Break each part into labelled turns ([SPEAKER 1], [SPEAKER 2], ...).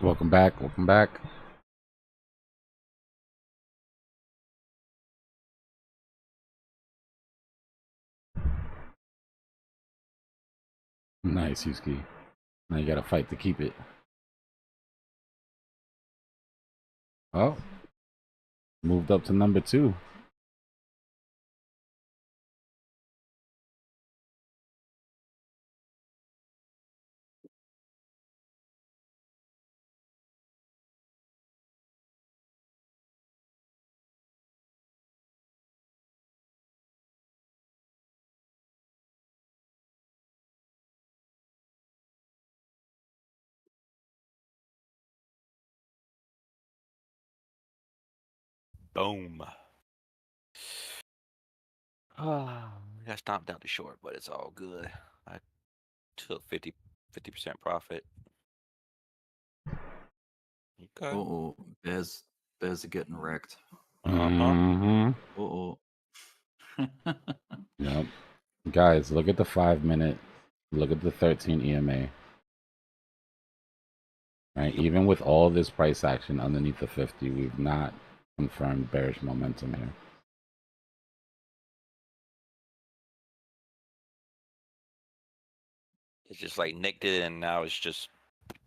[SPEAKER 1] Welcome back. Welcome back. Nice, Yuski. Now you gotta fight to keep it. Oh, moved up to number 2.
[SPEAKER 2] Boom. Got stomped out the short, but it's all good. I took 50% profit. Okay.
[SPEAKER 3] Uh-oh, bears are getting wrecked.
[SPEAKER 1] Mm-hmm.
[SPEAKER 3] Uh-oh.
[SPEAKER 1] Yep. Guys, look at the 5-minute. Look at the 13 EMA. Right. Even with all this price action underneath the 50, we've not confirmed bearish momentum here.
[SPEAKER 2] It's just like nicked it, and now it's just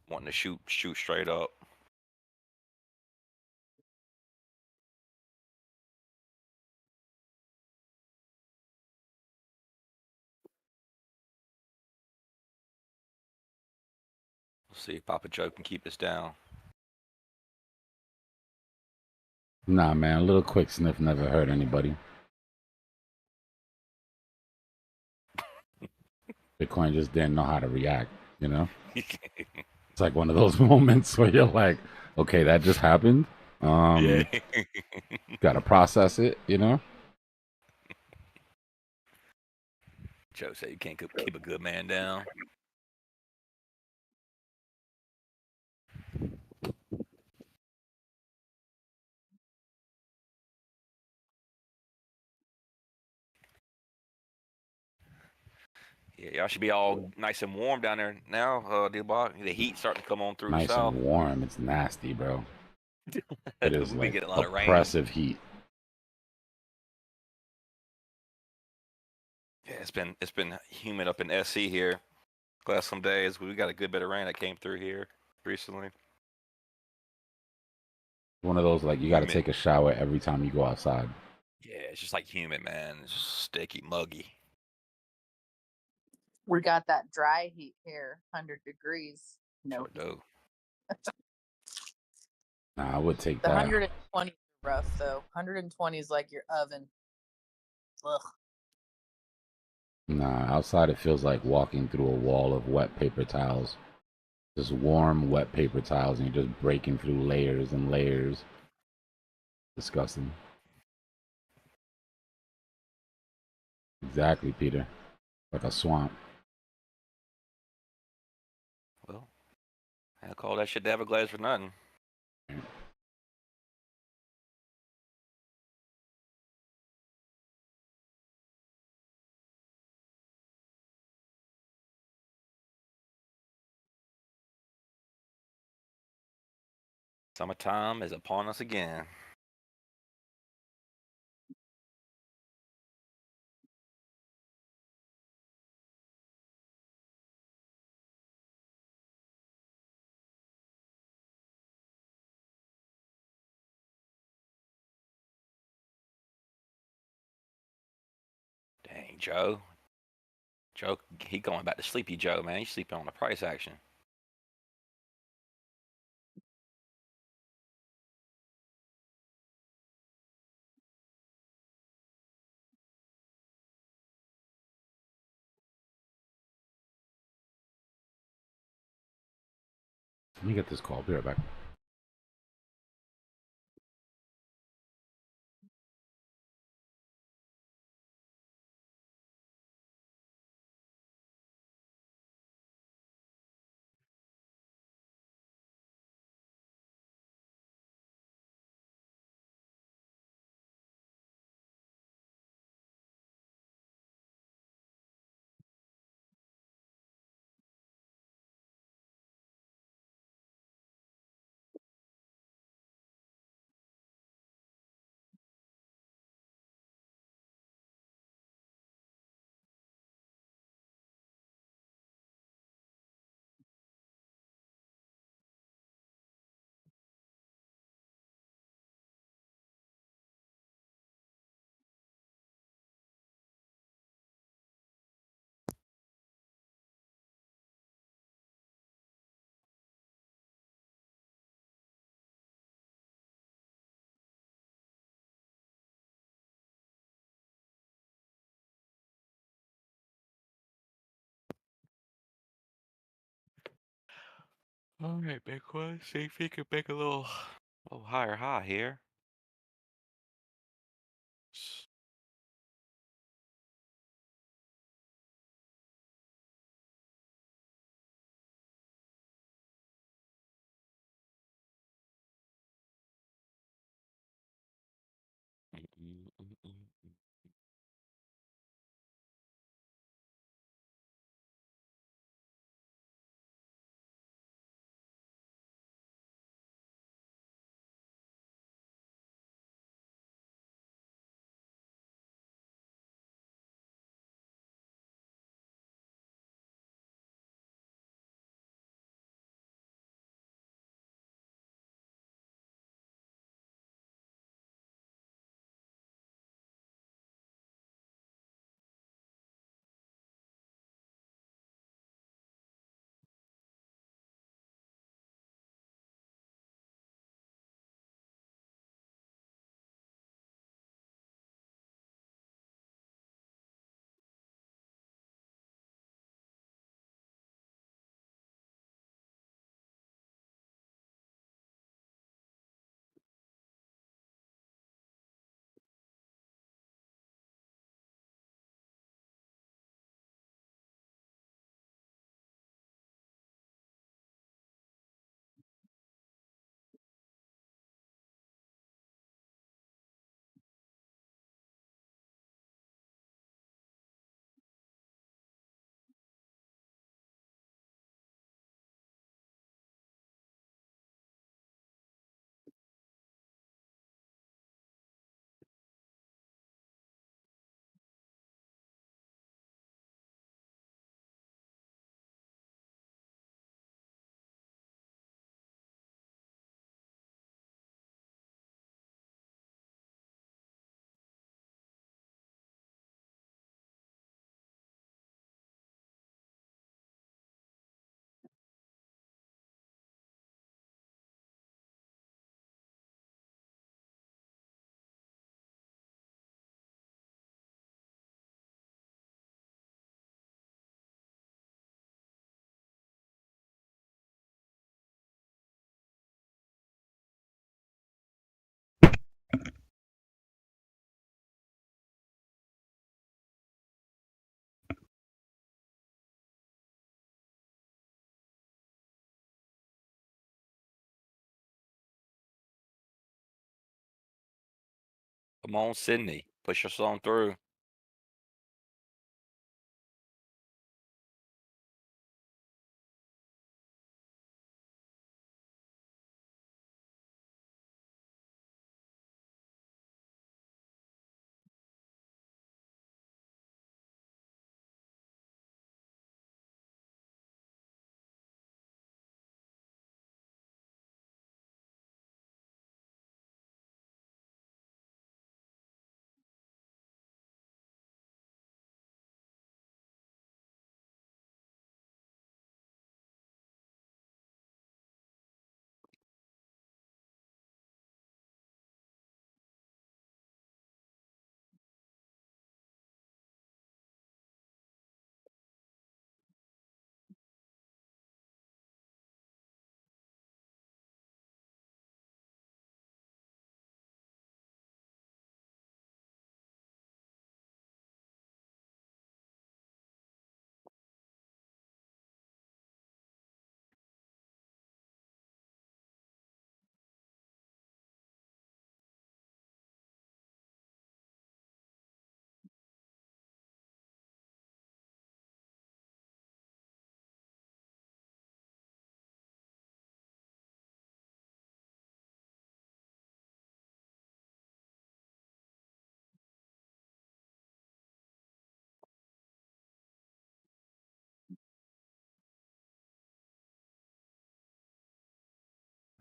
[SPEAKER 2] wanting to shoot straight up. We'll see if Papa Joe can keep us down.
[SPEAKER 1] Nah, man. A little quick sniff never hurt anybody. Bitcoin just didn't know how to react, you know? It's like one of those moments where you're like, okay, that just happened.
[SPEAKER 2] Yeah.
[SPEAKER 1] Gotta process it, you know?
[SPEAKER 2] Joe said you can't keep a good man down. Yeah, y'all should be all nice and warm down there now, Dbloc. The heat's starting to come on through
[SPEAKER 1] Nice
[SPEAKER 2] south.
[SPEAKER 1] and warm. It's nasty, bro. It is
[SPEAKER 2] We
[SPEAKER 1] like
[SPEAKER 2] get a lot of rain.
[SPEAKER 1] oppressive heat.
[SPEAKER 2] Yeah, it's been humid up in SC here. Last some days we got a good bit of rain that came through here recently.
[SPEAKER 1] One of those like you got to
[SPEAKER 2] Humid.
[SPEAKER 1] take a shower every time you go outside.
[SPEAKER 2] Yeah, it's just like humid, man. It's just sticky, muggy.
[SPEAKER 4] We got that dry heat here, 100 degrees. No
[SPEAKER 2] Sure
[SPEAKER 4] heat.
[SPEAKER 2] do.
[SPEAKER 1] Nah, I would take
[SPEAKER 4] The
[SPEAKER 1] that.
[SPEAKER 4] 120 is rough though. 120 is like your oven. Ugh.
[SPEAKER 1] Nah, outside it feels like walking through a wall of wet paper towels. Just warm, wet paper towels, and you're just breaking through layers and layers. Disgusting. Exactly, Peter. Like a swamp.
[SPEAKER 2] Well, I call that shit the Everglades for nothing. Summertime is upon us again. Dang, Joe. Joe, he going back to sleepy Joe, man. He's sleeping on the price action.
[SPEAKER 1] Let me get this call. Be right back.
[SPEAKER 2] All right, Bitcoin. See if you can make a little higher high here. Come on, Sydney. Push us on through.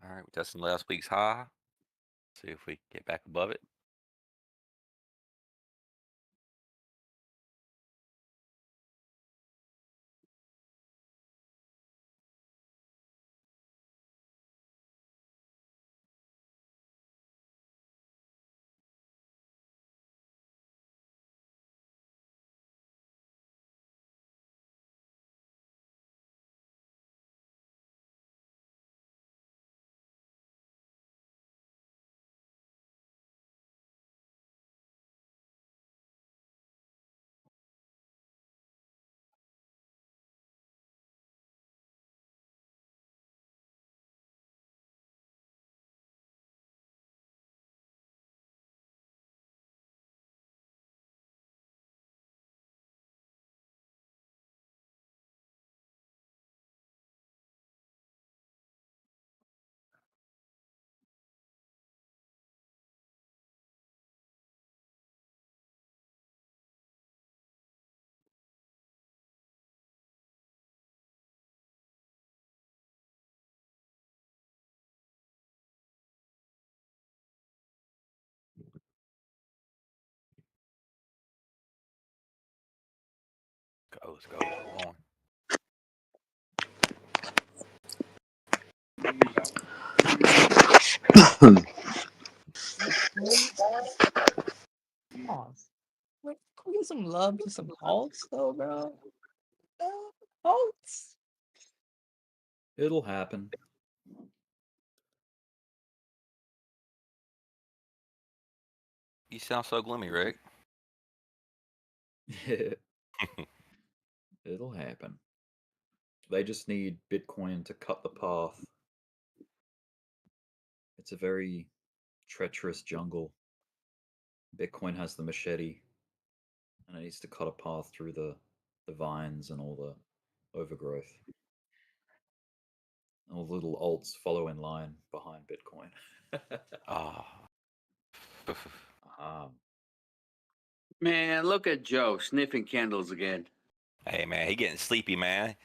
[SPEAKER 2] All right, we're testing last week's high. See if we get back above it. Let's go. Come on.
[SPEAKER 5] Pause. Wait, can we get some love to some halts though, bro? Halts.
[SPEAKER 3] It'll happen.
[SPEAKER 2] You sound so gloomy, Rick.
[SPEAKER 3] It'll happen. They just need Bitcoin to cut the path. It's a very treacherous jungle. Bitcoin has the machete, and it needs to cut a path through the vines and all the overgrowth. All the little alts follow in line behind Bitcoin.
[SPEAKER 2] Oh.
[SPEAKER 6] Man, look at Joe sniffing candles again.
[SPEAKER 2] Hey, man, he getting sleepy, man.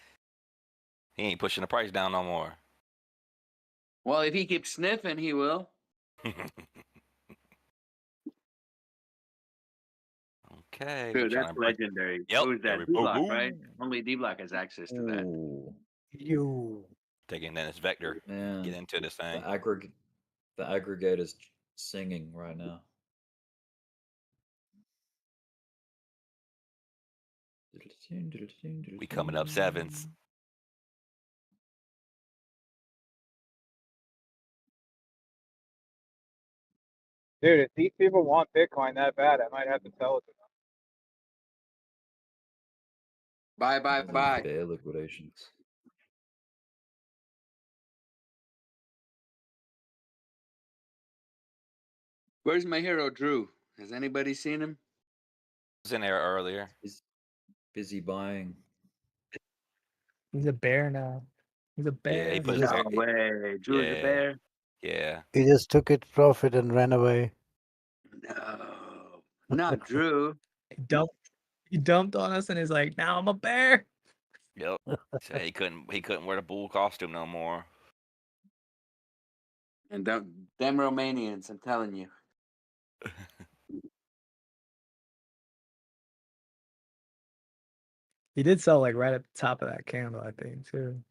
[SPEAKER 2] He ain't pushing the price down no more.
[SPEAKER 6] Well, if he keeps sniffing, he will.
[SPEAKER 2] Okay.
[SPEAKER 6] Dude,
[SPEAKER 2] we trying
[SPEAKER 6] that's
[SPEAKER 2] to break.
[SPEAKER 6] legendary.
[SPEAKER 2] Yep.
[SPEAKER 6] Who's that?
[SPEAKER 2] there we-
[SPEAKER 6] Dbloc,
[SPEAKER 2] Ooh.
[SPEAKER 6] right? Only Dbloc has access to that.
[SPEAKER 3] Ooh,
[SPEAKER 5] You.
[SPEAKER 2] Taking then this vector.
[SPEAKER 3] man,
[SPEAKER 2] Get into this thing.
[SPEAKER 3] the aggregator's singing right now.
[SPEAKER 2] We coming up sevens.
[SPEAKER 7] Dude, if these people want Bitcoin that bad, I might have to sell it to them.
[SPEAKER 6] Bye,
[SPEAKER 3] These
[SPEAKER 6] bye.
[SPEAKER 3] bear liquidations.
[SPEAKER 6] Where's my hero, Drew? Has anybody seen him?
[SPEAKER 2] Was in there earlier.
[SPEAKER 3] He's busy buying.
[SPEAKER 5] He's a bear now. He's a bear.
[SPEAKER 2] Yeah, he put
[SPEAKER 8] He
[SPEAKER 2] his
[SPEAKER 8] just,
[SPEAKER 6] No way. Drew is a
[SPEAKER 2] Yeah.
[SPEAKER 6] bear?
[SPEAKER 2] Yeah.
[SPEAKER 8] he just took it profit and ran away.
[SPEAKER 6] No. Not Drew.
[SPEAKER 5] He dumped on us and he's like, now I'm a bear.
[SPEAKER 2] Yep. Said he couldn't wear the bull costume no more.
[SPEAKER 6] And them Romanians, I'm telling you.
[SPEAKER 5] He did sell like right at the top of that candle, I think, too.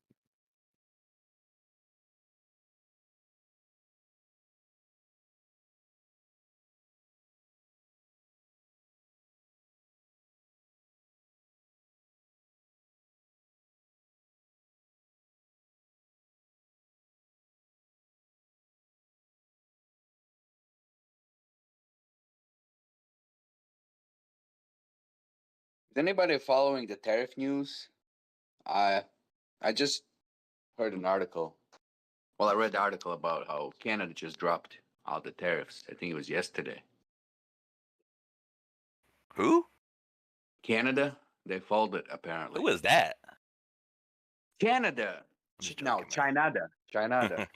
[SPEAKER 6] Is anybody following the tariff news? I just heard an article. Well, I read the article about how Canada just dropped all the tariffs. I think it was yesterday.
[SPEAKER 2] Who?
[SPEAKER 6] Canada, they folded apparently.
[SPEAKER 2] Who is that?
[SPEAKER 6] Canada.
[SPEAKER 2] I'm just
[SPEAKER 6] No,
[SPEAKER 2] joking, man.
[SPEAKER 6] China.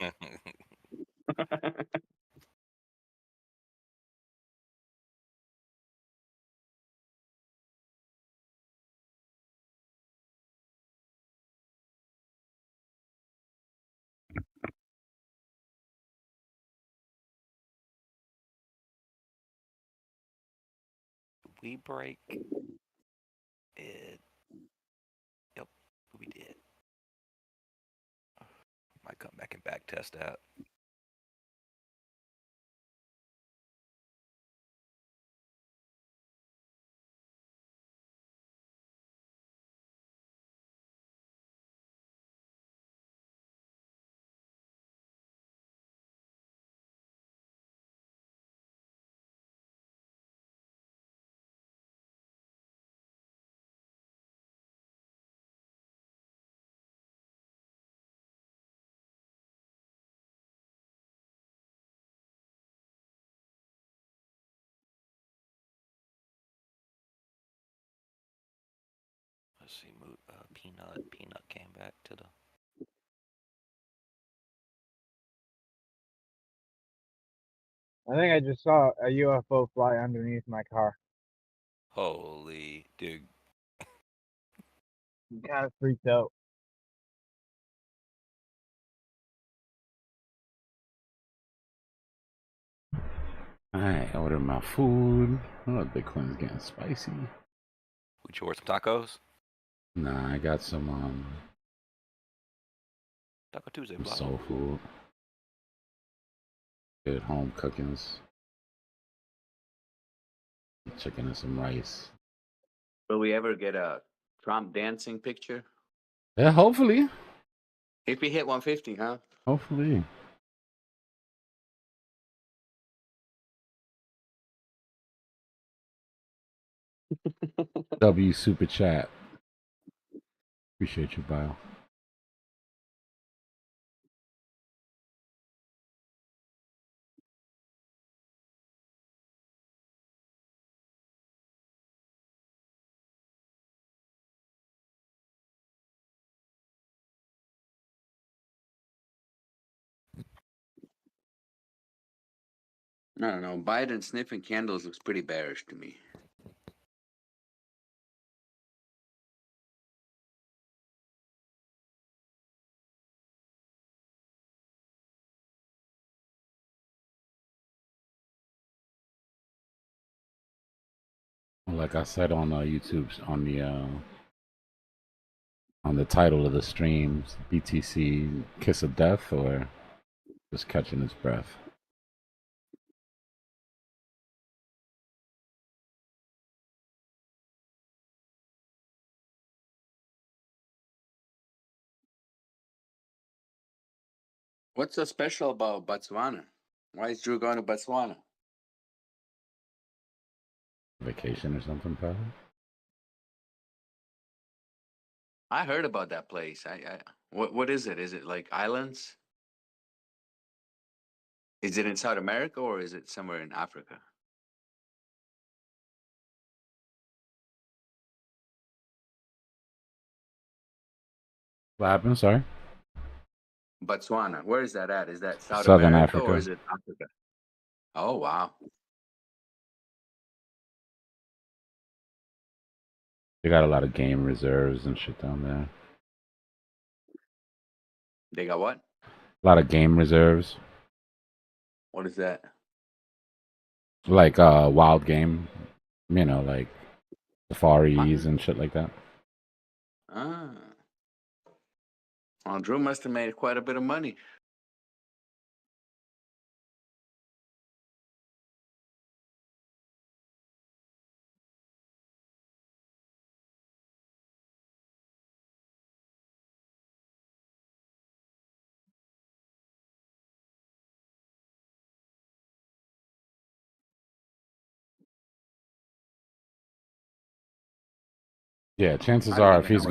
[SPEAKER 2] We break it. Yep, we did. Might come back and back test that. Let's see, Peanut came back to the.
[SPEAKER 7] I think I just saw a UFO fly underneath my car.
[SPEAKER 2] Holy dude.
[SPEAKER 7] Kind of freaked out.
[SPEAKER 1] Alright, order my food. Oh, Bitcoin's getting spicy.
[SPEAKER 2] We ordered some tacos.
[SPEAKER 1] Nah, I got some
[SPEAKER 2] Taco Tuesday,
[SPEAKER 1] some
[SPEAKER 2] block.
[SPEAKER 1] soul food. Good home cookings. Chicken and some rice.
[SPEAKER 6] Will we ever get a Trump dancing picture?
[SPEAKER 1] Yeah, hopefully.
[SPEAKER 6] If we hit 150, huh?
[SPEAKER 1] Hopefully. W Super Chat. Appreciate you, Bio.
[SPEAKER 6] I don't know. Biden sniffing candles looks pretty bearish to me.
[SPEAKER 1] Like I said on YouTube, on the title of the streams, BTC kiss of death or just catching his breath.
[SPEAKER 6] What's so special about Botswana? Why is Drew going to Botswana?
[SPEAKER 1] Vacation or something, probably.
[SPEAKER 6] I heard about that place. What is it? Is it like islands? Is it in South America or is it somewhere in Africa?
[SPEAKER 1] What happened? Sorry.
[SPEAKER 6] Botswana. Where is that at? Is that South
[SPEAKER 1] Southern
[SPEAKER 6] America or
[SPEAKER 1] Africa.
[SPEAKER 6] is it Africa? Oh wow.
[SPEAKER 1] They got a lot of game reserves and shit down there.
[SPEAKER 6] They got what?
[SPEAKER 1] A lot of game reserves.
[SPEAKER 6] What is that?
[SPEAKER 1] Like wild game. You know, like safaris and shit like that.
[SPEAKER 6] Ah. Well, Drew must have made quite a bit of money.
[SPEAKER 1] Yeah, chances
[SPEAKER 6] I don't
[SPEAKER 1] are if
[SPEAKER 6] even
[SPEAKER 1] he's
[SPEAKER 6] know.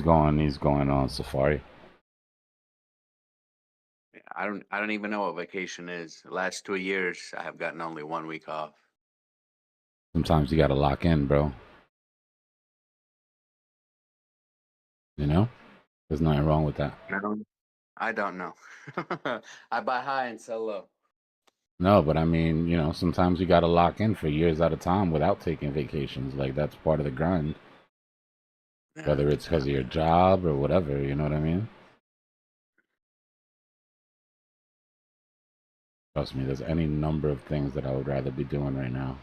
[SPEAKER 1] going, he's going on safari.
[SPEAKER 6] I don't even know what vacation is. The last 2 years, I have gotten only 1 week off.
[SPEAKER 1] Sometimes you gotta lock in, bro. You know, there's nothing wrong with that.
[SPEAKER 6] I don't know. I buy high and sell low.
[SPEAKER 1] No, but I mean, you know, sometimes you gotta lock in for years at a time without taking vacations. Like that's part of the grind. Whether it's because of your job or whatever, you know what I mean? Trust me, there's any number of things that I would rather be doing right now.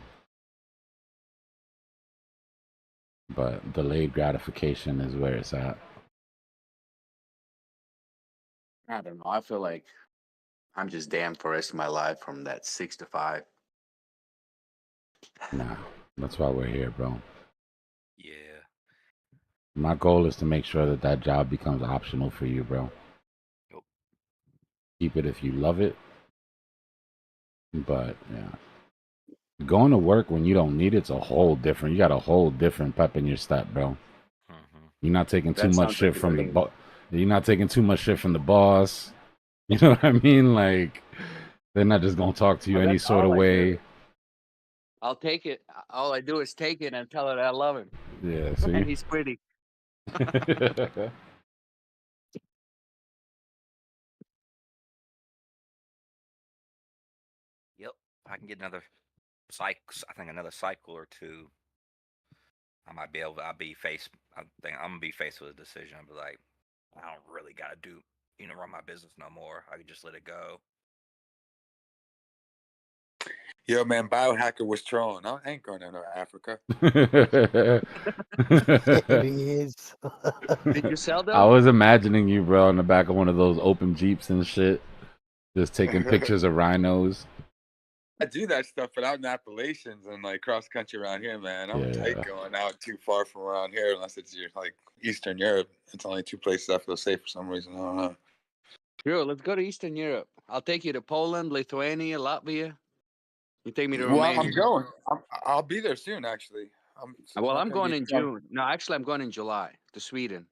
[SPEAKER 1] But delayed gratification is where it's at.
[SPEAKER 6] I don't know. I feel like I'm just damned for the rest of my life from that 6 to 5.
[SPEAKER 1] Nah, that's why we're here, bro.
[SPEAKER 2] Yeah.
[SPEAKER 1] My goal is to make sure that that job becomes optional for you, bro.
[SPEAKER 2] Yep.
[SPEAKER 1] Keep it if you love it. But, yeah. Going to work when you don't need it's a whole different. You got a whole different pep in your step, bro.
[SPEAKER 2] Mm-hmm.
[SPEAKER 1] You're not taking too
[SPEAKER 6] That
[SPEAKER 1] much
[SPEAKER 6] sounds
[SPEAKER 1] shit
[SPEAKER 6] like a
[SPEAKER 1] from the
[SPEAKER 6] dream.
[SPEAKER 1] boss. You're not taking too much shit from the boss. You know what I mean? Like they're not just gonna talk to you
[SPEAKER 6] Well,
[SPEAKER 1] any
[SPEAKER 6] that's
[SPEAKER 1] sort of
[SPEAKER 6] all I
[SPEAKER 1] way.
[SPEAKER 6] do. I'll take it. All I do is take it and tell her that I love him.
[SPEAKER 1] Yeah,
[SPEAKER 6] And
[SPEAKER 1] see.
[SPEAKER 6] he's pretty.
[SPEAKER 2] Yep. I can get another I think another cycle or two. I might be able. I think I'm gonna be faced with a decision. I'll be like, I don't really gotta run my business no more. I can just let it go.
[SPEAKER 9] Yo, man, Biohacker was trolling. I ain't going to Africa.
[SPEAKER 8] Here he is.
[SPEAKER 6] Did you sell
[SPEAKER 1] I
[SPEAKER 6] them?
[SPEAKER 1] was imagining you, bro, in the back of one of those open Jeeps and shit, just taking pictures of rhinos.
[SPEAKER 9] I do that stuff, but out in Appalachians and like cross country around here, man. I'm tight going out too far from around here, unless it's like Eastern Europe. It's only two places I feel safe for some reason. I don't know.
[SPEAKER 6] Sure, let's go to Eastern Europe. I'll take you to Poland, Lithuania, Latvia. You take me to
[SPEAKER 9] Well,
[SPEAKER 6] Romania.
[SPEAKER 9] I'm going. I'll be there soon, actually.
[SPEAKER 6] Well, I'm going in June. No, actually, I'm going in July to Sweden.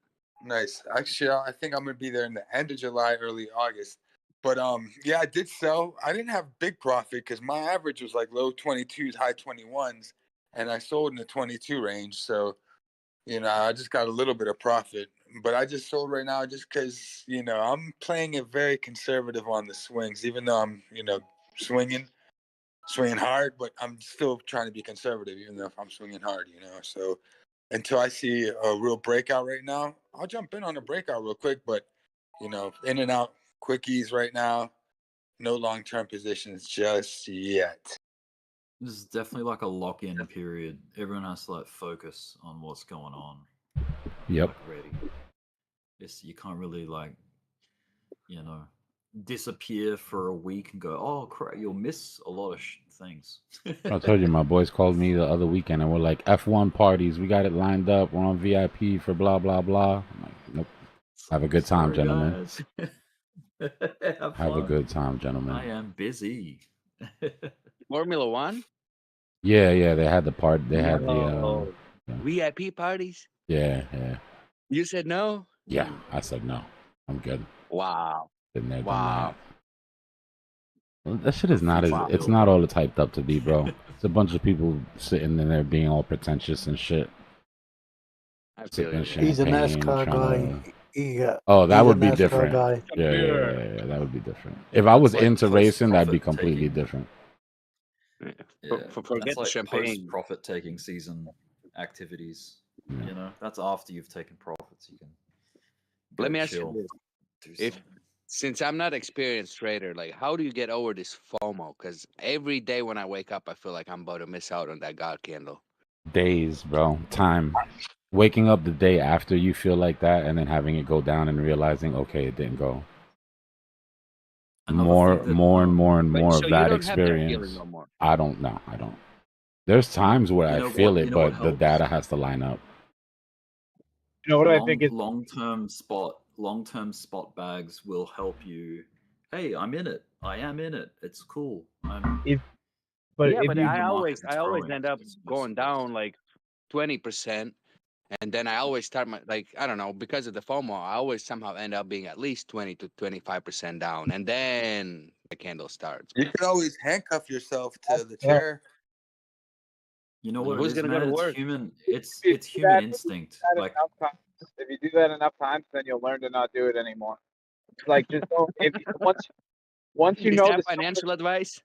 [SPEAKER 9] Nice. Actually, I think I'm gonna be there in the end of July, early August. But yeah, I did sell. I didn't have big profit because my average was like low 22s, high 21s, and I sold in the 22 range. So, I just got a little bit of profit. But I just sold right now just because, I'm playing it very conservative on the swings, even though I'm, swinging hard, but I'm still trying to be conservative, even though if I'm swinging hard, So until I see a real breakout right now, I'll jump in on a breakout real quick, but in and out quickies right now, no long-term positions just yet.
[SPEAKER 3] This is definitely like a lock-in period. Everyone has to like focus on what's going on.
[SPEAKER 1] Yep.
[SPEAKER 3] Like ready. You can't really like, disappear for a week and go, oh crap, you'll miss a lot of things.
[SPEAKER 1] I told you, my boys called me the other weekend and we're like, F1 parties, we got it lined up. We're on VIP for blah, blah, blah. I'm like, nope. Have a good time, gentlemen. Have a good time, gentlemen.
[SPEAKER 3] I am busy.
[SPEAKER 6] Formula One?
[SPEAKER 1] Yeah, they had the part. They had the
[SPEAKER 6] VIP parties?
[SPEAKER 1] Yeah.
[SPEAKER 6] You said no?
[SPEAKER 1] Yeah, I said no. I'm good.
[SPEAKER 6] Wow.
[SPEAKER 1] Been there, done
[SPEAKER 6] Wow.
[SPEAKER 1] that. Well, that shit is not it's not all it's hyped up to be, bro. It's a bunch of people sitting in there being all pretentious and shit.
[SPEAKER 6] I feel you.
[SPEAKER 8] He's a NASCAR guy.
[SPEAKER 1] That would be
[SPEAKER 8] NASCAR
[SPEAKER 1] different.
[SPEAKER 8] guy.
[SPEAKER 1] Yeah, that would be different. If I was into racing, that'd be completely different.
[SPEAKER 3] Yeah,
[SPEAKER 6] forget
[SPEAKER 3] that's
[SPEAKER 6] the
[SPEAKER 3] like
[SPEAKER 6] champagne.
[SPEAKER 3] post-profit taking season activities.
[SPEAKER 1] Yeah.
[SPEAKER 3] That's after you've taken profits. You can.
[SPEAKER 6] Let me
[SPEAKER 3] go
[SPEAKER 6] ask you
[SPEAKER 3] chill,
[SPEAKER 6] this:
[SPEAKER 3] do something.
[SPEAKER 6] since I'm not experienced trader, like how do you get over this FOMO? Because every day when I wake up, I feel like I'm about to miss out on that God candle.
[SPEAKER 1] Days, bro. Time. Waking up the day after you feel like that, and then having it go down and realizing, okay, it didn't go. More and more
[SPEAKER 6] so
[SPEAKER 1] of
[SPEAKER 6] you
[SPEAKER 1] that
[SPEAKER 6] don't have that feeling
[SPEAKER 1] experience.
[SPEAKER 6] no more.
[SPEAKER 1] I don't know. I don't. There's times where
[SPEAKER 3] You
[SPEAKER 1] I
[SPEAKER 3] know
[SPEAKER 1] feel
[SPEAKER 3] what-
[SPEAKER 1] it,
[SPEAKER 3] you know what
[SPEAKER 1] but the
[SPEAKER 3] helps?
[SPEAKER 1] data has to line up.
[SPEAKER 7] You know what I think is
[SPEAKER 3] long-term spot bags will help you. Hey, I'm in it. I am in it. It's cool.
[SPEAKER 7] but
[SPEAKER 6] Yeah,
[SPEAKER 7] if
[SPEAKER 6] but
[SPEAKER 7] you
[SPEAKER 6] I always
[SPEAKER 3] growing,
[SPEAKER 6] end up
[SPEAKER 3] it's
[SPEAKER 6] going down like 20%, and then I always start I don't know, because of the FOMO, I always somehow end up being at least 20 to 25% down, and then the candle starts.
[SPEAKER 9] You can always handcuff yourself to the
[SPEAKER 7] Yeah.
[SPEAKER 9] chair.
[SPEAKER 3] You know what
[SPEAKER 6] Who's
[SPEAKER 3] it is,
[SPEAKER 6] gonna go
[SPEAKER 3] man?
[SPEAKER 6] to
[SPEAKER 3] It's
[SPEAKER 6] work?
[SPEAKER 3] human. It's
[SPEAKER 7] If you do
[SPEAKER 3] human
[SPEAKER 7] that-
[SPEAKER 3] instinct.
[SPEAKER 7] If you do that enough times, then you'll learn to not do it anymore. Like just don't, once you
[SPEAKER 6] Is
[SPEAKER 7] know
[SPEAKER 6] that
[SPEAKER 7] the
[SPEAKER 6] financial advice?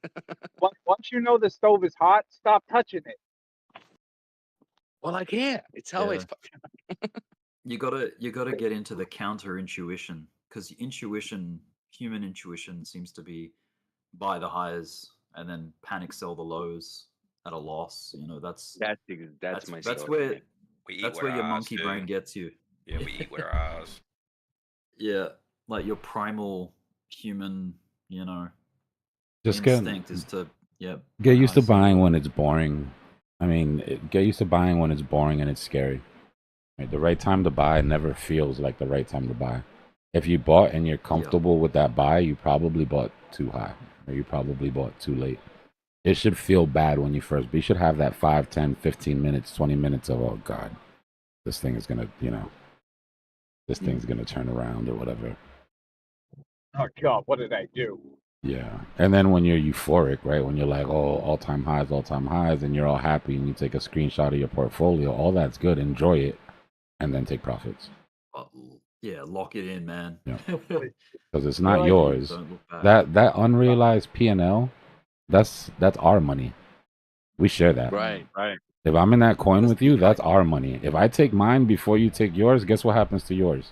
[SPEAKER 7] once you know the stove is hot, stop touching it.
[SPEAKER 6] Well, I can't. It's always.
[SPEAKER 3] You gotta get into the counter intuition, because human intuition seems to be buy the highs and then panic sell the lows at a loss. That's
[SPEAKER 2] my
[SPEAKER 3] that's
[SPEAKER 2] story,
[SPEAKER 3] where
[SPEAKER 2] man. We eat
[SPEAKER 3] that's
[SPEAKER 2] with
[SPEAKER 3] where
[SPEAKER 2] our
[SPEAKER 3] your
[SPEAKER 2] eyes,
[SPEAKER 3] monkey brain
[SPEAKER 2] too.
[SPEAKER 3] gets you.
[SPEAKER 2] Yeah, we eat with our eyes.
[SPEAKER 3] Yeah, like your primal human,
[SPEAKER 1] Just get
[SPEAKER 3] instinct is to
[SPEAKER 1] get used to
[SPEAKER 3] buy, sell
[SPEAKER 1] buying
[SPEAKER 3] low.
[SPEAKER 1] when it's boring. I mean, get used to buying when it's boring and it's scary. Right? The right time to buy never feels like the right time to buy. If you bought and you're comfortable with that buy, you probably bought too high, or you probably bought too late. It should feel bad when you first, but you should have that 5, 10, 15 minutes, 20 minutes of, oh God, this thing is going to, this thing's going to turn around or whatever.
[SPEAKER 7] Oh God, what did I do?
[SPEAKER 1] Yeah. And then when you're euphoric, right? When you're like, oh, all-time highs, and you're all happy and you take a screenshot of your portfolio, all that's good. Enjoy it. And then take profits.
[SPEAKER 3] Yeah, lock it in, man.
[SPEAKER 1] Yeah. Because it's not yours.
[SPEAKER 3] Don't look back.
[SPEAKER 1] That unrealized P&L, that's our money. We share that.
[SPEAKER 6] Right.
[SPEAKER 1] If I'm in that coin with you, that's our money. If I take mine before you take yours, guess what happens to yours?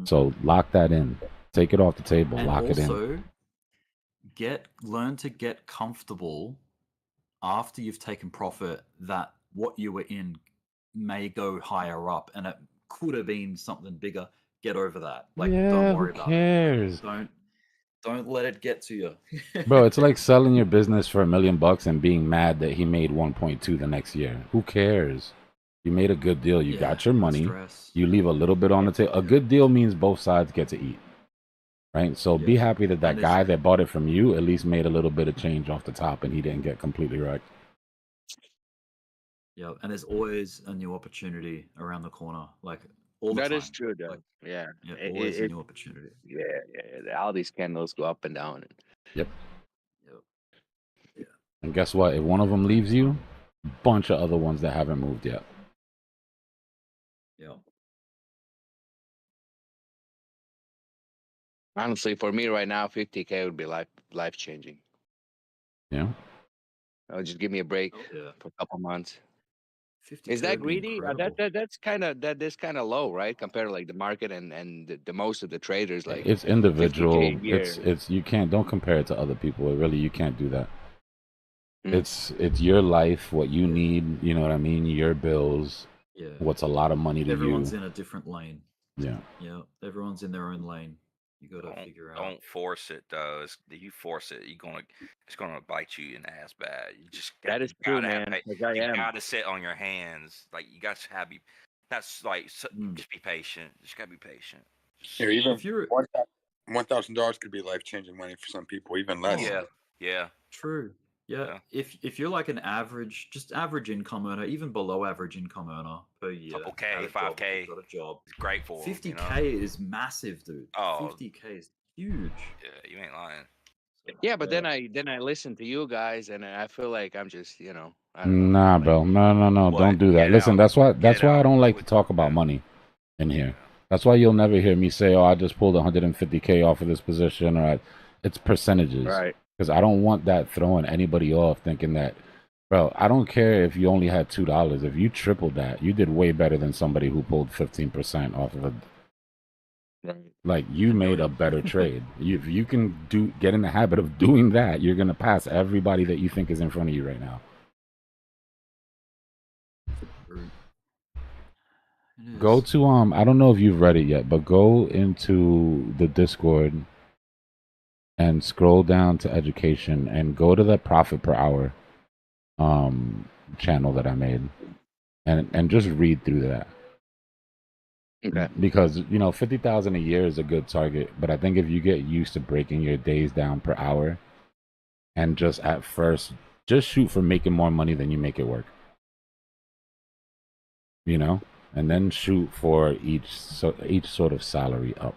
[SPEAKER 1] So lock that in. Take it off the table.
[SPEAKER 3] And
[SPEAKER 1] lock it in.
[SPEAKER 3] also, learn to get comfortable after you've taken profit that what you were in may go higher up and it could have been something bigger. Get over that. Like,
[SPEAKER 1] Yeah,
[SPEAKER 3] don't
[SPEAKER 1] who
[SPEAKER 3] worry about it.
[SPEAKER 1] cares?
[SPEAKER 3] Don't let it get to you.
[SPEAKER 1] Bro, it's like selling your business for $1 million and being mad that he made 1.2 the next year. Who cares? You made a good deal. You got your money.
[SPEAKER 3] Stress.
[SPEAKER 1] You leave a little bit on the table. A good deal means both sides get to eat. Right? So be
[SPEAKER 3] Yes.
[SPEAKER 1] happy that
[SPEAKER 3] And
[SPEAKER 1] that
[SPEAKER 3] it's-
[SPEAKER 1] guy that bought it from you at least made a little bit of change off the top and he didn't get completely wrecked.
[SPEAKER 3] Yeah, and there's always a new opportunity around the corner. Like all the
[SPEAKER 6] That
[SPEAKER 3] time.
[SPEAKER 6] is true, though.
[SPEAKER 3] Like,
[SPEAKER 6] Yeah.
[SPEAKER 3] yeah, always a new opportunity.
[SPEAKER 6] Yeah. All these candles go up and down.
[SPEAKER 1] Yep.
[SPEAKER 3] Yeah.
[SPEAKER 1] And guess what? If one of them leaves you, bunch of other ones that haven't moved yet.
[SPEAKER 3] Yeah.
[SPEAKER 6] Honestly, for me right now, 50K would be life changing.
[SPEAKER 1] Yeah.
[SPEAKER 6] Just give me a break
[SPEAKER 3] Yeah.
[SPEAKER 6] for a couple months.
[SPEAKER 3] 50K
[SPEAKER 6] Is that
[SPEAKER 3] would be
[SPEAKER 6] greedy?
[SPEAKER 3] incredible.
[SPEAKER 6] That's kind of low, right? Compared to like the market and the most of the traders, like
[SPEAKER 1] It's individual.
[SPEAKER 6] 50K a year.
[SPEAKER 1] It's you don't compare it to other people. You can't do that.
[SPEAKER 6] Mm.
[SPEAKER 1] It's your life, what you need, you know what I mean? Your bills.
[SPEAKER 3] Yeah.
[SPEAKER 1] What's a lot of money to
[SPEAKER 3] Everyone's
[SPEAKER 1] you.
[SPEAKER 3] in a different lane.
[SPEAKER 1] Yeah.
[SPEAKER 3] Yeah. Everyone's in their own lane. You got to figure out.
[SPEAKER 2] Don't force it though. You force it, it's gonna bite you in the ass bad. You just
[SPEAKER 6] That is true, man. Like
[SPEAKER 2] you gotta sit on your hands. Like you got to be. That's like just be patient. Just gotta be patient.
[SPEAKER 9] Yeah, even
[SPEAKER 3] If you're
[SPEAKER 9] $1,000 could be life changing money for some people, even less.
[SPEAKER 2] Yeah.
[SPEAKER 3] True. Yeah. If you're like an average income earner, even below average income earner per year,
[SPEAKER 2] Couple K,
[SPEAKER 3] at a
[SPEAKER 2] 5K,
[SPEAKER 3] got a job.
[SPEAKER 2] It's great for
[SPEAKER 3] 50K is massive, dude.
[SPEAKER 2] Oh,
[SPEAKER 3] 50K is huge.
[SPEAKER 2] Yeah, you ain't lying.
[SPEAKER 6] Yeah, but then I listen to you guys, and I feel like I'm just, I don't know.
[SPEAKER 1] Nah, bro. No. Don't do that. Listen, that's why I don't like to talk about money in here. That's why you'll never hear me say, "Oh, I just pulled 150K off of this position," or it's percentages.
[SPEAKER 6] Right.
[SPEAKER 1] Because I don't want that throwing anybody off thinking that, bro, I don't care if you only had $2. If you tripled that, you did way better than somebody who pulled 15% off of a.
[SPEAKER 6] Right.
[SPEAKER 1] Like you made a better trade. If you can get in the habit of doing that, you're gonna pass everybody that you think is in front of you right now. Go to I don't know if you've read it yet, but go into the Discord and scroll down to education and go to the profit per hour channel that I made and just read through that.
[SPEAKER 6] Okay.
[SPEAKER 1] Because 50,000 a year is a good target, but I think if you get used to breaking your days down per hour and just at first just shoot for making more money than you make it work. And then shoot for each sort of salary up.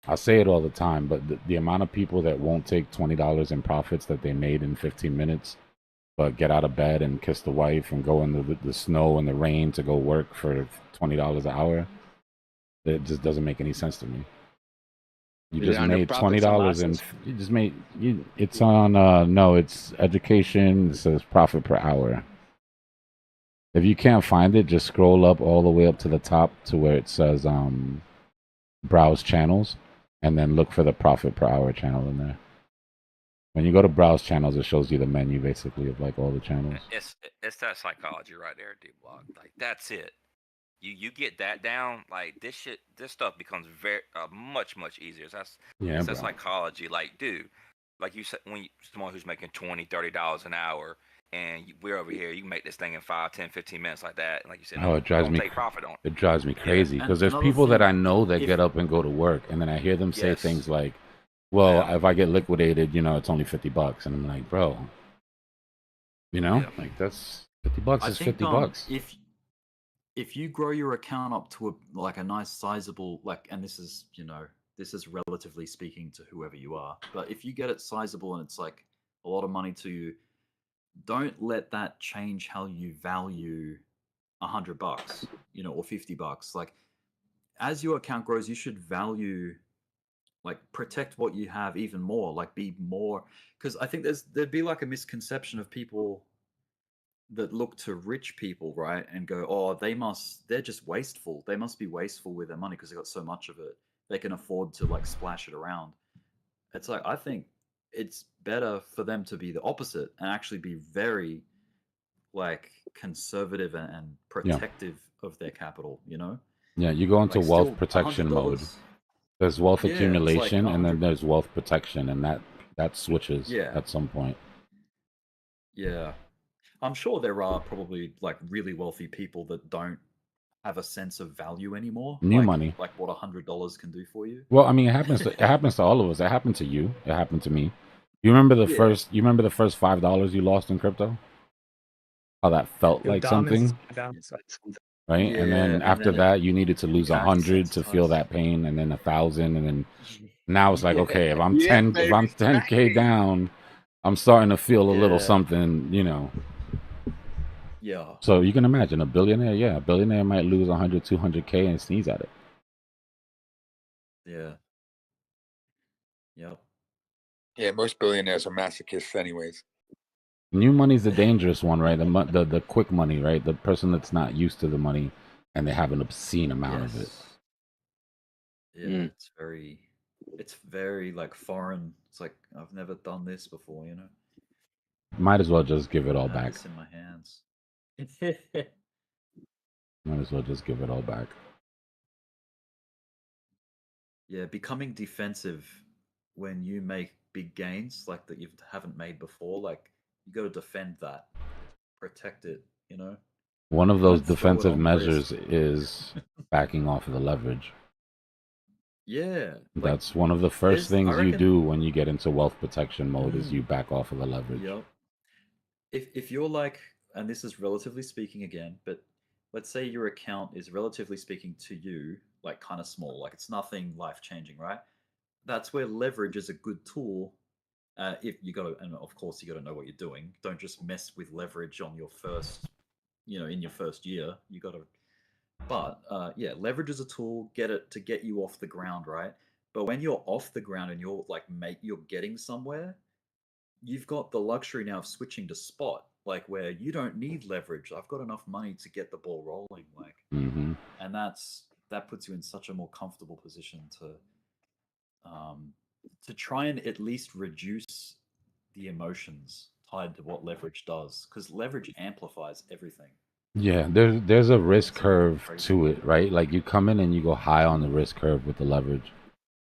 [SPEAKER 1] I say it all the time, but the amount of people that won't take $20 in profits that they made in 15 minutes, but get out of bed and kiss the wife and go in the snow and the rain to go work for $20 an hour, it just doesn't make any sense to me. You just made $20 and you just made it's on no, it's education. It says profit per hour. If you can't find it, just scroll up all the way up to the top to where it says browse channels, and then look for the profit per hour channel in there. When you go to browse channels, it shows you the menu basically of like all the channels.
[SPEAKER 2] It's that psychology right there, Dbloc. Like that's it. You get that down, like this stuff becomes very much easier. That's that psychology. Like, dude, like you said, when someone who's making $20-$30 an hour, and we're over here, you can make this thing in 5, 10, 15 minutes like that. Like you said,
[SPEAKER 1] it drives me.
[SPEAKER 2] Take profit on it.
[SPEAKER 1] It drives me crazy because there's people that I know that get up and go to work, and then I hear them say things like, "Well, if I get liquidated, it's only $50," and I'm like, "Bro, like that's $50 is $50."
[SPEAKER 3] If you grow your account up to a nice sizable, and this is relatively speaking to whoever you are, but if you get it sizable and it's like a lot of money to you, don't let that change how you value $100, or $50. Like, as your account grows, you should value, protect what you have even more, be more, because I think there'd be a misconception of people that look to rich people, right, and go, oh, they're just wasteful. They must be wasteful with their money because they got so much of it. They can afford to splash it around. It's like, I think it's better for them to be the opposite and actually be very like conservative and protective of their capital, you know?
[SPEAKER 1] Yeah, you go into
[SPEAKER 3] Like
[SPEAKER 1] wealth
[SPEAKER 3] still
[SPEAKER 1] protection mode.
[SPEAKER 3] $100.
[SPEAKER 1] There's wealth
[SPEAKER 3] Yeah, it's like
[SPEAKER 1] accumulation, and then
[SPEAKER 3] 100.
[SPEAKER 1] there's wealth protection, and that switches
[SPEAKER 3] Yeah.
[SPEAKER 1] at some point.
[SPEAKER 3] Yeah. I'm sure there are probably like really wealthy people that don't have a sense of value anymore.
[SPEAKER 1] New money.
[SPEAKER 3] Like what $100 can do for you.
[SPEAKER 1] Well, I mean, it happens to all of us. It happened to you. It happened to me. You remember the first $5 you lost in crypto? How that felt like something, right?
[SPEAKER 3] Yeah,
[SPEAKER 1] and then after that, you needed to lose 100 to feel that pain, and then 1,000, and then now it's like, okay, if I'm 10K down, I'm starting to feel a little something, you know.
[SPEAKER 3] Yeah.
[SPEAKER 1] So you can imagine a billionaire might lose 100, 200K and sneeze at it.
[SPEAKER 3] Yeah. Yep.
[SPEAKER 9] Yeah, most billionaires are masochists anyways.
[SPEAKER 1] New money's the dangerous one, right? The quick money, right? The person that's not used to the money and they have an obscene amount of it.
[SPEAKER 3] Yeah, it's very like foreign. It's like I've never done this before, you know.
[SPEAKER 1] Might as well just give it all back.
[SPEAKER 3] This in my hands.
[SPEAKER 1] Might as well just give it all back.
[SPEAKER 3] Yeah, becoming defensive when you make big gains like that you haven't made before, like you got to defend that, protect it, you know.
[SPEAKER 1] One of those defensive measures is backing off of the leverage.
[SPEAKER 3] Yeah,
[SPEAKER 1] that's one of the first things you do when you get into wealth protection mode is you back off of the leverage.
[SPEAKER 3] Yep. If you're like, and this is relatively speaking again, but let's say your account is relatively speaking to you like kind of small, like it's nothing life changing, right? That's where leverage is a good tool. If you got to, and of course you got to know what you're doing. Don't just mess with leverage on your first, in your first year. You got to, but yeah, leverage is a tool. Get it to get you off the ground, right? But when you're off the ground and you're like, you're getting somewhere, you've got the luxury now of switching to spot, like where you don't need leverage. I've got enough money to get the ball rolling, like, and that puts you in such a more comfortable position to try and at least reduce the emotions tied to what leverage does, because leverage amplifies everything.
[SPEAKER 1] Yeah, there's a risk curve to it, right? Like you come in and you go high on the risk curve with the leverage,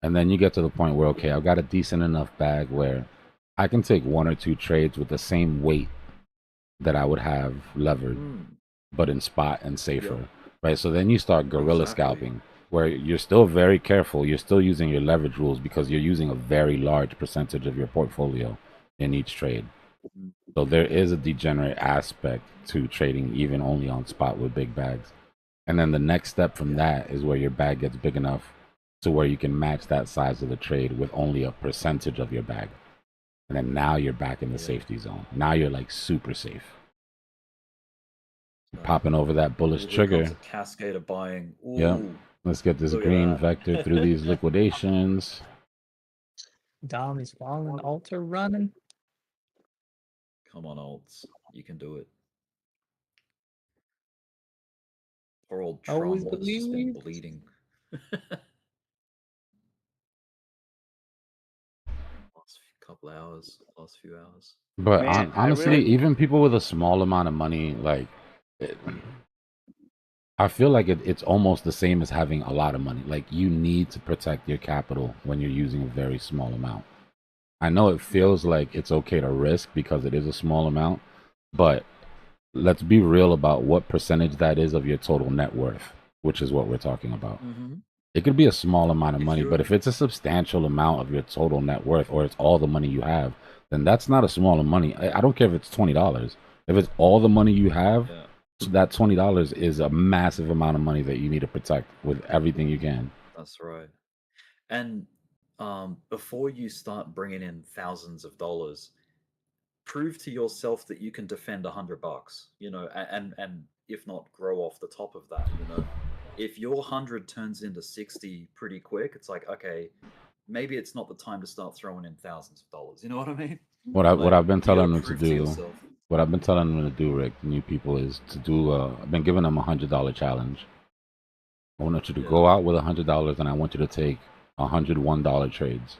[SPEAKER 1] and then you get to the point where, okay, I've got a decent enough bag where I can take 1 or 2 trades with the same weight that I would have levered, but in spot and safer, right? So then you start guerrilla scalping, where you're still very careful. You're still using your leverage rules because you're using a very large percentage of your portfolio in each trade. So there is a degenerate aspect to trading even only on spot with big bags. And then the next step from that is where your bag gets big enough to where you can match that size of the trade with only a percentage of your bag. And then now you're back in the safety zone. Now you're like super safe. Popping over that bullish trigger.
[SPEAKER 3] A cascade of buying. Ooh,
[SPEAKER 1] yep. Let's get this green vector through these liquidations.
[SPEAKER 5] Dom is falling, altar running.
[SPEAKER 3] Come on, alts. You can do it. Poor old Trump has just been bleeding. Last couple hours, last few hours.
[SPEAKER 1] But man, honestly, even people with a small amount of money, like, I feel like it's almost the same as having a lot of money. Like, you need to protect your capital when you're using a very small amount. I know it feels like it's okay to risk because it is a small amount, but let's be real about what percentage that is of your total net worth, which is what we're talking about. It could be a small amount of money, but if it's a substantial amount of your total net worth, or it's all the money you have, then that's not a small amount of money. I don't care if it's $20. If it's all the money you have, that $20 is a massive amount of money that you need to protect with everything you can.
[SPEAKER 3] That's right. And before you start bringing in thousands of dollars, prove to yourself that you can defend $100, and if not, grow off the top of that. If your 100 turns into 60 pretty quick, it's like, okay, maybe it's not the time to start throwing in thousands of dollars. You know what I mean?
[SPEAKER 1] What I've been telling them to do, what I've been telling them to do, Rick, the new people, is to do. I've been giving them $100 challenge. I want you to go out with $100, and I want you to take $101 trades.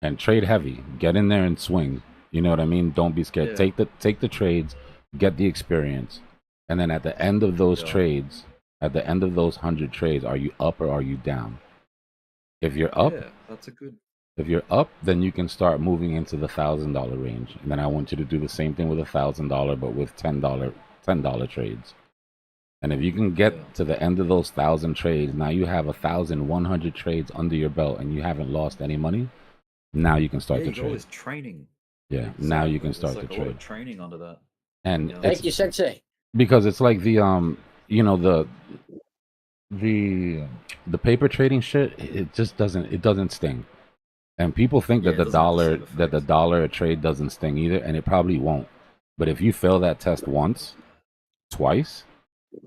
[SPEAKER 1] and trade heavy. Get in there and swing. You know what I mean? Don't be scared.
[SPEAKER 3] Yeah.
[SPEAKER 1] Take the trades, get the experience, and then at the end of those trades, at the end of those 100 trades, are you up or are you down? If you're up,
[SPEAKER 3] that's a good.
[SPEAKER 1] If you're up, then you can start moving into the $1,000 range, and then I want you to do the same thing with $1,000, but with $10 trades. And if you can get to the end of those 1,000 trades, now you have 1,100 trades under your belt, and you haven't lost any money. Now you can start to trade.
[SPEAKER 3] Always training.
[SPEAKER 1] Yeah, exactly. Now you can start to trade.
[SPEAKER 3] A lot of training under that.
[SPEAKER 1] And
[SPEAKER 10] thank you, Sensei.
[SPEAKER 1] Because it's like the the paper trading shit. It just doesn't sting. And people think that the dollar a trade doesn't sting either, and it probably won't. But if you fail that test once, twice,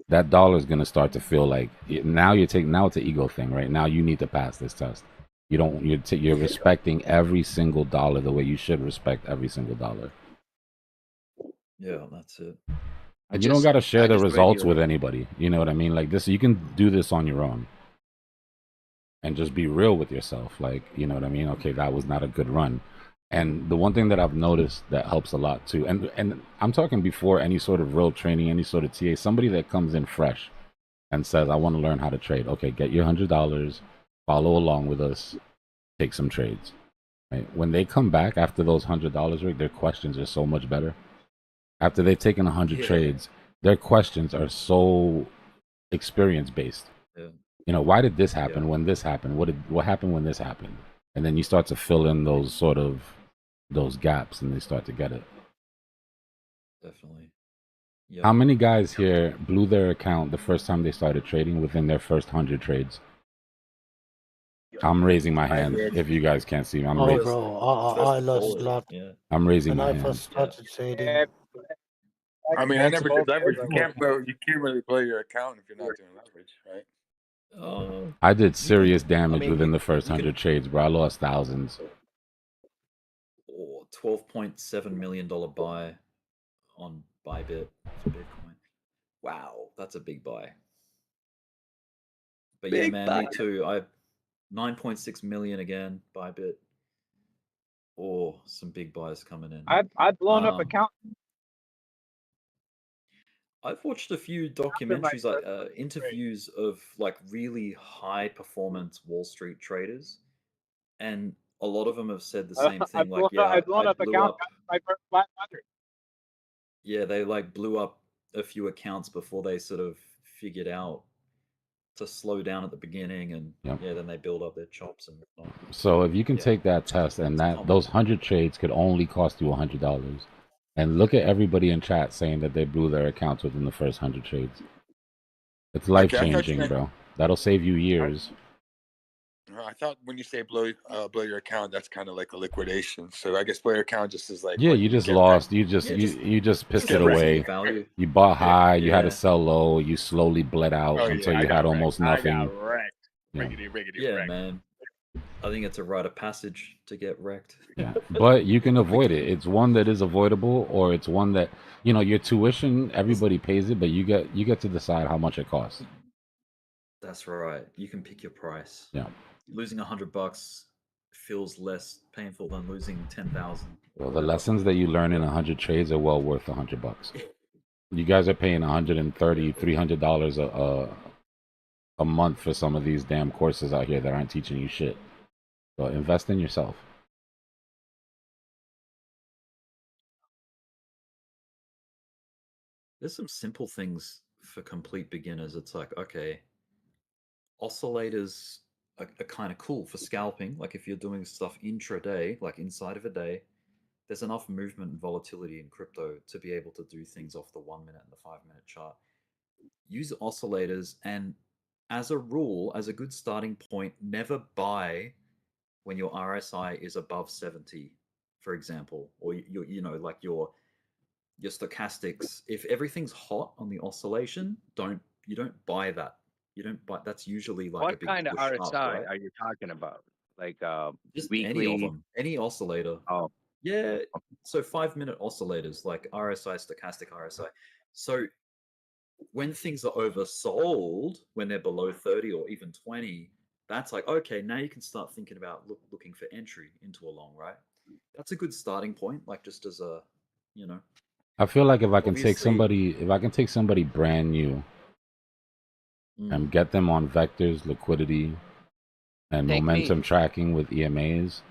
[SPEAKER 1] that dollar is gonna start to feel like now it's an ego thing, right? Now you need to pass this test. You're respecting every single dollar the way you should respect every single dollar.
[SPEAKER 3] Yeah, that's it.
[SPEAKER 1] And you don't gotta share the results with anybody. You know what I mean? Like this, you can do this on your own. And just be real with yourself. Like, you know what I mean? Okay, that was not a good run. And the one thing that I've noticed that helps a lot too, and I'm talking before any sort of real training, any sort of TA, somebody that comes in fresh and says, I want to learn how to trade. Okay, get your $100, follow along with us, take some trades. Right? When they come back after those $100, Rick, their questions are so much better. After they've taken 100 trades, their questions are so experience-based. Yeah. You know, why did this happen when this happened? What happened when this happened? And then you start to fill in those gaps, and they start to get it.
[SPEAKER 3] Definitely.
[SPEAKER 1] Yep. How many guys here blew their account the first time they started trading within their first 100 trades? I'm raising my hand. If you guys can't see me, I'm raising.
[SPEAKER 8] Bro, I lost a lot.
[SPEAKER 1] Yeah. I'm raising my hand.
[SPEAKER 8] When I first started trading.
[SPEAKER 9] I mean, I never did leverage. You can't really blow your account if you're not doing leverage, right?
[SPEAKER 1] I did serious damage within the first 100 trades, bro. I lost thousands.
[SPEAKER 3] $12.7 million buy on Bybit for Bitcoin. Wow, that's a big buy. But big yeah, man, buy. Me too. I 9.6 million again, Bybit. Some big buys coming in.
[SPEAKER 7] I've blown up account.
[SPEAKER 3] I've watched a few documentaries, like interviews of like really high performance Wall Street traders, and a lot of them have said the same thing. Like, I blew up account by 500. Yeah, they like blew up a few accounts before they sort of figured out to slow down at the beginning, and then they build up their chops and whatnot.
[SPEAKER 1] So if you can take that test, and those 100 trades could only cost you $100. And look at everybody in chat saying that they blew their accounts within the first 100 trades. It's life-changing, bro. That'll save you years.
[SPEAKER 9] I thought when you say blow your account, that's kind of like a liquidation. So I guess blow your account just is like
[SPEAKER 1] you just lost. You just pissed it away. You bought high. You had to sell low. You slowly bled out until you had almost nothing.
[SPEAKER 9] I got wrecked. Riggedy, wrecked.
[SPEAKER 3] Man. I think it's a rite of passage to get wrecked.
[SPEAKER 1] Yeah, but you can avoid it. It's one that is avoidable, or it's one that, you know, your tuition, everybody pays it, but you get to decide how much it costs.
[SPEAKER 3] That's right. You can pick your price.
[SPEAKER 1] Yeah.
[SPEAKER 3] Losing $100 feels less painful than losing 10,000.
[SPEAKER 1] Well, the lessons that you learn in 100 trades are well worth $100. You guys are paying $130, $300 a month for some of these damn courses out here that aren't teaching you shit. So invest in yourself.
[SPEAKER 3] There's some simple things for complete beginners. It's like, okay, oscillators are kind of cool for scalping. Like if you're doing stuff intraday, like inside of a day, there's enough movement and volatility in crypto to be able to do things off the 1 minute and the 5 minute chart. Use oscillators, and as a rule, as a good starting point, never buy when your RSI is above 70, for example, or like your stochastics. If everything's hot on the oscillation, you don't buy that. You don't buy. That's usually like
[SPEAKER 10] what
[SPEAKER 3] a big
[SPEAKER 10] kind of RSI
[SPEAKER 3] up, right?
[SPEAKER 10] are you talking about? Like
[SPEAKER 3] just
[SPEAKER 10] weekly?
[SPEAKER 3] Any of them, any oscillator.
[SPEAKER 10] Oh,
[SPEAKER 3] yeah. So 5 minute oscillators like RSI, stochastic RSI. So when things are oversold, when they're below 30 or even 20, that's like, okay, now you can start thinking about looking for entry into a long, right? That's a good starting point, like just as a, you know.
[SPEAKER 1] I feel like if I can take
[SPEAKER 3] Obviously-
[SPEAKER 1] somebody brand new and get them on vectors, liquidity, and momentum tracking with EMAs,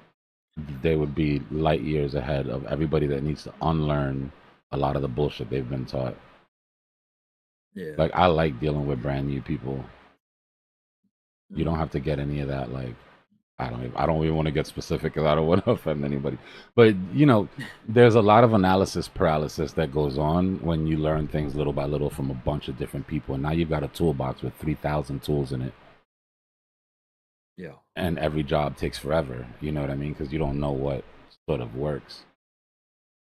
[SPEAKER 1] they would be light years ahead of everybody that needs to unlearn a lot of the bullshit they've been taught.
[SPEAKER 3] Yeah.
[SPEAKER 1] Like, I like dealing with brand new people. You don't have to get any of that, like, I don't even want to get specific because I don't want to offend anybody. But, you know, there's a lot of analysis paralysis that goes on when you learn things little by little from a bunch of different people. And now you've got a toolbox with 3,000 tools in it.
[SPEAKER 3] Yeah.
[SPEAKER 1] And every job takes forever. You know what I mean? Because you don't know what sort of works.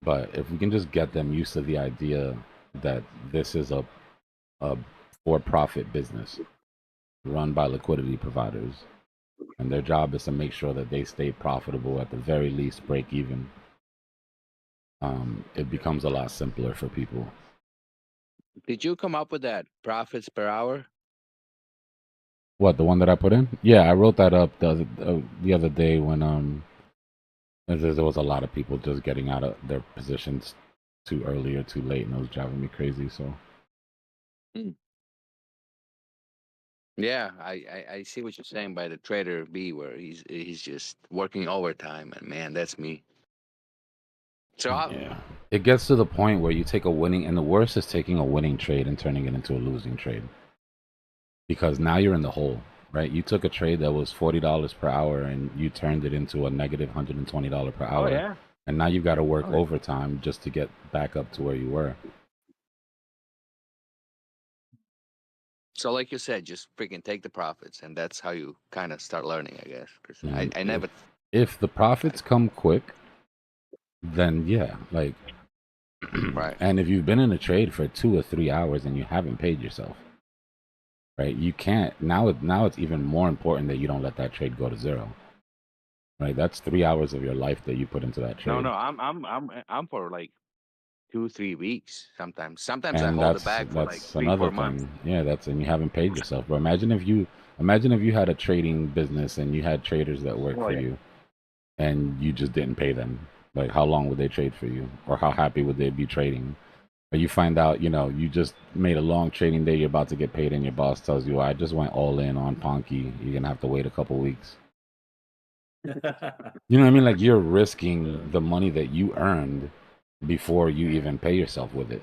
[SPEAKER 1] But if we can just get them used to the idea that this is a for-profit business run by liquidity providers, and their job is to make sure that they stay profitable, at the very least break even, it becomes a lot simpler for people.
[SPEAKER 6] Did you come up with that profits per hour?
[SPEAKER 1] What, the one that I put in? Yeah, I wrote that up the other day when there was a lot of people just getting out of their positions too early or too late, and it was driving me crazy. So
[SPEAKER 6] Yeah, I see what you're saying by the trader B, where he's just working overtime, and man, that's me. So
[SPEAKER 1] yeah, it gets to the point where you take a winning, and the worst is taking a winning trade and turning it into a losing trade, because now you're in the hole, right? You took a trade that was $40 per hour and you turned it into a negative $120 per hour.
[SPEAKER 10] Oh, yeah.
[SPEAKER 1] And now you've got to work overtime just to get back up to where you were.
[SPEAKER 6] So like you said, just freaking take the profits, and that's how you kind of start learning, I guess. 'Cause
[SPEAKER 1] And
[SPEAKER 6] I never.
[SPEAKER 1] If the profits come quick, then yeah, like,
[SPEAKER 6] right.
[SPEAKER 1] And if you've been in a trade for 2 or 3 hours and you haven't paid yourself, right? You can't now. It's even more important that you don't let that trade go to zero. Right? That's 3 hours of your life that you put into that trade.
[SPEAKER 6] No, I'm for like 2-3 weeks sometimes. Sometimes I
[SPEAKER 1] And
[SPEAKER 6] hold it back for like 3-4 months.
[SPEAKER 1] Yeah, and you haven't paid yourself. But imagine if you had a trading business and you had traders that work for you, and you just didn't pay them. Like, how long would they trade for you, or how happy would they be trading? Or you find out, you just made a long trading day, you're about to get paid, and your boss tells you, "I just went all in on Ponky. You're gonna have to wait a couple weeks." You know what I mean? Like, you're risking the money that you earned before you even pay yourself with it.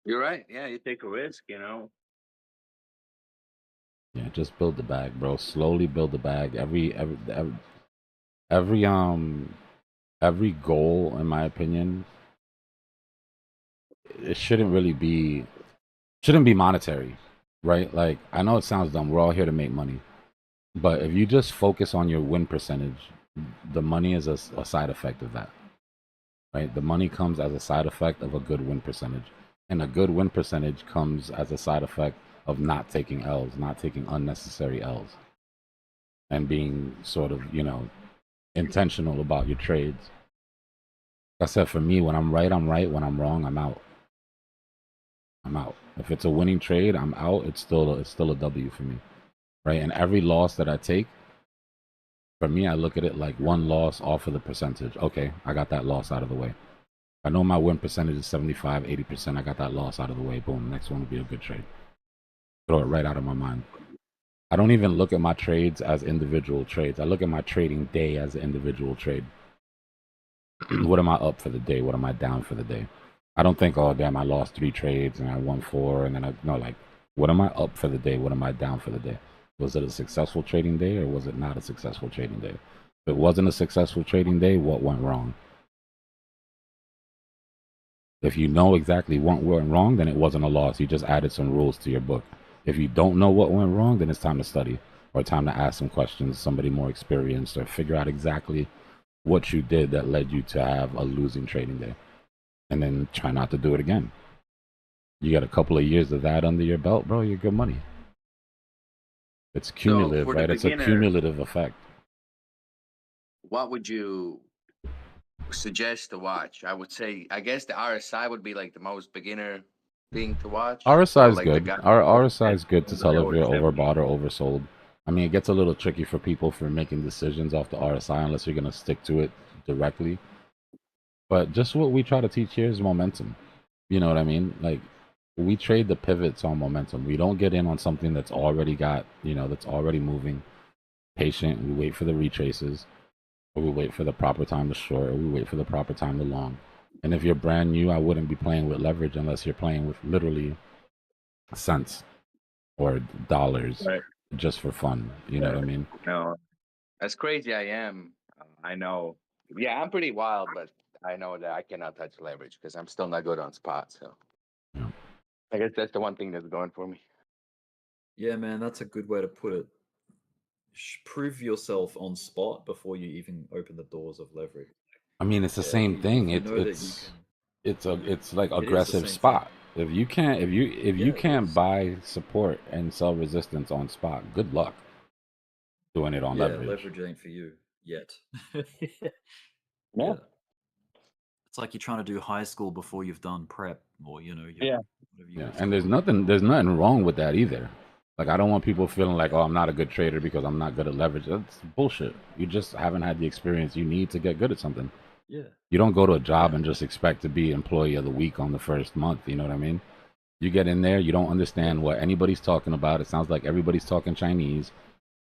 [SPEAKER 6] You're right. Yeah, you take a risk,
[SPEAKER 1] Yeah, just build the bag, bro. Slowly build the bag. Every goal, in my opinion, it shouldn't be monetary, right? Like, I know it sounds dumb. We're all here to make money. But if you just focus on your win percentage, the money is a side effect of that, right? The money comes as a side effect of a good win percentage. And a good win percentage comes as a side effect of not taking L's, not taking unnecessary L's, and being sort of, intentional about your trades. Like I said, for me, when I'm right, I'm right. When I'm wrong, I'm out. If it's a winning trade, I'm out. It's still a W for me, right? And every loss that I take, for me, I look at it like one loss off of the percentage. Okay, I got that loss out of the way. I know my win percentage is 75, 80%. I got that loss out of the way. Boom, next one will be a good trade. Throw it right out of my mind. I don't even look at my trades as individual trades. I look at my trading day as an individual trade. What am I up for the day? What am I down for the day? I don't think, oh, damn, I lost 3 trades and I won 4. And then what am I up for the day? What am I down for the day? Was it a successful trading day, or was it not a successful trading day? If it wasn't a successful trading day, what went wrong? If you know exactly what went wrong, then it wasn't a loss. You just added some rules to your book. If you don't know what went wrong, then it's time to study, or time to ask some questions, somebody more experienced, or figure out exactly what you did that led you to have a losing trading day. And then try not to do it again. You got a couple of years of that under your belt, bro, you're good money. It's cumulative, right? It's a cumulative effect.
[SPEAKER 6] What would you suggest to watch? I would say, I guess the RSI would be like the most beginner thing to watch.
[SPEAKER 1] RSI is good. RSI is good to tell if you're overbought or oversold. I mean, it gets a little tricky for people for making decisions off the RSI unless you're going to stick to it directly. But just what we try to teach here is momentum. You know what I mean? Like, we trade the pivots on momentum. We don't get in on something that's already got, that's already moving. Patient. We wait for the retraces, or we wait for the proper time to short, or we wait for the proper time to long. And if you're brand new, I wouldn't be playing with leverage unless you're playing with literally cents or dollars just for fun. You know what I mean?
[SPEAKER 6] No, as crazy I am, I know. Yeah, I'm pretty wild, but I know that I cannot touch leverage because I'm still not good on spot. So
[SPEAKER 1] Yeah.
[SPEAKER 6] I guess that's the one thing that's going for me.
[SPEAKER 3] Yeah, man, that's a good way to put it. Prove yourself on spot before you even open the doors of leverage.
[SPEAKER 1] I mean, it's the same thing. It's like aggressive spot. If you can't buy support and sell resistance on spot, good luck doing it on leverage.
[SPEAKER 3] Leverage ain't for you yet.
[SPEAKER 6] Yeah.
[SPEAKER 3] It's like you're trying to do high school before you've done prep, or
[SPEAKER 1] Yeah, and there's nothing wrong with that either. Like, I don't want people feeling like, oh, I'm not a good trader because I'm not good at leverage. That's bullshit. You just haven't had the experience you need to get good at something.
[SPEAKER 3] Yeah.
[SPEAKER 1] You don't go to a job and just expect to be employee of the week on the first month. You know what I mean? You get in there, you don't understand what anybody's talking about. It sounds like everybody's talking Chinese.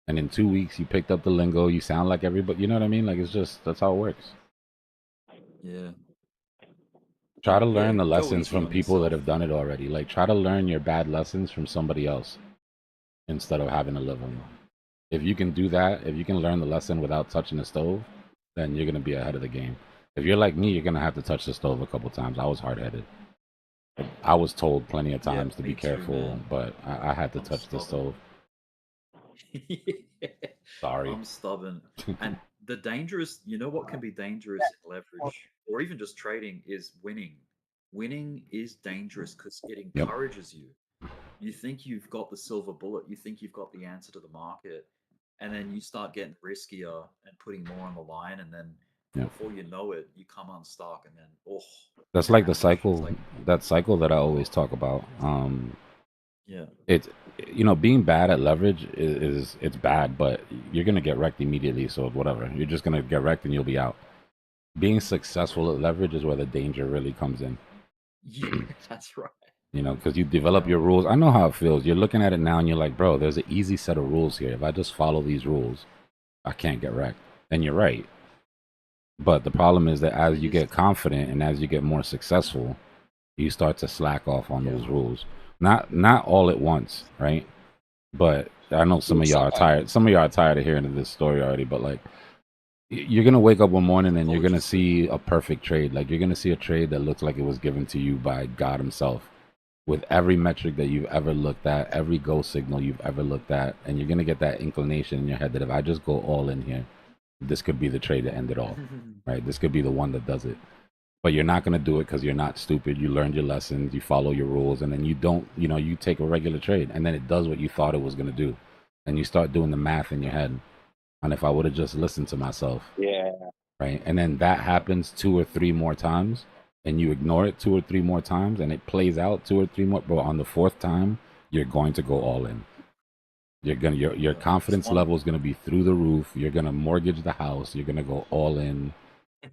[SPEAKER 1] And in 2 weeks, you picked up the lingo. You sound like everybody. You know what I mean? Like, that's how it works.
[SPEAKER 3] Yeah.
[SPEAKER 1] Try to learn the lessons from people that have done it already. Like, try to learn your bad lessons from somebody else instead of having to live them. If you can do that, if you can learn the lesson without touching the stove, then you're going to be ahead of the game. If you're like me, you're going to have to touch the stove a couple times. I was hard-headed. I was told plenty of times to be careful, but I had to touch the stove. Sorry.
[SPEAKER 3] I'm stubborn. And the dangerous, what can be dangerous in leverage or even just trading is winning. Winning is dangerous because it encourages you. You think you've got the silver bullet, you think you've got the answer to the market, and then you start getting riskier and putting more on the line, and then before you know it, you come unstuck, and then
[SPEAKER 1] that's like the cycle. That cycle that I always talk about. It's being bad at leverage it's bad, but you're gonna get wrecked immediately. So whatever, you're just gonna get wrecked and you'll be out. Being successful at leverage is where the danger really comes in.
[SPEAKER 3] Yeah, that's right.
[SPEAKER 1] Because you develop your rules. I know how it feels. You're looking at it now and you're like, bro, there's an easy set of rules here. If I just follow these rules, I can't get wrecked. And you're right. But the problem is that as you get confident and as you get more successful, you start to slack off on those rules. Not all at once, right? But I know some of y'all are tired. Some of y'all are tired of hearing this story already. But like, you're gonna wake up one morning and you're gonna see a perfect trade. Like, you're gonna see a trade that looks like it was given to you by God Himself, with every metric that you've ever looked at, every go signal you've ever looked at, and you're gonna get that inclination in your head that if I just go all in here, this could be the trade to end it all, right? This could be the one that does it. But you're not going to do it because you're not stupid. You learned your lessons, you follow your rules, and then you don't, you take a regular trade, and then it does what you thought it was going to do. And you start doing the math in your head. And if I would have just listened to myself.
[SPEAKER 6] Yeah.
[SPEAKER 1] Right. And then that happens 2 or 3 more times, and you ignore it 2 or 3 more times, and it plays out 2 or 3 more. Bro, on the 4th time, you're going to go all in. Your confidence level is going to be through the roof. You're going to mortgage the house. You're going to go all in,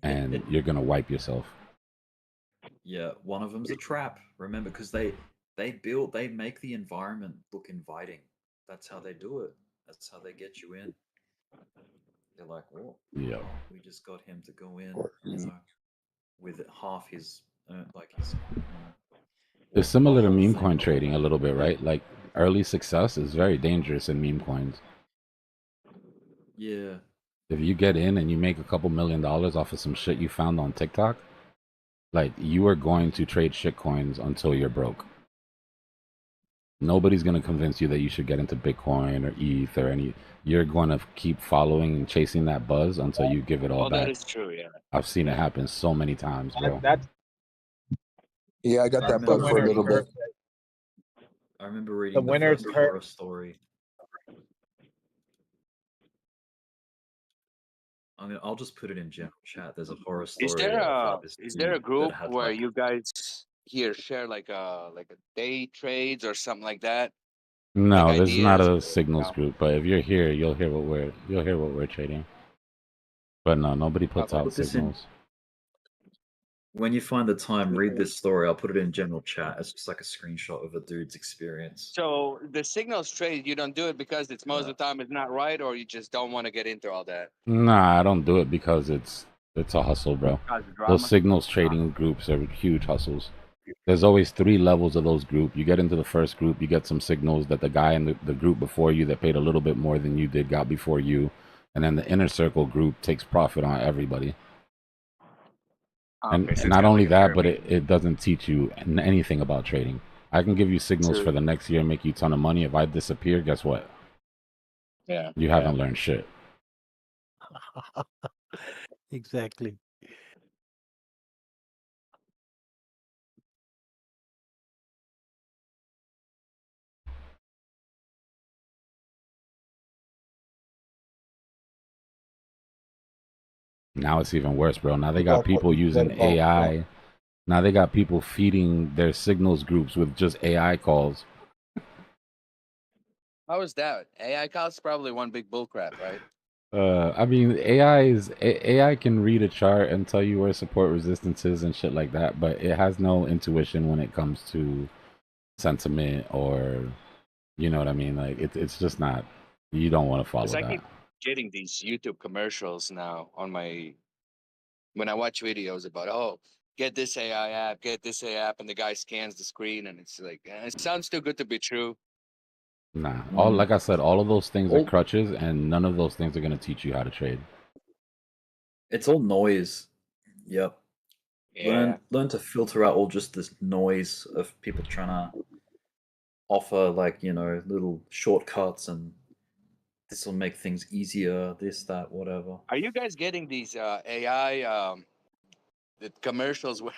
[SPEAKER 1] and you're going to wipe yourself.
[SPEAKER 3] Yeah, one of them's a trap. Remember, because they make the environment look inviting. That's how they do it. That's how they get you in. They're like, "Oh,
[SPEAKER 1] yeah,
[SPEAKER 3] we just got him to go in, with half his
[SPEAKER 1] It's similar to meme coin trading a little bit, right? Like, early success is very dangerous in meme coins.
[SPEAKER 3] Yeah.
[SPEAKER 1] If you get in and you make a couple $1 million off of some shit you found on TikTok, like, you are going to trade shit coins until you're broke. Nobody's going to convince you that you should get into Bitcoin or ETH or any. You're going to keep following and chasing that buzz until you give it all back.
[SPEAKER 6] That is true, yeah.
[SPEAKER 1] I've seen it happen so many times, bro.
[SPEAKER 9] Yeah, I got that bug for a little bit.
[SPEAKER 3] I remember reading the first horror story. I'll just put it in general chat. There's a horror story.
[SPEAKER 6] Is there a group where you guys here share like a day trades or something like that?
[SPEAKER 1] No,
[SPEAKER 6] like
[SPEAKER 1] this is not
[SPEAKER 6] ideas.
[SPEAKER 1] a signals group. But if you're here, you'll hear what we're trading. But no, nobody puts
[SPEAKER 6] Okay.
[SPEAKER 1] out
[SPEAKER 3] Put this in.
[SPEAKER 1] signals.
[SPEAKER 3] When you find the time, read this story. I'll put it in general chat. It's just like a screenshot of a dude's experience.
[SPEAKER 6] So the signals trade, you don't do it because it's most of the time it's not right, or you just don't want to get into all that.
[SPEAKER 1] Nah, I don't do it because it's a hustle, bro. Those signals trading groups are huge hustles. There's always 3 levels of those groups. You get into the first group, you get some signals that the guy in the group before you that paid a little bit more than you did got before you. And then the inner circle group takes profit on everybody.
[SPEAKER 10] Okay,
[SPEAKER 1] And
[SPEAKER 10] so it's
[SPEAKER 1] not
[SPEAKER 10] kinda
[SPEAKER 1] only
[SPEAKER 10] like a
[SPEAKER 1] that, but
[SPEAKER 10] pyramid.
[SPEAKER 1] it doesn't teach you anything about trading. I can give you signals for the next year, make you a ton of money. If I disappear, guess what?
[SPEAKER 6] Yeah.
[SPEAKER 1] You haven't learned shit.
[SPEAKER 8] Exactly.
[SPEAKER 1] Now it's even worse, bro. Now they got people using AI. Now they got people feeding their signals groups with just AI calls.
[SPEAKER 6] How is that? AI calls probably one big bullcrap, right?
[SPEAKER 1] I mean, AI can read a chart and tell you where support resistance is and shit like that, but it has no intuition when it comes to sentiment or, you know what I mean? Like it's just not. You don't want to follow
[SPEAKER 6] I
[SPEAKER 1] that.
[SPEAKER 6] keep getting these YouTube commercials now on my when I watch videos about get this AI app, and the guy scans the screen and it's like it sounds too good to be true.
[SPEAKER 1] Nah, like I said, all of those things are crutches, and none of those things are gonna teach you how to trade.
[SPEAKER 3] It's all noise. Yep.
[SPEAKER 6] Yeah.
[SPEAKER 3] Learn to filter out all just this noise of people trying to offer little shortcuts and this will make things easier, this, that, whatever.
[SPEAKER 6] Are you guys getting these AI the commercials where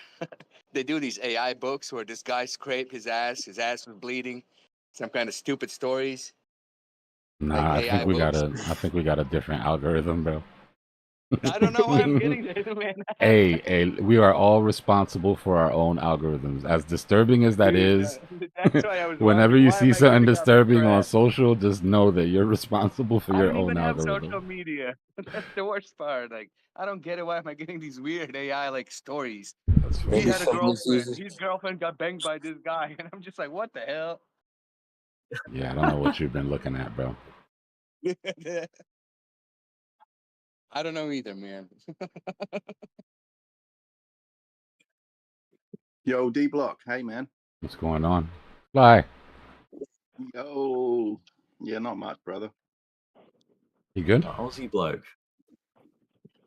[SPEAKER 6] they do these AI books where this guy scraped his ass was bleeding, some kind of stupid stories?
[SPEAKER 1] Nah,
[SPEAKER 6] Like
[SPEAKER 1] I
[SPEAKER 6] AI
[SPEAKER 1] think we
[SPEAKER 6] books?
[SPEAKER 1] got a different algorithm, bro.
[SPEAKER 6] I don't know why I'm getting this, man.
[SPEAKER 1] Hey, we are all responsible for our own algorithms. As disturbing as that is,
[SPEAKER 6] That's why I was
[SPEAKER 1] whenever
[SPEAKER 6] wondering,
[SPEAKER 1] you
[SPEAKER 6] why am
[SPEAKER 1] see
[SPEAKER 6] I
[SPEAKER 1] something
[SPEAKER 6] getting all this
[SPEAKER 1] disturbing on
[SPEAKER 6] crap?
[SPEAKER 1] social, just know that you're responsible for
[SPEAKER 6] I
[SPEAKER 1] your
[SPEAKER 6] don't
[SPEAKER 1] own
[SPEAKER 6] even have
[SPEAKER 1] algorithm.
[SPEAKER 6] social media. That's the worst part. Like, I don't get it. Why am I getting these weird AI like stories? He had a girlfriend. His girlfriend got banged by this guy, and I'm just like, what the hell?
[SPEAKER 1] Yeah, I don't know what you've been looking at, bro.
[SPEAKER 6] I don't know either, man.
[SPEAKER 11] Yo, Dbloc, hey man.
[SPEAKER 1] What's going on? Fly.
[SPEAKER 11] Yo, yeah, not much, brother.
[SPEAKER 1] You good?
[SPEAKER 3] Aussie bloke.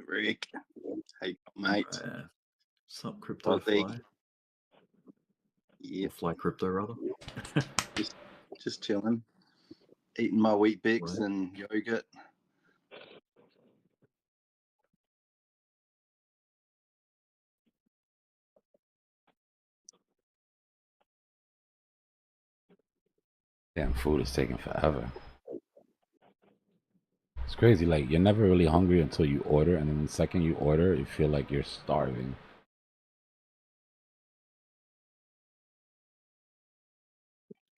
[SPEAKER 11] Rick, hey mate.
[SPEAKER 3] What's up, crypto fly?
[SPEAKER 11] Yeah,
[SPEAKER 3] fly crypto rather.
[SPEAKER 11] just chilling, eating my wheat bix and yogurt.
[SPEAKER 1] Damn, food is taking forever. It's crazy. Like, you're never really hungry until you order, and then the second you order, you feel like you're starving.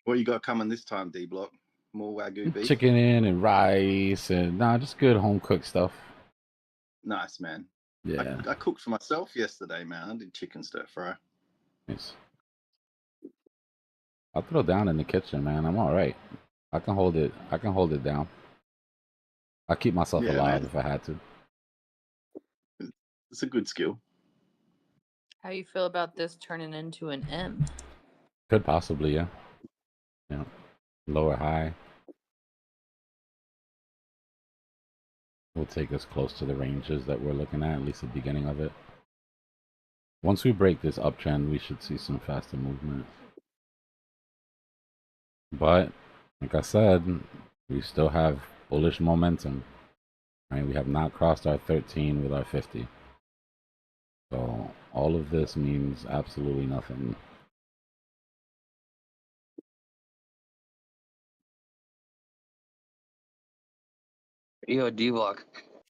[SPEAKER 11] What you got coming this time, Dbloc? More Wagyu beef?
[SPEAKER 1] Chicken in and rice and just good home cooked stuff.
[SPEAKER 11] Nice, man.
[SPEAKER 1] Yeah.
[SPEAKER 11] I cooked for myself yesterday, man. I did chicken stir fry.
[SPEAKER 1] Nice. I'll throw down in the kitchen, man. I'm all right. I can hold it. I can hold it down. I keep myself alive
[SPEAKER 11] man.
[SPEAKER 1] if I had to.
[SPEAKER 11] It's a good skill.
[SPEAKER 4] How you feel about this turning into an M?
[SPEAKER 1] Could possibly, yeah. Yeah. Lower high. Will take us close to the ranges that we're looking at least the beginning of it. Once we break this uptrend, we should see some faster movement. But, like I said, we still have bullish momentum. Right? We have not crossed our 13 with our 50. So all of this means absolutely nothing.
[SPEAKER 12] Yo, Dbloc,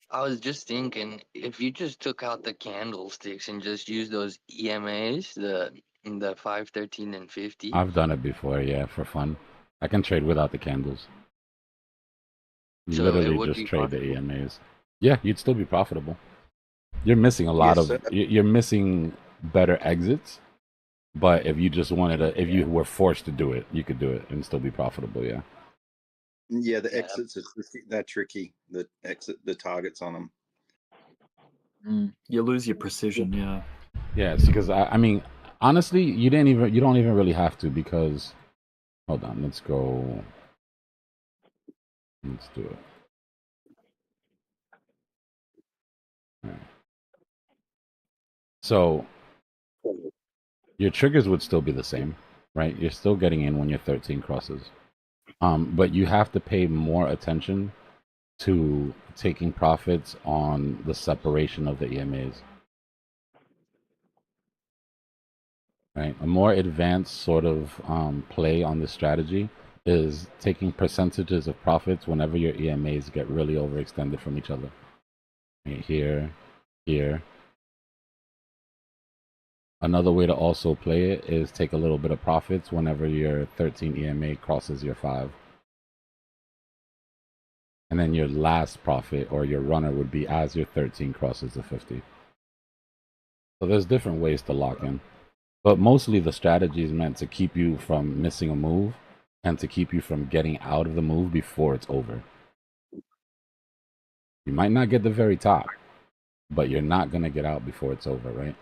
[SPEAKER 12] I was just thinking, if you just took out the candlesticks and just used those EMAs, the 5, 13, and 50.
[SPEAKER 1] I've done it before, yeah, for fun. I can trade without the candles. You
[SPEAKER 12] So it
[SPEAKER 1] literally
[SPEAKER 12] would
[SPEAKER 1] just
[SPEAKER 12] be
[SPEAKER 1] trade the
[SPEAKER 12] profitable.
[SPEAKER 1] EMAs. Yeah, you'd still be profitable. You're missing a lot
[SPEAKER 11] Yes,
[SPEAKER 1] of.
[SPEAKER 11] sir.
[SPEAKER 1] You're missing better exits. But if you just wanted to, if you were forced to do it, you could do it and still be profitable. Yeah.
[SPEAKER 11] Yeah, the
[SPEAKER 12] Yeah.
[SPEAKER 11] exits are they're tricky. The targets on them.
[SPEAKER 3] You lose your precision. Yeah.
[SPEAKER 1] Yeah, it's because I mean, honestly, you don't even really have to because. Hold on, let's go. Let's do it. All right. So your triggers would still be the same, right? You're still getting in when your 13 crosses. But you have to pay more attention to taking profits on the separation of the EMAs. Right? A more advanced sort of play on this strategy is taking percentages of profits whenever your EMAs get really overextended from each other. Right? Here, here. Another way to also play it is take a little bit of profits whenever your 13 EMA crosses your 5. And then your last profit or your runner would be as your 13 crosses the 50. So there's different ways to lock in. But mostly the strategy is meant to keep you from missing a move and to keep you from getting out of the move before it's over. You might not get the very top, but you're not going to get out before it's over, right?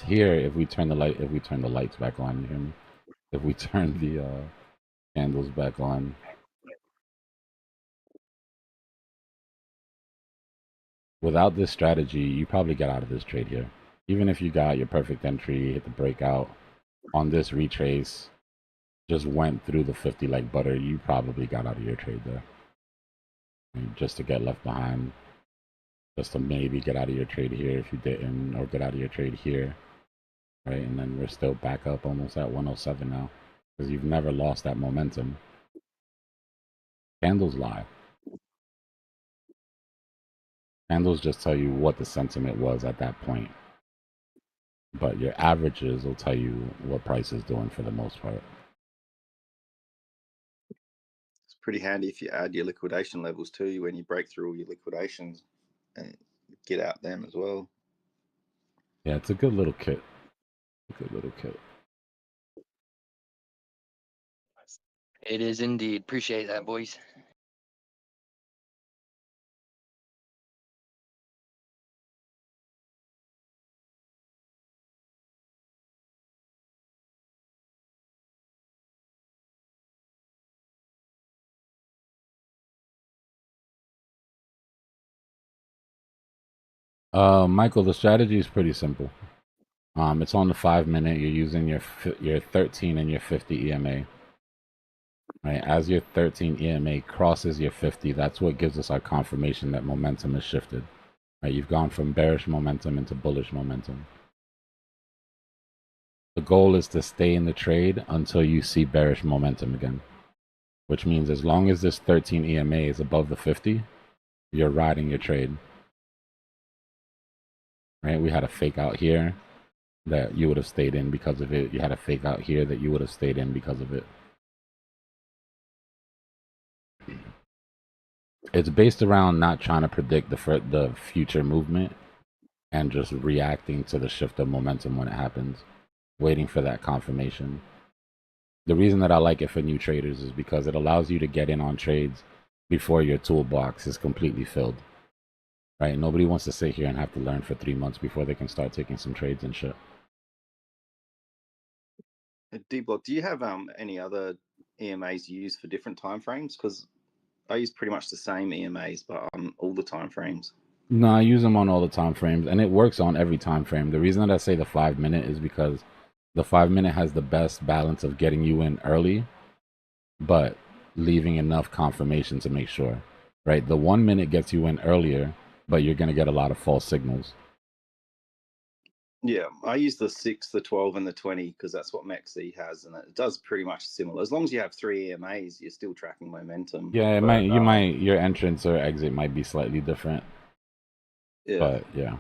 [SPEAKER 1] Here, if we turn the lights back on, you hear me? If we turn the candles back on, without this strategy, you probably get out of this trade here. Even if you got your perfect entry, hit the breakout on this retrace, just went through the 50 like butter, you probably got out of your trade there. And just to get left behind, just to maybe get out of your trade here if you didn't, or get out of your trade here, right? And then we're still back up almost at 107 now because you've never lost that momentum. Candles lie. Candles just tell you what the sentiment was at that point. But your averages will tell you what price is doing for the most part.
[SPEAKER 11] It's pretty handy if you add your liquidation levels too when you break through all your liquidations and get out them as well.
[SPEAKER 1] Yeah, it's a good little kit. Good little kit.
[SPEAKER 12] It is indeed. Appreciate that, boys.
[SPEAKER 1] Michael, the strategy is pretty simple. It's on the 5-minute. You're using your 13 and your 50 EMA. Right, as your 13 EMA crosses your 50, that's what gives us our confirmation that momentum has shifted. Right, you've gone from bearish momentum into bullish momentum. The goal is to stay in the trade until you see bearish momentum again, which means as long as this 13 EMA is above the 50, you're riding your trade. Right, we had a fake out here that you would have stayed in because of it. You had a fake out here that you would have stayed in because of it. It's based around not trying to predict the future movement and just reacting to the shift of momentum when it happens, waiting for that confirmation. The reason that I like it for new traders is because it allows you to get in on trades before your toolbox is completely filled. Right? Nobody wants to sit here and have to learn for 3 months before they can start taking some trades and shit.
[SPEAKER 11] Dbloc, do you have any other EMAs you use for different time frames? Because I use pretty much the same EMAs, but on all the time frames.
[SPEAKER 1] No, I use them on all the time frames, and it works on every time frame. The reason that I say the 5-minute is because the 5-minute has the best balance of getting you in early, but leaving enough confirmation to make sure. Right? The 1-minute gets you in earlier, but you're going to get a lot of false signals.
[SPEAKER 11] Yeah, I use the 6, the 12, and the 20 because that's what MEXC has, and it does pretty much similar. As long as you have 3 EMAs, you're still tracking momentum.
[SPEAKER 1] Yeah, your entrance or exit might be slightly different.
[SPEAKER 11] Yeah.
[SPEAKER 1] But yeah.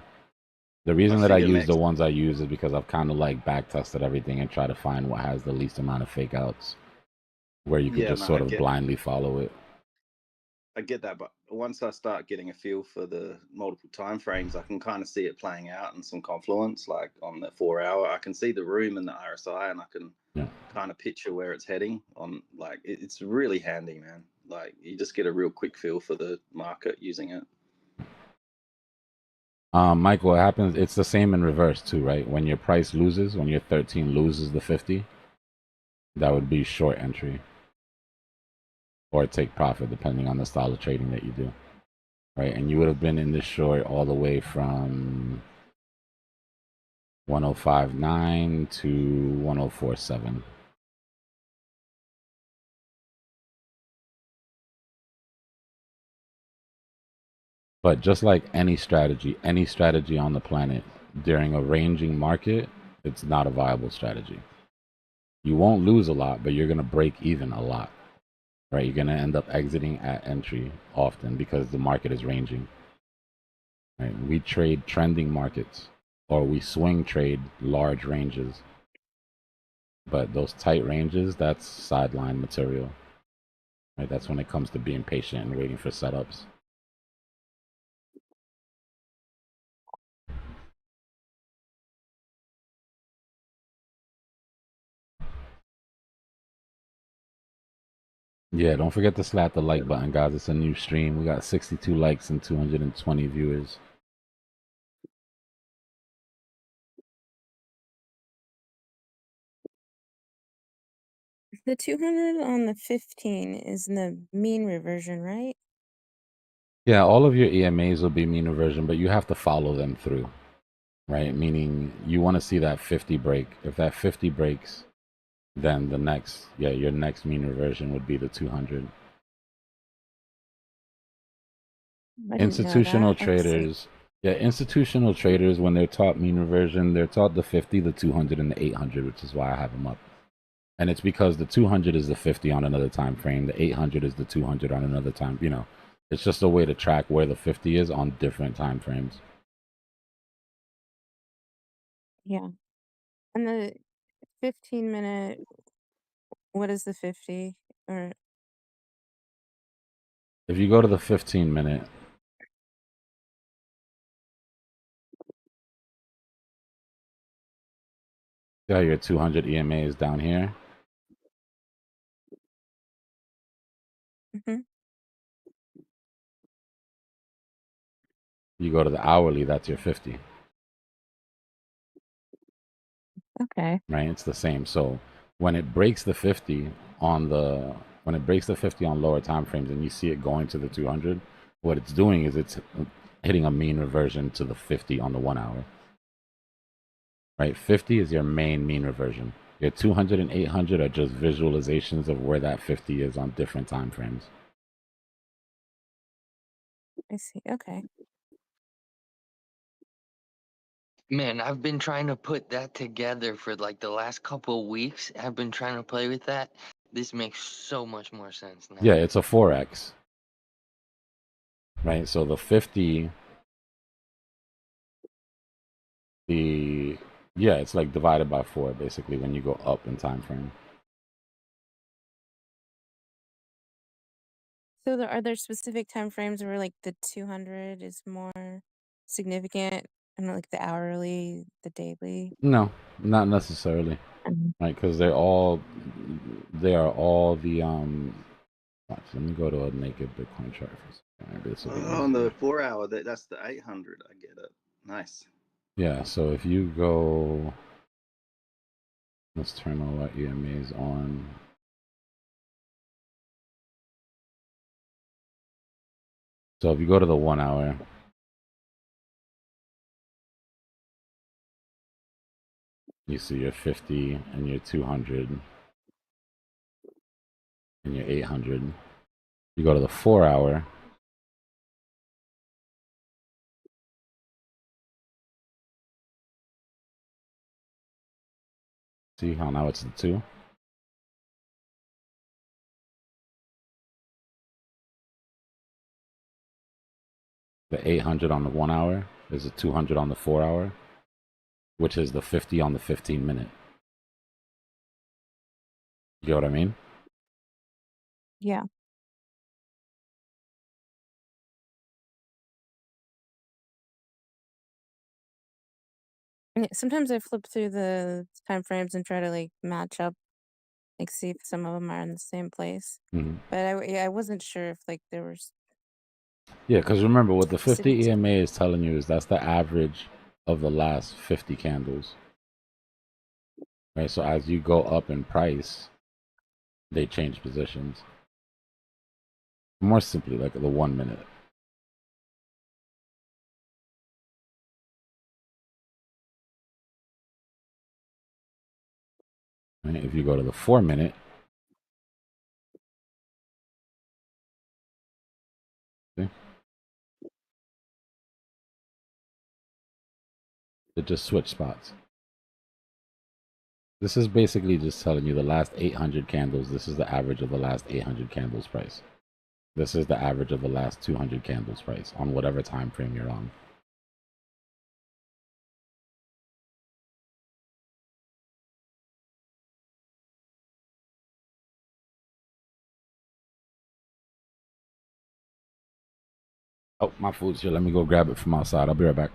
[SPEAKER 1] The reason that I use the ones I use is because I've kind of like back tested everything and try to find what has the least amount of fake outs. where you could
[SPEAKER 11] Yeah,
[SPEAKER 1] just
[SPEAKER 11] no,
[SPEAKER 1] sort of blindly follow it.
[SPEAKER 11] I get that, but once I start getting a feel for the multiple time frames, I can kind of see it playing out in some confluence, like on the 4 hour. I can see the room and the RSI, and I can kind of picture where it's heading. On like it's really handy, man. Like you just get a real quick feel for the market using it.
[SPEAKER 1] Mike, what happens? It's the same in reverse too, right? When your price loses, when your 13 loses the 50, that would be short entry, or take profit depending on the style of trading that you do, right? And you would have been in this short all the way from 105.9 to 104.7. But just like any strategy on the planet during a ranging market, it's not a viable strategy. You won't lose a lot, but you're going to break even a lot, right? You're going to end up exiting at entry often because the market is ranging, right? We trade trending markets, or we swing trade large ranges. But those tight ranges, that's sideline material, right? That's when it comes to being patient and waiting for setups. Yeah, don't forget to slap the like button, guys. It's a new stream. We got 62 likes and 220 viewers.
[SPEAKER 13] The 200 on the 15 is the mean reversion, right?
[SPEAKER 1] Yeah, all of your EMAs will be mean reversion, but you have to follow them through, right? Meaning you want to see that 50 break. If that 50 breaks, then the next, your next mean reversion would be the 200. Institutional traders, institutional traders, when they're taught mean reversion, they're taught the 50, the 200, and the 800, which is why I have them up. And it's because the 200 is the 50 on another time frame, the 800 is the 200 on another time. You know, it's just a way to track where the 50 is on different time frames.
[SPEAKER 13] Yeah. And the 15-minute, what is the 50? Or
[SPEAKER 1] if you go to the 15-minute, see how your 200 EMA is down here?
[SPEAKER 13] mm-hmm.
[SPEAKER 1] You go to the hourly, that's your 50.
[SPEAKER 13] Okay.
[SPEAKER 1] Right, it's the same. So when it breaks the 50 on lower time frames and you see it going to the 200, what it's doing is it's hitting a mean reversion to the 50 on the 1 hour. Right, 50 is your main mean reversion. Your 200 and 800 are just visualizations of where that 50 is on different time frames.
[SPEAKER 13] I see. Okay.
[SPEAKER 12] Man, I've been trying to put that together for like the last couple of weeks. I've been trying to play with that. This makes so much more sense now.
[SPEAKER 1] Yeah, it's a 4x. Right, so the 50, it's like divided by 4 basically when you go up in time frame.
[SPEAKER 13] So are there specific time frames where like the 200 is more significant, and like the hourly, the daily?
[SPEAKER 1] No, not necessarily. Right, because they are all the watch, let me go to a naked Bitcoin chart for a second. Maybe this will be
[SPEAKER 11] on
[SPEAKER 1] easier.
[SPEAKER 11] the 4 hour, that's the 800. I get it. Nice.
[SPEAKER 1] Yeah, so if you go, let's turn all our EMAs on. So if you go to the 1 hour, you see your 50 and your 200 and your 800. You go to the 4 hour, see how now it's the 2? The 800 on the 1 hour is the 200 on the 4 hour, which is the 50 on the 15-minute. You know what I mean?
[SPEAKER 13] Yeah. And sometimes I flip through the time frames and try to like match up, like see if some of them are in the same place.
[SPEAKER 1] Mhm.
[SPEAKER 13] But I wasn't sure if like there was.
[SPEAKER 1] Yeah, because remember what the 50
[SPEAKER 13] specific
[SPEAKER 1] EMA is telling you is that's the average of the last 50 candles. Right, so as you go up in price, they change positions. More simply, like the 1 minute. Right? If you go to the 4 minute, see? It just switch spots. This is basically just telling you the last 800 candles. This is the average of the last 800 candles price. This is the average of the last 200 candles price on whatever time frame you're on. Oh, my food's here. Let me go grab it from outside. I'll be right back.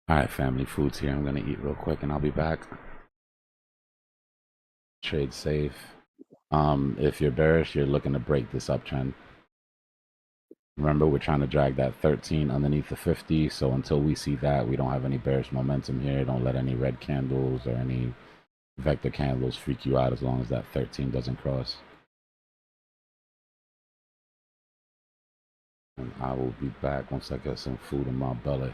[SPEAKER 1] All right, family, food's here. I'm gonna eat real quick and I'll be back. Trade safe. If you're bearish, you're looking to break this uptrend. Remember, we're trying to drag that 13 underneath the 50. So until we see that, we don't have any bearish momentum here. Don't let any red candles or any vector candles freak you out as long as that 13 doesn't cross. And I will be back once I get some food in my belly.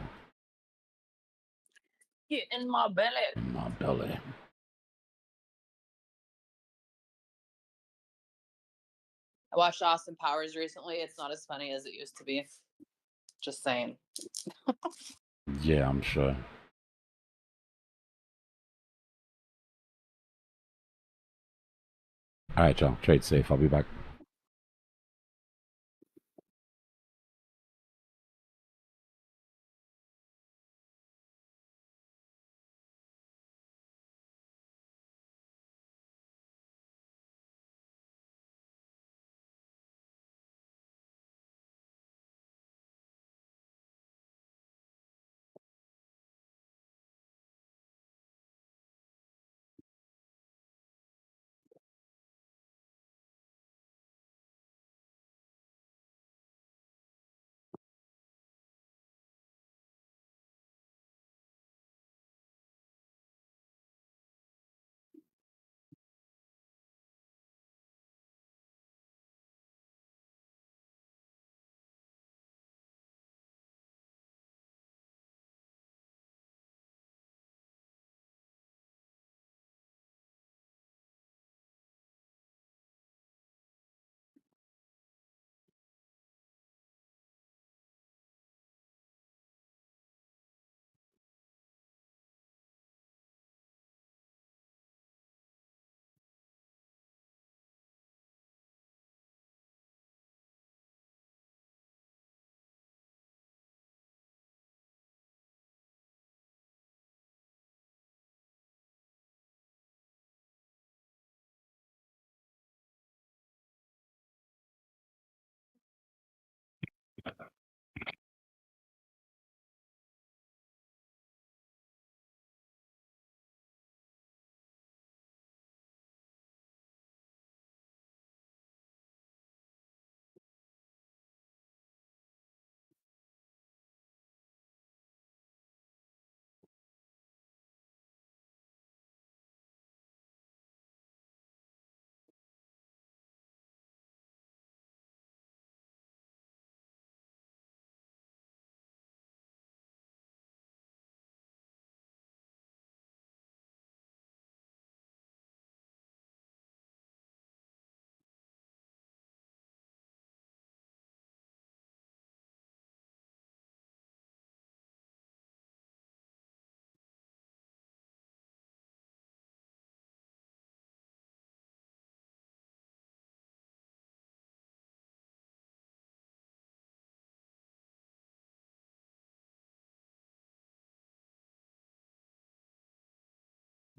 [SPEAKER 4] Get in my belly.
[SPEAKER 1] In my belly.
[SPEAKER 4] I watched Austin Powers recently. It's not as funny as it used to be. Just saying.
[SPEAKER 1] Yeah, I'm sure. All right, y'all. Trade safe. I'll be back.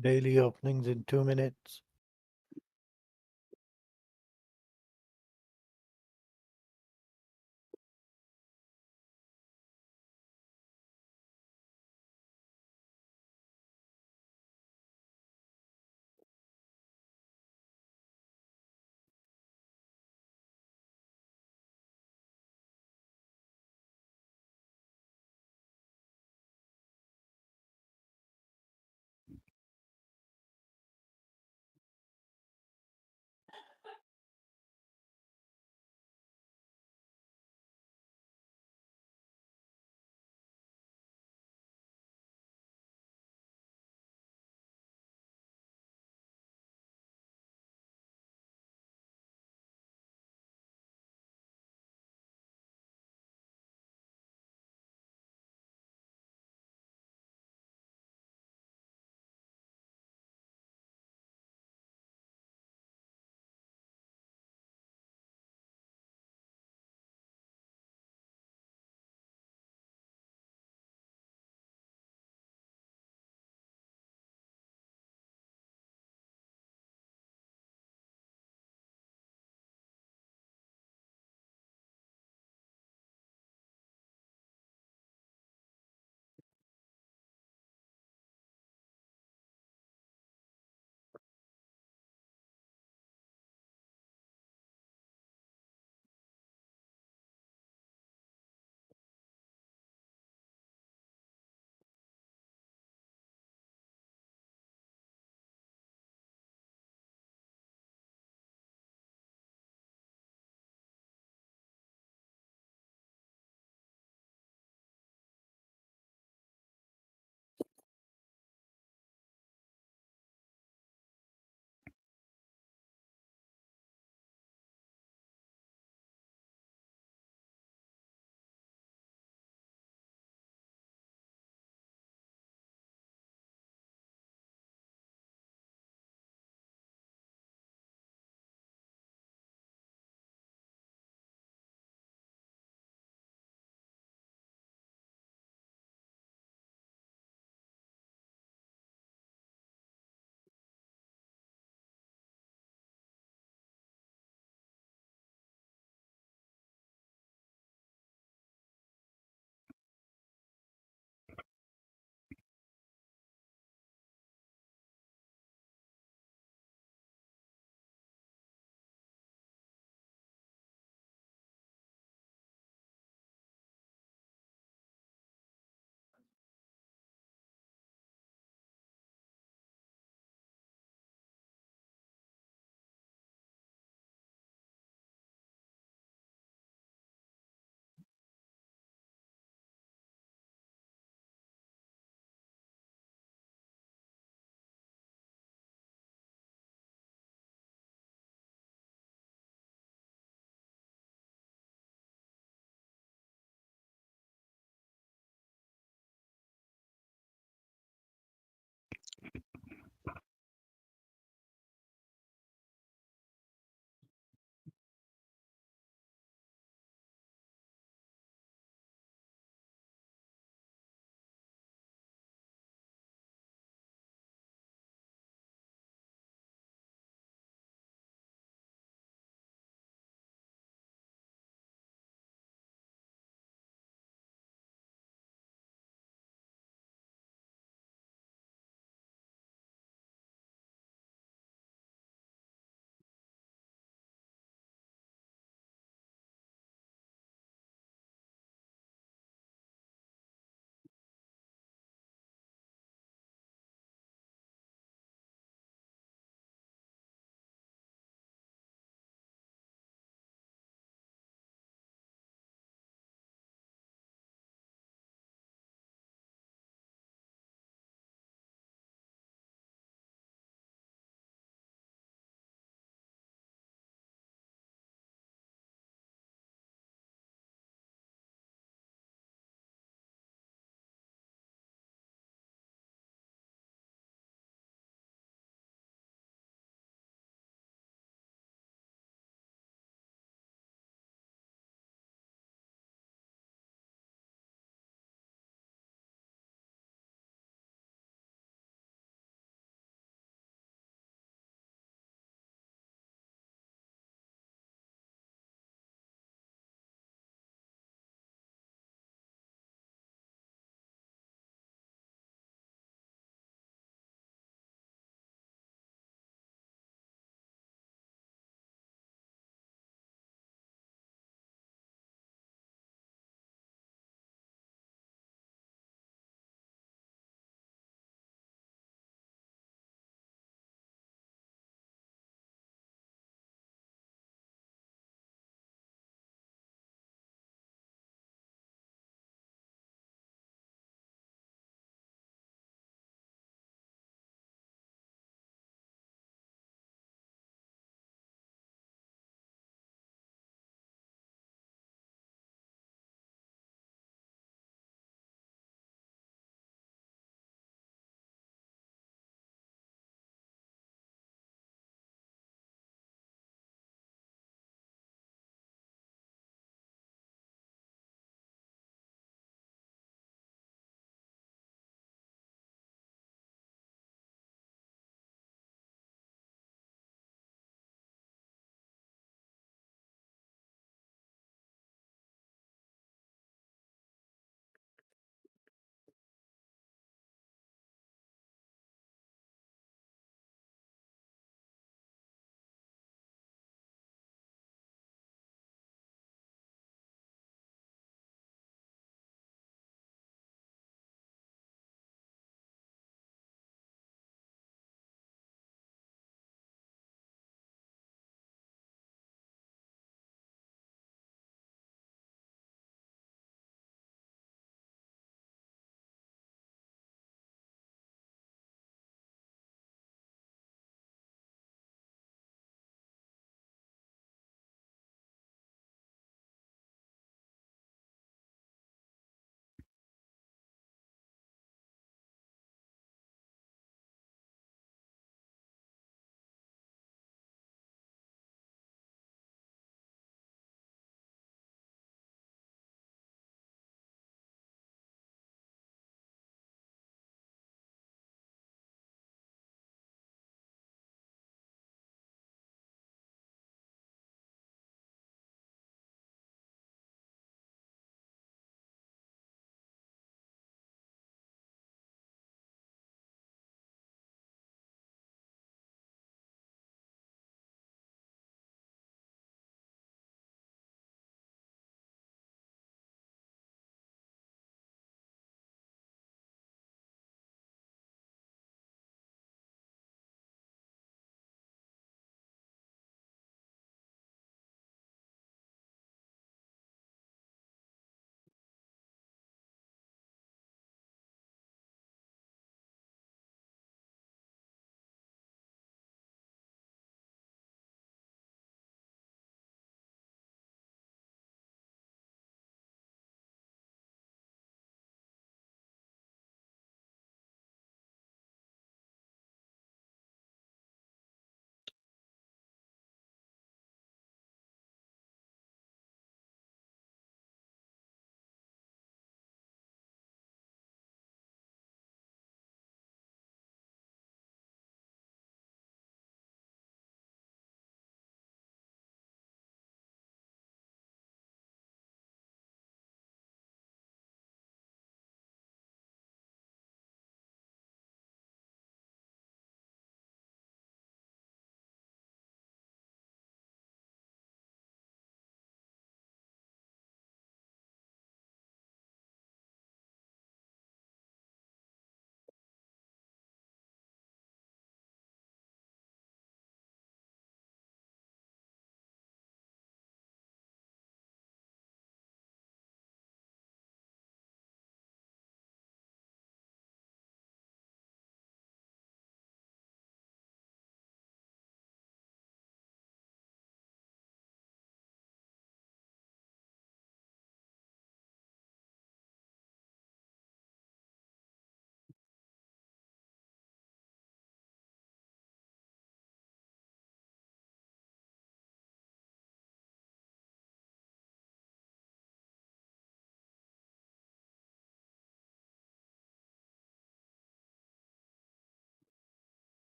[SPEAKER 8] Daily openings in 2 minutes.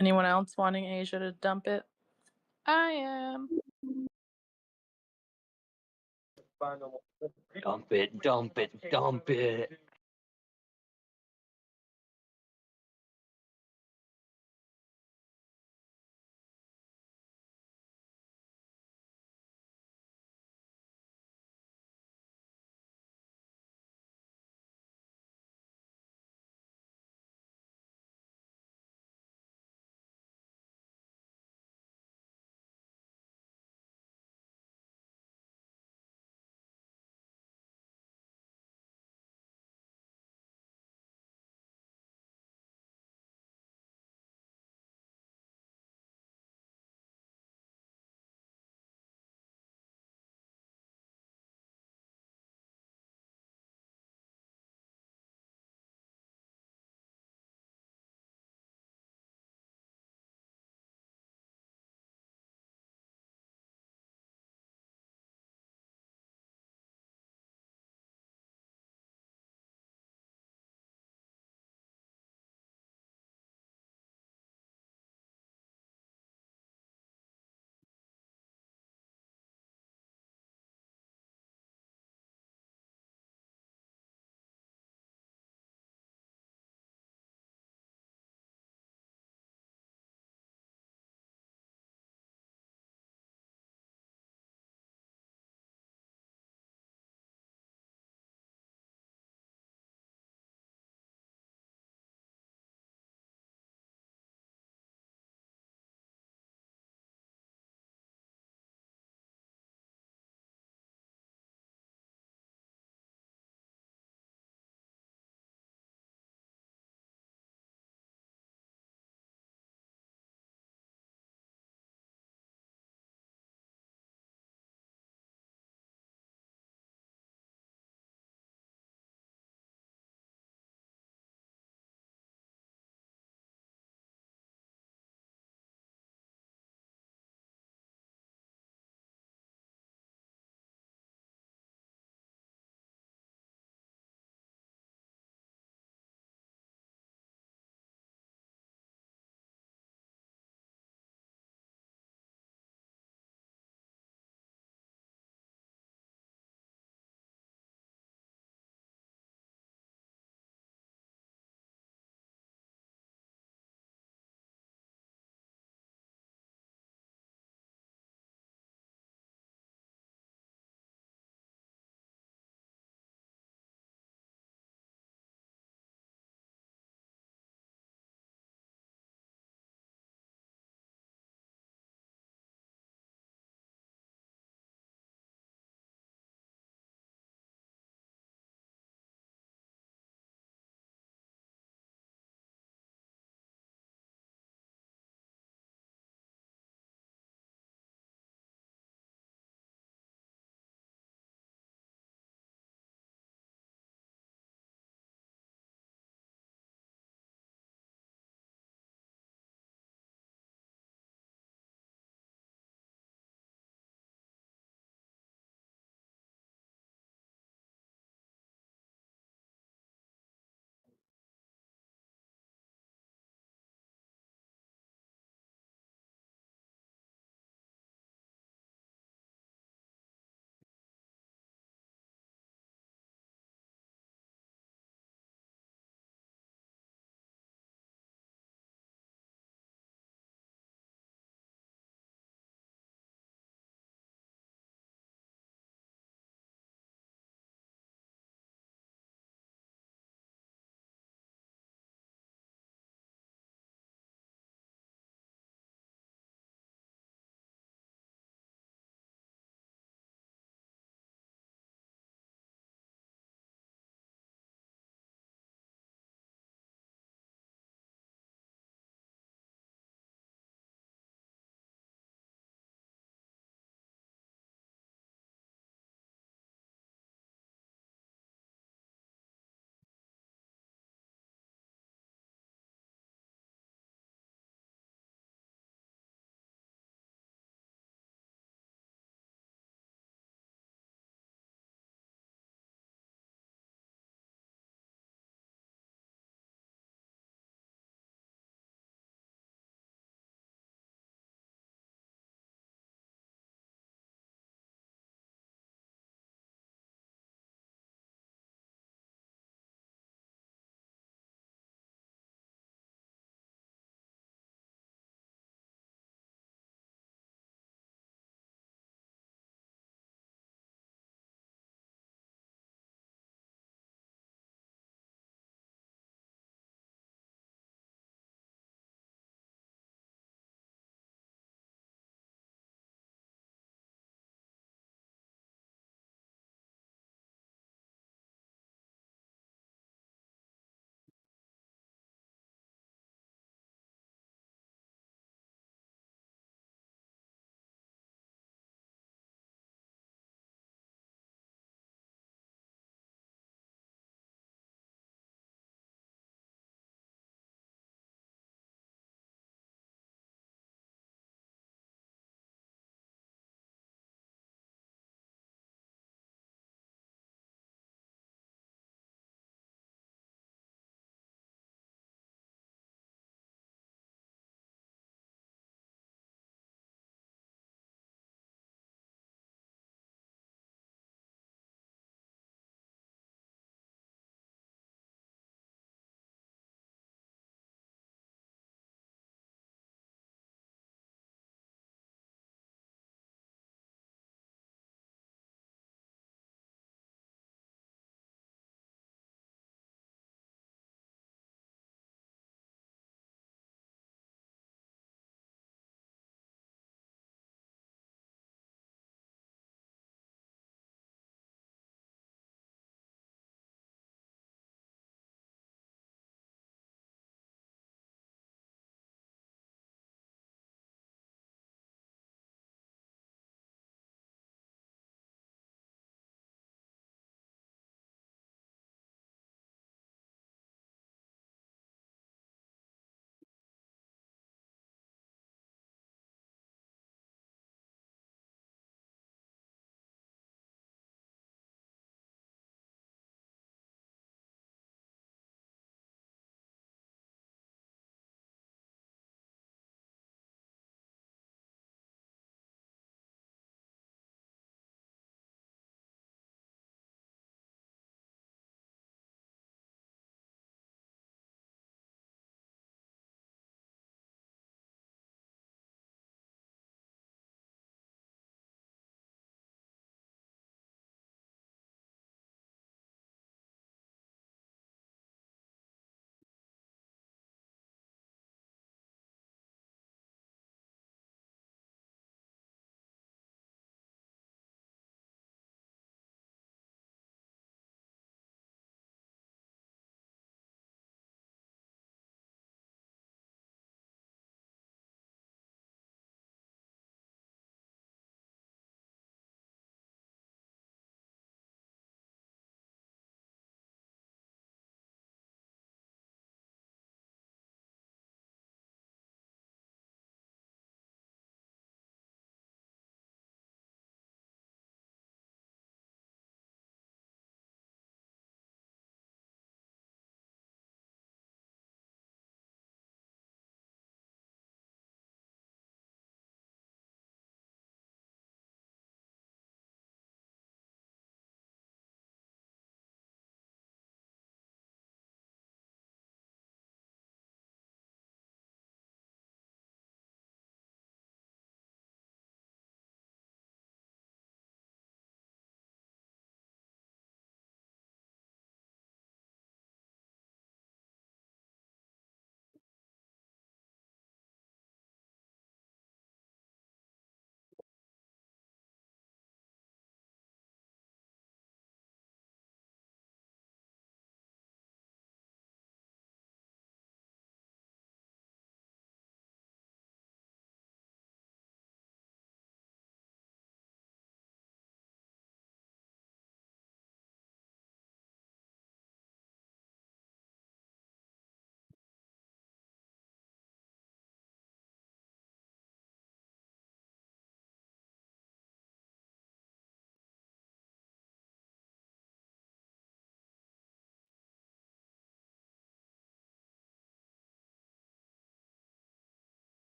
[SPEAKER 14] Anyone else wanting Asia to dump it? I am.
[SPEAKER 12] Dump it, dump it, dump it.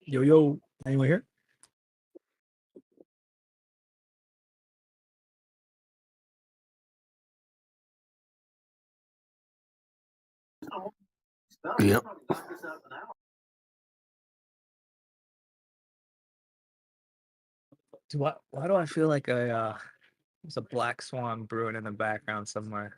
[SPEAKER 5] Yo, anyone here?
[SPEAKER 10] Yep.
[SPEAKER 5] Why do I feel like there's a black swan brewing in the background somewhere?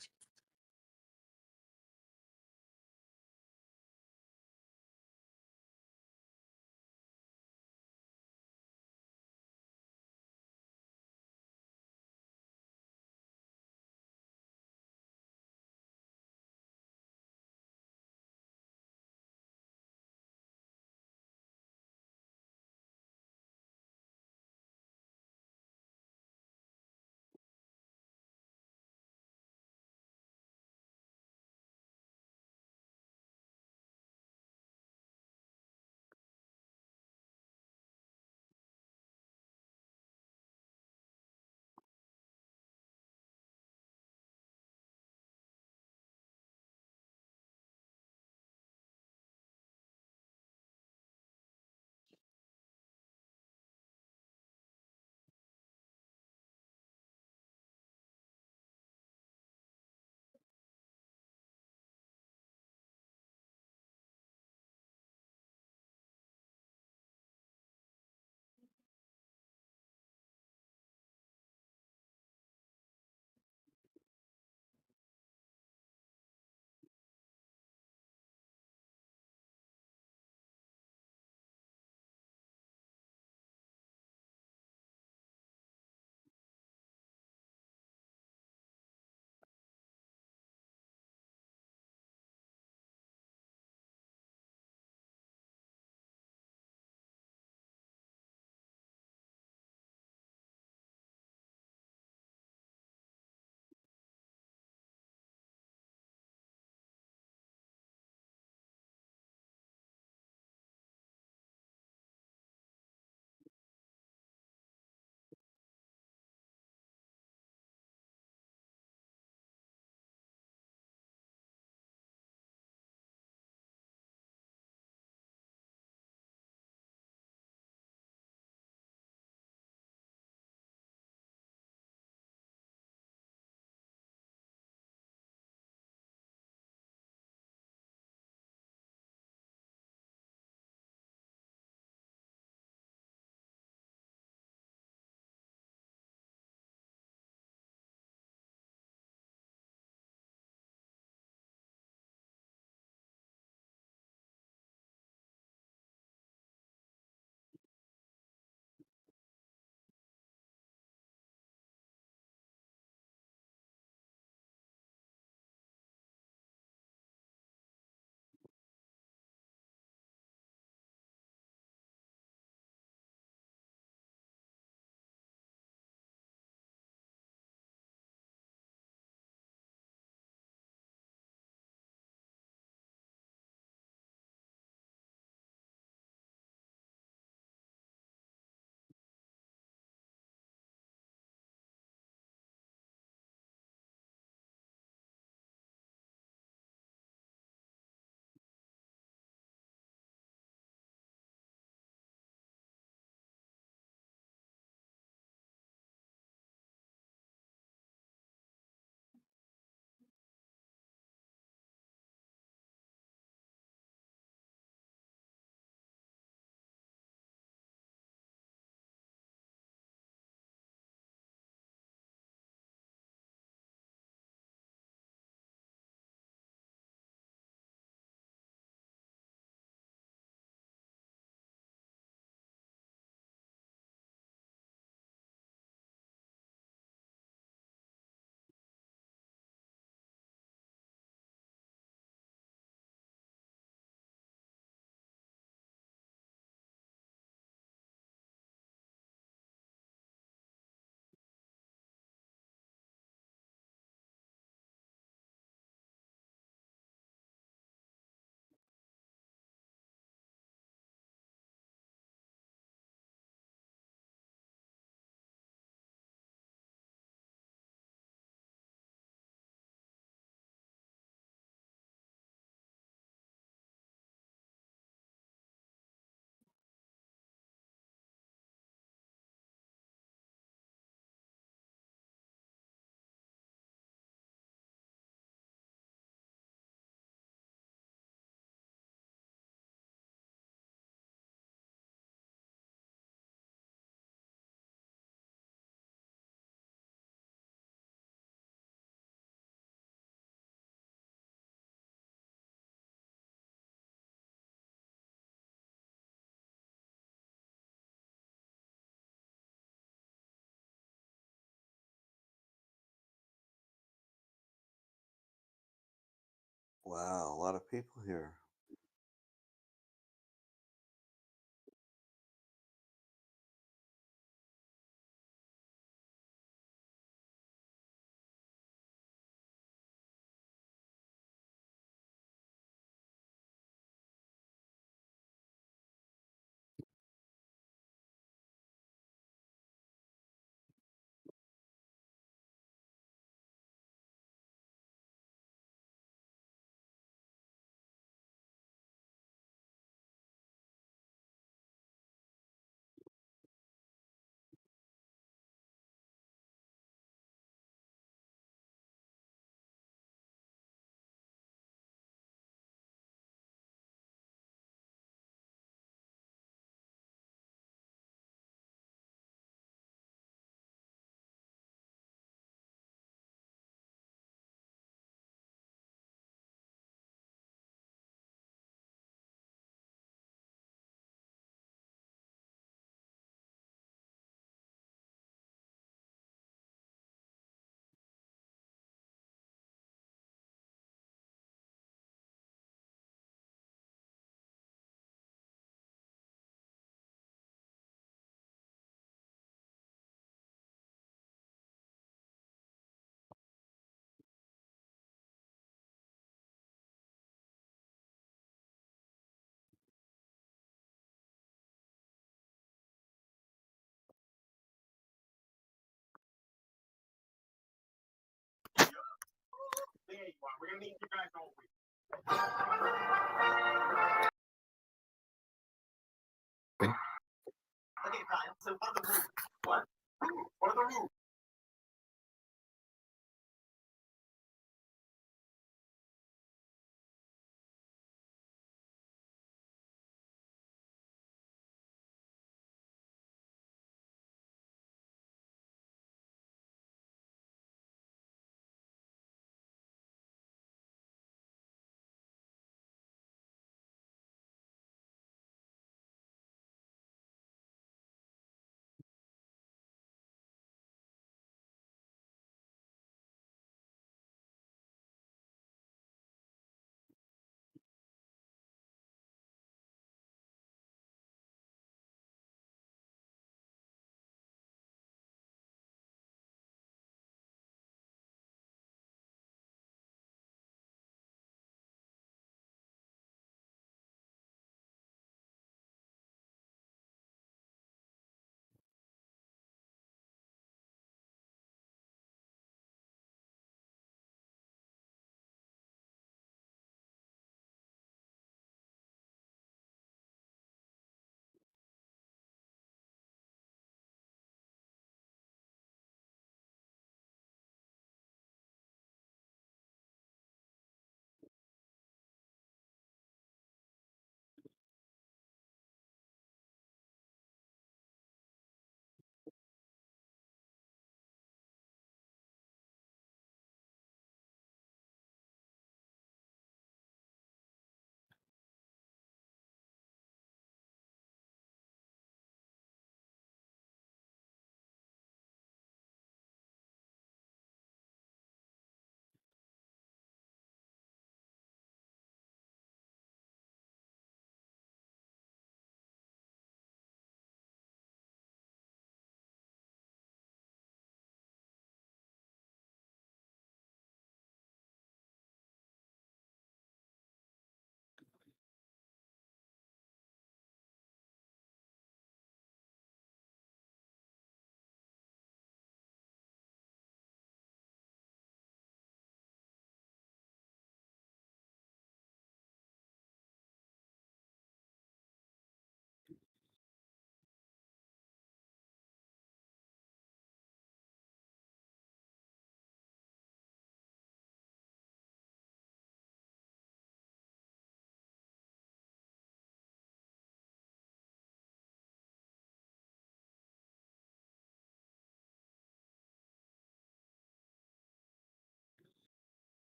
[SPEAKER 15] Wow, a lot of people here.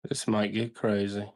[SPEAKER 16] This might get crazy.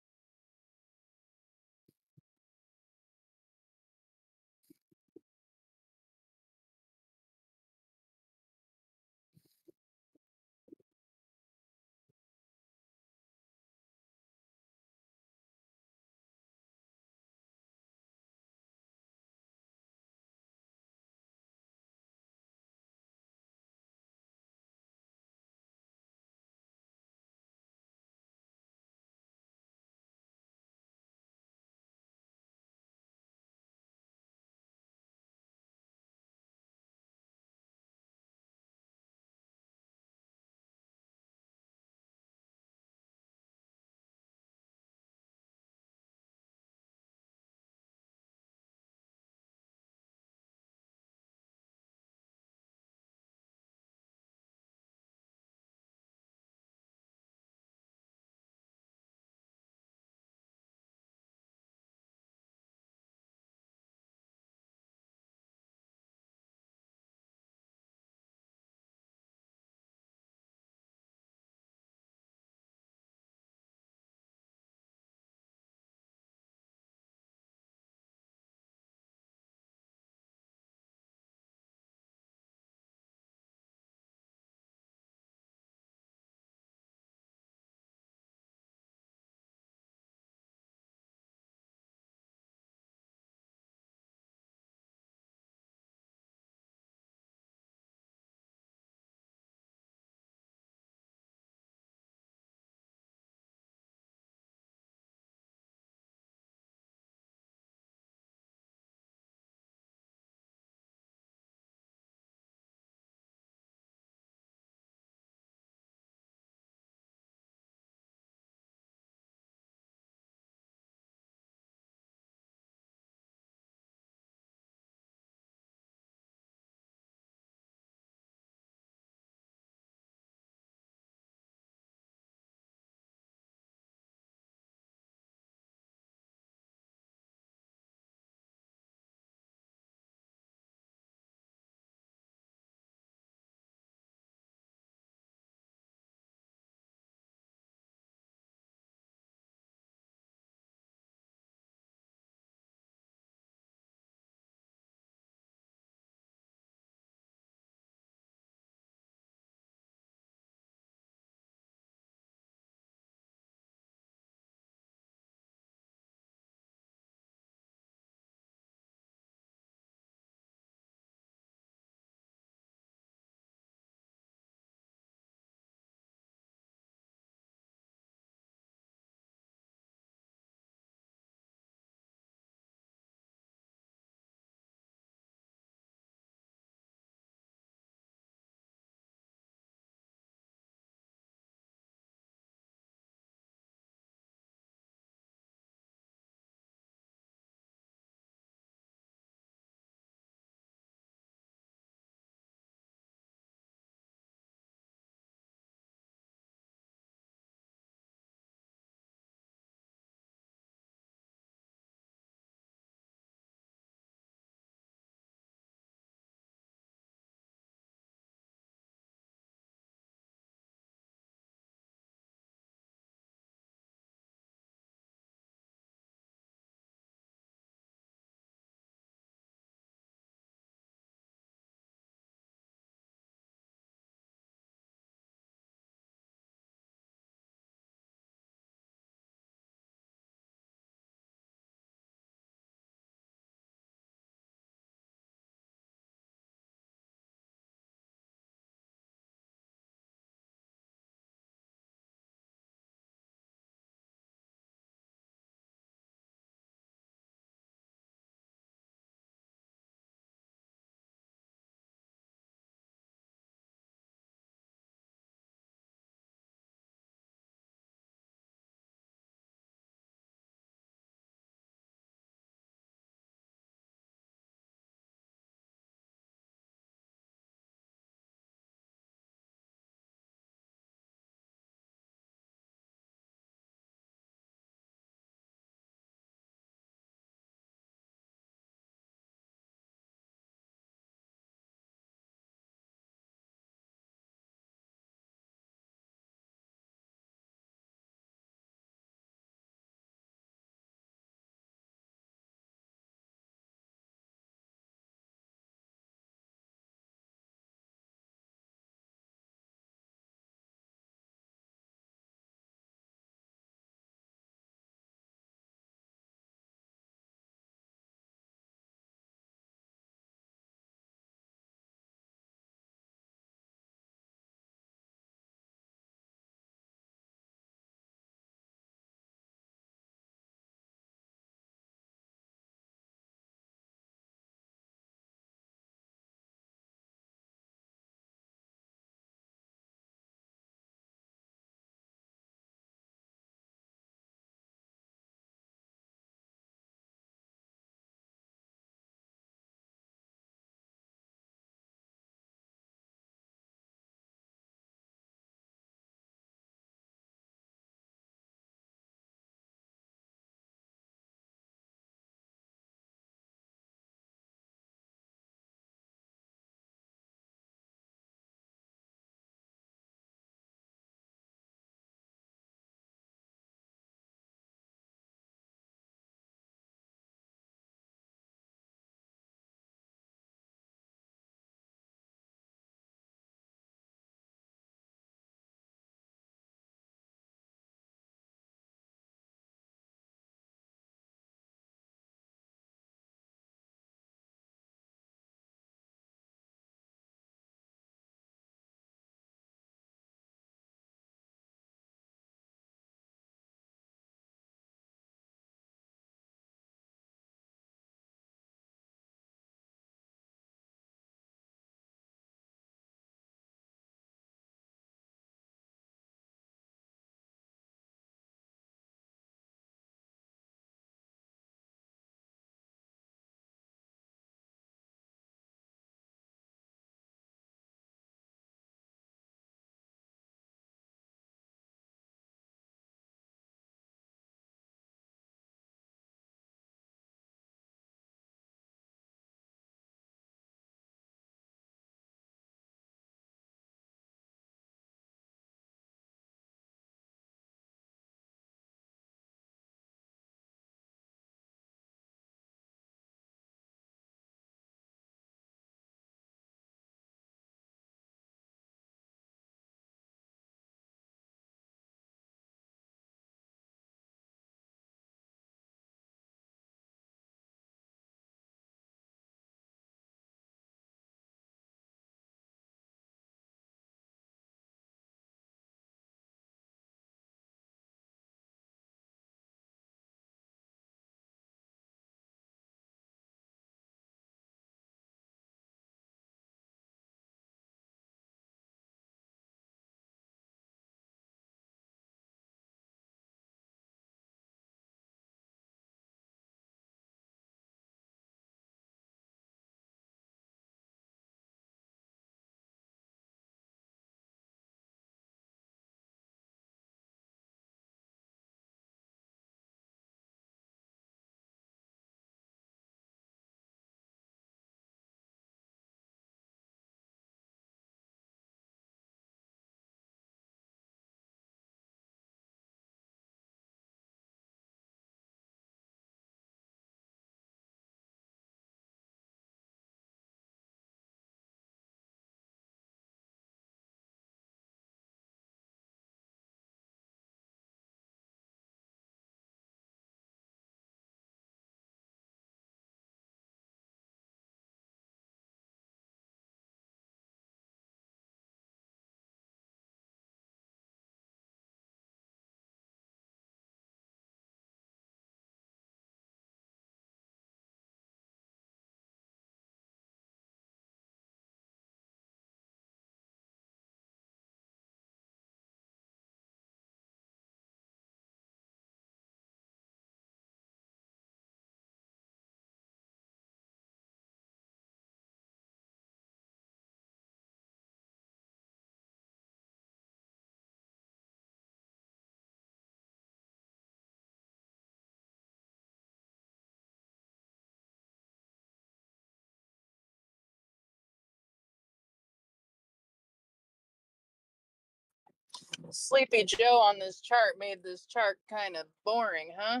[SPEAKER 4] Sleepy Joe on this chart made this chart kind of boring, huh?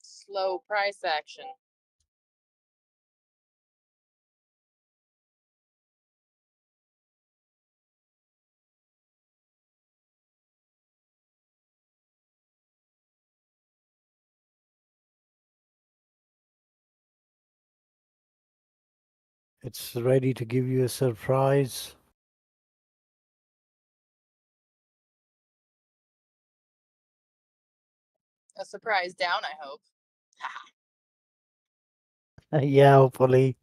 [SPEAKER 4] Slow price action.
[SPEAKER 8] It's ready to give you a surprise.
[SPEAKER 4] A surprise down, I hope.
[SPEAKER 8] Yeah, hopefully.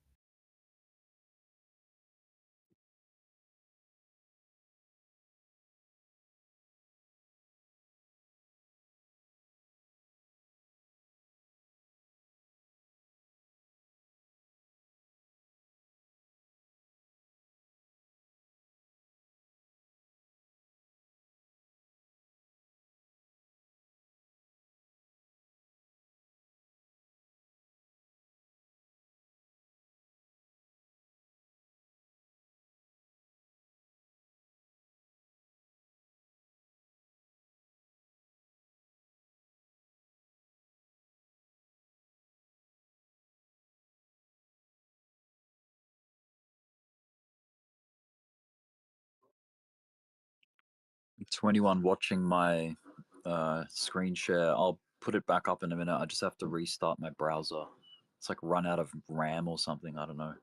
[SPEAKER 3] To anyone watching my screen share, I'll put it back up in a minute. I just have to restart my browser. It's like run out of RAM or something. I don't know.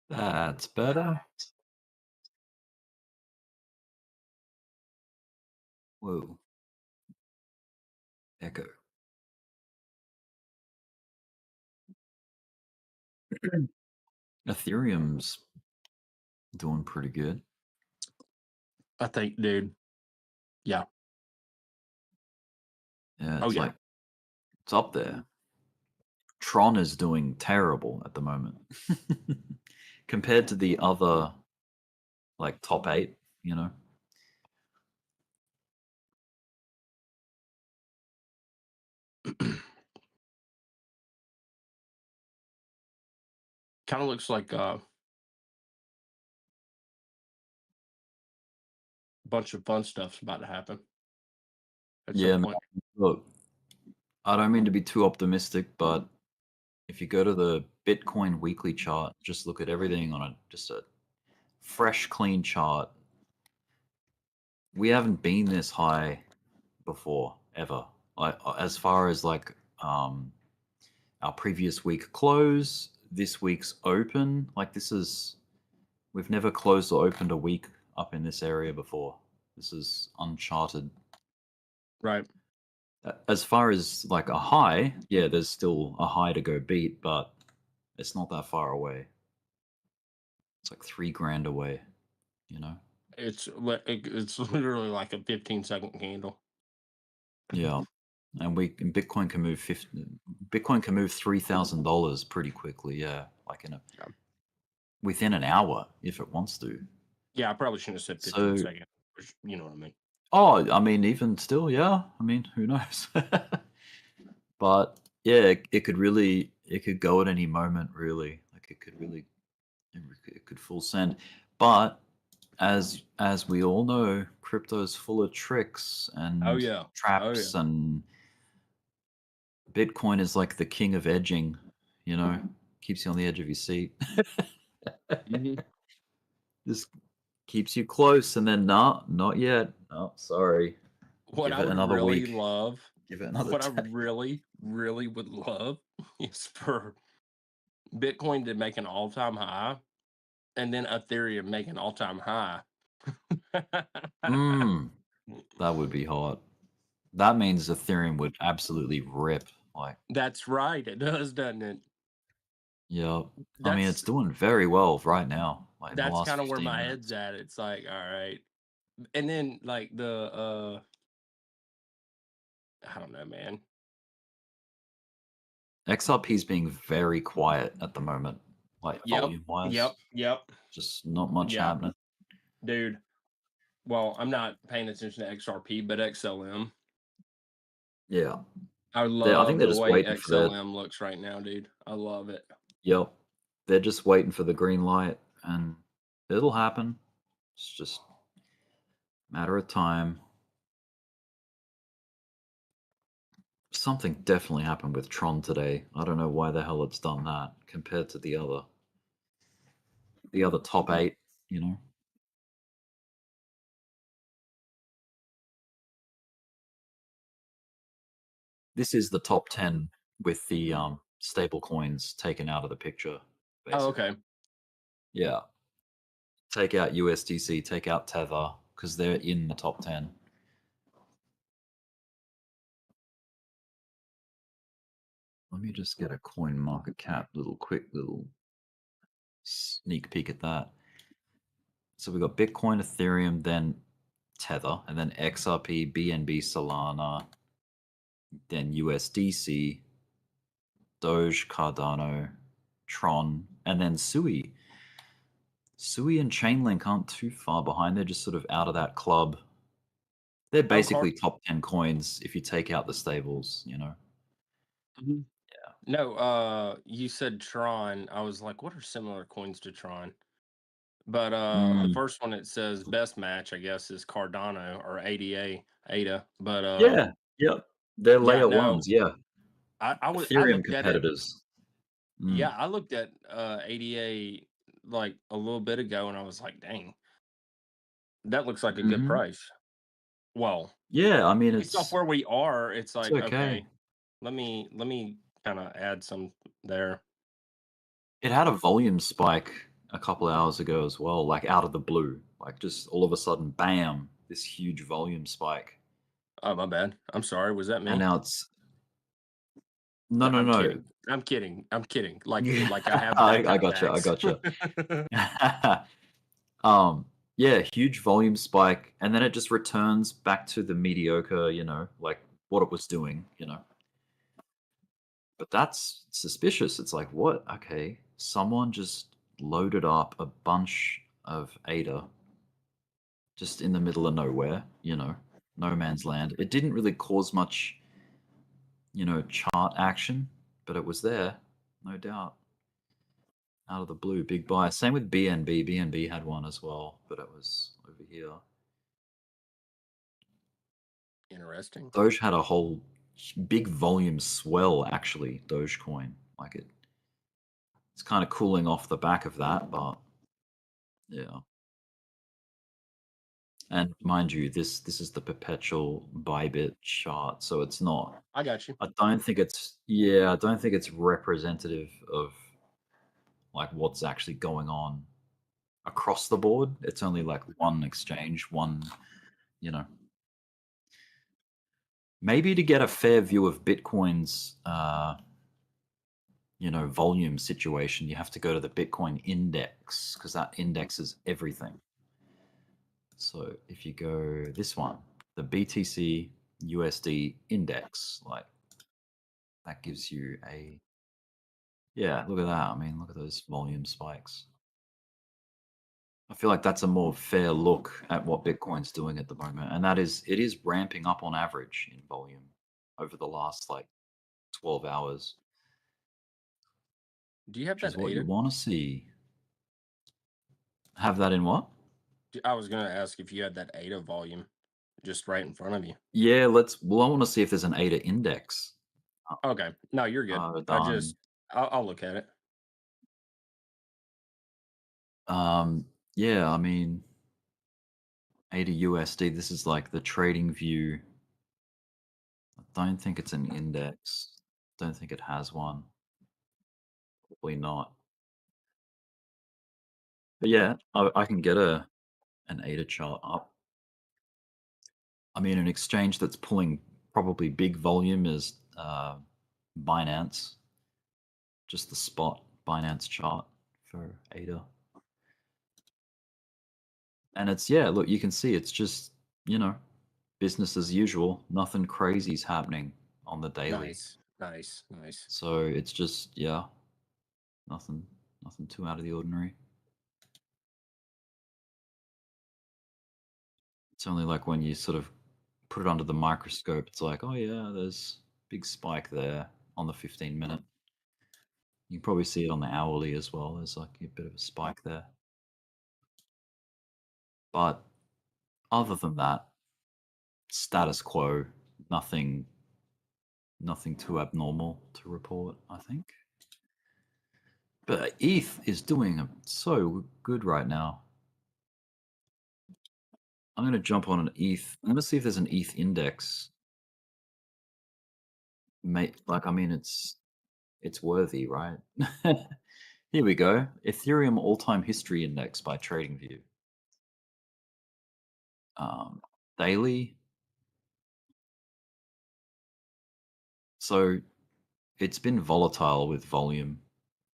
[SPEAKER 3] That's better. Whoa. Echo. Ethereum's doing pretty good.
[SPEAKER 16] I think, dude. Yeah.
[SPEAKER 3] Yeah, it's like it's up there. Tron is doing terrible at the moment compared to the other like top 8, you know.
[SPEAKER 16] Kind of looks like a bunch of fun stuff's about to happen.
[SPEAKER 3] Yeah, man, look, I don't mean to be too optimistic, but if you go to the Bitcoin weekly chart, just look at everything on just a fresh, clean chart. We haven't been this high before, ever. Like as far as like our previous week close, this week's open, like we've never closed or opened a week up in this area before. This is uncharted.
[SPEAKER 16] Right.
[SPEAKER 3] As far as like a high, yeah, there's still a high to go beat, but it's not that far away. It's like $3,000 away, you know?
[SPEAKER 16] It's literally like a 15-second candle.
[SPEAKER 3] Yeah. And Bitcoin can move $3,000 pretty quickly, yeah. Like within an hour if it wants to.
[SPEAKER 16] Yeah, I probably shouldn't have said 15 seconds. You know what I mean?
[SPEAKER 3] Oh, I mean, even still, yeah. I mean, who knows? But yeah, it could go at any moment, really. Like it could full send. But as we all know, crypto's full of tricks and traps, and Bitcoin is like the king of edging, you know, keeps you on the edge of your seat. Just keeps you close, and then not yet. Oh, sorry.
[SPEAKER 16] What
[SPEAKER 3] Give
[SPEAKER 16] I
[SPEAKER 3] it
[SPEAKER 16] would
[SPEAKER 3] another
[SPEAKER 16] really
[SPEAKER 3] week.
[SPEAKER 16] love,
[SPEAKER 3] Give it another
[SPEAKER 16] what
[SPEAKER 3] day.
[SPEAKER 16] I really, really would love is for Bitcoin to make an all-time high, and then Ethereum make an all-time high.
[SPEAKER 3] That would be hot. That means Ethereum would absolutely rip. Like,
[SPEAKER 16] That's right. It does, doesn't it?
[SPEAKER 3] yeah. I mean, it's doing very well right now. Like in the
[SPEAKER 16] That's
[SPEAKER 3] last
[SPEAKER 16] kind of where
[SPEAKER 3] 15
[SPEAKER 16] my
[SPEAKER 3] minutes.
[SPEAKER 16] head's at. It's like, all right. And then like I don't know, man.
[SPEAKER 3] XRP's being very quiet at the moment, like volume wise.
[SPEAKER 16] Yep.
[SPEAKER 3] Just not much happening.
[SPEAKER 16] Dude. Well, I'm not paying attention to XRP, but XLM.
[SPEAKER 3] Yeah.
[SPEAKER 16] I love
[SPEAKER 3] think they're
[SPEAKER 16] the
[SPEAKER 3] just
[SPEAKER 16] way
[SPEAKER 3] waiting for their.
[SPEAKER 16] XLM looks right now, dude. I love it.
[SPEAKER 3] Yep. They're just waiting for the green light, and it'll happen. It's just a matter of time. Something definitely happened with Tron today. I don't know why the hell it's done that compared to the other top 8, you know. This is the top 10 with the stable coins taken out of the picture, basically.
[SPEAKER 16] Oh, okay.
[SPEAKER 3] Yeah. Take out USDC, take out Tether, because they're in the top 10. Let me just get a coin market cap, quick little sneak peek at that. So we got Bitcoin, Ethereum, then Tether, and then XRP, BNB, Solana, then USDC, Doge, Cardano, Tron, and then Sui. Sui and Chainlink aren't too far behind. They're just sort of out of that club. They're basically top 10 coins if you take out the stables, you know.
[SPEAKER 16] Yeah. No, you said Tron. I was like, what are similar coins to Tron? But the first one, it says best match, I guess, is Cardano or ADA. But
[SPEAKER 3] yep. They're layer ones, yeah.
[SPEAKER 16] I
[SPEAKER 3] Ethereum
[SPEAKER 16] looked
[SPEAKER 3] competitors.
[SPEAKER 16] Yeah, I looked at ADA like a little bit ago, and I was like, dang, that looks like a good price. Well,
[SPEAKER 3] yeah, I mean,
[SPEAKER 16] it's off where we are. It's like,
[SPEAKER 3] okay.
[SPEAKER 16] Let me kind of add some there.
[SPEAKER 3] It had a volume spike a couple of hours ago as well, like out of the blue, like just all of a sudden, bam, this huge volume spike.
[SPEAKER 16] Oh, my bad. I'm sorry. Was that me?
[SPEAKER 3] And now it's no.
[SPEAKER 16] Kidding. I'm kidding. Like I have
[SPEAKER 3] I
[SPEAKER 16] that
[SPEAKER 3] gotcha. Yeah, huge volume spike, and then it just returns back to the mediocre, like what it was doing, But that's suspicious. It's like, what? Okay, someone just loaded up a bunch of ADA just in the middle of nowhere, no man's land. It didn't really cause much, chart action, but it was there, no doubt. Out of the blue, big buy. Same with BNB. BNB had one as well, but it was over here.
[SPEAKER 16] Interesting.
[SPEAKER 3] Doge had a whole big volume swell, actually, Dogecoin. Like it's kind of cooling off the back of that, but yeah. And mind you, this is the perpetual Bybit chart, so it's not.
[SPEAKER 16] I got you.
[SPEAKER 3] I don't think it's representative of like what's actually going on across the board. It's only like one exchange, one, maybe to get a fair view of Bitcoin's volume situation, you have to go to the Bitcoin index because that indexes everything. So if you go this one, the BTC USD index, like that gives you look at that. I mean, look at those volume spikes. I feel like that's a more fair look at what Bitcoin's doing at the moment. And it is ramping up on average in volume over the last like 12 hours.
[SPEAKER 16] Do you have that?
[SPEAKER 3] Which is what you want to see. Have that in what?
[SPEAKER 16] I was going to ask if you had that ADA volume just right in front of you.
[SPEAKER 3] Yeah, I want to see if there's an ADA index.
[SPEAKER 16] Okay. No, you're good. I'll look at it.
[SPEAKER 3] Yeah, I mean, ADA USD, this is like the trading view. I don't think it's an index. Don't think it has one. Probably not. But yeah, I can get an ADA chart up. I mean, an exchange that's pulling probably big volume is Binance. Just the spot Binance chart for ADA. And it's, look, you can see it's just, business as usual. Nothing crazy's happening on the daily.
[SPEAKER 16] Nice.
[SPEAKER 3] So it's just, nothing too out of the ordinary. It's only like when you sort of put it under the microscope, it's like, oh yeah, there's big spike there on the 15-minute. You can probably see it on the hourly as well. There's like a bit of a spike there. But other than that, status quo, nothing too abnormal to report, I think. But ETH is doing so good right now. I'm going to jump on an ETH. I'm going to see if there's an ETH index. I mean, it's worthy, right? Here we go. Ethereum all-time history index by TradingView. Daily. So it's been volatile with volume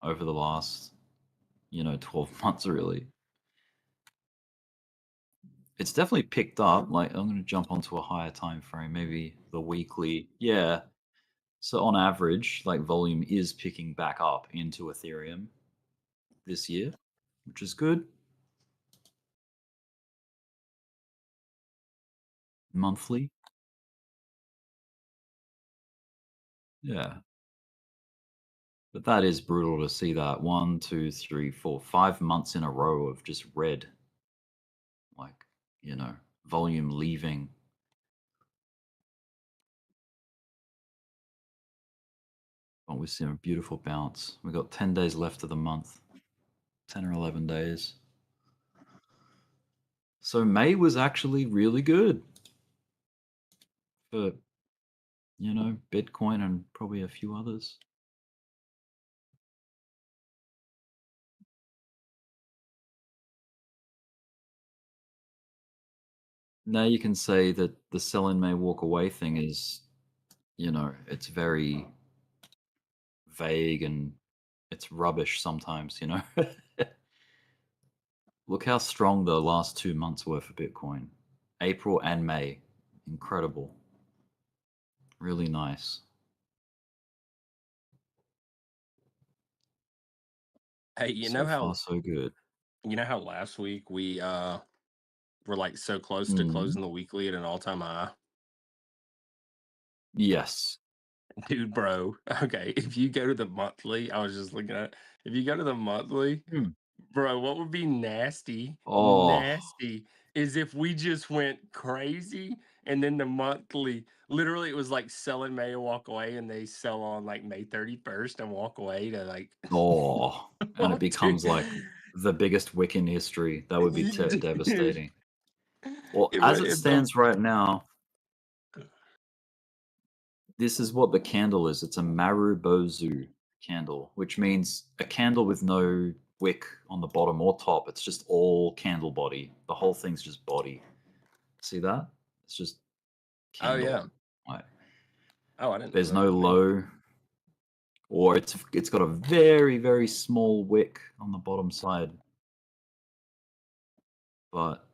[SPEAKER 3] over the last, 12 months, really. It's definitely picked up. Like, I'm going to jump onto a higher time frame, maybe the weekly. Yeah. So on average, like volume is picking back up into Ethereum this year, which is good. Monthly. Yeah. But that is brutal to see that 1, 2, 3, 4, 5 months in a row of just red. Like, volume leaving. Oh, we're seeing a beautiful bounce. We've got 10 days left of the month. 10 or 11 days. So May was actually really good for, Bitcoin and probably a few others. Now you can say that the sell in May walk away thing is, you know, it's very vague and it's rubbish sometimes, you know. Look how strong the last 2 months were for Bitcoin. April and May. Incredible. Really nice.
[SPEAKER 16] Hey, you
[SPEAKER 3] So
[SPEAKER 16] know
[SPEAKER 3] far,
[SPEAKER 16] how
[SPEAKER 3] so good.
[SPEAKER 16] you know how last week we were like so close to closing the weekly at an all-time high?
[SPEAKER 3] Yes.
[SPEAKER 16] Dude, bro. Okay, if you go to the monthly, I was just looking at if you go to the monthly, bro, what would be nasty?
[SPEAKER 3] Oh,
[SPEAKER 16] Nasty is if we just went crazy and then the monthly, literally it was like sell in May and walk away, and they sell on like May 31st and walk away to like
[SPEAKER 3] oh, and it
[SPEAKER 16] oh,
[SPEAKER 3] becomes
[SPEAKER 16] dude.
[SPEAKER 3] like the biggest wick in history. That would be
[SPEAKER 16] Dude.
[SPEAKER 3] devastating. Well,
[SPEAKER 16] If,
[SPEAKER 3] as it
[SPEAKER 16] if the
[SPEAKER 3] stands right now, this is what the candle is. It's a Marubozu candle, which means a candle with no wick on the bottom or top. It's just all candle body. The whole thing's just body. See that? It's just
[SPEAKER 16] Oh
[SPEAKER 3] candle.
[SPEAKER 16] yeah.
[SPEAKER 3] Right.
[SPEAKER 16] Oh, I didn't know
[SPEAKER 3] There's
[SPEAKER 16] that.
[SPEAKER 3] no low, or it's got a very, very small wick on the bottom side. But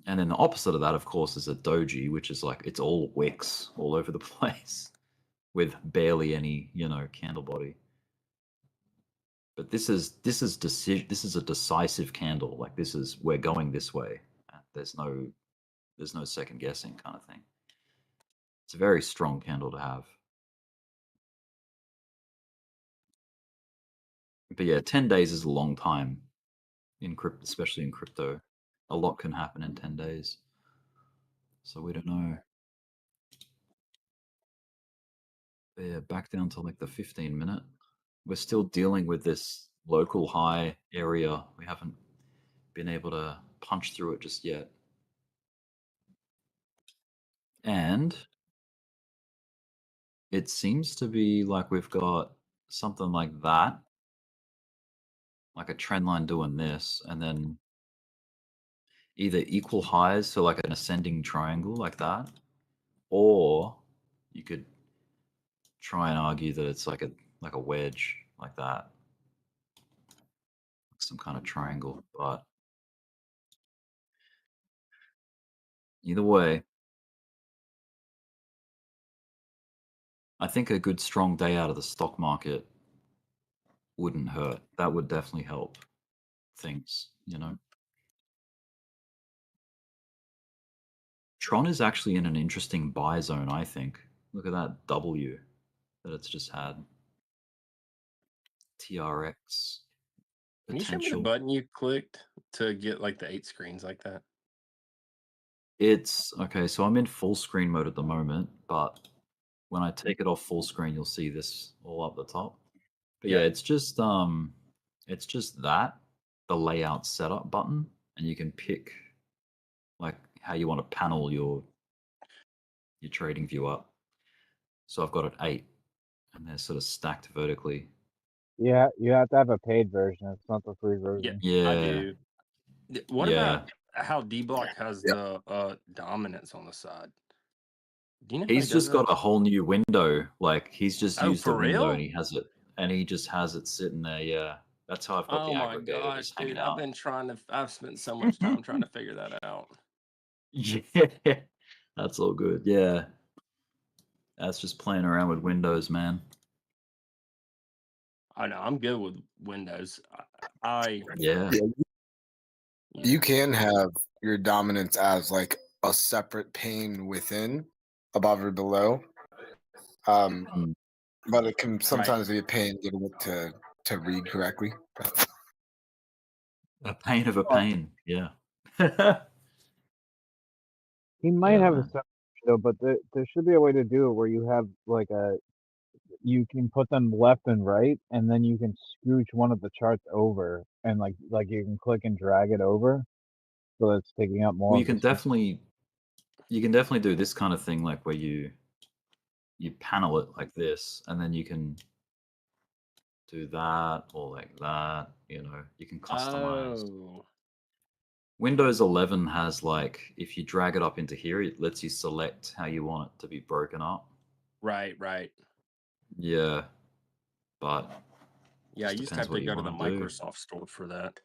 [SPEAKER 3] and then the opposite of that, of course, is a doji, which is like it's all wicks all over the place with barely any, you know, candle body. But this is a decisive candle. Like this is we're going this way. There's no second guessing kind of thing. It's a very strong candle to have. But yeah, 10 days is a long time in crypto, especially in crypto. A lot can happen in 10 days. So we don't know. But yeah, back down to like the 15-minute. We're still dealing with this local high area. We haven't been able to punch through it just yet. And it seems to be like we've got something like that, like a trend line doing this, and then either equal highs, so like an ascending triangle like that, or you could try and argue that it's like a wedge like that, some kind of triangle. But either way, I think a good strong day out of the stock market wouldn't hurt. That would definitely help things, you know. Tron is actually in an interesting buy zone, I think. Look at that W that it's just had. TRX
[SPEAKER 16] Can you show me the
[SPEAKER 3] potential.
[SPEAKER 16] button you clicked to get like the 8 screens like that?
[SPEAKER 3] It's okay, so I'm in full screen mode at the moment, but when I take it off full screen, you'll see this all up the top. But yeah,
[SPEAKER 16] Yeah.
[SPEAKER 3] it's just that, the layout setup button, and you can pick like how you want to panel your trading view up. So I've got it 8, and they're sort of stacked vertically.
[SPEAKER 7] Yeah, you have to have a paid version. It's not the free
[SPEAKER 16] Yeah,
[SPEAKER 7] version.
[SPEAKER 3] Yeah.
[SPEAKER 16] I do. What
[SPEAKER 3] Yeah.
[SPEAKER 16] about how Dbloc has the dominance on the side? Do you know how
[SPEAKER 3] He's
[SPEAKER 16] he does
[SPEAKER 3] just got
[SPEAKER 16] that?
[SPEAKER 3] a whole new window. Like he's just
[SPEAKER 16] Oh,
[SPEAKER 3] used a
[SPEAKER 16] for
[SPEAKER 3] window
[SPEAKER 16] real?
[SPEAKER 3] and he just has it sitting there. Yeah. That's how I've got the
[SPEAKER 16] Oh my
[SPEAKER 3] aggregator
[SPEAKER 16] gosh,
[SPEAKER 3] just hanging
[SPEAKER 16] dude! I've
[SPEAKER 3] out.
[SPEAKER 16] been I've spent so much time trying to figure that out.
[SPEAKER 3] Yeah. That's all good. Yeah. That's just playing around with windows, man.
[SPEAKER 16] I know I'm good with Windows.
[SPEAKER 3] Yeah.
[SPEAKER 9] You can have your dominance as like a separate pane within, above or below. But it can sometimes be a pain getting it to read correctly.
[SPEAKER 3] A pain of a pain. Yeah.
[SPEAKER 7] He might
[SPEAKER 3] Yeah,
[SPEAKER 7] have a
[SPEAKER 3] man.
[SPEAKER 7] separate though, but there should be a way to do it where you have like you can put them left and right, and then you can scooch one of the charts over, and like you can click and drag it over, so it's taking up more.
[SPEAKER 3] Well,
[SPEAKER 7] of the screen.
[SPEAKER 3] you can definitely do this kind of thing, like where you panel it like this, and then you can do that or like that. You know, you can customize.
[SPEAKER 16] Oh.
[SPEAKER 3] Windows 11 has like, if you drag it up into here, it lets you select how you want it to be broken up.
[SPEAKER 16] Right, right.
[SPEAKER 3] Yeah, but
[SPEAKER 16] yeah, you just have to go to the
[SPEAKER 3] do.
[SPEAKER 16] Microsoft store for that.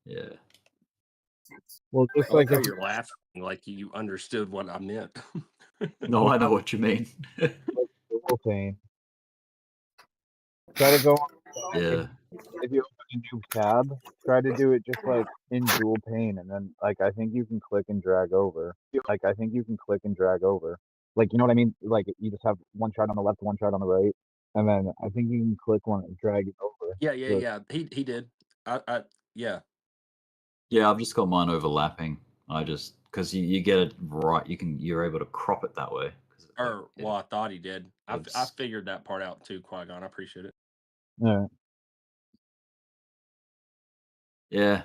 [SPEAKER 3] Yeah.
[SPEAKER 7] Well, just
[SPEAKER 16] I like
[SPEAKER 7] like
[SPEAKER 16] how
[SPEAKER 7] if
[SPEAKER 16] you're laughing, like you understood what I meant.
[SPEAKER 3] No, I know what you mean.
[SPEAKER 7] dual pane, try to go.
[SPEAKER 3] Yeah.
[SPEAKER 7] If you open a new tab, try to do it just like in dual pane, and then like I think you can click and drag over. Like you know what I mean? Like you just have one chart on the left, one chart on the right, and then I think you can click one and drag it over.
[SPEAKER 16] Yeah. He did. Yeah.
[SPEAKER 3] Yeah, I've just got mine overlapping. I just because you get it right, you're able to crop it that way.
[SPEAKER 16] Or well, I thought he did. I figured that part out too, Qui-Gon. I appreciate it.
[SPEAKER 7] Yeah.
[SPEAKER 3] Yeah.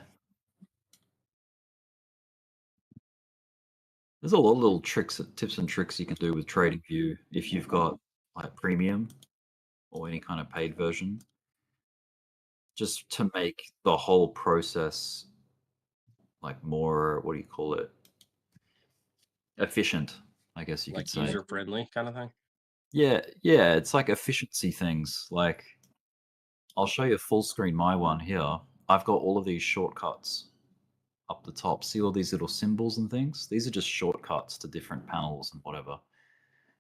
[SPEAKER 3] There's a lot of little tips and tricks you can do with TradingView if you've got like premium or any kind of paid version, just to make the whole process like more, what do you call it? Efficient, I guess you
[SPEAKER 16] like
[SPEAKER 3] could say.
[SPEAKER 16] User friendly kind of thing.
[SPEAKER 3] Yeah, it's like efficiency things. Like I'll show you full screen my one here. I've got all of these shortcuts up the top. See all these little symbols and things? These are just shortcuts to different panels and whatever.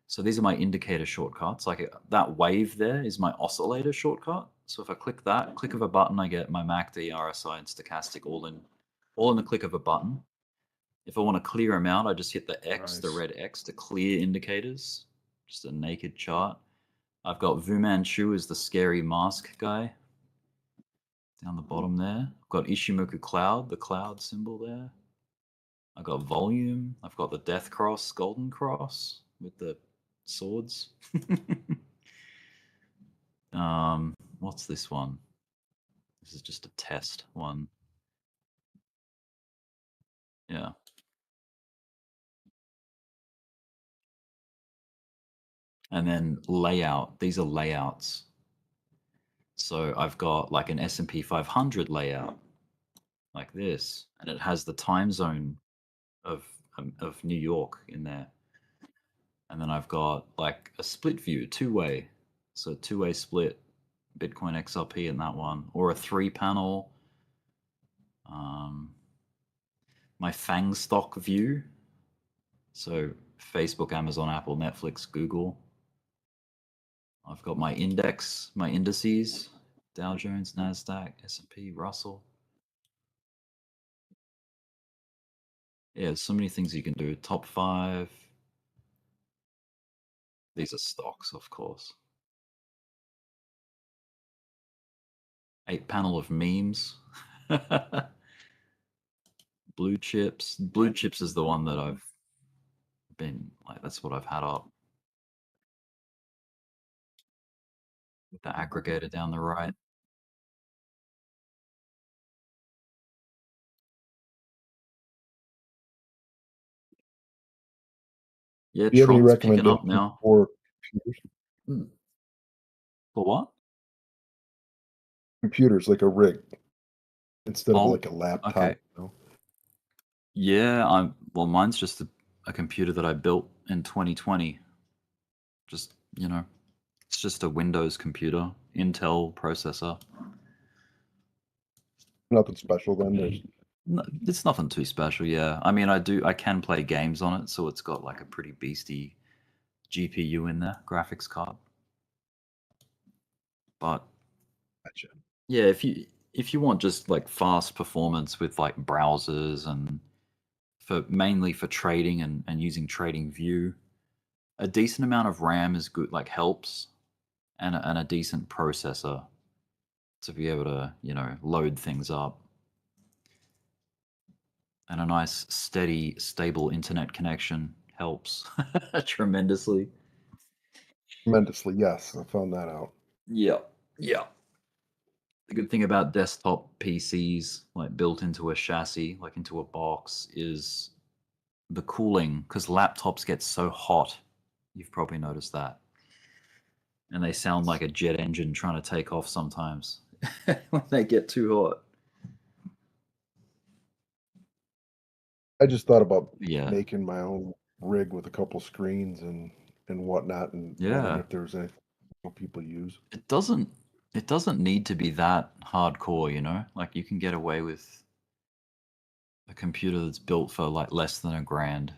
[SPEAKER 3] So these are my indicator shortcuts. Like that wave there is my oscillator shortcut. So if I click that, click of a button, I get my MACD, RSI, and stochastic all in the click of a button. If I want to clear them out, I just hit the X, the red X, to clear indicators. Just a naked chart. I've got Fu Manchu as the scary mask guy down the bottom there. I've got Ishimoku Cloud, the cloud symbol there. I've got volume. I've got the Death Cross, Golden Cross with the swords. What's this one? This is just a test one. Yeah. And then layout. These are layouts. So I've got like an S&P 500 layout like this, and it has the time zone of New York in there. And then I've got like a split view, two-way. So two-way split, Bitcoin XRP in that one, or a 3-panel. My FANG stock view. So Facebook, Amazon, Apple, Netflix, Google. I've got my index, my indices, Dow Jones, NASDAQ, S&P, Russell. Yeah, there's so many things you can do. Top 5. These are stocks, of course. 8-panel of memes. Blue chips. Blue chips is the one that I've been like, that's what I've had up. With the aggregator down the right. Yeah,
[SPEAKER 17] Do you have any
[SPEAKER 3] Tron's picking up
[SPEAKER 17] recommendations
[SPEAKER 3] now.
[SPEAKER 17] for computers?
[SPEAKER 3] For what?
[SPEAKER 17] Computers, like a rig, instead of
[SPEAKER 3] Oh,
[SPEAKER 17] like a laptop.
[SPEAKER 3] okay.
[SPEAKER 17] You know?
[SPEAKER 3] Yeah, well, mine's just a computer that I built in 2020. Just, it's just a Windows computer, Intel processor.
[SPEAKER 17] Nothing special then. There's
[SPEAKER 3] No, it's nothing too special, yeah. I mean, I can play games on it, so it's got like a pretty beastie GPU in there, graphics card. But
[SPEAKER 17] gotcha.
[SPEAKER 3] Yeah, if you want just like fast performance with like browsers and mainly for trading and using TradingView, a decent amount of RAM is good, like helps, and a decent processor to be able to, load things up. And a nice, steady, stable internet connection helps tremendously.
[SPEAKER 17] Tremendously, yes. I found that out.
[SPEAKER 3] Yeah. The good thing about desktop PCs, like built into a chassis, like into a box, is the cooling, because laptops get so hot. You've probably noticed that. And they sound like a jet engine trying to take off sometimes when they get too hot.
[SPEAKER 17] I just thought about
[SPEAKER 3] Yeah.
[SPEAKER 17] making my own rig with a couple screens and whatnot, and wondering
[SPEAKER 3] Yeah.
[SPEAKER 17] if there's anything people use.
[SPEAKER 3] It doesn't need to be that hardcore, you know? Like you can get away with a computer that's built for like less than $1,000.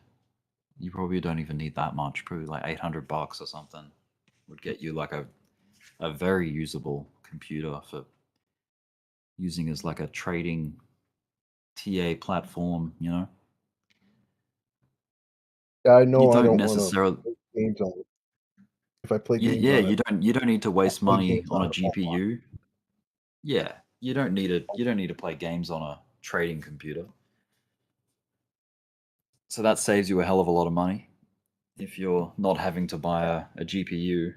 [SPEAKER 3] You probably don't even need that much. Probably like $800 or something would get you like a very usable computer for using as like a trading TA platform, you know?
[SPEAKER 17] Yeah, I
[SPEAKER 3] You
[SPEAKER 17] know I
[SPEAKER 3] don't
[SPEAKER 17] don't want to
[SPEAKER 3] necessarily
[SPEAKER 17] play games on it. If I play
[SPEAKER 3] Yeah,
[SPEAKER 17] games
[SPEAKER 3] yeah,
[SPEAKER 17] on it,
[SPEAKER 3] you don't need to
[SPEAKER 17] I'll
[SPEAKER 3] waste
[SPEAKER 17] play
[SPEAKER 3] money
[SPEAKER 17] games
[SPEAKER 3] on
[SPEAKER 17] on
[SPEAKER 3] a
[SPEAKER 17] it offline.
[SPEAKER 3] GPU. Yeah, you don't need to play games on a trading computer. So that saves you a hell of a lot of money if you're not having to buy a GPU.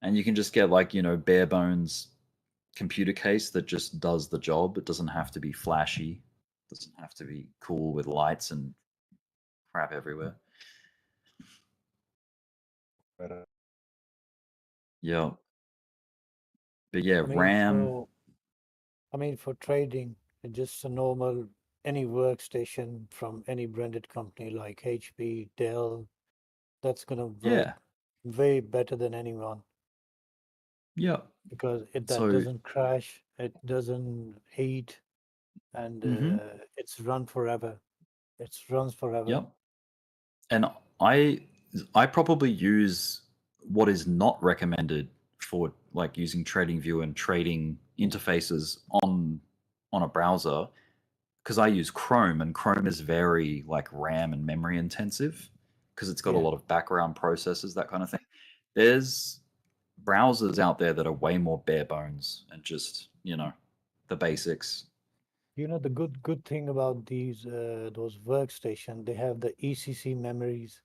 [SPEAKER 3] And you can just get like, you know, bare bones computer case that just does the job. It doesn't have to be flashy. It doesn't have to be cool with lights and crap everywhere. Yeah. But yeah,
[SPEAKER 8] I mean,
[SPEAKER 3] RAM.
[SPEAKER 8] for trading, just a normal any workstation from any branded company like HP, Dell, that's gonna work
[SPEAKER 3] Yeah.
[SPEAKER 8] way better than anyone
[SPEAKER 3] Yeah.
[SPEAKER 8] because that
[SPEAKER 3] So
[SPEAKER 8] doesn't crash, it doesn't heat, and
[SPEAKER 3] Mhm.
[SPEAKER 8] it's run forever. It runs forever.
[SPEAKER 3] Yep. And I probably use what is not recommended for like using TradingView and trading interfaces on a browser because I use Chrome, and Chrome is very like RAM and memory intensive because it's got a
[SPEAKER 8] Yeah.
[SPEAKER 3] lot of background processes, that kind of thing. There's browsers out there that are way more bare bones and just, you know, the basics.
[SPEAKER 8] You know, the good thing about those workstation, they have the ECC memories,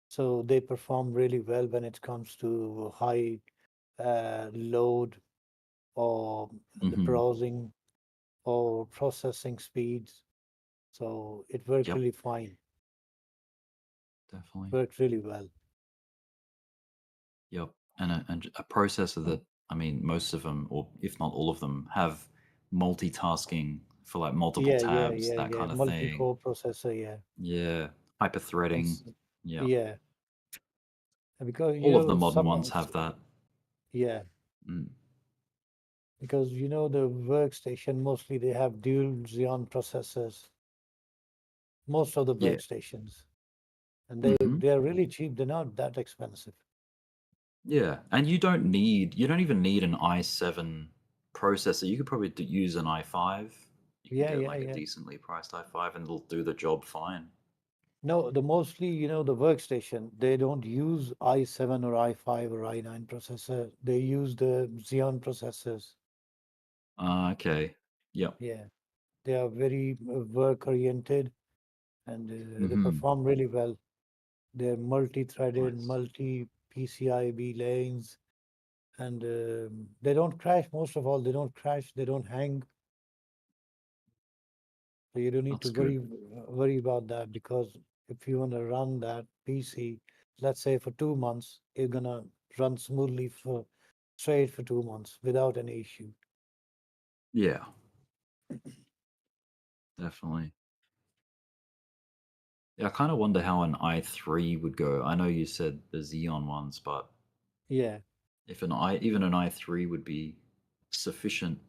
[SPEAKER 8] so they perform really well when it comes to high load or the
[SPEAKER 3] Mhm.
[SPEAKER 8] browsing or processing speeds. So it worked
[SPEAKER 3] Yep.
[SPEAKER 8] really fine.
[SPEAKER 3] Definitely.
[SPEAKER 8] Worked really well.
[SPEAKER 3] Yep. And a processor that, I mean, most of them, or if not all of them, have multitasking for like multiple tabs, that
[SPEAKER 8] Yeah.
[SPEAKER 3] kind of thing.
[SPEAKER 8] Multi-core processor, yeah.
[SPEAKER 3] Yeah. Hyper-threading. Yeah.
[SPEAKER 8] Yeah. Because
[SPEAKER 3] All of the modern ones have that.
[SPEAKER 8] yeah.
[SPEAKER 3] Mm.
[SPEAKER 8] Because you know the workstation mostly they have dual Xeon processors. Most of the
[SPEAKER 3] Yeah.
[SPEAKER 8] workstations, and
[SPEAKER 3] Mhm.
[SPEAKER 8] they are really cheap. They're not that expensive.
[SPEAKER 3] Yeah. And you don't even need an i7 processor. You could probably use an i5. You can get like a
[SPEAKER 8] Yeah.
[SPEAKER 3] decently priced i5 and it'll do the job fine.
[SPEAKER 8] No, the mostly the workstation they don't use i7 or i5 or i9 processor. They use the Xeon processors.
[SPEAKER 3] Okay. Yep.
[SPEAKER 8] Yeah, they are very work oriented, and they
[SPEAKER 3] Mhm.
[SPEAKER 8] perform really well. They're multi-threaded,
[SPEAKER 3] Nice.
[SPEAKER 8] multi-PCIe lanes, and they don't crash. Most of all, they don't crash. They don't hang. So you don't need to
[SPEAKER 3] That's good.
[SPEAKER 8] worry about that because if you want to run that PC, let's say for 2 months, it's gonna run smoothly for straight for 2 months without any issue.
[SPEAKER 3] Yeah. Definitely. Yeah, I kind of wonder how an i3 would go. I know you said the Xeon ones, but
[SPEAKER 8] Yeah.
[SPEAKER 3] if even an i3 would be sufficient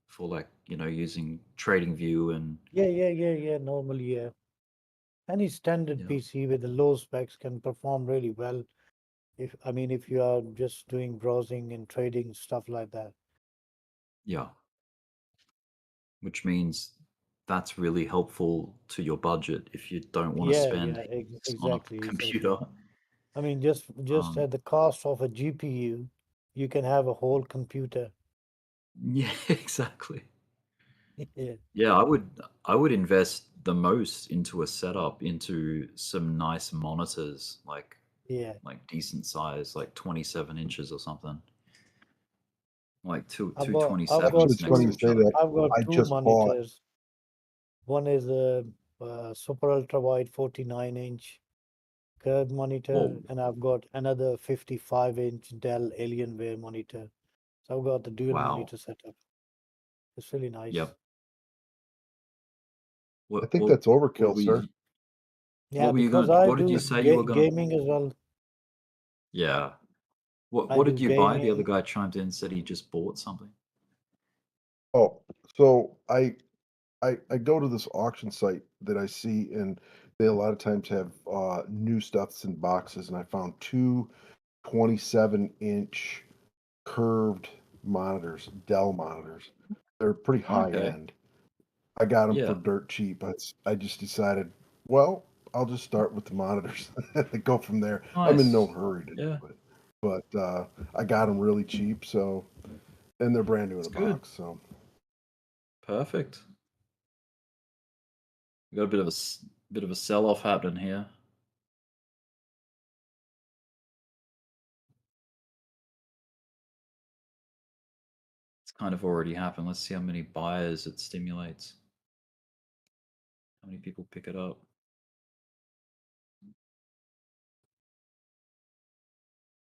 [SPEAKER 3] for like, you know, using TradingView and
[SPEAKER 8] Yeah. Normally, yeah. Any standard
[SPEAKER 3] yeah.
[SPEAKER 8] PC with the low specs can perform really well. If you are just doing browsing and trading stuff like that.
[SPEAKER 3] Yeah. Which means that's really helpful to your budget if you don't want to spend heaps on a computer.
[SPEAKER 8] Exactly. I mean, just
[SPEAKER 3] Um,
[SPEAKER 8] at the cost of a GPU, you can have a whole computer.
[SPEAKER 3] yeah, exactly.
[SPEAKER 8] Yeah.
[SPEAKER 3] Yeah, I would invest the most into a setup, into some nice monitors,
[SPEAKER 8] Yeah.
[SPEAKER 3] like decent size, like 27 inches or something. Like two
[SPEAKER 8] I've
[SPEAKER 3] two
[SPEAKER 8] got I've
[SPEAKER 17] Actually,
[SPEAKER 8] got
[SPEAKER 3] twenty-sevens
[SPEAKER 17] it's funny
[SPEAKER 3] next to
[SPEAKER 17] you
[SPEAKER 8] two
[SPEAKER 3] each
[SPEAKER 17] say
[SPEAKER 3] other.
[SPEAKER 17] that.
[SPEAKER 8] I've got
[SPEAKER 17] I
[SPEAKER 8] two
[SPEAKER 17] just bought.
[SPEAKER 8] monitors. One is a super ultra wide 49-inch curved monitor,
[SPEAKER 3] Whoa.
[SPEAKER 8] and I've got another 55-inch Dell Alienware monitor. So I've got the dual
[SPEAKER 3] Wow.
[SPEAKER 8] monitor setup. It's really nice.
[SPEAKER 3] Yep.
[SPEAKER 17] I think that's overkill,
[SPEAKER 3] were
[SPEAKER 17] sir.
[SPEAKER 3] you,
[SPEAKER 8] Yeah,
[SPEAKER 3] were you
[SPEAKER 8] because
[SPEAKER 3] gonna?
[SPEAKER 8] I
[SPEAKER 3] What did you
[SPEAKER 8] do
[SPEAKER 3] say you were gonna?
[SPEAKER 8] gaming as well.
[SPEAKER 3] Yeah. What
[SPEAKER 8] I
[SPEAKER 3] What
[SPEAKER 8] do
[SPEAKER 3] did you buy? The other
[SPEAKER 8] gaming.
[SPEAKER 3] guy chimed in and said he just bought something.
[SPEAKER 17] Oh, so I go to this auction site that I see, and they a lot of times have new stuffs in boxes, and I found two 27-inch curved monitors, Dell monitors. They're pretty high
[SPEAKER 3] Okay.
[SPEAKER 17] end. I got them for
[SPEAKER 3] Yeah.
[SPEAKER 17] dirt cheap. I just decided, well, I'll just start with the monitors and go from there. I'm in no
[SPEAKER 3] Nice.
[SPEAKER 17] hurry to
[SPEAKER 3] Yeah.
[SPEAKER 17] do it, but I got them really cheap, so and they're brand new in
[SPEAKER 3] It's
[SPEAKER 17] a
[SPEAKER 3] good.
[SPEAKER 17] box. So
[SPEAKER 3] Perfect. We got a bit of a sell off happening here. It's kind of already happened. Let's see how many buyers it stimulates. How many people pick it up?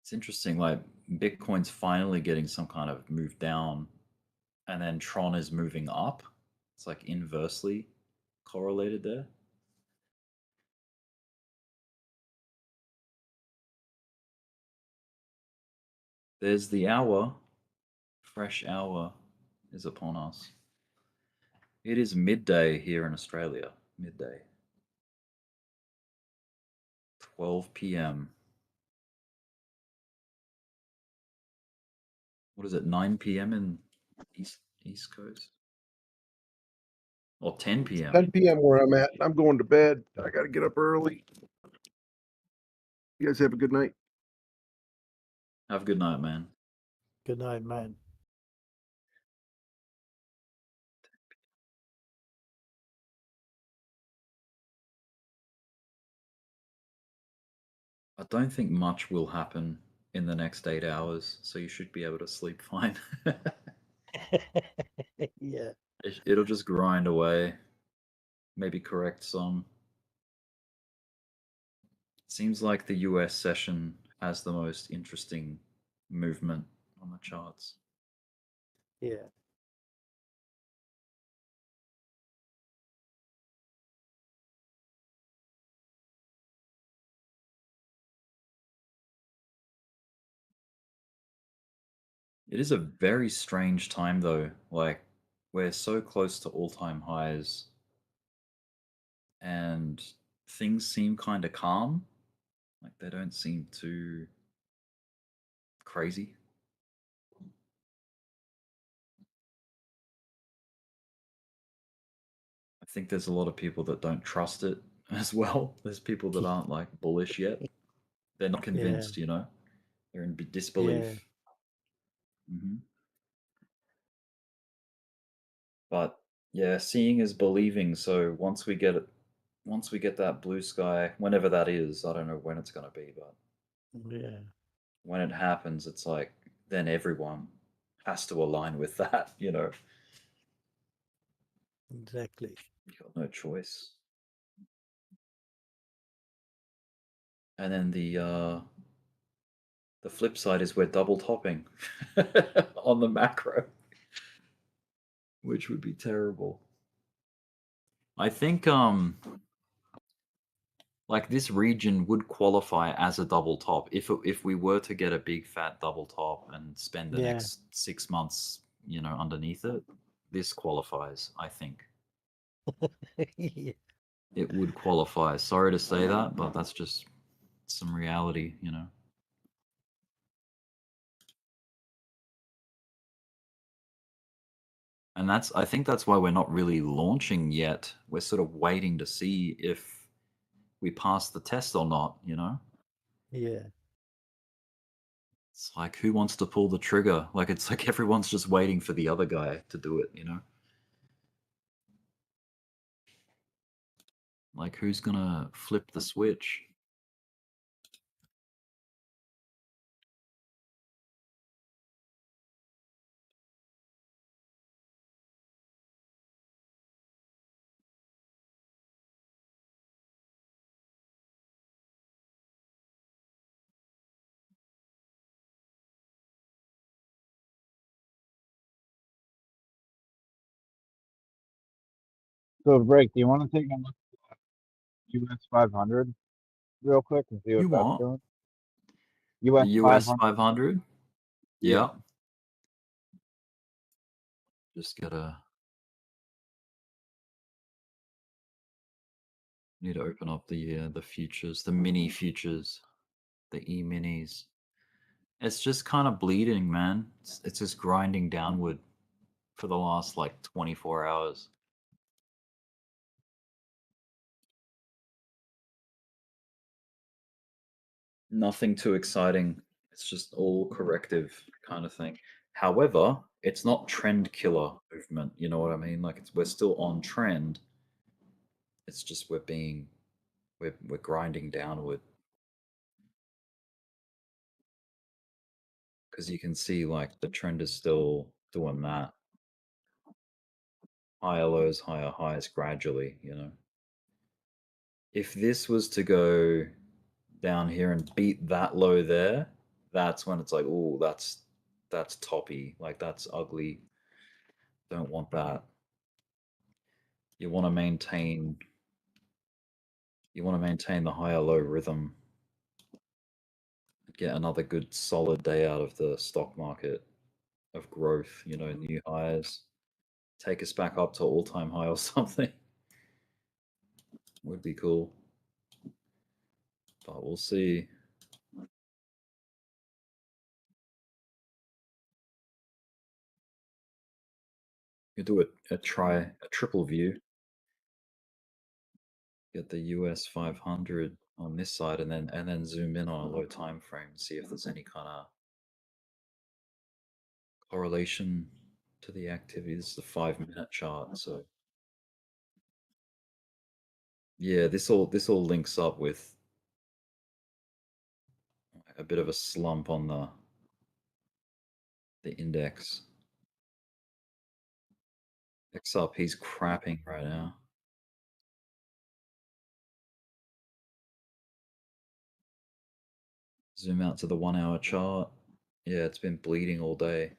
[SPEAKER 3] It's interesting, like Bitcoin's finally getting some kind of move down, and then Tron is moving up. It's like inversely correlated there. There's the hour. Fresh hour is upon us. It is midday here in Australia. Midday. 12 p.m. What is it? 9 p.m. in East Coast? Or 10 p.m.
[SPEAKER 17] 10 p.m. where I'm at. I'm going to bed. I got to get up early. You guys have a good night.
[SPEAKER 3] Have a good night, man.
[SPEAKER 8] Good night, man.
[SPEAKER 3] I don't think much will happen in the next 8 hours, so you should be able to sleep fine.
[SPEAKER 8] Yeah.
[SPEAKER 3] It'll just grind away, maybe correct some. Seems like the US session has the most interesting movement on the charts.
[SPEAKER 8] Yeah.
[SPEAKER 3] It is a very strange time, though. Like, we're so close to all-time highs, and things seem kind of calm. Like, they don't seem too crazy. I think there's a lot of people that don't trust it as well. There's people that aren't like bullish yet. They're not
[SPEAKER 8] Yeah.
[SPEAKER 3] convinced, you know? They're in
[SPEAKER 8] Yeah.
[SPEAKER 3] disbelief. But yeah, seeing is believing. So once we get it, once we get that blue sky, whenever that is, I don't know when it's going to be, but
[SPEAKER 8] Yeah.
[SPEAKER 3] when it happens, it's like then everyone has to align with that, you know?
[SPEAKER 8] Exactly.
[SPEAKER 3] You got no choice. And then the flip side is we're double topping on the macro, which would be terrible. I think like this region would qualify as a double top if we were to get a big fat double top and spend the
[SPEAKER 8] Yeah.
[SPEAKER 3] next 6 months, you know, underneath it. This qualifies, I think.
[SPEAKER 8] Yeah.
[SPEAKER 3] It would qualify. Sorry to say that, but that's just some reality, you know. And I think that's why we're not really launching yet. We're sort of waiting to see if we pass the test or not, you know?
[SPEAKER 8] Yeah.
[SPEAKER 3] It's like, who wants to pull the trigger? Like, it's like everyone's just waiting for the other guy to do it, you know? Like, who's gonna flip the switch?
[SPEAKER 7] So, Rick, do you want to take a look at US 500 real quick and see what
[SPEAKER 3] You
[SPEAKER 7] that's
[SPEAKER 3] want
[SPEAKER 7] doing?
[SPEAKER 3] the
[SPEAKER 7] US
[SPEAKER 3] US
[SPEAKER 7] 500.
[SPEAKER 3] 500?
[SPEAKER 7] Yeah.
[SPEAKER 3] Yeah. Just gotta need to open up the futures, the mini futures, the e-minis. It's just kind of bleeding, man. It's just grinding downward for the last like 24 hours. Nothing too exciting. It's just all corrective kind of thing. However, it's not trend killer movement. You know what I mean? Like we're still on trend. It's just we're grinding downward. Because you can see like the trend is still doing that. Higher lows, higher highs gradually, you know. If this was to go down here and beat that low there, that's when it's like, oh, that's toppy, like that's ugly. Don't want that. You want to maintain the higher low rhythm. Get another good solid day out of the stock market of growth, you know, new highs. Take us back up to all-time high or something. Would be cool. But we'll see. You do a triple view. Get the US 500 on this side and then zoom in on a low time frame and see if there's any kind of correlation to the activity. This is the 5-minute chart, so yeah, this all links up with a bit of a slump on the index. XRP's crapping right now. Zoom out to the 1-hour chart. Yeah, it's been bleeding all day.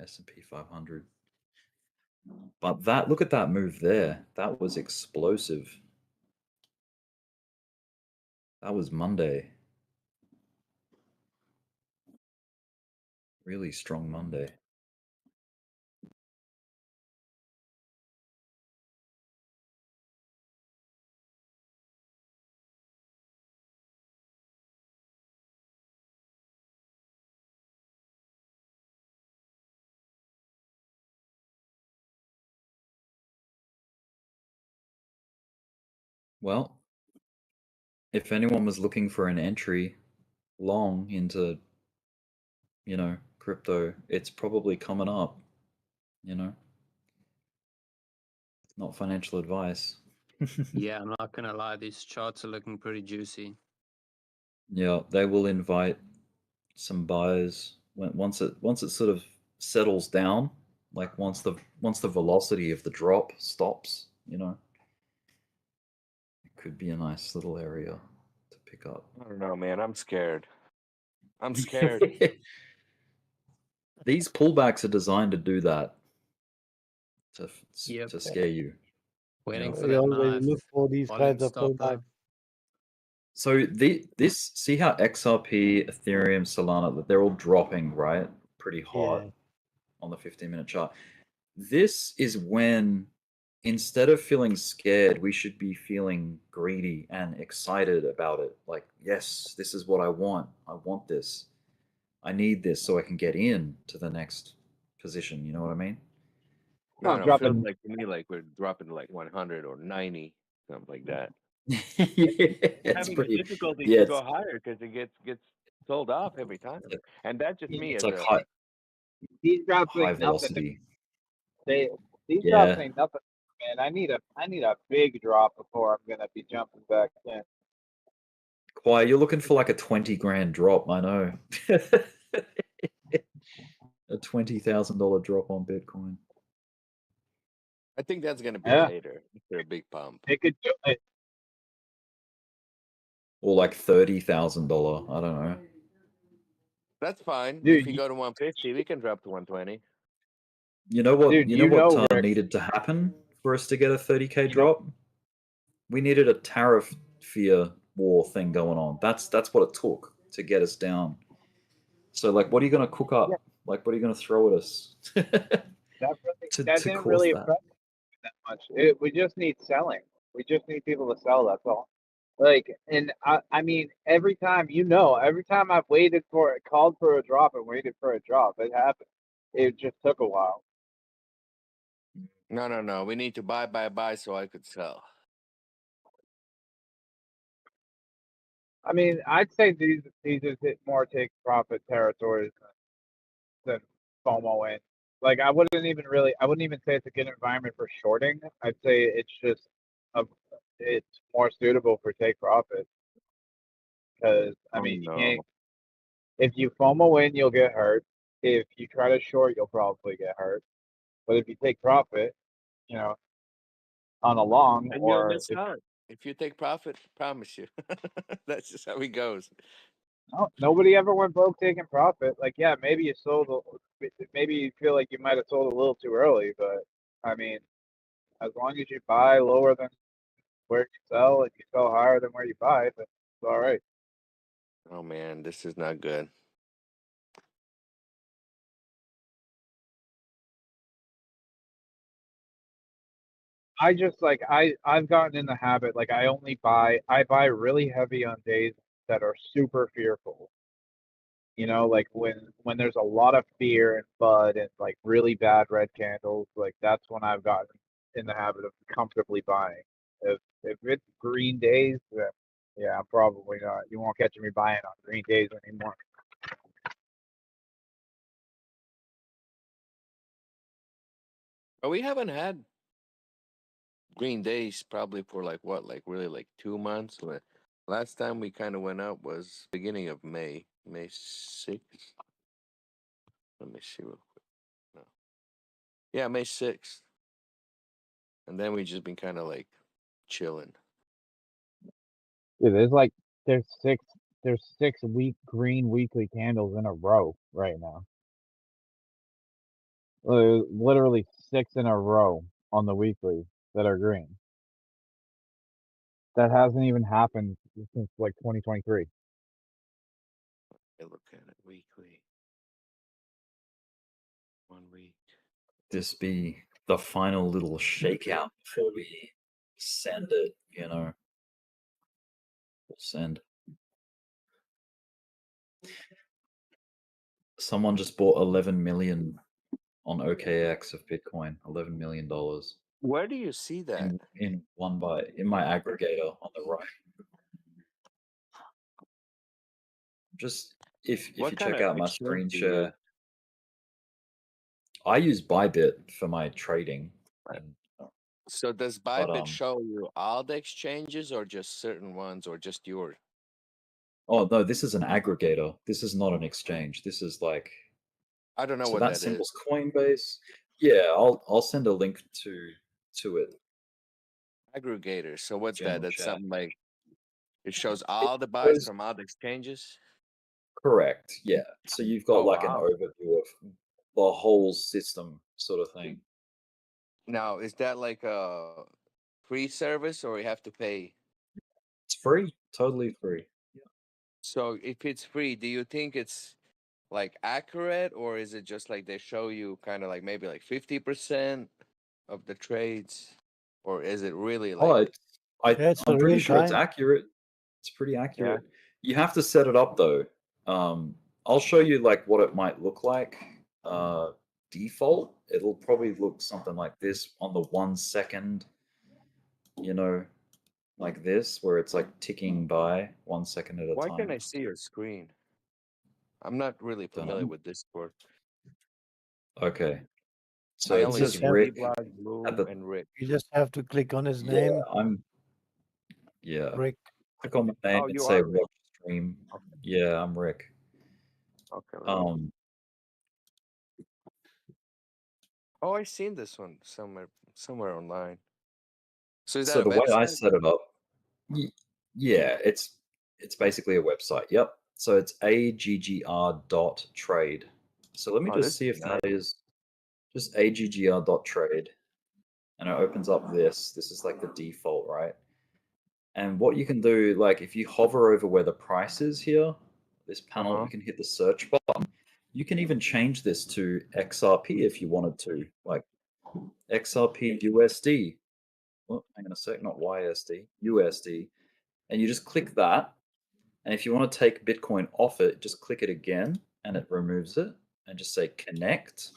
[SPEAKER 3] S&P 500. But look at that move there. That was explosive. That was Monday. Really strong Monday. Well, if anyone was looking for an entry long into, you know, crypto, it's probably coming up, you know. It's not financial advice.
[SPEAKER 5] Yeah, I'm not gonna lie, these charts are looking pretty juicy.
[SPEAKER 3] Yeah, they will invite some buyers once it sort of settles down, like once the velocity of the drop stops, you know. It could be a nice little area to pick up.
[SPEAKER 6] I don't know, man. I'm scared. I'm scared.
[SPEAKER 3] These pullbacks are designed to do that,
[SPEAKER 5] Yep.
[SPEAKER 3] to scare you.
[SPEAKER 5] Waiting for
[SPEAKER 8] We
[SPEAKER 5] that
[SPEAKER 8] always
[SPEAKER 5] nice
[SPEAKER 8] look for these
[SPEAKER 5] volume
[SPEAKER 8] kinds of pullbacks.
[SPEAKER 5] stopper.
[SPEAKER 3] So see how XRP, Ethereum, Solana, they're all dropping, right? Pretty hot
[SPEAKER 8] Yeah.
[SPEAKER 3] on the 15-minute chart. This is when, instead of feeling scared, we should be feeling greedy and excited about it. Like, yes, this is what I want. I want this. I need this so I can get in to the next position. You know what I mean?
[SPEAKER 6] No, it feels like to me like we're dropping to like 100 or 90, something like that.
[SPEAKER 3] It's
[SPEAKER 6] Having
[SPEAKER 3] pretty.
[SPEAKER 6] difficulty
[SPEAKER 3] Yeah,
[SPEAKER 6] to
[SPEAKER 3] it's,
[SPEAKER 6] go higher because it gets sold off every time, and that's just me
[SPEAKER 3] it's
[SPEAKER 6] as
[SPEAKER 3] like
[SPEAKER 6] a
[SPEAKER 7] These drops
[SPEAKER 3] high
[SPEAKER 7] ain't nothing.
[SPEAKER 3] velocity.
[SPEAKER 7] These drops
[SPEAKER 3] Yeah.
[SPEAKER 7] ain't nothing, man. I need a big drop before I'm gonna be jumping back in.
[SPEAKER 3] Why you're looking for like a 20 grand drop? I know. A $20,000 drop on Bitcoin.
[SPEAKER 6] I think that's going to be
[SPEAKER 7] Yeah.
[SPEAKER 6] later after a big pump.
[SPEAKER 7] It could do it.
[SPEAKER 3] Or like $30,000. I don't know.
[SPEAKER 6] That's fine.
[SPEAKER 7] Dude,
[SPEAKER 6] If you go to 150, we can drop to 120.
[SPEAKER 3] You know what?
[SPEAKER 7] Dude,
[SPEAKER 3] you know
[SPEAKER 7] you know,
[SPEAKER 3] what
[SPEAKER 7] Rick.
[SPEAKER 3] needed to happen for us to get a 30K drop. We needed a tariff fear war thing going on. That's what it took to get us down. So like, what are you going to cook up? Yeah. Like, what are you going to throw at us?
[SPEAKER 7] That didn't really affect that much. We just need selling. We just need people to sell. That's all. Like, and I mean, every time I've waited for it, called for a drop and waited for a drop, it happened. It just took a while.
[SPEAKER 6] No. We need to buy so I could sell.
[SPEAKER 7] I mean, I'd say these is more take profit territories than FOMO in. Like, I wouldn't even say it's a good environment for shorting. I'd say it's just it's more suitable for take profit. Because I mean, you can't. If you FOMO in, you'll get hurt. If you try to short, you'll probably get hurt. But if you take profit, you know, on a long
[SPEAKER 6] and
[SPEAKER 7] or
[SPEAKER 6] you'll miss out. If you take profit, promise you. That's just how it goes.
[SPEAKER 7] No, nobody ever went broke taking profit. Like, yeah, maybe you sold. Maybe you feel like you might have sold a little too early, but I mean, as long as you buy lower than where you sell and you sell higher than where you buy, then it's all right.
[SPEAKER 6] Oh man, this is not good.
[SPEAKER 7] I just like I've gotten in the habit, like I buy really heavy on days that are super fearful. You know, like when there's a lot of fear and FUD and like really bad red candles, like that's when I've gotten in the habit of comfortably buying. If it's green days, then yeah, I'm probably not. You won't catch me buying on green days anymore.
[SPEAKER 6] But we haven't had green days probably for like what, like really like 2 months. Last time we kind of went up was beginning of May 6th. Let me see real quick. No. Yeah, May 6th. And then we just been kind of like chilling.
[SPEAKER 7] Yeah, there's 6 green weekly candles in a row right now. Literally 6 in a row on the weekly that are green. That hasn't even happened since like 2023.
[SPEAKER 6] I look at it weekly. 1 week.
[SPEAKER 3] This be the final little shakeout before we send it, you know. We'll send. Someone just bought 11 million on OKX of Bitcoin. $11 million.
[SPEAKER 6] Where do you see that?
[SPEAKER 3] In my aggregator on the right. Just if you check out my screen share. I use Bybit for my trading.
[SPEAKER 6] So does Bybit show you all the exchanges or just certain ones or just yours?
[SPEAKER 3] Oh no, this is an aggregator. This is not an exchange. This is like
[SPEAKER 6] I don't know
[SPEAKER 3] so
[SPEAKER 6] what
[SPEAKER 3] that symbol's Coinbase. Yeah, I'll send a link to it.
[SPEAKER 6] Aggregator. So what's that? That's
[SPEAKER 3] chat.
[SPEAKER 6] something like it shows all the buys from all the exchanges?
[SPEAKER 3] Correct. Yeah. So you've got an overview of the whole system sort of thing.
[SPEAKER 6] Now, is that like a free service or you have to pay?
[SPEAKER 3] It's free. Totally free. Yeah.
[SPEAKER 6] So if it's free, do you think it's like accurate or is it just like they show you kind of like maybe like 50% of the trades? Or is it really like
[SPEAKER 3] I'm pretty sure it's accurate. It's pretty accurate. Yeah. You have to set it up though. I'll show you like what it might look like. Default, it'll probably look something like this on the 1 second, you know, like this, where it's like ticking by 1 second at a time.
[SPEAKER 6] Why can't I see your screen? I'm not really familiar with Discord.
[SPEAKER 3] Okay. So
[SPEAKER 6] I
[SPEAKER 3] it
[SPEAKER 6] only
[SPEAKER 3] says
[SPEAKER 6] see
[SPEAKER 3] Rick.
[SPEAKER 6] Blue and Rick.
[SPEAKER 8] You just have to click on his name. Rick.
[SPEAKER 3] Click on my name and say watch stream. Okay. Yeah, I'm Rick.
[SPEAKER 6] Okay. Oh, I've seen this one somewhere online. So is that
[SPEAKER 3] the way I set it up, yeah, it's basically a website. Yep. So it's aggr.trade. So let me just see if that is just aggr.trade. and it opens up this. This is like the default, right? And what you can do, like if you hover over where the price is here, this panel, you can hit the search button. You can even change this to XRP if you wanted to, like XRP USD. Well, hang on a sec, not YSD, USD. And you just click that. And if you want to take Bitcoin off it, just click it again and it removes it and just say connect.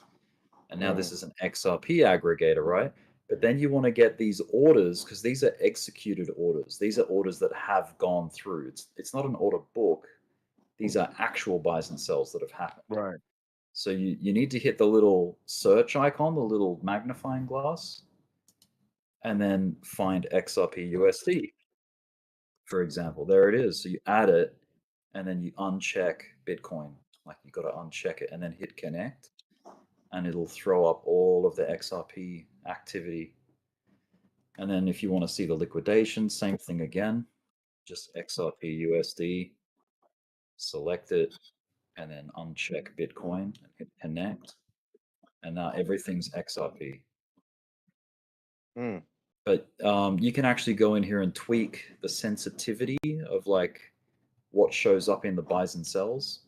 [SPEAKER 3] And now this is an XRP aggregator, right? But then you want to get these orders because these are executed orders. These are orders that have gone through. It's not an order book. These are actual buys and sells that have happened.
[SPEAKER 6] Right.
[SPEAKER 3] So you need to hit the little search icon, the little magnifying glass, and then find XRP USD, for example. There it is. So you add it, and then you uncheck Bitcoin. Like you got to uncheck it and then hit connect, and it'll throw up all of the XRP activity. And then if you want to see the liquidation, same thing again, just XRP USD, select it, and then uncheck Bitcoin and hit connect. And now everything's XRP. But you can actually go in here and tweak the sensitivity of like what shows up in the buys and sells.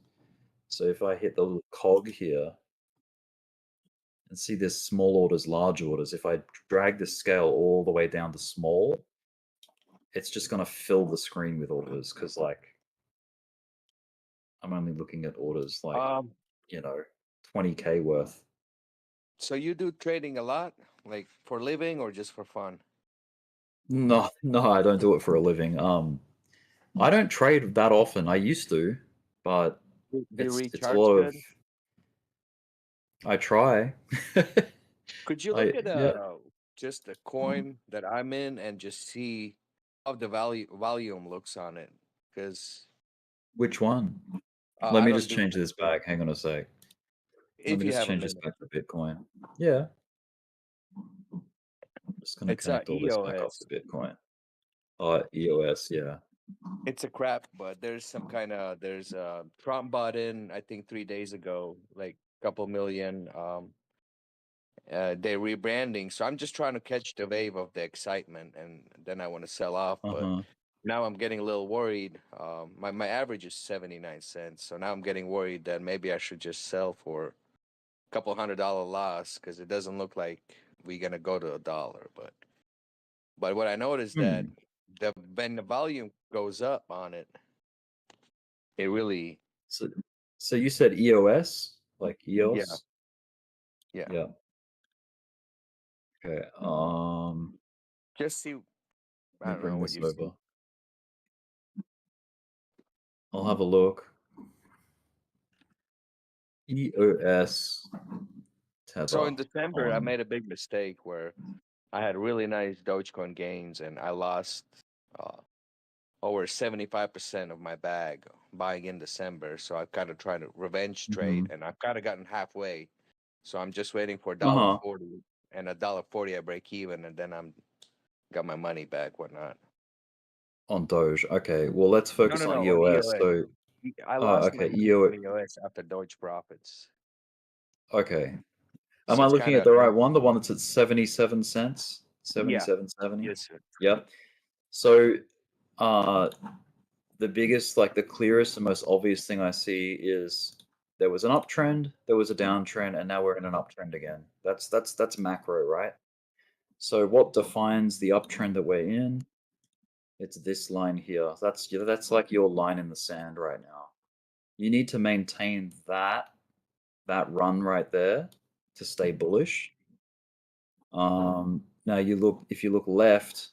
[SPEAKER 3] So if I hit the little cog here and see this small orders, large orders, if I drag the scale all the way down to small, it's just going to fill the screen with orders because like I'm only looking at orders like, 20K worth.
[SPEAKER 6] So you do trading a lot, like for living or just for fun?
[SPEAKER 3] No, I don't do it for a living. I don't trade that often. I used to, but
[SPEAKER 6] Do you
[SPEAKER 3] it's a
[SPEAKER 6] recharge
[SPEAKER 3] lot
[SPEAKER 6] good?
[SPEAKER 3] of. I try.
[SPEAKER 6] Could you look at
[SPEAKER 3] Yeah.
[SPEAKER 6] just a coin that I'm in and just see how the volume looks on it? Because
[SPEAKER 3] Which one? Let
[SPEAKER 6] I
[SPEAKER 3] me
[SPEAKER 6] don't
[SPEAKER 3] just
[SPEAKER 6] do
[SPEAKER 3] change this back. Hang on a sec. Let
[SPEAKER 6] if
[SPEAKER 3] me
[SPEAKER 6] you
[SPEAKER 3] just
[SPEAKER 6] have a
[SPEAKER 3] change this
[SPEAKER 6] minute.
[SPEAKER 3] back to Bitcoin. Yeah. I'm just gonna
[SPEAKER 6] It's
[SPEAKER 3] connect all this back up
[SPEAKER 6] EOS.
[SPEAKER 3] to Bitcoin. EOS, yeah.
[SPEAKER 6] It's a crap, but there's Trump bought in, I think 3 days ago, like a couple million. They're rebranding, so I'm just trying to catch the wave of the excitement, and then I want to sell off. But now I'm getting a little worried. My average is 79 cents, so now I'm getting worried that maybe I should just sell for a couple $100 loss because it doesn't look like we're gonna go to $1. But what I noticed that when the volume goes up on it, it really.
[SPEAKER 3] So you said EOS, like EOS?
[SPEAKER 6] Yeah.
[SPEAKER 3] Yeah. Okay.
[SPEAKER 6] Just see. I
[SPEAKER 3] Let me
[SPEAKER 6] don't know
[SPEAKER 3] bring
[SPEAKER 6] what
[SPEAKER 3] this
[SPEAKER 6] you
[SPEAKER 3] over.
[SPEAKER 6] see.
[SPEAKER 3] I'll have a look. EOS tether.
[SPEAKER 6] So in December, I made a big mistake where I had really nice Dogecoin gains, and I lost over 75% of my bag buying in December. So I've kind of tried to revenge trade, and I've kind of gotten halfway. So I'm just waiting for $1.40, and $1.40 I break even, and then I'm got my money back, whatnot.
[SPEAKER 3] On Doge. Okay. Well, let's focus on EOS.
[SPEAKER 6] On EOS.
[SPEAKER 3] So
[SPEAKER 6] I lost my money on EOS after Doge profits.
[SPEAKER 3] Okay.
[SPEAKER 6] So
[SPEAKER 3] Am I
[SPEAKER 6] it's
[SPEAKER 3] looking
[SPEAKER 6] kinda
[SPEAKER 3] at the right one? The one that's at 77 cents?
[SPEAKER 6] Yeah.
[SPEAKER 3] 77.70?
[SPEAKER 6] Yes, sir.
[SPEAKER 3] Yep. So the biggest, like the clearest and most obvious thing I see is there was an uptrend, there was a downtrend, and now we're in an uptrend again. That's macro, right? So what defines the uptrend that we're in? It's this line here. That's like your line in the sand right now. You need to maintain that run right there to stay bullish. Now if you look left,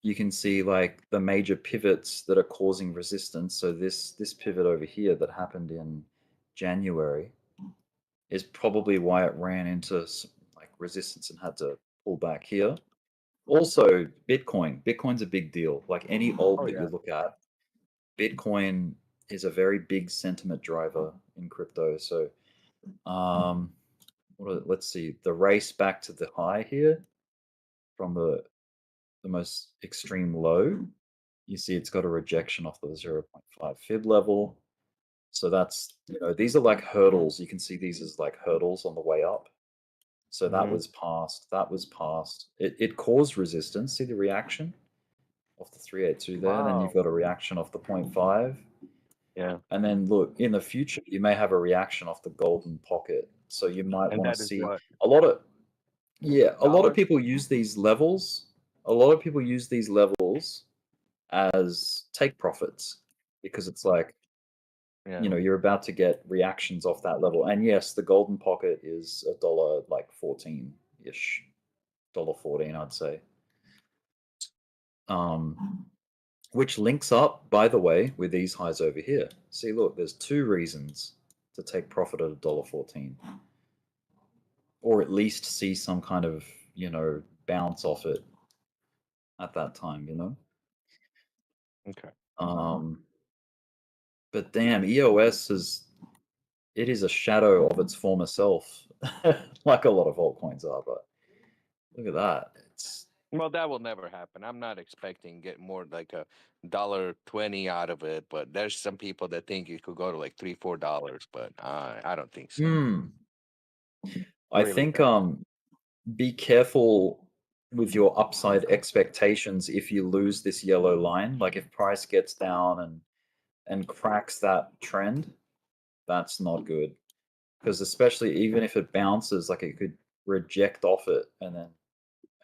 [SPEAKER 3] you can see like the major pivots that are causing resistance. So this pivot over here that happened in January is probably why it ran into some, like resistance and had to pull back here. Also, Bitcoin's a big deal. Like any alt that you look at, Bitcoin is a very big sentiment driver in crypto. So let's see, the race back to the high here from the most extreme low, you see it's got a rejection off the 0.5 fib level. So that's, these are like hurdles. You can see these as like hurdles on the way up. So that was passed. That was passed. It caused resistance. See the reaction off the 382 there. Then you've got a reaction off the 0.5.
[SPEAKER 6] Yeah.
[SPEAKER 3] And then look, in the future, you may have a reaction off the golden pocket. So you might want to see a lot of, a lot of people use these levels. A lot of people use these levels as take profits because it's like, you know, you're about to get reactions off that level. And yes, the golden pocket is $1.14-ish, $1.14, I'd say. Which links up, by the way, with these highs over here. See, look, there's two reasons to take profit at $1.14, or at least see some kind of, you know, bounce off it at that time, you know.
[SPEAKER 6] Okay.
[SPEAKER 3] But damn, EOS is a shadow of its former self, like a lot of altcoins are. But look at that.
[SPEAKER 6] Well, that will never happen. I'm not expecting get more like $1.20 out of it, but there's some people that think it could go to like $3-4, but I don't think so.
[SPEAKER 3] I think be careful with your upside expectations if you lose this yellow line. Like if price gets down and cracks that trend, that's not good. Because especially even if it bounces, like it could reject off it and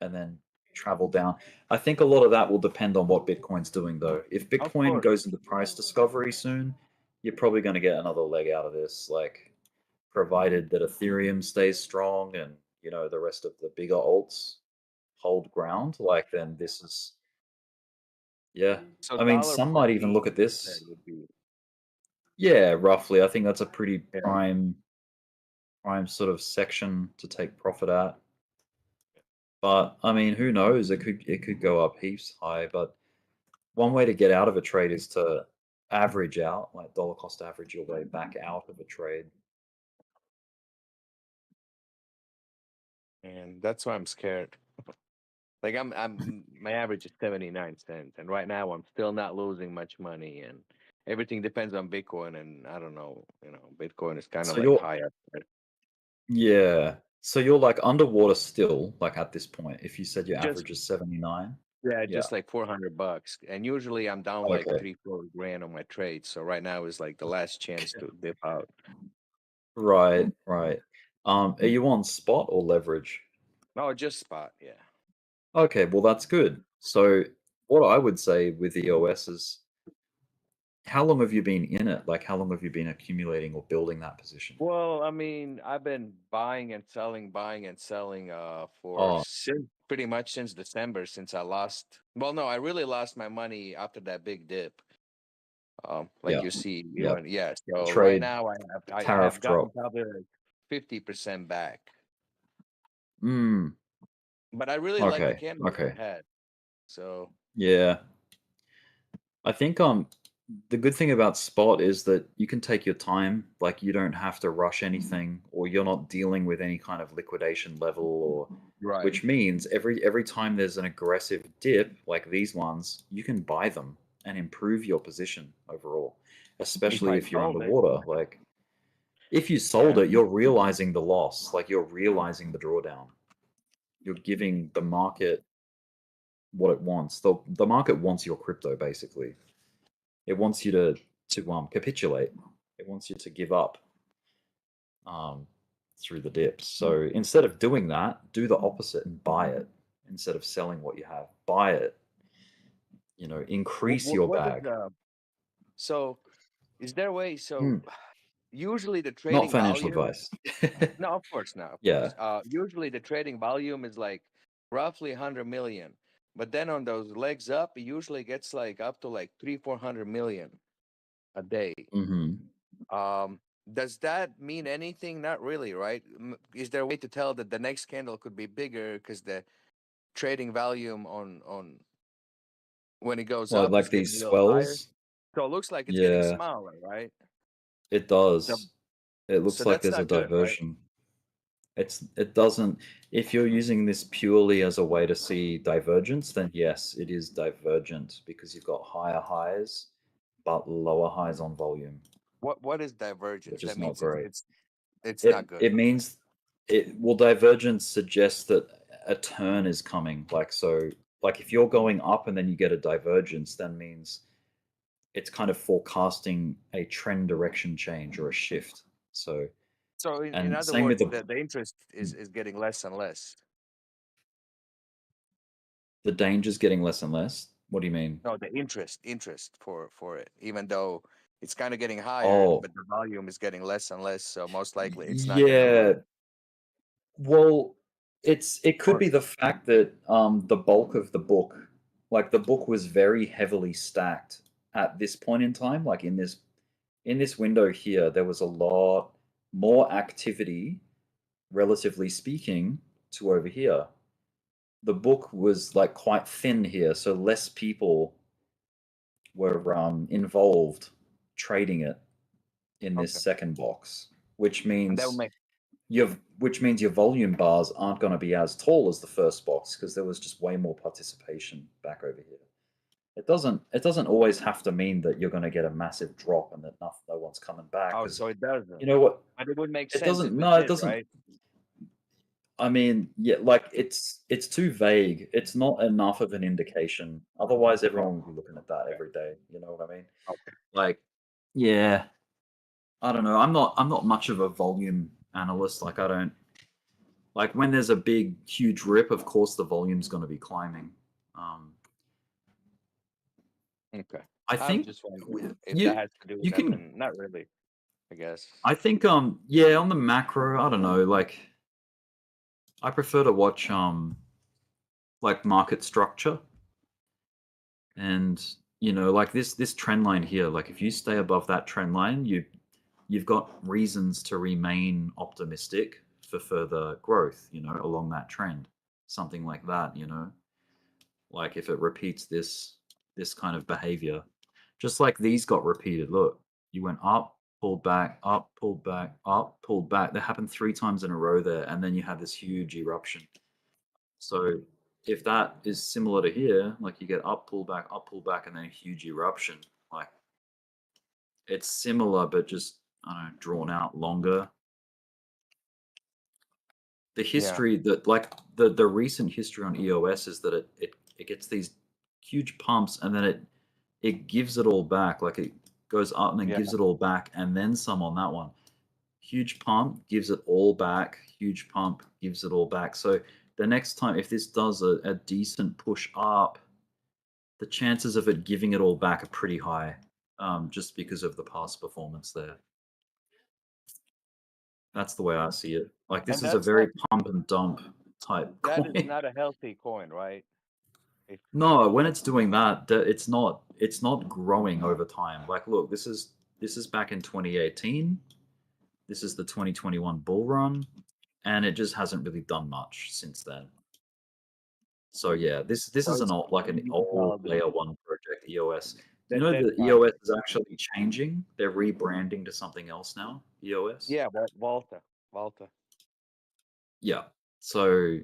[SPEAKER 3] then travel down. I think a lot of that will depend on what Bitcoin's doing though. If Bitcoin goes into price discovery soon, you're probably going to get another leg out of this, like provided that Ethereum stays strong and, you know, the rest of the bigger alts hold ground, like then this is,
[SPEAKER 6] So
[SPEAKER 3] I mean, some might even look at this.
[SPEAKER 6] would be...
[SPEAKER 3] Yeah, roughly. I think that's a pretty prime sort of section to take profit at. But I mean, who knows? It could go up heaps high. But one way to get out of a trade is to average out, like dollar cost average your way back out of a trade.
[SPEAKER 6] And that's why I'm scared. Like my average is 79 cents, and right now I'm still not losing much money, and everything depends on Bitcoin. And I don't know, you know, Bitcoin is kind of
[SPEAKER 3] So
[SPEAKER 6] like high up there.
[SPEAKER 3] Yeah. So you're like underwater still, like at this point. If you said your average is 79.
[SPEAKER 6] Yeah, just like $400, and usually I'm down like
[SPEAKER 3] Okay.
[SPEAKER 6] 3-4 grand on my trade. So right now is like the last chance to dip out.
[SPEAKER 3] Right. Are you on spot or leverage?
[SPEAKER 6] No, just spot. Yeah.
[SPEAKER 3] Okay, well that's good. So what I would say with EOS is, how long have you been in it? Like how long have you been accumulating or building that position?
[SPEAKER 6] Well, I mean, I've been buying and selling for pretty much since December, since I lost. Well, no, I really lost my money after that big dip. Like you see, you know, So right now I have gotten probably like 50% back. But I really like the candle that I had. So
[SPEAKER 3] yeah, I think the good thing about spot is that you can take your time. Like you don't have to rush anything, or you're not dealing with any kind of liquidation level, or which means every time there's an aggressive dip like these ones, you can buy them and improve your position overall. Especially if you're underwater. Like if you sold it, you're realizing the loss. Like you're realizing the drawdown. You're giving the market what it wants. The market wants your crypto basically. It wants you to capitulate. It wants you to give up through the dips. So instead of doing that, do the opposite and buy it. Instead of selling what you have, buy it. You know, increase your bag.
[SPEAKER 6] So is there a way? So usually the trading
[SPEAKER 3] not financial
[SPEAKER 6] volume,
[SPEAKER 3] advice.
[SPEAKER 6] No, of course not. Of
[SPEAKER 3] Yeah.
[SPEAKER 6] course. Usually the trading volume is like roughly 100 million, but then on those legs up, it usually gets like up to like 300-400 million a day. Does that mean anything? Not really, right? Is there a way to tell that the next candle could be bigger because the trading volume on when it goes up
[SPEAKER 3] like
[SPEAKER 6] is getting
[SPEAKER 3] these
[SPEAKER 6] a little higher?
[SPEAKER 3] swells?
[SPEAKER 6] So it looks like it's getting smaller, right?
[SPEAKER 3] It does. It looks
[SPEAKER 6] So
[SPEAKER 3] like
[SPEAKER 6] that's
[SPEAKER 3] there's a
[SPEAKER 6] not good, right?
[SPEAKER 3] diversion. It doesn't. If you're using this purely as a way to see divergence, then yes, it is divergent because you've got higher highs, but lower highs on volume.
[SPEAKER 6] What is divergence?
[SPEAKER 3] Which is
[SPEAKER 6] That
[SPEAKER 3] not
[SPEAKER 6] means
[SPEAKER 3] great.
[SPEAKER 6] it's not good.
[SPEAKER 3] It means Well, divergence suggests that a turn is coming. Like, so, like if you're going up and then you get a divergence, that means it's kind of forecasting a trend direction change or a shift. So,
[SPEAKER 6] So in
[SPEAKER 3] and
[SPEAKER 6] other
[SPEAKER 3] same with
[SPEAKER 6] words, the interest is getting less and less.
[SPEAKER 3] the danger's getting less and less. What do you mean?
[SPEAKER 6] No, the interest for it, even though it's kind of getting higher,
[SPEAKER 3] Oh,
[SPEAKER 6] but the volume is getting less and less. So most likely it's not gonna
[SPEAKER 3] yeah. Well, it could
[SPEAKER 6] or
[SPEAKER 3] be the fact that the bulk of the book, like the book was very heavily stacked at this point in time. Like in this window here, there was a lot more activity, relatively speaking, to over here. The book was like quite thin here, so less people were involved trading it in this
[SPEAKER 6] okay.
[SPEAKER 3] second box, which
[SPEAKER 6] And that would
[SPEAKER 3] means
[SPEAKER 6] make
[SPEAKER 3] your volume bars aren't going to be as tall as the first box because there was just way more participation back over here. It doesn't always have to mean that you're going to get a massive drop and that no one's coming back.
[SPEAKER 6] oh,
[SPEAKER 3] Because
[SPEAKER 6] so it doesn't.
[SPEAKER 3] you know what?
[SPEAKER 6] But it would make
[SPEAKER 3] It
[SPEAKER 6] sense if
[SPEAKER 3] doesn't.
[SPEAKER 6] it
[SPEAKER 3] No, it
[SPEAKER 6] did,
[SPEAKER 3] doesn't.
[SPEAKER 6] right?
[SPEAKER 3] I mean, yeah, like it's too vague. It's not enough of an indication. Otherwise, everyone would be looking at that every day. You know what I mean?
[SPEAKER 6] Okay.
[SPEAKER 3] Like, yeah, I don't know. I'm not much of a volume analyst. Like, I don't like when there's a big, huge rip. Of course, the volume's going to be climbing.
[SPEAKER 6] Okay.
[SPEAKER 3] I
[SPEAKER 6] I'm
[SPEAKER 3] think
[SPEAKER 6] just wondering if that
[SPEAKER 3] you
[SPEAKER 6] has to do with
[SPEAKER 3] you can.
[SPEAKER 6] nothing. Not really, I guess.
[SPEAKER 3] I think yeah, on the macro, I don't know. Like, I prefer to watch like market structure. And like this trend line here, like if you stay above that trend line, you've got reasons to remain optimistic for further growth, along that trend. Something like that, like if it repeats this kind of behavior, just like these got repeated. Look, you went up, pulled back, up, pulled back, up, pulled back. That happened 3 times in a row there, and then you had this huge eruption. So if that is similar to here, like you get up, pull back, and then a huge eruption, like it's similar, but just I don't know, drawn out longer. The
[SPEAKER 6] Yeah.
[SPEAKER 3] history that like the recent history on EOS is that it gets these huge pumps and then it gives it all back. Like it goes up and then
[SPEAKER 6] Yeah.
[SPEAKER 3] gives it all back and then some on that one. Huge pump gives it all back. Huge pump gives it all back. So the next time, if this does a decent push up, the chances of it giving it all back are pretty high, just because of the past performance there. That's the way I see it. Like this
[SPEAKER 6] And
[SPEAKER 3] is a
[SPEAKER 6] that's
[SPEAKER 3] very
[SPEAKER 6] not
[SPEAKER 3] pump and dump type
[SPEAKER 6] that is
[SPEAKER 3] coin.
[SPEAKER 6] not a healthy coin, right? If
[SPEAKER 3] No, when it's doing that, it's not growing over time. Like, look, this is back in 2018. This is the 2021 bull run, and it just hasn't really done much since then. So yeah, this
[SPEAKER 6] so
[SPEAKER 3] is
[SPEAKER 6] it's
[SPEAKER 3] an old layer 1 project, EOS. You know
[SPEAKER 6] that's
[SPEAKER 3] that
[SPEAKER 6] fine.
[SPEAKER 3] EOS is actually changing. They're rebranding to something else now. EOS.
[SPEAKER 6] Yeah, Volta.
[SPEAKER 3] Yeah. So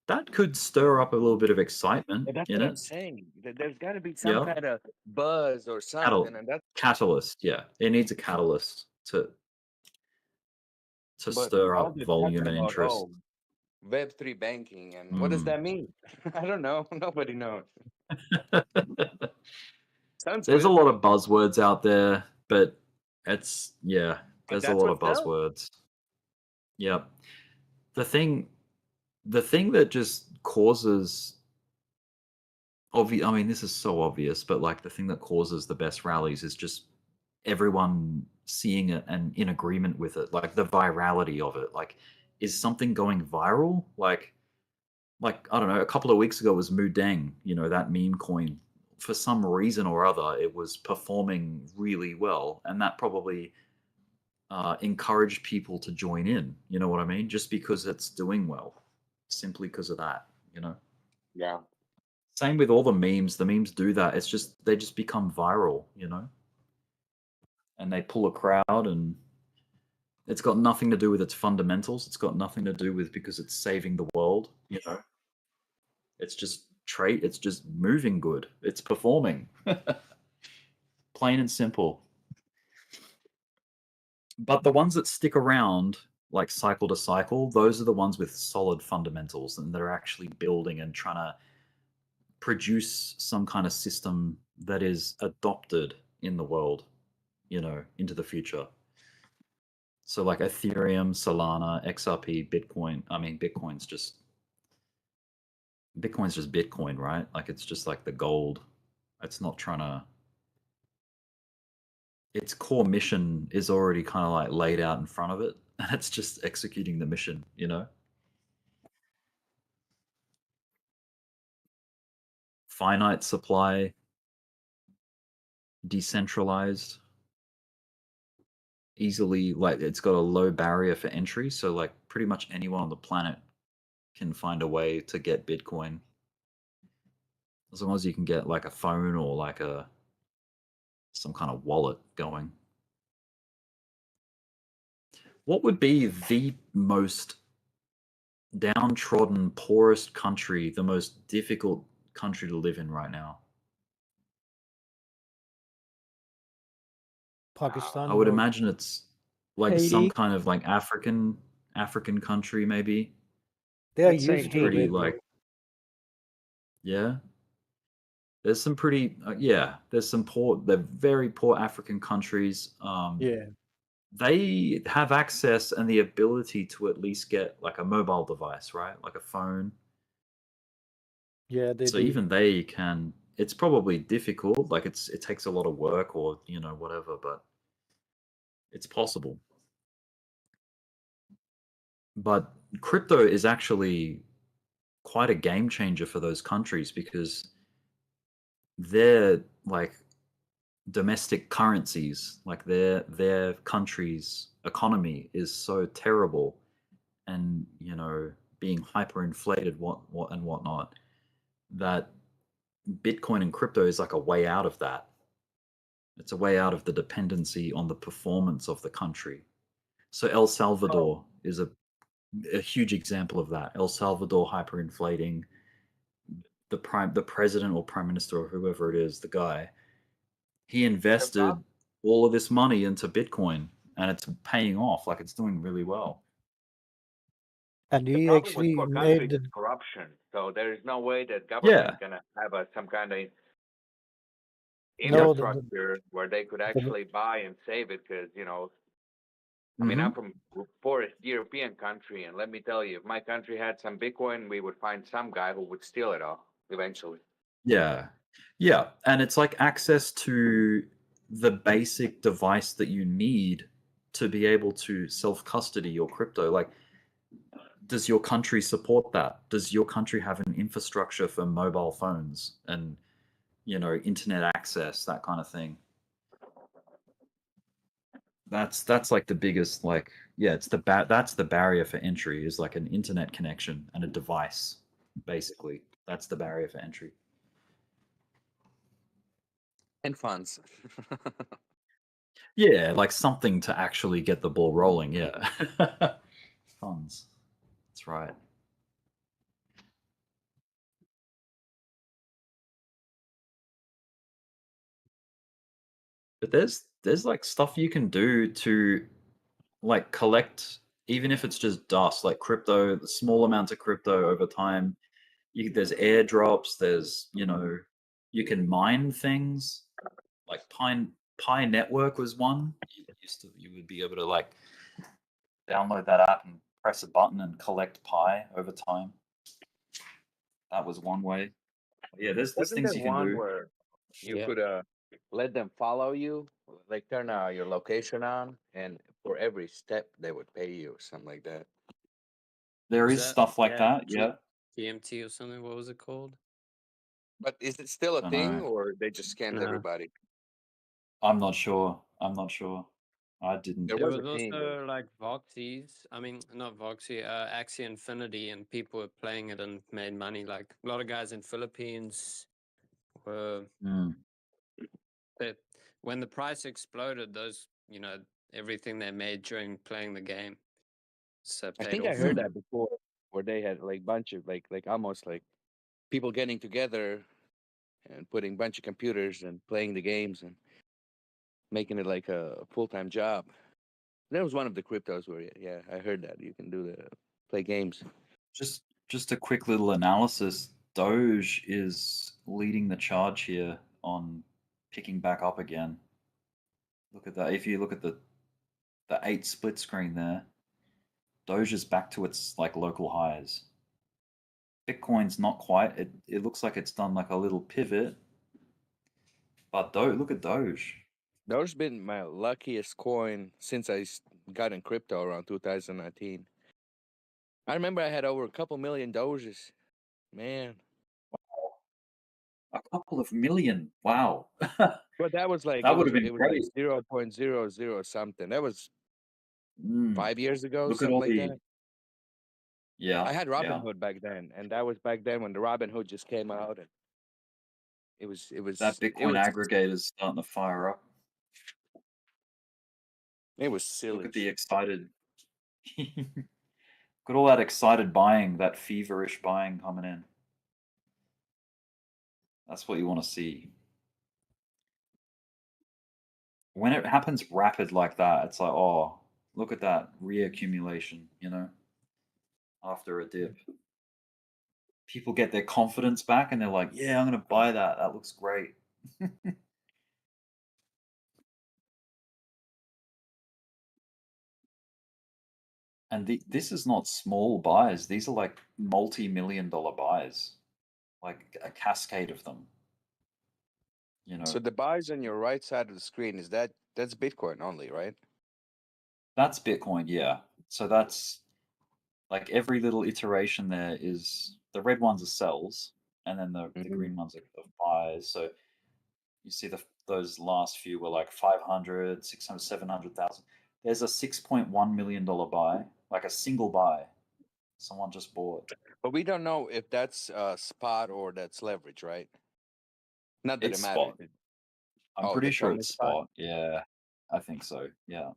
[SPEAKER 3] that could stir up a little bit of excitement
[SPEAKER 6] And that's
[SPEAKER 3] in
[SPEAKER 6] what I'm
[SPEAKER 3] it.
[SPEAKER 6] saying. There's got to be some
[SPEAKER 3] Yeah.
[SPEAKER 6] kind of buzz or something, and that's
[SPEAKER 3] Catalyst. Yeah, it needs a catalyst to
[SPEAKER 6] but
[SPEAKER 3] stir
[SPEAKER 6] all
[SPEAKER 3] up
[SPEAKER 6] they're
[SPEAKER 3] volume
[SPEAKER 6] talking
[SPEAKER 3] and
[SPEAKER 6] about,
[SPEAKER 3] interest.
[SPEAKER 6] oh, Web3 banking, and what does
[SPEAKER 3] Mm.
[SPEAKER 6] that mean? I don't know. Nobody knows. Sounds
[SPEAKER 3] There's a
[SPEAKER 6] good.
[SPEAKER 3] lot of buzzwords out there, but it's
[SPEAKER 6] But
[SPEAKER 3] there's a
[SPEAKER 6] that's
[SPEAKER 3] lot
[SPEAKER 6] what
[SPEAKER 3] of
[SPEAKER 6] sells.
[SPEAKER 3] buzzwords. Yep. The thing that just causes I mean, this is so obvious, but like the thing that causes the best rallies is just everyone seeing it and in agreement with it, like the virality of it. Like, is something going viral? Like I don't know, a couple of weeks ago was Mudeng, that meme coin. For some reason or other, it was performing really well, and that probably encouraged people to join in. You know what I mean? Just because it's doing well, simply because of that.
[SPEAKER 6] Yeah.
[SPEAKER 3] Same with all the memes. The memes do that. It's just they just become viral, and they pull a crowd, and it's got nothing to do with its fundamentals. It's got nothing to do with because it's saving the world. It's just trait. It's just moving good. It's performing. Plain and simple. But the ones that stick around like cycle to cycle, those are the ones with solid fundamentals and they're actually building and trying to produce some kind of system that is adopted in the world, into the future. So like Ethereum, Solana, XRP, Bitcoin. I mean, Bitcoin's just Bitcoin, right? Like it's just like the gold. It's not trying to. Its core mission is already kind of like laid out in front of it, and it's just executing the mission, Finite supply, decentralized, easily, like it's got a low barrier for entry, so like pretty much anyone on the planet can find a way to get Bitcoin. As long as you can get like a phone or like some kind of wallet going. What would be the most downtrodden, poorest country, the most difficult country to live in right now?
[SPEAKER 8] Pakistan.
[SPEAKER 3] I would imagine it's like some
[SPEAKER 5] Haiti.
[SPEAKER 3] kind of like African country, maybe.
[SPEAKER 8] They are
[SPEAKER 5] I'd say
[SPEAKER 8] used to
[SPEAKER 3] Pretty
[SPEAKER 8] it.
[SPEAKER 3] like, yeah. There's some pretty, there's some poor, they're very poor African countries.
[SPEAKER 8] Yeah.
[SPEAKER 3] They have access and the ability to at least get like a mobile device, right? Like a phone.
[SPEAKER 8] Yeah, they
[SPEAKER 3] So
[SPEAKER 8] do.
[SPEAKER 3] even they can, it's probably difficult. Like it takes a lot of work or, whatever, but it's possible. But crypto is actually quite a game changer for those countries because their like domestic currencies, like their country's economy is so terrible and being hyperinflated what and whatnot, that Bitcoin and crypto is like a way out of that. It's a way out of the dependency on the performance of the country. So El Salvador is a huge example of that. El Salvador hyperinflating, the president or prime minister or whoever it is, the guy, he invested all of this money into Bitcoin and it's paying off. Like it's doing really well.
[SPEAKER 8] And
[SPEAKER 10] The
[SPEAKER 8] he
[SPEAKER 10] problem with
[SPEAKER 8] actually
[SPEAKER 10] poor
[SPEAKER 8] made
[SPEAKER 10] countries
[SPEAKER 8] the
[SPEAKER 10] is corruption. So there is no way that
[SPEAKER 3] Yeah.
[SPEAKER 10] government gonna have some kind of
[SPEAKER 8] no
[SPEAKER 10] infrastructure where they could actually buy and save it. Because I mean, I'm from poorest European country, and let me tell you, if my country had some Bitcoin, we would find some guy who would steal it all eventually.
[SPEAKER 3] Yeah. Yeah. And it's like access to the basic device that you need to be able to self-custody your crypto. Like, does your country support that? Does your country have an infrastructure for mobile phones and, internet access, that kind of thing? That's like the biggest, like, yeah, it's that's the barrier for entry, is like an internet connection and a device, basically. That's the barrier for entry.
[SPEAKER 6] And funds.
[SPEAKER 3] Yeah, like something to actually get the ball rolling. Yeah. Funds. That's right. But there's like stuff you can do to like collect, even if it's just dust, like crypto, small amounts of crypto over time. There's airdrops, there's, you can mine things. Like Pi Network was one. You would be able to like download that app and press a button and collect Pi over time. That was one way. Yeah, there's
[SPEAKER 10] Wasn't
[SPEAKER 3] things
[SPEAKER 10] there
[SPEAKER 3] you can
[SPEAKER 10] one
[SPEAKER 3] do.
[SPEAKER 10] where you
[SPEAKER 5] Yeah.
[SPEAKER 10] could let them follow you, like turn your location on, and for every step they would pay you, something like that?
[SPEAKER 3] There
[SPEAKER 5] Is
[SPEAKER 3] is
[SPEAKER 5] that
[SPEAKER 3] stuff like that. Yeah.
[SPEAKER 5] GMT or something? What was it called?
[SPEAKER 10] But is it still a
[SPEAKER 3] Don't
[SPEAKER 10] thing,
[SPEAKER 3] know.
[SPEAKER 10] or they just scammed
[SPEAKER 5] No.
[SPEAKER 10] everybody?
[SPEAKER 3] I'm not sure. I didn't.
[SPEAKER 10] There
[SPEAKER 5] There
[SPEAKER 10] was
[SPEAKER 5] was
[SPEAKER 10] a thing.
[SPEAKER 5] also like Voxies. I mean, not Voxy, Axie Infinity, and people were playing it and made money. Like a lot of guys in Philippines were. When the price exploded, those, everything they made during playing the game, so
[SPEAKER 10] I
[SPEAKER 5] paid
[SPEAKER 10] think I
[SPEAKER 5] off.
[SPEAKER 10] heard that before, where they had like bunch of like almost like people getting together and putting bunch of computers and playing the games and making it like a full-time job.
[SPEAKER 6] That was one of the cryptos where, yeah, I heard that you can do play games.
[SPEAKER 3] Just a quick little analysis. Doge is leading the charge here on picking back up again. Look at that. If you look at the 8 split screen there, Doge is back to its like local highs. Bitcoin's not quite. It looks like it's done like a little pivot. But look at Doge.
[SPEAKER 6] Doge's been my luckiest coin since I got in crypto around 2019. I remember I had over a couple million Doges. Man.
[SPEAKER 3] A couple of million. Wow.
[SPEAKER 6] But that was like,
[SPEAKER 3] that
[SPEAKER 6] it
[SPEAKER 3] would
[SPEAKER 6] was
[SPEAKER 3] have been
[SPEAKER 6] like
[SPEAKER 3] great.
[SPEAKER 6] 0.00 something. That was 5 years ago,
[SPEAKER 3] Look at
[SPEAKER 6] something
[SPEAKER 3] all
[SPEAKER 6] like
[SPEAKER 3] the.
[SPEAKER 6] that.
[SPEAKER 3] Yeah.
[SPEAKER 6] I had
[SPEAKER 3] yeah.
[SPEAKER 6] Robinhood back then, and that was back then when the Robinhood just came out, and it was
[SPEAKER 3] That Bitcoin aggregator is starting to fire up.
[SPEAKER 6] It was silly.
[SPEAKER 3] Look at the excited. Got all that excited buying, that feverish buying coming in. That's what you want to see. When it happens rapid like that, it's like, oh, look at that reaccumulation, you know, after a dip. People get their confidence back and they're like, yeah, I'm going to buy that. That looks great. And this is not small buys. These are like multi-million-dollar buys, like a cascade of them. You know.
[SPEAKER 6] So the buys on your right side of the screen, that's Bitcoin only, right?
[SPEAKER 3] That's Bitcoin, yeah. So that's like every little iteration there is the red ones are sells, and then the green ones are buys. So you see those last few were like 500, 600, 700,000. There's a $6.1 million buy, like a single buy. Someone just bought.
[SPEAKER 6] But we don't know if that's spot or that's leverage, right? Not that
[SPEAKER 3] It's
[SPEAKER 6] it matters.
[SPEAKER 3] spot. I'm pretty sure it's spot. Yeah, I think so. Yeah.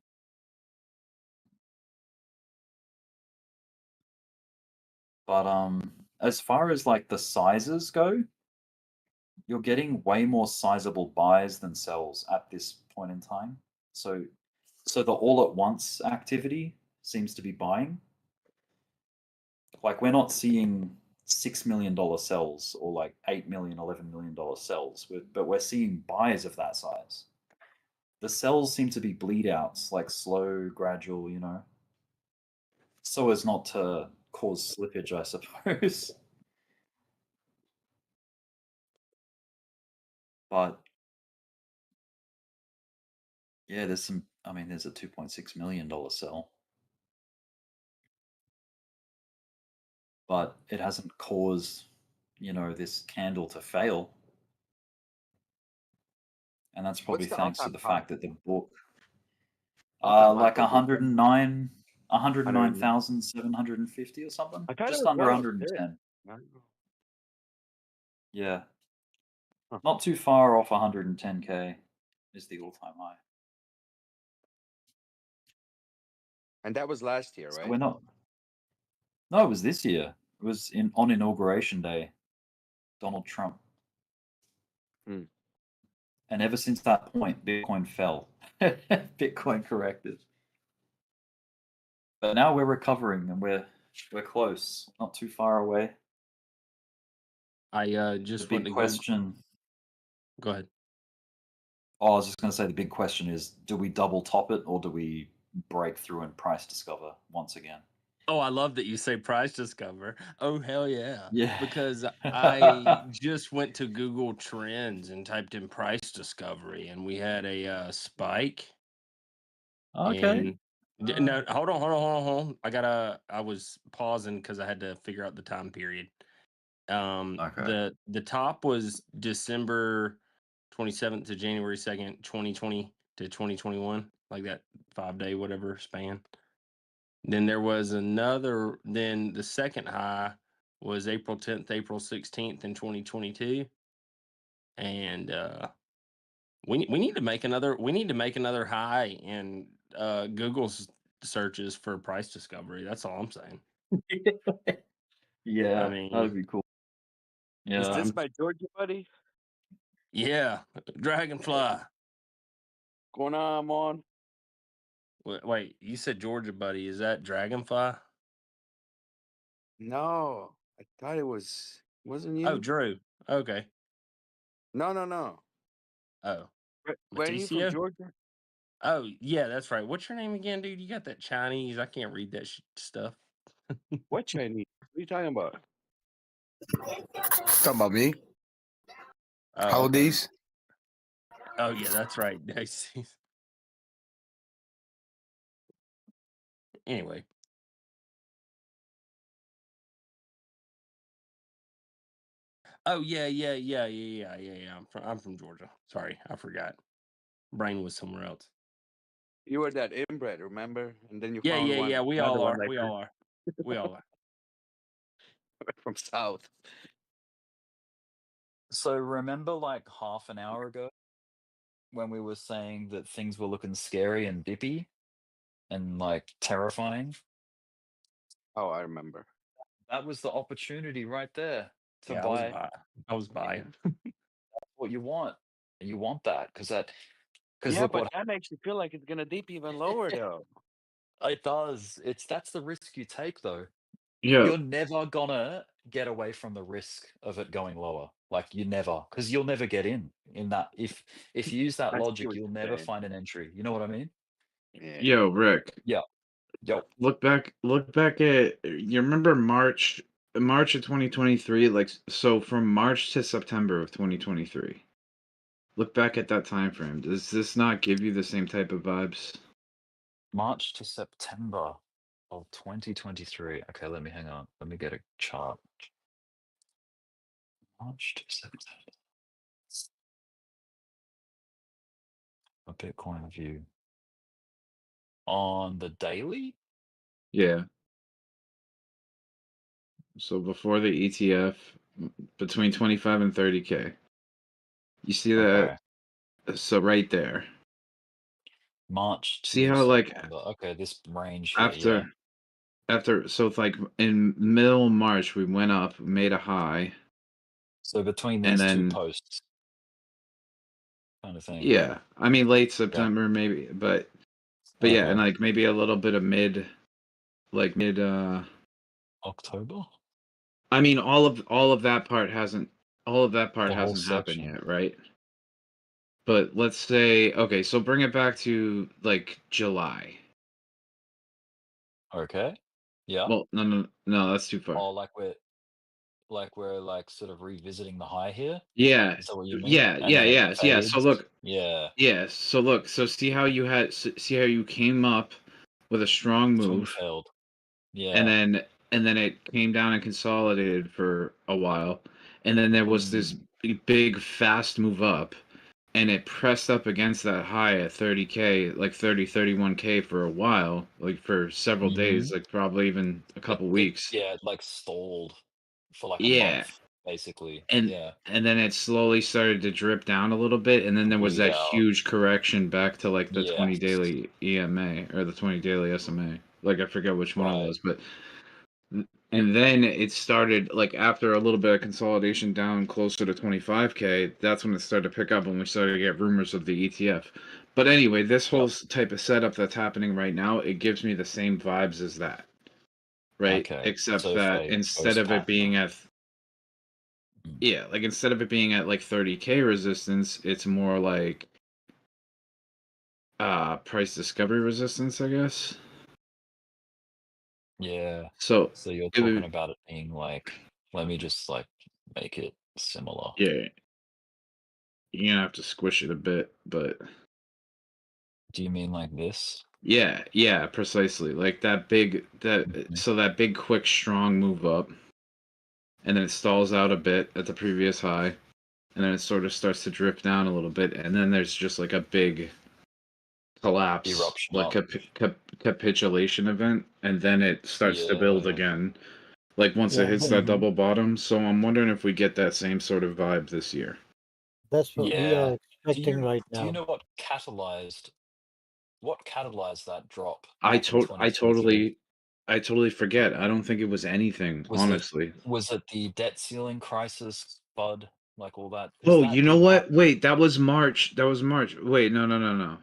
[SPEAKER 3] But as far as like the sizes go, you're getting way more sizable buys than sells at this point in time. So the all at once activity seems to be buying. Like we're not seeing $6 million sells or like $8 million, $11 million sells, but we're seeing buys of that size. The sells seem to be bleed outs, like slow, gradual, you know, so as not to cause slippage, I suppose. But yeah, there's some. I mean, there's a $2.6 million sell, but it hasn't caused, you know, this candle to fail, and that's probably thanks to the fact that the book, like 109,750 or something, just under 110. Yeah, not too far off 110K is the all-time high.
[SPEAKER 6] And that was last year, right?
[SPEAKER 3] So we're not. No, it was this year. It was on Inauguration Day, Donald Trump.
[SPEAKER 6] Hmm.
[SPEAKER 3] And ever since that point, Bitcoin fell. Bitcoin corrected. But now we're recovering and we're close, not too far away.
[SPEAKER 16] I just
[SPEAKER 3] the big question.
[SPEAKER 16] Go ahead.
[SPEAKER 3] Oh, I was just going to say the big question is: do we double top it or do we break through and price discover once again?
[SPEAKER 16] Oh, I love that you say price discover. Oh, hell yeah.
[SPEAKER 3] Yeah.
[SPEAKER 16] Because I just went to Google Trends and typed in price discovery, and we had a spike.
[SPEAKER 3] Okay.
[SPEAKER 16] No, hold on. I was pausing because I had to figure out the time period.
[SPEAKER 3] Okay.
[SPEAKER 16] The top was December 27th to January 2nd, 2020 to 2021, like that 5-day whatever span. Then there was another. Then the second high was April 10th, April 16th in 2022, and we need to make another. We need to make another high in Google's searches for price discovery. That's all I'm saying.
[SPEAKER 3] Yeah,
[SPEAKER 16] I mean,
[SPEAKER 3] that'd be cool. Yeah.
[SPEAKER 6] Is this my Georgia buddy?
[SPEAKER 16] Yeah, Dragonfly.
[SPEAKER 6] Going on,
[SPEAKER 16] Wait, you said Georgia Buddy. Is that Dragonfly?
[SPEAKER 6] No, I thought it wasn't you?
[SPEAKER 16] Oh, Drew. Okay.
[SPEAKER 6] No.
[SPEAKER 16] Oh.
[SPEAKER 6] Where are you from,
[SPEAKER 16] Maticio?
[SPEAKER 6] Georgia?
[SPEAKER 16] Oh, yeah, that's right. What's your name again, dude? You got that Chinese. I can't read that stuff.
[SPEAKER 6] What Chinese? What are you talking about?
[SPEAKER 9] Talking about me?
[SPEAKER 16] Oh, okay.
[SPEAKER 9] Holidays?
[SPEAKER 16] Oh, yeah, that's right. Nice. Anyway. Oh, yeah. I'm from Georgia. Sorry, I forgot. Brain was somewhere else.
[SPEAKER 6] You were that inbred, remember? And then you
[SPEAKER 16] Yeah.
[SPEAKER 6] found one.
[SPEAKER 16] We
[SPEAKER 6] another
[SPEAKER 16] all
[SPEAKER 6] one
[SPEAKER 16] are.
[SPEAKER 6] like
[SPEAKER 16] We
[SPEAKER 6] her
[SPEAKER 16] all are. We all are.
[SPEAKER 6] from South.
[SPEAKER 3] So remember like half an hour ago when we were saying that things were looking scary and dippy and like terrifying?
[SPEAKER 6] Oh, I remember.
[SPEAKER 3] That was the opportunity right there to
[SPEAKER 16] Yeah,
[SPEAKER 3] buy.
[SPEAKER 16] I was buying.
[SPEAKER 3] That's what you want. You want that because
[SPEAKER 6] Yeah,
[SPEAKER 3] look
[SPEAKER 6] but
[SPEAKER 3] what
[SPEAKER 6] that makes you feel like it's gonna dip even lower, though.
[SPEAKER 3] it does. That's the risk you take though.
[SPEAKER 1] Yeah.
[SPEAKER 3] You're never gonna get away from the risk of it going lower. Like you never, because you'll never get in that. If you use that
[SPEAKER 6] I see
[SPEAKER 3] logic,
[SPEAKER 6] what
[SPEAKER 3] you'll
[SPEAKER 6] you're
[SPEAKER 3] never
[SPEAKER 6] saying.
[SPEAKER 3] find an entry. You know what I mean?
[SPEAKER 6] Yeah.
[SPEAKER 1] Yo, Rick.
[SPEAKER 3] Yeah. Yo.
[SPEAKER 1] Look back at you remember March of 2023, like so from March to September of 2023. Look back at that time frame. Does this not give you the same type of vibes?
[SPEAKER 3] March to September of 2023. Okay, let me hang on. Let me get a chart. March to September. A Bitcoin view. On the daily?
[SPEAKER 1] Yeah. So before the ETF, between 25 and 30K. You see that?
[SPEAKER 3] Okay.
[SPEAKER 1] So right there.
[SPEAKER 3] March
[SPEAKER 1] See
[SPEAKER 3] to
[SPEAKER 1] how like
[SPEAKER 3] September. Okay, this range here, yeah.
[SPEAKER 1] after so it's like in middle March we went up, made a high.
[SPEAKER 3] So between
[SPEAKER 1] and
[SPEAKER 3] these two
[SPEAKER 1] then
[SPEAKER 3] posts, kind of thing.
[SPEAKER 1] yeah, I mean late September maybe, but yeah, and
[SPEAKER 3] Okay.
[SPEAKER 1] like maybe a little bit of mid
[SPEAKER 3] October?
[SPEAKER 1] I mean all of that part hasn't
[SPEAKER 3] The whole
[SPEAKER 1] happened
[SPEAKER 3] section.
[SPEAKER 1] yet, right? But let's say okay, so bring it back to like July.
[SPEAKER 3] Okay. Yeah.
[SPEAKER 1] Well, no, that's too far.
[SPEAKER 3] Oh, like we're like sort of revisiting the high here?
[SPEAKER 1] Yeah.
[SPEAKER 3] Is that what you mean?
[SPEAKER 1] Yeah,
[SPEAKER 3] And then it
[SPEAKER 1] yeah. So
[SPEAKER 3] fades?
[SPEAKER 1] look.
[SPEAKER 3] Yeah.
[SPEAKER 1] Yeah, so look, so see how you came up with a strong
[SPEAKER 3] Swing
[SPEAKER 1] move,
[SPEAKER 3] failed.
[SPEAKER 1] and
[SPEAKER 3] Yeah.
[SPEAKER 1] then it came down and consolidated for a while, and then there was this big fast move up, and it pressed up against that high at 30K, like 31K for a while, like for several days, like probably even a couple weeks.
[SPEAKER 3] Yeah, it like stalled for like a
[SPEAKER 1] Yeah.
[SPEAKER 3] month, basically.
[SPEAKER 1] And
[SPEAKER 3] Yeah.
[SPEAKER 1] and then it slowly started to drip down a little bit, and then there was
[SPEAKER 3] Bleed
[SPEAKER 1] that
[SPEAKER 3] out.
[SPEAKER 1] huge correction back to like the 20
[SPEAKER 3] Yes.
[SPEAKER 1] daily EMA or the 20 daily SMA. Like I forget which one it was, but and then it started like after a little bit of consolidation down closer to 25K, that's when it started to pick up and we started to get rumors of the ETF. But anyway, this whole type of setup that's happening right now, it gives me the same vibes as that. Right?
[SPEAKER 3] Okay.
[SPEAKER 1] Except
[SPEAKER 3] So
[SPEAKER 1] that
[SPEAKER 3] fade
[SPEAKER 1] instead of it being at yeah, like instead of it being at like 30K resistance, it's more like price discovery resistance, I guess.
[SPEAKER 3] Yeah.
[SPEAKER 1] So
[SPEAKER 3] you're
[SPEAKER 1] it
[SPEAKER 3] talking
[SPEAKER 1] would
[SPEAKER 3] about it being like, let me just like make it similar.
[SPEAKER 1] yeah. You're gonna have to squish it a bit, but
[SPEAKER 3] Do you mean like this?
[SPEAKER 1] yeah, precisely. Like that big so that big quick strong move up and then it stalls out a bit at the previous high and then it sort of starts to drift down a little bit and then there's just like a big collapse,
[SPEAKER 3] Eruption
[SPEAKER 1] like
[SPEAKER 3] up.
[SPEAKER 1] capitulation event, and then it starts to build again. Like once it hits that double bottom. So I'm wondering if we get that same sort of vibe this year.
[SPEAKER 8] That's what we are expecting right
[SPEAKER 3] Do you
[SPEAKER 8] now.
[SPEAKER 3] know what catalyzed that drop
[SPEAKER 1] I
[SPEAKER 3] back in 2023?
[SPEAKER 1] totally forget. I don't think it was anything, honestly.
[SPEAKER 3] Was it the debt ceiling crisis, FUD, like all that?
[SPEAKER 1] Oh, you know what? Wait, that was March. Wait, no.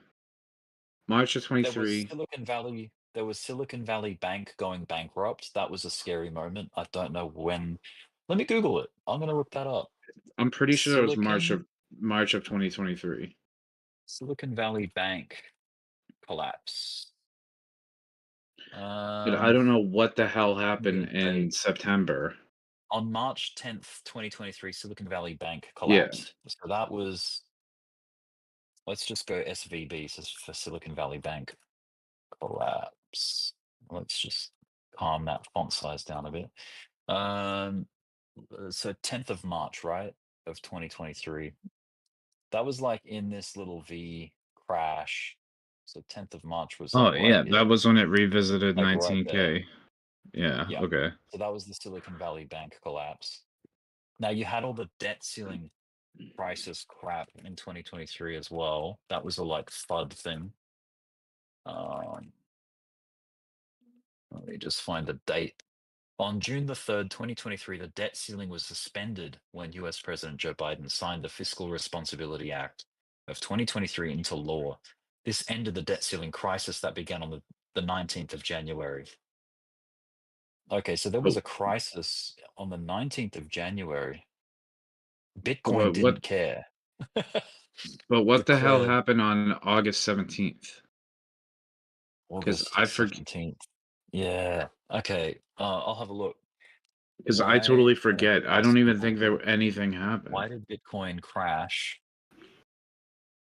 [SPEAKER 1] March of
[SPEAKER 3] There was
[SPEAKER 1] 23.
[SPEAKER 3] Silicon Valley. There was Silicon Valley Bank going bankrupt. That was a scary moment. I don't know when. Let me Google it. I'm gonna look that up.
[SPEAKER 1] I'm pretty sure it was March
[SPEAKER 3] Silicon
[SPEAKER 1] of 2023.
[SPEAKER 3] Silicon Valley Bank collapse.
[SPEAKER 1] Dude, I don't know what the hell happened
[SPEAKER 3] Yeah,
[SPEAKER 1] in September.
[SPEAKER 3] On March 10th, 2023, Silicon Valley Bank
[SPEAKER 1] Yeah.
[SPEAKER 3] collapsed. So that was. Let's just go SVB for Silicon Valley Bank collapse. Let's just calm that font size down a bit. So 10th of March, right, of 2023. That was like in this little V crash. So 10th of March was
[SPEAKER 1] Oh
[SPEAKER 3] like
[SPEAKER 1] yeah,
[SPEAKER 3] right here,
[SPEAKER 1] that was when it revisited
[SPEAKER 3] like right there.
[SPEAKER 1] 19K. Yeah,
[SPEAKER 3] Yeah.
[SPEAKER 1] okay.
[SPEAKER 3] So that was the Silicon Valley Bank collapse. Now you had all the debt ceiling crisis crap in 2023 as well. That was a like FUD thing. Let me just find the date. On June the 3rd, 2023, the debt ceiling was suspended when US President Joe Biden signed the Fiscal Responsibility Act of 2023 into law. This ended the debt ceiling crisis that began on the 19th of January. Okay, so there was a crisis on the 19th of January. Bitcoin didn't care.
[SPEAKER 1] But what the hell
[SPEAKER 3] Declared
[SPEAKER 1] happened on August 17th? Because
[SPEAKER 3] August
[SPEAKER 1] I forget.
[SPEAKER 3] 17th. Yeah. Okay. I'll have a look.
[SPEAKER 1] Because I totally forget. I don't even think
[SPEAKER 3] possible
[SPEAKER 1] anything happened.
[SPEAKER 3] Why did Bitcoin crash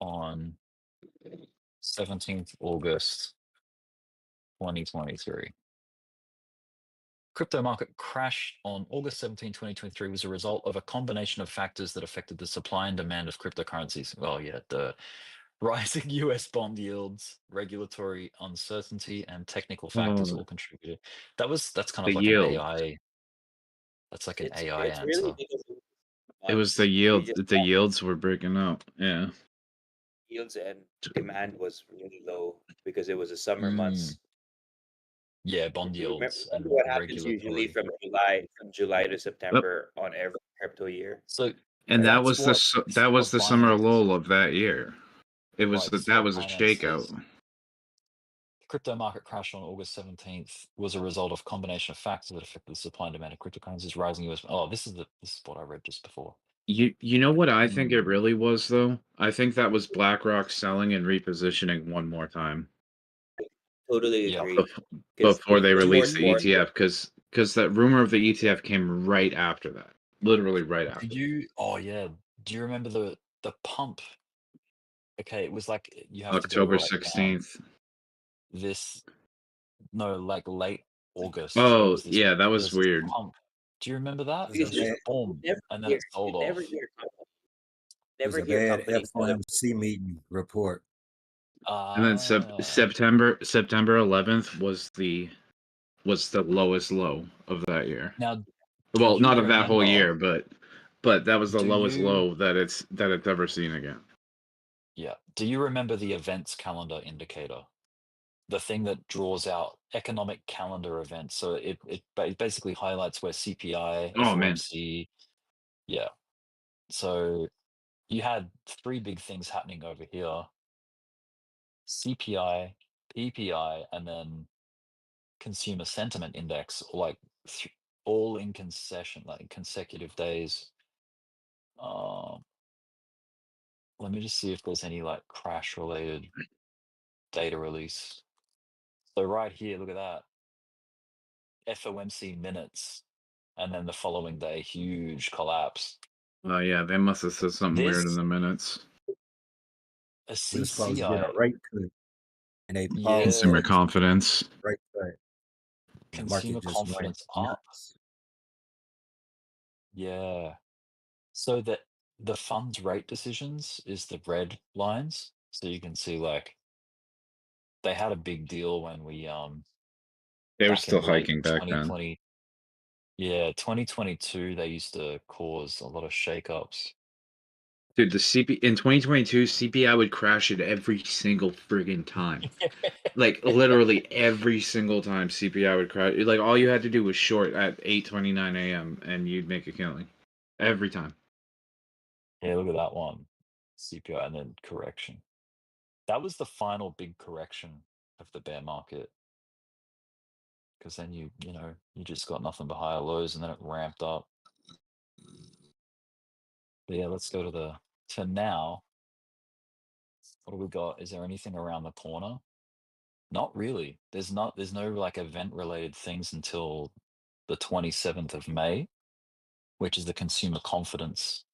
[SPEAKER 3] on 17th August 2023? Crypto market crash on August 17, 2023 was a result of a combination of factors that affected the supply and demand of cryptocurrencies. Well, yeah, the rising US bond yields, regulatory uncertainty, and technical factors all contributed. That's kind
[SPEAKER 1] The
[SPEAKER 3] of like
[SPEAKER 1] yield.
[SPEAKER 3] an AI. That's like an AI
[SPEAKER 18] It's
[SPEAKER 3] answer.
[SPEAKER 18] really because of
[SPEAKER 1] It was the yield. The yields were breaking up. Yeah.
[SPEAKER 18] yields and demand was really low because it was the summer months.
[SPEAKER 3] Yeah, bond
[SPEAKER 18] Remember
[SPEAKER 3] yields and
[SPEAKER 18] what happens usually
[SPEAKER 3] regulatory.
[SPEAKER 18] from July to September on every crypto year.
[SPEAKER 3] So
[SPEAKER 1] And that was the summer
[SPEAKER 3] Binance-
[SPEAKER 1] lull of that year. It was
[SPEAKER 3] Right,
[SPEAKER 1] that was a
[SPEAKER 3] Binance says
[SPEAKER 1] shakeout.
[SPEAKER 3] the crypto market crash on August 17th was a result of combination of factors that affected the supply and demand of cryptocurrencies, rising US. Oh, this is what I read just before.
[SPEAKER 1] You know what I think it really was though? I think that was BlackRock selling and repositioning one more time.
[SPEAKER 18] Totally agree.
[SPEAKER 1] Before they
[SPEAKER 18] it was more
[SPEAKER 1] released the
[SPEAKER 18] important.
[SPEAKER 1] ETF, because that rumor of the ETF came right after that, literally right after.
[SPEAKER 3] Oh yeah. Do you remember the pump? Okay, it was like you have
[SPEAKER 1] October
[SPEAKER 3] to go right
[SPEAKER 1] 16th.
[SPEAKER 3] Like late August.
[SPEAKER 1] Oh yeah, that was weird.
[SPEAKER 3] Pump. Do you remember that?
[SPEAKER 18] Because
[SPEAKER 3] Just boom, and then it sold off.
[SPEAKER 18] Never
[SPEAKER 19] It was a
[SPEAKER 18] hear
[SPEAKER 19] bad
[SPEAKER 18] companies tell them.
[SPEAKER 19] FOMC meeting report.
[SPEAKER 1] And then September 11th was the lowest low of that year.
[SPEAKER 3] Now,
[SPEAKER 1] well, not of that whole
[SPEAKER 3] remember-
[SPEAKER 1] year, but that was the
[SPEAKER 3] Do
[SPEAKER 1] lowest
[SPEAKER 3] you-
[SPEAKER 1] low that it's ever seen again.
[SPEAKER 3] Yeah. Do you remember the events calendar indicator? The thing that draws out economic calendar events. So it basically highlights where CPI,
[SPEAKER 1] Oh, man.
[SPEAKER 3] FOMC. Yeah. So you had three big things happening over here. CPI, PPI, and then consumer sentiment index, like all in consecutive days. Let me just see if there's any like crash related data release. So right here, look at that. FOMC minutes, and then the following day, huge collapse.
[SPEAKER 1] Oh yeah, they must have said something weird in the minutes.
[SPEAKER 3] A
[SPEAKER 19] We're supposed to get a
[SPEAKER 3] CCI.
[SPEAKER 19] rate cut, and they
[SPEAKER 3] Yeah.
[SPEAKER 1] Consumer confidence.
[SPEAKER 19] Rate cut. The
[SPEAKER 3] Consumer
[SPEAKER 19] market just went
[SPEAKER 3] confidence up.
[SPEAKER 19] nuts.
[SPEAKER 3] Yeah. So the funds rate decisions is the red lines. So you can see like they had a big deal when we
[SPEAKER 1] They were
[SPEAKER 3] back
[SPEAKER 1] still
[SPEAKER 3] in late
[SPEAKER 1] hiking back then.
[SPEAKER 3] 2020. Yeah, 2022 they used to cause a lot of shakeups.
[SPEAKER 1] Dude, in 2022, CPI would crash it every single friggin' time. Like literally every single time CPI would crash. Like all you had to do was short at 8:29 a.m. and you'd make a killing. Every time.
[SPEAKER 3] Yeah, look at that one. CPI and then correction.
[SPEAKER 20] That was the final big correction of the bear market. Because then you just got nothing but higher lows, and then it ramped up. But yeah, let's go to now. What do we got? Is there anything around the corner? Not really. There's no like event related things until the 27th of May, which is the consumer confidence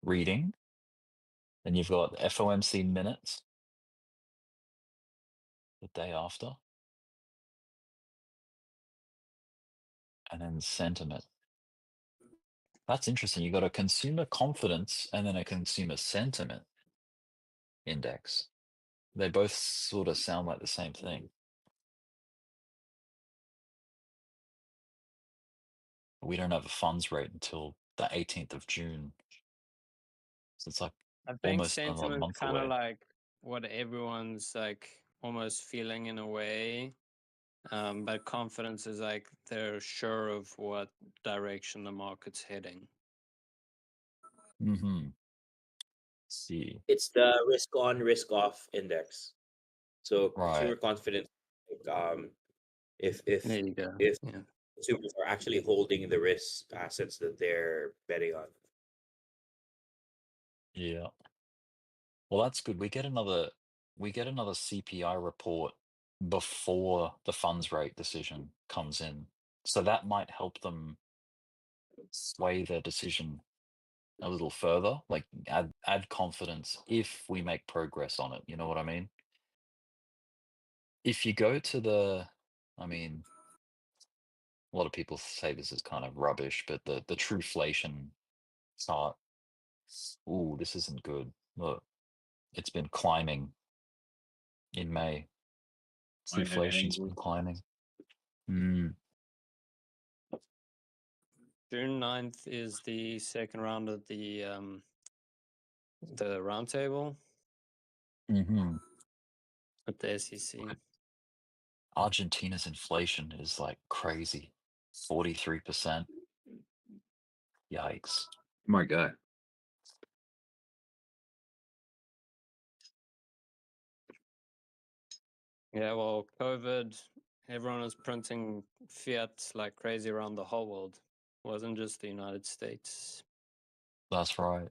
[SPEAKER 20] reading. Then you've got FOMC minutes the day after. And then sentiment. That's interesting. You got a consumer confidence and then a consumer sentiment index. They both sort of sound like the same thing. We don't have a funds rate until the 18th of June. So it's like
[SPEAKER 5] I think
[SPEAKER 20] almost another
[SPEAKER 5] sentiment's
[SPEAKER 20] month
[SPEAKER 5] kind of
[SPEAKER 20] away.
[SPEAKER 5] like what everyone's like almost feeling in a way. But confidence is like they're sure of what direction the market's heading.
[SPEAKER 20] Mm-hmm. See.
[SPEAKER 18] It's the risk on, risk off index. So consumer
[SPEAKER 20] Right.
[SPEAKER 18] confidence, if
[SPEAKER 5] There you go.
[SPEAKER 18] if
[SPEAKER 5] Yeah.
[SPEAKER 18] consumers are actually holding the risk assets that they're betting on.
[SPEAKER 20] Yeah. Well, that's good. We get another CPI report before the funds rate decision comes in. So that might help them sway their decision a little further, like add confidence if we make progress on it. You know what I mean? If you go to I mean, a lot of people say this is kind of rubbish, but the truflation chart, ooh, this isn't good. Look, it's been climbing in May. Inflation's been climbing.
[SPEAKER 5] June 9th is the second round of the roundtable
[SPEAKER 20] Mm-hmm.
[SPEAKER 5] with the SEC.
[SPEAKER 20] Argentina's inflation is like crazy, 43%. Yikes!
[SPEAKER 21] Oh my God.
[SPEAKER 5] Yeah, well, COVID, everyone was printing fiat like crazy around the whole world. It wasn't just the United States.
[SPEAKER 20] That's right.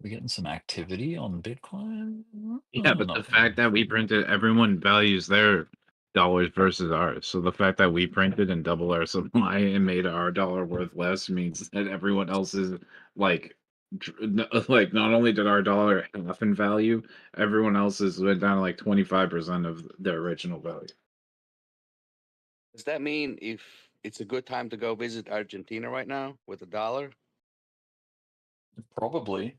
[SPEAKER 20] We getting some activity on Bitcoin?
[SPEAKER 21] Yeah, but the fact that we printed, everyone values their dollars versus ours. So the fact that we printed and double our supply and made our dollar worth less means that everyone else is like, like not only did our dollar half in value, everyone else's went down to like 25% of their original value.
[SPEAKER 6] Does that mean if it's a good time to go visit Argentina right now with a dollar?
[SPEAKER 20] Probably.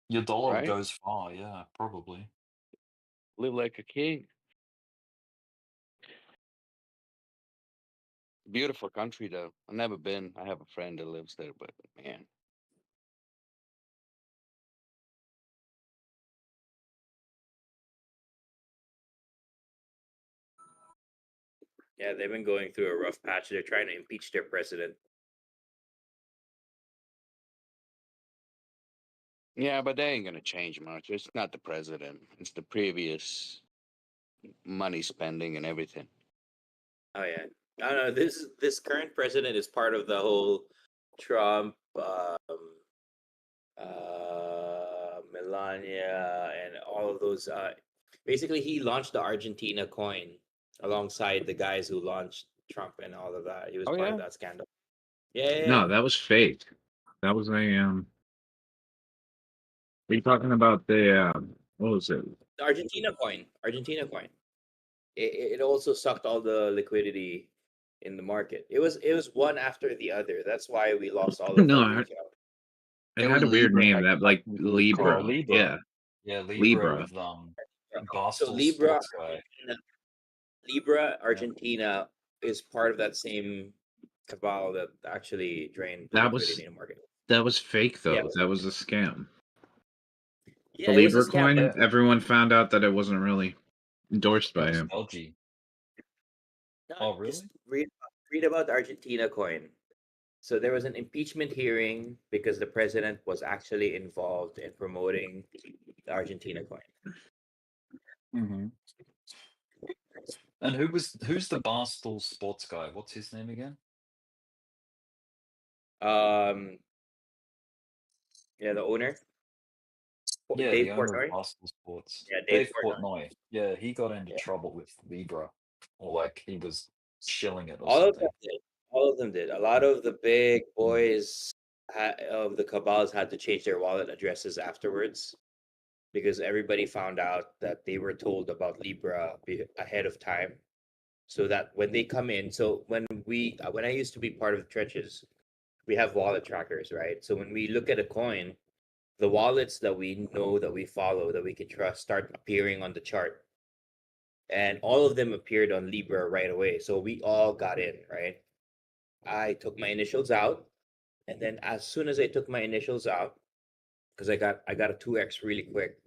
[SPEAKER 20] Your dollar
[SPEAKER 6] Right?
[SPEAKER 20] goes far, yeah, probably.
[SPEAKER 6] Live like a king. Beautiful country though. I've never been. I have a friend that lives there, but man.
[SPEAKER 18] Yeah, they've been going through a rough patch. They're trying to impeach their president.
[SPEAKER 6] Yeah, but they ain't gonna change much. It's not the president. It's the previous money spending and everything.
[SPEAKER 18] Oh yeah. I don't know. This current president is part of the whole Trump, Melania, and all of those. Basically, he launched the Argentina coin alongside the guys who launched Trump and all of that. He was part of that scandal. Yeah.
[SPEAKER 21] No, that was fake. That was a Are you talking about the what was it?
[SPEAKER 18] The Argentina coin. Argentina coin. It also sucked all the liquidity in the market. It was one after the other. That's why we lost all the
[SPEAKER 21] No,
[SPEAKER 18] fund retail.
[SPEAKER 21] it had a weird name that like Libra.
[SPEAKER 20] Libra.
[SPEAKER 21] Yeah.
[SPEAKER 20] Yeah, Libra
[SPEAKER 21] Libra.
[SPEAKER 20] with
[SPEAKER 18] So
[SPEAKER 20] Barstool
[SPEAKER 18] Libra,
[SPEAKER 20] Sports guy.
[SPEAKER 18] Argentina is part of that same cabal that actually drained the
[SPEAKER 21] That
[SPEAKER 18] liquidity
[SPEAKER 21] was
[SPEAKER 18] in the market.
[SPEAKER 21] that was fake though.
[SPEAKER 18] Yeah.
[SPEAKER 21] That was a scam.
[SPEAKER 18] Yeah,
[SPEAKER 21] The
[SPEAKER 18] it was a
[SPEAKER 21] Libra
[SPEAKER 18] scam,
[SPEAKER 21] coin,
[SPEAKER 18] but
[SPEAKER 21] everyone found out that it wasn't really endorsed by him.
[SPEAKER 20] Dodgy.
[SPEAKER 18] no,
[SPEAKER 20] Oh, really?
[SPEAKER 18] just read about the Argentina coin. So there was an impeachment hearing because the president was actually involved in promoting the Argentina coin.
[SPEAKER 20] Mm-hmm. And who's the Barstool sports guy? What's his name again?
[SPEAKER 18] Yeah, the owner.
[SPEAKER 20] Yeah,
[SPEAKER 18] Dave
[SPEAKER 20] the owner of
[SPEAKER 18] Portnoy.
[SPEAKER 20] Barstool Sports.
[SPEAKER 18] Yeah,
[SPEAKER 20] Dave
[SPEAKER 18] Portnoy.
[SPEAKER 20] Portnoy. Yeah, he got into
[SPEAKER 18] Yeah.
[SPEAKER 20] trouble with Libra, or like he was shilling it or
[SPEAKER 18] All of
[SPEAKER 20] something.
[SPEAKER 18] them did. All of them did. A lot of the big boys of the cabals had to change their wallet addresses afterwards because everybody found out that they were told about Libra ahead of time, so that when they come in, so when I used to be part of the trenches, we have wallet trackers, right? So when we look at a coin, the wallets that we know, that we follow, that we can trust start appearing on the chart. And all of them appeared on Libra right away. So we all got in, right? I took my initials out. And then as soon as I took my initials out, because I got a 2x really quick,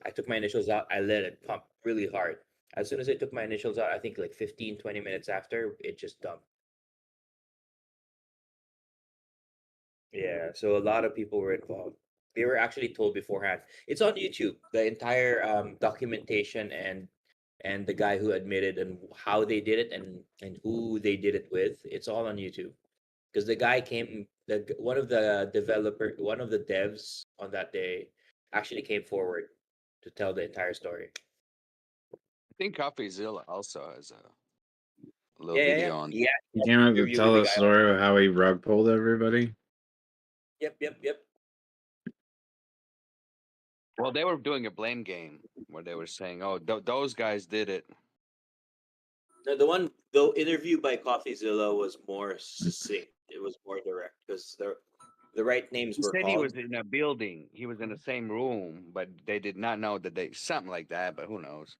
[SPEAKER 18] I took my initials out, I let it pump really hard. As soon as I took my initials out, I think like 15, 20 minutes after, it just dumped. Yeah, so a lot of people were involved. They were actually told beforehand. It's on YouTube, the entire documentation and the guy who admitted and how they did it and who they did it with. It's all on YouTube. Because the guy came, one of the devs on that day actually came forward to tell the entire story.
[SPEAKER 6] I think CoffeeZilla also has a little
[SPEAKER 18] Yeah, yeah,
[SPEAKER 6] video on.
[SPEAKER 18] yeah.
[SPEAKER 21] He came out to
[SPEAKER 18] Interview
[SPEAKER 21] tell
[SPEAKER 18] with the
[SPEAKER 21] a
[SPEAKER 18] guy.
[SPEAKER 21] story of how he rug pulled everybody.
[SPEAKER 18] Yep.
[SPEAKER 6] Well, they were doing a blame game where they were saying, "Oh, those guys did it."
[SPEAKER 18] No, the interview by CoffeeZilla was more succinct. It was more direct because the right names
[SPEAKER 6] He
[SPEAKER 18] were
[SPEAKER 6] said he was
[SPEAKER 18] called.
[SPEAKER 6] in a building. He was in the same room, but they did not know that they something like that. But who knows?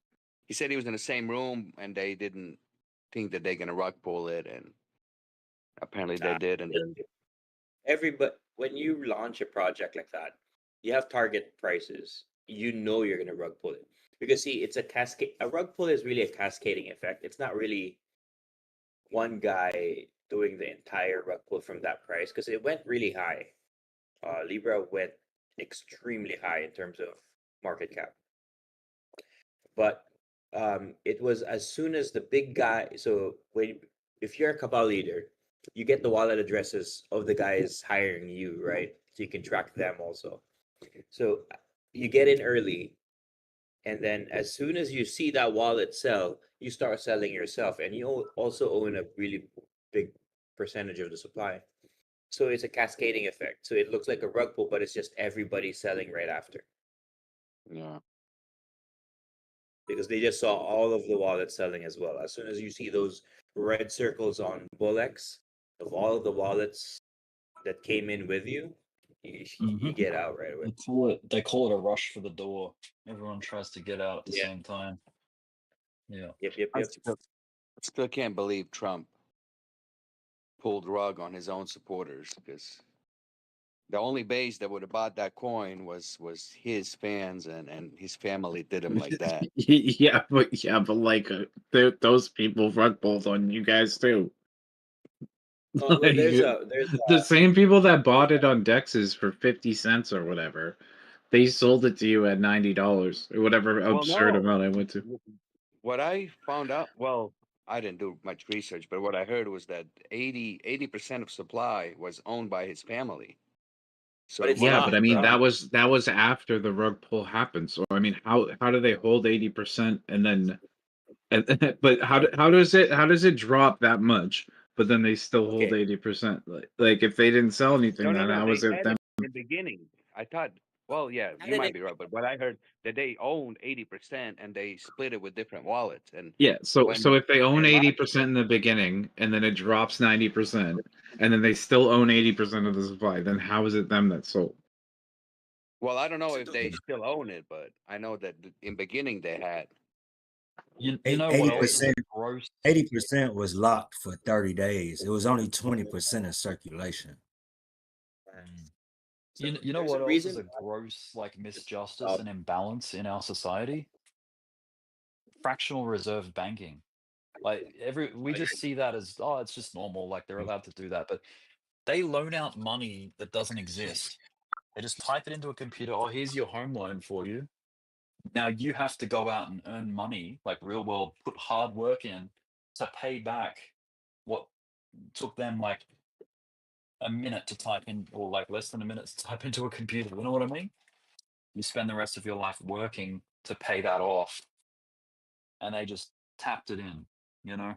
[SPEAKER 6] He said he was in the same room, and they didn't think that they're gonna rug pull it, and apparently they did. And then
[SPEAKER 18] Everybody, when you launch a project like that, you have target prices. You know you're gonna rug pull it because see, it's a cascade. A rug pull is really a cascading effect. It's not really one guy doing the entire rug pull from that price because it went really high. Libra went extremely high in terms of market cap, but it was as soon as the big guy. So if you're a cabal leader, you get the wallet addresses of the guys hiring you, right? So you can track them also. So you get in early, and then as soon as you see that wallet sell, you start selling yourself, and you also own a really big percentage of the supply. So it's a cascading effect. So it looks like a rug pull, but it's just everybody selling right after.
[SPEAKER 6] yeah,
[SPEAKER 18] Because they just saw all of the wallets selling as well. As soon as you see those red circles on Bullx of all of the wallets that came in with you, you get out right away.
[SPEAKER 20] They call it a rush for the door. Everyone tries to get out at the
[SPEAKER 18] Yeah.
[SPEAKER 20] same time. Yeah.
[SPEAKER 18] Yep.
[SPEAKER 6] I still can't believe Trump pulled rug on his own supporters because the only base that would have bought that coin was his fans, and his family did him like that.
[SPEAKER 21] yeah, but like those people rug pulled on you guys too.
[SPEAKER 18] Well,
[SPEAKER 21] Like, the same people that bought it on Dexes for 50 cents or whatever, they sold it to you at $90 or whatever absurd amount I went to.
[SPEAKER 6] What I found out, well, I didn't do much research, but what I heard was that 80% of supply was owned by his family. So
[SPEAKER 21] Yeah, but I mean that was after the rug pull happened. So I mean, how do they hold 80% and then, but how does it drop that much? But then they still hold 80%. Like if they didn't sell anything, then how
[SPEAKER 6] They
[SPEAKER 18] Oh,
[SPEAKER 21] is it
[SPEAKER 6] had
[SPEAKER 21] them?
[SPEAKER 6] it in the beginning. I thought, well, yeah, you might be right, but what I heard that they owned 80% and they split it with different wallets. And
[SPEAKER 21] Yeah, so if they own
[SPEAKER 6] they launched
[SPEAKER 21] 80% in the beginning and then it drops 90% and then they still own 80% of the supply, then how is it them that sold?
[SPEAKER 6] well, I don't know if they still own it, but I know that in beginning they had.
[SPEAKER 20] You know what else is a gross?
[SPEAKER 19] 80% was locked for 30 days. It was only 20% in circulation.
[SPEAKER 20] You know what else is a gross like misjustice and imbalance in our society? Fractional reserve banking. Like we just see that as, oh, it's just normal, like they're allowed to do that. But They loan out money that doesn't exist. They just type it into a computer. Oh, here's your home loan for you. Now you have to go out and earn money, like real world, put hard work in to pay back what took them like a minute to type in, or like less than a minute to type into a computer. You know what I mean? You spend the rest of your life working to pay that off, and they just tapped it in, you know?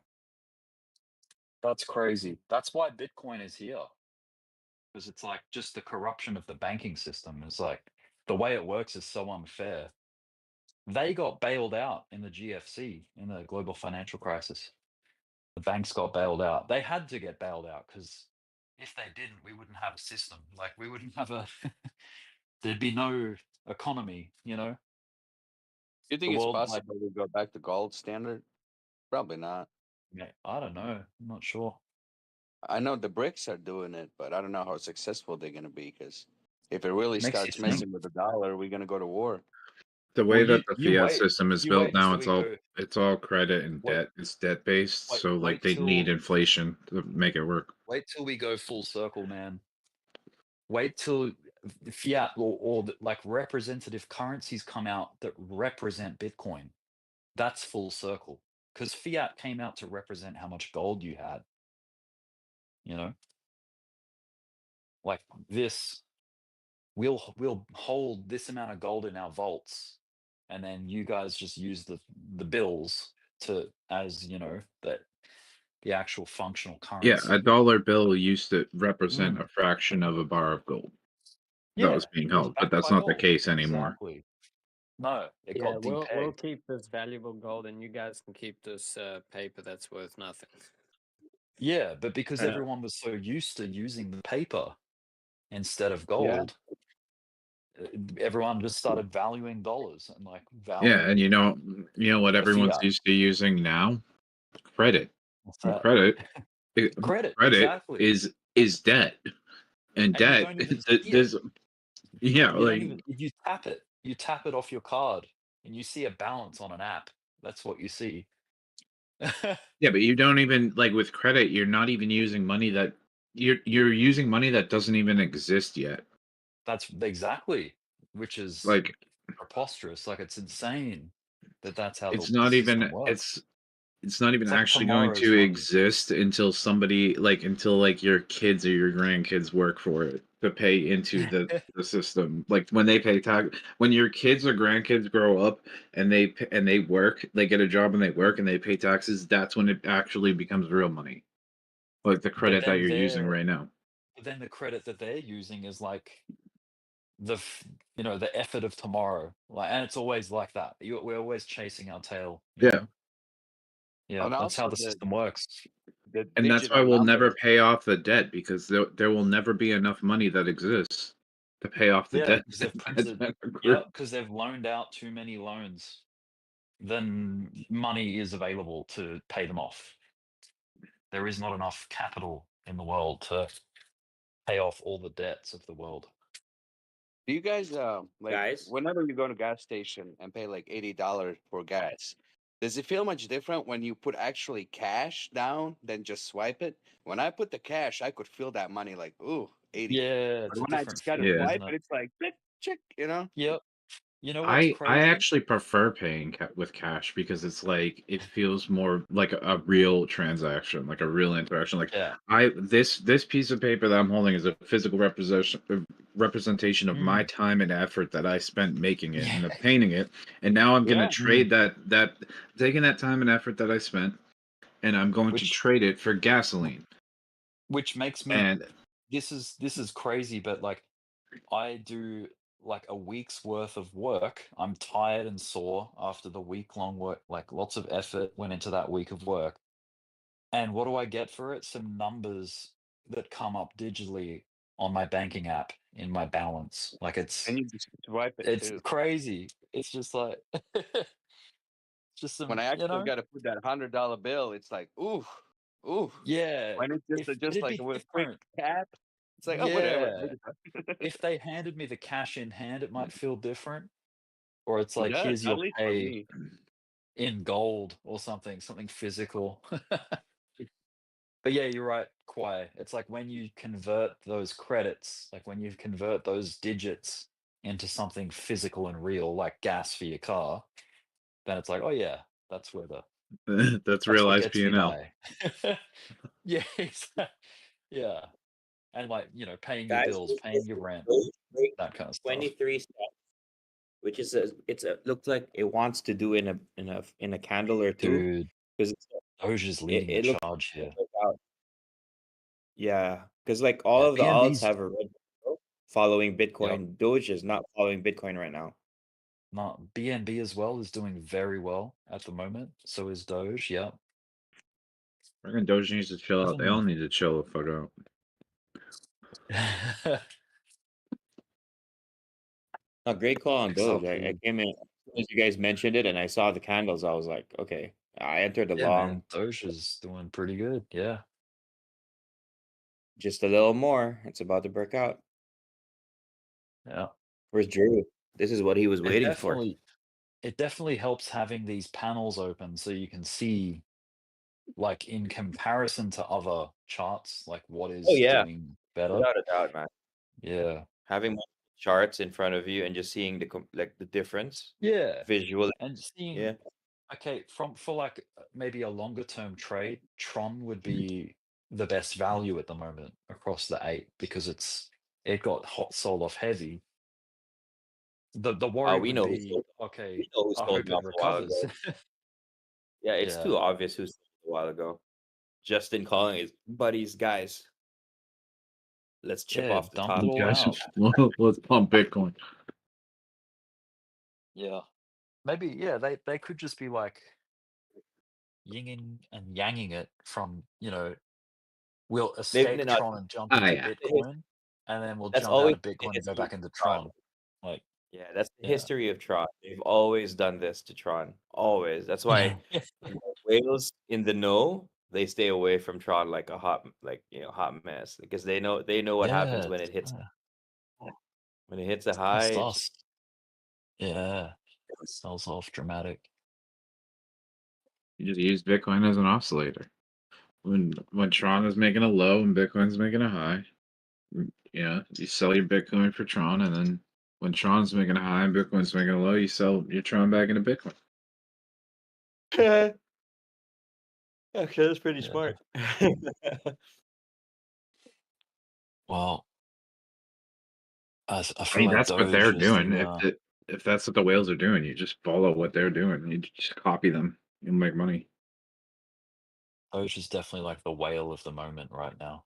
[SPEAKER 20] That's crazy. That's why Bitcoin is here. Because it's like just the corruption of the banking system is like the way it works is so unfair. They got bailed out in the GFC, in the global financial crisis. The banks got bailed out. They had to get bailed out because if they didn't, we wouldn't have a system. Like we wouldn't have a there'd be no economy, you know?
[SPEAKER 6] You
[SPEAKER 20] The
[SPEAKER 6] think it's
[SPEAKER 20] world like
[SPEAKER 6] possible we go back to gold standard? Probably not.
[SPEAKER 20] yeah, I don't know. I'm not sure.
[SPEAKER 6] I know the BRICS are doing it, but I don't know how successful they're going to be because if it really
[SPEAKER 20] Makes you
[SPEAKER 6] starts
[SPEAKER 20] think.
[SPEAKER 6] messing with the dollar, we're going to go to war.
[SPEAKER 21] The
[SPEAKER 20] Well,
[SPEAKER 21] way that the
[SPEAKER 20] you
[SPEAKER 21] fiat
[SPEAKER 20] wait.
[SPEAKER 21] system is
[SPEAKER 20] You
[SPEAKER 21] built
[SPEAKER 20] wait
[SPEAKER 21] now,
[SPEAKER 20] until we go
[SPEAKER 21] it's all credit and
[SPEAKER 20] wait
[SPEAKER 21] debt. It's debt based,
[SPEAKER 20] wait
[SPEAKER 21] so like
[SPEAKER 20] wait
[SPEAKER 21] they need
[SPEAKER 20] till
[SPEAKER 21] inflation to make it work.
[SPEAKER 20] wait till we go full circle, man. Wait till fiat like representative currencies come out that represent Bitcoin. That's full circle. Because fiat came out to represent how much gold you had. You know, like this, we'll hold this amount of gold in our vaults, and then you guys just use the bills to as you know that the actual functional
[SPEAKER 21] Yeah, a
[SPEAKER 20] currency.
[SPEAKER 21] dollar bill used to represent
[SPEAKER 20] Mm.
[SPEAKER 21] a fraction of a bar of gold that
[SPEAKER 20] Yeah,
[SPEAKER 21] was being
[SPEAKER 20] it was
[SPEAKER 21] held, but
[SPEAKER 20] backed
[SPEAKER 21] that's
[SPEAKER 20] by
[SPEAKER 21] not the
[SPEAKER 20] gold.
[SPEAKER 21] case anymore.
[SPEAKER 20] Exactly. No, it
[SPEAKER 5] Yeah,
[SPEAKER 20] got
[SPEAKER 5] we'll
[SPEAKER 20] depegged.
[SPEAKER 5] keep this valuable gold, and you guys can keep this paper that's worth nothing.
[SPEAKER 20] Yeah, but because
[SPEAKER 5] Yeah.
[SPEAKER 20] everyone was so used to using the paper instead of
[SPEAKER 6] Yeah.
[SPEAKER 20] gold, everyone just started valuing dollars and like
[SPEAKER 21] Yeah, and
[SPEAKER 20] valuing
[SPEAKER 21] you know what
[SPEAKER 20] the
[SPEAKER 21] everyone's
[SPEAKER 20] fiat.
[SPEAKER 21] used to using now? Credit.
[SPEAKER 20] What's
[SPEAKER 21] And
[SPEAKER 20] that?
[SPEAKER 21] credit,
[SPEAKER 20] Credit,
[SPEAKER 21] credit
[SPEAKER 20] exactly.
[SPEAKER 21] is debt, and
[SPEAKER 20] And you
[SPEAKER 21] debt.
[SPEAKER 20] don't even see it.
[SPEAKER 21] There's yeah,
[SPEAKER 20] You don't
[SPEAKER 21] like
[SPEAKER 20] even if you tap it off your card and you see a balance on an app. That's what you see.
[SPEAKER 21] yeah, but you don't even like with credit. You're not even using money that you're using money that doesn't even exist yet.
[SPEAKER 20] That's exactly, which is
[SPEAKER 21] Like
[SPEAKER 20] preposterous. Like it's insane that that's how
[SPEAKER 21] it's
[SPEAKER 20] the
[SPEAKER 21] not
[SPEAKER 20] system
[SPEAKER 21] even
[SPEAKER 20] works.
[SPEAKER 21] it's not even
[SPEAKER 20] It's like
[SPEAKER 21] actually going
[SPEAKER 20] tomorrow's
[SPEAKER 21] to
[SPEAKER 20] money.
[SPEAKER 21] exist until somebody until like your kids or your grandkids work for it to pay into the system. Like when they pay tax, when your kids or grandkids grow up and they work, they get a job and they work and they pay taxes, that's when it actually becomes real money. Like the
[SPEAKER 20] But
[SPEAKER 21] credit that
[SPEAKER 20] then
[SPEAKER 21] you're using right now.
[SPEAKER 20] the credit that they're using is like the effort of tomorrow. Like, and it's always like that. We're always chasing our tail. You
[SPEAKER 21] Yeah.
[SPEAKER 20] know. Yeah,
[SPEAKER 6] And
[SPEAKER 20] that's how
[SPEAKER 6] also
[SPEAKER 20] the system works.
[SPEAKER 6] the
[SPEAKER 21] And that's why
[SPEAKER 6] digital
[SPEAKER 21] we'll never
[SPEAKER 6] numbers.
[SPEAKER 21] pay off the debt because there will never be enough money that exists to pay off the
[SPEAKER 20] Yeah,
[SPEAKER 21] debt
[SPEAKER 20] because they've
[SPEAKER 21] that's
[SPEAKER 20] printed.
[SPEAKER 21] been
[SPEAKER 20] Yeah,
[SPEAKER 21] accrued.
[SPEAKER 20] because they've loaned out too many loans. Then money is available to pay them off. There is not enough capital in the world to pay off all the debts of the world.
[SPEAKER 6] Do you guys like
[SPEAKER 18] Guys,
[SPEAKER 6] whenever you go to gas station and pay like $80 for gas? Does it feel much different when you put actually cash down than just swipe it? When I put the cash, I could feel that money like, ooh, 80.
[SPEAKER 20] Yeah,
[SPEAKER 6] But
[SPEAKER 20] it's a
[SPEAKER 6] when I
[SPEAKER 20] different
[SPEAKER 6] just gotta
[SPEAKER 20] feeling,
[SPEAKER 21] Yeah.
[SPEAKER 6] swipe
[SPEAKER 20] isn't it?
[SPEAKER 6] it, it's like chick, chick, you know?
[SPEAKER 20] Yep. You know what's
[SPEAKER 21] I
[SPEAKER 20] crazy?
[SPEAKER 21] actually prefer paying with cash because it's like it feels more like a real transaction, like a real interaction. Like
[SPEAKER 20] Yeah.
[SPEAKER 21] this piece of paper that I'm holding is a physical representation of my
[SPEAKER 20] Mm.
[SPEAKER 21] time and effort that I spent making it and
[SPEAKER 20] Yeah.
[SPEAKER 21] obtaining it. And now I'm gonna
[SPEAKER 6] Yeah.
[SPEAKER 21] trade that taking that time and effort that I spent and I'm going to
[SPEAKER 20] Which
[SPEAKER 21] trade it for gasoline.
[SPEAKER 20] makes me
[SPEAKER 21] And
[SPEAKER 20] this is crazy, but like I do like a week's worth of work. I'm tired and sore after the week-long work, like lots of effort went into that week of work. And what do I get for it? Some numbers that come up digitally on my banking app in my balance. Like
[SPEAKER 6] And you just swipe it
[SPEAKER 20] it's
[SPEAKER 6] too.
[SPEAKER 20] crazy. It's just like just
[SPEAKER 6] When
[SPEAKER 20] some,
[SPEAKER 6] I
[SPEAKER 20] you
[SPEAKER 6] actually
[SPEAKER 20] know?
[SPEAKER 6] gotta put that $100 bill, it's like, ooh, ooh.
[SPEAKER 20] Yeah.
[SPEAKER 6] When it's
[SPEAKER 20] If
[SPEAKER 6] just
[SPEAKER 20] it'd
[SPEAKER 6] like
[SPEAKER 20] be
[SPEAKER 6] with a quick
[SPEAKER 20] different.
[SPEAKER 6] tap, it's like, oh whatever.
[SPEAKER 20] Yeah. If they handed me the cash in hand, it might feel different. Or it's
[SPEAKER 6] It
[SPEAKER 20] like,
[SPEAKER 6] does,
[SPEAKER 20] here's
[SPEAKER 6] at
[SPEAKER 20] your
[SPEAKER 6] least for
[SPEAKER 20] pay
[SPEAKER 6] me.
[SPEAKER 20] in gold or something physical. But yeah, you're right. why. It's like when you convert those credits, like when you convert those digits into something physical and real, like gas for your car, then it's like, oh yeah, that's where the
[SPEAKER 21] That's
[SPEAKER 20] that's what
[SPEAKER 21] realized
[SPEAKER 20] gets me
[SPEAKER 21] P&L.
[SPEAKER 20] high. Yeah, yeah. And like, paying your
[SPEAKER 18] Guys,
[SPEAKER 20] bills, paying your rent, that kind of stuff.
[SPEAKER 18] 23 steps, which is looks like it wants to do in a candle or two.
[SPEAKER 20] Dude,
[SPEAKER 18] because
[SPEAKER 20] Doge is leading
[SPEAKER 18] it
[SPEAKER 20] the
[SPEAKER 18] looks
[SPEAKER 20] charge here.
[SPEAKER 18] Yeah, because like all
[SPEAKER 20] Yeah,
[SPEAKER 18] of the alts
[SPEAKER 20] BNB's
[SPEAKER 18] have a red arrow following
[SPEAKER 20] Yep.
[SPEAKER 18] Bitcoin. Doge is not following Bitcoin right now.
[SPEAKER 20] No, BNB as well is doing very well at the moment. So is Doge. Yeah.
[SPEAKER 21] I reckon Doge needs to chill out. They all
[SPEAKER 20] Doesn't-
[SPEAKER 21] need to chill the fuck out.
[SPEAKER 18] A great call on Doge. I
[SPEAKER 20] XRP.
[SPEAKER 18] came in as soon as you guys mentioned it, and I saw the candles. I was like, okay. I entered the
[SPEAKER 20] Yeah,
[SPEAKER 18] long,
[SPEAKER 20] man. Doge is doing pretty good. Yeah.
[SPEAKER 18] just a little more. It's about to break out.
[SPEAKER 20] Yeah.
[SPEAKER 18] Where's Drew? This is what he was
[SPEAKER 20] It
[SPEAKER 18] waiting for.
[SPEAKER 20] definitely helps having these panels open so you can see, like, in comparison to other charts, like what is
[SPEAKER 18] Oh yeah,
[SPEAKER 20] doing better.
[SPEAKER 18] without a doubt, man.
[SPEAKER 20] Yeah.
[SPEAKER 18] Having multiple charts in front of you and just seeing the difference
[SPEAKER 20] Yeah.
[SPEAKER 18] visually.
[SPEAKER 20] And seeing,
[SPEAKER 18] Yeah.
[SPEAKER 20] okay, for like maybe a longer term trade, Tron would be the best value at the moment across the 8 because it got hot sold off heavy. The worry
[SPEAKER 18] We
[SPEAKER 20] would
[SPEAKER 18] know who
[SPEAKER 20] be,
[SPEAKER 18] sold.
[SPEAKER 20] okay,
[SPEAKER 18] We know who
[SPEAKER 20] I
[SPEAKER 18] sold
[SPEAKER 20] hope
[SPEAKER 18] it
[SPEAKER 20] it
[SPEAKER 18] off a while
[SPEAKER 20] recovers.
[SPEAKER 18] ago. Yeah, it's
[SPEAKER 20] Yeah.
[SPEAKER 18] too obvious who sold it a while ago. Justin calling his buddies, guys. Let's chip
[SPEAKER 20] Yeah,
[SPEAKER 18] off the
[SPEAKER 20] dump
[SPEAKER 18] top.
[SPEAKER 20] it all
[SPEAKER 21] Guys,
[SPEAKER 20] out.
[SPEAKER 21] let's pump Bitcoin.
[SPEAKER 20] Yeah. Maybe, yeah, they could just be like yinging and yanging it from, we'll escape
[SPEAKER 18] not.
[SPEAKER 20] Tron and jump
[SPEAKER 21] Ah,
[SPEAKER 20] into
[SPEAKER 21] yeah.
[SPEAKER 20] Bitcoin, and then we'll
[SPEAKER 18] That's
[SPEAKER 20] jump out
[SPEAKER 18] always
[SPEAKER 20] of
[SPEAKER 18] the
[SPEAKER 20] Bitcoin and go
[SPEAKER 18] history
[SPEAKER 20] back
[SPEAKER 18] of
[SPEAKER 20] into
[SPEAKER 18] Tron.
[SPEAKER 20] Tron. Like,
[SPEAKER 18] Yeah, that's the
[SPEAKER 20] yeah.
[SPEAKER 18] history of Tron. They've always done this to Tron. Always. That's why whales in the know, they stay away from Tron like a hot mess because they know what happens
[SPEAKER 20] Yeah,
[SPEAKER 18] when it hits
[SPEAKER 20] yeah.
[SPEAKER 18] when it hits a
[SPEAKER 20] It's
[SPEAKER 18] high. It
[SPEAKER 20] sus. Yeah. Sells off dramatic.
[SPEAKER 21] You just use Bitcoin as an oscillator. When Tron is making a low and Bitcoin's making a high, you sell your Bitcoin for Tron, and then when Tron's making a high and Bitcoin's making a low, you sell your Tron back into Bitcoin.
[SPEAKER 18] Actually, that's pretty
[SPEAKER 20] Yeah.
[SPEAKER 18] smart.
[SPEAKER 20] Well, I
[SPEAKER 21] I
[SPEAKER 20] feel
[SPEAKER 21] mean,
[SPEAKER 20] like
[SPEAKER 21] that's what they're
[SPEAKER 20] Doge is
[SPEAKER 21] doing.
[SPEAKER 20] the
[SPEAKER 21] If that's what the whales are doing, you just follow what they're doing. You just copy them. You'll make money.
[SPEAKER 20] Doge is definitely like the whale of the moment right now.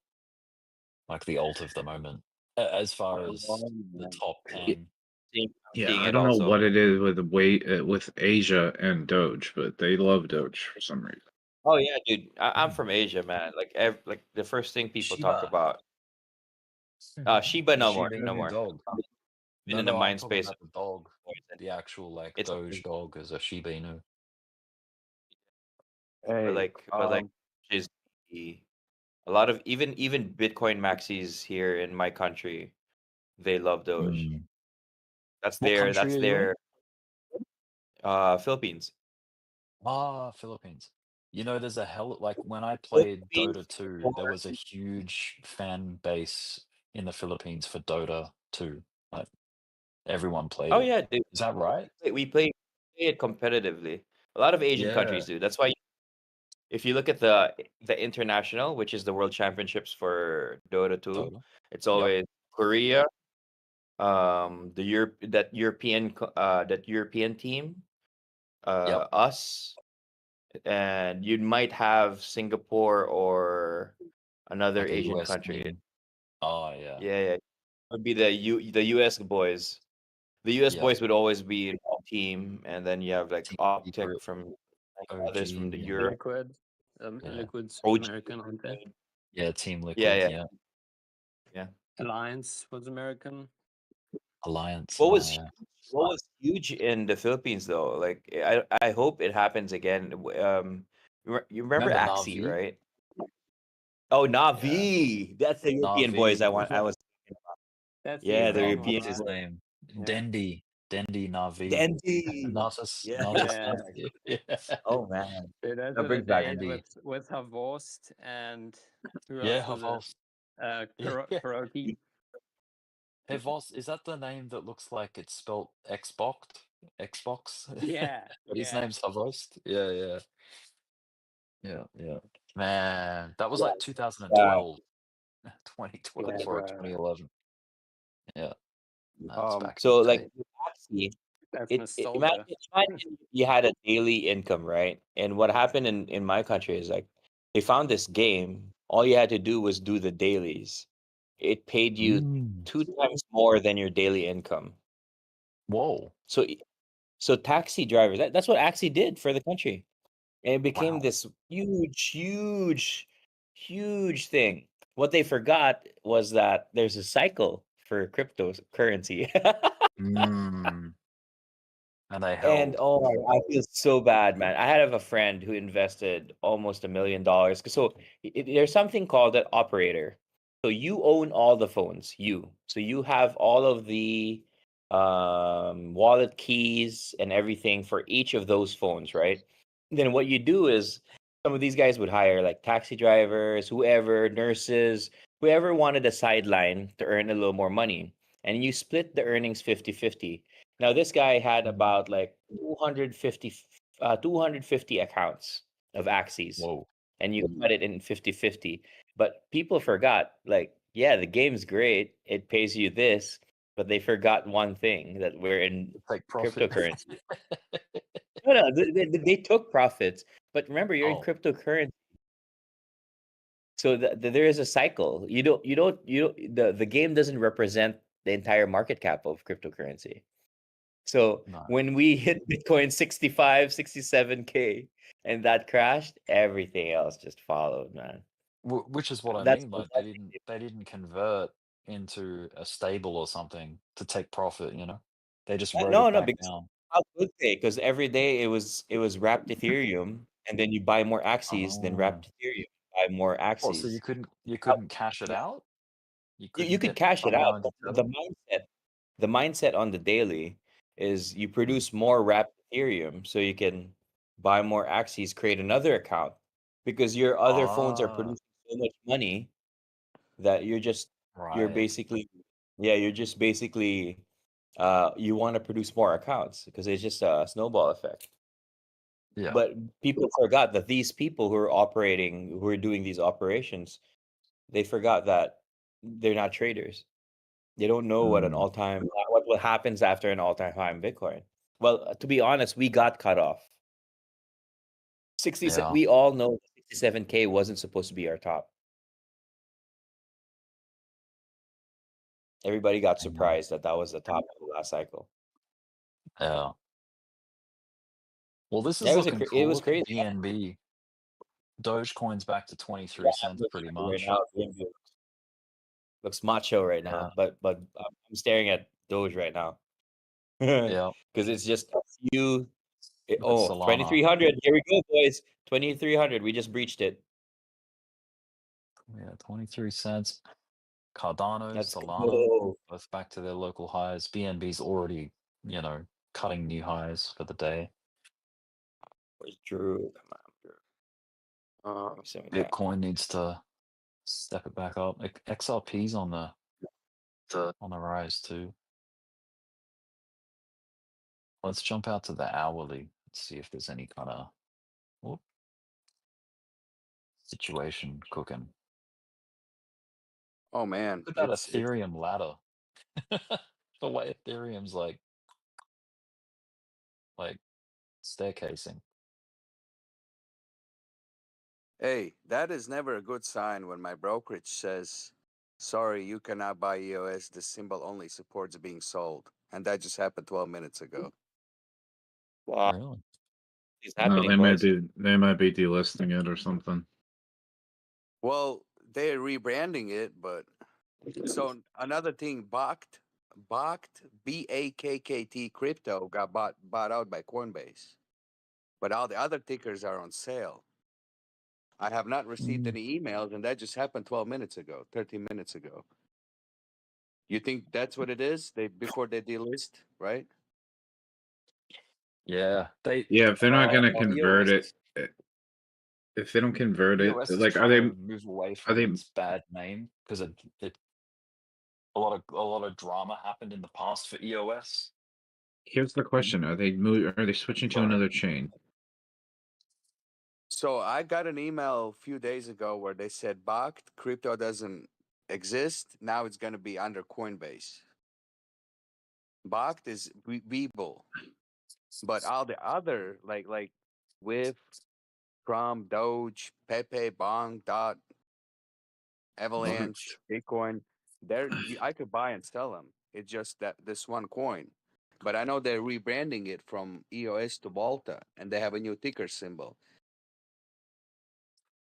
[SPEAKER 20] Like the alt of the moment. As far as the top 10.
[SPEAKER 21] Yeah, I don't know what it is with with Asia and Doge, but they love Doge for some reason.
[SPEAKER 18] Oh yeah, dude. I'm from Asia, man. Like the first thing people talk
[SPEAKER 20] Shiba.
[SPEAKER 18] about. Shiba
[SPEAKER 20] The
[SPEAKER 18] no more,
[SPEAKER 20] Shiba
[SPEAKER 18] no
[SPEAKER 20] Inu
[SPEAKER 18] more.
[SPEAKER 20] dog.
[SPEAKER 18] Been
[SPEAKER 20] No,
[SPEAKER 18] in the
[SPEAKER 20] no, I'm
[SPEAKER 18] mind
[SPEAKER 20] talking
[SPEAKER 18] space.
[SPEAKER 20] about the dog. The actual like
[SPEAKER 18] It's
[SPEAKER 20] Doge dog is a Shiba Inu.
[SPEAKER 18] but like is a lot of even Bitcoin maxis here in my country, they love Doge.
[SPEAKER 20] Mm.
[SPEAKER 18] That's
[SPEAKER 20] What
[SPEAKER 18] their
[SPEAKER 20] country are you in?
[SPEAKER 18] Philippines.
[SPEAKER 20] Philippines. There's a hell like when I played Dota 2, there was a huge fan base in the Philippines for Dota 2. Like everyone played
[SPEAKER 18] Oh
[SPEAKER 20] it.
[SPEAKER 18] yeah, dude.
[SPEAKER 20] Is that right?
[SPEAKER 18] We play it competitively. A lot of Asian countries
[SPEAKER 20] Yeah.
[SPEAKER 18] do. That's why if you look at the international, which is the world championships for Dota 2,
[SPEAKER 20] Dota.
[SPEAKER 18] it's always Korea, that European team,
[SPEAKER 20] Yep.
[SPEAKER 18] us, and you might have Singapore or another
[SPEAKER 20] Like a
[SPEAKER 18] Asian
[SPEAKER 20] US
[SPEAKER 18] country.
[SPEAKER 20] team. Oh yeah.
[SPEAKER 18] Yeah. Would be the US boys. The US
[SPEAKER 20] Yep.
[SPEAKER 18] boys would always be in one team, and then you have like
[SPEAKER 20] Team
[SPEAKER 18] Optic
[SPEAKER 20] Secret,
[SPEAKER 18] from
[SPEAKER 20] OG,
[SPEAKER 18] others from the
[SPEAKER 20] and
[SPEAKER 18] Europe.
[SPEAKER 5] Liquid.
[SPEAKER 20] yeah.
[SPEAKER 5] Liquid's
[SPEAKER 18] OG.
[SPEAKER 5] American, aren't they?
[SPEAKER 20] Yeah, Team Liquid.
[SPEAKER 18] Yeah.
[SPEAKER 5] Alliance was American.
[SPEAKER 20] Alliance.
[SPEAKER 18] What
[SPEAKER 20] Oh,
[SPEAKER 18] was
[SPEAKER 20] yeah.
[SPEAKER 18] what was huge in the Philippines though? Like I hope it happens again. You remember
[SPEAKER 20] Remember
[SPEAKER 18] Axie,
[SPEAKER 20] Navi?
[SPEAKER 18] right? Oh, Navi. That's the European boys
[SPEAKER 20] Navi.
[SPEAKER 18] I was thinking about.
[SPEAKER 5] That's the
[SPEAKER 18] Yeah, the
[SPEAKER 20] Oh,
[SPEAKER 5] European one,
[SPEAKER 18] European
[SPEAKER 20] what's his
[SPEAKER 5] right?
[SPEAKER 20] name?
[SPEAKER 5] Yeah.
[SPEAKER 20] Dendi. Dendi Navi.
[SPEAKER 18] Dendi.
[SPEAKER 20] Narcissus.
[SPEAKER 18] Yeah.
[SPEAKER 20] Narcissus. Yeah.
[SPEAKER 18] Oh man.
[SPEAKER 5] Dude, those
[SPEAKER 18] That
[SPEAKER 5] are the
[SPEAKER 18] brings back
[SPEAKER 5] days
[SPEAKER 20] Dendi.
[SPEAKER 5] with Havost and who
[SPEAKER 20] Yeah,
[SPEAKER 5] else was it?
[SPEAKER 20] Havos. Yeah.
[SPEAKER 5] Kuroki.
[SPEAKER 20] Havos, is that the name that looks like it's spelled Xbox? Xbox?
[SPEAKER 5] Yeah,
[SPEAKER 20] But his
[SPEAKER 5] yeah.
[SPEAKER 20] name's Havost? Yeah. Man, that was
[SPEAKER 18] Yeah.
[SPEAKER 20] like 2012, 2012
[SPEAKER 5] Yeah,
[SPEAKER 20] or
[SPEAKER 5] bro.
[SPEAKER 20] 2011. Yeah, that's back in
[SPEAKER 18] So
[SPEAKER 20] the
[SPEAKER 18] like
[SPEAKER 20] day.
[SPEAKER 18] with Axie,
[SPEAKER 5] That's
[SPEAKER 18] imagine,
[SPEAKER 5] nostalgia.
[SPEAKER 18] you had a daily income, right? And what happened in my country is like they found this game. All you had to do was do the dailies. It paid you 2 times more than your daily income.
[SPEAKER 20] Whoa.
[SPEAKER 18] So taxi drivers, that's what Axie did for the country. And it became
[SPEAKER 20] Wow.
[SPEAKER 18] this huge thing. What they forgot was that there's a cycle for cryptocurrency.
[SPEAKER 20] And they
[SPEAKER 18] And
[SPEAKER 20] held.
[SPEAKER 18] oh my, I feel so bad, man. I have a friend who invested almost $1 million. So there's something called an operator. So you own all the phones, So you have all of the wallet keys and everything for each of those phones, right? Then what you do is some of these guys would hire like taxi drivers, whoever, nurses, whoever wanted a sideline to earn a little more money. And you split the earnings 50-50. Now this guy had about like 250 accounts of Axies.
[SPEAKER 20] Whoa.
[SPEAKER 18] And you cut it in 50-50. But people forgot, like, yeah, the game's great. It pays you this, but they forgot one thing, that we're in
[SPEAKER 20] Take profit.
[SPEAKER 18] cryptocurrency. No, they took profits, but remember, you're in
[SPEAKER 20] Oh.
[SPEAKER 18] cryptocurrency. So there is a cycle. The game doesn't represent the entire market cap of cryptocurrency. So
[SPEAKER 20] No.
[SPEAKER 18] when we hit Bitcoin 65, 67K and that crashed, everything else just followed, man.
[SPEAKER 20] Which is what I
[SPEAKER 18] That's
[SPEAKER 20] mean. Like they didn't convert into a stable or something to take profit. They just wrote
[SPEAKER 18] no,
[SPEAKER 20] it back
[SPEAKER 18] because
[SPEAKER 20] down.
[SPEAKER 18] how could they? Because every day it was wrapped Ethereum, and then you buy more Axies, then
[SPEAKER 20] Oh.
[SPEAKER 18] wrapped Ethereum, buy more
[SPEAKER 20] What? So
[SPEAKER 18] Axies.
[SPEAKER 20] you couldn't cash it out? You
[SPEAKER 18] You
[SPEAKER 20] couldn't
[SPEAKER 18] could
[SPEAKER 20] get
[SPEAKER 18] cash it out, but
[SPEAKER 20] $99.
[SPEAKER 18] the mindset on the daily is you produce more wrapped Ethereum, so you can buy more Axies, create another account, because your other phones are
[SPEAKER 20] Ah,
[SPEAKER 18] producing so much money that you're
[SPEAKER 20] right.
[SPEAKER 18] basically you want to produce more accounts because it's just a snowball effect.
[SPEAKER 20] Yeah.
[SPEAKER 18] But people forgot that these people who are doing these operations, they forgot that they're not traders. They don't know what what happens after an all-time high in Bitcoin. Well, to be honest, we got cut off.
[SPEAKER 20] Yeah.
[SPEAKER 18] We all know 67K wasn't supposed to be our top. Everybody got surprised that was the top of the last cycle.
[SPEAKER 20] Yeah. Well, this is
[SPEAKER 18] It was
[SPEAKER 20] looking
[SPEAKER 18] it
[SPEAKER 20] cool.
[SPEAKER 18] was
[SPEAKER 20] Look at
[SPEAKER 18] crazy.
[SPEAKER 20] BNB. Dogecoin's back to 23
[SPEAKER 18] Yeah,
[SPEAKER 20] cents pretty
[SPEAKER 18] right
[SPEAKER 20] much.
[SPEAKER 18] now, BNB looks macho right
[SPEAKER 20] Yeah.
[SPEAKER 18] now, but I'm staring at Doge right now
[SPEAKER 20] Yeah.
[SPEAKER 18] because it's just a few.
[SPEAKER 20] Look at Solana.
[SPEAKER 18] 2300. Here we go, boys. 2300. We just breached it.
[SPEAKER 20] Yeah, 23 cents. Cardano,
[SPEAKER 18] Let's
[SPEAKER 20] Solana,
[SPEAKER 18] go.
[SPEAKER 20] both back to their local highs. BNB's already, cutting new highs for the day.
[SPEAKER 18] Where's Drew? Come on, Drew.
[SPEAKER 20] Bitcoin needs to step it back up. XRP's on the rise too. Let's jump out to the hourly. Let's see if there's any kind of situation cooking.
[SPEAKER 6] Oh man,
[SPEAKER 20] Look at that Ethereum ladder. The way Ethereum's like staircasing.
[SPEAKER 6] Hey, that is never a good sign when my brokerage says, sorry, you cannot buy EOS. The symbol only supports being sold. And that just happened 12 minutes ago.
[SPEAKER 18] Wow.
[SPEAKER 20] Really?
[SPEAKER 18] It's
[SPEAKER 21] No,
[SPEAKER 18] happening,
[SPEAKER 21] they
[SPEAKER 18] boys.
[SPEAKER 21] might be delisting it or something.
[SPEAKER 6] Well, they're rebranding it, but so another thing, Bakkt, BAKKT crypto got bought out by Coinbase. But all the other tickers are on sale. I have not received any emails, and that just happened 12 minutes ago, 13 minutes ago. You think that's what it is? Before they delist, right?
[SPEAKER 20] Yeah,
[SPEAKER 21] Yeah, if they're not gonna convert
[SPEAKER 20] EOS
[SPEAKER 21] it, if they don't convert it,
[SPEAKER 20] EOS is
[SPEAKER 21] like,
[SPEAKER 20] trying to move away
[SPEAKER 21] are
[SPEAKER 20] from
[SPEAKER 21] they
[SPEAKER 20] its bad name because it a lot of drama happened in the past for EOS.
[SPEAKER 21] Here's the question: are they switching to
[SPEAKER 20] Sorry.
[SPEAKER 21] another chain?
[SPEAKER 6] So I got an email a few days ago where they said Bakkt crypto doesn't exist. Now it's going to be under Coinbase. Bakkt is Webull, but all the other like Wiff, Trump, Doge, Pepe, Bong, Dot, Avalanche, Bitcoin, I could buy and sell them. It's just that this one coin. But I know they're rebranding it from EOS to Volta, and they have a new ticker symbol.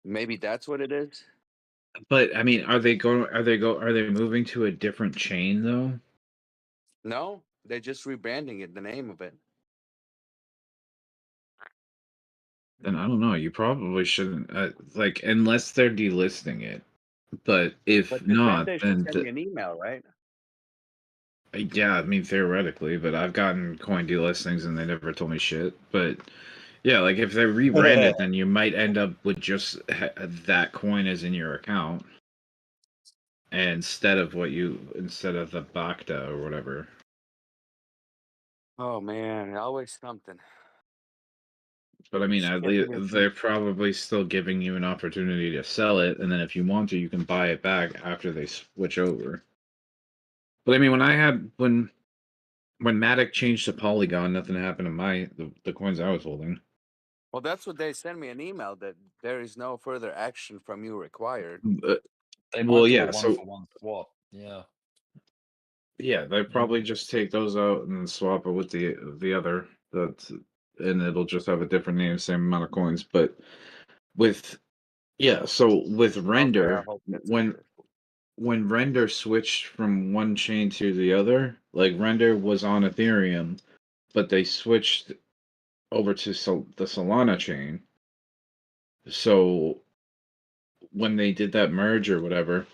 [SPEAKER 6] Maybe that's what it is.
[SPEAKER 21] But I mean, are they moving to a different chain though?
[SPEAKER 6] No, they're just rebranding it, the name of it.
[SPEAKER 21] Then I don't know. You probably shouldn't, like, unless they're delisting it. But if
[SPEAKER 6] Then
[SPEAKER 21] not,
[SPEAKER 6] they should
[SPEAKER 21] then
[SPEAKER 6] send me an email, right?
[SPEAKER 21] yeah, I mean theoretically, but I've gotten coin delistings and they never told me shit. But yeah, like if they rebrand it, then you might end up with just that coin is in your account instead of the Bakta or whatever.
[SPEAKER 6] Oh man, always something.
[SPEAKER 21] But I mean, at
[SPEAKER 6] Skipping
[SPEAKER 21] least
[SPEAKER 6] it.
[SPEAKER 21] they're probably still giving you an opportunity to sell it, and then if you want to, you can buy it back after they switch over. But I mean, when Matic changed to Polygon, nothing happened to the coins I was holding.
[SPEAKER 6] Well, that's what they sent me an email that there is no further action from you required.
[SPEAKER 20] They might
[SPEAKER 21] Well,
[SPEAKER 20] do
[SPEAKER 21] yeah,
[SPEAKER 20] a
[SPEAKER 21] so
[SPEAKER 20] 1-for-1 swap. Yeah.
[SPEAKER 21] yeah, they probably just take those out and then swap it with the other and it'll just have a different name, same amount of coins. But with so with
[SPEAKER 6] Okay, I
[SPEAKER 21] Render,
[SPEAKER 6] hope that's
[SPEAKER 21] when Render switched from one chain to the other, like Render was on Ethereum, but they switched over to the Solana chain. So when they did that merge or whatever,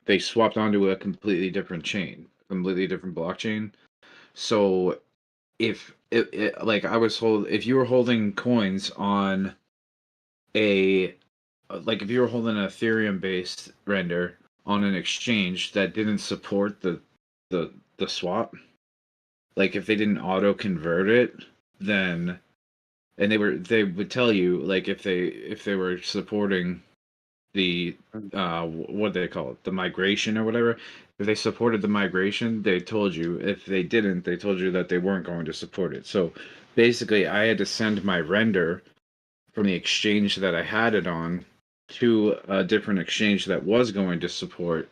[SPEAKER 21] they swapped onto a completely different chain, completely different blockchain. So if like if you were holding coins on a like if you were holding an Ethereum based Render on an exchange that didn't support the swap, like if they didn't auto convert it, then and they would tell you like if they were supporting the what do they call it, the migration or whatever. If they supported the migration, they told you. If they didn't, they told you that they weren't going to support it. So basically I had to send my Render from the exchange that I had it on to a different exchange that was going to support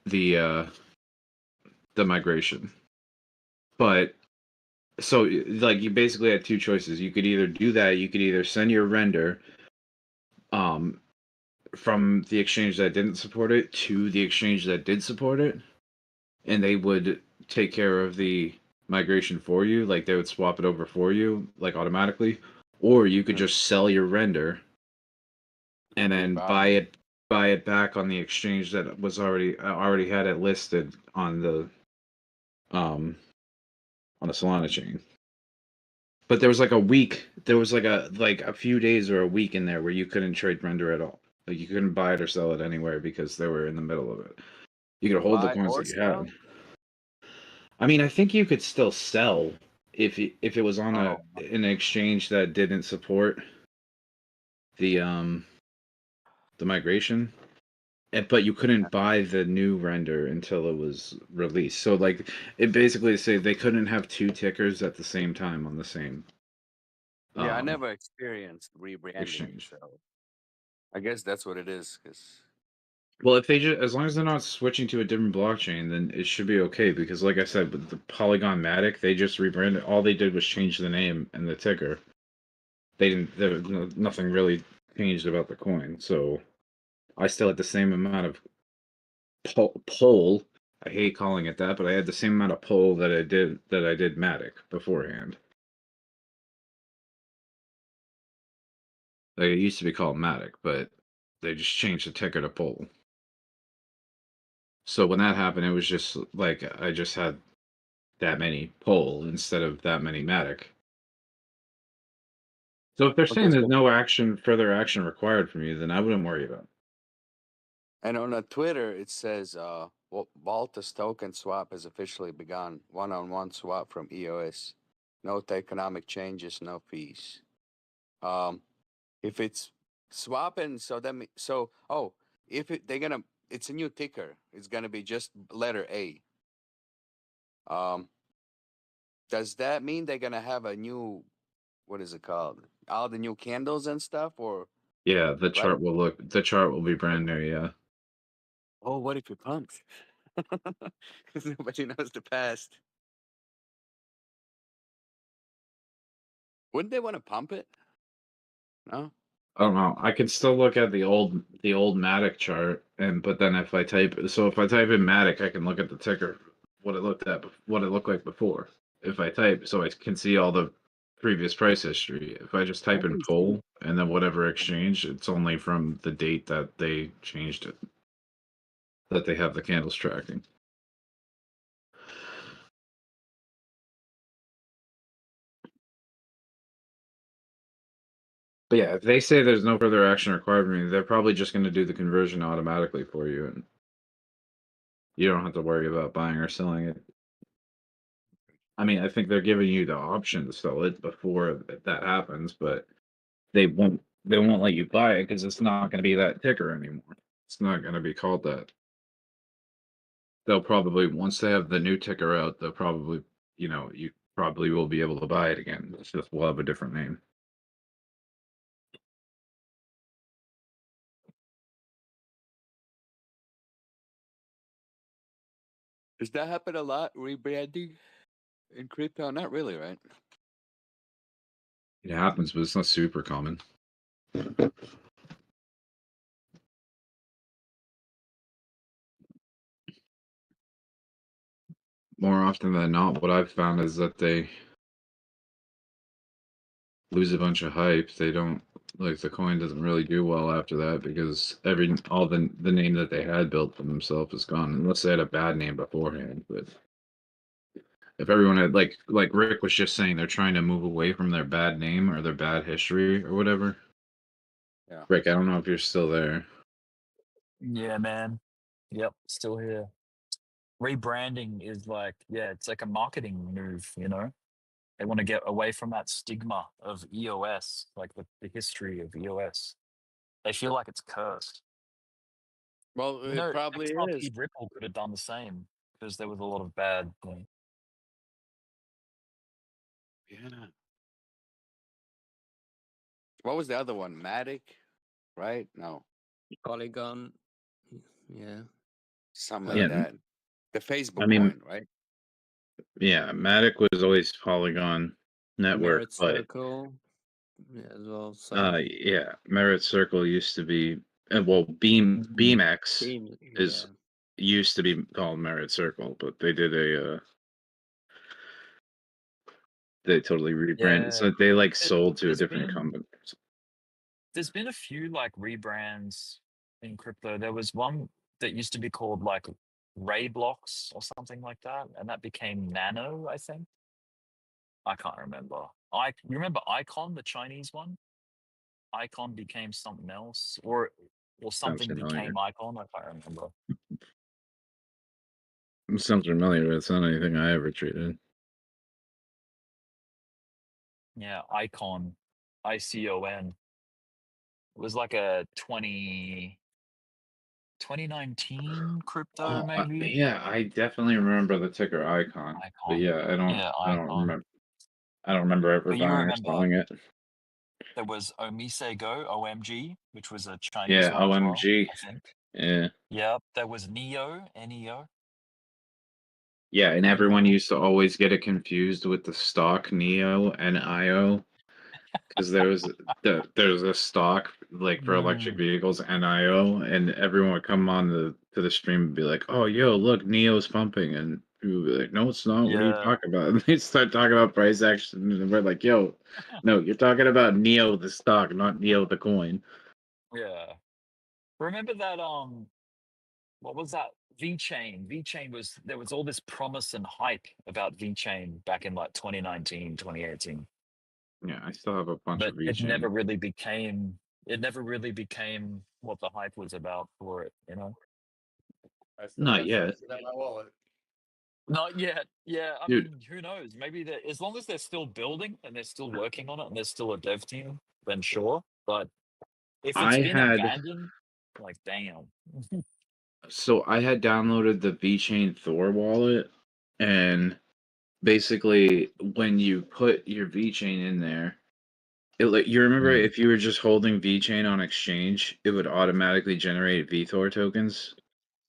[SPEAKER 21] the migration. But so like you basically had two choices. You could either do that, you could either send your Render from the exchange that didn't support it to the exchange that did support it, and they would take care of the migration for you, like they would swap it over for you like automatically, or you could just sell your Render and then buy it back on the exchange that was already had it listed on the Solana chain. But there was like a few days or a week in there where you couldn't trade Render at all. Like you couldn't buy it or sell it anywhere because they were in the middle of it. You could hold the
[SPEAKER 6] buy
[SPEAKER 21] coins
[SPEAKER 6] or
[SPEAKER 21] that you
[SPEAKER 6] sell.
[SPEAKER 21] had. I mean, I think you could still sell if it was on an exchange that didn't support the migration. But you couldn't buy the new Render until it was released. So like it basically say they couldn't have two tickers at the same time on the same
[SPEAKER 6] Yeah, I never experienced rebranding,
[SPEAKER 21] exchange.
[SPEAKER 6] so I guess that's what it is. Cause
[SPEAKER 21] Well, if they just as long as they're not switching to a different blockchain, then it should be okay. Because like I said, with the Polygon Matic, they just rebranded. All they did was change the name and the ticker. They didn't. Nothing really changed about the coin. So I still had the same amount of pull. I hate calling it that, but I had the same amount of pull that I did Matic beforehand. Like it used to be called Matic, but they just changed the ticker to pull. So when that happened, it was just like I just had that many pull instead of that many Matic. So if they're saying
[SPEAKER 6] Okay,
[SPEAKER 21] there's
[SPEAKER 6] so
[SPEAKER 21] no further action required from you, then I wouldn't worry about it.
[SPEAKER 6] and on Twitter it says Volta's token swap has officially begun. One-on-one swap from EOS. No economic changes, no fees. If it's swapping, so if it's a new ticker. It's gonna be just letter A. Does that mean they're gonna have a new, what is it called? All the new candles and stuff, or
[SPEAKER 21] Yeah, the
[SPEAKER 6] right?
[SPEAKER 21] chart will be brand new, yeah.
[SPEAKER 6] Oh, what if it pumps? Because nobody knows the past. Wouldn't they want to pump it? No.
[SPEAKER 21] I don't know. I can still look at the old Matic chart, but then if I type in Matic, I can look at the ticker, what it looked like before. If I type, so I can see all the previous price history. If I just type in pull and then whatever exchange, it's only from the date that they changed it, that they have the candles tracking. But yeah, if they say there's no further action required from you, they're probably just going to do the conversion automatically for you, and you don't have to worry about buying or selling it. I mean, I think they're giving you the option to sell it before that happens, but they won't let you buy it because it's not going to be that ticker anymore. It's not going to be called that. They'll probably, once they have the new ticker out, they'll probably, you probably will be able to buy it again. It's just we'll have a different name.
[SPEAKER 6] Does that happen a lot? Rebranding in crypto? Not really, right?
[SPEAKER 21] It happens, but it's not super common. More often than not, what I've found is that they lose a bunch of hype. They don't, like, the coin doesn't really do well after that because all the name that they had built for themselves is gone, unless they had a bad name beforehand. But if everyone had, like Rick was just saying, they're trying to move away from their bad name or their bad history or whatever.
[SPEAKER 6] Yeah.
[SPEAKER 21] Rick, I don't know if you're still there.
[SPEAKER 20] Yeah, man. Yep, still here. Rebranding is like, yeah, it's like a marketing move, you know? They want to get away from that stigma of EOS, like the history of EOS. They feel like it's cursed.
[SPEAKER 6] Well,
[SPEAKER 20] You
[SPEAKER 6] it
[SPEAKER 20] know,
[SPEAKER 6] probably is.
[SPEAKER 20] XRP Ripple could have done the same because there was a lot of bad.
[SPEAKER 6] Yeah. What was the other one? Matic, right? No,
[SPEAKER 5] Polygon. Yeah.
[SPEAKER 6] something like
[SPEAKER 21] Yeah,
[SPEAKER 6] that. The Facebook
[SPEAKER 21] I mean,
[SPEAKER 6] coin, right?
[SPEAKER 21] yeah, Matic was always Polygon Network,
[SPEAKER 5] Merit
[SPEAKER 21] but
[SPEAKER 5] Circle. Yeah, as well. Same.
[SPEAKER 21] yeah, Merit Circle used to be BeamX
[SPEAKER 5] Team. Yeah.
[SPEAKER 21] used to be called Merit Circle, but they did they totally rebranded,
[SPEAKER 20] Yeah,
[SPEAKER 21] so they like sold to a
[SPEAKER 20] there's
[SPEAKER 21] different
[SPEAKER 20] been
[SPEAKER 21] company.
[SPEAKER 20] there's been a few like rebrands in crypto. There was one that used to be called like Ray Blocks or something like that, and that became Nano, I think. I can't remember. You remember Icon, the Chinese one? Icon became something else, or
[SPEAKER 21] Sounds
[SPEAKER 20] something
[SPEAKER 21] familiar.
[SPEAKER 20] became Icon. I can't remember.
[SPEAKER 21] It sounds familiar, but it's not anything I ever traded.
[SPEAKER 20] Yeah, Icon, ICON. It was like a 2019 crypto,
[SPEAKER 21] Oh,
[SPEAKER 20] maybe.
[SPEAKER 21] yeah, I definitely remember the ticker Icon, but
[SPEAKER 20] Icon.
[SPEAKER 21] yeah,
[SPEAKER 20] Yeah,
[SPEAKER 21] I don't
[SPEAKER 20] Icon.
[SPEAKER 21] remember. I don't remember ever
[SPEAKER 20] But you
[SPEAKER 21] buying or
[SPEAKER 20] remember
[SPEAKER 21] selling it.
[SPEAKER 20] there was Omise Go, OMG, which was a Chinese
[SPEAKER 21] Yeah,
[SPEAKER 20] one as well,
[SPEAKER 21] OMG.
[SPEAKER 20] I think.
[SPEAKER 21] Yeah.
[SPEAKER 20] Yep, there was Neo, NEO.
[SPEAKER 21] Yeah, and
[SPEAKER 20] Pretty
[SPEAKER 21] everyone
[SPEAKER 20] cool.
[SPEAKER 21] used to always get it confused with the stock Neo and IO because there's a stock like for electric vehicles NIO, and everyone would come on to the stream and be like, "Oh, yo, look, Neo's pumping," and we would be like, "No, it's not. What are you
[SPEAKER 20] Yeah.
[SPEAKER 21] talking about?" And they start talking about price action, and we're like, "Yo, no, you're talking about Neo the stock, not Neo the coin."
[SPEAKER 20] Yeah. Remember that what was that VeChain was, there was all this promise and hype about VeChain back in like 2019, 2018.
[SPEAKER 21] Yeah, I still have a bunch
[SPEAKER 20] But
[SPEAKER 21] of
[SPEAKER 20] it never
[SPEAKER 21] VeChain.
[SPEAKER 20] really became what the hype was about for it, you know?
[SPEAKER 21] I still Not got yet.
[SPEAKER 16] in my wallet.
[SPEAKER 20] Not yet. Yeah, I
[SPEAKER 21] Dude.
[SPEAKER 20] mean, who knows? Maybe they, as long as they're still building and they're still working on it and there's still a dev team, then sure. But if it's
[SPEAKER 21] I
[SPEAKER 20] been
[SPEAKER 21] had
[SPEAKER 20] abandoned, like damn.
[SPEAKER 21] so I had downloaded the VeChain Thor wallet, and basically when you put your VeChain in there, it like you remember if you were just holding VeChain on exchange, it would automatically generate VThor tokens.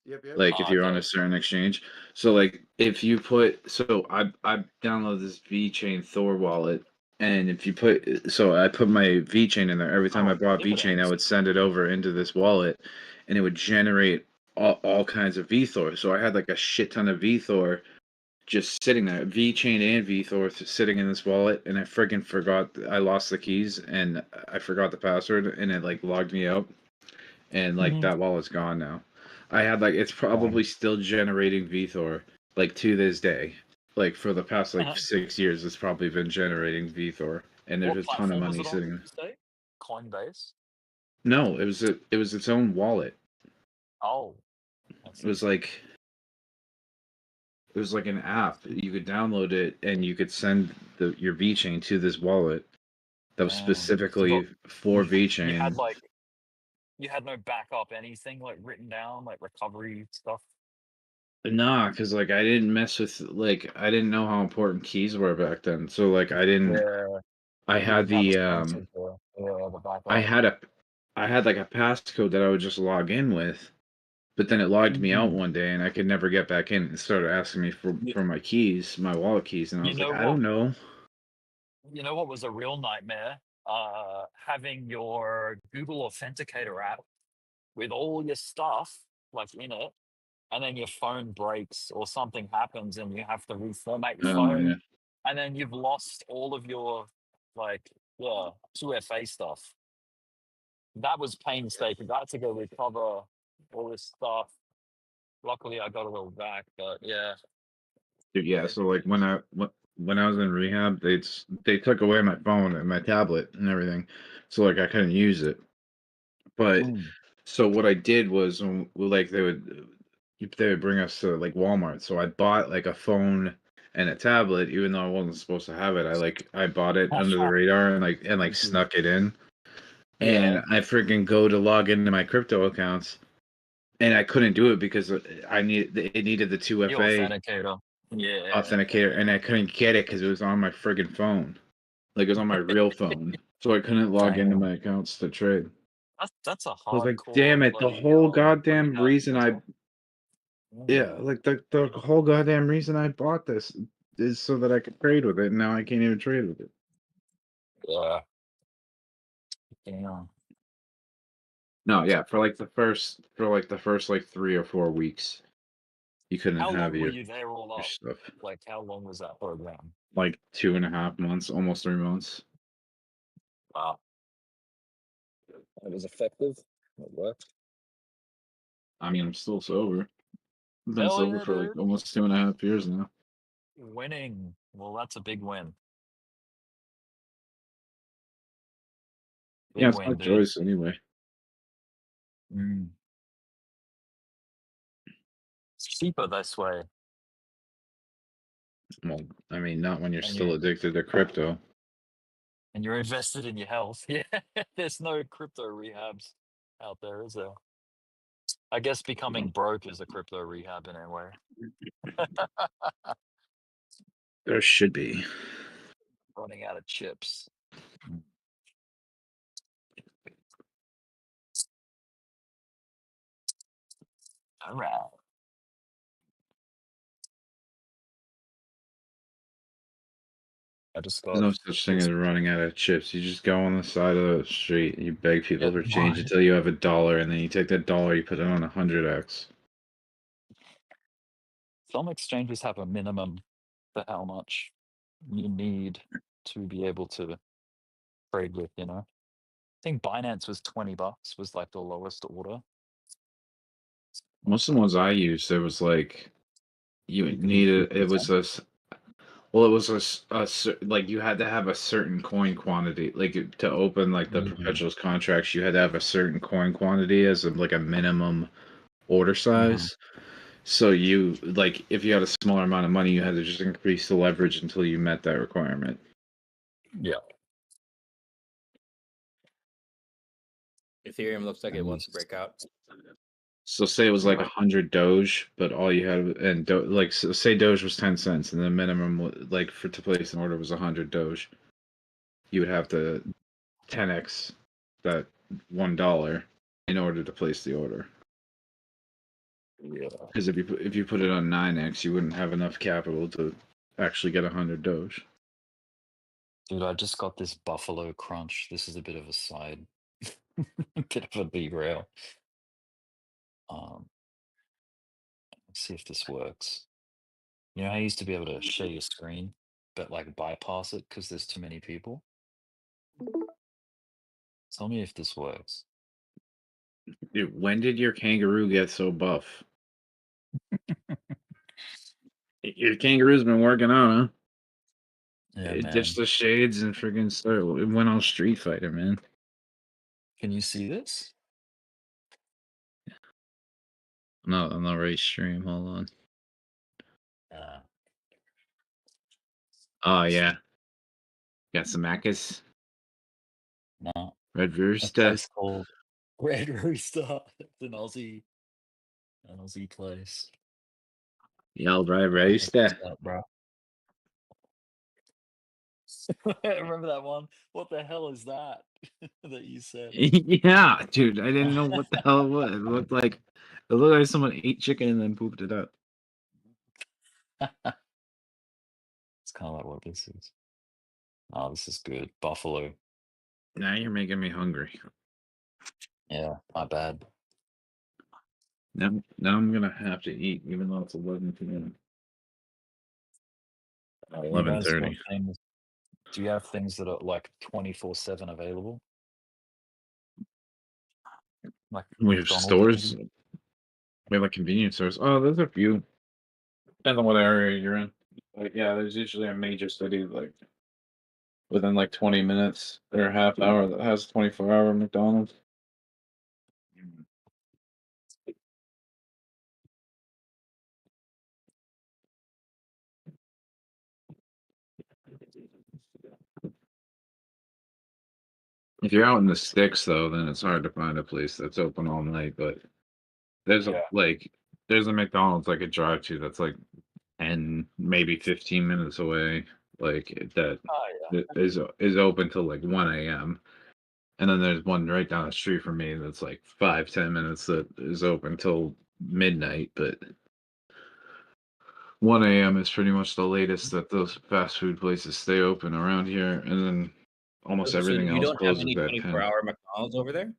[SPEAKER 16] Yep.
[SPEAKER 21] Like if you're on a
[SPEAKER 20] Okay.
[SPEAKER 21] certain exchange. So like if you put so I downloaded this VeChain Thor wallet, and if you put so I put my VeChain in there. Every time I
[SPEAKER 20] Oh,
[SPEAKER 21] bought VeChain, I
[SPEAKER 20] dividends.
[SPEAKER 21] would send it over into this wallet, and it would generate all kinds of VThor. So I had like a shit ton of VThor just sitting there, VeChain and VThor sitting in this wallet, and I friggin' forgot. I lost the keys and I forgot the password, and it like logged me out, and like that wallet's gone now. I had like it's probably still generating VThor like to this day. Like for the past like 6 years, it's probably been generating VThor, and there's
[SPEAKER 20] What
[SPEAKER 21] a ton of
[SPEAKER 20] platform was
[SPEAKER 21] money
[SPEAKER 20] it on,
[SPEAKER 21] sitting
[SPEAKER 20] did
[SPEAKER 21] there.
[SPEAKER 20] you say? Coinbase?
[SPEAKER 21] No, it was its own wallet.
[SPEAKER 20] Oh, I
[SPEAKER 21] It
[SPEAKER 20] see.
[SPEAKER 21] was like an app. You could download it and you could send your VeChain to this wallet that was
[SPEAKER 20] So
[SPEAKER 21] specifically for
[SPEAKER 20] you had
[SPEAKER 21] VeChain.
[SPEAKER 20] like, you had no backup, anything like written down, like recovery stuff?
[SPEAKER 21] Nah, because like I didn't mess with like I didn't know how important keys were back then. So like
[SPEAKER 20] Yeah,
[SPEAKER 21] I
[SPEAKER 20] you
[SPEAKER 21] had
[SPEAKER 20] didn't have a
[SPEAKER 21] the
[SPEAKER 20] sensor for the
[SPEAKER 21] I
[SPEAKER 20] backup.
[SPEAKER 21] had a I had like a passcode that I would just log in with, but then it logged me out one day and I could never get back in. It started asking me for my keys, my wallet keys, and I
[SPEAKER 20] You
[SPEAKER 21] was like,
[SPEAKER 20] know
[SPEAKER 21] I
[SPEAKER 20] what?
[SPEAKER 21] don't know.
[SPEAKER 20] You know what was a real nightmare? Having your Google Authenticator app with all your stuff like in it, and then your phone breaks or something happens and you have to reformat your
[SPEAKER 21] Oh yeah.
[SPEAKER 20] phone, and then you've lost all of your like 2FA stuff. That was painstaking. I had to go recover all this stuff. Luckily, I got it all back, but yeah.
[SPEAKER 21] Dude, yeah, so like when I was in rehab, they took away my phone and my tablet and everything, so like I couldn't use it. But so what I did was like they would bring us to like Walmart. So I bought like a phone and a tablet, even though I wasn't supposed to have it. I bought it under the radar and like snuck it in. And
[SPEAKER 20] Yeah.
[SPEAKER 21] I freaking go to log into my crypto accounts, and I couldn't do it because it needed the
[SPEAKER 20] The
[SPEAKER 21] 2FA
[SPEAKER 20] authenticator. Yeah.
[SPEAKER 21] authenticator, and I couldn't get it because it was on my friggin' phone. Like it was on my real phone. So I couldn't log into
[SPEAKER 20] Damn.
[SPEAKER 21] my accounts to trade.
[SPEAKER 20] That's a
[SPEAKER 21] I was like,
[SPEAKER 20] hardcore
[SPEAKER 21] damn it, the
[SPEAKER 20] bloody
[SPEAKER 21] whole goddamn
[SPEAKER 20] rehab
[SPEAKER 21] reason I
[SPEAKER 20] user.
[SPEAKER 21] yeah, like the whole goddamn reason I bought this is so that I could trade with it, and now I can't even trade with it.
[SPEAKER 20] Yeah. Damn.
[SPEAKER 21] No, yeah, for like the first like 3 or 4 weeks, you couldn't
[SPEAKER 20] How
[SPEAKER 21] have
[SPEAKER 20] long were you there all
[SPEAKER 21] your
[SPEAKER 20] up?
[SPEAKER 21] stuff.
[SPEAKER 20] Like, how long was that program?
[SPEAKER 21] Like 2.5 months, almost 3 months.
[SPEAKER 20] Wow. It was effective. It worked.
[SPEAKER 21] I mean, I'm still sober. I've been
[SPEAKER 20] Hell
[SPEAKER 21] sober
[SPEAKER 20] yeah,
[SPEAKER 21] for like
[SPEAKER 20] dude.
[SPEAKER 21] almost 2.5 years now.
[SPEAKER 20] Winning. Well, that's a big win.
[SPEAKER 21] Yeah,
[SPEAKER 20] Big
[SPEAKER 21] it's my
[SPEAKER 20] win, dude.
[SPEAKER 21] choice anyway.
[SPEAKER 20] It's cheaper this way.
[SPEAKER 21] Well, I mean, not when you're
[SPEAKER 20] And
[SPEAKER 21] still
[SPEAKER 20] you
[SPEAKER 21] addicted to crypto.
[SPEAKER 20] and you're invested in your health. Yeah. There's no crypto rehabs out there, is there? I guess becoming broke is a crypto rehab in a way.
[SPEAKER 21] There should be.
[SPEAKER 20] Running out of chips. All right. I just
[SPEAKER 21] There's
[SPEAKER 20] got
[SPEAKER 21] no such thing as running out of chips. You just go on the side of the street and you beg people for change until you have $1, and then you take that dollar, you put it on 100x.
[SPEAKER 20] Some exchanges have a minimum for how much you need to be able to trade with, you know. I think Binance was $20 was like the lowest order.
[SPEAKER 21] Most of the ones I used, there was like you needed it was a well, it was like you had to have a certain coin quantity, like to open like the perpetuals contracts, you had to have a certain coin quantity as like a minimum order size. So you like if you had a smaller amount of money, you had to just increase the leverage until you met that requirement.
[SPEAKER 20] Yeah.
[SPEAKER 2] Ethereum looks like it wants to break out.
[SPEAKER 21] So say it was like 100 Doge, but all you had and like so say Doge was 10 cents, and the minimum like for to place an order was 100 Doge. You would have to 10x that $1 in order to place the order.
[SPEAKER 20] Yeah.
[SPEAKER 21] Because if you put it on 9x, you wouldn't have enough capital to actually get 100 Doge.
[SPEAKER 20] Dude, I just got this Buffalo Crunch. This is a bit of a side, a bit of a derail. Let's see if this works. You know how I used to be able to share your screen, but like bypass it because there's too many people? Tell me if this works.
[SPEAKER 21] Dude, when did your kangaroo get so buff? Your kangaroo's been working out, huh?
[SPEAKER 20] Yeah,
[SPEAKER 21] It
[SPEAKER 20] man.
[SPEAKER 21] ditched the shades and friggin' started. It went on Street Fighter, man.
[SPEAKER 20] Can you see this?
[SPEAKER 21] No, on the right stream. Hold on. Oh yeah. Got some Macas.
[SPEAKER 20] No.
[SPEAKER 21] Red
[SPEAKER 20] A
[SPEAKER 21] Rooster.
[SPEAKER 20] place called Red Rooster. It's an Aussie place.
[SPEAKER 21] The old Red
[SPEAKER 20] Check
[SPEAKER 21] Rooster.
[SPEAKER 20] this out, bro. Remember that one? What the hell is that that you said?
[SPEAKER 21] Yeah, dude. I didn't know what the hell it was. It looked like someone ate chicken and then pooped it out.
[SPEAKER 20] It's kind of like what this is. Oh, this is good. Buffalo.
[SPEAKER 21] Now you're making me hungry.
[SPEAKER 20] Yeah, my bad.
[SPEAKER 21] Now I'm gonna have to eat, even though it's 11 p.m.
[SPEAKER 20] You guys got
[SPEAKER 21] 11:30.
[SPEAKER 20] things. Do you have things that are like 24/7 available? Like
[SPEAKER 21] We have
[SPEAKER 20] McDonald's,
[SPEAKER 21] stores.
[SPEAKER 20] maybe?
[SPEAKER 21] We have like convenience stores. Oh, there's a few. Depends on what area you're in. Like, yeah, there's usually a major city like within like 20 minutes or a half hour that has 24-hour McDonald's. If you're out in the sticks, though, then it's hard to find a place that's open all night. But there's
[SPEAKER 20] Yeah.
[SPEAKER 21] there's a McDonald's I could drive to that's like 10, maybe 15 minutes away. Like that
[SPEAKER 20] Oh,
[SPEAKER 21] is open till like 1 a.m. And then there's one right down the street from me that's like 5-10 minutes that is open till midnight. But 1 a.m. is pretty much the latest that those fast food places stay open around here, and then almost
[SPEAKER 2] So
[SPEAKER 21] everything
[SPEAKER 2] you
[SPEAKER 21] else
[SPEAKER 2] don't have
[SPEAKER 21] closes
[SPEAKER 2] any
[SPEAKER 21] at 10.
[SPEAKER 2] 24-hour McDonald's over there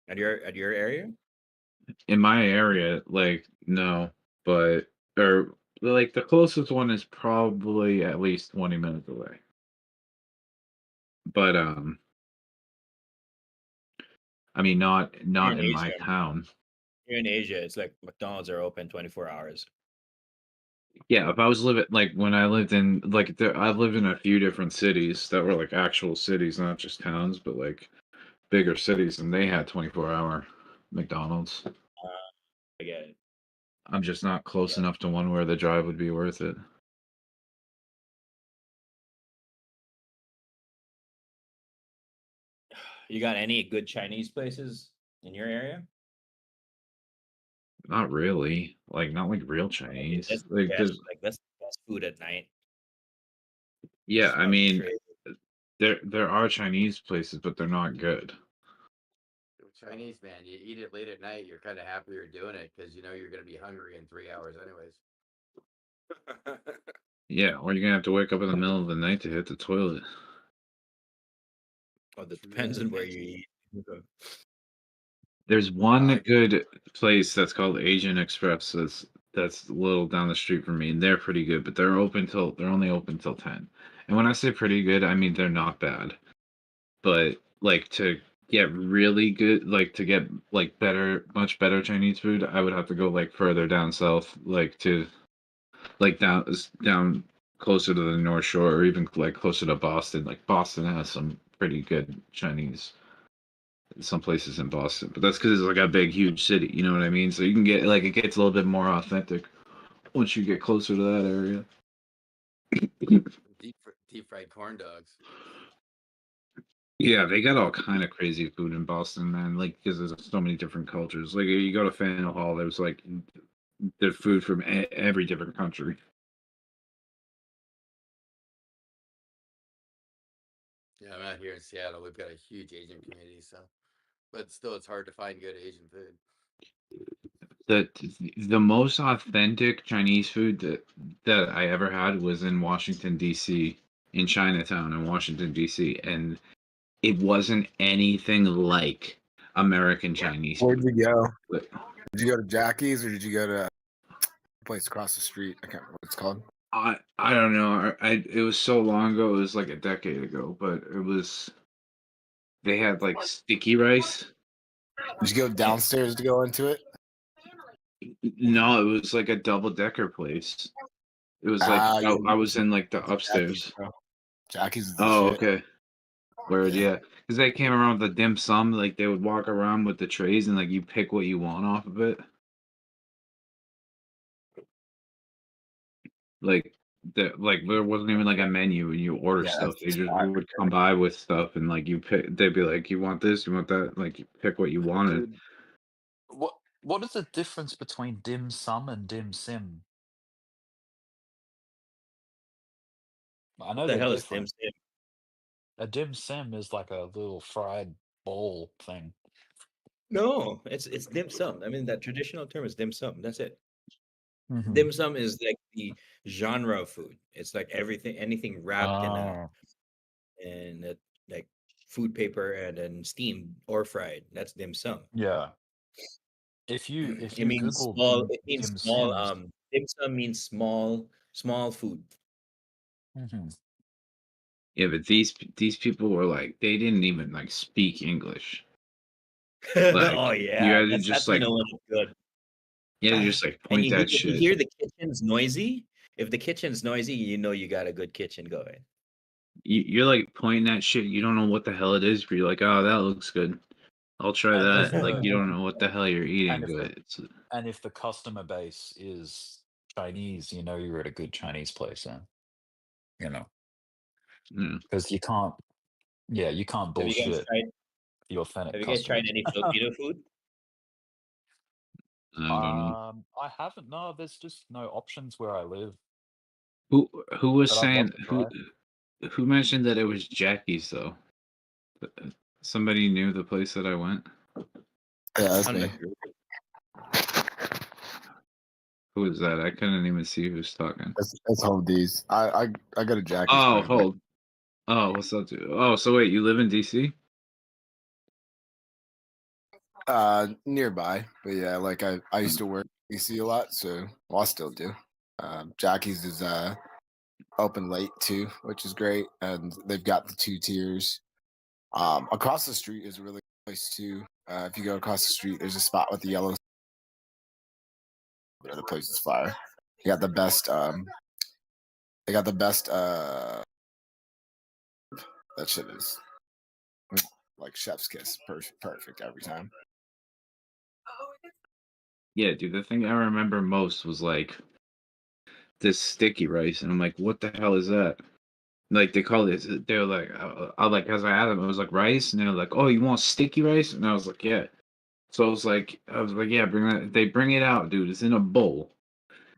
[SPEAKER 2] at your area?
[SPEAKER 21] In my area, like no, but or like the closest one is probably at least 20 minutes away. But I mean not
[SPEAKER 2] Here in
[SPEAKER 21] in my
[SPEAKER 2] Asia.
[SPEAKER 21] town.
[SPEAKER 2] Here in Asia, it's like McDonald's are open 24 hours.
[SPEAKER 21] Yeah, if I was living like when I lived in like I've lived in a few different cities that were like actual cities, not just towns, but like bigger cities, and they had 24-hour McDonald's.
[SPEAKER 2] I get it.
[SPEAKER 21] I'm just not close enough to one where the drive would be worth it.
[SPEAKER 2] You got any good Chinese places in your area?
[SPEAKER 21] Not really. Like not like real Chinese.
[SPEAKER 2] That's
[SPEAKER 21] Like
[SPEAKER 2] the
[SPEAKER 21] there's
[SPEAKER 2] best. Like that's the best food at night.
[SPEAKER 21] yeah, I
[SPEAKER 2] Smoking
[SPEAKER 21] mean
[SPEAKER 2] tray.
[SPEAKER 21] there are Chinese places, but they're not good.
[SPEAKER 22] Chinese, man, you eat it late at night, you're kind of happy you're doing it because you know you're going to be hungry in 3 hours anyways.
[SPEAKER 21] Yeah, or you're gonna have to wake up in the middle of the night to hit the toilet.
[SPEAKER 2] Oh, that depends on where you eat.
[SPEAKER 21] There's one good place that's called Asian Express that's a little down the street from me, and they're pretty good, but they're only open till 10. And when I say pretty good, I mean they're not bad. But like to get really good, like to get like better, much better Chinese food, I would have to go like further down south, like to like down closer to the North Shore, or even like closer to Boston. Like Boston has some pretty good Chinese. Some places in Boston, but that's because it's like a big, huge city. You know what I mean? So you can get like it gets a little bit more authentic once you get closer to that area.
[SPEAKER 22] Deep fried corn dogs.
[SPEAKER 21] Yeah, they got all kind of crazy food in Boston, man. Like because there's so many different cultures. Like you go to Faneuil Hall, there's like there's food from every different country.
[SPEAKER 22] Yeah, I'm out here in Seattle. We've got a huge Asian community, so but still, it's hard to find good Asian food.
[SPEAKER 21] The most authentic Chinese food that I ever had was in Washington D.C. in Chinatown in Washington D.C. and it wasn't anything like American Chinese
[SPEAKER 11] Where'd
[SPEAKER 21] food.
[SPEAKER 11] you go?
[SPEAKER 21] But
[SPEAKER 11] Did you go to Jackie's or did you go to a place across the street? I can't remember what it's called.
[SPEAKER 21] I don't know. It was so long ago. It was like a decade ago, but it was. They had like sticky rice.
[SPEAKER 11] Did you go downstairs to go into it?
[SPEAKER 21] No, it was like a double decker place. It was like
[SPEAKER 11] Yeah,
[SPEAKER 21] I was in like the
[SPEAKER 11] Jackie's,
[SPEAKER 21] upstairs.
[SPEAKER 11] bro. Jackie's is the
[SPEAKER 21] Oh,
[SPEAKER 11] shit.
[SPEAKER 21] okay. Word, yeah. Because they came around with the dim sum, like they would walk around with the trays and like you pick what you want off of it. Like like there wasn't even like a menu and you order
[SPEAKER 11] Yeah,
[SPEAKER 21] stuff.
[SPEAKER 11] that's
[SPEAKER 21] They just
[SPEAKER 11] fire.
[SPEAKER 21] would come by with stuff and like you pick. They'd be like, "You want this? You want that?" Like you pick what you wanted.
[SPEAKER 20] Dude, what is the difference between dim sum and dim sim? I know
[SPEAKER 2] The
[SPEAKER 20] they're
[SPEAKER 2] hell is dim
[SPEAKER 20] different.
[SPEAKER 2] sim?
[SPEAKER 20] A dim sim is like a little fried bowl thing.
[SPEAKER 2] No, it's dim sum. I mean, that traditional term is dim sum. That's it.
[SPEAKER 20] Mhm.
[SPEAKER 2] Dim sum is like the genre of food. It's like everything, anything wrapped in
[SPEAKER 20] Oh.
[SPEAKER 2] a like food paper and then steamed or fried. That's dim sum.
[SPEAKER 20] Yeah. If you
[SPEAKER 2] It means
[SPEAKER 20] Google
[SPEAKER 2] small. It means
[SPEAKER 20] dim
[SPEAKER 2] small.
[SPEAKER 20] sims.
[SPEAKER 2] Dim sum means small food.
[SPEAKER 20] Mhm.
[SPEAKER 21] Yeah, but these people were like they didn't even like speak English.
[SPEAKER 2] Oh
[SPEAKER 21] Like you
[SPEAKER 2] yeah,
[SPEAKER 21] had to
[SPEAKER 2] that's
[SPEAKER 21] just
[SPEAKER 2] when
[SPEAKER 21] like
[SPEAKER 2] no one is good.
[SPEAKER 21] you had to just like
[SPEAKER 2] And
[SPEAKER 21] point that
[SPEAKER 2] if you
[SPEAKER 21] shit.
[SPEAKER 2] hear the kitchen's noisy, if the kitchen's noisy, you know you got a good kitchen going.
[SPEAKER 21] You're like pointing that shit. You don't know what the hell it is, but you're like, oh, that looks good. I'll try
[SPEAKER 20] And if
[SPEAKER 21] that. Like
[SPEAKER 20] the
[SPEAKER 21] you don't know what the hell you're
[SPEAKER 20] and
[SPEAKER 21] eating,
[SPEAKER 20] if
[SPEAKER 21] but
[SPEAKER 20] the
[SPEAKER 21] it's
[SPEAKER 20] and if the customer base is Chinese, you know you're at a good Chinese place then. You know,
[SPEAKER 21] yeah.
[SPEAKER 20] because you can't
[SPEAKER 2] Have you guys
[SPEAKER 20] bullshit
[SPEAKER 2] tried?
[SPEAKER 20] the authentic
[SPEAKER 2] Have you guys tried
[SPEAKER 20] customers.
[SPEAKER 2] any Filipino food?
[SPEAKER 21] I don't know.
[SPEAKER 20] I haven't. No, there's just no options where I live.
[SPEAKER 21] Who was
[SPEAKER 20] But I'd love
[SPEAKER 21] saying
[SPEAKER 20] to try.
[SPEAKER 21] who mentioned that it was Jackie's though? Somebody knew the place that I went.
[SPEAKER 11] Yeah, that's
[SPEAKER 2] On the
[SPEAKER 11] me.
[SPEAKER 2] group.
[SPEAKER 21] Who was that? I couldn't even see who was talking.
[SPEAKER 11] That's Home D's. I go to Jackie's
[SPEAKER 21] Oh,
[SPEAKER 11] quite a bit.
[SPEAKER 21] hold. Oh, what's up, dude? Oh, so wait, you live in DC?
[SPEAKER 11] Nearby, but yeah, like I used to work in DC a lot, so well, I still do. Jackie's is open late too, which is great, and they've got the 2 tiers. Across the street is a really good place too. If you go across the street, there's a spot with the yellow. But the place is fire. You got the best. They got the best. That shit is like chef's kiss, perfect every time.
[SPEAKER 21] Yeah, dude. The thing I remember most was like this sticky rice, and I'm like, what the hell is that? Like they call it. They're like, I like as I asked them, it was like rice, and they're like, oh, you want sticky rice? And I was like, yeah. So I was like, yeah, bring that. They bring it out, dude. It's in a bowl.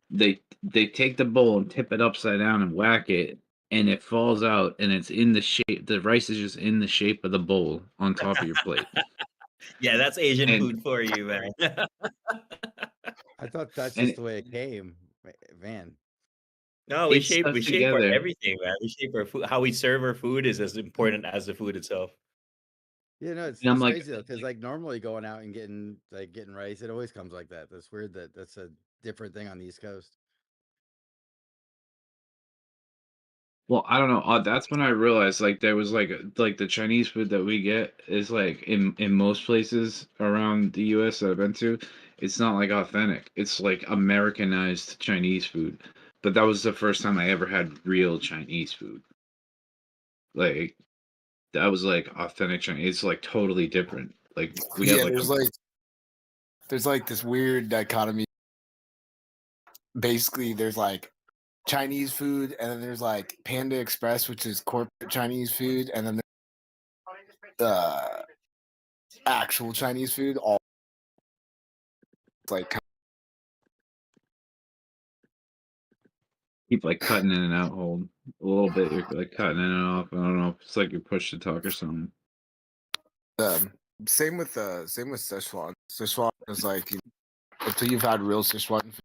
[SPEAKER 21] They take the bowl and tip it upside down and whack it, and it falls out, and it's in the shape. The rice is just in the shape of the bowl on top of your plate.
[SPEAKER 2] Yeah, that's Asian
[SPEAKER 21] And
[SPEAKER 2] food for you, man.
[SPEAKER 22] I thought that's
[SPEAKER 21] and
[SPEAKER 22] just the way it came, man.
[SPEAKER 2] No,
[SPEAKER 21] it's stuck
[SPEAKER 2] we shape our
[SPEAKER 21] together.
[SPEAKER 2] everything, man. We shape our food. How we serve our food is as important as the food itself.
[SPEAKER 22] Yeah, no, it's
[SPEAKER 21] And I'm
[SPEAKER 22] it's
[SPEAKER 21] like,
[SPEAKER 22] crazy though, because like normally going out and getting rice, it always comes like that. That's weird that that's a different thing on the East Coast.
[SPEAKER 21] Well, I don't know. That's when I realized like there was like the Chinese food that we get is like in most places around the U.S. that I've been to, it's not like authentic. It's like Americanized Chinese food. But that was the first time I ever had real Chinese food. Like that was like authentic Chinese. It's like totally different. Like we have
[SPEAKER 11] Yeah,
[SPEAKER 21] like
[SPEAKER 11] there's like this weird dichotomy. Basically, there's like Chinese food, and then there's like Panda Express, which is corporate Chinese food, and then the actual Chinese food. All like
[SPEAKER 21] keep like cutting in and out. Hold a little bit. You're like cutting in and off. I don't know. It's like you're pushed to talk or something.
[SPEAKER 11] same with Szechuan. Szechuan is like until you've had real Szechuan food.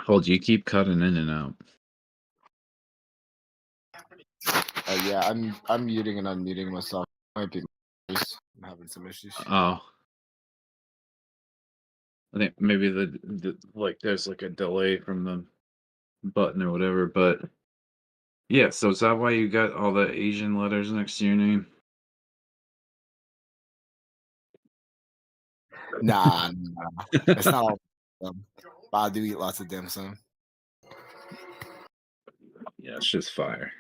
[SPEAKER 21] Hold. You keep cutting in and out.
[SPEAKER 11] Yeah, I'm muting and unmuting myself. Might be I'm having some issues.
[SPEAKER 21] Oh. I think maybe the like there's like a delay from the button or whatever, but yeah, so is that why you got all the Asian letters next to your name?
[SPEAKER 11] Nah, it's not all. But I do eat lots of dim sum.
[SPEAKER 21] Yeah, it's just fire.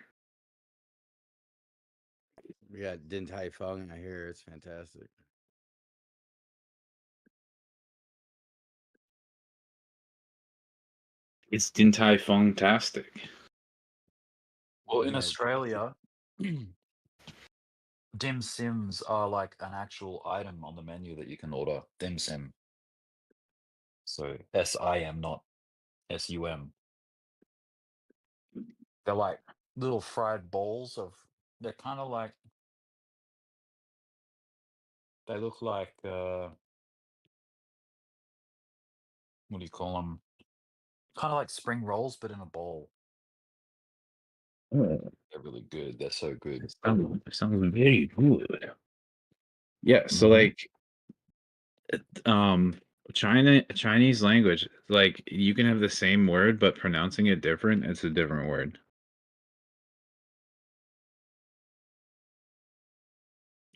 [SPEAKER 22] We got Din Tai Fung. I hear it's fantastic.
[SPEAKER 21] It's Din Tai Fung-tastic.
[SPEAKER 20] Well, in Australia, dim sims are like an actual item on the menu that you can order. Dim sim. So SIM, not SUM. They're like little fried balls of. They're kind of like. They look like. What do you call them? Kind of like spring rolls, but in a bowl.
[SPEAKER 21] Oh,
[SPEAKER 20] They're really good. They're so good.
[SPEAKER 21] sounds very good. Yeah, so like Chinese language, like you can have the same word but pronouncing it different, it's a different word.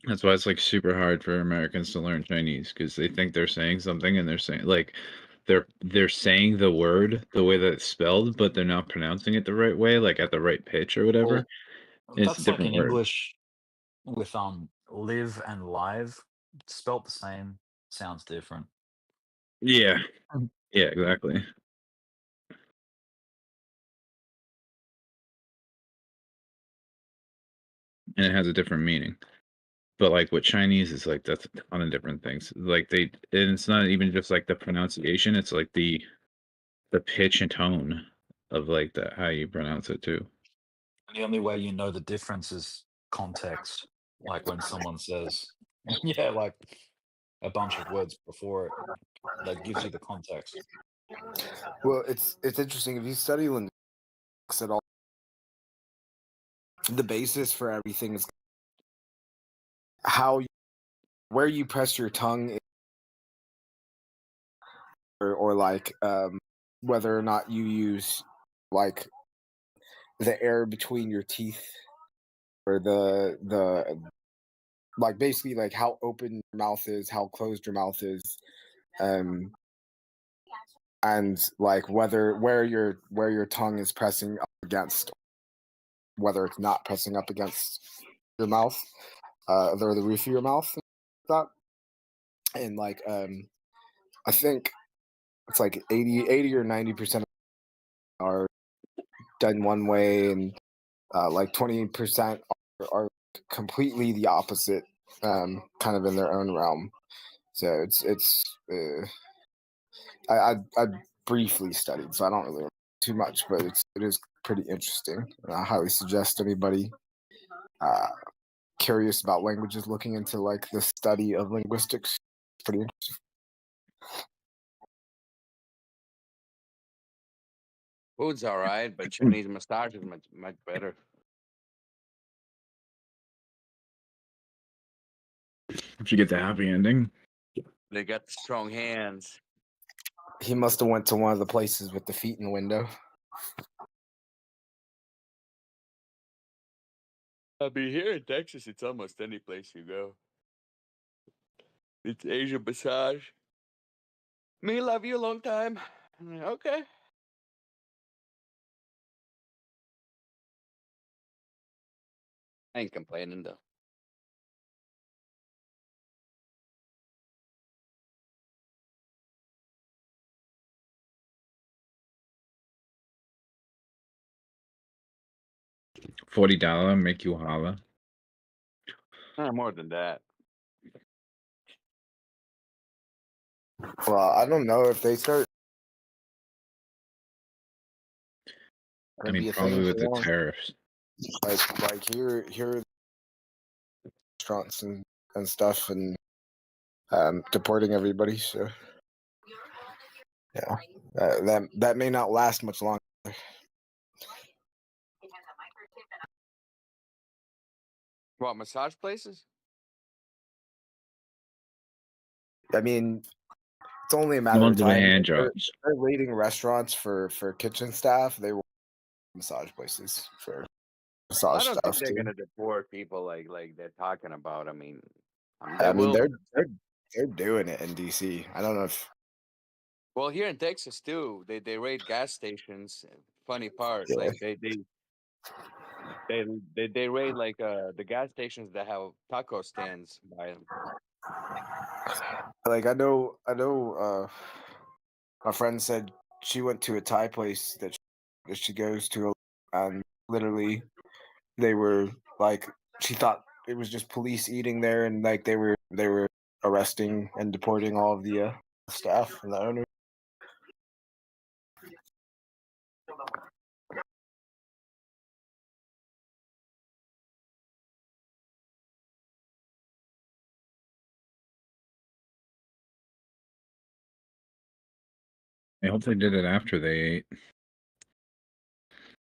[SPEAKER 21] That's why it's like super hard for Americans to learn Chinese because they think they're saying something and they're saying like they're saying the word the way that it's spelled, but they're not pronouncing it the right way, like at the right pitch or whatever.
[SPEAKER 20] Well,
[SPEAKER 21] It's a
[SPEAKER 20] that's like
[SPEAKER 21] different
[SPEAKER 20] in
[SPEAKER 21] word.
[SPEAKER 20] English with live and live, spelt the same, sounds different.
[SPEAKER 21] Yeah. Yeah, exactly. And it has a different meaning. But like with Chinese is like that's a ton of different things. Like and it's not even just like the pronunciation, it's like the pitch and tone of like that how you pronounce it too.
[SPEAKER 20] The only way you know the difference is context. Like when someone says, yeah, like a bunch of words before it, that gives you the context.
[SPEAKER 11] Well, it's interesting if you study linguistics at all. The basis for everything is where you press your tongue, or like whether or not you use like the air between your teeth, or the like basically like how open your mouth is, how closed your mouth is, and like where your tongue is pressing up against, whether it's not pressing up against your mouth, or the roof of your mouth, that. And like I think it's like 80 or 90% are done one way, and like 20% are completely the opposite, kind of in their own realm. So it's I briefly studied, so I don't really know too much, but it is pretty interesting. And I highly suggest anybody curious about languages looking into like the study of linguistics. It's pretty interesting.
[SPEAKER 6] Food's all right, but Chinese massage is much better.
[SPEAKER 21] If you get the happy ending.
[SPEAKER 6] They got the strong hands.
[SPEAKER 11] He must have went to one of the places with the feet in the window.
[SPEAKER 6] I mean, here in Texas, it's almost any place you go. It's Asian massage. Me love you a long time. I'm like, okay. I ain't complaining though.
[SPEAKER 21] $40 make you holla.
[SPEAKER 6] More than that.
[SPEAKER 11] Well, I don't know if they start.
[SPEAKER 21] I mean, probably with the tariffs.
[SPEAKER 11] Like here, restaurants and stuff, and deporting everybody. So yeah, that may not last much longer.
[SPEAKER 6] What, massage places?
[SPEAKER 11] I mean, it's only a matter
[SPEAKER 21] Don't
[SPEAKER 11] of
[SPEAKER 21] do the
[SPEAKER 11] time.
[SPEAKER 21] hand
[SPEAKER 11] If they're
[SPEAKER 21] jobs.
[SPEAKER 11] raiding restaurants for kitchen staff. They will massage places for
[SPEAKER 6] I
[SPEAKER 11] massage
[SPEAKER 6] don't think
[SPEAKER 11] stuff
[SPEAKER 6] they're
[SPEAKER 11] too.
[SPEAKER 6] gonna deport people like they're talking about. I mean,
[SPEAKER 11] I mean,
[SPEAKER 6] will.
[SPEAKER 11] they're doing it in DC. I don't know if
[SPEAKER 6] Well, here in Texas too, they raid gas stations. Funny part,
[SPEAKER 11] yeah.
[SPEAKER 6] like they raid like the gas stations that have taco stands by them.
[SPEAKER 11] Like I know. My friend said she went to a Thai place that she goes to, and literally they were like, she thought it was just police eating there, and like they were arresting and deporting all of the staff and the owner.
[SPEAKER 21] I hope they did it after they ate.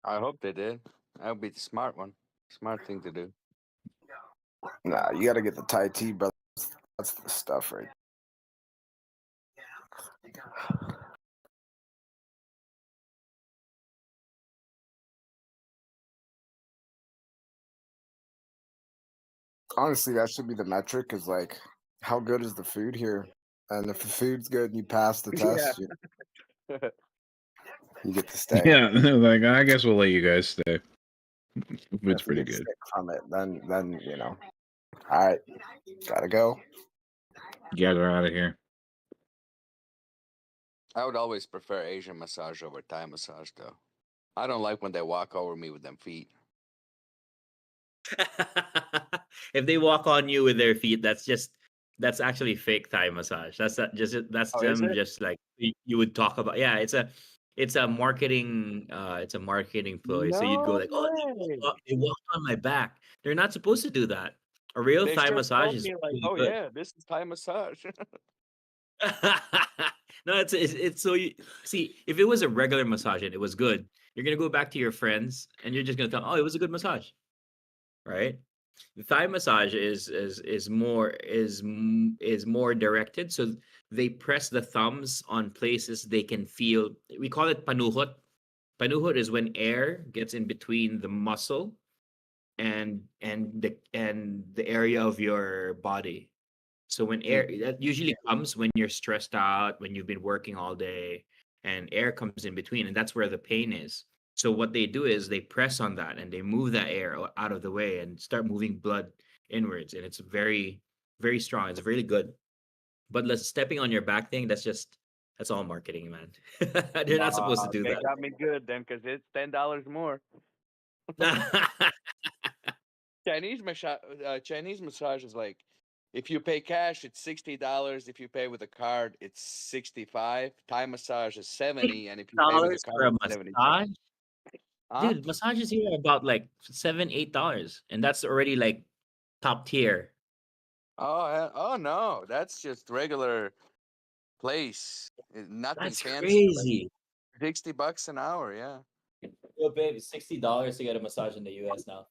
[SPEAKER 6] I hope they did. That would be the smart one. Smart thing to do.
[SPEAKER 11] Nah, you got to get the Thai tea, brother. That's the stuff, right? Honestly, that should be the metric. Is like, how good is the food here? And if the food's good and you pass the test, you get to stay.
[SPEAKER 21] Yeah, like I guess we'll let you guys stay. It's
[SPEAKER 11] If you
[SPEAKER 21] pretty
[SPEAKER 11] get
[SPEAKER 21] good.
[SPEAKER 11] sick from it, then you know, all right, gotta go.
[SPEAKER 21] Get her out of here.
[SPEAKER 6] I would always prefer Asian massage over Thai massage, though. I don't like when they walk over me with them feet.
[SPEAKER 2] If they walk on you with their feet, that's actually fake Thai massage. That's
[SPEAKER 6] Oh, is
[SPEAKER 2] them
[SPEAKER 6] it?
[SPEAKER 2] just like you would talk about. Yeah, it's a marketing ploy. So you'd go
[SPEAKER 6] No
[SPEAKER 2] like, oh,
[SPEAKER 6] way.
[SPEAKER 2] they walked on my back. They're not supposed to do that. A real
[SPEAKER 6] They
[SPEAKER 2] Thai
[SPEAKER 6] should
[SPEAKER 2] massage
[SPEAKER 6] told
[SPEAKER 2] is
[SPEAKER 6] me like,
[SPEAKER 2] really
[SPEAKER 6] oh
[SPEAKER 2] good.
[SPEAKER 6] yeah, this is Thai massage.
[SPEAKER 2] No, it's so you see, if it was a regular massage and it was good, you're gonna go back to your friends and you're just gonna tell, oh, it was a good massage, right? The Thai massage is more directed. So they press the thumbs on places they can feel. We call it panuhot. Panuhot is when air gets in between the muscle and the area of your body. So when air that usually comes when you're stressed out, when you've been working all day, and air comes in between, and that's where the pain is. So what they do is they press on that and they move that air out of the way and start moving blood inwards, and it's very, very strong. It's really good. But let's stepping on your back thing, that's all marketing, man. They're not supposed to do
[SPEAKER 6] They got me good then, because it's $10 more.
[SPEAKER 2] that.
[SPEAKER 6] Chinese massage is like, if you pay cash, it's $60. If you pay with a card, it's 65. Thai massage is 70, and if you pay with a
[SPEAKER 2] $6 for
[SPEAKER 6] card,
[SPEAKER 2] a
[SPEAKER 6] it's 75.
[SPEAKER 2] massage?
[SPEAKER 6] Huh?
[SPEAKER 2] Dude, massages here are about like $7, $8, and that's already like top tier.
[SPEAKER 6] Oh no, that's just regular place. Nothing
[SPEAKER 2] That's
[SPEAKER 6] fancy. Like
[SPEAKER 2] crazy.
[SPEAKER 6] $60 an hour, yeah.
[SPEAKER 2] Yo, babe, it's $60 to get a massage in the US now.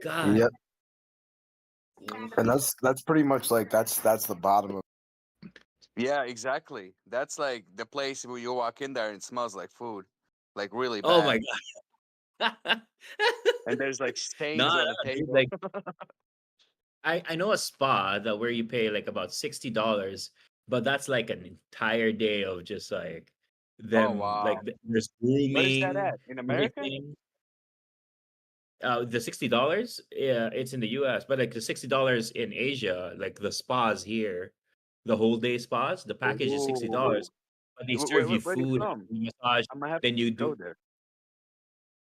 [SPEAKER 2] God.
[SPEAKER 11] Yep. And that's pretty much like that's the bottom of.
[SPEAKER 6] Yeah, exactly. That's like the place where you walk in there and it smells like food, like really
[SPEAKER 2] Oh my
[SPEAKER 6] bad.
[SPEAKER 2] god.
[SPEAKER 6] And there's like
[SPEAKER 2] No,
[SPEAKER 6] stains on the
[SPEAKER 2] dude,
[SPEAKER 6] table.
[SPEAKER 2] like I know a spa that where you pay like about $60, but that's like an entire day of just like
[SPEAKER 6] Oh
[SPEAKER 2] them
[SPEAKER 6] wow.
[SPEAKER 2] there's
[SPEAKER 6] What is that
[SPEAKER 2] grooming,
[SPEAKER 6] at? In America?
[SPEAKER 2] everything. The $60, yeah, it's in the US, but like the $60 in Asia, like the spas here, the whole day spas, the package is $60,
[SPEAKER 6] Ooh.
[SPEAKER 2] but they serve you
[SPEAKER 6] Where are you
[SPEAKER 2] food,
[SPEAKER 6] from?
[SPEAKER 2] massage,
[SPEAKER 6] I might have
[SPEAKER 2] then you
[SPEAKER 6] to go
[SPEAKER 2] do
[SPEAKER 6] there.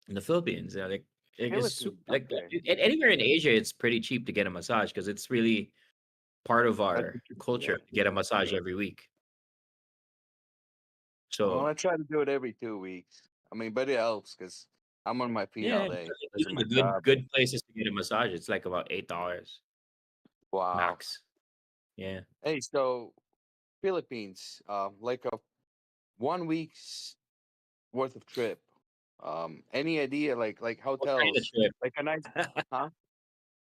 [SPEAKER 2] in the Philippines, yeah, like it's
[SPEAKER 6] Philippines.
[SPEAKER 2] like
[SPEAKER 6] Okay.
[SPEAKER 2] anywhere in Asia, it's pretty cheap to get a massage because it's really part of
[SPEAKER 6] That's
[SPEAKER 2] our culture to get a massage every week.
[SPEAKER 6] Well,
[SPEAKER 2] So
[SPEAKER 6] I try to do it every 2 weeks. I mean, but it helps because I'm on my feet all
[SPEAKER 2] yeah,
[SPEAKER 6] day because of
[SPEAKER 2] even
[SPEAKER 6] my
[SPEAKER 2] the good
[SPEAKER 6] job.
[SPEAKER 2] good places to get a massage, it's like about $8
[SPEAKER 6] Wow.
[SPEAKER 2] max. Yeah.
[SPEAKER 6] Hey, so Philippines, like a 1 week's worth of trip. Any idea like
[SPEAKER 2] What kind of
[SPEAKER 6] hotels,
[SPEAKER 2] trip?
[SPEAKER 6] like a nice, huh?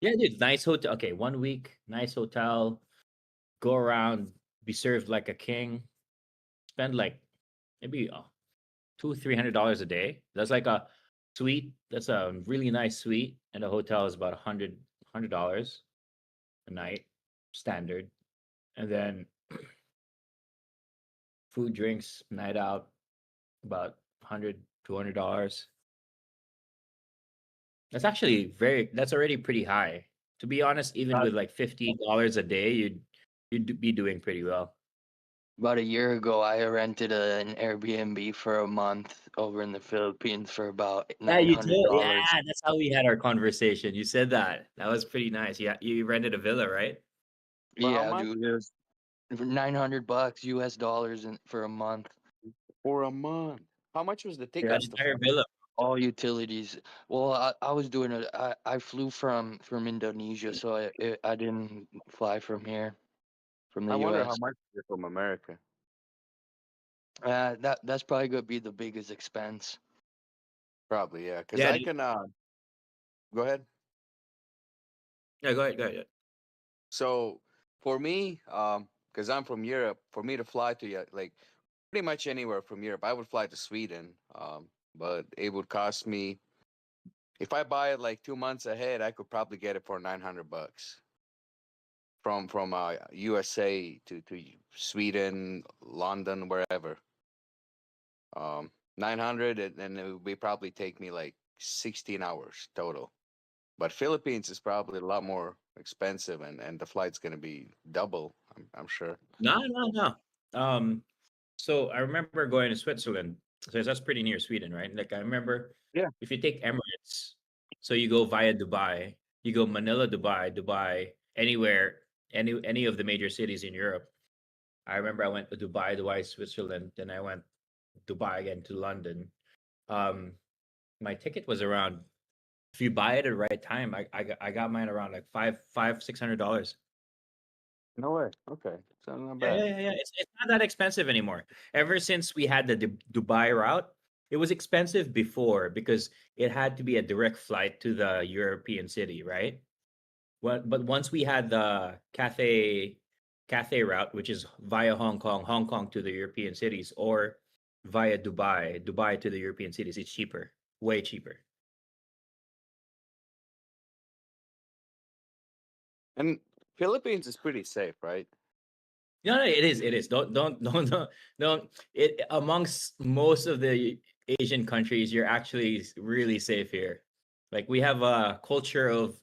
[SPEAKER 2] Yeah, dude, nice hotel. Okay, 1 week, nice hotel. Go around, be served like a king. Spend like maybe $200-300 a day. That's like a suite. That's a really nice suite, and the hotel is about $100 a night, standard. And then food, drinks, night out, about $100-200. That's already pretty high. To be honest, even with like $50 a day, you'd be doing pretty well.
[SPEAKER 12] About a year ago, I rented an Airbnb for a month over in the Philippines for about
[SPEAKER 2] Yeah, you told. Yeah,
[SPEAKER 12] $900.
[SPEAKER 2] that's how we had our conversation. You said that. That was pretty nice. Yeah, you rented a villa, right?
[SPEAKER 6] For how
[SPEAKER 12] Yeah,
[SPEAKER 6] much?
[SPEAKER 12] dude, it was for $900 US dollars for a month.
[SPEAKER 6] For a month. How much was the
[SPEAKER 12] Yeah,
[SPEAKER 6] tickets to
[SPEAKER 2] Entire
[SPEAKER 6] fly?
[SPEAKER 2] villa.
[SPEAKER 12] all utilities. Well, I was doing it. I flew from Indonesia, so I didn't fly from here, from the
[SPEAKER 6] I wonder how
[SPEAKER 12] U.S.
[SPEAKER 6] much is it from America.
[SPEAKER 12] That's probably gonna be the biggest expense.
[SPEAKER 6] Probably, yeah. Because
[SPEAKER 2] Yeah,
[SPEAKER 6] I can go ahead.
[SPEAKER 2] yeah. Go ahead. Go ahead.
[SPEAKER 6] So for me, because I'm from Europe, for me to fly to like pretty much anywhere from Europe, I would fly to Sweden. But it would cost me if I buy it like 2 months ahead, I could probably get it for $900 from USA to Sweden, London, wherever. 900, and it would be probably take me like 16 hours total. But Philippines is probably a lot more expensive, and the flight's gonna be double. I'm sure.
[SPEAKER 2] No. So I remember going to Switzerland. So that's pretty near Sweden, right? Like I remember
[SPEAKER 6] Yeah.
[SPEAKER 2] if you take Emirates, so you go via Dubai, you go Manila, Dubai, anywhere, any of the major cities in Europe. I remember I went to Dubai, Switzerland, then I went Dubai again to London. Um, my ticket was around if you buy it at the right time, I got mine around like $600.
[SPEAKER 6] No way. Okay, so not
[SPEAKER 2] Yeah,
[SPEAKER 6] bad.
[SPEAKER 2] yeah. It's not that expensive anymore. Ever since we had the Dubai route, it was expensive before because it had to be a direct flight to the European city, right? But once we had the Cathay route, which is via Hong Kong to the European cities, or via Dubai to the European cities, it's cheaper, way cheaper.
[SPEAKER 6] And Philippines is pretty safe, right?
[SPEAKER 2] No, it is. It is. Don't. It amongst most of the Asian countries, you're actually really safe here. Like we have a culture of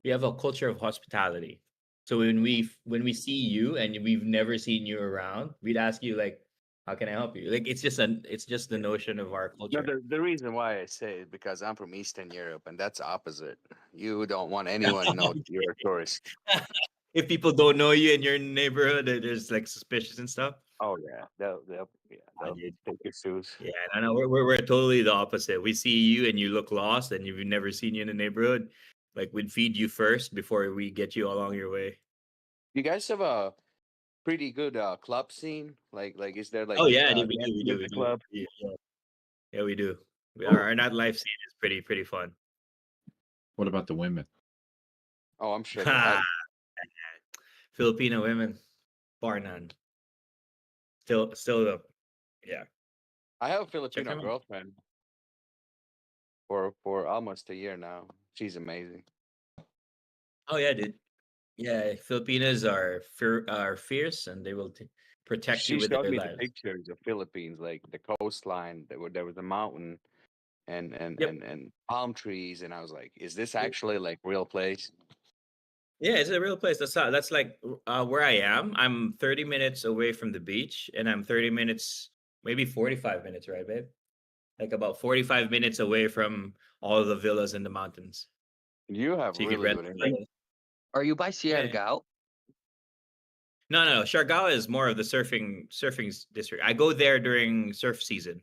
[SPEAKER 2] hospitality. So when we see you and we've never seen you around, we'd ask you like, "How can I help you?" Like it's just the notion of our
[SPEAKER 6] No,
[SPEAKER 2] culture.
[SPEAKER 6] the reason why I say it because I'm from Eastern Europe, and that's opposite. You don't want anyone to know you're a tourist.
[SPEAKER 2] If people don't know you in your neighborhood, there's like suspicious and stuff.
[SPEAKER 6] Oh yeah, they'll take your shoes.
[SPEAKER 2] Yeah, no, we're totally the opposite. We see you and you look lost, and we've never seen you in the neighborhood. Like we'd feed you first before we get you along your way.
[SPEAKER 6] You guys have a pretty good club scene. Like is there like
[SPEAKER 2] Oh yeah, dude,
[SPEAKER 6] dance club?
[SPEAKER 2] Yeah, we do. Our nightlife scene is pretty fun.
[SPEAKER 21] What about the women?
[SPEAKER 6] Oh, I'm sure.
[SPEAKER 2] Filipino women, bar none. Still the yeah.
[SPEAKER 6] I have a
[SPEAKER 2] Check
[SPEAKER 6] Filipino
[SPEAKER 2] them out.
[SPEAKER 6] girlfriend for almost a year now. She's amazing.
[SPEAKER 2] Oh yeah, dude. Yeah, Filipinas are fierce and they will protect you
[SPEAKER 6] She
[SPEAKER 2] with
[SPEAKER 6] showed
[SPEAKER 2] their
[SPEAKER 6] me the
[SPEAKER 2] lives.
[SPEAKER 6] pictures of Philippines, like the coastline. There was a mountain and
[SPEAKER 2] Yep.
[SPEAKER 6] palm trees, and I was like, "Is this actually like real place?"
[SPEAKER 2] Yeah, it's a real place. That's like where I am. I'm 30 minutes away from the beach, and I'm 30 minutes, maybe 45 minutes, right, babe? Like about 45 minutes away from all the villas in the mountains.
[SPEAKER 6] You have
[SPEAKER 2] So you could
[SPEAKER 6] really
[SPEAKER 2] rent
[SPEAKER 6] good
[SPEAKER 2] the
[SPEAKER 6] internet.
[SPEAKER 2] villas.
[SPEAKER 12] Are you by
[SPEAKER 2] Yeah.
[SPEAKER 12] Siargao?
[SPEAKER 2] No. Siargao is more of the surfing district. I go there during surf season.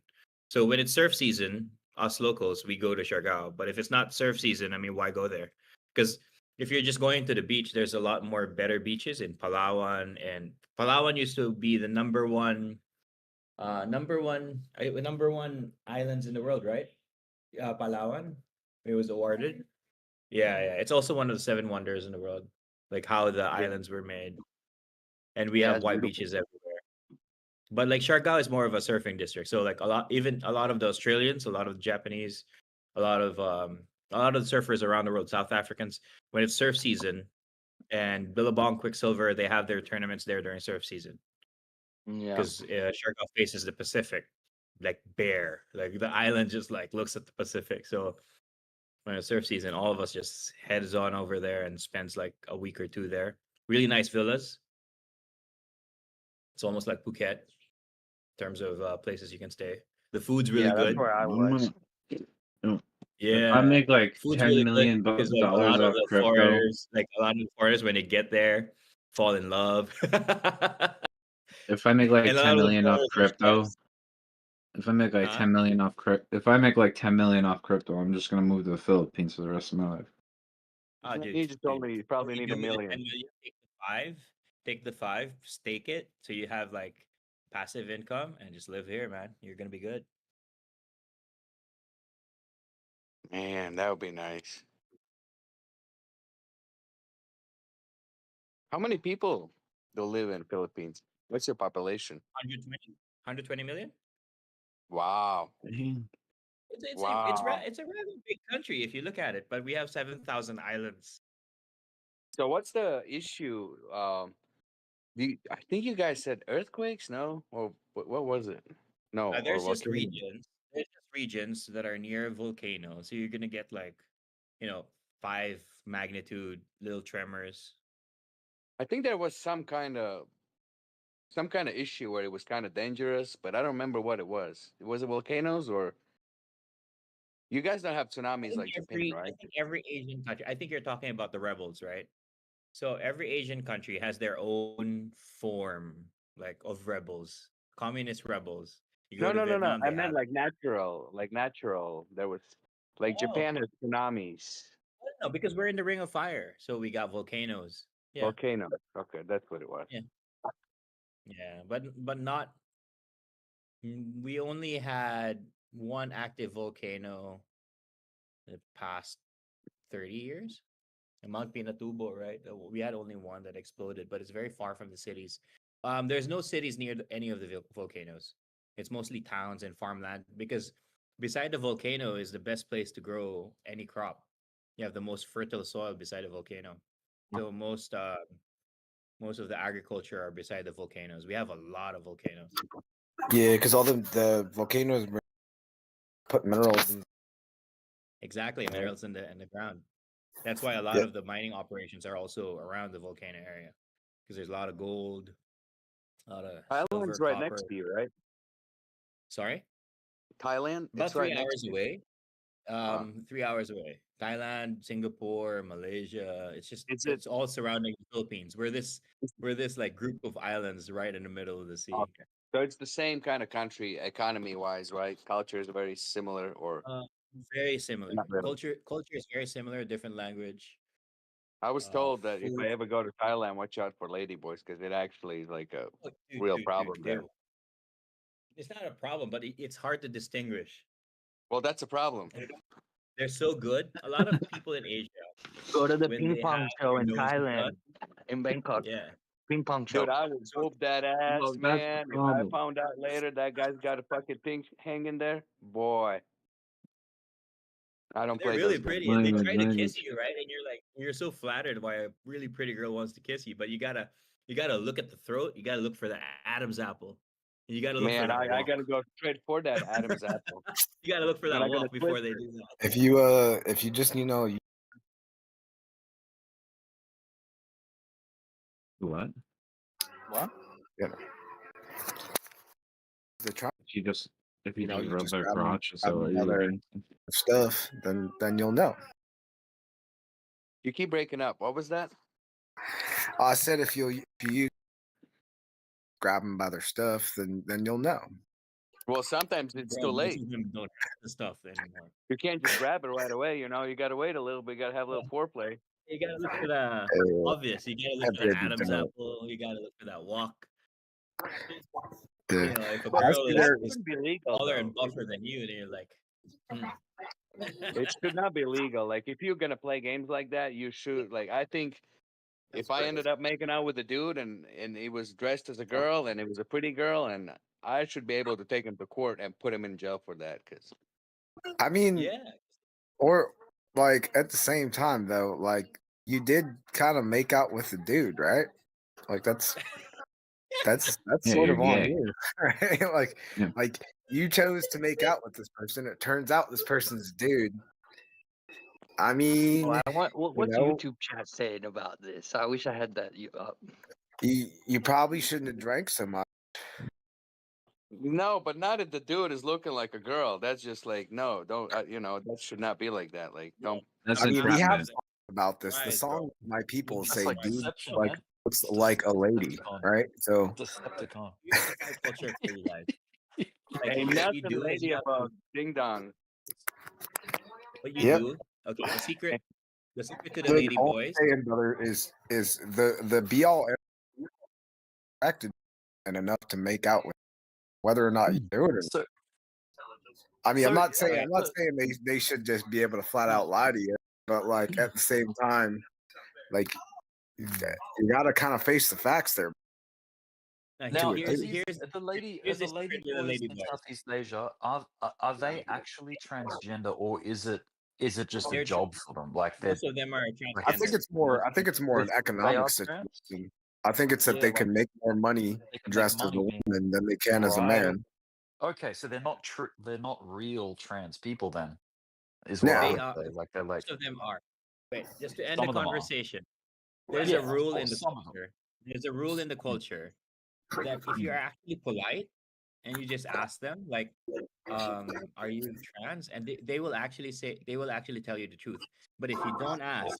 [SPEAKER 2] So when it's surf season, us locals, we go to Siargao. But if it's not surf season, I mean, why go there? Because if you're just going to the beach, there's a lot more better beaches in Palawan, and Palawan used to be the number one islands in the world, right? Palawan. It was awarded. Yeah. It's also one of the seven wonders in the world, like how the
[SPEAKER 6] Yeah,
[SPEAKER 2] islands were made. And we
[SPEAKER 6] yeah,
[SPEAKER 2] have
[SPEAKER 6] it's
[SPEAKER 2] white
[SPEAKER 6] beautiful.
[SPEAKER 2] beaches everywhere. But like Siargao is more of a surfing district. So like a lot of the Australians, a lot of the Japanese, a lot of the surfers around the world, South Africans, when it's surf season and Billabong, Quicksilver, they have their tournaments there during surf season
[SPEAKER 12] Yeah.
[SPEAKER 2] because Siargao faces the Pacific, like bare, like the island just like looks at the Pacific. So when it's surf season, all of us just heads on over there and spends like a week or two there. Really nice villas. It's almost like Phuket in terms of places you can stay. The food's really
[SPEAKER 6] Yeah, that's
[SPEAKER 2] good.
[SPEAKER 6] where I
[SPEAKER 21] I'm
[SPEAKER 6] was.
[SPEAKER 21] gonna, if I
[SPEAKER 2] Yeah,
[SPEAKER 21] make like
[SPEAKER 2] food's
[SPEAKER 21] ten
[SPEAKER 2] really good
[SPEAKER 21] million
[SPEAKER 2] because like a
[SPEAKER 21] dollars
[SPEAKER 2] lot of
[SPEAKER 21] off
[SPEAKER 2] the
[SPEAKER 21] crypto,
[SPEAKER 2] foreigners, when they get there, fall in love.
[SPEAKER 21] if I make like
[SPEAKER 2] And a
[SPEAKER 21] 10
[SPEAKER 2] lot of the
[SPEAKER 21] million off
[SPEAKER 2] foreigners are
[SPEAKER 21] crypto,
[SPEAKER 2] chefs.
[SPEAKER 21] if I make like
[SPEAKER 2] Huh?
[SPEAKER 21] 10 million off if I make like 10 million off crypto, I'm just gonna move to the Philippines for the rest of my life.
[SPEAKER 2] Oh,
[SPEAKER 6] You just only you
[SPEAKER 2] what
[SPEAKER 6] probably
[SPEAKER 2] you
[SPEAKER 6] need
[SPEAKER 2] do
[SPEAKER 6] a
[SPEAKER 2] with the 10
[SPEAKER 6] million.
[SPEAKER 2] million, take the five, stake it, so you have like passive income and just live here, man. You're gonna be good.
[SPEAKER 6] Man, that would be nice. How many people do live in Philippines? What's your population?
[SPEAKER 2] 120 million?
[SPEAKER 6] Wow. Wow.
[SPEAKER 2] It's a rather big country if you look at it, but we have 7,000 islands.
[SPEAKER 6] So what's the issue? I think you guys said earthquakes, no? Or what was it? No, or
[SPEAKER 2] There's just
[SPEAKER 6] volcano.
[SPEAKER 2] regions. There's just regions that are near volcanoes, so you're gonna get like, 5 magnitude little tremors.
[SPEAKER 6] I think there was some kind of issue where it was kind of dangerous, but I don't remember what it was. Was it volcanoes or you guys don't have tsunamis like Japan,
[SPEAKER 2] I
[SPEAKER 6] right?
[SPEAKER 2] think every Asian country. I think you're talking about the rebels, right? So every Asian country has their own form, like of rebels, communist rebels. You go
[SPEAKER 6] No,
[SPEAKER 2] to
[SPEAKER 6] no, no, no.
[SPEAKER 2] Vietnam,
[SPEAKER 6] I
[SPEAKER 2] they
[SPEAKER 6] meant
[SPEAKER 2] have.
[SPEAKER 6] like natural, like natural. There was like
[SPEAKER 2] Oh,
[SPEAKER 6] Japan has tsunamis,
[SPEAKER 2] no, because we're in the Ring of Fire, so we got volcanoes. Yeah,
[SPEAKER 6] volcanoes. Okay, that's what it was.
[SPEAKER 2] yeah, yeah, but not. We only had one active volcano the past 30 years. Mount Pinatubo, right? We had only one that exploded, but it's very far from the cities. There's no cities near any of the volcanoes. It's mostly towns and farmland because beside the volcano is the best place to grow any crop. You have the most fertile soil beside a volcano. So most of the agriculture are beside the volcanoes. We have a lot of volcanoes.
[SPEAKER 11] Yeah, because all the volcanoes put minerals in.
[SPEAKER 2] Exactly, minerals in the ground. That's why a lot
[SPEAKER 11] Yeah.
[SPEAKER 2] of the mining operations are also around the volcano area because there's a lot of gold, a lot of silver,
[SPEAKER 6] Thailand's right
[SPEAKER 2] copper.
[SPEAKER 6] next to you, right?
[SPEAKER 2] Sorry,
[SPEAKER 6] Thailand,
[SPEAKER 2] about
[SPEAKER 6] it's right
[SPEAKER 2] three
[SPEAKER 6] next
[SPEAKER 2] hours
[SPEAKER 6] to you.
[SPEAKER 2] away.
[SPEAKER 6] Wow.
[SPEAKER 2] 3 hours away. Thailand, Singapore, Malaysia.
[SPEAKER 6] Is it
[SPEAKER 2] It's all surrounding the Philippines. We're this like group of islands right in the middle of the sea.
[SPEAKER 6] okay? So it's the same kind of country, economy-wise, right? Culture is very similar, or
[SPEAKER 2] Uh, Very similar.
[SPEAKER 6] not really.
[SPEAKER 2] Culture is very similar. Different language.
[SPEAKER 6] I was told that if I
[SPEAKER 2] Food.
[SPEAKER 6] ever go to Thailand, watch out for ladyboys because it actually is like a
[SPEAKER 2] Oh,
[SPEAKER 6] real problem
[SPEAKER 2] dude.
[SPEAKER 6] there.
[SPEAKER 2] It's not a problem, but it's hard to distinguish.
[SPEAKER 6] Well, that's a problem.
[SPEAKER 2] They're so good. A lot of people in Asia,
[SPEAKER 12] Go to the
[SPEAKER 2] when
[SPEAKER 12] ping
[SPEAKER 2] they
[SPEAKER 12] pong
[SPEAKER 2] have
[SPEAKER 12] show
[SPEAKER 2] their
[SPEAKER 12] in
[SPEAKER 2] noses done,
[SPEAKER 12] Thailand, in Bangkok.
[SPEAKER 2] yeah,
[SPEAKER 12] Ping pong
[SPEAKER 6] Dude,
[SPEAKER 12] choke.
[SPEAKER 6] I would whoop that ass,
[SPEAKER 21] Well, that's the
[SPEAKER 6] man. If I
[SPEAKER 21] problem.
[SPEAKER 6] found out later that guy's got a fucking thing hanging there, boy, I don't
[SPEAKER 2] They're
[SPEAKER 6] play
[SPEAKER 2] really
[SPEAKER 6] those games.
[SPEAKER 2] pretty, and they try to kiss
[SPEAKER 21] Language.
[SPEAKER 2] you, right? And you're so flattered why a really pretty girl wants to kiss you, but you gotta look at the throat. You gotta look for the Adam's apple. You gotta look for
[SPEAKER 6] Man,
[SPEAKER 2] that
[SPEAKER 6] I
[SPEAKER 2] walk.
[SPEAKER 6] gotta go straight for that Adam's apple.
[SPEAKER 2] You gotta look for
[SPEAKER 6] And
[SPEAKER 2] that
[SPEAKER 6] I gotta
[SPEAKER 2] walk before
[SPEAKER 6] twist
[SPEAKER 2] they
[SPEAKER 6] it.
[SPEAKER 2] do that.
[SPEAKER 11] If you just you
[SPEAKER 21] What?
[SPEAKER 11] yeah, the try,
[SPEAKER 21] If you just
[SPEAKER 11] you
[SPEAKER 21] rub
[SPEAKER 11] just
[SPEAKER 21] their
[SPEAKER 11] grab them,
[SPEAKER 21] crotch, so are
[SPEAKER 11] by
[SPEAKER 21] you
[SPEAKER 11] their
[SPEAKER 21] again?
[SPEAKER 11] stuff, then you'll know.
[SPEAKER 6] You keep breaking up. What was that?
[SPEAKER 11] I said if you grab them by their stuff, then you'll know.
[SPEAKER 6] Well, sometimes it's
[SPEAKER 2] Bro,
[SPEAKER 6] too
[SPEAKER 2] most
[SPEAKER 6] late.
[SPEAKER 2] of them don't have the stuff anymore.
[SPEAKER 6] You can't just grab it right away. You know, you gotta wait a little bit. You gotta have a little foreplay.
[SPEAKER 2] You gotta look for the obvious. You gotta look
[SPEAKER 11] I've
[SPEAKER 2] for the
[SPEAKER 11] read
[SPEAKER 2] Adam's
[SPEAKER 11] the
[SPEAKER 2] apple. You gotta look for that walk.
[SPEAKER 11] the
[SPEAKER 2] You know, if a
[SPEAKER 6] But
[SPEAKER 2] girl
[SPEAKER 6] see, that
[SPEAKER 2] is
[SPEAKER 6] shouldn't be legal
[SPEAKER 2] taller
[SPEAKER 6] though.
[SPEAKER 2] and buffer than you, then you're like,
[SPEAKER 6] It should not be legal. Like if you're gonna play games like that, you should. Like I think if I ended up making out with a dude and he was dressed as a girl and it was a pretty girl, and I should be able to take him to court and put him in jail for that. Because
[SPEAKER 11] I mean,
[SPEAKER 2] yeah.
[SPEAKER 11] or like at the same time though, like you did kind of make out with the dude, right? Like that's
[SPEAKER 21] Yeah,
[SPEAKER 11] sort
[SPEAKER 21] you're
[SPEAKER 11] of on
[SPEAKER 21] gay.
[SPEAKER 11] you, right?
[SPEAKER 21] Yeah.
[SPEAKER 11] Like you chose to make out with this person. It turns out this person's a dude. I mean,
[SPEAKER 12] Oh, what's
[SPEAKER 11] know,
[SPEAKER 12] YouTube chat saying about this? I wish I had that up.
[SPEAKER 11] you probably shouldn't have drank so much.
[SPEAKER 6] no, but not if the dude is looking like a girl. That's just like no, don't. You know, that should not be like that. Like don't.
[SPEAKER 21] That's
[SPEAKER 11] I mean, we have
[SPEAKER 21] entrapment.
[SPEAKER 11] songs about this. The
[SPEAKER 2] Right,
[SPEAKER 11] song
[SPEAKER 2] bro.
[SPEAKER 11] my people
[SPEAKER 20] That's
[SPEAKER 11] say,
[SPEAKER 20] like
[SPEAKER 11] dude,
[SPEAKER 20] deception,
[SPEAKER 11] like
[SPEAKER 20] man.
[SPEAKER 11] looks
[SPEAKER 20] It's
[SPEAKER 11] like a lady,
[SPEAKER 20] Decepticon.
[SPEAKER 11] right? So
[SPEAKER 20] Decepticon.
[SPEAKER 2] Here's the culture for you guys. Like
[SPEAKER 6] Ain't
[SPEAKER 2] what you
[SPEAKER 6] nothing
[SPEAKER 2] do is
[SPEAKER 6] lady
[SPEAKER 2] you have
[SPEAKER 6] about
[SPEAKER 2] to,
[SPEAKER 6] ding dong.
[SPEAKER 2] what you
[SPEAKER 11] yep.
[SPEAKER 2] do. Okay, the secret to the
[SPEAKER 11] Good.
[SPEAKER 2] lady
[SPEAKER 11] All
[SPEAKER 2] boys.
[SPEAKER 11] I'm saying, brother, is the be all acted and enough to make out with, whether or not you do it. Or
[SPEAKER 20] So,
[SPEAKER 11] I mean,
[SPEAKER 20] so
[SPEAKER 11] I'm not saying
[SPEAKER 20] yeah,
[SPEAKER 11] they should just be able to flat out lie to you, but like at the same time, like you gotta kind of face the facts there.
[SPEAKER 20] now
[SPEAKER 11] To a
[SPEAKER 20] do
[SPEAKER 11] dude.
[SPEAKER 20] these
[SPEAKER 2] Here's
[SPEAKER 20] the lady
[SPEAKER 2] here's
[SPEAKER 20] the
[SPEAKER 2] the
[SPEAKER 20] lady
[SPEAKER 2] secret to the
[SPEAKER 20] boys
[SPEAKER 2] lady
[SPEAKER 20] in
[SPEAKER 2] boys.
[SPEAKER 20] Southeast Asia are they actually transgender, or is it just a
[SPEAKER 2] They're
[SPEAKER 20] job for them? Like they're
[SPEAKER 2] Most of them are
[SPEAKER 20] like
[SPEAKER 11] I think
[SPEAKER 2] transgender.
[SPEAKER 11] it's more. I think it's more an
[SPEAKER 20] they
[SPEAKER 11] economic
[SPEAKER 20] are trans.
[SPEAKER 11] situation. I think it's that
[SPEAKER 20] Yeah,
[SPEAKER 11] they
[SPEAKER 20] like
[SPEAKER 11] can make more money
[SPEAKER 20] they can make
[SPEAKER 11] dressed as a
[SPEAKER 20] money being
[SPEAKER 11] woman than they can as a
[SPEAKER 20] right.
[SPEAKER 11] man.
[SPEAKER 20] Okay, so they're not true. They're not real trans people. Then is what I
[SPEAKER 11] Yeah.
[SPEAKER 2] They
[SPEAKER 20] would
[SPEAKER 2] are.
[SPEAKER 20] say. Like they're like
[SPEAKER 2] Most of them are. Wait, just to end
[SPEAKER 20] some
[SPEAKER 2] the
[SPEAKER 20] of them are.
[SPEAKER 2] conversation. There's a
[SPEAKER 20] Yeah, of
[SPEAKER 2] rule in
[SPEAKER 20] course,
[SPEAKER 2] the
[SPEAKER 20] some of them.
[SPEAKER 2] culture. There's a rule in the culture that if you're actually polite and you just ask them like, are you trans? And they will actually tell you the truth. But if you don't ask,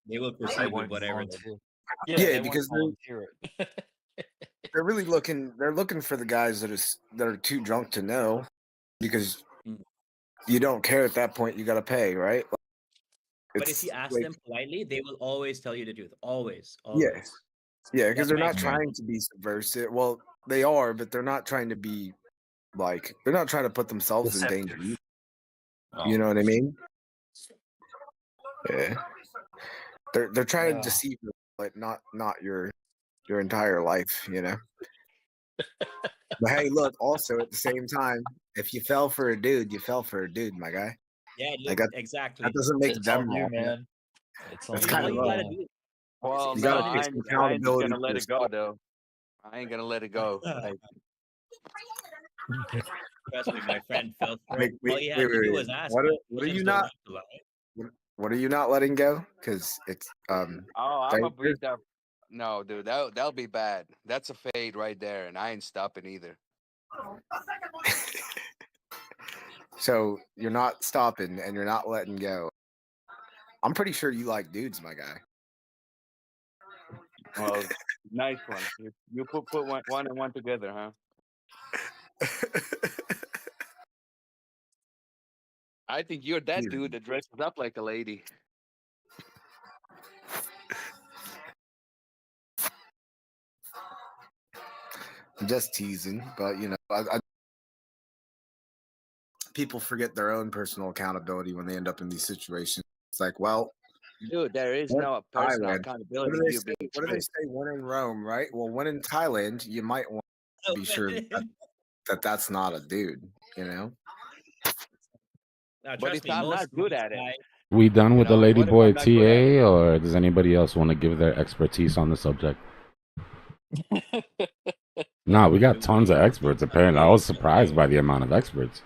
[SPEAKER 2] they will
[SPEAKER 20] They
[SPEAKER 2] proceed with
[SPEAKER 20] won't
[SPEAKER 2] whatever they
[SPEAKER 20] volunteer. Yeah,
[SPEAKER 11] Yeah,
[SPEAKER 20] they won't
[SPEAKER 11] because
[SPEAKER 20] volunteer it.
[SPEAKER 11] they're really looking. They're looking for the guys that are too drunk to know, because
[SPEAKER 2] Mm.
[SPEAKER 11] you don't care at that point. You got to pay, right?
[SPEAKER 2] But if
[SPEAKER 11] It's
[SPEAKER 2] you ask
[SPEAKER 11] like
[SPEAKER 2] them politely, they will always tell you the truth. Always,
[SPEAKER 11] yeah,
[SPEAKER 2] always.
[SPEAKER 11] yeah, because
[SPEAKER 2] That's
[SPEAKER 11] they're
[SPEAKER 2] my
[SPEAKER 11] not
[SPEAKER 2] experience.
[SPEAKER 11] trying to be subversive. Well, they are, but they're not trying to be like they're not trying to put themselves in danger.
[SPEAKER 20] Deceptive.
[SPEAKER 11] You
[SPEAKER 20] Oh,
[SPEAKER 11] know what I mean? Yeah. They're trying to
[SPEAKER 20] yeah.
[SPEAKER 11] deceive you, but not your entire life, you know. But hey, look, also at the same time, if you fell for a dude, you fell for a dude, my guy.
[SPEAKER 2] Yeah,
[SPEAKER 11] Like
[SPEAKER 2] dude, exactly.
[SPEAKER 11] that doesn't make
[SPEAKER 20] It's
[SPEAKER 11] them
[SPEAKER 20] on you,
[SPEAKER 11] wrong.
[SPEAKER 20] man. It's on
[SPEAKER 11] That's
[SPEAKER 2] You,
[SPEAKER 11] kind
[SPEAKER 2] all
[SPEAKER 11] of
[SPEAKER 2] you gotta
[SPEAKER 11] wrong.
[SPEAKER 2] do.
[SPEAKER 6] Well,
[SPEAKER 11] You
[SPEAKER 6] no,
[SPEAKER 11] got to
[SPEAKER 2] Funny.
[SPEAKER 11] take some
[SPEAKER 6] I ain't just
[SPEAKER 11] accountability
[SPEAKER 6] gonna
[SPEAKER 11] for
[SPEAKER 6] let it go
[SPEAKER 11] yourself.
[SPEAKER 6] though. I ain't gonna let it go. Like,
[SPEAKER 2] Trust me, my friend fell for
[SPEAKER 11] Wait,
[SPEAKER 2] it.
[SPEAKER 11] wait,
[SPEAKER 2] All he
[SPEAKER 11] wait,
[SPEAKER 2] had to do
[SPEAKER 11] wait.
[SPEAKER 2] was ask.
[SPEAKER 11] What
[SPEAKER 2] Man.
[SPEAKER 11] are you
[SPEAKER 2] Asians don't
[SPEAKER 11] not?
[SPEAKER 2] have to lie.
[SPEAKER 11] What are you not letting go? Because it's
[SPEAKER 6] oh, I'm a
[SPEAKER 11] dangerous.
[SPEAKER 6] beat that. No, dude, that'll be bad. That's a fade right there, and I ain't stopping either.
[SPEAKER 11] So you're not stopping and you're not letting go. I'm pretty sure you like dudes, my guy.
[SPEAKER 6] Well, nice one. You put one and one together, huh? I think you're that dude that dresses up like a lady.
[SPEAKER 11] I'm just teasing, but you know, people forget their own personal accountability when they end up in these situations. It's like, well,
[SPEAKER 6] Dude, there is
[SPEAKER 11] One
[SPEAKER 6] no
[SPEAKER 11] in
[SPEAKER 6] personal
[SPEAKER 11] Thailand.
[SPEAKER 6] accountability. You being
[SPEAKER 11] What do they
[SPEAKER 6] true.
[SPEAKER 11] say? One in Rome, right? Well, one in Thailand. You might want to be sure that's not a dude. You know.
[SPEAKER 18] Now,
[SPEAKER 6] But
[SPEAKER 18] trust
[SPEAKER 6] if
[SPEAKER 18] me,
[SPEAKER 6] I'm not good
[SPEAKER 18] most
[SPEAKER 6] at it,
[SPEAKER 18] guys.
[SPEAKER 1] We done
[SPEAKER 6] you
[SPEAKER 1] with the
[SPEAKER 6] know,
[SPEAKER 1] lady
[SPEAKER 6] what if I'm
[SPEAKER 1] boy
[SPEAKER 6] not good at it?
[SPEAKER 1] TA, or does anybody else want to give their expertise on the subject? Nah, we got tons of experts. Apparently, I was surprised by the amount of experts.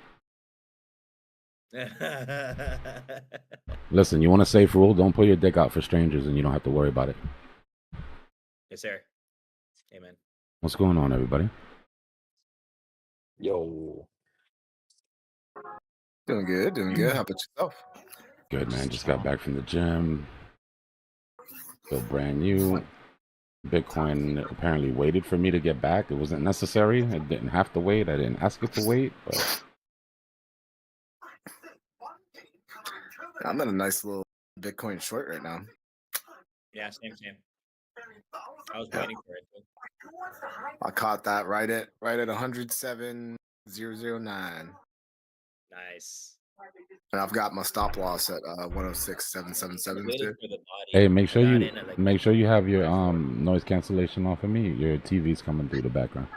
[SPEAKER 1] Listen, you want a safe rule? Don't put your dick out for strangers, and you don't have to worry about it.
[SPEAKER 18] Yes, sir. Amen.
[SPEAKER 1] What's going on, everybody?
[SPEAKER 20] Yo.
[SPEAKER 11] Doing good, doing good. How about yourself?
[SPEAKER 1] Good, man. Just got back from the gym. Feel brand new. Bitcoin apparently waited for me to get back. It wasn't necessary. I didn't have to wait. I didn't ask it to wait. But
[SPEAKER 11] I'm in a nice little Bitcoin short right now.
[SPEAKER 18] Yeah, same. I was waiting for it. Too.
[SPEAKER 11] I caught that right at 107,009.
[SPEAKER 18] Nice.
[SPEAKER 11] And I've got my stop loss at 106,777
[SPEAKER 18] Waiting
[SPEAKER 11] too.
[SPEAKER 18] for the body.
[SPEAKER 1] hey, make
[SPEAKER 18] I
[SPEAKER 1] sure
[SPEAKER 18] got
[SPEAKER 1] you
[SPEAKER 18] in at like
[SPEAKER 1] have your noise cancellation off of me. Your TV's coming through the background.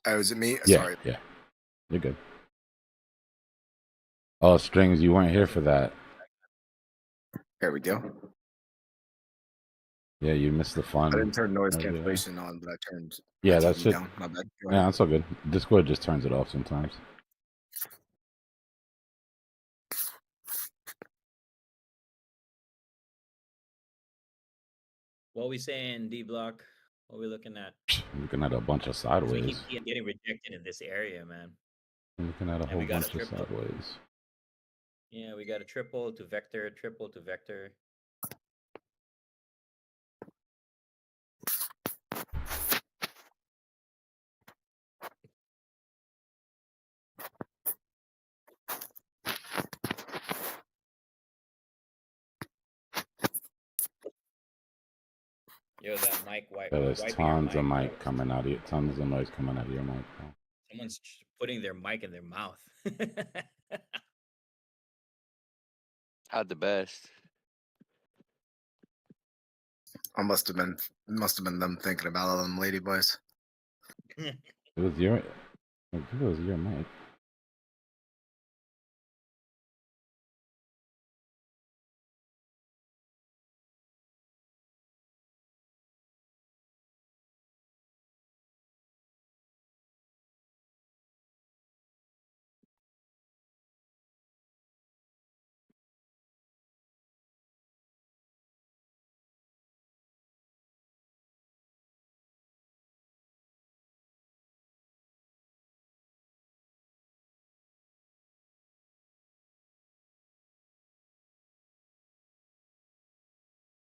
[SPEAKER 11] Oh, is it me?
[SPEAKER 1] Yeah,
[SPEAKER 11] Sorry.
[SPEAKER 1] yeah, you're good. Oh, Strings, you weren't here for that.
[SPEAKER 11] There we go.
[SPEAKER 1] Yeah, you missed the fun.
[SPEAKER 11] I didn't turn noise
[SPEAKER 1] of the,
[SPEAKER 11] cancellation on, but I turned
[SPEAKER 1] yeah,
[SPEAKER 11] my
[SPEAKER 1] that
[SPEAKER 11] TV
[SPEAKER 1] should.
[SPEAKER 11] down. My bad. Go
[SPEAKER 1] Yeah,
[SPEAKER 11] ahead.
[SPEAKER 1] that's all good. Discord just turns it off sometimes.
[SPEAKER 18] What we saying, Dbloc? What we looking at?
[SPEAKER 1] Looking at a bunch of
[SPEAKER 18] 'Cause
[SPEAKER 1] sideways.
[SPEAKER 18] we keep getting rejected in this area, man.
[SPEAKER 1] Looking at a
[SPEAKER 18] And
[SPEAKER 1] whole
[SPEAKER 18] we got a
[SPEAKER 1] bunch of
[SPEAKER 18] triple.
[SPEAKER 1] sideways.
[SPEAKER 18] Yeah, we got a triple to vector, triple to vector. Yo, that mic
[SPEAKER 1] There's
[SPEAKER 18] wiping your
[SPEAKER 1] tons of
[SPEAKER 18] mic.
[SPEAKER 1] mic coming out of you. Tons of noise coming out of your mic.
[SPEAKER 18] Someone's putting their mic in their mouth.
[SPEAKER 6] Had the best.
[SPEAKER 11] I must have been them thinking about all them lady boys.
[SPEAKER 1] It was your. I think it was your mic.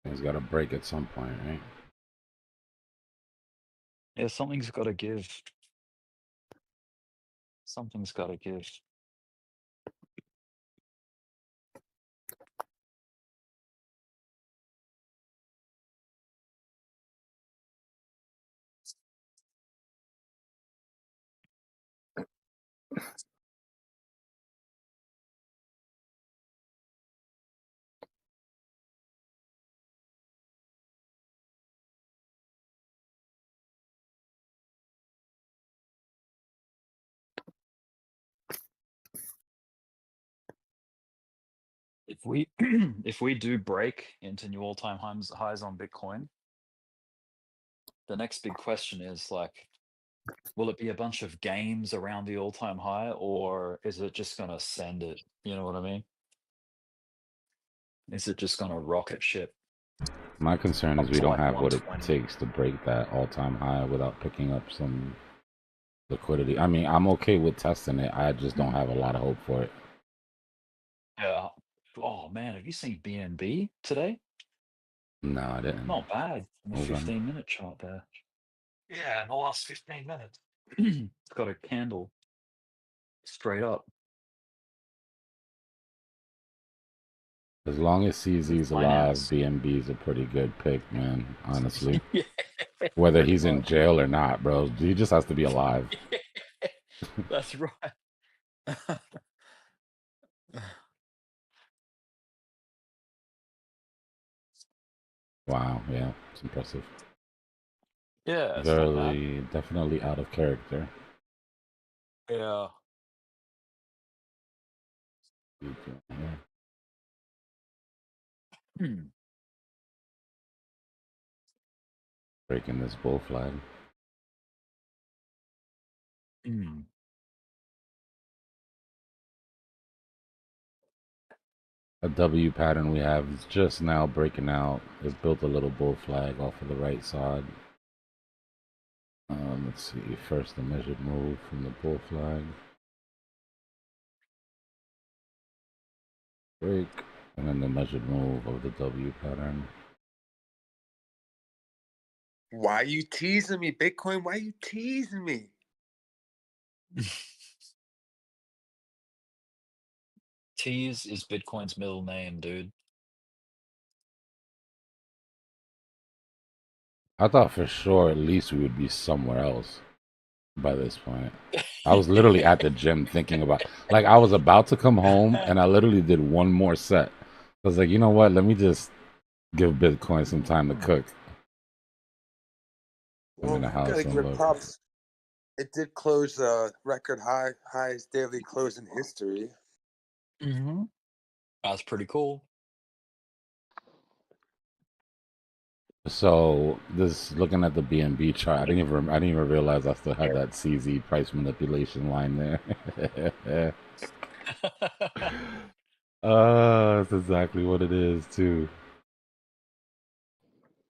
[SPEAKER 1] It's got to break at some point, right?
[SPEAKER 20] Yeah, something's got to give. Something's got to give. If we if we do break into new all-time highs on Bitcoin, the next big question is like, will it be a bunch of games around the all-time high, or is it just gonna send it? You know what I mean? Is it just gonna rocket ship?
[SPEAKER 1] My concern is
[SPEAKER 20] Up
[SPEAKER 1] we
[SPEAKER 20] to
[SPEAKER 1] don't
[SPEAKER 20] like
[SPEAKER 1] have what it
[SPEAKER 20] 120.
[SPEAKER 1] takes to break that all-time high without picking up some liquidity. I mean, I'm okay with testing it. I just don't have a lot of hope for it.
[SPEAKER 20] Yeah. Oh man, have you seen BNB today?
[SPEAKER 1] No, I didn't.
[SPEAKER 20] Not bad. On the
[SPEAKER 1] Hold on.
[SPEAKER 20] 15-minute chart there. Yeah, in the last 15 minutes. It's got a candle straight up.
[SPEAKER 1] As long as CZ's alive,
[SPEAKER 20] Finance.
[SPEAKER 1] BNB's a pretty good pick, man. Honestly,
[SPEAKER 20] Yeah,
[SPEAKER 1] whether
[SPEAKER 20] pretty
[SPEAKER 1] he's in
[SPEAKER 20] much.
[SPEAKER 1] jail or not, bro, he just has to be alive.
[SPEAKER 20] That's right.
[SPEAKER 1] Wow, yeah, it's impressive.
[SPEAKER 20] Yeah, it's not bad.
[SPEAKER 1] Very, definitely out of character.
[SPEAKER 20] Yeah.
[SPEAKER 1] Yeah. Breaking this bull flag. A W pattern we have is just now breaking out. It built a little bull flag off of the right side. Let's see. First, the measured move from the bull flag. Break. And then the measured move of the W pattern.
[SPEAKER 9] Why you teasing me, Bitcoin? Why you teasing me?
[SPEAKER 20] Tease is Bitcoin's middle name, dude.
[SPEAKER 1] I thought for sure at least we would be somewhere else by this point. I was literally at the gym thinking about, like, I was about to come home and I literally did one more set. I was like, you know what? Let me just give Bitcoin some time to cook. I'm in the
[SPEAKER 9] Well, gotta
[SPEAKER 1] house
[SPEAKER 9] give
[SPEAKER 1] and
[SPEAKER 9] it
[SPEAKER 1] look.
[SPEAKER 9] props. It did close record highest daily close in history.
[SPEAKER 20] That's pretty cool.
[SPEAKER 1] So this, looking at the BNB chart, I didn't even realize I still had that CZ price manipulation line there. That's exactly what it is too.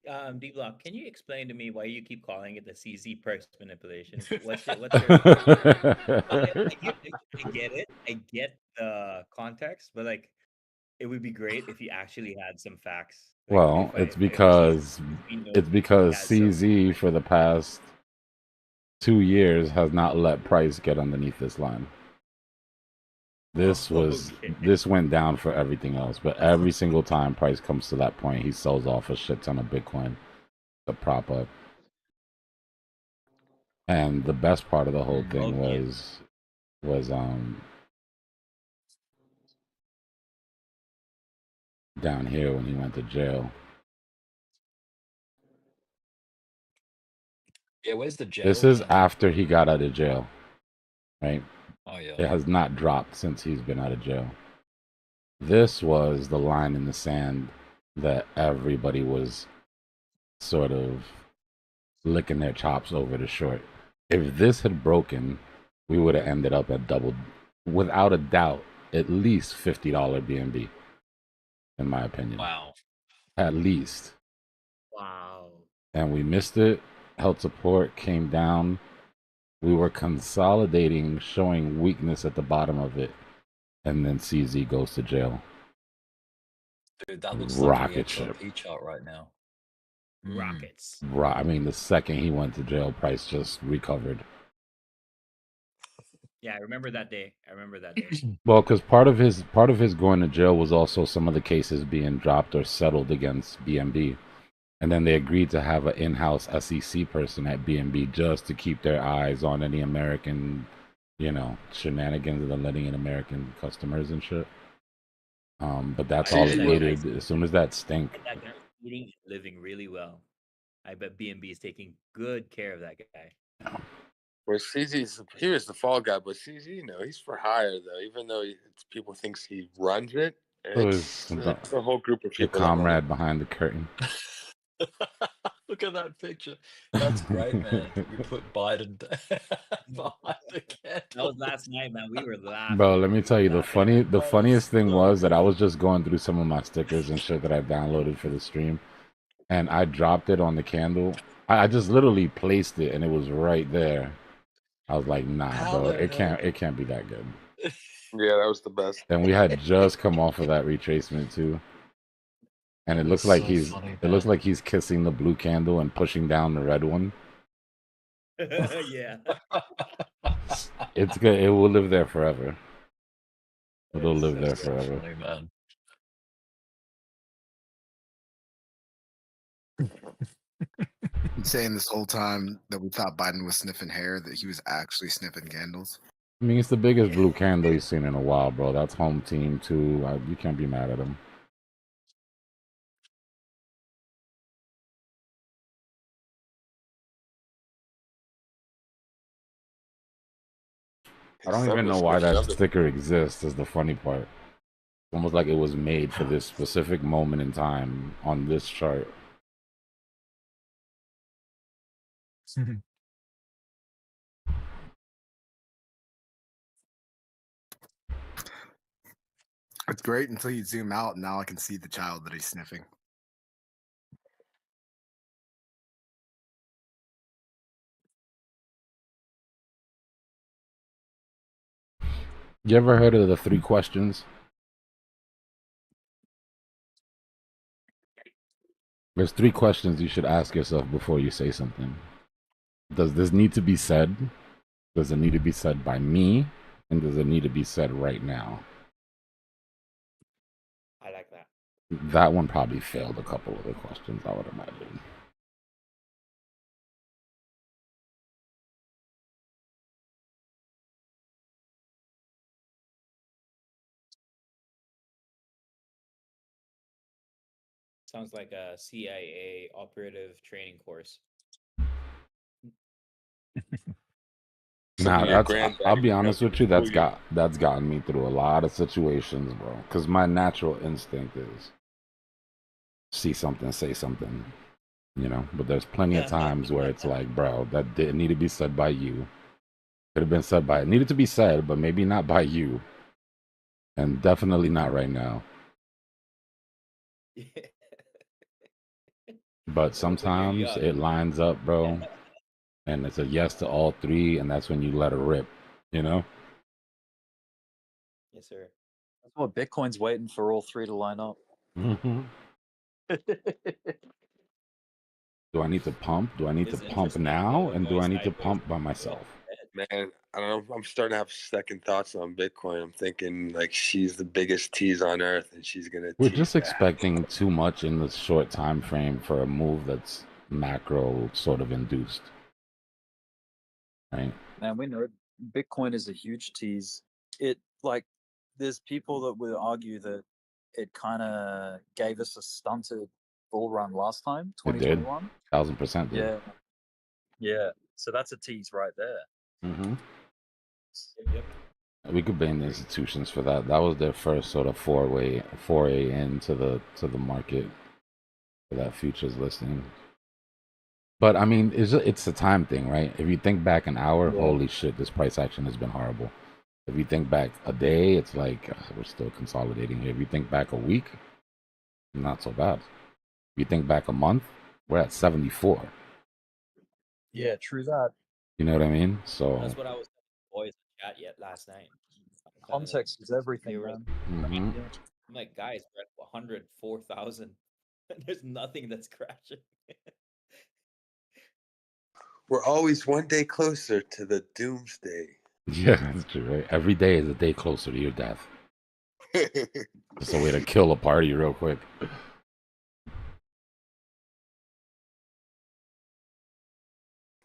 [SPEAKER 18] Dbloc, can you explain to me why you keep calling it the CZ price manipulation? What's your I get it. I get the context, but like it would be great if you actually had some facts. Like
[SPEAKER 1] Well,
[SPEAKER 18] if CZ
[SPEAKER 1] it's because
[SPEAKER 18] has some
[SPEAKER 1] CZ for the past 2 years has not let price get underneath this line. This went down for everything else, but every single time price comes to that point, he sells off a shit ton of Bitcoin to prop up. And the best part of the whole thing was down here when he went to jail.
[SPEAKER 20] Yeah, where's the jail?
[SPEAKER 1] This is after he got out of jail, right?
[SPEAKER 20] Oh yeah.
[SPEAKER 1] It has not dropped since he's been out of jail. This was the line in the sand that everybody was sort of licking their chops over the short. If this had broken, we would have ended up at double, without a doubt, at least $50 BNB, in my opinion.
[SPEAKER 20] Wow.
[SPEAKER 1] At least.
[SPEAKER 18] Wow.
[SPEAKER 1] And we missed it. Held support, came down. We were consolidating, showing weakness at the bottom of it. And then CZ goes to jail.
[SPEAKER 20] Dude, that looks
[SPEAKER 1] Rocket
[SPEAKER 20] like the
[SPEAKER 1] ship.
[SPEAKER 20] XRP chart right now.
[SPEAKER 18] Rockets.
[SPEAKER 1] I mean, the second he went to jail, price just recovered.
[SPEAKER 18] Yeah, I remember that day.
[SPEAKER 1] Well, because part of his going to jail was also some of the cases being dropped or settled against BNB, and then they agreed to have an in-house SEC person at BNB just to keep their eyes on any American, shenanigans and letting in American customers and shit. But that's all it needed. As soon as that stink.
[SPEAKER 18] That guy's eating and living really well. I bet BNB is taking good care of that guy.
[SPEAKER 9] Well, he was the fall guy, but CZ, he's for hire though. Even though people thinks he runs it, it's a whole group of
[SPEAKER 1] Your
[SPEAKER 9] people that run it.
[SPEAKER 1] comrade behind the curtain.
[SPEAKER 20] Look at that picture. That's great, man. You put Biden behind the candle.
[SPEAKER 18] That was last night, man. We were laughing.
[SPEAKER 1] Bro, let me tell you, the funniest thing was that I was just going through some of my stickers and shit that I downloaded for the stream, and I dropped it on the candle. I just literally placed it, and it was right there. I was like, nah, bro, it can't be that good.
[SPEAKER 9] Yeah, that was the best.
[SPEAKER 1] And we had just come off of that retracement too, and it looks like looks like he's kissing the blue candle and pushing down the red one.
[SPEAKER 18] Yeah.
[SPEAKER 1] It's good. It will live there forever. It'll live there forever.
[SPEAKER 20] Funny, man.
[SPEAKER 11] Saying this whole time that we thought Biden was sniffing hair, that he was actually sniffing candles.
[SPEAKER 1] I mean, it's the biggest blue candle he's seen in a while, bro. That's home team too. You can't be mad at him. I don't even know why that sticker exists. Is the funny part. It's almost like it was made for this specific moment in time on this chart.
[SPEAKER 11] It's great until you zoom out, and now I can see the child that he's sniffing.
[SPEAKER 1] You ever heard of the 3 questions? There's 3 questions you should ask yourself before you say something. Does this need to be said? Does it need to be said by me? And does it need to be said right now?
[SPEAKER 18] I like that.
[SPEAKER 1] That one probably failed a couple of the questions, I would imagine.
[SPEAKER 18] Sounds like a CIA operative training course.
[SPEAKER 1] Nah, I'll be honest with you, that's gotten me through a lot of situations, bro. Because my natural instinct is see something, say something, you know. But there's plenty of times where it's like, bro, that didn't need to be said by you. Could have been said by, it needed to be said, but maybe not by you. And definitely not right now. But sometimes it lines up, bro. And it's a yes to all 3, and that's when you let it rip, you know?
[SPEAKER 18] Yes, sir.
[SPEAKER 3] That's what Bitcoin's waiting for, all 3 to line up.
[SPEAKER 1] Mm-hmm. Do I need to pump? Do I need to pump now? And do I need to pump by myself?
[SPEAKER 9] Man, I don't know. I'm starting to have second thoughts on Bitcoin. I'm thinking like she's the biggest tease on earth, and she's gonna.
[SPEAKER 1] We're just expecting too much in this short time frame for a move that's macro sort of induced, right?
[SPEAKER 3] Man, we know Bitcoin is a huge tease. It like there's people that would argue that it kind of gave us a stunted bull run last time,
[SPEAKER 1] It did.
[SPEAKER 3] 2021.
[SPEAKER 1] 1000% did.
[SPEAKER 3] Yeah, yeah. So that's a tease right there.
[SPEAKER 1] Mm-hmm.
[SPEAKER 18] Yep.
[SPEAKER 1] We could blame the institutions for that. That was their first sort of foray into the market for that futures listing. But I mean, it's a time thing, right? If you think back an hour, holy shit, this price action has been horrible. If you think back a day, it's like we're still consolidating here. If you think back a week, not so bad. If you think back a month, we're at 74.
[SPEAKER 3] Yeah, true that.
[SPEAKER 1] You know what I mean? So
[SPEAKER 18] That's what I was telling the boys in chat yet last night.
[SPEAKER 3] Context is everything, man.
[SPEAKER 1] Mhm.
[SPEAKER 18] I'm like, guys, we're at 104,000. There's nothing that's crashing.
[SPEAKER 9] We're always one day closer to the doomsday.
[SPEAKER 1] Yeah, that's true, right? Every day is a day closer to your death. Just a way to kill a party real quick.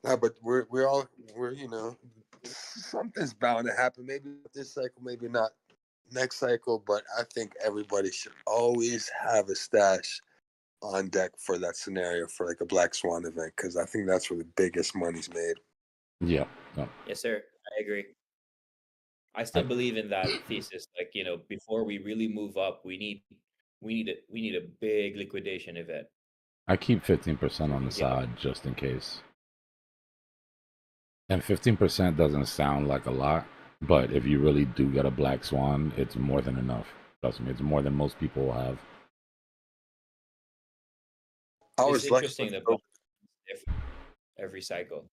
[SPEAKER 9] No, but we're you know, something's bound to happen. Maybe this cycle, maybe not next cycle. But I think everybody should always have a stash on deck for that scenario, for like a black swan event, because I think that's where the biggest money's made.
[SPEAKER 1] Yeah.
[SPEAKER 18] Yes, sir. I agree. I still believe in that thesis. Like, you know, before we really move up, we need a big liquidation event.
[SPEAKER 1] I keep 15% on the side just in case. And 15% doesn't sound like a lot, but if you really do get a black swan, it's more than enough. Trust me, it's more than most people will have.
[SPEAKER 18] It's interesting that every cycle.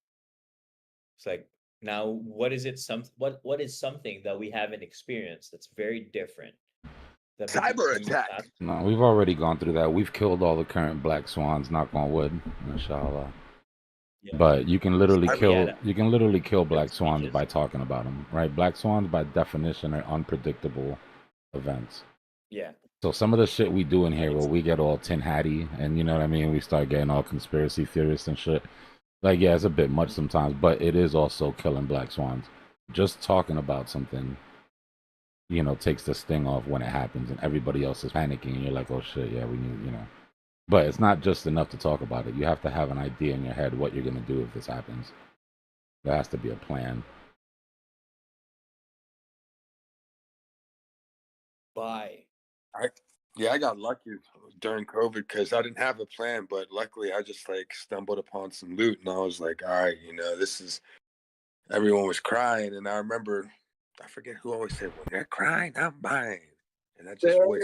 [SPEAKER 18] It's like, now what is it what is something that we haven't experienced that's very different?
[SPEAKER 9] Cyber attack.
[SPEAKER 1] No, we've already gone through that. We've killed all the current black swans, knock on wood, inshallah. But you can literally kill black swans by talking about them, right? Black swans by definition are unpredictable events.
[SPEAKER 18] Yeah.
[SPEAKER 1] So some of the shit we do in here where we get all tin hatty and you know what I mean, we start getting all conspiracy theorists and shit. Like, yeah, it's a bit much sometimes, but it is also killing black swans. Just talking about something, you know, takes the sting off when it happens and everybody else is panicking and you're like, oh shit, yeah, we need, you know. But it's not just enough to talk about it. You have to have an idea in your head what you're going to do if this happens. There has to be a plan.
[SPEAKER 18] buy.
[SPEAKER 9] I got lucky during COVID because I didn't have a plan, but luckily I just like stumbled upon some loot and I was like, all right, this is everyone was crying, and I remember I forget who always said, when they're crying, I'm buying. And that just voice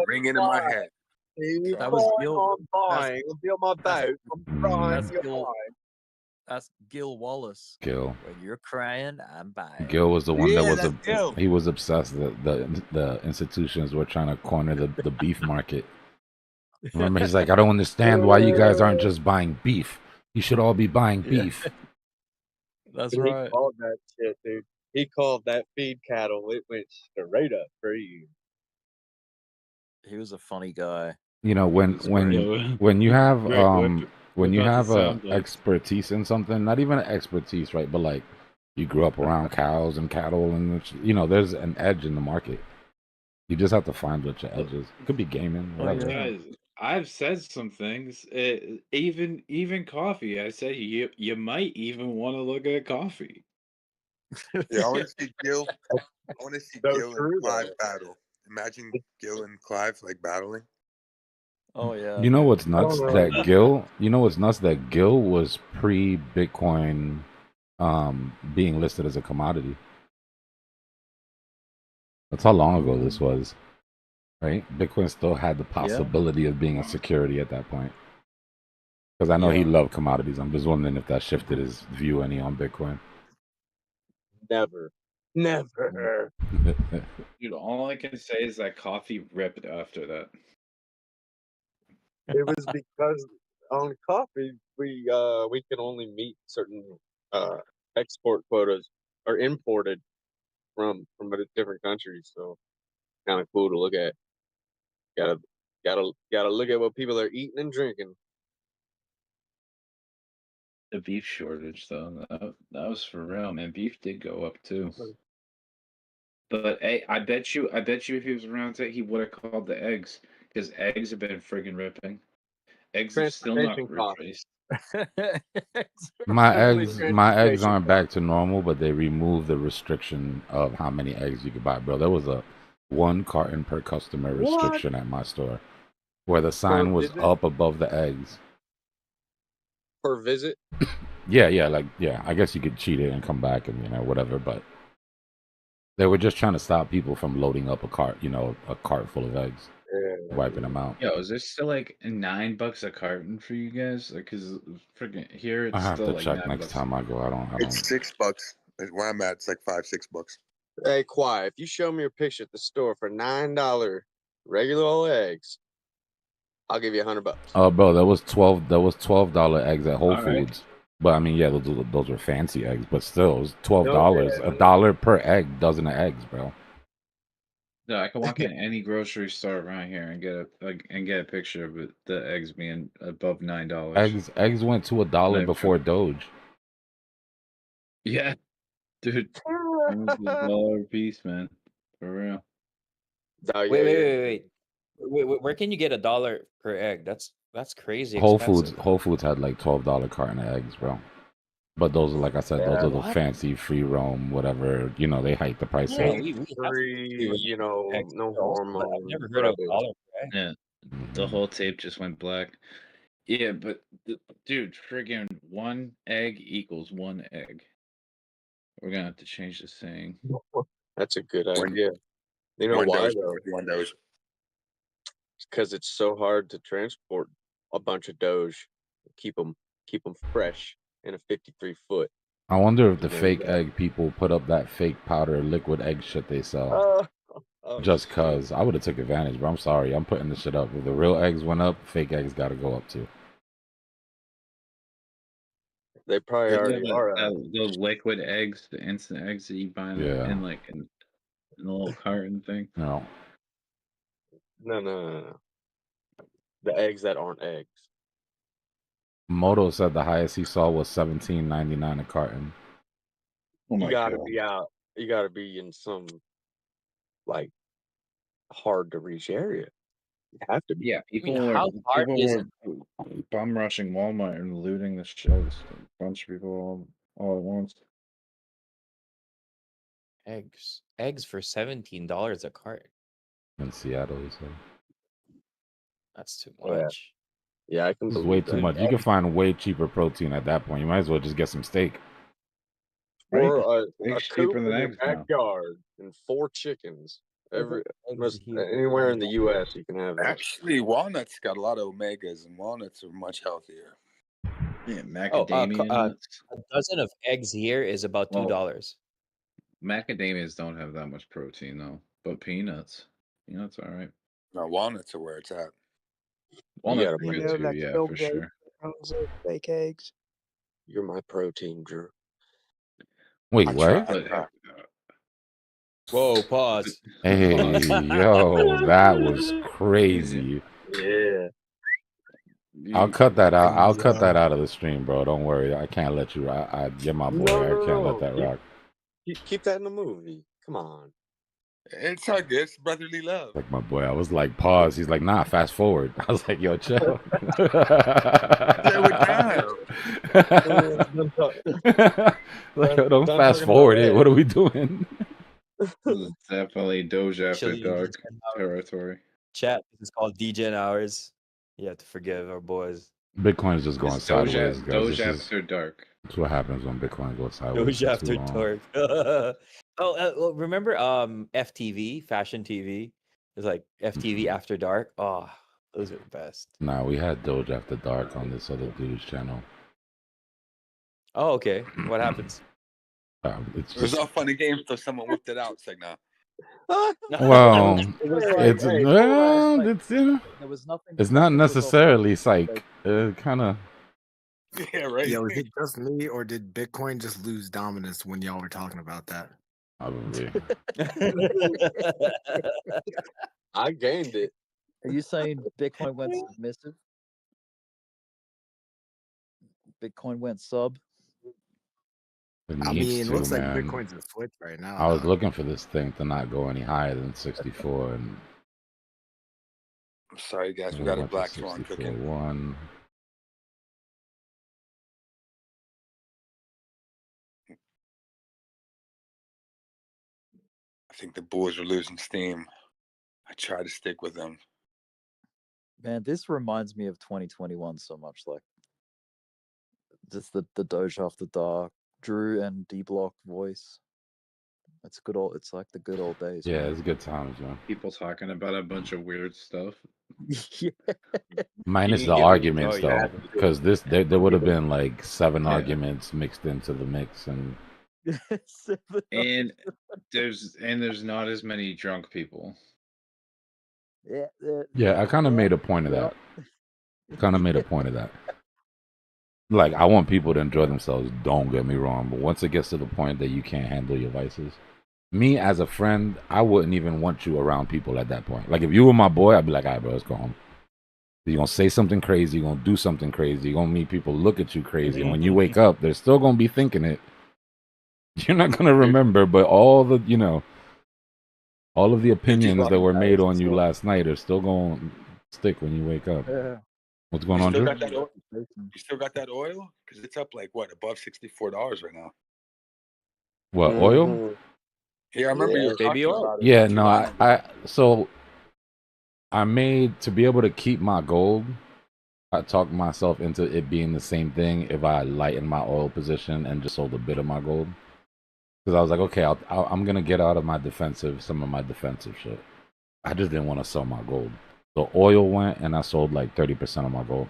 [SPEAKER 9] ringing in my head.
[SPEAKER 13] He's
[SPEAKER 3] That was
[SPEAKER 13] crying,
[SPEAKER 3] Gil.
[SPEAKER 13] I'm buying. I'll be on my boat. I'm crying,
[SPEAKER 3] That's
[SPEAKER 13] you're
[SPEAKER 3] Gil.
[SPEAKER 13] buying.
[SPEAKER 3] That's Gil Wallace.
[SPEAKER 1] Gil.
[SPEAKER 3] When you're crying, I'm buying.
[SPEAKER 1] Gil was the one that
[SPEAKER 13] Yeah,
[SPEAKER 1] was
[SPEAKER 13] that's Gil.
[SPEAKER 1] he was obsessed that the institutions were trying to corner the beef market. Remember, he's like, I don't understand why you guys aren't just buying beef. You should all be buying beef.
[SPEAKER 3] That's
[SPEAKER 13] He
[SPEAKER 3] right.
[SPEAKER 13] called that shit, dude. He called that feed cattle. It went straight up for you.
[SPEAKER 3] He was a funny guy.
[SPEAKER 1] You know, when
[SPEAKER 3] He's great.
[SPEAKER 1] when you have
[SPEAKER 21] Rick,
[SPEAKER 1] when you
[SPEAKER 21] what's
[SPEAKER 1] have
[SPEAKER 21] the
[SPEAKER 1] a
[SPEAKER 21] sound like?
[SPEAKER 1] expertise in something, not even an expertise, right? But like you grew up around cows and cattle, and there's an edge in the market. You just have to find what your edge is. It could be gaming, whatever.
[SPEAKER 21] Guys, I've said some things. Even coffee. I said you might even want to look at coffee.
[SPEAKER 9] Yeah, I want to see Gil. I want to see
[SPEAKER 13] So
[SPEAKER 9] Gil and
[SPEAKER 13] true,
[SPEAKER 9] Clive
[SPEAKER 13] though.
[SPEAKER 9] battle. Imagine Gil and Clive like battling.
[SPEAKER 3] Oh yeah.
[SPEAKER 1] You know what's
[SPEAKER 13] I don't
[SPEAKER 1] nuts?
[SPEAKER 13] know.
[SPEAKER 1] That Gil. You know what's nuts? That Gil was pre-Bitcoin, being listed as a commodity. That's how long ago this was, right? Bitcoin still had the possibility of being a security at that point. Because I know he loved commodities. I'm just wondering if that shifted his view any on Bitcoin.
[SPEAKER 13] Never. Never.
[SPEAKER 21] Dude, all I can say is that coffee ripped after that.
[SPEAKER 13] It was because on coffee we can only meet certain export quotas or imported from different countries. So kind of cool to look at. Gotta look at what people are eating and drinking.
[SPEAKER 21] The beef shortage, though, that was for real, man. Beef did go up too. But hey, I bet you if he was around today, he would have called the eggs because eggs have been friggin' ripping. Eggs have still not
[SPEAKER 13] Transportation costs.
[SPEAKER 21] retraced.
[SPEAKER 1] My
[SPEAKER 13] Only
[SPEAKER 1] eggs
[SPEAKER 13] transportation
[SPEAKER 1] aren't back to normal, but they removed the restriction of how many eggs you could buy, bro. There was a 1 carton per customer
[SPEAKER 13] What?
[SPEAKER 1] restriction at my store, where the
[SPEAKER 13] Per
[SPEAKER 1] sign was
[SPEAKER 13] visit?
[SPEAKER 1] up above the eggs.
[SPEAKER 13] Per visit?
[SPEAKER 1] Yeah, I guess you could cheat it and come back and whatever, but they were just trying to stop people from loading up a cart full of eggs, wiping them out.
[SPEAKER 21] Yo, is this still like $9 a carton for you guys? Like, cause freaking here
[SPEAKER 1] I
[SPEAKER 21] it's
[SPEAKER 1] have
[SPEAKER 21] still
[SPEAKER 1] to
[SPEAKER 21] like
[SPEAKER 1] check
[SPEAKER 21] $9.
[SPEAKER 1] next time I go. I don't.
[SPEAKER 9] It's $6. Where I'm at, it's like $5-6.
[SPEAKER 13] Hey, quiet. If you show me your picture at the store for $9 regular old eggs, I'll give you $100.
[SPEAKER 1] Oh, bro, that was $12 eggs at Whole
[SPEAKER 21] All right.
[SPEAKER 1] Foods. But I mean, yeah, those were fancy eggs, but still, it was $12.
[SPEAKER 13] No,
[SPEAKER 1] A dollar per egg, dozen of eggs, bro.
[SPEAKER 21] No, I can walk in any grocery store around here and get a picture of it, the eggs being above $9.
[SPEAKER 1] Eggs went to $1 before Doge.
[SPEAKER 21] Yeah, dude, almost $1 a piece, man, for real.
[SPEAKER 13] Oh, yeah,
[SPEAKER 18] Wait. Where can you get $1 per egg? That's crazy
[SPEAKER 1] Whole
[SPEAKER 18] expensive.
[SPEAKER 1] Foods had like $12 carton of eggs, bro. But those are, like I said, those are the
[SPEAKER 18] What?
[SPEAKER 1] fancy free roam, whatever. They hike the price
[SPEAKER 18] Yeah,
[SPEAKER 1] up.
[SPEAKER 18] we have
[SPEAKER 13] free,
[SPEAKER 18] eggs
[SPEAKER 13] no
[SPEAKER 18] here also, but I've
[SPEAKER 13] hormones.
[SPEAKER 18] never heard of $1 per egg.
[SPEAKER 21] Yeah, the whole tape just went black. Yeah, but dude, friggin' 1 egg equals 1 egg. We're gonna have to change this thing.
[SPEAKER 13] That's a good
[SPEAKER 9] One-
[SPEAKER 13] idea. You know
[SPEAKER 9] one
[SPEAKER 13] why
[SPEAKER 9] dose
[SPEAKER 13] though?
[SPEAKER 9] for 1 dose.
[SPEAKER 13] Because it's so hard to transport a bunch of Doge, keep them fresh in a 53-foot.
[SPEAKER 1] I wonder if the fake egg people put up that fake powder liquid egg shit they sell. Just cause I would have took advantage, but I'm sorry, I'm putting this shit up. If the real eggs went up, fake eggs got to go up too.
[SPEAKER 13] They probably already are.
[SPEAKER 21] Those liquid eggs, the instant eggs that you buy in the little carton thing.
[SPEAKER 1] No.
[SPEAKER 13] No. The eggs that aren't eggs.
[SPEAKER 1] Moto said the highest he saw was $17.99 a carton.
[SPEAKER 21] Oh my
[SPEAKER 13] You gotta
[SPEAKER 21] God.
[SPEAKER 13] be out. You gotta be in some like hard to reach area. You have to be.
[SPEAKER 21] Yeah, people
[SPEAKER 18] how hard is it?
[SPEAKER 21] were bum rushing Walmart and looting the shelves. A bunch of people all at once.
[SPEAKER 18] Eggs for $17 a carton.
[SPEAKER 1] In Seattle, he said.
[SPEAKER 14] That's too
[SPEAKER 13] Oh, yeah.
[SPEAKER 14] much.
[SPEAKER 13] Yeah, I can
[SPEAKER 1] This is
[SPEAKER 13] believe
[SPEAKER 1] way
[SPEAKER 13] that.
[SPEAKER 1] too much. You can find way cheaper protein at that point. You might as well just get some steak.
[SPEAKER 17] Right?
[SPEAKER 13] Or a
[SPEAKER 17] Steak's
[SPEAKER 13] coop
[SPEAKER 17] cheaper than
[SPEAKER 13] in your
[SPEAKER 17] eggs now.
[SPEAKER 13] backyard and 4 chickens.
[SPEAKER 9] Well,
[SPEAKER 13] Anywhere in the U.S. you can have that.
[SPEAKER 9] Actually, walnuts got a lot of omegas, and walnuts are much healthier.
[SPEAKER 21] Yeah,
[SPEAKER 18] Oh,
[SPEAKER 21] macadamia nuts.
[SPEAKER 18] a dozen of eggs here is about
[SPEAKER 21] Well,
[SPEAKER 18] $2.
[SPEAKER 21] macadamias don't have that much protein though, but peanuts, all right.
[SPEAKER 9] No, walnuts are where it's at.
[SPEAKER 21] Walnuts
[SPEAKER 13] gotta
[SPEAKER 21] are good too, yeah, for sure.
[SPEAKER 14] Fake eggs.
[SPEAKER 13] You're my protein, Drew.
[SPEAKER 1] Wait,
[SPEAKER 9] I
[SPEAKER 1] what?
[SPEAKER 9] try.
[SPEAKER 18] Whoa, pause.
[SPEAKER 1] Hey, yo, that was crazy.
[SPEAKER 13] Yeah.
[SPEAKER 1] I'll cut that out. I'll cut that out of the stream, bro. Don't worry. I can't let you. You're my boy. I can't let that rock.
[SPEAKER 13] Keep that in the movie. Come on.
[SPEAKER 9] It's all good. It's brotherly love.
[SPEAKER 1] Like my boy. I was like, pause. He's like, nah, fast forward. I was like, yo, chill. Like, yo, don't fast forward it. What are we doing?
[SPEAKER 21] This is definitely Doja after
[SPEAKER 18] Actually,
[SPEAKER 21] dark territory.
[SPEAKER 18] Chat, this is called DGen hours. You have to forgive our boys.
[SPEAKER 1] Bitcoin is just going
[SPEAKER 21] It's
[SPEAKER 1] sideways, guys.
[SPEAKER 21] Doja after dark.
[SPEAKER 1] That's what happens when Bitcoin goes sideways.
[SPEAKER 18] Doja
[SPEAKER 1] for too
[SPEAKER 18] after
[SPEAKER 1] long.
[SPEAKER 18] dark. Well, remember FTV, Fashion TV? It was like FTV After Dark. Oh, those are the best.
[SPEAKER 1] Nah, we had Doja after dark on this other dude's channel.
[SPEAKER 18] Oh, okay. What happens?
[SPEAKER 1] It's
[SPEAKER 9] It was
[SPEAKER 1] just
[SPEAKER 9] all funny games until someone whipped it out. It's like, nah.
[SPEAKER 1] well,
[SPEAKER 19] It was
[SPEAKER 1] it's
[SPEAKER 19] like,
[SPEAKER 1] well, it's
[SPEAKER 19] there was nothing.
[SPEAKER 1] it's not
[SPEAKER 19] nothing was off
[SPEAKER 1] necessarily
[SPEAKER 19] limits.
[SPEAKER 1] psych. Kind of.
[SPEAKER 9] Yeah, right.
[SPEAKER 11] Yo, is it just me or did Bitcoin just lose dominance when y'all were talking about that?
[SPEAKER 1] Probably.
[SPEAKER 13] I gained it.
[SPEAKER 19] Are you saying Bitcoin went submissive? Bitcoin went sub?
[SPEAKER 1] It
[SPEAKER 11] I
[SPEAKER 1] needs
[SPEAKER 11] mean,
[SPEAKER 1] to,
[SPEAKER 11] looks like
[SPEAKER 1] man.
[SPEAKER 11] Bitcoin's a switch right now.
[SPEAKER 1] I was
[SPEAKER 11] dog.
[SPEAKER 1] looking for this thing to not go any higher than 64, and
[SPEAKER 9] I'm sorry, guys. We
[SPEAKER 1] it
[SPEAKER 9] got a
[SPEAKER 1] went to
[SPEAKER 9] black swan cooking.
[SPEAKER 1] 64.1.
[SPEAKER 9] I think the Bulls are losing steam. I try to stick with them.
[SPEAKER 19] Man, this reminds me of 2021 so much. Like, just the Doge After Dark, Drew and Dbloc voice. It's good old. It's like the good old days.
[SPEAKER 1] Yeah,
[SPEAKER 19] man.
[SPEAKER 1] it's good times, man.
[SPEAKER 21] People talking about a bunch of weird stuff.
[SPEAKER 19] Yeah.
[SPEAKER 1] Minus
[SPEAKER 21] You
[SPEAKER 1] the
[SPEAKER 21] can get-
[SPEAKER 1] arguments,
[SPEAKER 21] oh, yeah.
[SPEAKER 1] though, because there would have been like 7
[SPEAKER 21] Yeah.
[SPEAKER 1] arguments mixed into the mix, and
[SPEAKER 21] And there's not as many drunk people.
[SPEAKER 1] yeah, I kind of made a point of that. Kind of made a point of that. Like, I want people to enjoy themselves. Don't get me wrong, but once it gets to the point that you can't handle your vices, me as a friend, I wouldn't even want you around people at that point. Like, if you were my boy, I'd be like, all right, bro, let's go home. You're gonna say something crazy, you're gonna do something crazy, you're gonna make people look at you crazy, and when you wake up, they're still gonna be thinking it. You're not gonna remember, but all the all of the opinions that were made on you last night are still gonna stick when you wake up.
[SPEAKER 19] Yeah.
[SPEAKER 1] What's going
[SPEAKER 9] You
[SPEAKER 1] on,
[SPEAKER 9] still
[SPEAKER 1] Drew?
[SPEAKER 9] got that oil? You still got that oil? Because it's up like what, above $64 right now.
[SPEAKER 1] What, oil?
[SPEAKER 9] Yeah, I remember you were
[SPEAKER 18] Baby
[SPEAKER 9] talking
[SPEAKER 18] oil.
[SPEAKER 9] about it.
[SPEAKER 1] Yeah,
[SPEAKER 9] not too
[SPEAKER 1] no,
[SPEAKER 9] long ago.
[SPEAKER 1] so I made, to be able to keep my gold, I talked myself into it being the same thing if I lightened my oil position and just sold a bit of my gold. Because I was like, okay, I'm going to get out of some of my defensive shit. I just didn't want to sell my gold. So oil went and I sold like 30% of my gold.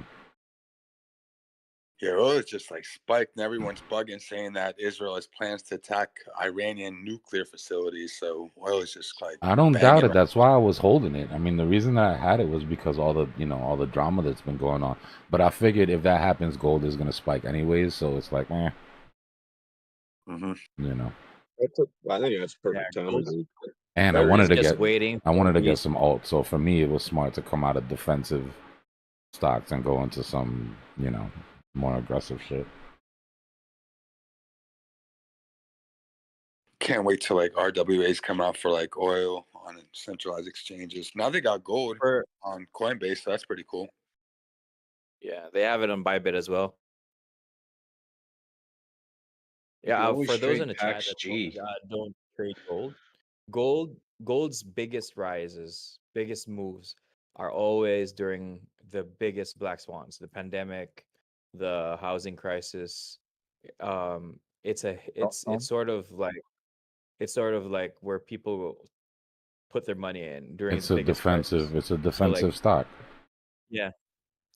[SPEAKER 9] Yeah, oil is just like spiked, and everyone's bugging, saying that Israel has plans to attack Iranian nuclear facilities. So oil is just like
[SPEAKER 1] I don't
[SPEAKER 9] banging
[SPEAKER 1] doubt it.
[SPEAKER 9] right
[SPEAKER 1] That's why I was holding it. I mean, the reason that I had it was because all the drama that's been going on. But I figured if that happens, gold is going to spike anyways. So it's like,
[SPEAKER 9] now.
[SPEAKER 1] you know.
[SPEAKER 13] I think that's perfect timing.
[SPEAKER 1] And I
[SPEAKER 18] Larry's
[SPEAKER 1] wanted to
[SPEAKER 18] just
[SPEAKER 1] get
[SPEAKER 18] waiting
[SPEAKER 1] I wanted to
[SPEAKER 18] for
[SPEAKER 1] get
[SPEAKER 18] these-
[SPEAKER 1] some alt. So for me, it was smart to come out of defensive stocks and go into some, more aggressive shit.
[SPEAKER 9] Can't wait till like RWAs come out for like oil on centralized exchanges. Now they got gold on Coinbase, so that's pretty cool.
[SPEAKER 18] Yeah, they have it on Bybit as well.
[SPEAKER 21] You
[SPEAKER 18] Yeah,
[SPEAKER 21] always
[SPEAKER 18] for those
[SPEAKER 21] trade
[SPEAKER 18] in the chat
[SPEAKER 21] PAX
[SPEAKER 18] that
[SPEAKER 21] G.
[SPEAKER 18] don't trade gold, gold
[SPEAKER 4] gold's biggest rises, biggest moves are always during the biggest black swans, the pandemic, the housing crisis. It's sort of like where people will put their money in during the
[SPEAKER 1] It's a
[SPEAKER 4] biggest crisis.
[SPEAKER 1] defensive. It's a
[SPEAKER 4] So like,
[SPEAKER 1] defensive stock.
[SPEAKER 4] yeah,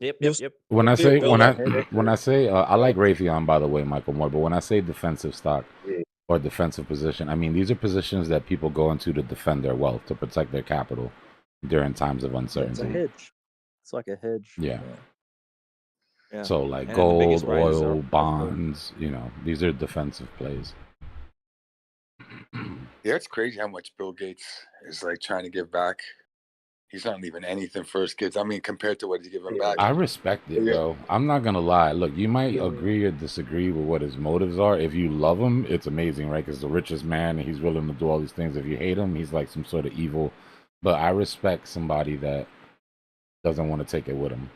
[SPEAKER 4] yep,
[SPEAKER 14] Just
[SPEAKER 1] When I
[SPEAKER 14] be a
[SPEAKER 1] say
[SPEAKER 14] build ahead.
[SPEAKER 1] when I say I like Raytheon, by the way, Michael Moore, but when I say defensive stock or defensive position, I mean these are positions that people go into to defend their wealth, to protect their capital during times of
[SPEAKER 19] Yeah, it's a
[SPEAKER 1] uncertainty.
[SPEAKER 19] hedge. It's like a hedge.
[SPEAKER 1] Yeah.
[SPEAKER 4] yeah.
[SPEAKER 1] So like
[SPEAKER 4] And then the
[SPEAKER 1] gold,
[SPEAKER 4] biggest rises are
[SPEAKER 1] oil,
[SPEAKER 4] also
[SPEAKER 1] bonds, these are defensive plays.
[SPEAKER 9] Yeah, it's crazy how much Bill Gates is like trying to give back. He's not leaving anything for his kids. I mean, compared to what he's giving back.
[SPEAKER 1] I respect it, bro. I'm not gonna lie. Look, you might agree or disagree with what his motives are. If you love him, it's amazing, right? Because the richest man, and he's willing to do all these things. If you hate him, he's like some sort of evil. But I respect somebody that doesn't want to take it with him.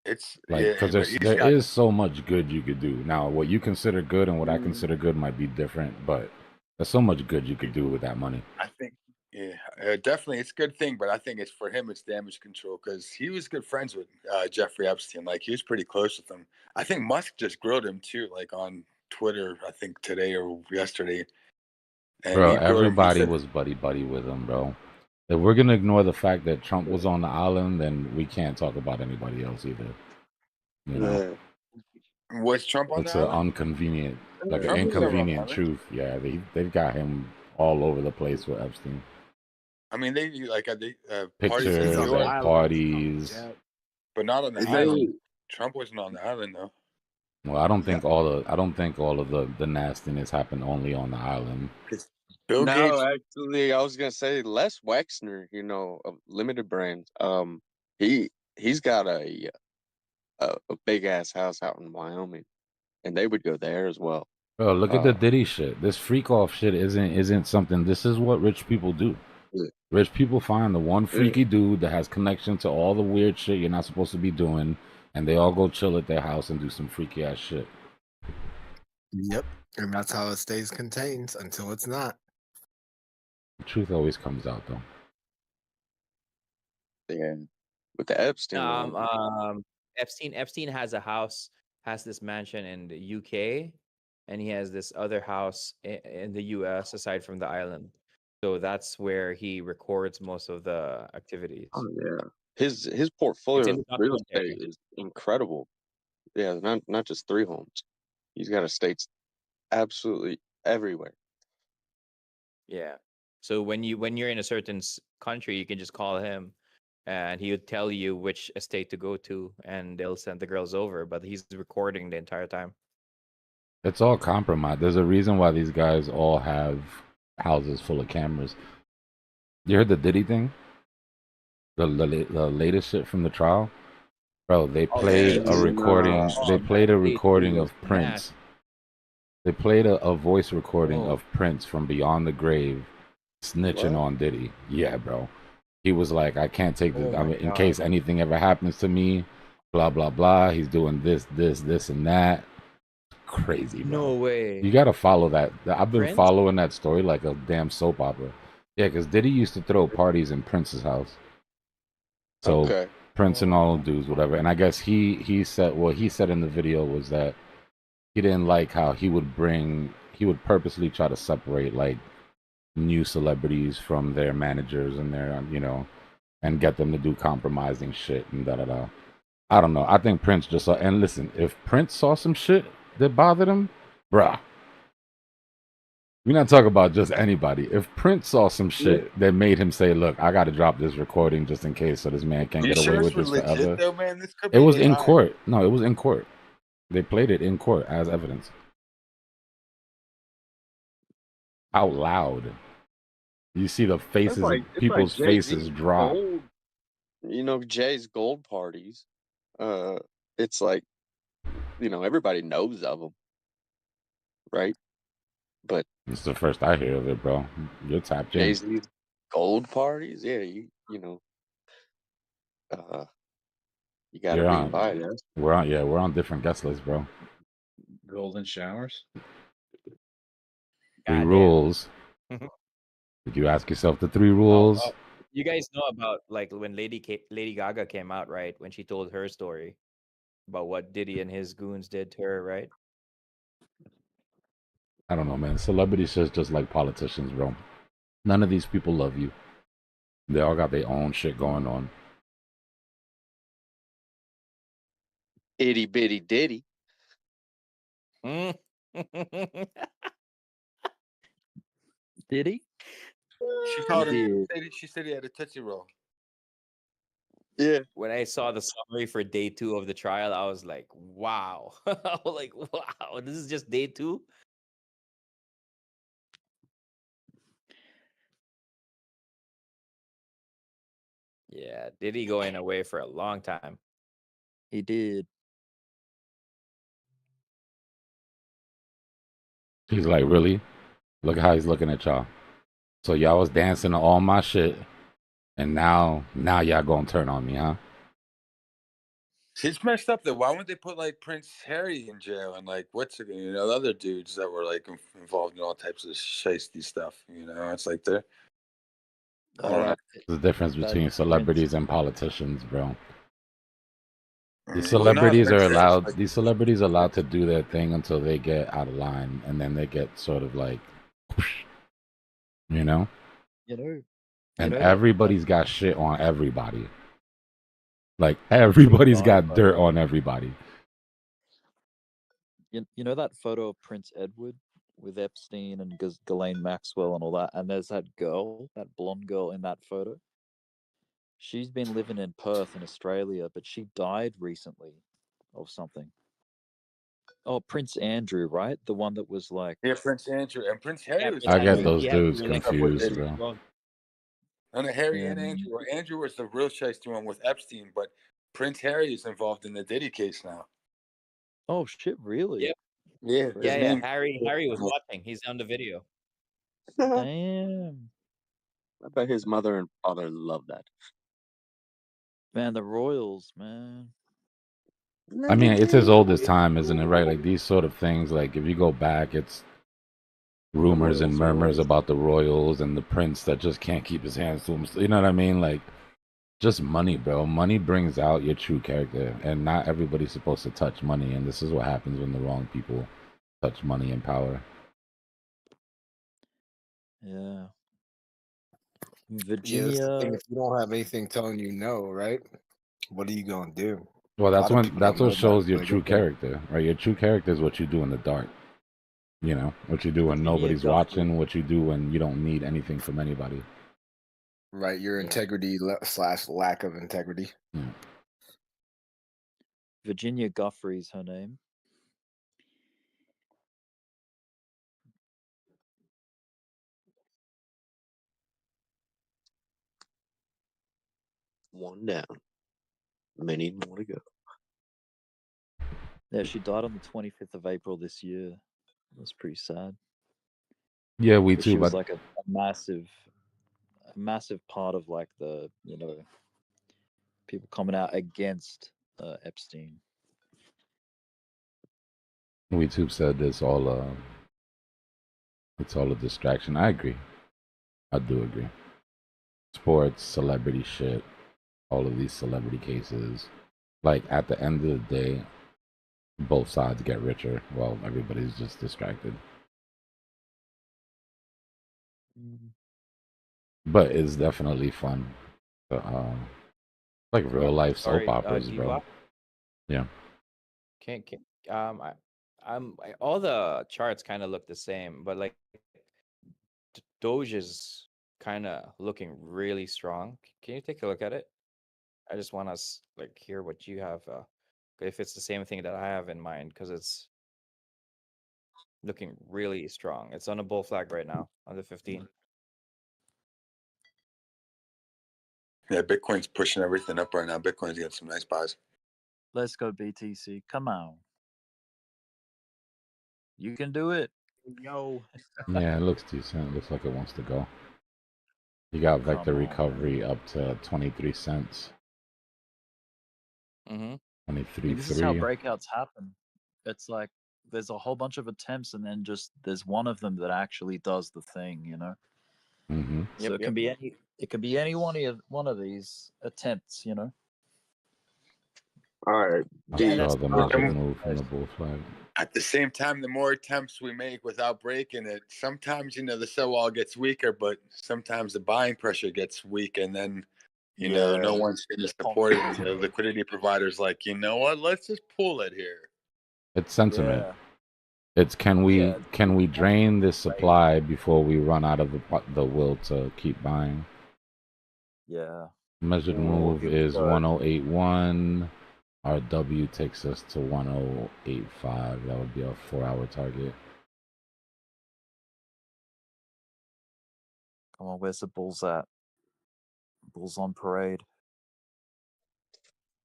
[SPEAKER 9] It's
[SPEAKER 1] Like,
[SPEAKER 9] yeah,
[SPEAKER 1] because
[SPEAKER 9] but he's
[SPEAKER 1] there
[SPEAKER 9] got
[SPEAKER 1] is so much good you could do. Now, what you consider good and what I consider good might be different, but there's so much good you could do with that money.
[SPEAKER 9] I think, yeah, definitely it's a good thing, but I think it's for him, it's damage control because he was good friends with Jeffrey Epstein. Like he was pretty close with him. I think Musk just grilled him too, like on Twitter. I think today or yesterday, and
[SPEAKER 1] Bro,
[SPEAKER 9] he grilled him. He
[SPEAKER 1] everybody
[SPEAKER 9] said,
[SPEAKER 1] was buddy with him, bro. If we're gonna ignore the fact that Trump was on the island, then we can't talk about anybody else either. You know,
[SPEAKER 9] "Was Trump on the
[SPEAKER 1] it's an
[SPEAKER 9] island?
[SPEAKER 1] inconvenient, like an
[SPEAKER 9] Trump was never on the
[SPEAKER 1] inconvenient
[SPEAKER 9] island.
[SPEAKER 1] truth. Yeah, they've got him all over the place with Epstein.
[SPEAKER 9] I mean, they like parties in
[SPEAKER 1] Pictures
[SPEAKER 9] New York,
[SPEAKER 1] at parties.
[SPEAKER 9] but not on the island. Trump wasn't on the island though.
[SPEAKER 1] Well, I don't think all of the nastiness happened only on the island.
[SPEAKER 9] Bill
[SPEAKER 6] No,
[SPEAKER 9] Gates.
[SPEAKER 6] actually, I was gonna say Les Wexner, of Limited Brands. He's got a big ass house out in Wyoming, and they would go there as well.
[SPEAKER 1] Bro, look at the Diddy shit. This freak off shit isn't something. This is what rich people do.
[SPEAKER 6] Yeah.
[SPEAKER 1] Rich people find the one freaky dude that has connection to all the weird shit you're not supposed to be doing, and they all go chill at their house and do some freaky ass shit.
[SPEAKER 11] Yep, and that's how it stays contained until it's not.
[SPEAKER 1] The truth always comes out, though.
[SPEAKER 6] Yeah, with the Epstein.
[SPEAKER 4] Epstein has this mansion in the UK, and he has this other house in the US aside from the island. So that's where he records most of the activities.
[SPEAKER 6] Oh yeah, his
[SPEAKER 4] It's
[SPEAKER 6] portfolio
[SPEAKER 4] in
[SPEAKER 6] of
[SPEAKER 4] the
[SPEAKER 6] real
[SPEAKER 4] documentary.
[SPEAKER 6] estate is incredible. Yeah, not just 3 homes. He's got estates absolutely everywhere.
[SPEAKER 4] Yeah. So when you're in a certain country, you can just call him, and he would tell you which estate to go to, and they'll send the girls over. But he's recording the entire time.
[SPEAKER 1] It's all compromised. There's a reason why these guys all have houses full of cameras. You heard the Diddy thing? The latest shit from the trial? Bro, they played a recording. They played a recording of Prince. They played a voice recording of Prince from Beyond the Grave snitching on Diddy. Yeah, bro. He was like, I can't take this. I mean, in case anything ever happens to me, blah, blah, blah. He's doing this, and that. Crazy, bro.
[SPEAKER 4] No way.
[SPEAKER 1] You got to follow that. I've been
[SPEAKER 4] Prince?
[SPEAKER 1] following that story like a damn soap opera. Yeah, because Diddy used to throw parties in Prince's house. So Prince and all the dudes, whatever. And I guess he said, what he said in the video was that he didn't like how he would purposely try to separate like new celebrities from their managers and their, and get them to do compromising shit and da-da-da. I don't know. I think Prince just saw, and listen, if Prince saw some shit that bothered him, bruh, we're not talking about just anybody. If Prince saw some shit that made him say, look, I got to drop this recording just in case so this man can't get away with this forever.
[SPEAKER 9] Though, man? This could
[SPEAKER 1] It
[SPEAKER 9] be
[SPEAKER 1] was in
[SPEAKER 9] AI.
[SPEAKER 1] court. No, it was in court. They played it in court as evidence. Out loud. You see the faces, people's faces drop.
[SPEAKER 6] Jay's gold parties. It's like, everybody knows of them, right? But
[SPEAKER 1] it's the first I hear of it, bro. You're tapped in.
[SPEAKER 6] Jay-Z's gold parties, yeah, you gotta
[SPEAKER 1] You're
[SPEAKER 6] be
[SPEAKER 1] on.
[SPEAKER 6] invited.
[SPEAKER 1] We're on different guest lists, bro.
[SPEAKER 21] Golden showers.
[SPEAKER 1] Three rules. Did you ask yourself the 3
[SPEAKER 4] Oh,
[SPEAKER 1] rules?
[SPEAKER 4] you guys know about like when Lady Gaga came out, right? When she told her story about what Diddy and his goons did to her, right?
[SPEAKER 1] I don't know, man. Celebrities just like politicians, bro. None of these people love you. They all got their own shit going on.
[SPEAKER 6] Itty bitty ditty.
[SPEAKER 19] Did he?
[SPEAKER 9] She called him.
[SPEAKER 19] did.
[SPEAKER 9] She said he had a tootsie roll.
[SPEAKER 6] Yeah.
[SPEAKER 4] When I saw the summary for day 2 of the trial, I was like, wow. I was like, wow, this is just day 2? Yeah, Diddy going away for a long time.
[SPEAKER 19] He did.
[SPEAKER 1] He's like, really? Look how he's looking at y'all. So y'all was dancing to all my shit, and now y'all gonna turn on me, huh?
[SPEAKER 9] It's messed up though. Why wouldn't they put like Prince Harry in jail and like the other dudes that were like involved in all types of shiesty stuff? It's like they're. I don't know.
[SPEAKER 1] There's a difference between celebrities and politicians, bro. These
[SPEAKER 9] Well, no,
[SPEAKER 1] celebrities
[SPEAKER 9] Prince
[SPEAKER 1] are
[SPEAKER 9] Harry's
[SPEAKER 1] allowed.
[SPEAKER 9] like-
[SPEAKER 1] These celebrities are allowed to do their thing until they get out of line, and then they get sort of like, whoosh, you know.
[SPEAKER 19] You know.
[SPEAKER 1] And
[SPEAKER 19] that-
[SPEAKER 1] everybody's got shit on everybody. Like everybody's got dirt on everybody.
[SPEAKER 19] You know that photo of Prince Edward with Epstein and Ghislaine Maxwell and all that, and there's that girl, that blonde girl in that photo. She's been living in Perth in Australia, but she died recently of something. Oh, Prince Andrew, right? The one that was like.
[SPEAKER 9] Yeah, Prince Andrew and Prince Harry.
[SPEAKER 4] Yeah,
[SPEAKER 9] Was
[SPEAKER 1] I get
[SPEAKER 9] like-
[SPEAKER 1] those
[SPEAKER 9] he had a
[SPEAKER 1] dudes
[SPEAKER 9] really tough with
[SPEAKER 1] confused,
[SPEAKER 9] Diddy.
[SPEAKER 1] bro.
[SPEAKER 9] And Harry
[SPEAKER 19] Yeah,
[SPEAKER 9] and Andrew. Andrew was the real shiesty one with Epstein, but Prince Harry is involved in the Diddy case now.
[SPEAKER 19] Oh shit! Really?
[SPEAKER 4] Yep.
[SPEAKER 9] Yeah.
[SPEAKER 4] Yeah. Harry was watching. He's on the video.
[SPEAKER 19] Damn.
[SPEAKER 13] I bet his mother and father love that.
[SPEAKER 19] Man, the Royals, man.
[SPEAKER 1] I mean, it's as old as time, isn't it? Right? Like these sort of things. Like if you go back, it's rumors and murmurs about the Royals and the prince that just can't keep his hands to him. You know what I mean? Like just money, bro. Money brings out your true character, and not everybody's supposed to touch money. And this is what happens when the wrong people touch money and power.
[SPEAKER 19] Yeah.
[SPEAKER 11] Yeah,
[SPEAKER 19] Virginia.
[SPEAKER 11] that's the thing. If you don't have anything telling you no, right? What are you gonna do?
[SPEAKER 1] Well,
[SPEAKER 11] A
[SPEAKER 1] that's
[SPEAKER 11] lot of
[SPEAKER 1] when
[SPEAKER 11] people
[SPEAKER 1] that's
[SPEAKER 11] don't
[SPEAKER 1] what
[SPEAKER 11] know
[SPEAKER 1] shows
[SPEAKER 11] that
[SPEAKER 1] your
[SPEAKER 11] until they
[SPEAKER 1] true
[SPEAKER 11] get there.
[SPEAKER 1] character, right? Your true character is what you do in the dark. You know, what you do when nobody's watching, what you do when you don't need anything from anybody.
[SPEAKER 11] Right, your integrity / lack of integrity.
[SPEAKER 1] Yeah.
[SPEAKER 19] Virginia Guffrey's her name.
[SPEAKER 13] One down. Many more to go.
[SPEAKER 19] Yeah, she died on the 25th of April this year. That's pretty sad.
[SPEAKER 1] Yeah, we
[SPEAKER 19] But
[SPEAKER 1] too.
[SPEAKER 19] she was
[SPEAKER 1] But
[SPEAKER 19] like a massive part of like the people coming out against Epstein.
[SPEAKER 1] we too said this all. It's all a distraction. I agree. I do agree. Sports, celebrity shit, all of these celebrity cases. Like at the end of the day, both sides get richer while everybody's just distracted. But it's definitely fun. Like real life soap
[SPEAKER 4] Sorry,
[SPEAKER 1] operas, bro.
[SPEAKER 4] Dbloc?
[SPEAKER 1] Yeah.
[SPEAKER 4] Can't all the charts kind of look the same, but like Doge is kind of looking really strong. Can you take a look at it? I just want to like hear what you have, if it's the same thing that I have in mind, because it's looking really strong. It's on a bull flag right now on the 15.
[SPEAKER 9] Yeah, Bitcoin's pushing everything up right now. Bitcoin's got some nice buys.
[SPEAKER 19] Let's go BTC. Come on. You can do it.
[SPEAKER 3] Yo.
[SPEAKER 1] Yeah, it looks decent. It looks like it wants to go. You got Vector
[SPEAKER 19] Come on,
[SPEAKER 1] Recovery up to 23 cents.
[SPEAKER 4] Mm-hmm.
[SPEAKER 1] 23.3.
[SPEAKER 19] This is how breakouts happen. It's like there's a whole bunch of attempts and then just there's one of them that actually does the thing,
[SPEAKER 1] Mm-hmm.
[SPEAKER 19] So it can be any. It could be any one of these attempts. You know.
[SPEAKER 13] All right,
[SPEAKER 1] I
[SPEAKER 13] D.
[SPEAKER 1] saw the measured move from the bull flag.
[SPEAKER 9] At the same time, the more attempts we make without breaking it, sometimes the sell wall gets weaker, but sometimes the buying pressure gets weak, and then no one's going to support it. And the liquidity provider's like, you know what? Let's just pull it here.
[SPEAKER 1] It's sentiment.
[SPEAKER 19] Yeah.
[SPEAKER 1] It's can we drain this supply before we run out of the will to keep buying?
[SPEAKER 19] Yeah.
[SPEAKER 1] Measured move
[SPEAKER 19] here we
[SPEAKER 1] is
[SPEAKER 19] go.
[SPEAKER 1] 1081. Our W takes us to 1085. That would be our 4-hour target.
[SPEAKER 19] Come on, where's the bulls at? Bulls on parade.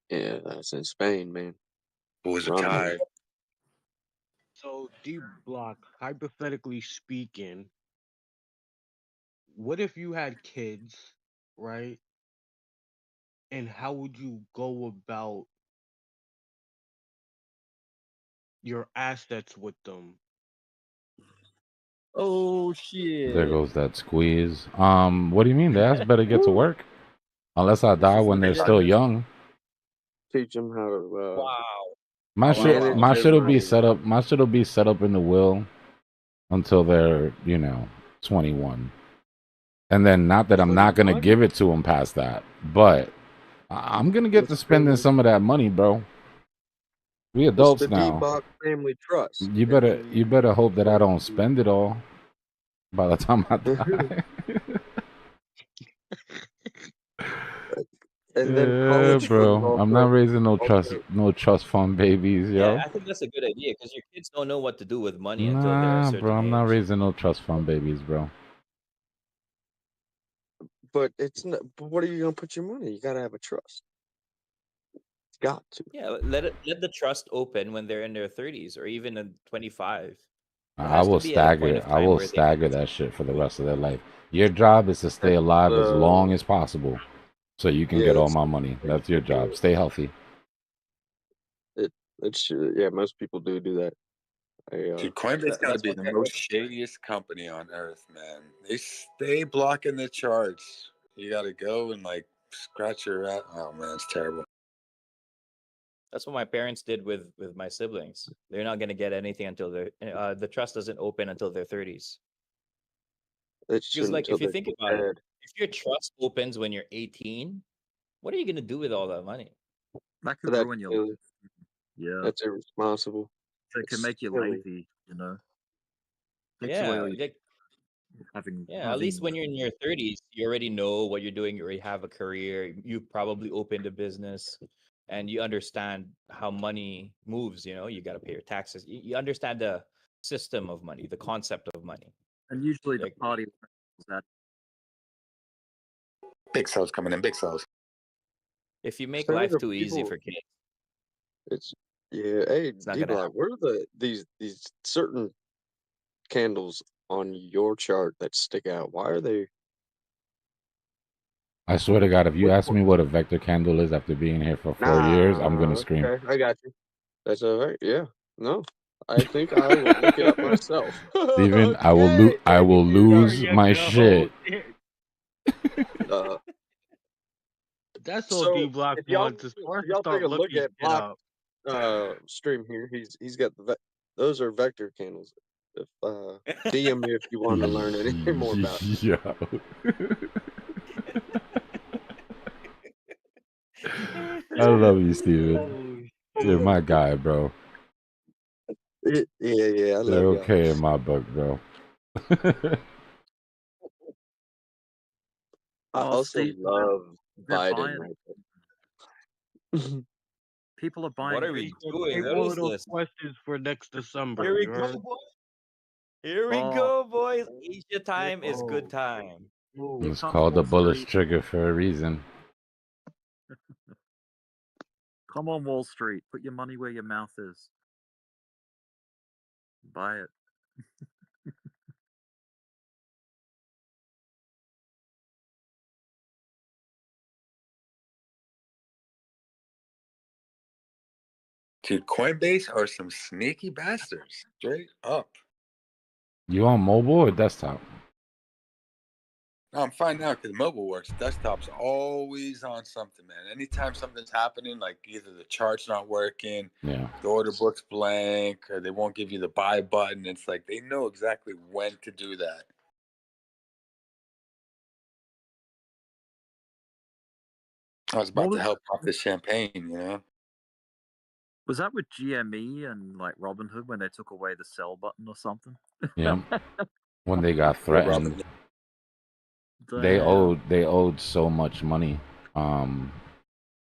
[SPEAKER 13] Yeah, that's in Spain, man.
[SPEAKER 9] Bulls are
[SPEAKER 13] Running.
[SPEAKER 9] tired.
[SPEAKER 7] So Dbloc, hypothetically speaking, what if you had kids, right? And how would you go about your assets with them?
[SPEAKER 19] Oh shit!
[SPEAKER 1] There goes that squeeze. What do you mean? The ass better get to work. Unless I die when they're still young.
[SPEAKER 13] Teach them how to.
[SPEAKER 5] Wow.
[SPEAKER 1] My shit will be
[SPEAKER 13] money.
[SPEAKER 1] set up. My shit will be set up in the will until they're 21, and then not that I'm not gonna give it to them past that, but I'm gonna get to spending some of that money, bro. We adults
[SPEAKER 13] the
[SPEAKER 1] now.
[SPEAKER 13] Dbloc family trust.
[SPEAKER 1] You better hope that I don't spend it all by the time I die.
[SPEAKER 13] And then
[SPEAKER 1] Yeah,
[SPEAKER 13] college
[SPEAKER 1] bro.
[SPEAKER 13] football.
[SPEAKER 1] I'm not raising no trust fund babies, yo.
[SPEAKER 18] Yeah, I think that's a good idea because your kids don't know what to do with money until they're a
[SPEAKER 1] Nah,
[SPEAKER 18] certain
[SPEAKER 1] bro. I'm
[SPEAKER 18] age.
[SPEAKER 1] not raising no trust fund babies, bro.
[SPEAKER 13] But it's not. But what are you gonna put your money? You gotta have a trust. It's got to.
[SPEAKER 18] Yeah, let the trust open when they're in their 30s or even in 25. It
[SPEAKER 1] I
[SPEAKER 18] has to
[SPEAKER 1] will
[SPEAKER 18] be at a point
[SPEAKER 1] stagger.
[SPEAKER 18] of
[SPEAKER 1] I
[SPEAKER 18] time
[SPEAKER 1] will
[SPEAKER 18] where they
[SPEAKER 1] stagger that shit for the rest of their life. Your job is to stay alive as long as possible, so you can get all my money. That's your job. Stay healthy.
[SPEAKER 13] It should. Yeah, most people do that.
[SPEAKER 9] Dude, Coinbase got to be the most shadiest company on earth, man. They stay blocking the charts. You got to go and scratch your ass. Oh man, it's terrible.
[SPEAKER 18] That's what my parents did with my siblings. They're not going to get anything until the trust doesn't open until their 30s. Because if you think about it, if your trust opens when you're 18, what are you going to do with all that money?
[SPEAKER 19] That could ruin your life. Yeah.
[SPEAKER 13] That's irresponsible.
[SPEAKER 19] So it can make you lazy, Takes away all your
[SPEAKER 18] At least when you're in your 30s, you already know what you're doing. You already have a career. You probably opened a business, and you understand how money moves. You got to pay your taxes. You understand the system of money, the concept of money.
[SPEAKER 19] And usually the party that
[SPEAKER 9] big cells coming in, big cells.
[SPEAKER 18] If you make life too easy for kids,
[SPEAKER 13] it's Hey,
[SPEAKER 18] not gonna
[SPEAKER 13] Dbloc, what are these certain candles on your chart that stick out? Why are they?
[SPEAKER 1] I swear to God, if you ask me what a vector candle is after being here for 4 years, I'm gonna scream.
[SPEAKER 13] Okay, I got you. That's all right. Yeah. No, I think I will look it up myself.
[SPEAKER 1] Steven, I will lose my shit.
[SPEAKER 7] That's all Dbloc wants is for us to
[SPEAKER 13] Y'all
[SPEAKER 7] start
[SPEAKER 13] take a look
[SPEAKER 7] looking
[SPEAKER 13] at
[SPEAKER 7] it up.
[SPEAKER 13] stream here. He's got those are vector candles. If DM me if you want to learn anything more about it.
[SPEAKER 1] Yo. I love you, Steven. You're my guy, bro.
[SPEAKER 13] Yeah, I love
[SPEAKER 1] You're
[SPEAKER 13] y'all.
[SPEAKER 1] okay in my book, bro.
[SPEAKER 13] I also love
[SPEAKER 19] they're
[SPEAKER 13] Biden
[SPEAKER 19] buying.
[SPEAKER 13] right there.
[SPEAKER 19] People are buying.
[SPEAKER 18] What are we doing?
[SPEAKER 7] Take
[SPEAKER 18] What
[SPEAKER 7] one
[SPEAKER 18] is
[SPEAKER 7] of those
[SPEAKER 18] this?
[SPEAKER 7] questions for next December.
[SPEAKER 18] Here we
[SPEAKER 7] you heard?
[SPEAKER 18] go, boys. Here we go, boys. Asia time is good time.
[SPEAKER 1] It's called the bullish trigger for a reason.
[SPEAKER 19] Come on, Wall Street. Put your money where your mouth is. Buy it.
[SPEAKER 9] Dude, Coinbase are some sneaky bastards. Straight up.
[SPEAKER 1] You on mobile or desktop?
[SPEAKER 9] I'm fine now because mobile works. Desktop's always on something, man. Anytime something's happening, like either the chart's not working,
[SPEAKER 1] Yeah.
[SPEAKER 9] the order book's blank, or they won't give you the buy button, it's like they know exactly when to do that. I was
[SPEAKER 19] What
[SPEAKER 9] about to
[SPEAKER 19] was
[SPEAKER 9] help off the champagne, you know?
[SPEAKER 19] was that with GME and like Robinhood when they took away the sell button or something?
[SPEAKER 1] Yeah. When they got
[SPEAKER 9] Yeah,
[SPEAKER 1] threatened,
[SPEAKER 19] Damn.
[SPEAKER 1] they owed so much money to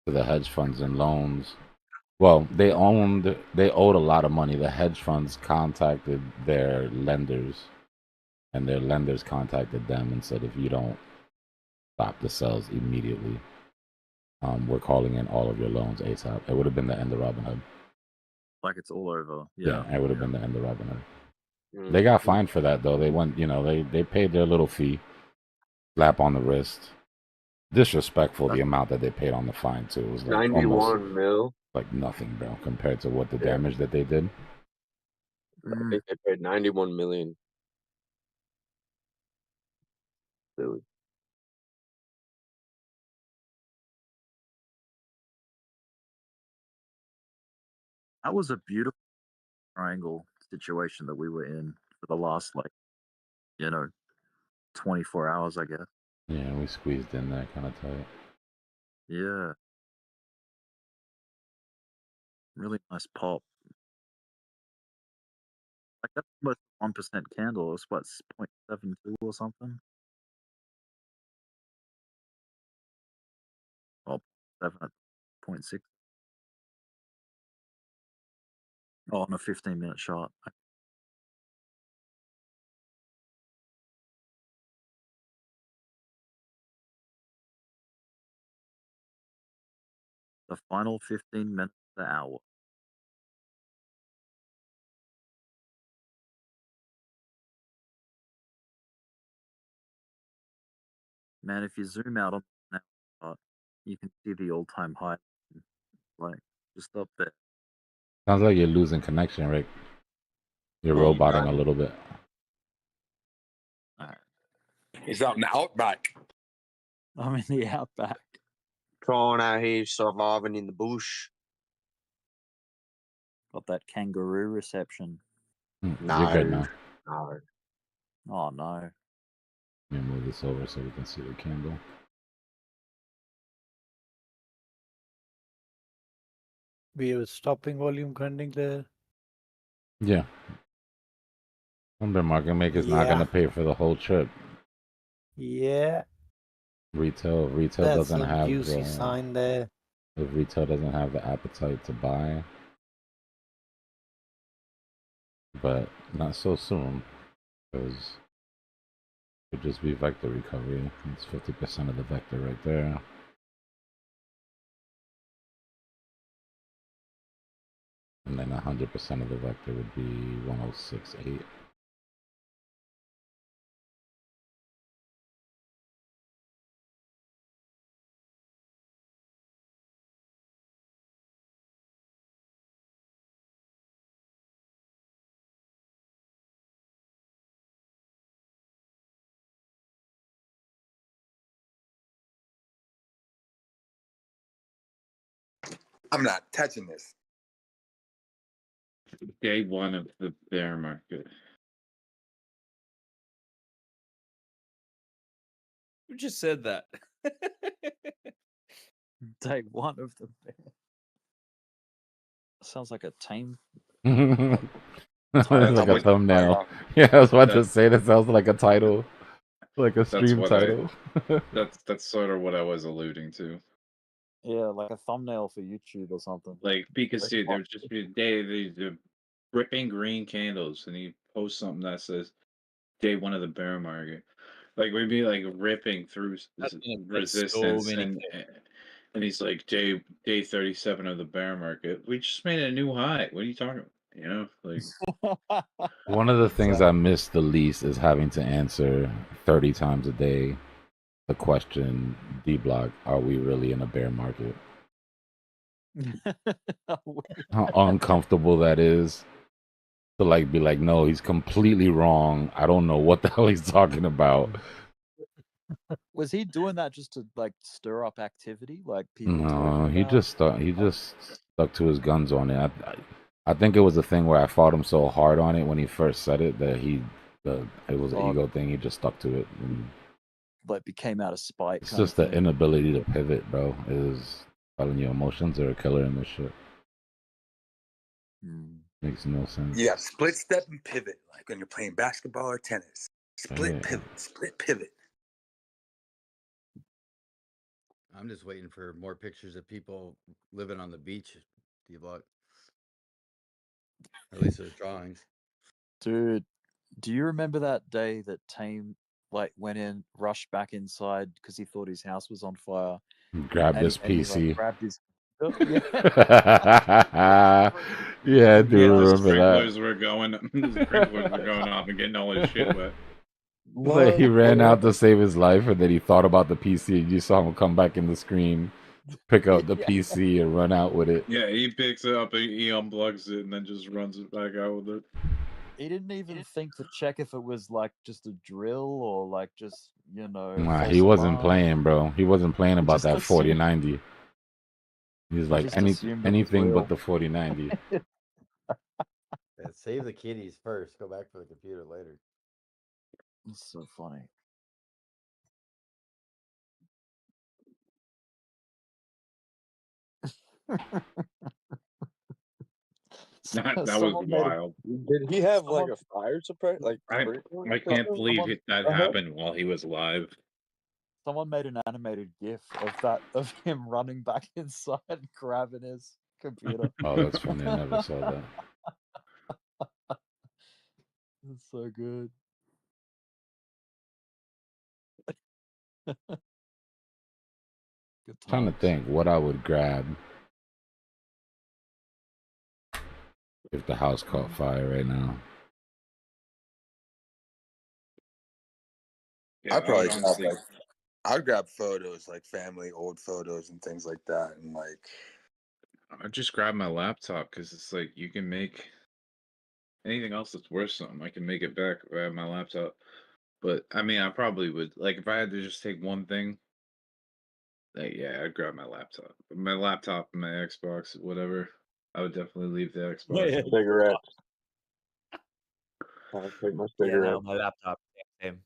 [SPEAKER 1] the hedge funds and loans. Well, they owed a lot of money. The hedge funds contacted their lenders, and their lenders contacted them and said, if you don't stop the sales immediately, we're calling in all of your loans ASAP. It would have been the end of Robinhood.
[SPEAKER 19] Like it's all over.
[SPEAKER 1] Yeah,
[SPEAKER 19] Yeah.
[SPEAKER 1] it would have been the end of Robinhood.
[SPEAKER 13] Mm.
[SPEAKER 1] They got fined for that though. They went, they paid their little fee, slap on the wrist. Disrespectful the amount that they paid on the fine too. It was like almost
[SPEAKER 13] 91 mil.
[SPEAKER 1] like nothing, bro, compared to what the
[SPEAKER 13] Yeah.
[SPEAKER 1] damage that they did.
[SPEAKER 13] I think they paid 91 million. Really?
[SPEAKER 19] That was a beautiful triangle situation that we were in for the last 24 hours, I guess.
[SPEAKER 1] Yeah, we squeezed in there kind of tight.
[SPEAKER 19] Yeah. Really nice pop. Like that's almost 1% candle. It's what 0.72 or something. Or 7.6. Oh, on a 15-minute shot. The final 15 minutes of the hour. Man, if you zoom out on that shot, you can see the all-time high, like just up there.
[SPEAKER 1] Sounds like you're losing connection, Rick. You're
[SPEAKER 9] Oh,
[SPEAKER 1] roboting
[SPEAKER 9] God.
[SPEAKER 1] a little bit.
[SPEAKER 9] He's out in the outback.
[SPEAKER 19] I'm in the outback.
[SPEAKER 13] Tron out here surviving in the bush.
[SPEAKER 19] Got that kangaroo reception.
[SPEAKER 1] You're good now.
[SPEAKER 13] No.
[SPEAKER 19] Oh no.
[SPEAKER 1] Let me move this over so we can see the candle.
[SPEAKER 8] We have a stopping volume trending there.
[SPEAKER 1] Yeah. Lumber market maker's not
[SPEAKER 8] Yeah.
[SPEAKER 1] gonna pay for the whole trip.
[SPEAKER 8] Yeah.
[SPEAKER 1] Retail
[SPEAKER 8] That's
[SPEAKER 1] doesn't
[SPEAKER 8] a
[SPEAKER 1] have
[SPEAKER 8] juicy sign there.
[SPEAKER 1] if retail doesn't have the appetite to buy. But not so soon, because it could just be vector recovery. It's 50% of the vector right there. And then 100% of the vector would be 106.8.
[SPEAKER 9] I'm not touching this.
[SPEAKER 21] Day one of the bear market.
[SPEAKER 4] Who just said that?
[SPEAKER 19] Day one of the bear. Sounds like a team.
[SPEAKER 1] It's like a thumbnail. Yeah, I was about to say that sounds like a title, like a stream title.
[SPEAKER 21] That's sort of what I was alluding to.
[SPEAKER 19] Yeah, like a thumbnail for YouTube or something.
[SPEAKER 21] Like because dude, there would just be a day the ripping green candles, and he posts something that says day one of the bear market. Like we'd be like ripping through resistance, and he's like day 37 of the bear market. We just made a new high. What are you talking about? You know, like
[SPEAKER 1] One of the things I miss the least is having to answer 30 times a day the question, Dbloc, are we really in a bear market? How uncomfortable that is to like be like, no, he's completely wrong. I don't know what the hell he's talking about.
[SPEAKER 19] Was he doing that just to like stir up activity, like people
[SPEAKER 1] No,
[SPEAKER 19] talking
[SPEAKER 1] he
[SPEAKER 19] about?
[SPEAKER 1] just stuck to his guns on it. I think it was a thing where I fought him so hard on it when he first said it that it was an
[SPEAKER 19] Oh,
[SPEAKER 1] ego thing. He just stuck to it. And
[SPEAKER 19] like became out of spite
[SPEAKER 1] it's
[SPEAKER 19] kind of
[SPEAKER 1] just the
[SPEAKER 19] thing.
[SPEAKER 1] inability to pivot, bro. Is telling you emotions are a killer in this shit. Makes no sense.
[SPEAKER 9] Yeah, split step and pivot, like when you're playing basketball or tennis. Split pivot, split pivot.
[SPEAKER 22] I'm just waiting for more pictures of people living on the beach, Dbloc. At least there's drawings.
[SPEAKER 19] Dude, do you remember that day that Tame like went in, rushed back inside because he thought his house was on fire?
[SPEAKER 1] Grabbed his
[SPEAKER 19] And he like
[SPEAKER 1] PC.
[SPEAKER 19] grabbed his
[SPEAKER 1] Yeah, I do
[SPEAKER 21] Yeah, the
[SPEAKER 1] remember that.
[SPEAKER 21] sprinklers were going. The sprinklers were going off and getting all his shit wet.
[SPEAKER 1] Like he ran out to save his life, and then he thought about the PC. And you saw him come back in the screen, pick up the PC, and run out with it.
[SPEAKER 21] Yeah, he picks it up, he unplugs it, and then just runs it back out with it.
[SPEAKER 19] He didn't even think to check if it was like just a drill or like just, you know,
[SPEAKER 1] Nah,
[SPEAKER 19] false
[SPEAKER 1] he wasn't
[SPEAKER 19] alarm.
[SPEAKER 1] playing, bro. He wasn't playing about
[SPEAKER 19] just
[SPEAKER 1] that
[SPEAKER 19] assumed-
[SPEAKER 1] 4090. He's like
[SPEAKER 19] just assumed it was
[SPEAKER 1] anything
[SPEAKER 19] real.
[SPEAKER 1] but the 4090.
[SPEAKER 22] Yeah, save the kitties first. Go back for the computer later.
[SPEAKER 19] It's so funny.
[SPEAKER 21] That was
[SPEAKER 19] Someone made a-
[SPEAKER 21] wild.
[SPEAKER 13] Did he have like a fire suppressor? Like
[SPEAKER 21] I can't believe that happened while he was live.
[SPEAKER 19] Someone made an animated GIF of him running back inside and grabbing his computer.
[SPEAKER 1] Oh, that's funny. I never saw that.
[SPEAKER 19] It's so good. Good
[SPEAKER 1] Trying to
[SPEAKER 19] times.
[SPEAKER 1] think what I would grab if the house caught fire right now.
[SPEAKER 21] Yeah,
[SPEAKER 9] I'd probably
[SPEAKER 21] I would
[SPEAKER 9] grab
[SPEAKER 21] honestly-
[SPEAKER 9] like I'd grab photos, like family old photos and things like that, and like
[SPEAKER 21] I just grab my laptop because it's like you can make anything else that's worth something. I can make it back if I have my laptop. But I mean, I probably would like if I had to just take one thing. Like, yeah, I'd grab my laptop, my Xbox, whatever. I would definitely leave the Xbox.
[SPEAKER 13] Cigarettes. I'll take my
[SPEAKER 4] Yeah,
[SPEAKER 13] cigarette.
[SPEAKER 4] no, my laptop. Same.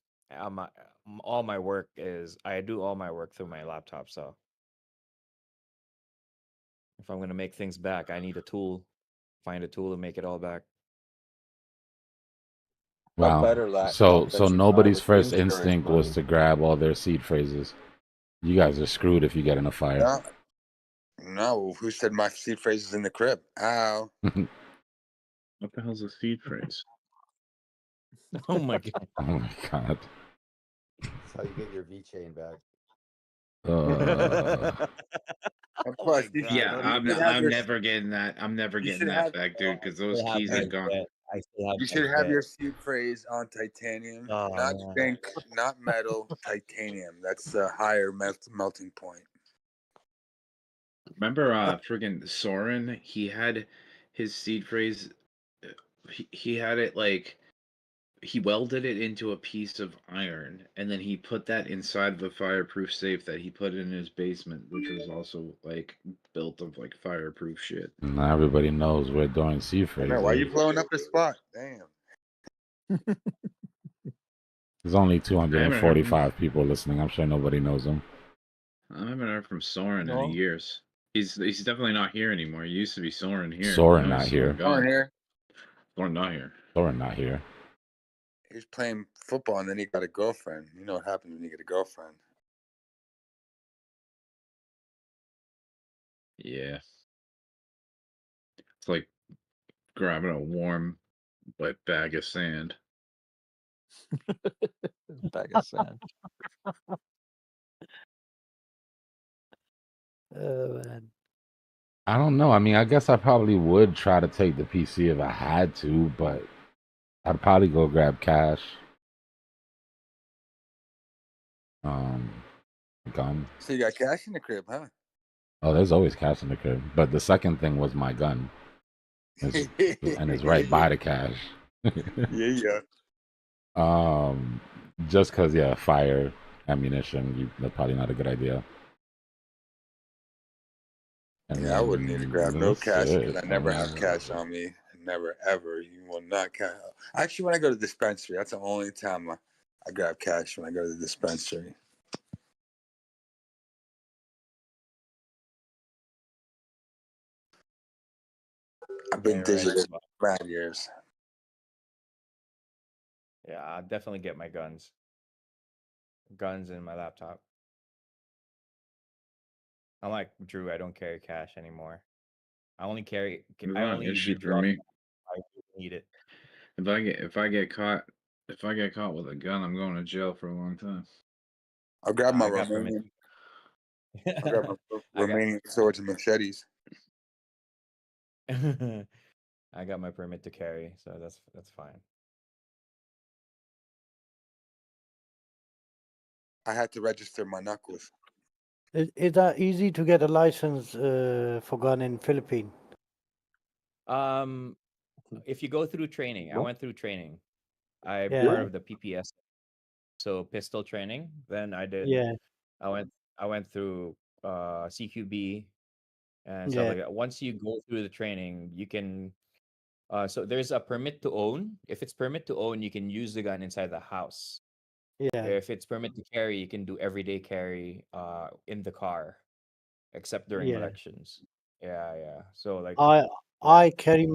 [SPEAKER 4] All my work is I do all my work through my laptop. So if I'm gonna make things back, I need a tool. Find a tool to make it all back.
[SPEAKER 1] Wow.
[SPEAKER 13] better laptop
[SPEAKER 1] So
[SPEAKER 13] that
[SPEAKER 1] so
[SPEAKER 13] you buy
[SPEAKER 1] nobody's
[SPEAKER 13] with
[SPEAKER 1] first
[SPEAKER 13] insurance
[SPEAKER 1] instinct was
[SPEAKER 13] money.
[SPEAKER 1] to grab all their seed phrases. You guys are screwed if you get in a fire.
[SPEAKER 9] no, who said my seed phrase is in the crib? Ow.
[SPEAKER 21] What the hell's a seed phrase?
[SPEAKER 4] Oh my god.
[SPEAKER 1] Oh my god.
[SPEAKER 22] That's how you get your V chain back.
[SPEAKER 21] Yeah, I'm never getting that. I'm never
[SPEAKER 9] You
[SPEAKER 21] getting
[SPEAKER 9] should
[SPEAKER 21] that
[SPEAKER 9] have-
[SPEAKER 21] back, dude. Because those
[SPEAKER 4] still have
[SPEAKER 21] keys
[SPEAKER 4] my
[SPEAKER 21] ain't gone.
[SPEAKER 4] jet. I still have
[SPEAKER 9] You
[SPEAKER 4] my
[SPEAKER 9] should have
[SPEAKER 4] jet.
[SPEAKER 9] your seed phrase on titanium,
[SPEAKER 4] Oh,
[SPEAKER 9] not
[SPEAKER 4] man.
[SPEAKER 9] zinc, not metal, titanium. That's a higher melting point.
[SPEAKER 21] Remember, friggin' Soren? He had his seed phrase. He had it like he welded it into a piece of iron, and then he put that inside of a fireproof safe that he put in his basement, which was also like built of like fireproof shit.
[SPEAKER 1] Now everybody knows we're doing seed
[SPEAKER 9] Hey,
[SPEAKER 1] phrases.
[SPEAKER 9] man, why you blowing up the spot? Damn.
[SPEAKER 1] There's only
[SPEAKER 21] I haven't heard
[SPEAKER 1] 245 people listening. I'm sure nobody knows him.
[SPEAKER 21] I haven't heard from Soren
[SPEAKER 1] No.
[SPEAKER 21] in years. He's definitely not here anymore. He used to be Soren here.
[SPEAKER 1] Soren
[SPEAKER 21] Now
[SPEAKER 1] not
[SPEAKER 21] he's
[SPEAKER 1] here.
[SPEAKER 21] gone.
[SPEAKER 9] Soren here.
[SPEAKER 21] Soren not here.
[SPEAKER 1] Soren not here.
[SPEAKER 9] He was playing football and then he got a girlfriend. You know what happens when you get a girlfriend.
[SPEAKER 21] Yeah. It's like grabbing a warm, wet bag of sand.
[SPEAKER 19] Bag of sand.
[SPEAKER 8] Oh man.
[SPEAKER 1] I don't know. I mean, I guess I probably would try to take the PC if I had to, but I'd probably go grab cash. Gun.
[SPEAKER 9] So you got cash in the crib, huh?
[SPEAKER 1] Oh, there's always cash in the crib. But the second thing was my gun. And it's right by the cash.
[SPEAKER 9] Yeah.
[SPEAKER 1] Just because, yeah, fire ammunition, that's probably not a good idea. And
[SPEAKER 9] Yeah, I wouldn't need to grab no
[SPEAKER 1] that's
[SPEAKER 9] cash
[SPEAKER 1] it.
[SPEAKER 9] because I never have cash on me. Never ever. You will not cash. Actually, when I go to the dispensary, that's the only time I grab cash, when I go to the dispensary. I've been
[SPEAKER 4] Yeah, right.
[SPEAKER 9] digital for 9 years.
[SPEAKER 4] Yeah, I'll definitely get my guns. Guns in my laptop. I'm like Drew. I don't carry cash anymore. I only carry.
[SPEAKER 21] It's
[SPEAKER 4] I
[SPEAKER 21] not an
[SPEAKER 4] only
[SPEAKER 21] issue for
[SPEAKER 4] withdraw.
[SPEAKER 21] me.
[SPEAKER 4] I need it.
[SPEAKER 21] If I get caught with a gun, I'm going to jail for a long time.
[SPEAKER 9] I'll grab my
[SPEAKER 4] I got permit.
[SPEAKER 9] Romanian. I'll grab my
[SPEAKER 4] I got.
[SPEAKER 9] Romanian swords and machetes.
[SPEAKER 4] I got my permit to carry, so that's fine.
[SPEAKER 9] I had to register my knuckles.
[SPEAKER 8] Is that easy to get a license for gun in Philippines?
[SPEAKER 4] If you go through training, I went through training. I'm
[SPEAKER 8] Yeah.
[SPEAKER 4] part of the PPS, so pistol training. Then I did.
[SPEAKER 8] Yeah.
[SPEAKER 4] I went through CQB and stuff
[SPEAKER 8] Yeah.
[SPEAKER 4] like that. Once you go through the training, you can. So there's a permit to own. If it's permit to own, you can use the gun inside the house.
[SPEAKER 8] Yeah.
[SPEAKER 4] If it's permit to carry, you can do everyday carry in the car, except during
[SPEAKER 8] Yeah.
[SPEAKER 4] elections. Yeah. So like
[SPEAKER 8] I carry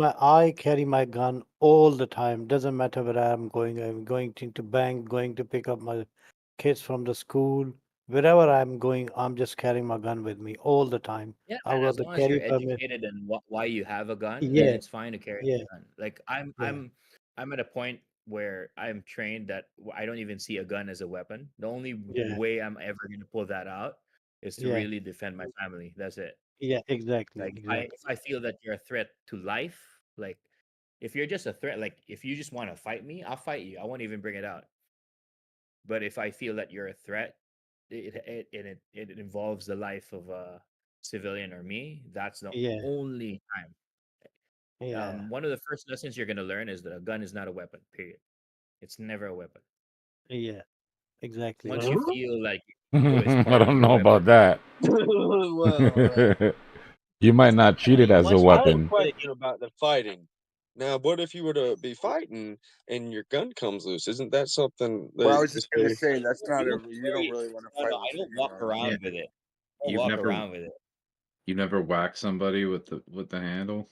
[SPEAKER 8] my gun all the time. Doesn't matter where I'm going to bank, going to pick up my kids from the school. Wherever I'm going, I'm just carrying my gun with me all the time.
[SPEAKER 4] yeah,
[SPEAKER 8] I've
[SPEAKER 4] man,
[SPEAKER 8] got
[SPEAKER 4] as
[SPEAKER 8] the
[SPEAKER 4] long as you're
[SPEAKER 8] carry permit.
[SPEAKER 4] educated and why you have a gun, then
[SPEAKER 8] Yeah.
[SPEAKER 4] it's fine to carry
[SPEAKER 8] Yeah.
[SPEAKER 4] a gun. Like I'm
[SPEAKER 8] Yeah.
[SPEAKER 4] I'm at a point where I'm trained that I don't even see a gun as a weapon. The only
[SPEAKER 8] Yeah.
[SPEAKER 4] way I'm ever gonna pull that out is to
[SPEAKER 8] Yeah.
[SPEAKER 4] really defend my family. That's it.
[SPEAKER 8] Yeah. Exactly.
[SPEAKER 4] Like
[SPEAKER 8] Exactly.
[SPEAKER 4] if I feel that you're a threat to life, like if you're just a threat, like if you just want to fight me, I'll fight you. I won't even bring it out. But if I feel that you're a threat, it involves the life of a civilian or me, that's the
[SPEAKER 8] Yeah.
[SPEAKER 4] only time.
[SPEAKER 8] Yeah.
[SPEAKER 4] One of the first lessons you're gonna learn is that a gun is not a weapon. Period. It's never a weapon.
[SPEAKER 8] Yeah. Exactly.
[SPEAKER 4] Once you feel like ego is
[SPEAKER 1] I
[SPEAKER 4] part of
[SPEAKER 1] don't
[SPEAKER 4] your
[SPEAKER 1] know about
[SPEAKER 4] weapon,
[SPEAKER 1] that. You might not treat it as a
[SPEAKER 4] once you
[SPEAKER 13] I have a
[SPEAKER 1] weapon.
[SPEAKER 4] feel it,
[SPEAKER 13] question about the fighting. Now, what if you were to be fighting and your gun comes loose? Isn't that something
[SPEAKER 9] Well, I
[SPEAKER 13] that
[SPEAKER 9] was just gonna say that's not
[SPEAKER 4] you
[SPEAKER 9] a.
[SPEAKER 4] don't
[SPEAKER 9] You don't
[SPEAKER 4] carry.
[SPEAKER 9] really want to
[SPEAKER 4] No,
[SPEAKER 9] fight
[SPEAKER 4] I
[SPEAKER 9] with
[SPEAKER 4] don't
[SPEAKER 9] your
[SPEAKER 4] walk
[SPEAKER 9] gun on.
[SPEAKER 21] Yeah.
[SPEAKER 4] around with it. I don't
[SPEAKER 21] You've
[SPEAKER 4] walk
[SPEAKER 21] never
[SPEAKER 4] around with it.
[SPEAKER 21] whacked somebody with the handle.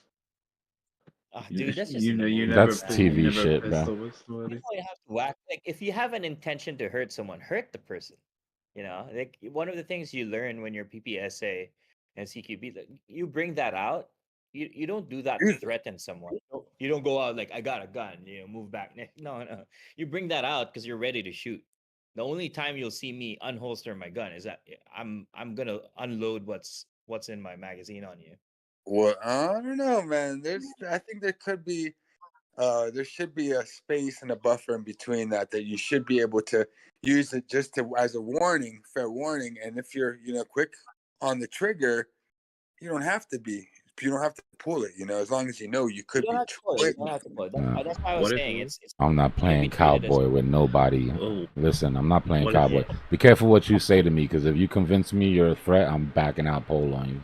[SPEAKER 4] Dude, that's just
[SPEAKER 21] You
[SPEAKER 4] in the
[SPEAKER 21] you
[SPEAKER 4] movies,
[SPEAKER 21] never
[SPEAKER 1] That's
[SPEAKER 4] man.
[SPEAKER 21] you
[SPEAKER 1] TV
[SPEAKER 21] never
[SPEAKER 1] shit, bro.
[SPEAKER 21] pistol with somebody.
[SPEAKER 4] You don't have to whack. Like if you have an intention to hurt someone, hurt the person. You know, like one of the things you learn when you're PPSA and CQB, like, you bring that out. You don't do that to threaten someone. You don't go out like I got a gun. Move back. No. You bring that out because you're ready to shoot. The only time you'll see me unholster my gun is that I'm gonna unload what's in my magazine on you.
[SPEAKER 9] Well, I don't know, man. I think there could be, there should be a space and a buffer in between that you should be able to use it just as a warning, fair warning. And if you're, quick on the trigger, you don't have to be. You don't have to pull it. As long as you know you could
[SPEAKER 4] You don't
[SPEAKER 9] be
[SPEAKER 4] have to pull it. You
[SPEAKER 9] quick.
[SPEAKER 4] don't have to pull it.
[SPEAKER 1] Yeah.
[SPEAKER 4] That's why I was
[SPEAKER 21] What if
[SPEAKER 4] saying it's
[SPEAKER 1] I'm not
[SPEAKER 4] it can be
[SPEAKER 1] playing
[SPEAKER 4] treated as
[SPEAKER 1] cowboy with nobody.
[SPEAKER 21] oh
[SPEAKER 1] Listen, I'm not playing
[SPEAKER 21] what if
[SPEAKER 1] cowboy. Be careful what you say to me, because if you convince me you're a threat, I'm backing out pole on you.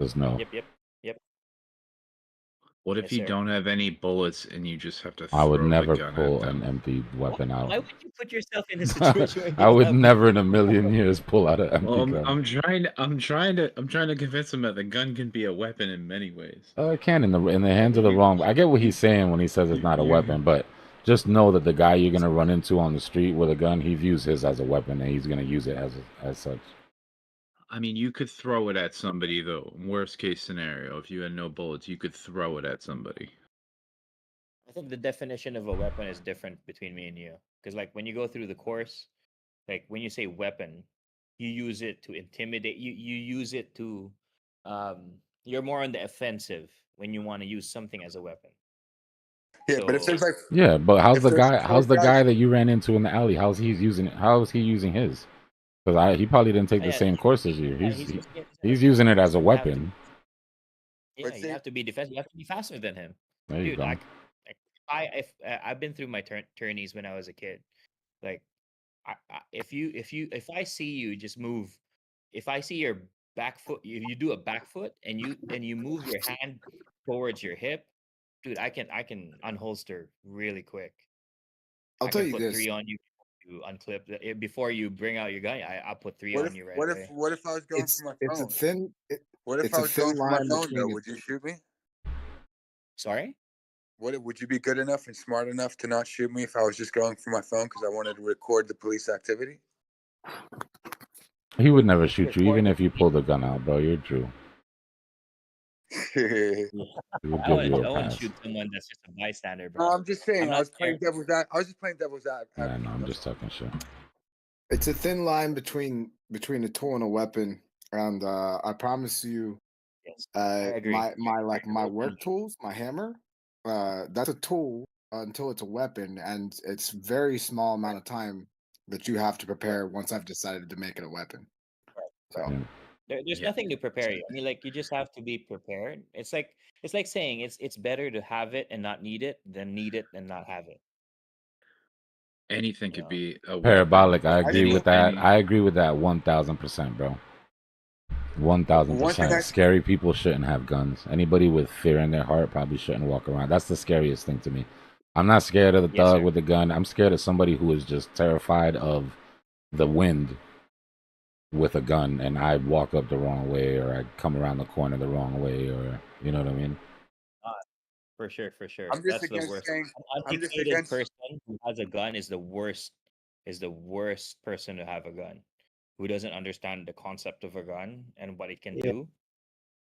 [SPEAKER 1] Just no.
[SPEAKER 4] Yep.
[SPEAKER 21] what if
[SPEAKER 4] Yes,
[SPEAKER 21] you
[SPEAKER 4] sir.
[SPEAKER 21] don't have any bullets and you just have to
[SPEAKER 1] I would
[SPEAKER 21] throw the
[SPEAKER 1] never
[SPEAKER 21] gun at
[SPEAKER 1] pull an
[SPEAKER 21] them?
[SPEAKER 1] empty weapon out.
[SPEAKER 4] Why would you put yourself in a situation where
[SPEAKER 1] I
[SPEAKER 4] you
[SPEAKER 1] would
[SPEAKER 4] have
[SPEAKER 1] never in a million years pull out an empty
[SPEAKER 21] Well,
[SPEAKER 1] gun.
[SPEAKER 21] I'm trying to convince him that the gun can be a weapon in many ways.
[SPEAKER 1] It can in the hands of the wrong. I get what he's saying when he says it's not a weapon, but just know that the guy you're gonna run into on the street with a gun, he views his as a weapon, and he's gonna use it as such.
[SPEAKER 21] I mean, you could throw it at somebody though. Worst case scenario, if you had no bullets, you could throw it at somebody.
[SPEAKER 4] I think the definition of a weapon is different between me and you. Because like when you go through the course, like when you say weapon, you use it to intimidate. You use it to, you're more on the offensive when you want to use something as a weapon.
[SPEAKER 9] Yeah, but if there's like
[SPEAKER 1] Yeah, but how's
[SPEAKER 9] if
[SPEAKER 1] the
[SPEAKER 9] there's
[SPEAKER 1] guy?
[SPEAKER 9] four
[SPEAKER 1] How's the
[SPEAKER 9] guys,
[SPEAKER 1] guy that you ran into in the alley? How's he using it? How is he using his? Because he probably didn't take
[SPEAKER 4] Oh,
[SPEAKER 1] the
[SPEAKER 4] yeah,
[SPEAKER 1] same course as you.
[SPEAKER 4] he's using it.
[SPEAKER 1] He's using it as a
[SPEAKER 4] You have to,
[SPEAKER 1] weapon.
[SPEAKER 4] yeah, you have to be defensive. You have to be faster than him,
[SPEAKER 1] There you
[SPEAKER 4] dude.
[SPEAKER 1] go.
[SPEAKER 4] I've been through my tourneys when I was a kid. Like if I see you just move, if I see your back foot, you do a back foot and you move your hand towards your hip, dude, I can unholster really quick.
[SPEAKER 11] I'll
[SPEAKER 4] I
[SPEAKER 11] tell
[SPEAKER 4] can
[SPEAKER 11] you
[SPEAKER 4] put
[SPEAKER 11] this.
[SPEAKER 4] 3 on you to unclip before you bring out your gun. I'll put 3
[SPEAKER 9] What
[SPEAKER 4] on
[SPEAKER 9] if
[SPEAKER 4] you right
[SPEAKER 9] what if
[SPEAKER 4] away.
[SPEAKER 9] what if I was going
[SPEAKER 11] It's
[SPEAKER 9] for my
[SPEAKER 11] it's a
[SPEAKER 9] phone?
[SPEAKER 11] thin
[SPEAKER 9] What if
[SPEAKER 11] it's
[SPEAKER 9] I
[SPEAKER 11] a
[SPEAKER 9] was going
[SPEAKER 11] thin
[SPEAKER 9] for my
[SPEAKER 11] line
[SPEAKER 9] phone though?
[SPEAKER 11] between
[SPEAKER 9] Would you shoot me?
[SPEAKER 4] Sorry?
[SPEAKER 9] Would you be good enough and smart enough to not shoot me if I was just going for my phone because I wanted to record the police activity?
[SPEAKER 1] He would never shoot you,
[SPEAKER 4] Record
[SPEAKER 1] even
[SPEAKER 4] the
[SPEAKER 1] if you pulled a gun out, bro. You're true. He would give you a
[SPEAKER 4] I wouldn't
[SPEAKER 1] pass.
[SPEAKER 4] shoot someone that's just a bystander,
[SPEAKER 9] No,
[SPEAKER 4] bro.
[SPEAKER 9] I'm just saying.
[SPEAKER 4] I'm
[SPEAKER 9] I
[SPEAKER 4] not
[SPEAKER 9] was playing
[SPEAKER 4] scared.
[SPEAKER 9] I was just playing devil's
[SPEAKER 1] Yeah,
[SPEAKER 9] advocate.
[SPEAKER 1] no, I'm just talking shit.
[SPEAKER 11] It's a thin line between a tool and a weapon, and I promise you,
[SPEAKER 4] Yes, I agree.
[SPEAKER 11] my work tools, my hammer, that's a tool until it's a weapon, and it's very small amount of time that you have to prepare once I've decided to make it a weapon. So
[SPEAKER 4] There's nothing to prepare you. I mean, like you just have to be prepared. It's like saying it's better to have it and not need it than need it and not have it.
[SPEAKER 21] Anything could be a
[SPEAKER 1] Parabolic.
[SPEAKER 21] weapon.
[SPEAKER 1] I agree with that. I agree with that 1000%, bro.
[SPEAKER 9] One thing
[SPEAKER 1] 1000%. Scary people shouldn't have guns. Anybody with fear in their heart probably shouldn't walk around. That's the scariest thing to me. I'm not scared of the
[SPEAKER 4] Yes,
[SPEAKER 1] thug
[SPEAKER 4] sir.
[SPEAKER 1] with the gun. I'm scared of somebody who is just terrified of the wind with a gun, and I walk up the wrong way, or I come around the corner the wrong way, or you know what I mean?
[SPEAKER 4] For sure, for sure.
[SPEAKER 9] I'm just
[SPEAKER 4] That's the
[SPEAKER 9] against
[SPEAKER 4] worst.
[SPEAKER 9] saying.
[SPEAKER 4] An
[SPEAKER 9] I'm just
[SPEAKER 4] uneducated
[SPEAKER 9] against.
[SPEAKER 4] person who has a gun is the worst. Is the worst person to have a gun. Who doesn't understand the concept of a gun and what it can
[SPEAKER 8] Yeah.
[SPEAKER 4] do?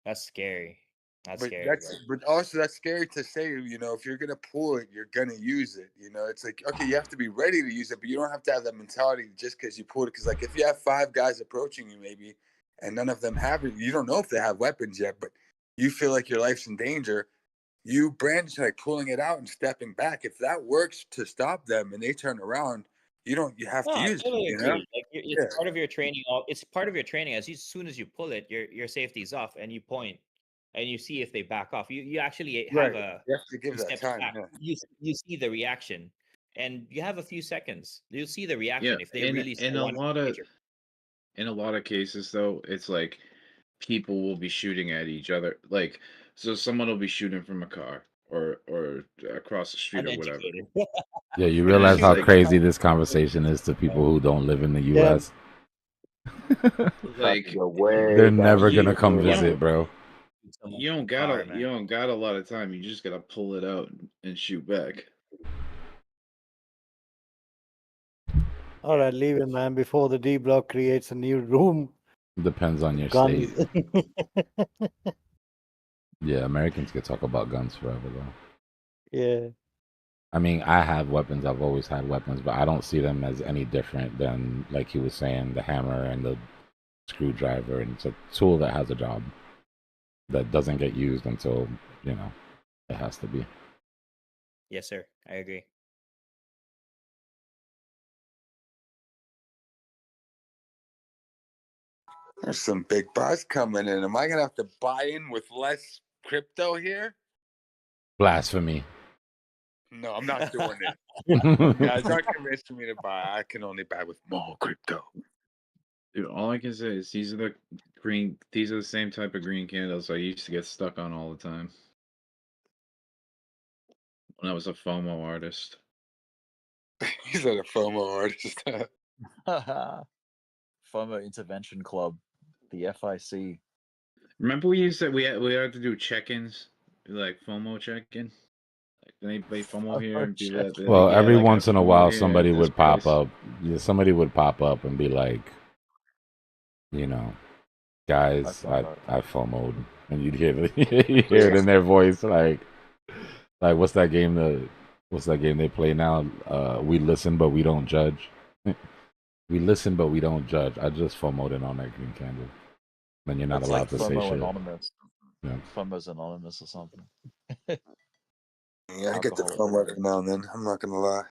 [SPEAKER 4] That's scary. That's
[SPEAKER 9] But
[SPEAKER 4] scary, bro.
[SPEAKER 9] but also that's scary to say. You know, if you're gonna pull it, you're gonna use it. You know, it's like okay, you have to be ready to use it, but you don't have to have that mentality just because you pulled it. Because like if you have 5 guys approaching you, maybe, and none of them have it, you don't know if they have weapons yet, but you feel like your life's in danger. You brandish like pulling it out and stepping back. If that works to stop them and they turn around, you have
[SPEAKER 4] No,
[SPEAKER 9] to
[SPEAKER 4] I
[SPEAKER 9] use it.
[SPEAKER 4] totally
[SPEAKER 9] You know?
[SPEAKER 4] agree. Like it's
[SPEAKER 9] Yeah.
[SPEAKER 4] part of your training. It's part of your training. As soon as you pull it, your safety's off, and you point, and you see if they back off. You actually have
[SPEAKER 9] Right.
[SPEAKER 4] a
[SPEAKER 9] You have to give
[SPEAKER 4] few
[SPEAKER 9] that
[SPEAKER 4] steps
[SPEAKER 9] time.
[SPEAKER 4] back.
[SPEAKER 9] Yeah.
[SPEAKER 4] You see the reaction, and you have a few seconds. You'll see the
[SPEAKER 21] Yeah,
[SPEAKER 4] reaction if they really
[SPEAKER 21] in
[SPEAKER 4] still
[SPEAKER 21] a
[SPEAKER 4] want to
[SPEAKER 21] lot
[SPEAKER 4] engage
[SPEAKER 21] of
[SPEAKER 4] your
[SPEAKER 21] cases though, it's like people will be shooting at each other. Like so someone will be shooting from a car or across the street or whatever.
[SPEAKER 4] uneducated.
[SPEAKER 1] Yeah, you
[SPEAKER 21] And
[SPEAKER 1] realize
[SPEAKER 21] it's
[SPEAKER 1] how
[SPEAKER 21] like
[SPEAKER 1] crazy this conversation is to people who don't live in the
[SPEAKER 8] Yeah.
[SPEAKER 1] U.S.
[SPEAKER 21] like
[SPEAKER 1] They're never
[SPEAKER 21] you,
[SPEAKER 1] gonna come
[SPEAKER 21] you don't
[SPEAKER 1] visit, bro.
[SPEAKER 21] you don't got a lot of time. You just gotta pull it out and shoot back.
[SPEAKER 8] All right, leave it, man. Before the D-Block creates a new room.
[SPEAKER 1] Depends on your
[SPEAKER 8] Guns.
[SPEAKER 1] state. Yeah, Americans could talk about guns forever, though.
[SPEAKER 8] Yeah.
[SPEAKER 1] I mean, I have weapons. I've always had weapons, but I don't see them as any different than, like he was saying, the hammer and the screwdriver. And it's a tool that has a job that doesn't get used until, you know, it has to be.
[SPEAKER 4] Yes, sir. I agree.
[SPEAKER 9] There's some big buzz coming in. Am I gonna have to buy in with less crypto here?
[SPEAKER 1] Blasphemy.
[SPEAKER 9] No, I'm not doing it. Guys, don't convince me to buy. I can only buy with more crypto.
[SPEAKER 21] Dude, all I can say is these are the same type of green candles I used to get stuck on all the time when I was a FOMO artist.
[SPEAKER 9] He's not a FOMO artist.
[SPEAKER 19] FOMO Intervention Club, the FIC.
[SPEAKER 21] Remember we used to we had to do check-ins, like FOMO check-in. Like then they play FOMO here and people that
[SPEAKER 1] Well,
[SPEAKER 21] yeah,
[SPEAKER 1] every
[SPEAKER 21] like
[SPEAKER 1] once in a
[SPEAKER 21] FOMO
[SPEAKER 1] while,
[SPEAKER 21] here
[SPEAKER 1] somebody
[SPEAKER 21] at this
[SPEAKER 1] would pop
[SPEAKER 21] price.
[SPEAKER 1] up. Yeah, somebody would pop up and be like, you know, guys, I FOMO'd, and you'd hear you hear it in their voice, like what's that game? What's that game they play now? We listen but we don't judge. We listen but we don't judge. I just FOMO'd in on that green candle. Then you're not
[SPEAKER 19] That's
[SPEAKER 1] allowed
[SPEAKER 19] like
[SPEAKER 1] to say
[SPEAKER 19] FOMO
[SPEAKER 1] shit.
[SPEAKER 19] Anonymous.
[SPEAKER 1] Yeah.
[SPEAKER 19] FOMO's Anonymous or something.
[SPEAKER 9] Yeah, I get the FOMO every now and then. I'm not gonna lie.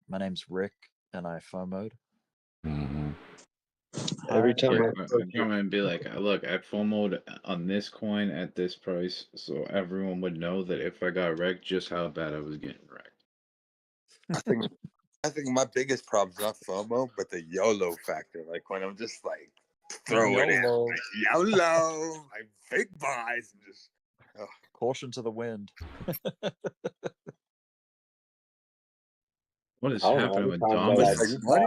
[SPEAKER 19] My name's Rick, and I FOMO'd.
[SPEAKER 1] Mm-hmm.
[SPEAKER 13] Every
[SPEAKER 19] high.
[SPEAKER 13] time I
[SPEAKER 21] I'm going to be like, look, I FOMO'd on this coin at this price, so everyone would know that if I got wrecked, just how bad I was getting wrecked.
[SPEAKER 9] I think my biggest problem's not FOMO, but the YOLO factor. Like when I'm just like throw it in,
[SPEAKER 19] YOLO.
[SPEAKER 9] like, YOLO, like big buys, and just. Ugh.
[SPEAKER 19] Caution to the wind.
[SPEAKER 21] What is
[SPEAKER 13] I don't know.
[SPEAKER 21] happening
[SPEAKER 13] Every
[SPEAKER 21] with
[SPEAKER 13] time
[SPEAKER 21] Dom?
[SPEAKER 13] that I
[SPEAKER 9] What's
[SPEAKER 13] do
[SPEAKER 9] money?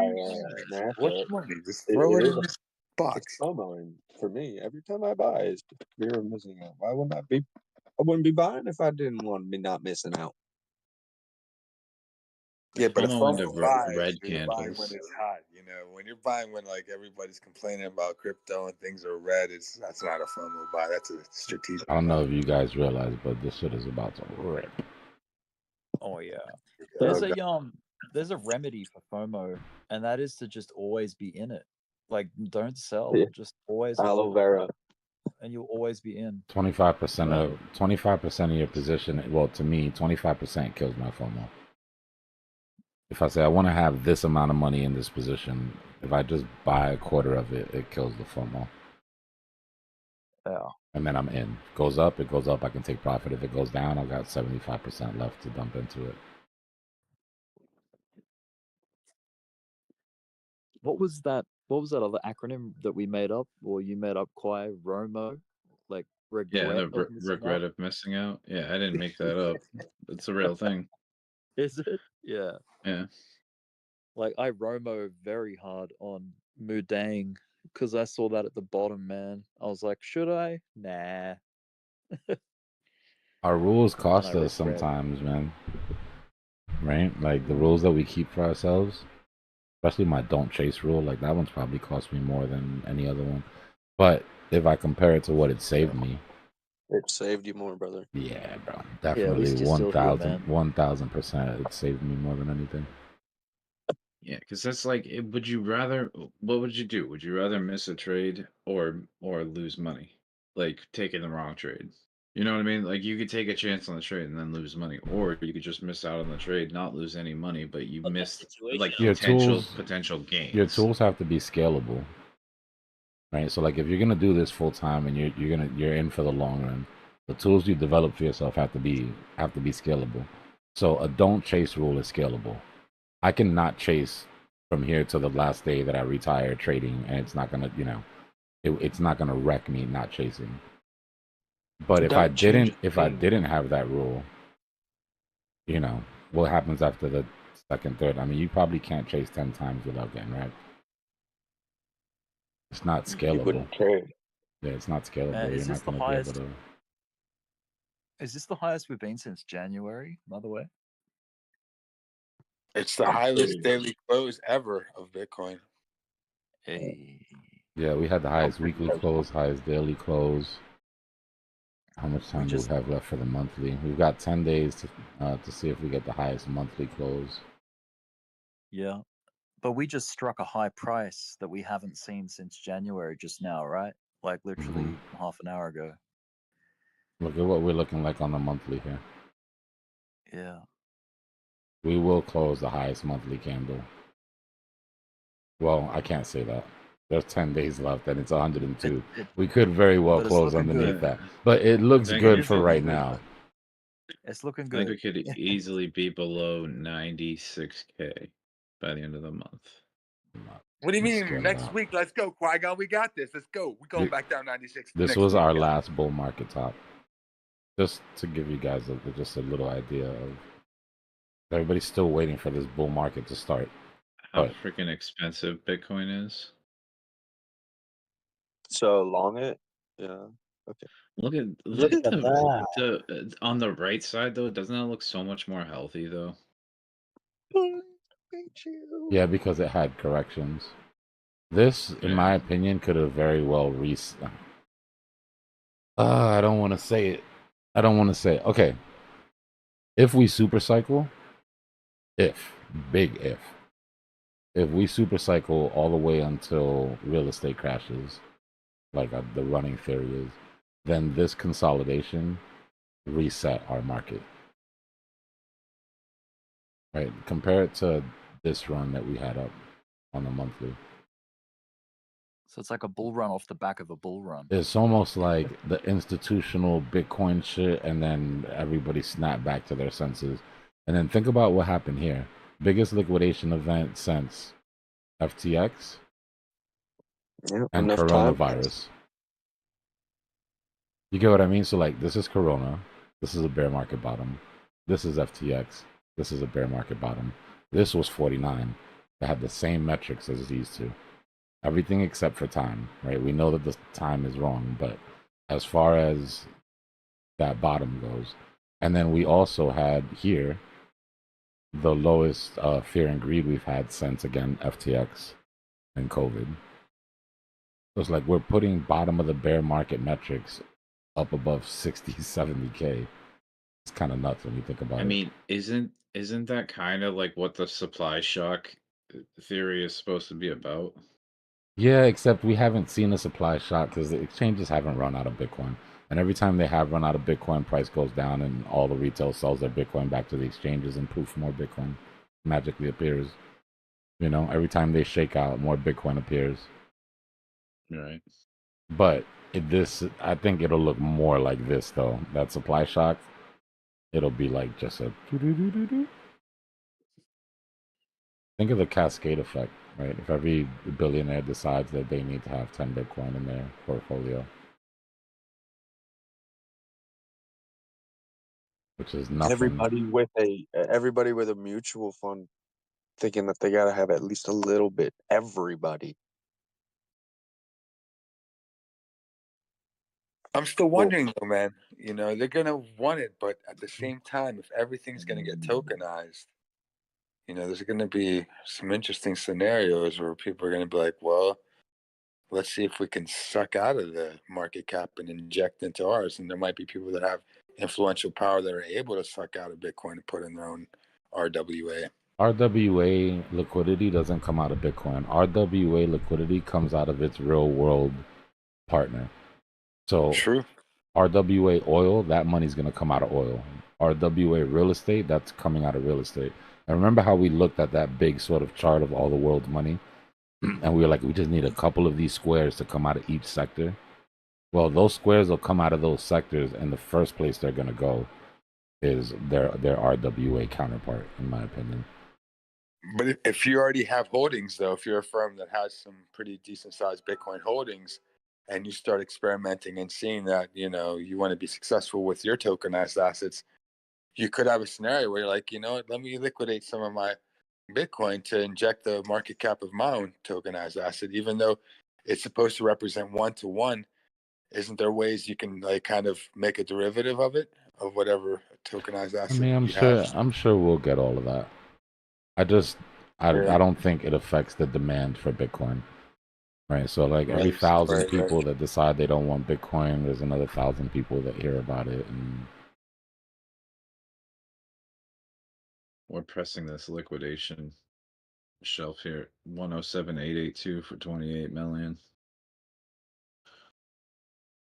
[SPEAKER 13] buy an
[SPEAKER 9] What's
[SPEAKER 13] asset,
[SPEAKER 9] money? Just
[SPEAKER 13] it,
[SPEAKER 9] throw
[SPEAKER 13] it
[SPEAKER 9] it in
[SPEAKER 13] is
[SPEAKER 9] this
[SPEAKER 13] it's
[SPEAKER 9] box.
[SPEAKER 13] FOMO, and for me, every time I buy, it's the fear of missing out. Why wouldn't I be? I wouldn't be buying if I didn't want to be not missing out.
[SPEAKER 21] I
[SPEAKER 9] Yeah, but a
[SPEAKER 21] FOMO into
[SPEAKER 9] FOMO buy is
[SPEAKER 21] red
[SPEAKER 9] you're buying when
[SPEAKER 21] candles.
[SPEAKER 9] it's hot. You know, when you're buying when like everybody's complaining about crypto and things are red, that's not a FOMO buy. That's a strategic.
[SPEAKER 1] I don't know if you guys realize, but this shit is about to rip.
[SPEAKER 19] Oh yeah.
[SPEAKER 9] Oh,
[SPEAKER 19] There's a remedy for FOMO, and that is to just always be in it. Like, don't sell.
[SPEAKER 13] Yeah.
[SPEAKER 19] Just always
[SPEAKER 13] Aloe
[SPEAKER 19] hold,
[SPEAKER 13] vera.
[SPEAKER 19] and you'll always be in.
[SPEAKER 1] 25% of your position. Well, to me, 25% kills my FOMO. If I say I want to have this amount of money in this position, if I just buy a quarter of it, it kills the FOMO.
[SPEAKER 19] Yeah.
[SPEAKER 1] And then I'm in. Goes up, it goes up. I can take profit. If it goes down, I got 75% left to dump into it.
[SPEAKER 19] What was that? What was that other acronym that we made up, or you made up? Quai ROMO, like
[SPEAKER 21] Yeah,
[SPEAKER 19] regret
[SPEAKER 21] the
[SPEAKER 19] of missing
[SPEAKER 21] regret
[SPEAKER 19] out.
[SPEAKER 21] of missing out. Yeah, I didn't make that up. It's a real thing.
[SPEAKER 19] Is it? Yeah.
[SPEAKER 21] Yeah.
[SPEAKER 19] Like I Romo very hard on Mudang because I saw that at the bottom, man. I was like, should I? Nah.
[SPEAKER 1] Our rules
[SPEAKER 19] And
[SPEAKER 1] cost
[SPEAKER 19] I
[SPEAKER 1] us
[SPEAKER 19] regret.
[SPEAKER 1] sometimes, man. Right? Like the rules that we keep for ourselves, especially my don't chase rule, like that one's probably cost me more than any other one. But if I compare it to what it saved me,
[SPEAKER 13] It saved you more, brother.
[SPEAKER 1] yeah, bro,
[SPEAKER 19] Yeah, at
[SPEAKER 1] definitely
[SPEAKER 19] least you're still here,
[SPEAKER 1] 1000%. It saved me more than anything.
[SPEAKER 21] Yeah, because that's like, would you rather? What would you do? Would you rather miss a trade or lose money, like taking the wrong trade? You know what I mean? Like you could take a chance on the trade and then lose money, or you could just miss out on the trade, not lose any money, but you missed like
[SPEAKER 1] Your
[SPEAKER 21] potential gains.
[SPEAKER 1] Your tools have to be scalable, right? So like if you're gonna do this full time and you're in for the long run, the tools you develop for yourself have to be scalable. So a don't chase rule is scalable. I cannot chase from here to the last day that I retire trading, and it's not gonna, it's not gonna wreck me not chasing. But if I didn't have that rule, what happens after the second, third? I mean, you probably can't chase 10 times without getting wrecked. It's not
[SPEAKER 13] You
[SPEAKER 1] scalable.
[SPEAKER 13] wouldn't care.
[SPEAKER 1] Yeah, it's not scalable.
[SPEAKER 19] Man,
[SPEAKER 1] You're not gonna be able to.
[SPEAKER 19] Is this the highest we've been since January? By the way.
[SPEAKER 9] It's the highest daily close ever of Bitcoin.
[SPEAKER 19] Hey.
[SPEAKER 1] Yeah, we had the highest weekly close, highest daily close. How much time do we have left for the monthly? We've got 10 days to see if we get the highest monthly close.
[SPEAKER 19] Yeah. But we just struck a high price that we haven't seen since January just now, right? Like literally half an hour ago.
[SPEAKER 1] Look at what we're looking like on the monthly here.
[SPEAKER 19] Yeah.
[SPEAKER 1] We will close the highest monthly candle. Well, I can't say that. There's 10 days left and it's 102. We could very well close underneath that. But it looks good for right now.
[SPEAKER 19] It's looking
[SPEAKER 21] I think
[SPEAKER 19] good.
[SPEAKER 21] we could easily be below 96K by the end of the month.
[SPEAKER 9] What do you mean?
[SPEAKER 1] Scale
[SPEAKER 9] Next
[SPEAKER 1] out.
[SPEAKER 9] week, let's go, Qui-Gon. We got this. Let's go. We're going back down 96.
[SPEAKER 1] This
[SPEAKER 9] next
[SPEAKER 1] was
[SPEAKER 9] week.
[SPEAKER 1] our last bull market top. Just to give you guys just a little idea of everybody's still waiting for this bull market to start.
[SPEAKER 21] How freaking expensive Bitcoin is.
[SPEAKER 13] So long it? Yeah. Okay.
[SPEAKER 21] Look at the on the right side though. Doesn't that look so much more healthy though?
[SPEAKER 1] Yeah, because it had corrections. This, in my opinion, could have very well reset. I don't want to say it. Okay. If we super cycle, big if we super cycle all the way until real estate crashes, like the running theory is, then this consolidation reset our market. Right? Compare it to this run that we had up on the monthly.
[SPEAKER 19] So it's like a bull run off the back of a bull run.
[SPEAKER 1] It's almost like the institutional Bitcoin shit, and then everybody snapped back to their senses. And then think about what happened here. Biggest liquidation event since FTX
[SPEAKER 13] Yeah,
[SPEAKER 1] and
[SPEAKER 13] enough time.
[SPEAKER 1] coronavirus. You get what I mean? So like, this is Corona. This is a bear market bottom. This is FTX. This is a bear market bottom. This was 49. They had the same metrics as these two. Everything except for time, right? We know that the time is wrong, but as far as that bottom goes, and then we also had here the lowest fear and greed we've had since, again, FTX and COVID. So it's like we're putting bottom of the bear market metrics up above 60, 70K. It's kind of nuts when you think about
[SPEAKER 21] I
[SPEAKER 1] it.
[SPEAKER 21] mean, isn't that kind of like what the supply shock theory is supposed to be about?
[SPEAKER 1] Yeah, except we haven't seen a supply shock because the exchanges haven't run out of Bitcoin. And every time they have run out of Bitcoin, price goes down and all the retail sells their Bitcoin back to the exchanges and poof, more Bitcoin magically appears. You know, every time they shake out, more Bitcoin appears.
[SPEAKER 21] Right.
[SPEAKER 1] But I think it'll look more like this though. That supply shock, it'll be like just a doo-doo-doo-doo-doo. Think of the cascade effect, right? If every billionaire decides that they need to have 10 Bitcoin in their portfolio, which is nothing.
[SPEAKER 13] Everybody with a mutual fund thinking that they gotta have at least a little bit. Everybody.
[SPEAKER 9] I'm still wondering though, man. You know, they're gonna want it, but at the same time, if everything's gonna get tokenized, you know, there's gonna be some interesting scenarios where people are gonna be like, well, let's see if we can suck out of the market cap and inject into ours. And there might be people that have influential power that are able to suck out of Bitcoin and put in their own RWA.
[SPEAKER 1] RWA liquidity doesn't come out of Bitcoin. RWA liquidity comes out of its real world partner. So
[SPEAKER 9] True.
[SPEAKER 1] RWA oil, that money's going to come out of oil. RWA real estate, that's coming out of real estate. And remember how we looked at that big sort of chart of all the world's money? And we were like, we just need a couple of these squares to come out of each sector. Well, those squares will come out of those sectors, and the first place they're going to go is their RWA counterpart, in my opinion.
[SPEAKER 9] But if you already have holdings, though, if you're a firm that has some pretty decent sized Bitcoin holdings, and you start experimenting and seeing that, you know, you want to be successful with your tokenized assets, you could have a scenario where you're like, you know what, let me liquidate some of my Bitcoin to inject the market cap of my own tokenized asset, even though it's supposed to represent 1-to-1. Isn't there ways you can like kind of make a derivative of it, of whatever tokenized
[SPEAKER 1] I
[SPEAKER 9] asset
[SPEAKER 1] mean,
[SPEAKER 9] you have?
[SPEAKER 1] I'm sure we'll get all of that. I
[SPEAKER 9] Yeah.
[SPEAKER 1] don't think it affects the demand for Bitcoin. Right. So like every
[SPEAKER 9] Right,
[SPEAKER 1] 1,000
[SPEAKER 9] right,
[SPEAKER 1] people
[SPEAKER 9] right.
[SPEAKER 1] that decide they don't want Bitcoin, there's another 1,000 people that hear about it. And
[SPEAKER 21] We're pressing this liquidation shelf here. 107,882 for 28 million.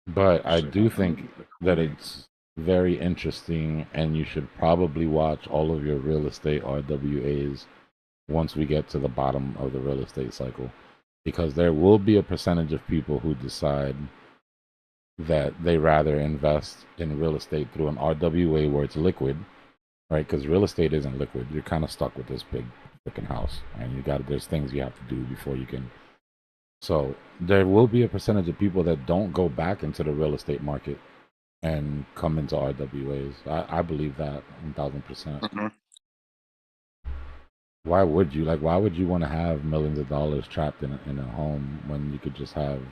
[SPEAKER 1] but I
[SPEAKER 21] Actually,
[SPEAKER 1] do
[SPEAKER 21] hold on,
[SPEAKER 1] think
[SPEAKER 21] the
[SPEAKER 1] that
[SPEAKER 21] coin.
[SPEAKER 1] it's very interesting, and you should probably watch all of your real estate RWAs once we get to the bottom of the real estate cycle, because there will be a percentage of people who decide that they rather invest in real estate through an RWA where it's liquid, right? Because real estate isn't liquid. You're kind of stuck with this big freaking house, and there's things you have to do before you can. So there will be a percentage of people that don't go back into the real estate market and come into RWAs. I believe that 1,000%.
[SPEAKER 9] Mhm.
[SPEAKER 1] Why would you why would you want to have millions of dollars trapped in a home when you could just have,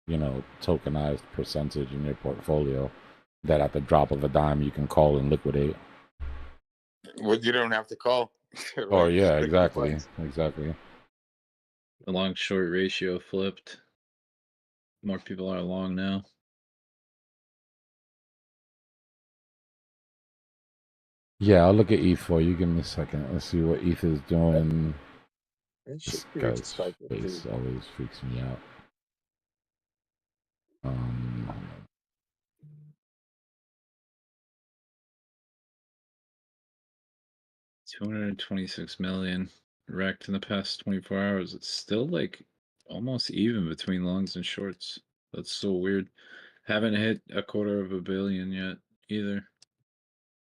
[SPEAKER 1] you know, tokenized percentage in your portfolio that at the drop of a dime you can call and liquidate?
[SPEAKER 9] Well, you don't have to call,
[SPEAKER 1] Oh
[SPEAKER 9] right? Just
[SPEAKER 1] yeah,
[SPEAKER 9] click the
[SPEAKER 1] exactly,
[SPEAKER 9] buttons.
[SPEAKER 1] exactly.
[SPEAKER 21] The long short ratio flipped. More people are long now.
[SPEAKER 1] Yeah, I'll look at ETH for you. Give me a second. Let's see what ETH is doing.
[SPEAKER 13] It should
[SPEAKER 1] This
[SPEAKER 13] be reaching
[SPEAKER 1] guy's
[SPEAKER 13] cycle
[SPEAKER 1] face
[SPEAKER 13] too.
[SPEAKER 1] always freaks me out. Um,
[SPEAKER 21] 226 million wrecked in the past 24 hours. It's still like almost even between longs and shorts. That's so weird. Haven't hit a $250 million yet either.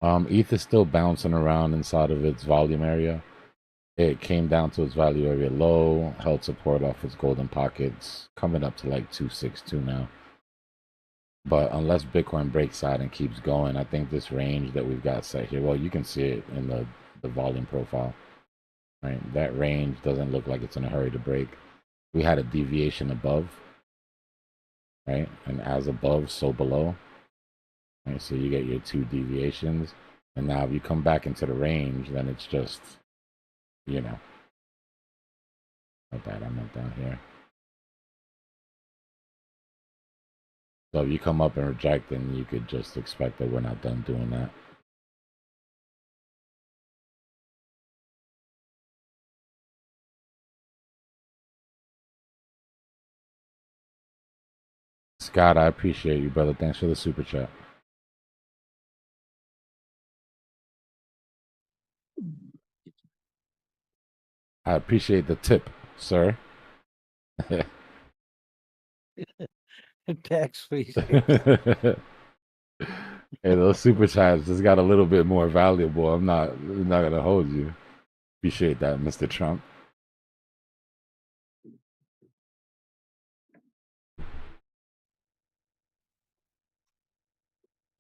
[SPEAKER 1] ETH is still bouncing around inside of its volume area. It came down to its value area low, held support off its golden pockets, coming up to like 262 now. But unless Bitcoin breaks out and keeps going, I think this range that we've got set here, well, you can see it in the volume profile, right? That range doesn't look like it's in a hurry to break. We had a deviation above, right? And as above, so below. Right? So you get your two deviations. And now if you come back into the range, then it's just, you know, not bad, I'm not down here. So if you come up and reject, then you could just expect that we're not done doing that. Scott, I appreciate you, brother. Thanks for the super chat. I appreciate the tip, sir.
[SPEAKER 8] Tax free.
[SPEAKER 1] Hey, those super chats just got a little bit more valuable. I'm not gonna hold you. Appreciate that, Mr. Trump.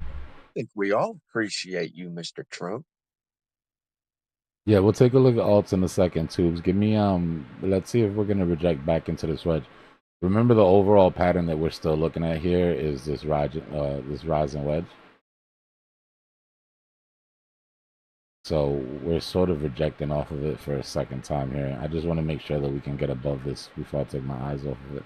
[SPEAKER 10] I think we all appreciate you, Mr. Trump.
[SPEAKER 1] Yeah, we'll take a look at alts in a second, Tubes. Give me let's see if we're gonna reject back into this wedge. Remember the overall pattern that we're still looking at here is this rising wedge. So we're sort of rejecting off of it for a second time here. I just want to make sure that we can get above this before I take my eyes off of it.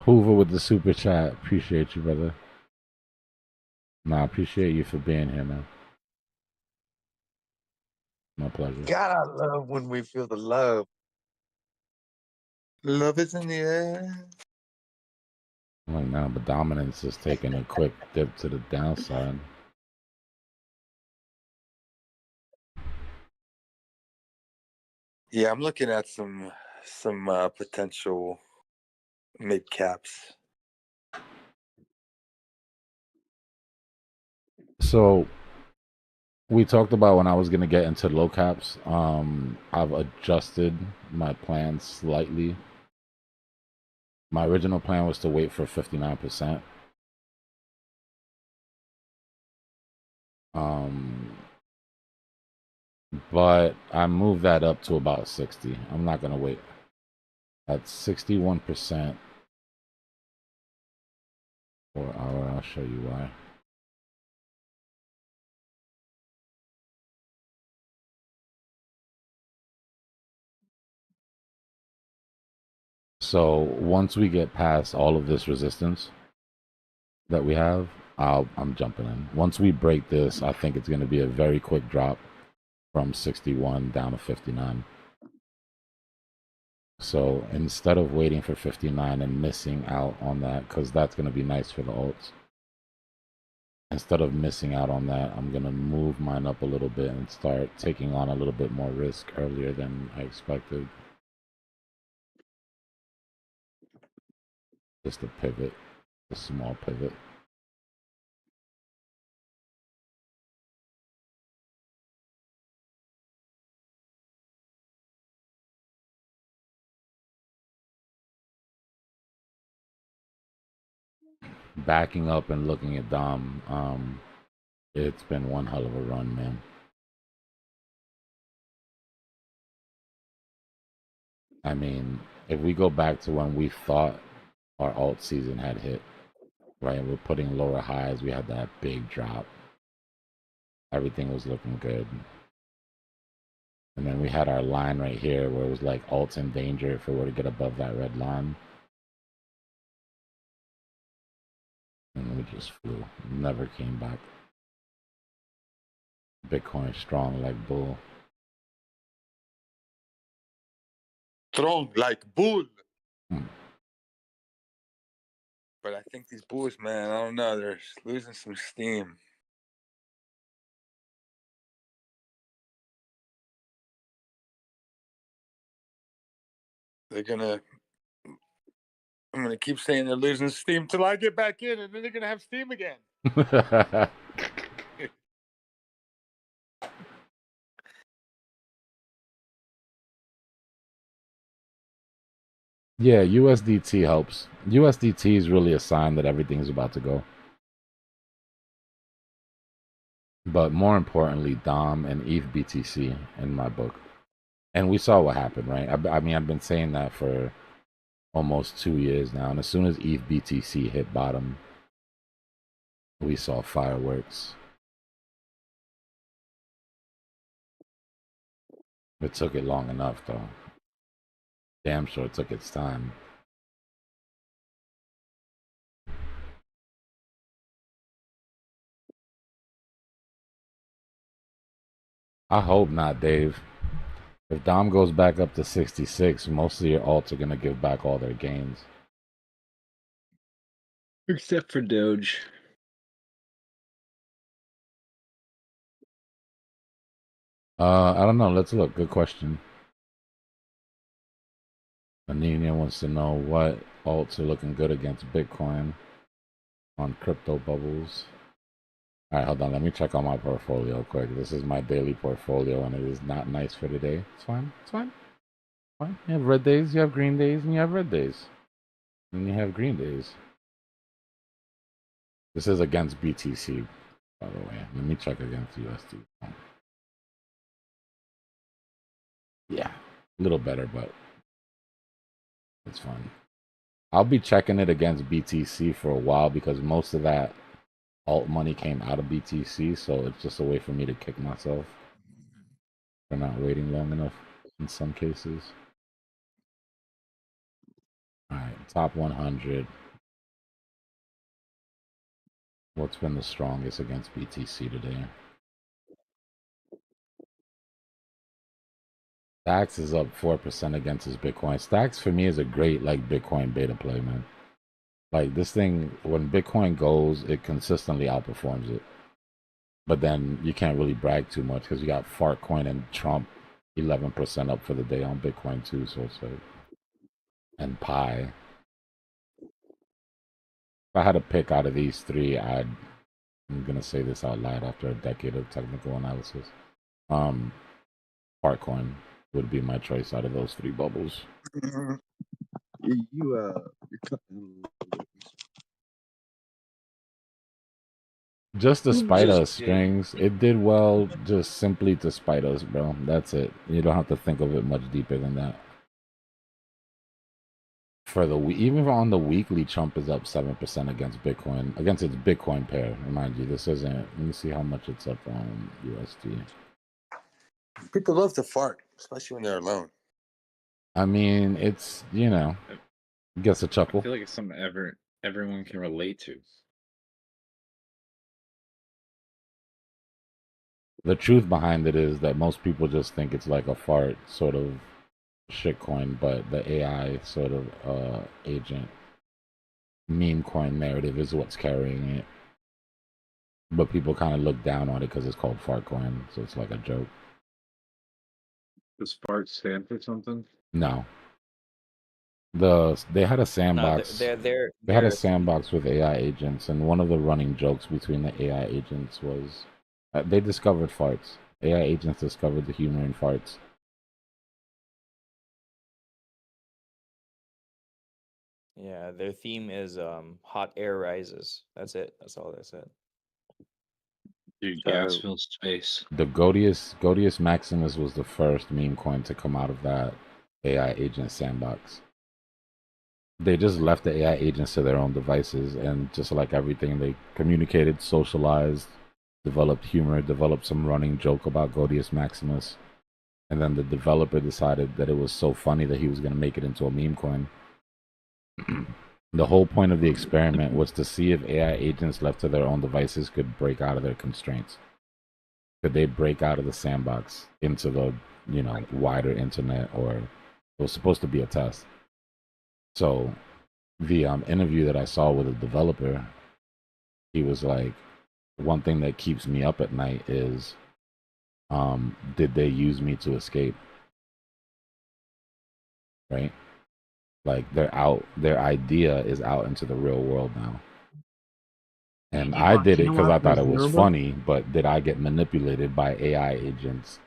[SPEAKER 1] Hoover with the super chat. Appreciate you, brother. Nah, I appreciate you for being here, man. My pleasure.
[SPEAKER 10] God, I love when we feel the love.
[SPEAKER 9] Love is in the air.
[SPEAKER 1] Like now, the dominance is taking a quick dip to the downside.
[SPEAKER 9] Yeah, I'm looking at some potential mid caps.
[SPEAKER 1] So we talked about when I was gonna get into low caps. I've adjusted my plan slightly. My original plan was to wait for 59%. But I moved that up to about 60. I'm not gonna wait. At 61% for hour, I'll show you why. So once we get past all of this resistance that we have, I'm jumping in. Once we break this, I think it's going to be a very quick drop from 61 down to 59. So instead of waiting for 59 and missing out on that, because that's going to be nice for the alts, instead of missing out on that, I'm going to move mine up a little bit and start taking on a little bit more risk earlier than I expected. Just a pivot, a small pivot. Backing up and looking at Dom, it's been one hell of a run, man. I mean, if we go back to when we thought our alt season had hit, right? We're putting lower highs. We had that big drop. Everything was looking good. And then we had our line right here where it was like alts in danger if it were to get above that red line. It just flew. Never came back. Bitcoin strong like bull.
[SPEAKER 9] Strong like bull.
[SPEAKER 1] Hmm.
[SPEAKER 9] But I think these bulls, man, I don't know, they're losing some steam. I'm gonna keep saying they're losing steam till I get back in, and then they're gonna have steam again.
[SPEAKER 1] Yeah, USDT helps. USDT is really a sign that everything's about to go. But more importantly, Dom and ETH BTC in my book. And we saw what happened, right? I mean, I've been saying that for almost 2 years now. And as soon as ETH BTC hit bottom, we saw fireworks. It took it long enough, though. Damn sure it took its time. I hope not, Dave. If Dom goes back up to 66, most of your alts are going to give back all their gains.
[SPEAKER 21] Except for Doge.
[SPEAKER 1] I don't know. Let's look. Good question. Anina wants to know what alts are looking good against Bitcoin on crypto bubbles. All right, hold on. Let me check on my portfolio quick. This is my daily portfolio, and it is not nice for today. It's fine. It's fine. Fine. You have red days, you have green days, and you have red days. And you have green days. This is against BTC, by the way. Let me check against USD. Yeah, a little better, but it's fine. I'll be checking it against BTC for a while because most of that alt money came out of BTC, so it's just a way for me to kick myself for not waiting long enough in some cases. All right, top 100. What's been the strongest against BTC today? Stacks is up 4% against his Bitcoin. Stacks for me is a great like Bitcoin beta play, man. Like this thing, when Bitcoin goes, it consistently outperforms it. But then you can't really brag too much because you got Fartcoin and Trump 11% up for the day on Bitcoin too. So it's like, and Pi. If I had to pick out of these three, I'm gonna say this out loud after a decade of technical analysis. Fartcoin would be my choice out of those three bubbles.
[SPEAKER 15] You're cutting.
[SPEAKER 1] Just to spite us, Strings. It did well just simply to spite us, bro. That's it. You don't have to think of it much deeper than that. For the even on the weekly, Trump is up 7% against Bitcoin, against its Bitcoin pair. Remind you, this isn't. Let me see how much it's up on USD.
[SPEAKER 9] People love to fart, especially when they're alone.
[SPEAKER 1] I mean, it's, you know, gets a chuckle.
[SPEAKER 21] I feel like it's something everyone can relate to.
[SPEAKER 1] The truth behind it is that most people just think it's like a fart sort of shitcoin, but the AI sort of agent meme coin narrative is what's carrying it. But people kind of look down on it because it's called Fartcoin, so it's like a joke.
[SPEAKER 21] Does fart stand for something?
[SPEAKER 1] No. They had a sandbox.
[SPEAKER 4] They're
[SPEAKER 1] They had a sandbox with AI agents, and one of the running jokes between the AI agents was they discovered farts. AI agents discovered the humor in farts.
[SPEAKER 4] Yeah, their theme is hot air rises. That's it. That's all they said.
[SPEAKER 21] Dude,
[SPEAKER 1] So,
[SPEAKER 21] gas fills space.
[SPEAKER 1] The Godius Maximus was the first meme coin to come out of that AI agent sandbox. They just left the AI agents to their own devices, and just like everything, they communicated, socialized, developed humor, developed some running joke about Godius Maximus, and then the developer decided that it was so funny that he was going to make it into a meme coin. The whole point of the experiment was to see if AI agents left to their own devices could break out of their constraints. Could they break out of the sandbox into the, wider internet, or it was supposed to be a test. So the interview that I saw with a developer, he was like, one thing that keeps me up at night is, did they use me to escape? Right? Like their idea is out into the real world now. And I
[SPEAKER 15] Dbloc,
[SPEAKER 1] did
[SPEAKER 15] do you
[SPEAKER 1] it
[SPEAKER 15] know
[SPEAKER 1] because
[SPEAKER 15] what
[SPEAKER 1] I
[SPEAKER 15] happened
[SPEAKER 1] thought
[SPEAKER 15] to
[SPEAKER 1] it was
[SPEAKER 15] Zero, bro?
[SPEAKER 1] funny, but did I get manipulated by AI agents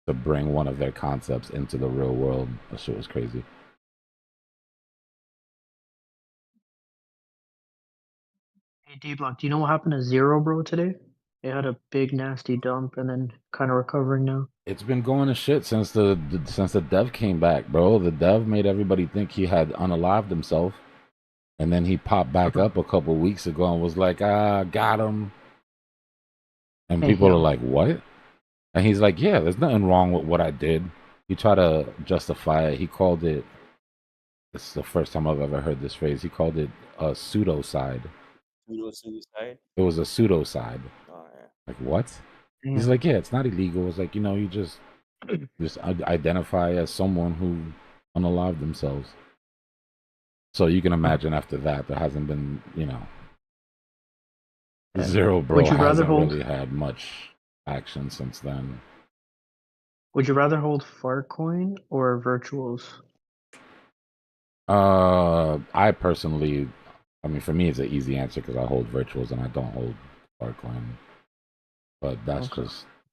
[SPEAKER 1] to bring one of their concepts into the real world? That shit was crazy.
[SPEAKER 15] Hey, Dbloc, do you know what happened to Zero, bro, today? It had a big nasty dump and then kind of recovering now.
[SPEAKER 1] It's been going to shit since the dev came back, bro. The dev made everybody think he had unalived himself, and then he popped back up a couple weeks ago and was like, got him. And
[SPEAKER 15] Hey,
[SPEAKER 1] people are
[SPEAKER 15] yo.
[SPEAKER 1] like, what? And he's like, yeah, there's nothing wrong with what I did. He tried to justify it. He called it, this is the first time I've ever heard this phrase. He called it a pseudocide.
[SPEAKER 4] Pseudo-suicide?
[SPEAKER 1] It was a pseudocide.
[SPEAKER 4] Oh, yeah.
[SPEAKER 1] Like, what? He's
[SPEAKER 15] Damn.
[SPEAKER 1] like, yeah, it's not illegal. It's like, you just identify as someone who unalived themselves. So you can imagine after that, there hasn't been, Zero
[SPEAKER 15] Would
[SPEAKER 1] Bro
[SPEAKER 15] you rather
[SPEAKER 1] hasn't
[SPEAKER 15] hold?
[SPEAKER 1] really had much action since then.
[SPEAKER 15] Would you rather hold Farcoin or Virtuals?
[SPEAKER 1] I personally, I mean, for me, it's an easy answer because I hold virtuals and I don't hold Altcoin. But
[SPEAKER 15] Okay.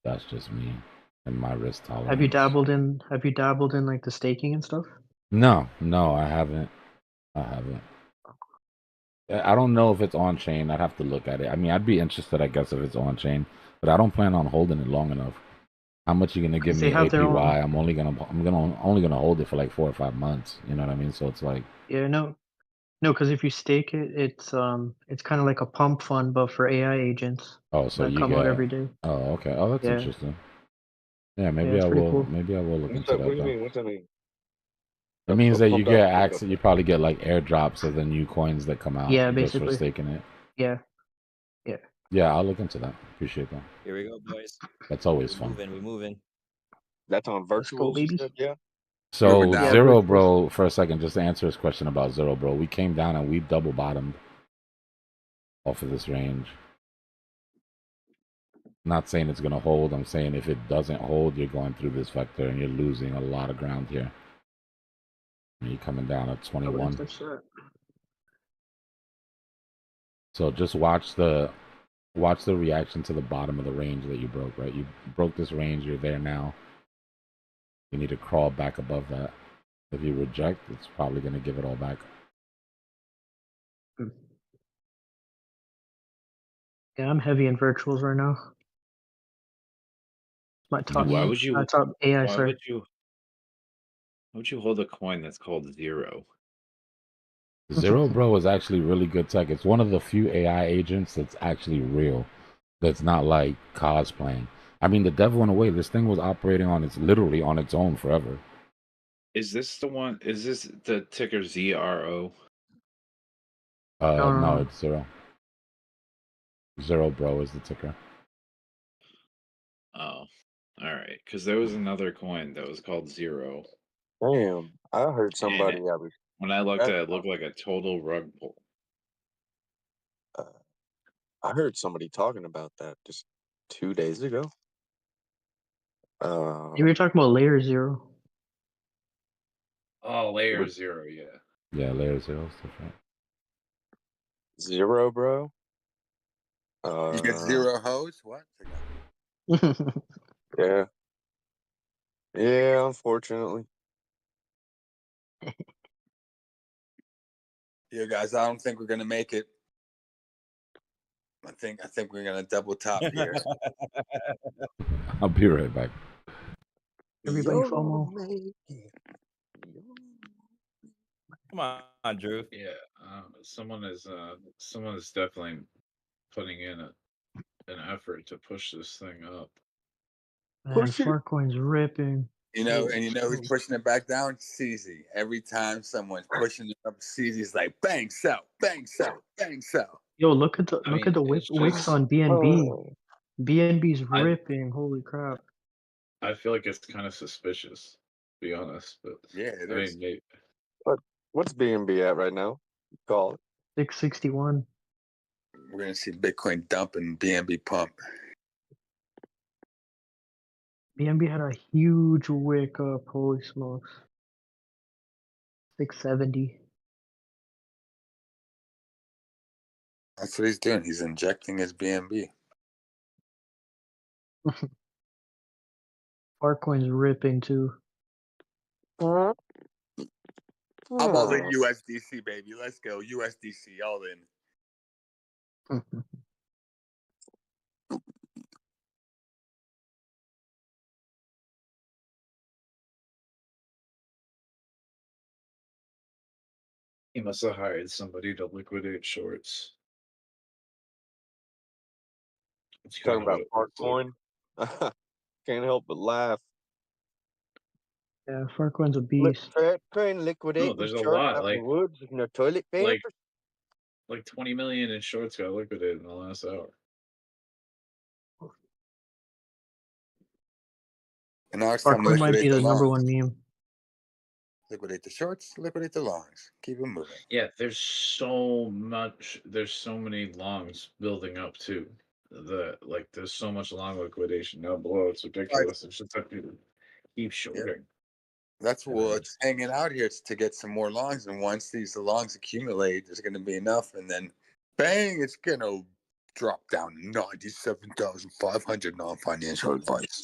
[SPEAKER 1] that's just me and my risk tolerance.
[SPEAKER 15] Have you dabbled in like the staking and stuff?
[SPEAKER 1] No, I haven't. I don't know if it's on chain. I'd have to look at it. I mean, I'd be interested, I guess, if it's on chain, but I don't plan on holding it long enough. How much you gonna give
[SPEAKER 15] 'Cause
[SPEAKER 1] me
[SPEAKER 15] they have their
[SPEAKER 1] APY?
[SPEAKER 15] own.
[SPEAKER 1] I'm only gonna hold it for like 4 or 5 months. You know what I mean? So it's like,
[SPEAKER 15] Yeah, no, because if you stake it, it's kind of like a pump fund, but for AI agents
[SPEAKER 1] oh, so
[SPEAKER 15] that
[SPEAKER 1] you
[SPEAKER 15] come out
[SPEAKER 1] get,
[SPEAKER 15] every day.
[SPEAKER 1] oh, okay, oh, that's
[SPEAKER 15] Yeah,
[SPEAKER 1] interesting. Yeah,
[SPEAKER 15] yeah,
[SPEAKER 1] maybe
[SPEAKER 15] it's
[SPEAKER 1] I
[SPEAKER 15] pretty
[SPEAKER 1] will.
[SPEAKER 15] cool.
[SPEAKER 1] Maybe I will look
[SPEAKER 13] What's
[SPEAKER 1] into
[SPEAKER 13] that? What
[SPEAKER 1] that
[SPEAKER 13] do you
[SPEAKER 1] then.
[SPEAKER 13] mean? What's that mean?
[SPEAKER 1] It means that you
[SPEAKER 13] Pump
[SPEAKER 1] get
[SPEAKER 13] up, pump up.
[SPEAKER 1] access. You probably get like airdrops of the new coins that come out
[SPEAKER 15] Yeah,
[SPEAKER 1] just for
[SPEAKER 15] basically.
[SPEAKER 1] staking it.
[SPEAKER 15] Yeah.
[SPEAKER 1] Yeah, I'll look into that. Appreciate that.
[SPEAKER 4] Here we go, boys.
[SPEAKER 1] That's always
[SPEAKER 4] We're
[SPEAKER 1] fun.
[SPEAKER 4] moving. We're moving.
[SPEAKER 13] That's on
[SPEAKER 15] Let's go,
[SPEAKER 13] virtuals, you
[SPEAKER 15] baby.
[SPEAKER 13] said? Yeah.
[SPEAKER 1] So
[SPEAKER 15] Yeah,
[SPEAKER 1] Zero
[SPEAKER 15] virtuals.
[SPEAKER 1] Bro, for a second, just to answer his question about Zero Bro, we came down and we double bottomed off of this range. Not saying it's gonna hold. I'm saying if it doesn't hold, you're going through this vector and you're losing a lot of ground here. And you're coming down at
[SPEAKER 15] I wouldn't
[SPEAKER 1] 21.
[SPEAKER 15] touch that.
[SPEAKER 1] So just watch the reaction to the bottom of the range that you broke. Right, you broke this range. You're there now. You need to crawl back above that. If you reject, it's probably gonna give it all back.
[SPEAKER 15] Yeah, I'm heavy in virtuals right now. My top,
[SPEAKER 21] Why
[SPEAKER 1] Nice.
[SPEAKER 21] would you?
[SPEAKER 15] top AI,
[SPEAKER 21] Why
[SPEAKER 15] sorry.
[SPEAKER 21] would you? Why would you hold a coin that's called Zero?
[SPEAKER 1] Zero Bro is actually really good tech. It's one of the few AI agents that's actually real. That's not like cosplaying. I mean, the dev went away. This thing was operating literally on its own forever.
[SPEAKER 21] Is this the one? Is this the ticker ZRO?
[SPEAKER 1] No, it's Zero. Zero Bro is the ticker.
[SPEAKER 21] Oh, all right. Because there was another coin that was called Zero.
[SPEAKER 13] Damn. I heard
[SPEAKER 21] And
[SPEAKER 13] somebody I was.
[SPEAKER 21] when I looked at it, it looked like a total rug pull.
[SPEAKER 13] I heard somebody talking about that just 2 days ago.
[SPEAKER 15] You were talking about layer 0.
[SPEAKER 21] Oh, layer Zero, yeah.
[SPEAKER 1] Yeah, layer 0 is different.
[SPEAKER 13] Zero, bro.
[SPEAKER 9] You get 0 hoes? What?
[SPEAKER 13] Yeah. Yeah, unfortunately.
[SPEAKER 9] Yeah, guys, I don't think we're gonna make it. I think we're gonna double top here.
[SPEAKER 1] I'll be right back.
[SPEAKER 15] Everybody FOMO.
[SPEAKER 4] Come on, Drew.
[SPEAKER 21] Yeah, someone is definitely putting in an effort to push this thing up.
[SPEAKER 15] Man, Farcoin's ripping.
[SPEAKER 9] You know,
[SPEAKER 15] Oh,
[SPEAKER 9] and you know who's pushing it back down? CZ. Every time someone's pushing it up, CZ's like bang sell, bang sell, bang sell.
[SPEAKER 15] yo,
[SPEAKER 21] I
[SPEAKER 15] look
[SPEAKER 21] mean,
[SPEAKER 15] at the
[SPEAKER 21] it's
[SPEAKER 15] wicks
[SPEAKER 21] just
[SPEAKER 15] on BNB.
[SPEAKER 13] Oh,
[SPEAKER 15] BNB's
[SPEAKER 21] I
[SPEAKER 15] ripping. Holy crap.
[SPEAKER 21] I feel like it's kind of suspicious, to be honest. But
[SPEAKER 9] Yeah, it
[SPEAKER 21] I
[SPEAKER 9] is.
[SPEAKER 21] mean, maybe,
[SPEAKER 13] what's BNB at right now? Call it.
[SPEAKER 15] 661.
[SPEAKER 9] We're gonna see Bitcoin dump and BNB pump.
[SPEAKER 15] BNB had a huge wick up. Holy smokes. 670.
[SPEAKER 9] That's what he's doing. He's injecting his BNB.
[SPEAKER 15] Farcoin's ripping too.
[SPEAKER 9] I'm all in USDC, baby. Let's go. USDC, all in.
[SPEAKER 21] he must have hired somebody to liquidate shorts. That's kind
[SPEAKER 13] Talking
[SPEAKER 21] of what
[SPEAKER 13] about
[SPEAKER 21] it looks like.
[SPEAKER 13] Altcoin. Can't help but laugh.
[SPEAKER 15] Yeah, Farcoin's a beast.
[SPEAKER 13] Train
[SPEAKER 21] No,
[SPEAKER 13] liquidating
[SPEAKER 21] there's a
[SPEAKER 13] shark
[SPEAKER 21] lot.
[SPEAKER 13] out the woods with no toilet paper.
[SPEAKER 21] Like 20 million in shorts got liquidated in the last hour.
[SPEAKER 9] And now it's time to
[SPEAKER 15] Farcoin might
[SPEAKER 9] liquidate
[SPEAKER 15] be
[SPEAKER 9] the
[SPEAKER 15] the number
[SPEAKER 9] longs.
[SPEAKER 15] one meme.
[SPEAKER 9] Liquidate the shorts, liquidate the longs. Keep it moving.
[SPEAKER 21] Yeah, there's so many longs building up too. There's so much long liquidation down below. It's ridiculous. It's just that people keep shorting.
[SPEAKER 9] That's what's hanging out here. It's to get some more longs, and once these longs accumulate, there's going to be enough, and then bang, it's going to drop down 97,500 non-financial advice.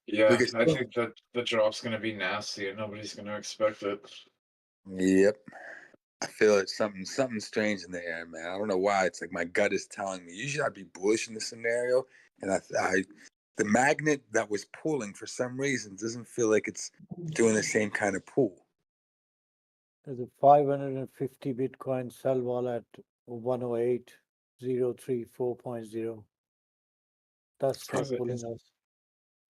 [SPEAKER 21] Yeah, I think that the drop's gonna be nasty and nobody's gonna expect it.
[SPEAKER 9] Yep. I feel it's something strange in the air, man. I don't know why. It's like my gut is telling me. Usually I'd be bullish in this scenario, and the magnet that was pulling for some reason doesn't feel like it's doing the same kind of pull.
[SPEAKER 8] There's a 550 Bitcoin sell wall at 108,034.0. That's not pulling us.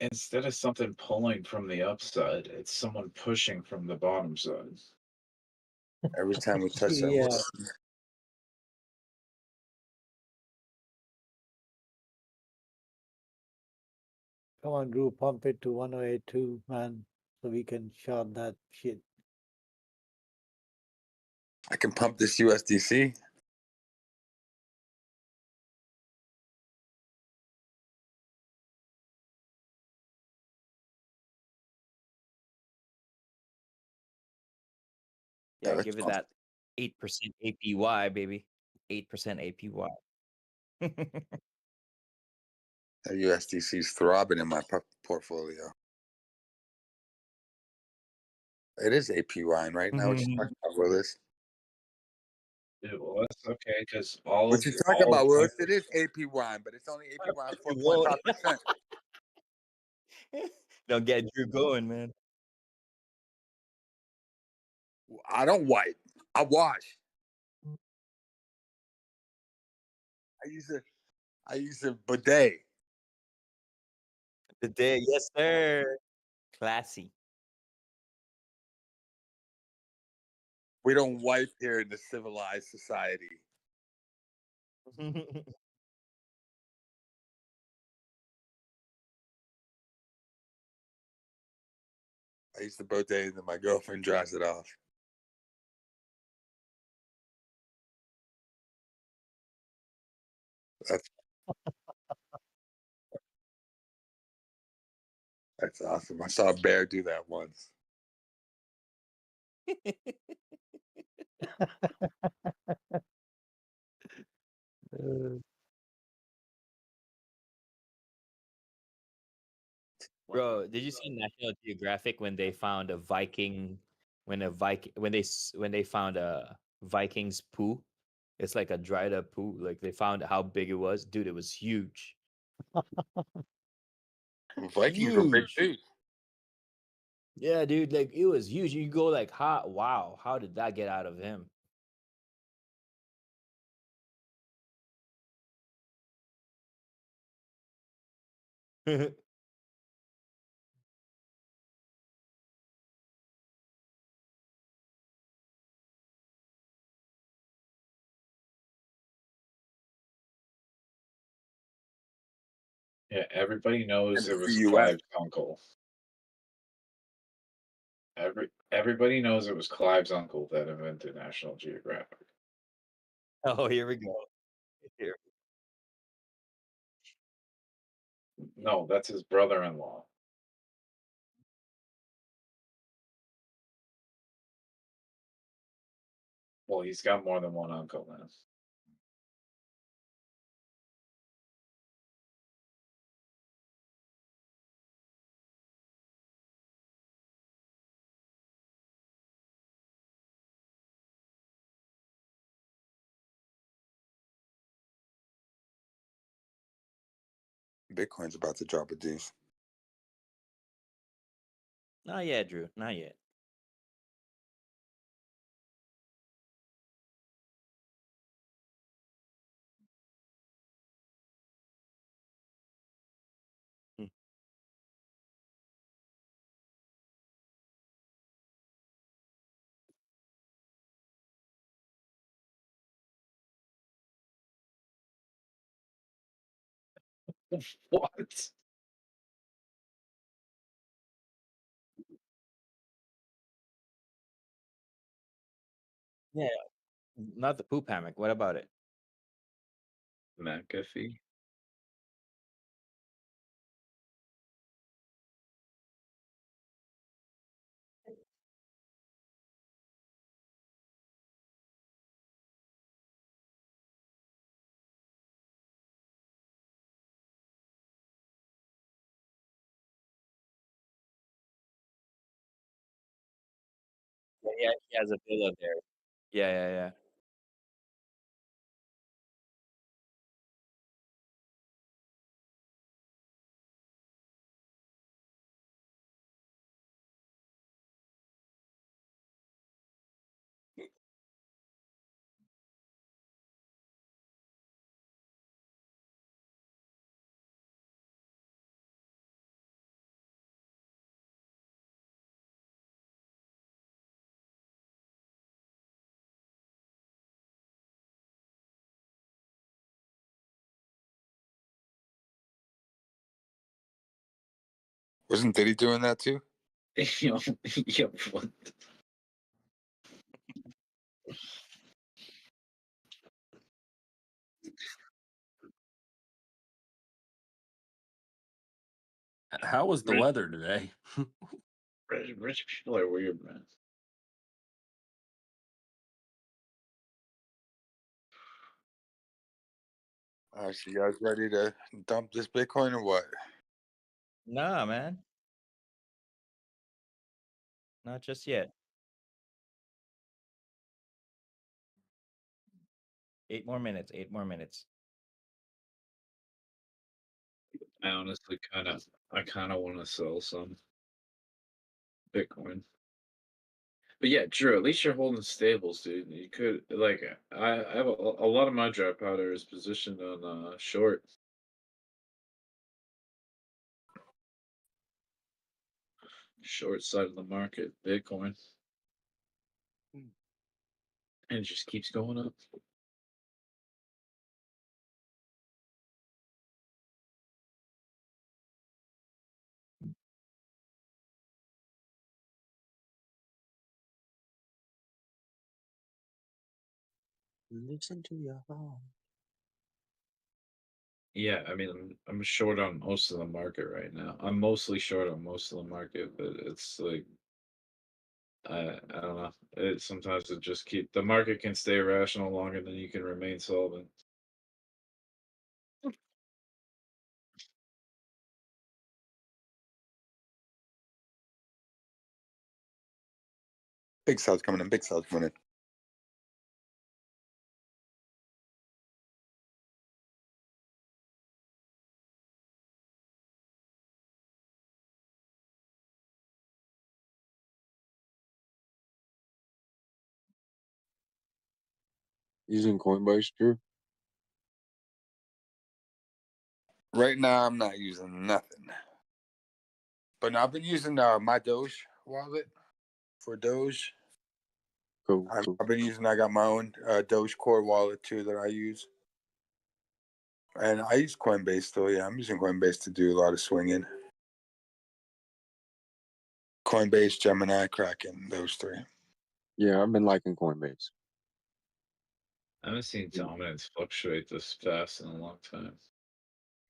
[SPEAKER 21] Instead of something pulling from the upside, it's someone pushing from the bottom side.
[SPEAKER 9] Every time we touch that
[SPEAKER 8] Yeah.
[SPEAKER 9] wall.
[SPEAKER 8] Come on, Drew, pump it to 108.2, man, so we can short that shit.
[SPEAKER 9] I can pump this USDC.
[SPEAKER 4] Yeah, give it that 8% APY, baby. 8% APY.
[SPEAKER 9] That USDC is throbbing in my portfolio. It is APY right now. What you talking about, Willis?
[SPEAKER 21] Yeah, well, that's okay because all
[SPEAKER 9] What
[SPEAKER 21] of
[SPEAKER 9] you talking
[SPEAKER 21] all
[SPEAKER 9] about,
[SPEAKER 21] of
[SPEAKER 9] Willis? It is APY, but it's only APY 4.5%.
[SPEAKER 4] Don't get Drew going, man.
[SPEAKER 9] I don't wipe. I wash. I use a bidet.
[SPEAKER 4] The day, yes, sir. Classy.
[SPEAKER 9] We don't wipe here in the civilized society. I use the bidet and then my girlfriend dries it off. That's awesome. I saw a bear do that once.
[SPEAKER 4] Bro, did you see National Geographic when they found a Viking when they found a Viking's poo? It's like a dried up poo. Like they found how big it was. Dude, it was huge.
[SPEAKER 9] Vikings were big too.
[SPEAKER 4] Yeah, dude, like it was huge. You go like, wow, how did that get out of him?
[SPEAKER 21] Yeah, everybody knows
[SPEAKER 9] And
[SPEAKER 21] it was
[SPEAKER 9] free UF.
[SPEAKER 21] Clive's uncle. Everybody knows it was Clive's uncle that invented National Geographic.
[SPEAKER 4] Oh, here we go. Here.
[SPEAKER 21] No, that's his brother-in-law. Well, he's got more than one uncle now.
[SPEAKER 9] Bitcoin's about to drop a deuce.
[SPEAKER 4] Not yet, Drew. Not yet. Hmm.
[SPEAKER 21] What?
[SPEAKER 4] Yeah, not the poop hammock. What about it?
[SPEAKER 21] McAfee?
[SPEAKER 4] Yeah, he has a villa there. Yeah, yeah, yeah.
[SPEAKER 9] Wasn't Diddy doing that too?
[SPEAKER 21] Yo, what?
[SPEAKER 12] How was the
[SPEAKER 21] Rich,
[SPEAKER 12] weather today?
[SPEAKER 21] rich people are weird, man.
[SPEAKER 9] All right, so you guys ready to dump this Bitcoin or what?
[SPEAKER 4] Nah, man. Not just yet. 8 more minutes. 8 more minutes.
[SPEAKER 21] I honestly kind of want to sell some Bitcoin. But yeah, Drew, at least you're holding stables, dude. You could like I have a lot of my dry powder is positioned on short side of the market, Bitcoin. And it just keeps going up.
[SPEAKER 10] Listen to your heart.
[SPEAKER 21] Yeah, I mean, I'm short on most of the market right now. I'm mostly short on most of the market, but it's like I don't know. Sometimes it just the market can stay rational longer than you can remain solvent.
[SPEAKER 9] Big sales coming in. Big sales coming in.
[SPEAKER 13] Using Coinbase, Drew?
[SPEAKER 9] Right now, I'm not using nothing. But no, I've been using my Doge wallet for Doge.
[SPEAKER 13] Cool.
[SPEAKER 9] I've been using. I got my own Doge Core wallet too that I use, and I use Coinbase still. Yeah, I'm using Coinbase to do a lot of swinging. Coinbase, Gemini, Kraken, those three.
[SPEAKER 13] Yeah, I've been liking Coinbase.
[SPEAKER 21] I haven't seen dominance fluctuate this fast in a long time.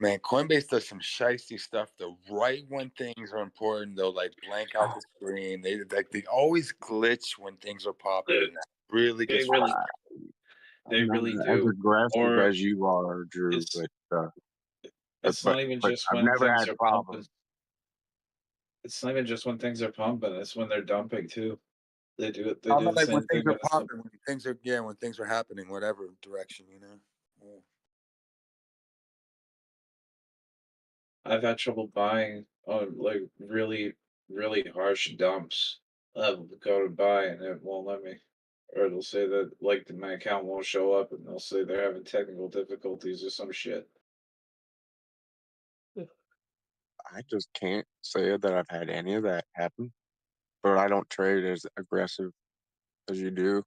[SPEAKER 9] Man, Coinbase does some shicey stuff. Though, right when things are important, they'll like blank out the screen. They always glitch when things are popping, and that really
[SPEAKER 21] They
[SPEAKER 9] gets
[SPEAKER 21] really, they
[SPEAKER 13] I'm not
[SPEAKER 21] really
[SPEAKER 13] as
[SPEAKER 21] do.
[SPEAKER 13] aggressive
[SPEAKER 21] Or
[SPEAKER 13] as you are, Drew,
[SPEAKER 21] it's
[SPEAKER 13] but
[SPEAKER 21] it's not even just
[SPEAKER 13] I've
[SPEAKER 21] when
[SPEAKER 13] never
[SPEAKER 21] things
[SPEAKER 13] had
[SPEAKER 21] are pumping.
[SPEAKER 13] problems.
[SPEAKER 21] It's not even just when things are pumping. It's when they're dumping too. They do it. They
[SPEAKER 9] I
[SPEAKER 21] do
[SPEAKER 9] mean,
[SPEAKER 21] the
[SPEAKER 9] like when
[SPEAKER 21] same
[SPEAKER 9] things
[SPEAKER 21] thing
[SPEAKER 9] are
[SPEAKER 21] when it's
[SPEAKER 9] popping, when things are happening, whatever direction, you know. Yeah.
[SPEAKER 21] I've had trouble buying like really, really harsh dumps. I'll go to buy and it won't let me. Or it'll say that like my account won't show up and they'll say they're having technical difficulties or some shit.
[SPEAKER 13] I just can't say that I've had any of that happen, but I don't trade as aggressive as you do,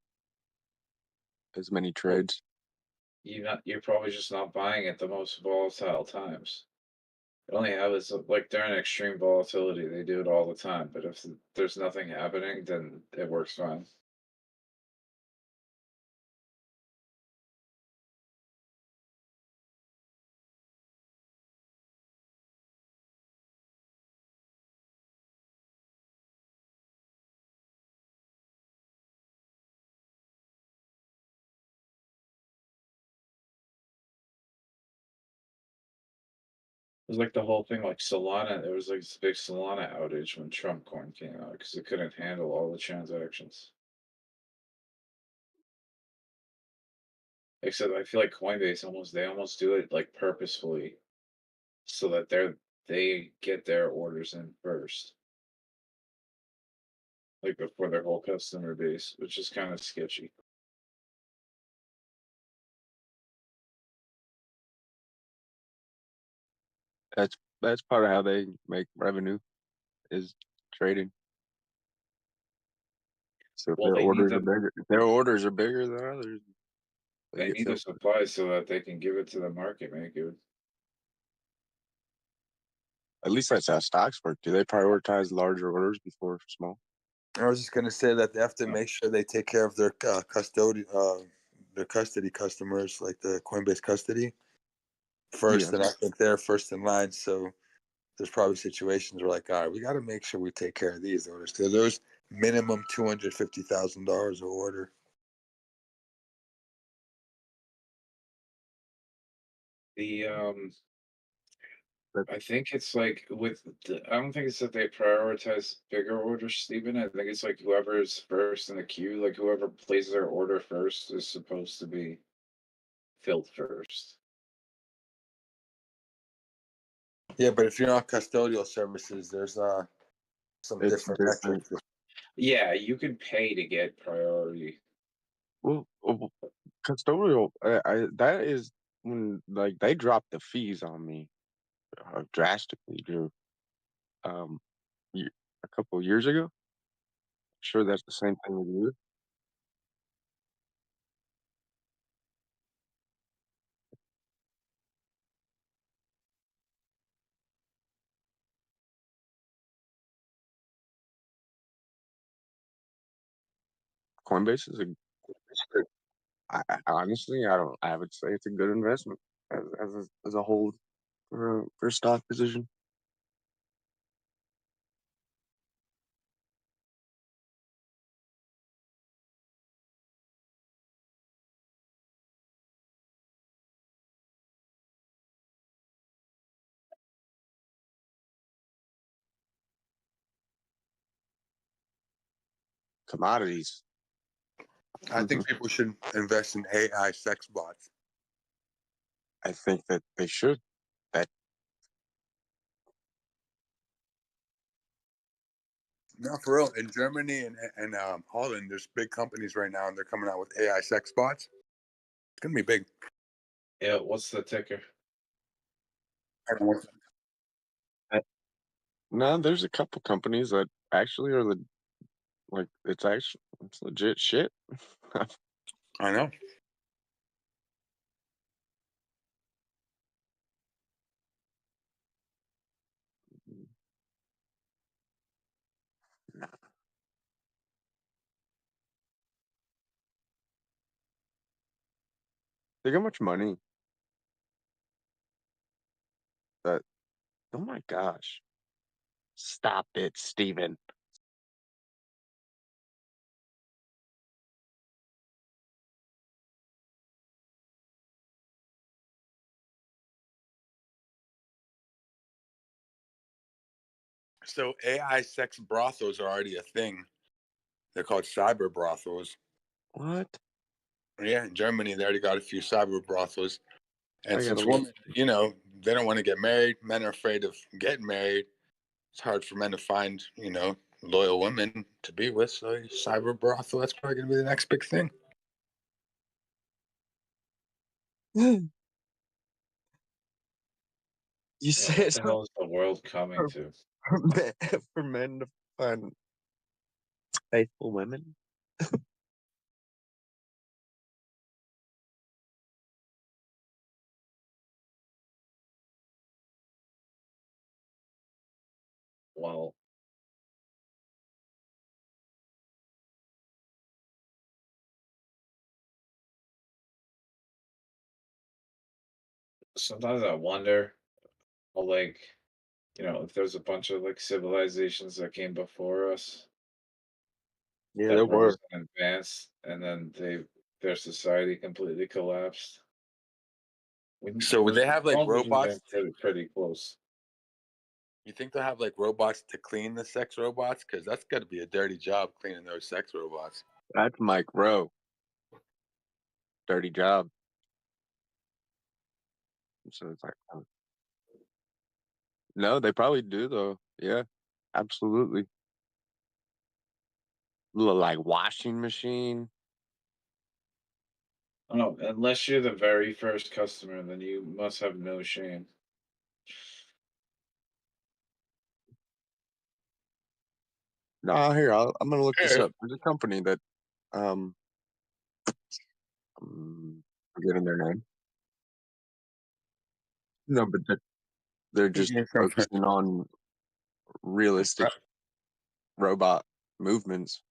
[SPEAKER 13] as many trades.
[SPEAKER 21] You're probably just not buying at the most volatile times. It only happens like during extreme volatility, they do it all the time. But if there's nothing happening, then it works fine. It was like the whole thing, like Solana. There was like this big Solana outage when Trump coin came out because it couldn't handle all the transactions. Except I feel like Coinbase they almost do it like purposefully, so that they get their orders in first, like before their whole customer base, which is kind of sketchy.
[SPEAKER 13] That's part of how they make revenue is trading. So if
[SPEAKER 21] Well, they need the
[SPEAKER 13] if their orders are bigger than others, they
[SPEAKER 21] they
[SPEAKER 13] get
[SPEAKER 21] need the
[SPEAKER 13] filled.
[SPEAKER 21] supply so that they can give it to the market maker.
[SPEAKER 13] At least that's how stocks work. Do they prioritize larger orders before small?
[SPEAKER 9] I was just gonna say that they have to make sure they take care of their their custody customers, like the Coinbase custody, first,
[SPEAKER 13] Yeah.
[SPEAKER 9] and I think they're first in line. So there's probably situations where, like, all right, we got to make sure we take care of these orders because there's minimum $250,000 a order.
[SPEAKER 21] The I think it's like I don't think it's that they prioritize bigger orders, Stephen. I think it's like whoever's first in the queue, like whoever places their order first is supposed to be filled first.
[SPEAKER 9] Yeah, but if you're on custodial services, there's some
[SPEAKER 13] It's
[SPEAKER 9] different
[SPEAKER 13] different.
[SPEAKER 9] metrics.
[SPEAKER 21] Yeah, you can pay to get priority.
[SPEAKER 13] Well, custodial, that is when like they dropped the fees on me drastically, Drew. Um, a couple of years ago. Sure, that's the same thing with you. Coinbase is honestly, I would say it's a good investment as a whole for a stock position. Commodities.
[SPEAKER 9] I think people should invest in AI sex bots.
[SPEAKER 13] I think that they should. That
[SPEAKER 9] No, for real. In Germany and Holland, there's big companies right now, and they're coming out with AI sex bots. It's gonna be big.
[SPEAKER 21] Yeah, what's the ticker?
[SPEAKER 13] No, there's a couple companies that actually are it's legit shit.
[SPEAKER 9] I know.
[SPEAKER 13] Think how much money that. Oh my gosh! Stop it, Steven.
[SPEAKER 9] So AI sex brothels are already a thing. They're called cyber brothels.
[SPEAKER 13] What?
[SPEAKER 9] Yeah, in Germany, they already got a few cyber brothels. And
[SPEAKER 13] I gotta
[SPEAKER 9] since
[SPEAKER 13] look.
[SPEAKER 9] women, they don't want to get married, men are afraid of getting married. It's hard for men to find, loyal women to be with. So cyber brothel, that's probably going to be the next big thing.
[SPEAKER 13] You
[SPEAKER 21] Yeah,
[SPEAKER 13] said
[SPEAKER 21] what the hell is the world coming
[SPEAKER 13] for,
[SPEAKER 21] to?
[SPEAKER 13] for men to find faithful women.
[SPEAKER 21] Well, sometimes I wonder, well, like, if there's a bunch of like civilizations that came before us
[SPEAKER 13] Yeah, there
[SPEAKER 21] that
[SPEAKER 13] were.
[SPEAKER 21] rose and advanced, and then their society completely collapsed.
[SPEAKER 9] So would they have like
[SPEAKER 21] World would have
[SPEAKER 9] robots?
[SPEAKER 21] been pretty close.
[SPEAKER 9] You think they'll have like robots to clean the sex robots? Because that's got to be a dirty job cleaning those sex robots.
[SPEAKER 13] That's Mike Rowe. Dirty job. So it's like, no, they probably do though. Yeah, absolutely. Little like washing machine.
[SPEAKER 21] I don't know, unless you're the very first customer, then you must have no shame.
[SPEAKER 13] No, here I'm gonna look this up. There's a company that I'm forgetting their name. No, but they're just focusing on realistic robot movements,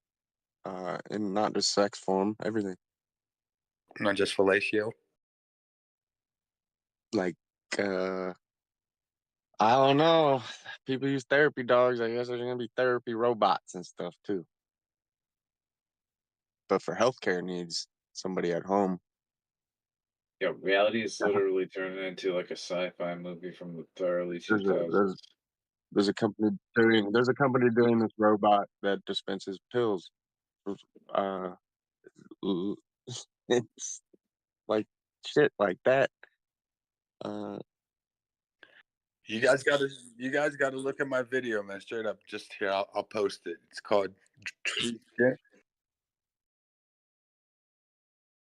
[SPEAKER 13] and not just sex form, everything.
[SPEAKER 9] Not just fellatio.
[SPEAKER 13] Like, I don't know. People use therapy dogs. I guess there's gonna be therapy robots and stuff too. But for healthcare needs, somebody at home.
[SPEAKER 21] Yeah, reality is literally turning into like a sci-fi movie from the early 2000s.
[SPEAKER 13] There's a company doing this robot that dispenses pills. Uh, it's like shit like that.
[SPEAKER 9] You guys gotta look at my video, man. Straight up, just here. I'll post it. It's called True Skin.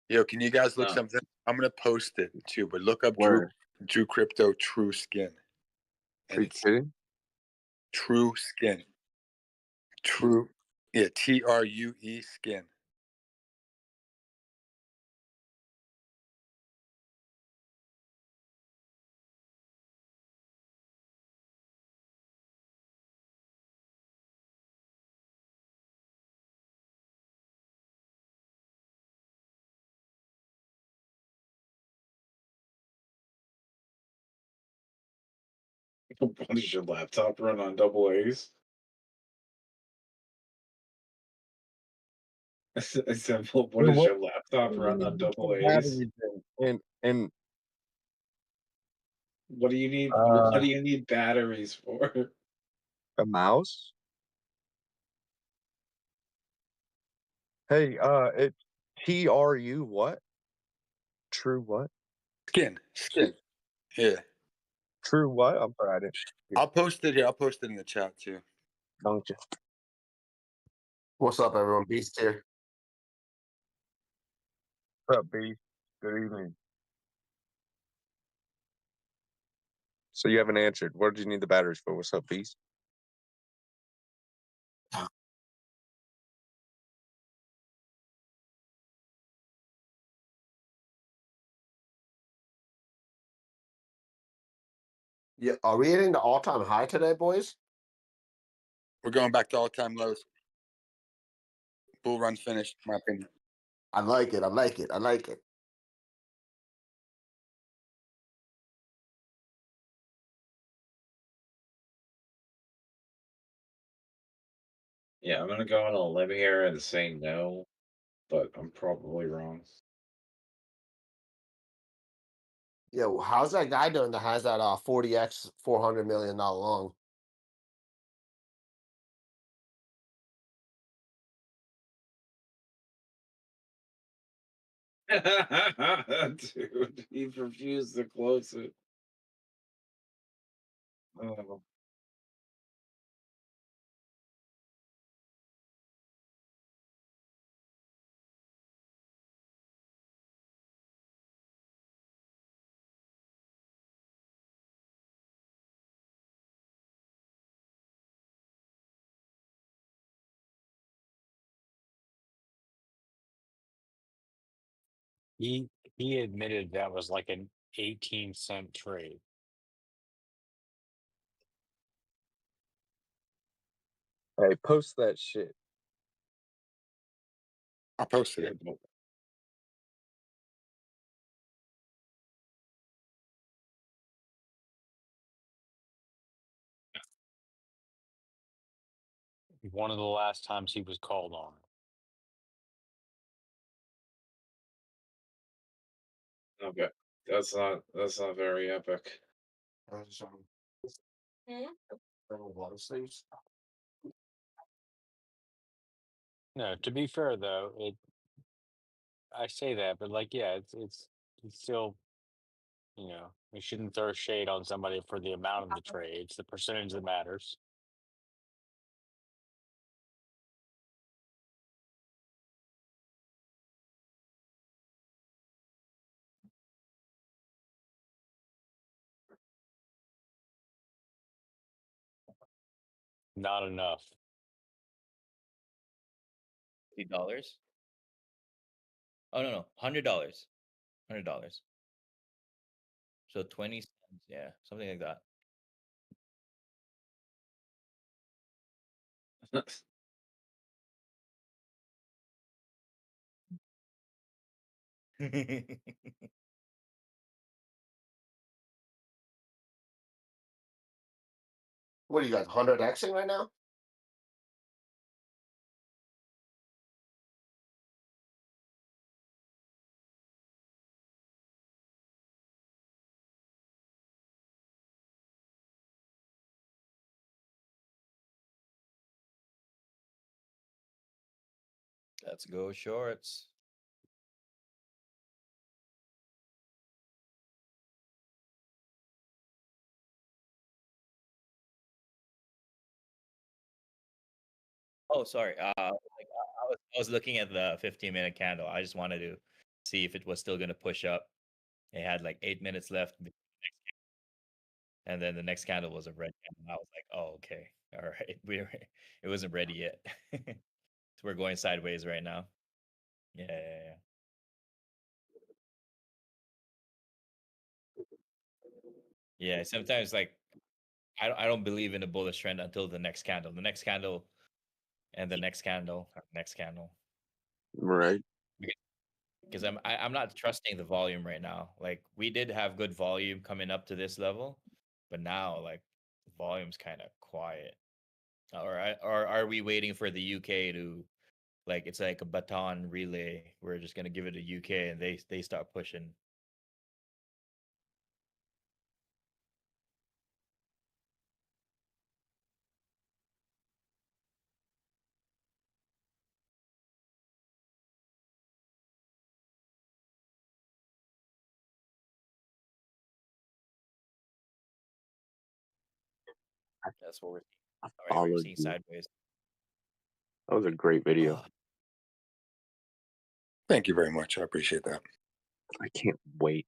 [SPEAKER 9] Yo, can you guys look
[SPEAKER 21] No.
[SPEAKER 9] something? I'm gonna post it too, but look up
[SPEAKER 13] Where?
[SPEAKER 9] Drew Crypto True Skin, and
[SPEAKER 13] Are you
[SPEAKER 9] it's
[SPEAKER 13] kidding?
[SPEAKER 9] True Skin. True, yeah, TRUE Skin.
[SPEAKER 21] What does your laptop run on double A's? I said, well, what does your laptop run on double A's?
[SPEAKER 13] And
[SPEAKER 21] What do you need batteries for?
[SPEAKER 13] a mouse? Hey, it's TRU what? True what?
[SPEAKER 9] Skin. Yeah.
[SPEAKER 13] True what? I'm sorry, I didn't.
[SPEAKER 9] I'll post it here. I'll post it in the chat too.
[SPEAKER 13] Don't you?
[SPEAKER 2] What's up, everyone? Beast here.
[SPEAKER 13] What's up, B? Good evening. So you haven't answered. What did you need the batteries for? What's up, Beast?
[SPEAKER 2] Yeah, are we hitting the all-time high today, boys?
[SPEAKER 9] We're going back to all-time lows. Bull run finished, in my opinion.
[SPEAKER 2] I like it. I like it. I like it.
[SPEAKER 21] Yeah, I'm gonna go on a limb here and say no, but I'm probably wrong.
[SPEAKER 2] Yeah, well, how's that guy doing that has that 40x $400 million long?
[SPEAKER 21] Dude, he refused to close it. Oh.
[SPEAKER 16] He admitted that was like an 18-cent trade.
[SPEAKER 13] Hey, post that shit.
[SPEAKER 9] I posted it.
[SPEAKER 16] One of the last times he was called on.
[SPEAKER 21] Okay, that's not very epic.
[SPEAKER 16] No, to be fair though, I say that, but like, yeah, it's still, we shouldn't throw shade on somebody for the amount of the trade. It's the percentage that matters. Not enough.
[SPEAKER 4] $50. Oh no, $100. $100. So 20 cents, yeah, something like that.
[SPEAKER 2] What are you guys 100xing right now?
[SPEAKER 4] Let's go shorts. Oh, sorry. I was looking at the 15-minute candle. I just wanted to see if it was still going to push up. It had like 8 minutes left, and then the next candle was a red candle. I was like, "Oh, okay, all right." It wasn't ready yet, so we're going sideways right now. Yeah. Yeah, sometimes like I don't believe in a bullish trend until the next candle. The next candle and the next candle, next candle.
[SPEAKER 13] Right.
[SPEAKER 4] Because I'm not trusting the volume right now. Like we did have good volume coming up to this level, but now like the volume's kind of quiet. Or are we waiting for the UK to like it's like a baton relay? We're just gonna give it to UK and they start pushing. That's what we're seeing. All right, we're
[SPEAKER 13] Followed
[SPEAKER 4] seeing
[SPEAKER 13] you.
[SPEAKER 4] sideways.
[SPEAKER 13] That was a great video.
[SPEAKER 4] Oh,
[SPEAKER 9] Thank you very much. I appreciate that.
[SPEAKER 13] I can't wait.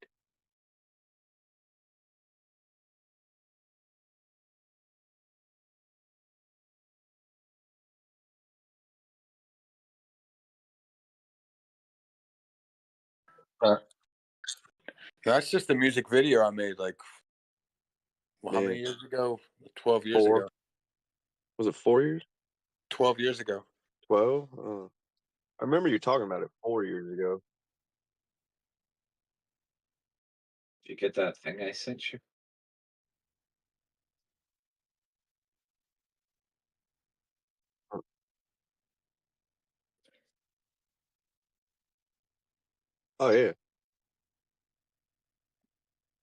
[SPEAKER 9] That's just the music video I made like how
[SPEAKER 13] Yeah.
[SPEAKER 9] many years ago? 12 years
[SPEAKER 13] 4.
[SPEAKER 9] ago.
[SPEAKER 13] Was it 4 years?
[SPEAKER 9] 12 years ago.
[SPEAKER 13] 12? I remember you talking about it 4 years ago.
[SPEAKER 17] Did you get that thing I sent you?
[SPEAKER 13] Oh yeah.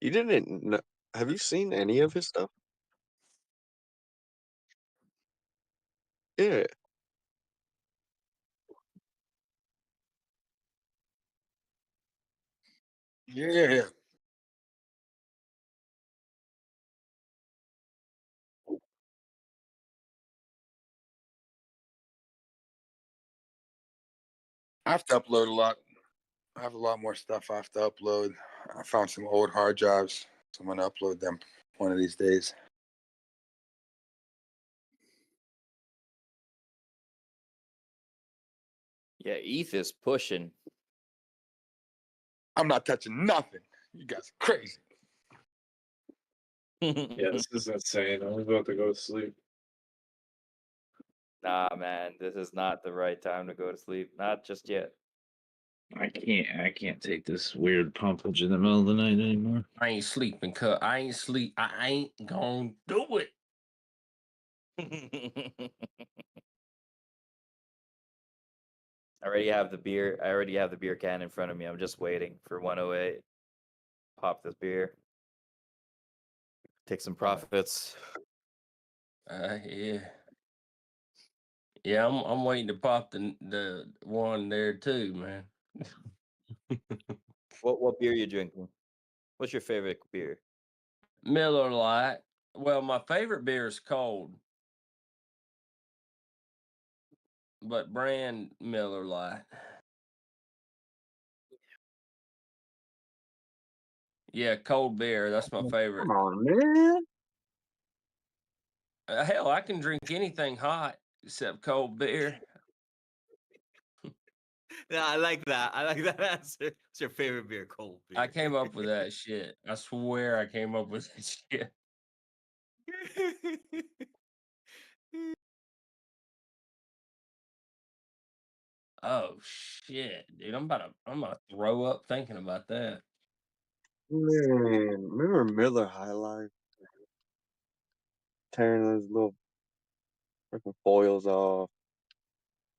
[SPEAKER 13] You didn't have you seen any of his stuff? Yeah.
[SPEAKER 9] Yeah. I have to upload a lot. I have a lot more stuff I have to upload. I found some old hard drives, so I'm gonna upload them one of these days.
[SPEAKER 4] Yeah, ETH is pushing.
[SPEAKER 9] I'm not touching nothing. You guys are crazy.
[SPEAKER 21] Yeah, this is insane. I'm about to go to sleep.
[SPEAKER 4] Nah, man, this is not the right time to go to sleep. Not just yet.
[SPEAKER 21] I can't take this weird pumpage in the middle of the night anymore.
[SPEAKER 20] I ain't sleeping, cuz I ain't sleep. I ain't gonna do it.
[SPEAKER 4] I already have the beer. I already have the beer can in front of me. I'm just waiting for 108. Pop this beer. Take some profits.
[SPEAKER 20] Yeah. Yeah, I'm waiting to pop the one there too, man.
[SPEAKER 4] What beer are you drinking? What's your favorite beer?
[SPEAKER 20] Miller Lite. Well, my favorite beer is cold, but brand Miller Lite. Yeah, cold beer. That's my favorite.
[SPEAKER 13] Come on, man.
[SPEAKER 20] Hell, I can drink anything hot except cold beer.
[SPEAKER 3] Yeah, I like that. I like that answer. What's your favorite beer? Cold beer.
[SPEAKER 20] I came up with that shit. I swear I came up with that shit. Oh shit, dude! I'm about to throw up thinking about that.
[SPEAKER 13] Man, remember Miller High Life? Tearing those little freaking foils off.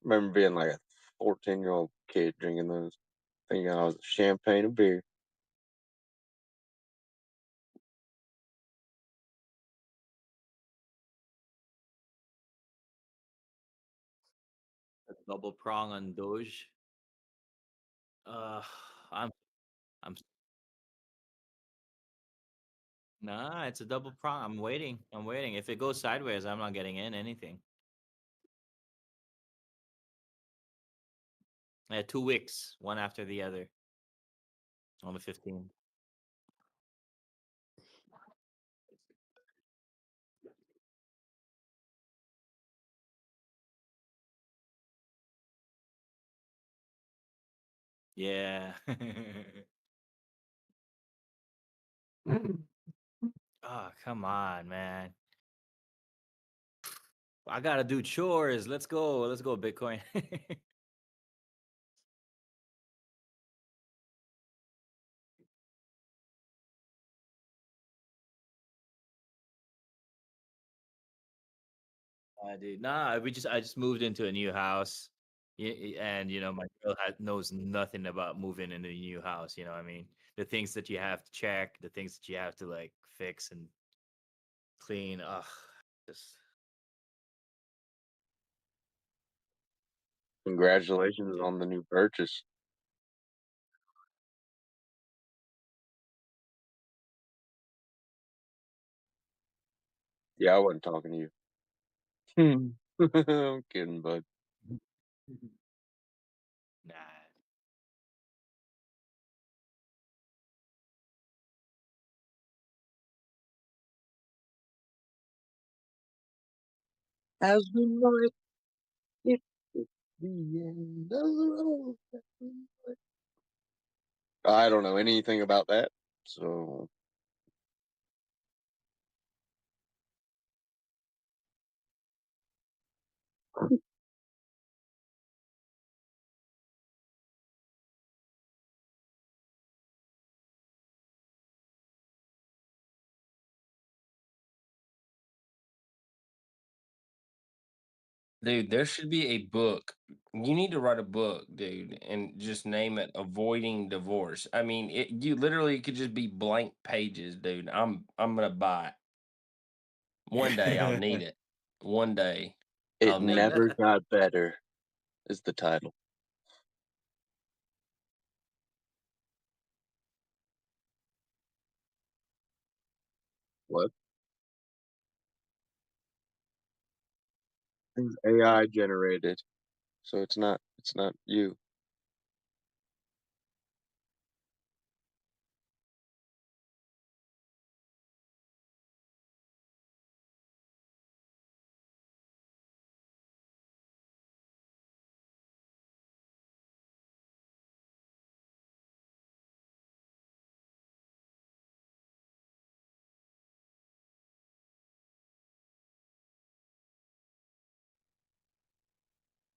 [SPEAKER 13] Remember being like a 14-year-old kid drinking those, thinking I was champagne and beer.
[SPEAKER 3] A double prong on Doge. Uh, I'm I'm nah. It's a double prong. I'm waiting. I'm waiting. If it goes sideways, I'm not getting in anything. Yeah, 2 wicks, one after the other. On the 15. Yeah. Oh, come on, man. I gotta do chores. Let's go. Let's go, Bitcoin. Dude, nah. I just moved into a new house, and my girl knows nothing about moving into a new house. You know what I mean? The things that you have to check, the things that you have to like fix and clean. Ugh, just
[SPEAKER 13] Congratulations on the new purchase. Yeah, I wasn't talking to you. I'm kidding, bud.
[SPEAKER 3] nah.
[SPEAKER 13] As we know it, it's the end of the road. I don't know anything about that, so
[SPEAKER 20] Dude, there should be a book. You need to write a book, dude, and just name it "Avoiding Divorce." I mean, you literally could just be blank pages, dude. I'm gonna buy it. One day I'll need it. One day
[SPEAKER 13] it
[SPEAKER 20] I'll need
[SPEAKER 13] never
[SPEAKER 20] it.
[SPEAKER 13] got better. Is the title? What? It's AI generated, so it's not. It's not you.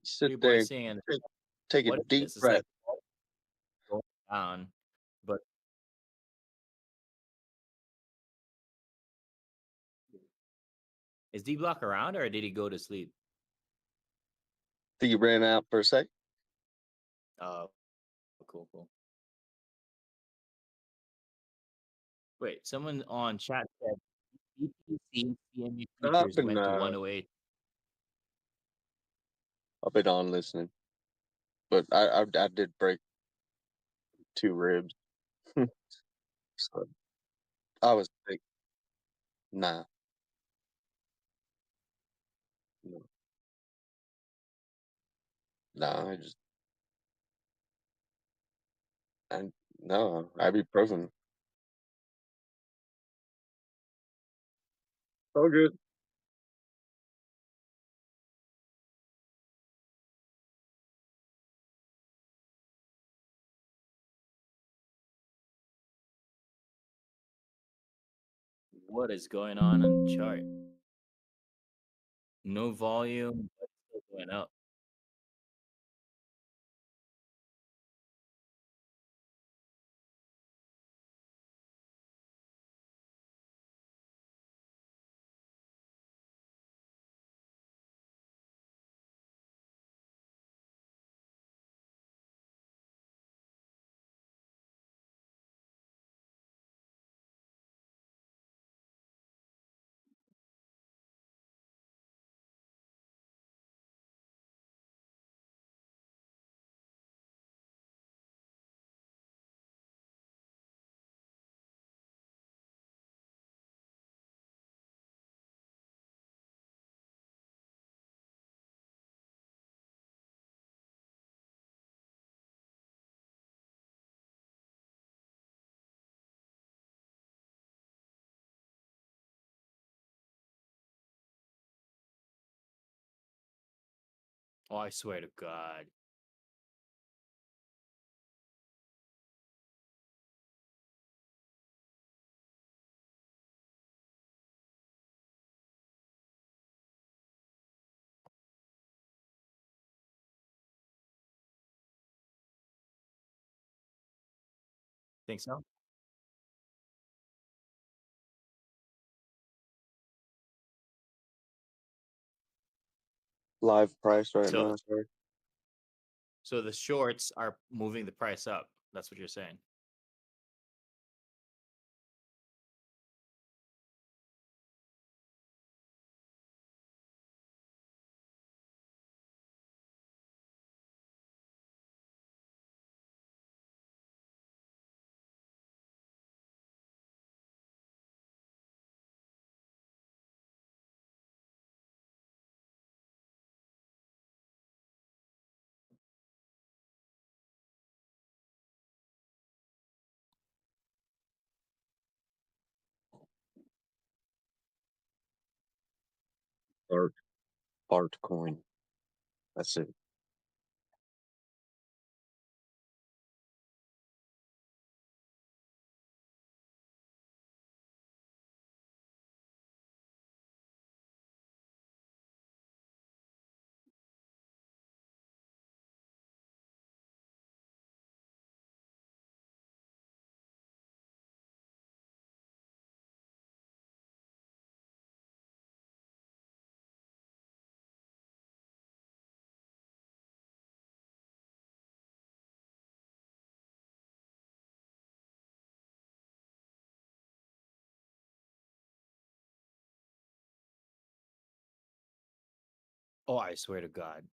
[SPEAKER 13] Sit
[SPEAKER 4] People are
[SPEAKER 13] there,
[SPEAKER 4] saying in the
[SPEAKER 13] take,
[SPEAKER 4] chat,
[SPEAKER 13] take a
[SPEAKER 4] what is
[SPEAKER 13] deep
[SPEAKER 4] this? It's
[SPEAKER 13] breath.
[SPEAKER 4] like going down, but is Dbloc around or did he go to sleep?
[SPEAKER 13] Think you ran out for a sec?
[SPEAKER 4] Oh, cool. Wait, someone on chat said BTC CME
[SPEAKER 13] I've
[SPEAKER 4] futures
[SPEAKER 13] been
[SPEAKER 4] went to 108.
[SPEAKER 13] I've been on listening, but I did break 2 ribs. So I was like, nah, no, nah. I no ibuprofen. All good.
[SPEAKER 4] What is going on the chart? No volume, but still going up. Oh, I swear to God. Think so?
[SPEAKER 13] Live price right
[SPEAKER 4] So
[SPEAKER 13] now, sorry.
[SPEAKER 4] so the shorts are moving the price up. That's what you're saying.
[SPEAKER 13] Art Altcoin. That's it.
[SPEAKER 4] Oh, I swear to God.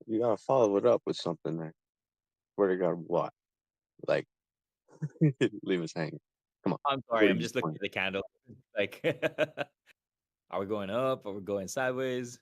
[SPEAKER 13] You gotta follow it up with something there. Swear to God, what? Like, leave us hanging. Come on.
[SPEAKER 4] I'm
[SPEAKER 13] What
[SPEAKER 4] sorry.
[SPEAKER 13] are
[SPEAKER 4] I'm
[SPEAKER 13] you
[SPEAKER 4] just looking
[SPEAKER 13] pointing?
[SPEAKER 4] at the candle. Like, are we going up? Are we going sideways?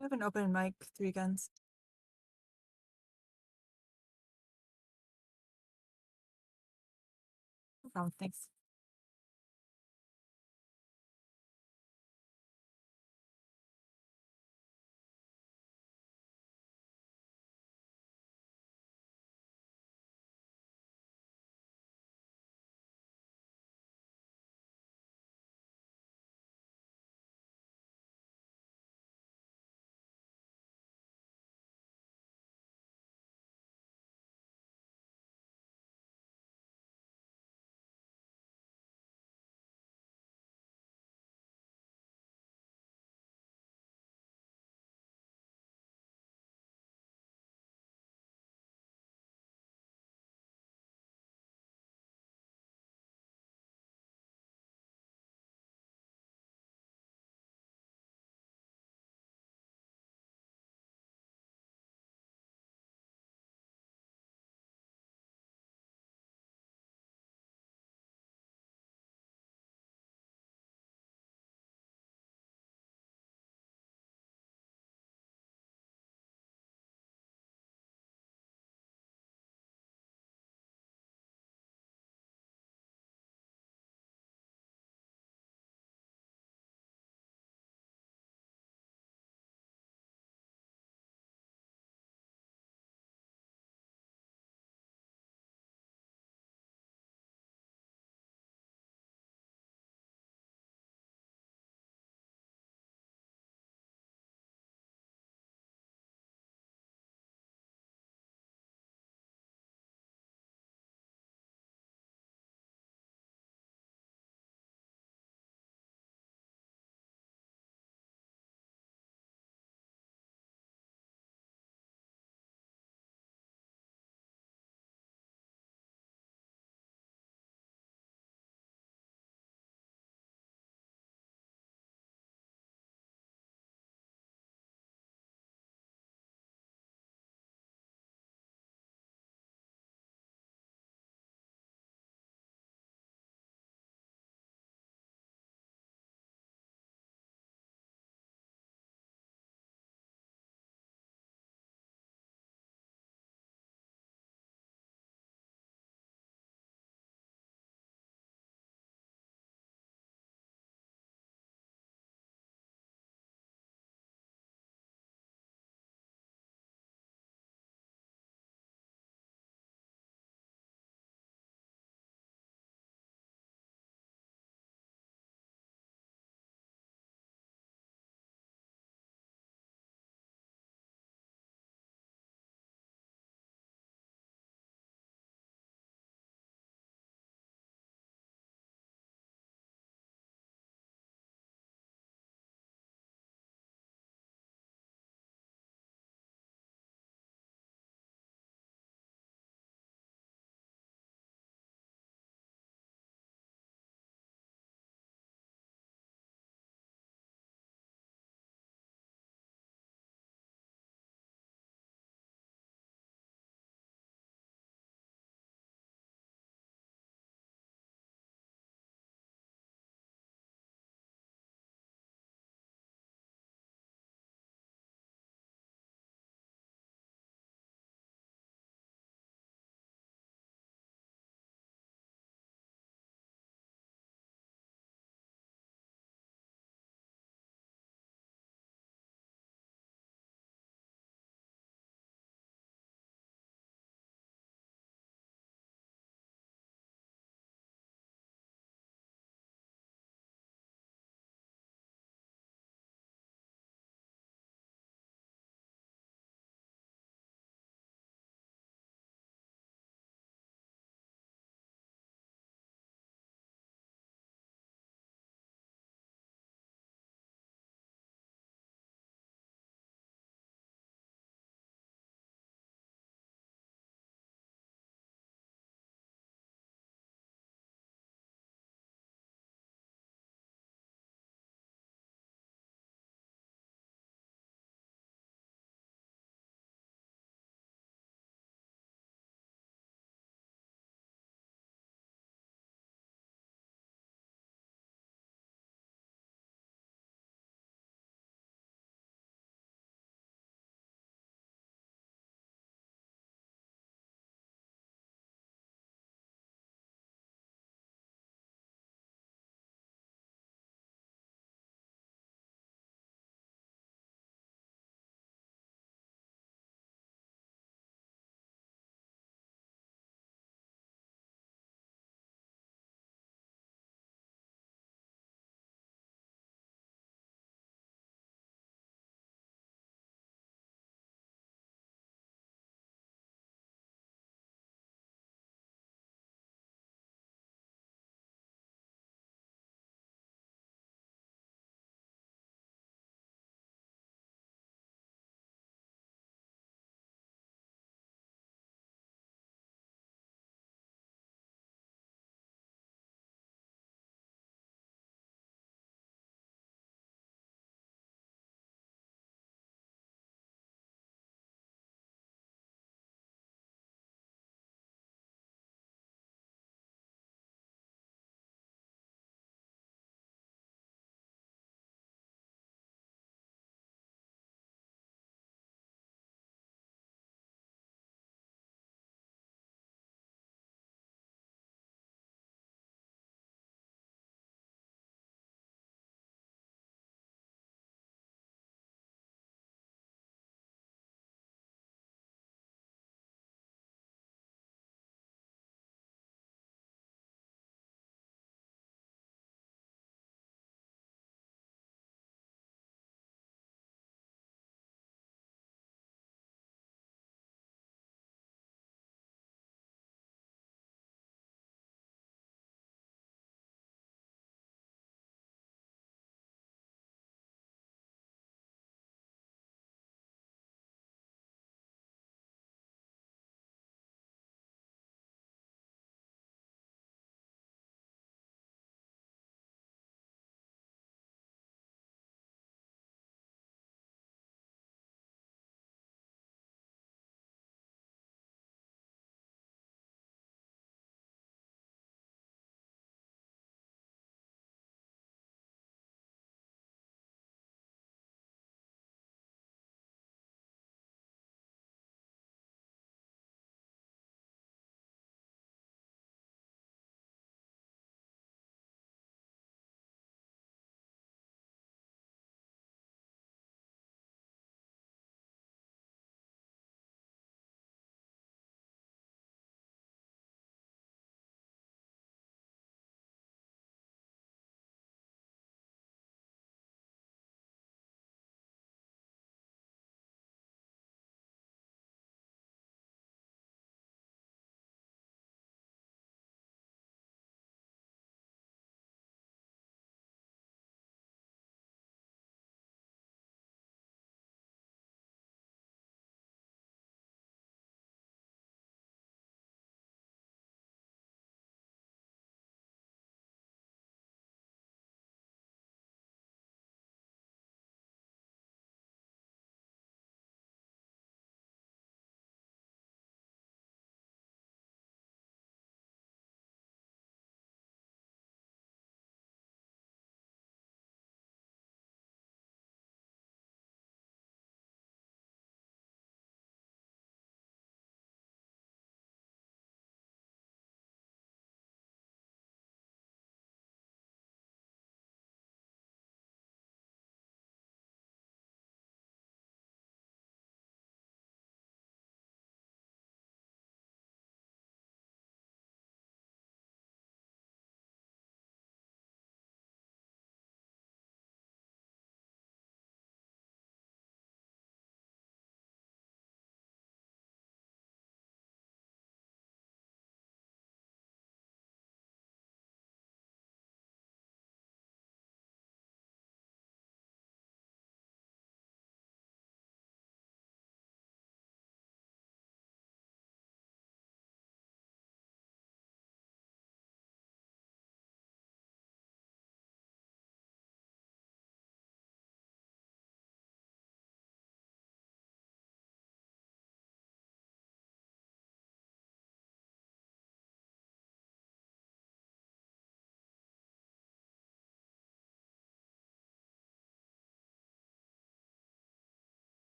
[SPEAKER 6] I have an open mic, 3 guns. No problem, thanks.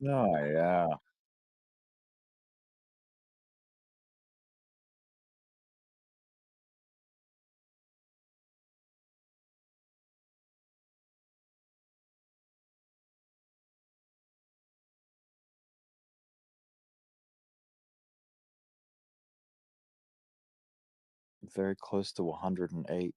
[SPEAKER 19] Oh yeah. Very close to 108,000.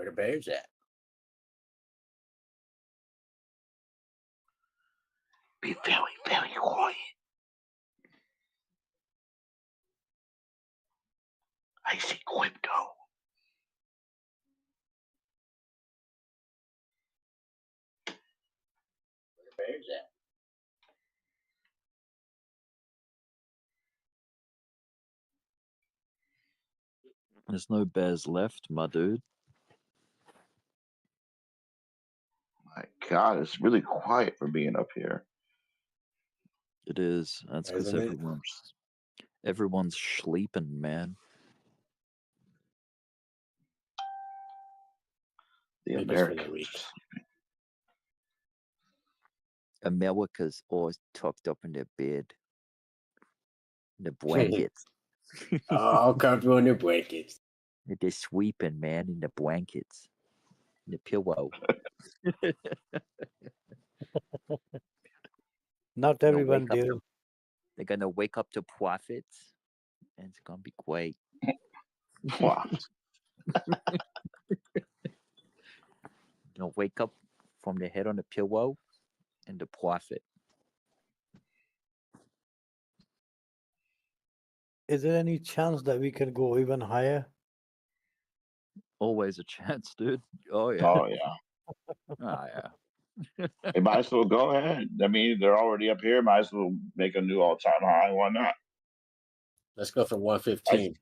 [SPEAKER 5] Where the bears at?
[SPEAKER 10] Be very, very quiet. I see crypto.
[SPEAKER 5] Where the bears at?
[SPEAKER 19] There's no bears left, my dude.
[SPEAKER 10] My God, it's really quiet for being up here.
[SPEAKER 19] It is. That's because
[SPEAKER 5] Isn't it?
[SPEAKER 19] everyone's sleeping, man.
[SPEAKER 10] The
[SPEAKER 5] Maybe it's for the
[SPEAKER 10] Americans.
[SPEAKER 5] week.
[SPEAKER 19] America's always tucked up in their bed, the blankets.
[SPEAKER 5] All comfortable in their blankets.
[SPEAKER 19] They're sweeping, man, in the blankets, the pillow.
[SPEAKER 8] Not
[SPEAKER 19] Gonna
[SPEAKER 8] everyone
[SPEAKER 19] wake up
[SPEAKER 8] do.
[SPEAKER 19] to, they're gonna wake up to profits, and it's gonna be great.
[SPEAKER 10] Wow.
[SPEAKER 19] Gonna wake up from the head on the pillow and the profit.
[SPEAKER 8] Is there any chance that we can go even higher?
[SPEAKER 19] Always a chance, dude. Oh yeah.
[SPEAKER 10] Oh yeah.
[SPEAKER 19] Oh yeah.
[SPEAKER 10] They might as well go ahead. I mean, they're already up here. Might as well make a new all-time high. Why not?
[SPEAKER 5] Let's go for 115.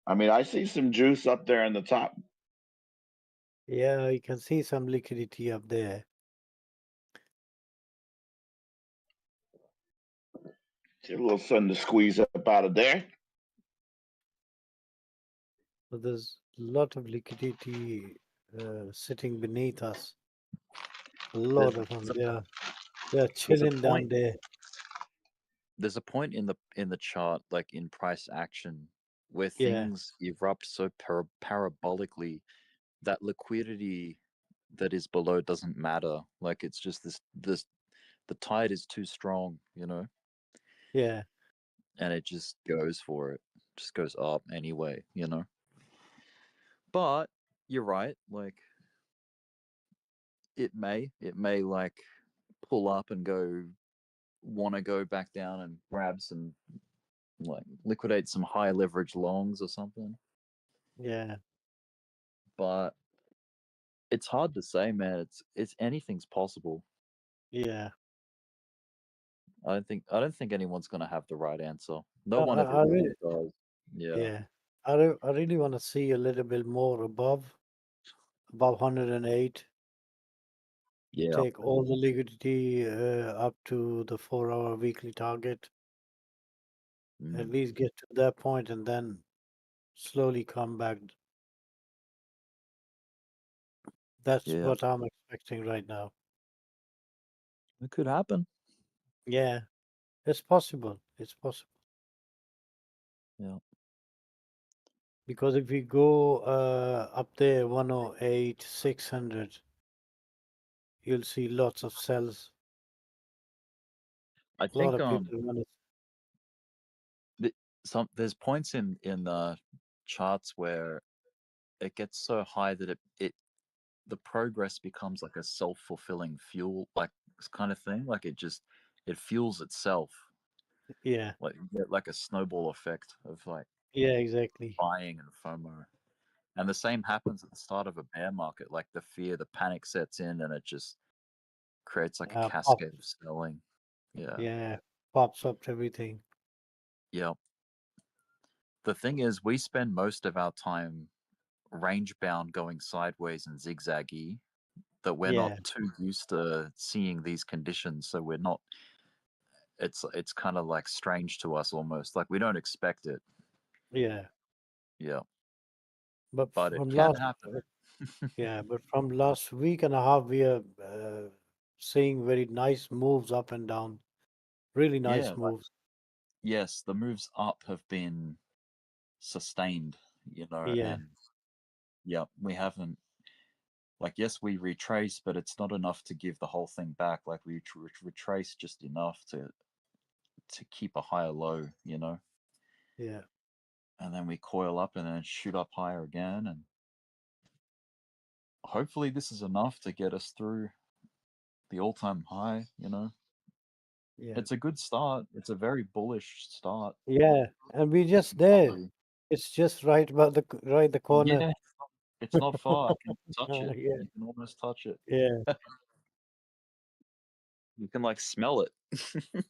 [SPEAKER 10] I mean, I see some juice up there in the top.
[SPEAKER 8] Yeah, you can see some liquidity up there.
[SPEAKER 10] See a little something to squeeze up out of there.
[SPEAKER 8] So there's a lot of liquidity sitting beneath us. A lot of them. They're chilling down there.
[SPEAKER 19] There's a point in the chart, like in price action, where
[SPEAKER 8] Yeah.
[SPEAKER 19] things erupt so parabolically that liquidity that is below doesn't matter. Like it's just this the tide is too strong, you know,
[SPEAKER 8] Yeah.
[SPEAKER 19] and it just goes for it. Just goes up anyway, you know. But you're right, like it may like pull up and want to go back down and grab some, like liquidate some high leverage longs or something.
[SPEAKER 8] Yeah.
[SPEAKER 19] But it's hard to say, man. It's anything's possible.
[SPEAKER 8] Yeah.
[SPEAKER 19] I don't think anyone's gonna have the right answer. No
[SPEAKER 8] I-
[SPEAKER 19] one
[SPEAKER 8] I-
[SPEAKER 19] ever
[SPEAKER 8] I
[SPEAKER 19] really
[SPEAKER 8] really-
[SPEAKER 19] does. Yeah.
[SPEAKER 8] Yeah. I really want to see a little bit more above 108.
[SPEAKER 19] Yeah.
[SPEAKER 8] Take all the liquidity up to the 4-hour weekly target. At least get to that point and then slowly come back. That's
[SPEAKER 19] Yeah.
[SPEAKER 8] what I'm expecting right now.
[SPEAKER 19] It could happen.
[SPEAKER 8] Yeah. It's possible. It's possible.
[SPEAKER 19] Yeah.
[SPEAKER 8] Because if we go up there 108, 600, you'll see lots of cells.
[SPEAKER 19] I
[SPEAKER 8] A lot
[SPEAKER 19] think
[SPEAKER 8] of people want
[SPEAKER 19] there's points in charts where it gets so high that the progress becomes like a self-fulfilling fuel like kind of thing. Like it fuels itself.
[SPEAKER 8] Yeah.
[SPEAKER 19] Like you get like a snowball effect of like
[SPEAKER 8] Yeah, exactly.
[SPEAKER 19] buying and FOMO. And the same happens at the start of a bear market. Like the fear, the panic sets in and it just creates like a
[SPEAKER 8] Pop.
[SPEAKER 19] cascade of selling. Yeah.
[SPEAKER 8] Yeah. Pops up everything.
[SPEAKER 19] Yeah. The thing is, we spend most of our time range bound going sideways and zigzaggy, that we're
[SPEAKER 8] Yeah.
[SPEAKER 19] not too used to seeing these conditions. So we're not, it's kind of like strange to us almost. Like we don't expect it.
[SPEAKER 8] Yeah.
[SPEAKER 19] Yeah.
[SPEAKER 8] But
[SPEAKER 19] But it
[SPEAKER 8] from
[SPEAKER 19] can
[SPEAKER 8] last
[SPEAKER 19] happen.
[SPEAKER 8] yeah, but from last week and a half, we are seeing very nice moves up and down. Really nice
[SPEAKER 19] Yeah. Like,
[SPEAKER 8] moves.
[SPEAKER 19] yes, the moves up have been sustained, you know,
[SPEAKER 8] Yeah.
[SPEAKER 19] and yeah, we haven't, like, yes, we retrace, but it's not enough to give the whole thing back. Like we retrace just enough to keep a higher low, you know.
[SPEAKER 8] Yeah.
[SPEAKER 19] And then we coil up and then shoot up higher again, and hopefully this is enough to get us through the all-time high. You know,
[SPEAKER 8] Yeah.
[SPEAKER 19] it's a good start. It's a very bullish start.
[SPEAKER 8] Yeah, and we just there.
[SPEAKER 19] Recovery.
[SPEAKER 8] It's just right about the corner.
[SPEAKER 19] Yeah, it's not far. You can touch it.
[SPEAKER 8] Yeah.
[SPEAKER 19] You can almost touch it.
[SPEAKER 8] Yeah.
[SPEAKER 19] You can like smell it.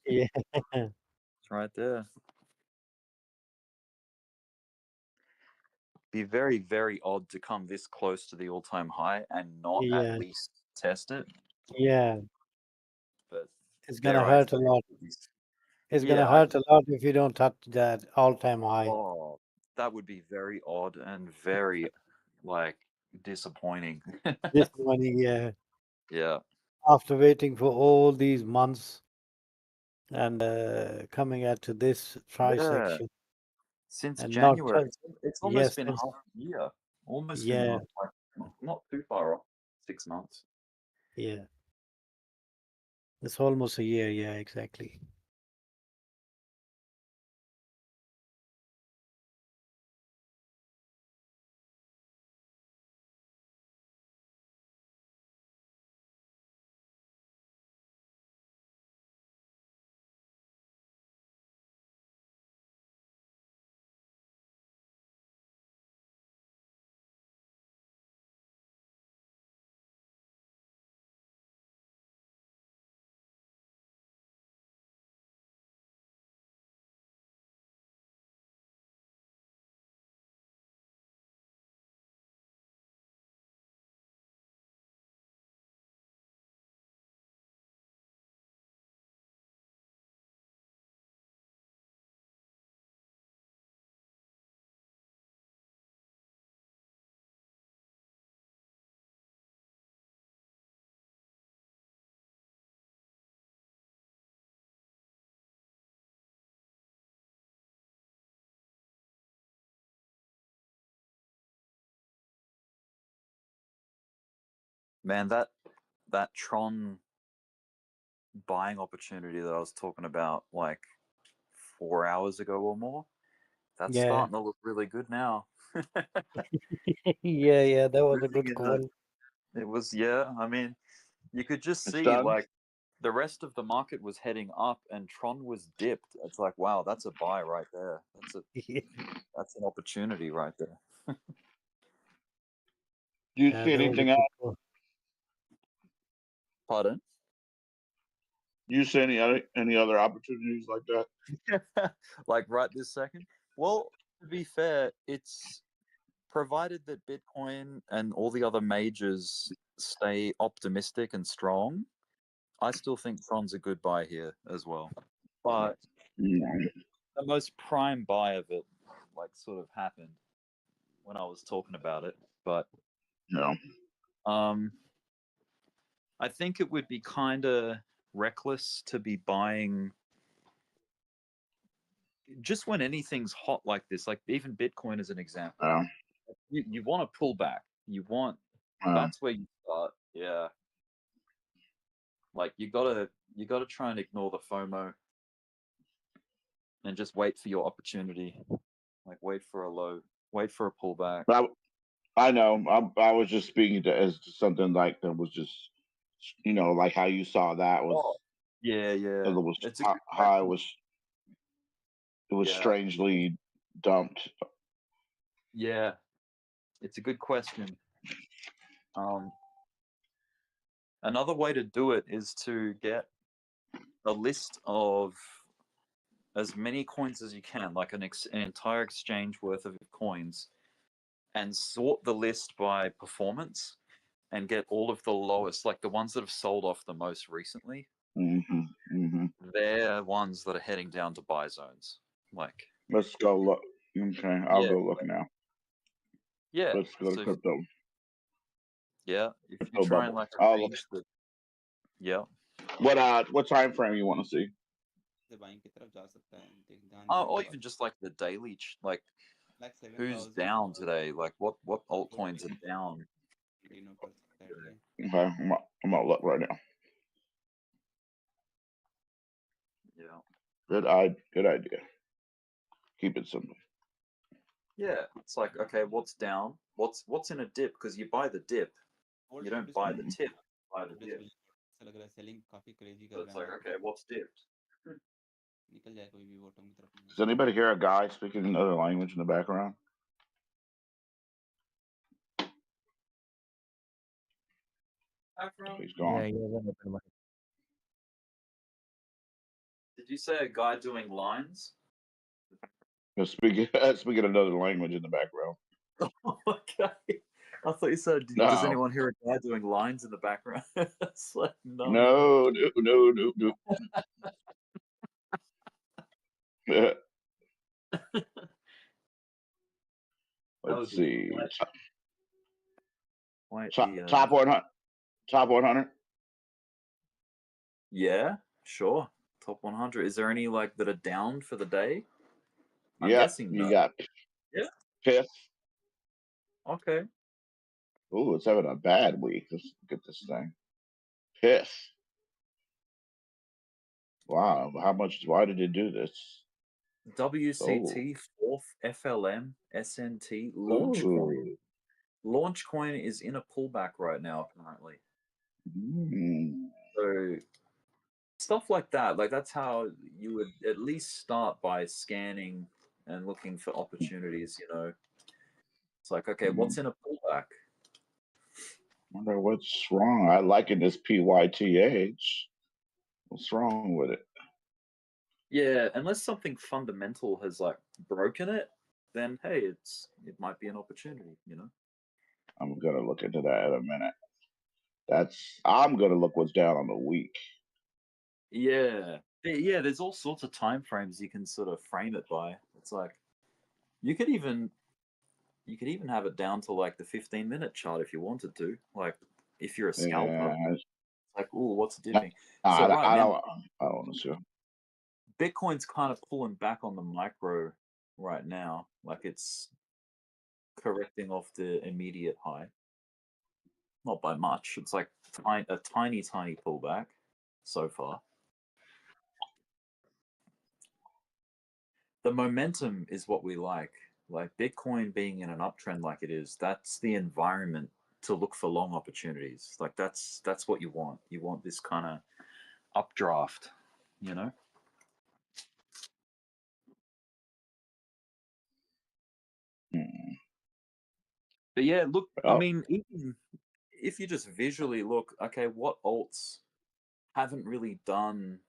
[SPEAKER 8] Yeah.
[SPEAKER 19] It's right there. Be very, very odd to come this close to the all-time high and not
[SPEAKER 8] Yeah.
[SPEAKER 19] at least test it.
[SPEAKER 8] Yeah.
[SPEAKER 19] But
[SPEAKER 8] It's gonna
[SPEAKER 19] dare I
[SPEAKER 8] hurt a
[SPEAKER 19] say,
[SPEAKER 8] lot. It's gonna
[SPEAKER 19] yeah,
[SPEAKER 8] hurt a lot if you don't touch that all-time high.
[SPEAKER 19] oh, that would be very odd and very like disappointing.
[SPEAKER 8] This morning, yeah.
[SPEAKER 19] Yeah.
[SPEAKER 8] After waiting for all these months and coming out to this price
[SPEAKER 19] Yeah.
[SPEAKER 8] section
[SPEAKER 19] Since
[SPEAKER 8] and not
[SPEAKER 19] January,
[SPEAKER 8] touch.
[SPEAKER 19] it's almost
[SPEAKER 8] Yes,
[SPEAKER 19] been
[SPEAKER 8] since,
[SPEAKER 19] half a year. Almost been
[SPEAKER 8] yeah,
[SPEAKER 19] half, like not too far off. 6 months.
[SPEAKER 8] yeah. It's almost a year. Yeah, exactly.
[SPEAKER 19] Man, that Tron buying opportunity that I was talking about like 4 hours ago or more, that's
[SPEAKER 8] Yeah.
[SPEAKER 19] starting to look really good now.
[SPEAKER 8] Yeah, yeah. That was a
[SPEAKER 19] Moving
[SPEAKER 8] good
[SPEAKER 19] in
[SPEAKER 8] call.
[SPEAKER 19] It was, yeah. I mean, you could just
[SPEAKER 10] It's
[SPEAKER 19] see
[SPEAKER 10] done.
[SPEAKER 19] like the rest of the market was heading up and Tron was dipped. It's like, wow, that's a buy right there. That's an opportunity right there.
[SPEAKER 10] Do you
[SPEAKER 8] Yeah,
[SPEAKER 10] see
[SPEAKER 8] that was a
[SPEAKER 10] anything
[SPEAKER 8] good
[SPEAKER 10] else?
[SPEAKER 8] call.
[SPEAKER 19] Pardon?
[SPEAKER 10] Do you see any other opportunities like that?
[SPEAKER 19] Like right this second? Well, to be fair, it's provided that Bitcoin and all the other majors stay optimistic and strong, I still think Tron's a good buy here as well. But the most prime buy of it, like, sort of happened when I was talking about it. But
[SPEAKER 10] no,
[SPEAKER 19] I think it would be kind of reckless to be buying just when anything's hot like this. Like even Bitcoin as an example, you want to pull back. You want that's where you start. Yeah. Like you gotta try and ignore the FOMO and just wait for your opportunity. Like wait for a low, wait for a pullback.
[SPEAKER 10] But I know. I was just speaking to as to something like that was just, like how you saw that was.
[SPEAKER 19] Oh, yeah, yeah.
[SPEAKER 10] It was
[SPEAKER 19] It's a
[SPEAKER 10] how,
[SPEAKER 19] good
[SPEAKER 10] how
[SPEAKER 19] question.
[SPEAKER 10] it was
[SPEAKER 19] Yeah.
[SPEAKER 10] strangely dumped.
[SPEAKER 19] Yeah, it's a good question. Another way to do it is to get a list of as many coins as you can, like an entire exchange worth of coins, and sort the list by performance and get all of the lowest, like the ones that have sold off the most recently. They're ones that are heading down to buy zones. Like,
[SPEAKER 10] Let's go look. Okay, I'll
[SPEAKER 19] yeah,
[SPEAKER 10] go look now.
[SPEAKER 19] yeah.
[SPEAKER 10] Let's go to
[SPEAKER 19] So
[SPEAKER 10] crypto.
[SPEAKER 19] yeah, if you
[SPEAKER 10] Crypto
[SPEAKER 19] try
[SPEAKER 10] bubble.
[SPEAKER 19] and like
[SPEAKER 10] I'll look.
[SPEAKER 19] arrange the, yeah.
[SPEAKER 10] What time frame you want to see?
[SPEAKER 19] Or even just like the daily, like who's down today? Like what altcoins are down?
[SPEAKER 10] Okay, I'm gonna look right now.
[SPEAKER 19] Yeah.
[SPEAKER 10] Good idea. Keep it simple.
[SPEAKER 19] Yeah, it's like, okay, what's down? What's in a dip? Because you buy the dip,
[SPEAKER 3] You don't buy the tip, buy the dip. So it's like, okay, what's dipped?
[SPEAKER 10] Does anybody hear a guy speaking another language in the background? He's gone.
[SPEAKER 3] Did you say a guy doing lines?
[SPEAKER 10] Speaking another language in the background.
[SPEAKER 3] Okay. I thought you said, does
[SPEAKER 10] No.
[SPEAKER 3] anyone hear a guy doing lines in the background? It's like, no.
[SPEAKER 10] No. Let's see. Top 100. Top 100.
[SPEAKER 3] Yeah, sure. Top 100. Is there any like that are down for the day? I'm
[SPEAKER 10] Yeah,
[SPEAKER 3] guessing
[SPEAKER 10] you
[SPEAKER 3] no.
[SPEAKER 10] got
[SPEAKER 3] Yeah.
[SPEAKER 10] Piff.
[SPEAKER 3] Okay.
[SPEAKER 10] Ooh, it's having a bad week. Let's look at this thing. Piff. Wow, how much? Why did it do this?
[SPEAKER 3] WCT, fourth, FLM, SNT, Launchcoin. Launchcoin is in a pullback right now, apparently. So stuff like that, like that's how you would at least start by scanning and looking for opportunities, you know. It's like, okay, what's in a pullback?
[SPEAKER 10] Wonder what's wrong. I liken this PYTH. What's wrong with it?
[SPEAKER 3] Yeah, unless something fundamental has like broken it, then hey, it might be an opportunity, you know.
[SPEAKER 10] I'm gonna look into that in a minute. I'm gonna look what's down on the week.
[SPEAKER 3] Yeah. Yeah, there's all sorts of time frames you can sort of frame it by. It's like you could even have it down to like the 15-minute chart if you wanted to. Like if you're a scalper.
[SPEAKER 10] Yeah.
[SPEAKER 3] It's like, oh, what's dipping?
[SPEAKER 10] I
[SPEAKER 3] So
[SPEAKER 10] don't want to see.
[SPEAKER 3] Bitcoin's kind of pulling back on the micro right now. Like it's correcting off the immediate high. Not by much. It's like a tiny pullback so far. The momentum is what we like. Like Bitcoin being in an uptrend like it is, that's the environment to look for long opportunities. Like that's what you want. You want this kind of updraft, you know? But yeah, look, I mean, even if you just visually look, okay, what alts haven't really done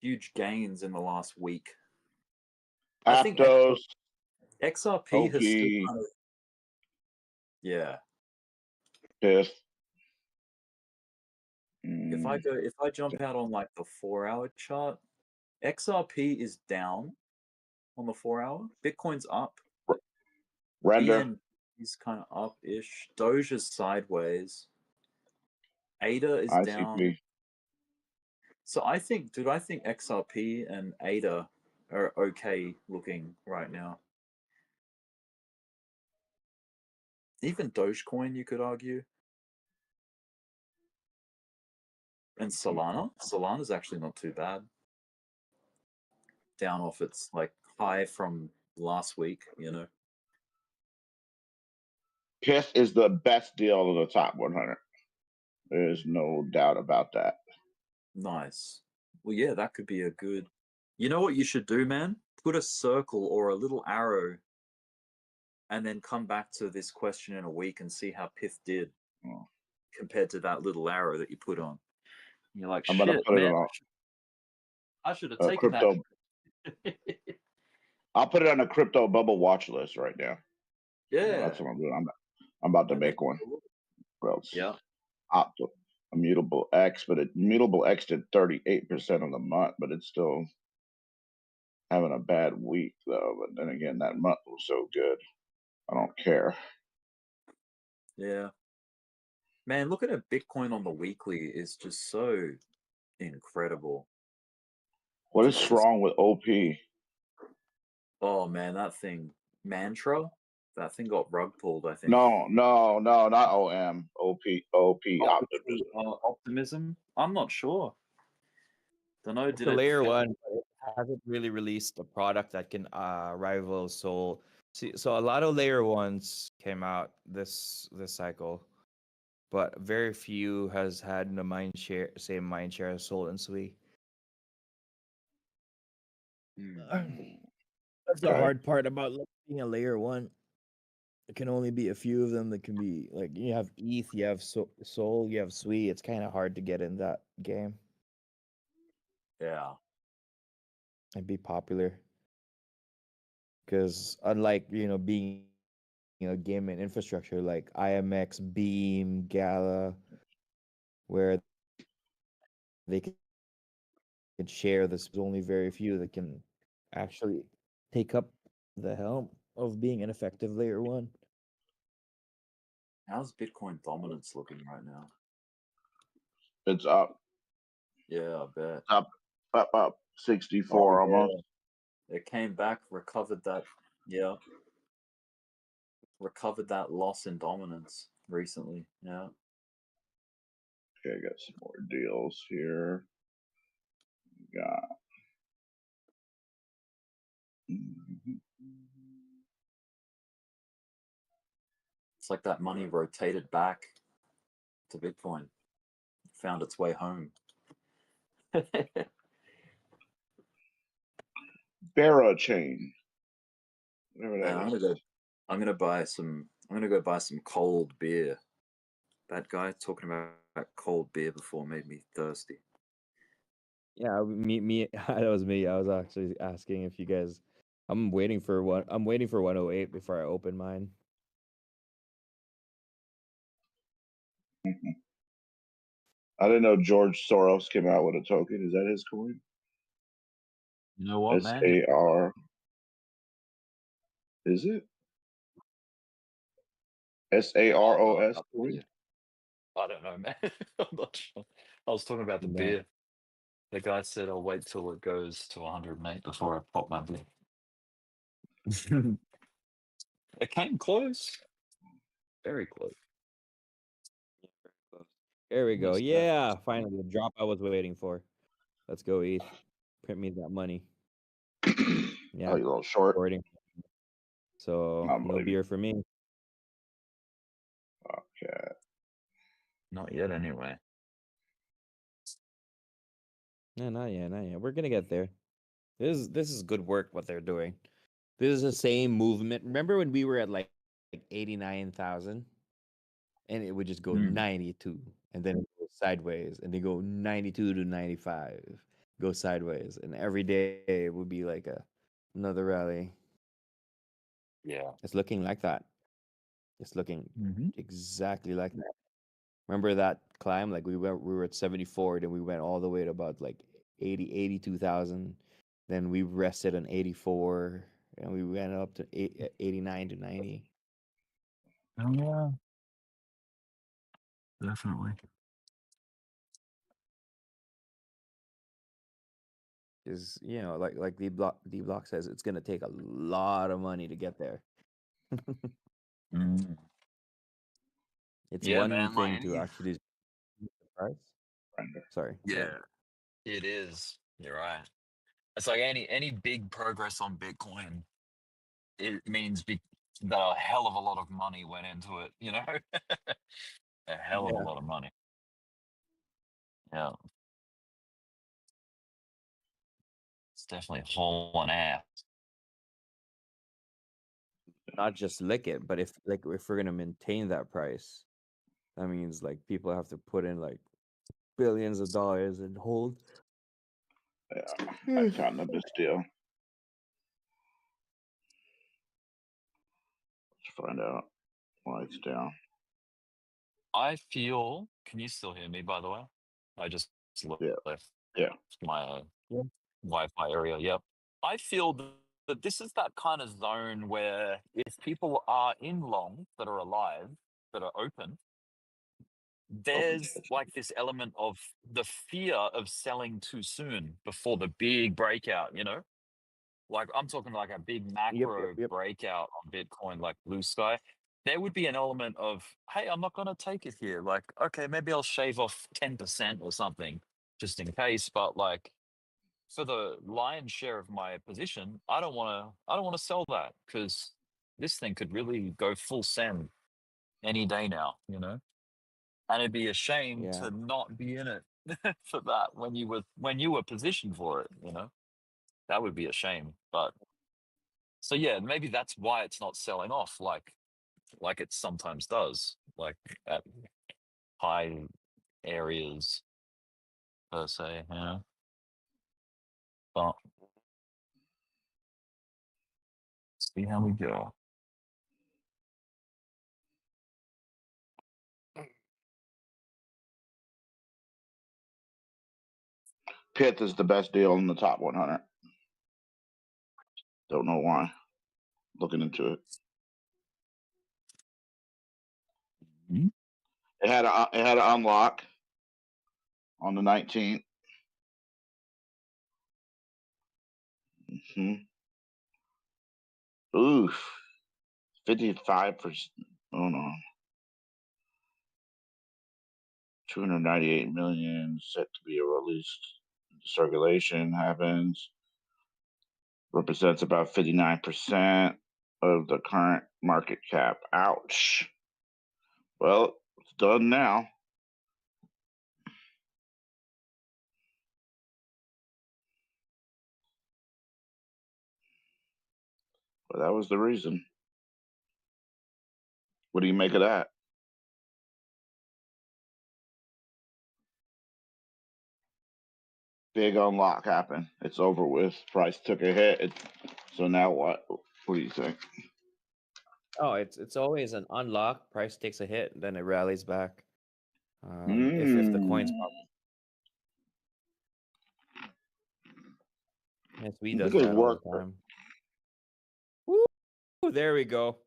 [SPEAKER 3] huge gains in the last week? I think
[SPEAKER 10] Aptos,
[SPEAKER 3] XRP has still
[SPEAKER 10] OP,
[SPEAKER 3] kind of, yeah.
[SPEAKER 10] Piff.
[SPEAKER 3] If I jump out on like the 4-hour chart, XRP is down on the 4-hour. Bitcoin's up.
[SPEAKER 10] Render.
[SPEAKER 3] BN is kind of up-ish. Doge is sideways. ADA is down.
[SPEAKER 10] ICP.
[SPEAKER 3] So I think XRP and ADA are okay looking right now. Even Dogecoin, you could argue. And Solana. Solana's actually not too bad. Down off its like high from last week, you know.
[SPEAKER 10] Piff is the best deal in the top 100. There's no doubt about that.
[SPEAKER 3] Nice. Well, yeah, that could be a good. You know what you should do, man? Put a circle or a little arrow and then come back to this question in a week and see how Piff did compared to that little arrow that you put on. And you're like,
[SPEAKER 10] I'm gonna
[SPEAKER 3] shit,
[SPEAKER 10] put
[SPEAKER 3] man,
[SPEAKER 10] it on
[SPEAKER 3] I should have taken
[SPEAKER 10] crypto.
[SPEAKER 3] that.
[SPEAKER 10] I'll put it on a crypto bubble watch list right now.
[SPEAKER 3] Yeah,
[SPEAKER 10] that's what I'm doing. I'm about to make one.
[SPEAKER 3] Yeah.
[SPEAKER 10] Immutable X, but Immutable X did 38% of the month, but it's still having a bad week though. But then again, that month was so good. I don't care.
[SPEAKER 3] Yeah. Man, looking at Bitcoin on the weekly is just so incredible.
[SPEAKER 10] What is wrong with OP?
[SPEAKER 3] Oh man, that thing, Mantra, that thing got rug pulled, I think.
[SPEAKER 10] No, not OM. OP, Optimism.
[SPEAKER 3] Optimism? I'm not sure. Don't know.
[SPEAKER 4] It's
[SPEAKER 3] Did
[SPEAKER 4] a
[SPEAKER 3] it
[SPEAKER 4] layer
[SPEAKER 3] fail?
[SPEAKER 4] one, but it hasn't really released a product that can rival Sol. So a lot of layer ones came out this cycle, but very few has had the same mind share as Sol and Sui. That's the
[SPEAKER 10] Okay.
[SPEAKER 4] hard part about being a layer one. There can only be a few of them that can be like you have ETH, you have Sol, you have Sui. It's kind of hard to get in that game
[SPEAKER 21] Yeah.
[SPEAKER 4] and be popular. Because unlike being game and infrastructure like IMX, Beam, Gala, where they can share this, there's only very few that can actually take up the helm of being an effective layer one.
[SPEAKER 21] How's Bitcoin dominance looking right now?
[SPEAKER 10] It's up.
[SPEAKER 21] Yeah, I bet.
[SPEAKER 10] Up 64 almost.
[SPEAKER 21] Yeah. It came back, recovered that. Yeah. Recovered that loss in dominance recently. Yeah.
[SPEAKER 10] Okay, I got some more deals here. Got.
[SPEAKER 21] It's like that money rotated back to Bitcoin, found its way home.
[SPEAKER 10] Barra chain. Whatever that
[SPEAKER 21] Man,
[SPEAKER 10] is.
[SPEAKER 21] I'm gonna go buy some cold beer. That guy talking about cold beer before made me thirsty.
[SPEAKER 4] Yeah, me. That was me. I was actually asking if you guys. I'm waiting for 108 before I open mine.
[SPEAKER 10] I didn't know George Soros came out with a token. Is that his coin?
[SPEAKER 21] You know what, man?
[SPEAKER 10] SAR. Is it? SAROS coin?
[SPEAKER 21] I don't know, man. I'm not sure. I was talking about the
[SPEAKER 4] No.
[SPEAKER 21] beer. The guy said I'll wait till it goes to 100, mate, before I pop my beer. It came close. Very close.
[SPEAKER 4] There we go.
[SPEAKER 21] Almost there.
[SPEAKER 4] Yeah, finally the drop I was waiting for. Let's go, ETH. Print me that money. Yeah,
[SPEAKER 10] Oh, you a little short.
[SPEAKER 4] recording. So
[SPEAKER 10] I'm
[SPEAKER 4] no
[SPEAKER 10] leaving.
[SPEAKER 4] beer for me.
[SPEAKER 10] Okay.
[SPEAKER 21] Not yet, anyway.
[SPEAKER 4] No, not yet, not yet. We're gonna get there. This is good work what they're doing. This is the same movement. Remember when we were at like 89,000, and it would just go 92, and then it goes sideways, and they go 92 to 95, go sideways, and every day it would be like another rally.
[SPEAKER 21] Yeah.
[SPEAKER 4] It's looking like that. It's looking
[SPEAKER 21] Mm-hmm.
[SPEAKER 4] exactly like that. Remember that climb? Like we were at 74, then we went all the way to about like 82,000. Then we rested on 84, and we went up to 89 to 90.
[SPEAKER 21] Oh, yeah. Definitely.
[SPEAKER 4] Is like Dbloc says, it's gonna take a lot of money to get there. It's
[SPEAKER 21] Yeah,
[SPEAKER 4] one
[SPEAKER 21] man. Like
[SPEAKER 4] thing to actually price. Sorry.
[SPEAKER 21] Yeah, it is. You're right. It's like any big progress on Bitcoin, it means that a hell of a lot of money went into it. You know, a hell of a lot of money. Yeah, it's definitely hauling ass.
[SPEAKER 4] Not just lick it, but if we're gonna maintain that price, that means like people have to put in like billions of dollars and hold.
[SPEAKER 10] Yeah, I found this deal. Let's find out why it's down.
[SPEAKER 21] I feel. Can you still hear me? By the way, I just left my Wi-Fi area. Yep. I feel that this is that kind of zone where if people are in long that are alive, that are open, there's like this element of the fear of selling too soon before the big breakout, you know? Like I'm talking like a big macro breakout on Bitcoin, like blue sky. There would be an element of, hey, I'm not going to take it here. Like, okay, maybe I'll shave off 10% or something just in case. But like for the lion's share of my position, I don't want to sell that because this thing could really go full send any day now, you know?
[SPEAKER 7] and it'd be a shame
[SPEAKER 4] Yeah.
[SPEAKER 7] to not be in it for that when you were positioned for it. That would be a shame. But so yeah, maybe that's why it's not selling off like it sometimes does, like at high areas per se. But see how we go.
[SPEAKER 10] Pith is the best deal in the top 100. Don't know why. Looking into it. It had an unlock on the 19th. Oof. 55%. Oh no. 298 million set to be released. Circulation happens. Represents about 59% of the current market cap. Ouch. Well, it's done now. Well, that was the reason. What do you make of that? Big unlock happened. It's over with. Price took a hit. So now what? What do you think?
[SPEAKER 4] Oh, it's always an unlock. Price takes a hit, then it rallies back. If the coin's SB does that all the time. Woo! There we go.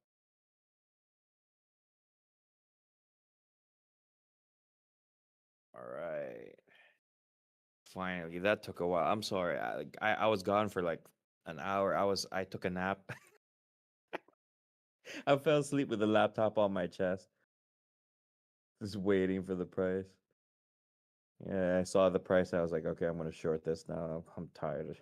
[SPEAKER 4] All right. Finally, that took a while. I'm sorry. I was gone for like an hour. I took a nap. I fell asleep with the laptop on my chest, just waiting for the price. Yeah, I saw the price. I was like, okay, I'm gonna short this now. I'm tired.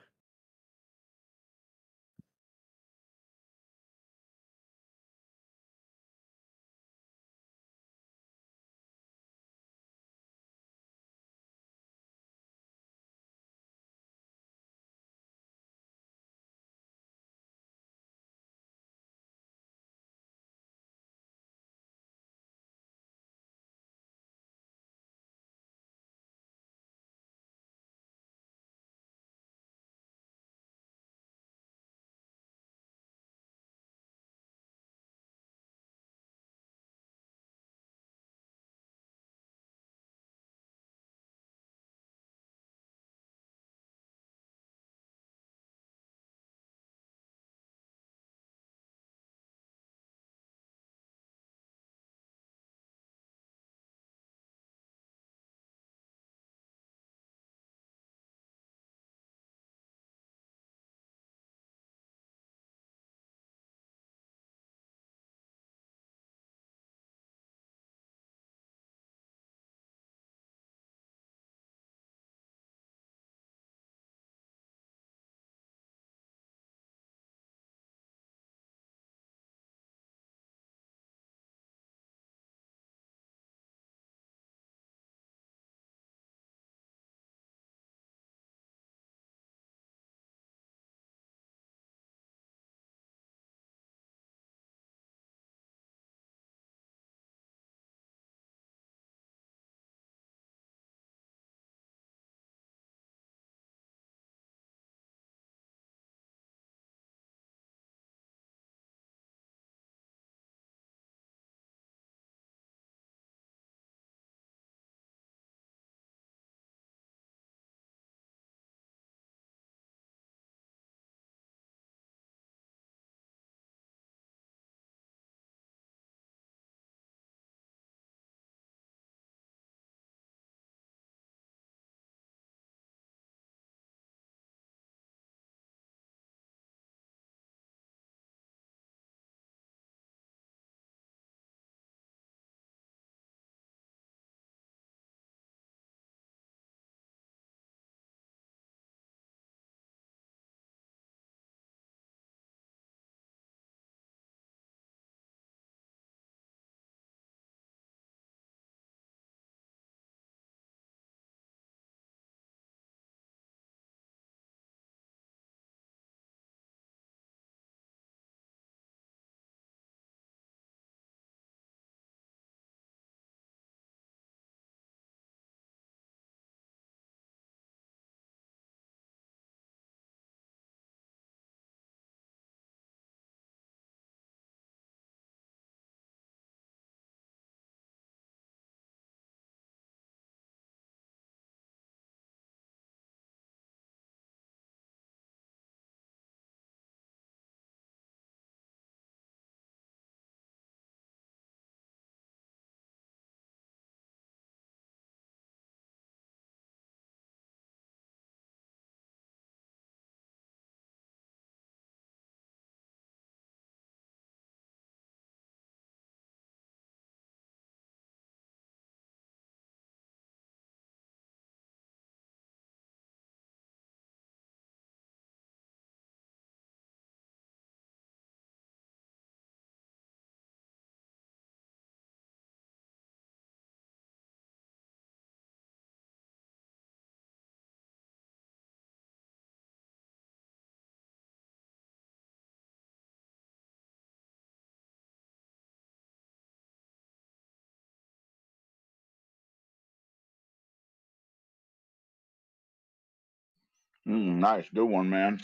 [SPEAKER 10] Nice, good one, man.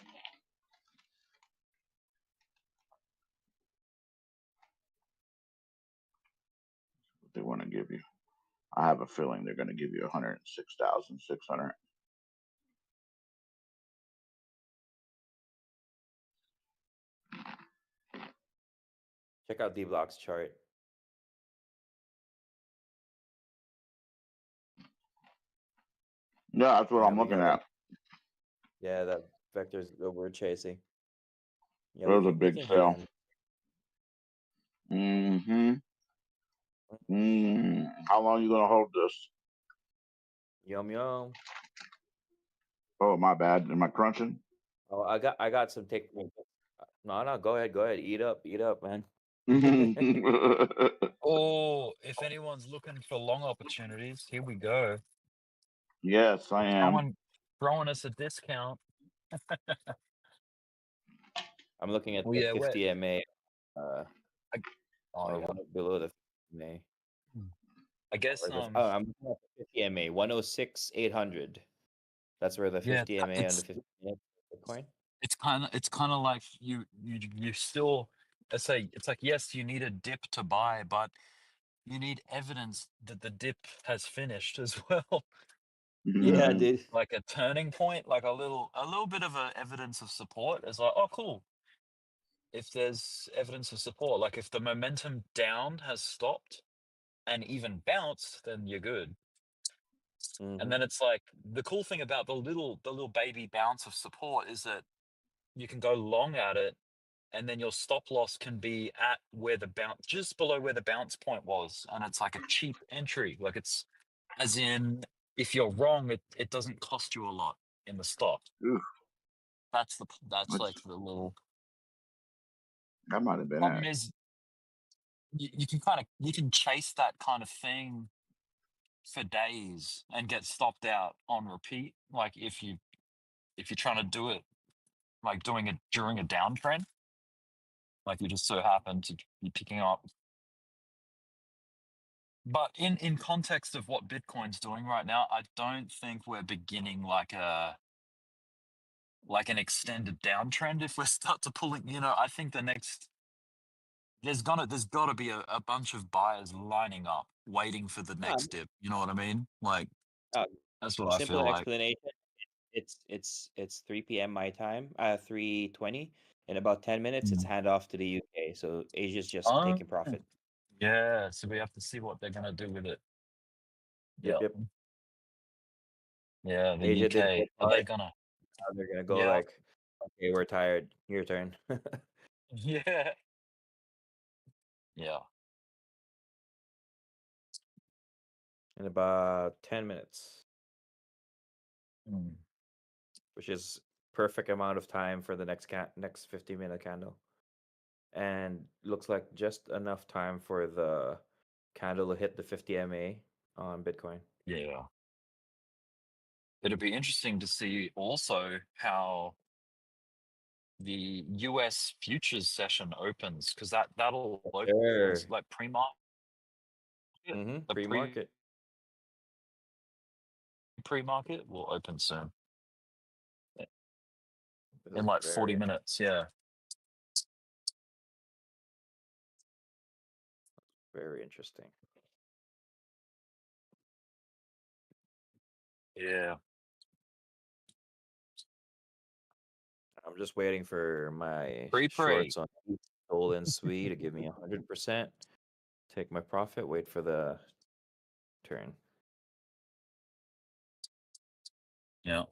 [SPEAKER 10] What they want to give you? I have a feeling they're going to give you 106,600.
[SPEAKER 4] Check out Dbloc's chart.
[SPEAKER 10] Yeah, that's what
[SPEAKER 4] Yeah,
[SPEAKER 10] I'm
[SPEAKER 4] we
[SPEAKER 10] looking
[SPEAKER 4] got
[SPEAKER 10] at.
[SPEAKER 4] Yeah, that vector's that we're chasing. Yeah,
[SPEAKER 10] There's a
[SPEAKER 4] we
[SPEAKER 10] big
[SPEAKER 4] can hit
[SPEAKER 10] sell.
[SPEAKER 4] on.
[SPEAKER 10] How long you gonna hold this?
[SPEAKER 4] Yum yum.
[SPEAKER 10] Oh, my bad. Am I crunching?
[SPEAKER 4] Oh, I got some take. No, go ahead. Eat up, man.
[SPEAKER 7] Oh, if anyone's looking for long opportunities, here we go.
[SPEAKER 10] Yes, I am.
[SPEAKER 7] Throwing us a discount.
[SPEAKER 4] I'm looking at
[SPEAKER 7] Well,
[SPEAKER 4] the
[SPEAKER 7] yeah,
[SPEAKER 4] 50 MA.
[SPEAKER 7] oh
[SPEAKER 4] Or
[SPEAKER 7] yeah.
[SPEAKER 4] one below the 50 MA.
[SPEAKER 7] I guess
[SPEAKER 4] I'm looking at the 50 MA 106,800. That's where the
[SPEAKER 7] yeah,
[SPEAKER 4] 50 MA and the 50 MA Bitcoin.
[SPEAKER 7] it's kind of like you still, let's say it's like, yes, you need a dip to buy, but you need evidence that the dip has finished as well.
[SPEAKER 4] Yeah, dude.
[SPEAKER 7] Like a turning point, like a little bit of a evidence of support. It's like, oh cool, if there's evidence of support, like if the momentum down has stopped and even bounced, then you're good. And then it's like, the cool thing about the little baby bounce of support is that you can go long at it, and then your stop loss can be at where the bounce, just below where the bounce point was, and it's like a cheap entry. Like, it's, as in, if you're wrong, it doesn't cost you a lot in the stop. That's like the little
[SPEAKER 10] That might have been
[SPEAKER 7] problem
[SPEAKER 10] it.
[SPEAKER 7] is, you can chase that kind of thing for days and get stopped out on repeat. Like, if you're trying to do it, like doing it during a downtrend, like you just so happen to be picking up. But in context of what Bitcoin's doing right now, I don't think we're beginning like an extended downtrend if we start to pulling. I think the next, there's got to be a bunch of buyers lining up, waiting for the next dip. You know what I mean? Like, that's what I
[SPEAKER 4] Simple
[SPEAKER 7] feel like.
[SPEAKER 4] explanation. It's 3 p.m. my time, 3:20. In about 10 minutes, it's handoff to the UK. So Asia's just taking profit.
[SPEAKER 7] Yeah, so we have to see what they're gonna do with it.
[SPEAKER 4] Yep.
[SPEAKER 7] Yeah, the
[SPEAKER 4] Asia did
[SPEAKER 7] UK.
[SPEAKER 4] go
[SPEAKER 7] Are they
[SPEAKER 4] hard.
[SPEAKER 7] gonna?
[SPEAKER 4] Now they're gonna go
[SPEAKER 7] Yeah.
[SPEAKER 4] like, okay, we're tired. Your turn.
[SPEAKER 7] Yeah. Yeah.
[SPEAKER 4] In about 10 minutes,
[SPEAKER 7] Mm.
[SPEAKER 4] which is perfect amount of time for the next 50-minute candle, and looks like just enough time for the candle to hit the 50 MA on Bitcoin.
[SPEAKER 7] Yeah. It'll be interesting to see also how the US futures session opens, because that'll open as like pre-market. The
[SPEAKER 4] Pre-market.
[SPEAKER 7] pre-market will open soon.
[SPEAKER 4] This
[SPEAKER 7] In
[SPEAKER 4] is
[SPEAKER 7] like 40
[SPEAKER 4] very
[SPEAKER 7] minutes, yeah.
[SPEAKER 4] Very interesting.
[SPEAKER 7] Yeah.
[SPEAKER 4] I'm just waiting for my
[SPEAKER 7] Pre-pre.
[SPEAKER 4] shorts on Soul and Sui to give me 100%. Take my profit. Wait for the turn.
[SPEAKER 7] Yeah.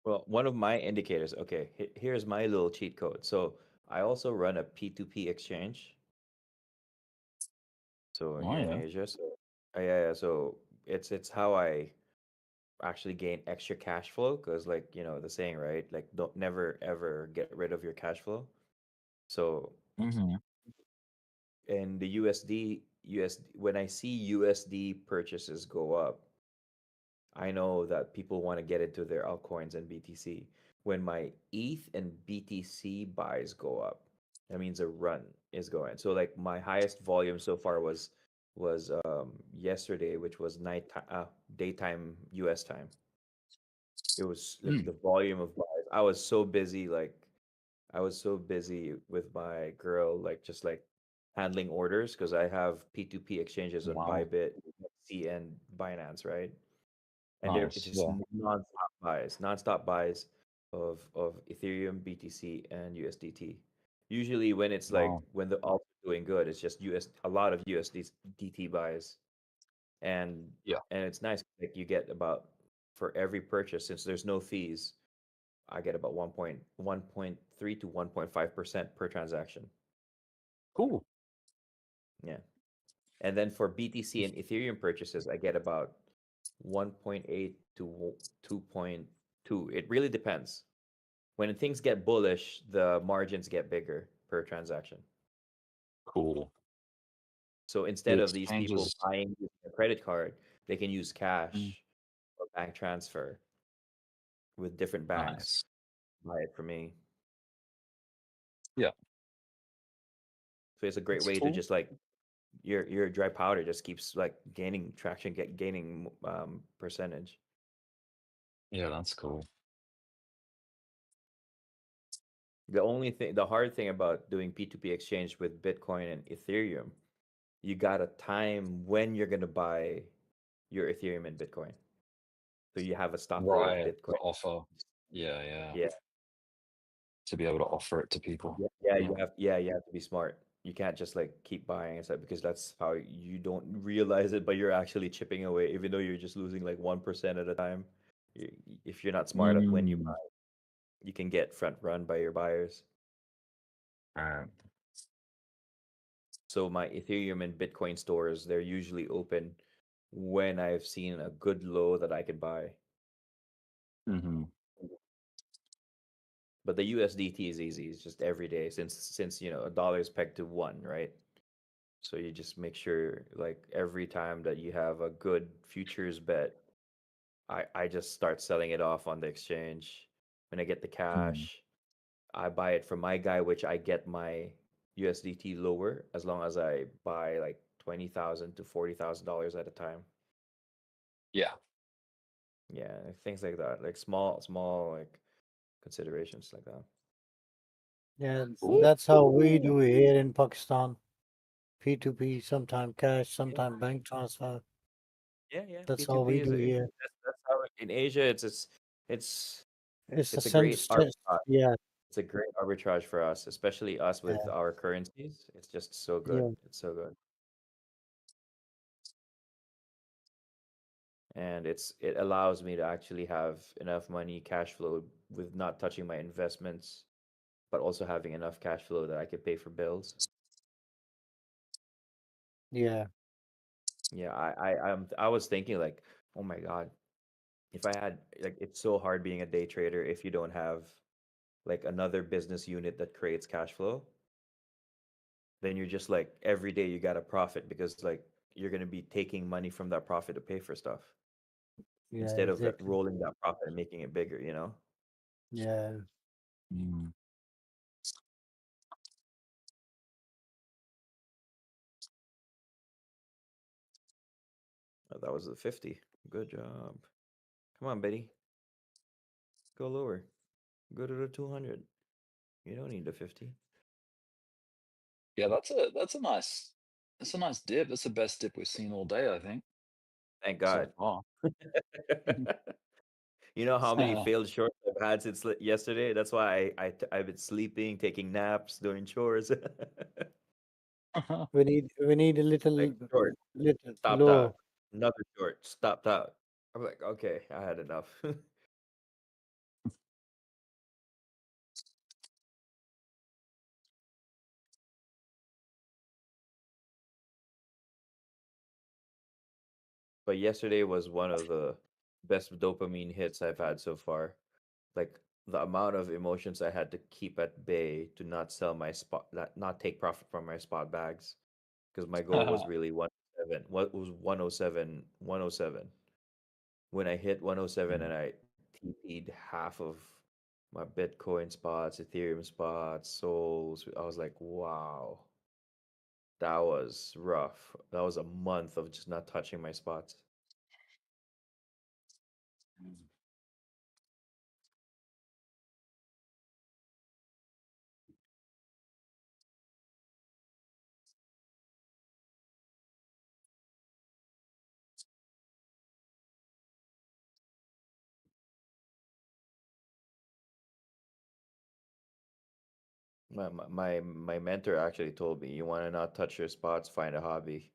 [SPEAKER 4] Well, one of my indicators. Okay, here's my little cheat code. So I also run a P2P exchange. So
[SPEAKER 7] Oh
[SPEAKER 4] here in
[SPEAKER 7] yeah.
[SPEAKER 4] Asia, so yeah, so it's how I actually gain extra cash flow because like the saying, right, like don't never ever get rid of your cash flow. So
[SPEAKER 7] Mm-hmm.
[SPEAKER 4] in the USD when I see USD purchases go up, I know that people want to get into their altcoins and BTC. When my ETH and BTC buys go up, that means a run is going. So like my highest volume so far was yesterday, which was daytime US time. It was like
[SPEAKER 7] Mm.
[SPEAKER 4] the volume of buys. I was so busy, with my girl, like just like handling orders because I have P2P exchanges on
[SPEAKER 7] Wow.
[SPEAKER 4] Bybit, C, and Binance, right? And it's
[SPEAKER 7] Nice.
[SPEAKER 4] just
[SPEAKER 7] Yeah.
[SPEAKER 4] nonstop buys of Ethereum, BTC, and USDT. Usually, when it's like
[SPEAKER 7] Wow.
[SPEAKER 4] when the alt is doing good, it's just a lot of USDT buys, and
[SPEAKER 7] Yeah.
[SPEAKER 4] it's nice. Like you get about for every purchase, since there's no fees, I get about 1.3 to 1.5% per transaction.
[SPEAKER 7] Cool.
[SPEAKER 4] Yeah, and then for BTC and Ethereum purchases, I get about 1.8 to 2.2. It really depends. When things get bullish, the margins get bigger per transaction.
[SPEAKER 7] Cool.
[SPEAKER 4] So
[SPEAKER 7] The
[SPEAKER 4] instead of these people
[SPEAKER 7] exchanges.
[SPEAKER 4] buying using a credit card, they can use
[SPEAKER 7] Mm.
[SPEAKER 4] cash or bank transfer with different banks.
[SPEAKER 7] Nice.
[SPEAKER 4] Buy it for me.
[SPEAKER 7] Yeah.
[SPEAKER 4] So it's a great
[SPEAKER 7] That's
[SPEAKER 4] way to
[SPEAKER 7] cool.
[SPEAKER 4] just like your dry powder just keeps like gaining traction, gaining percentage.
[SPEAKER 7] Yeah, that's cool.
[SPEAKER 4] The hard thing about doing P2P exchange with Bitcoin and Ethereum, you gotta time when you're gonna buy your Ethereum and Bitcoin. So you have a stock load of
[SPEAKER 7] Right. The
[SPEAKER 4] Bitcoin.
[SPEAKER 7] offer. Yeah, yeah.
[SPEAKER 4] Yeah.
[SPEAKER 7] To be able to offer it to people.
[SPEAKER 4] Yeah,
[SPEAKER 7] Yeah.
[SPEAKER 4] you have to be smart. You can't just like keep buying and stuff because that's how you don't realize it, but you're actually chipping away, even though you're just losing like 1% at a time. You, if you're not smart at when you
[SPEAKER 7] Mm.
[SPEAKER 4] buy, you can get front run by your buyers.
[SPEAKER 7] Right.
[SPEAKER 4] So my Ethereum and Bitcoin stores, they're usually open when I've seen a good low that I could buy.
[SPEAKER 7] Mm-hmm.
[SPEAKER 4] But the USDT is easy. It's just every day since a dollar is pegged to one, right? So you just make sure like every time that you have a good futures bet, I just start selling it off on the exchange. When I get the
[SPEAKER 7] Mm.
[SPEAKER 4] cash, I buy it from my guy, which I get my USDT lower as long as I buy like $20,000 to $40,000 at a time.
[SPEAKER 7] Yeah.
[SPEAKER 4] Yeah, like things like that, like small like considerations like that.
[SPEAKER 8] Yeah,
[SPEAKER 7] Cool.
[SPEAKER 8] that's how we do it here in Pakistan. P2P, sometime cash, sometime bank transfer.
[SPEAKER 4] Yeah.
[SPEAKER 8] That's how
[SPEAKER 4] P2P
[SPEAKER 8] we
[SPEAKER 4] is
[SPEAKER 8] do here.
[SPEAKER 4] that's how in Asia it's
[SPEAKER 8] It's a
[SPEAKER 4] it's a great arbitrage.
[SPEAKER 8] yeah,
[SPEAKER 4] It's a great arbitrage for us, especially us with
[SPEAKER 8] yeah,
[SPEAKER 4] our currencies. It's just so good.
[SPEAKER 8] yeah,
[SPEAKER 4] It's so good. And it allows me to actually have enough money cash flow with not touching my investments, but also having enough cash flow that I could pay for bills.
[SPEAKER 8] yeah,
[SPEAKER 4] Yeah, I was thinking like, oh my God, if I had like it's so hard being a day trader if you don't have like another business unit that creates cash flow, then you're just like every day you got to profit because like you're going to be taking money from that profit to pay for stuff
[SPEAKER 8] yeah,
[SPEAKER 4] instead of that
[SPEAKER 8] exactly.
[SPEAKER 4] rolling that profit and making it bigger.
[SPEAKER 8] Yeah,
[SPEAKER 7] Mm.
[SPEAKER 4] Oh, that was the 50. Good job. Come on, Betty. Go lower. Go to the 200. You don't need the 50.
[SPEAKER 7] Yeah, that's a nice dip. That's the best dip we've seen all day, I think,
[SPEAKER 4] Thank
[SPEAKER 7] so
[SPEAKER 4] God.
[SPEAKER 7] far.
[SPEAKER 4] You know how many failed shorts I've had since yesterday? That's why I've been sleeping, taking naps, doing chores.
[SPEAKER 8] we need a
[SPEAKER 4] Like short,
[SPEAKER 8] little
[SPEAKER 4] stopped
[SPEAKER 8] lower.
[SPEAKER 4] out. Another short, stopped out. I'm like, okay, I had enough. But yesterday was one of the best dopamine hits I've had so far. Like the amount of emotions I had to keep at bay to not sell my spot, not take profit from my spot bags, because my goal was really 107. What was 107? 107. When I hit 107 and I TP'd half of my Bitcoin spots, Ethereum spots, souls, I was like, wow, that was rough. That was a month of just not touching my spots. My mentor actually told me, you want to not touch your spots, find a hobby.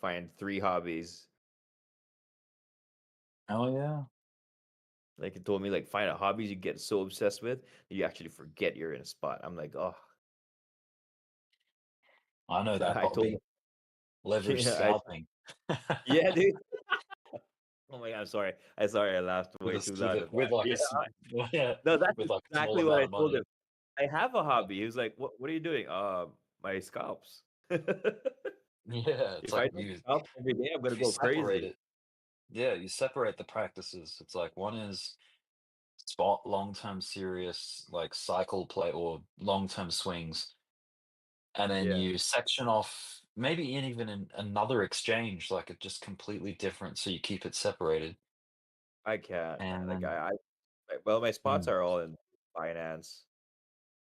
[SPEAKER 4] Find 3 hobbies.
[SPEAKER 7] Oh yeah.
[SPEAKER 4] Like he told me, like find a hobbies you get so obsessed with that you actually forget you're in a spot. I'm like, oh.
[SPEAKER 7] I know that
[SPEAKER 4] I told
[SPEAKER 7] hobby.
[SPEAKER 4] him,
[SPEAKER 7] Leverage
[SPEAKER 4] yeah,
[SPEAKER 7] scalping.
[SPEAKER 4] yeah, dude. Oh my god, I'm sorry. I laughed way too loud at
[SPEAKER 7] With
[SPEAKER 4] that.
[SPEAKER 7] like
[SPEAKER 4] Yeah.
[SPEAKER 7] a yeah,
[SPEAKER 4] No, that's
[SPEAKER 7] with like a small
[SPEAKER 4] exactly what
[SPEAKER 7] amount
[SPEAKER 4] I
[SPEAKER 7] of
[SPEAKER 4] told
[SPEAKER 7] money.
[SPEAKER 4] him. I have a hobby. He was like, what are you doing? My scalps.
[SPEAKER 7] Yeah, it's
[SPEAKER 4] If
[SPEAKER 7] like
[SPEAKER 4] I don't scalp every day, I'm gonna
[SPEAKER 7] if you
[SPEAKER 4] go
[SPEAKER 7] separate
[SPEAKER 4] crazy.
[SPEAKER 7] it, yeah, you separate the practices. It's like one is spot long-term serious, like cycle play or long-term swings, and then
[SPEAKER 4] Yeah.
[SPEAKER 7] you section off maybe even in another exchange, like it just completely different, so you keep it separated.
[SPEAKER 4] I can't.
[SPEAKER 7] And
[SPEAKER 4] Like
[SPEAKER 7] then
[SPEAKER 4] well, my spots
[SPEAKER 7] Mm,
[SPEAKER 4] are all in finance,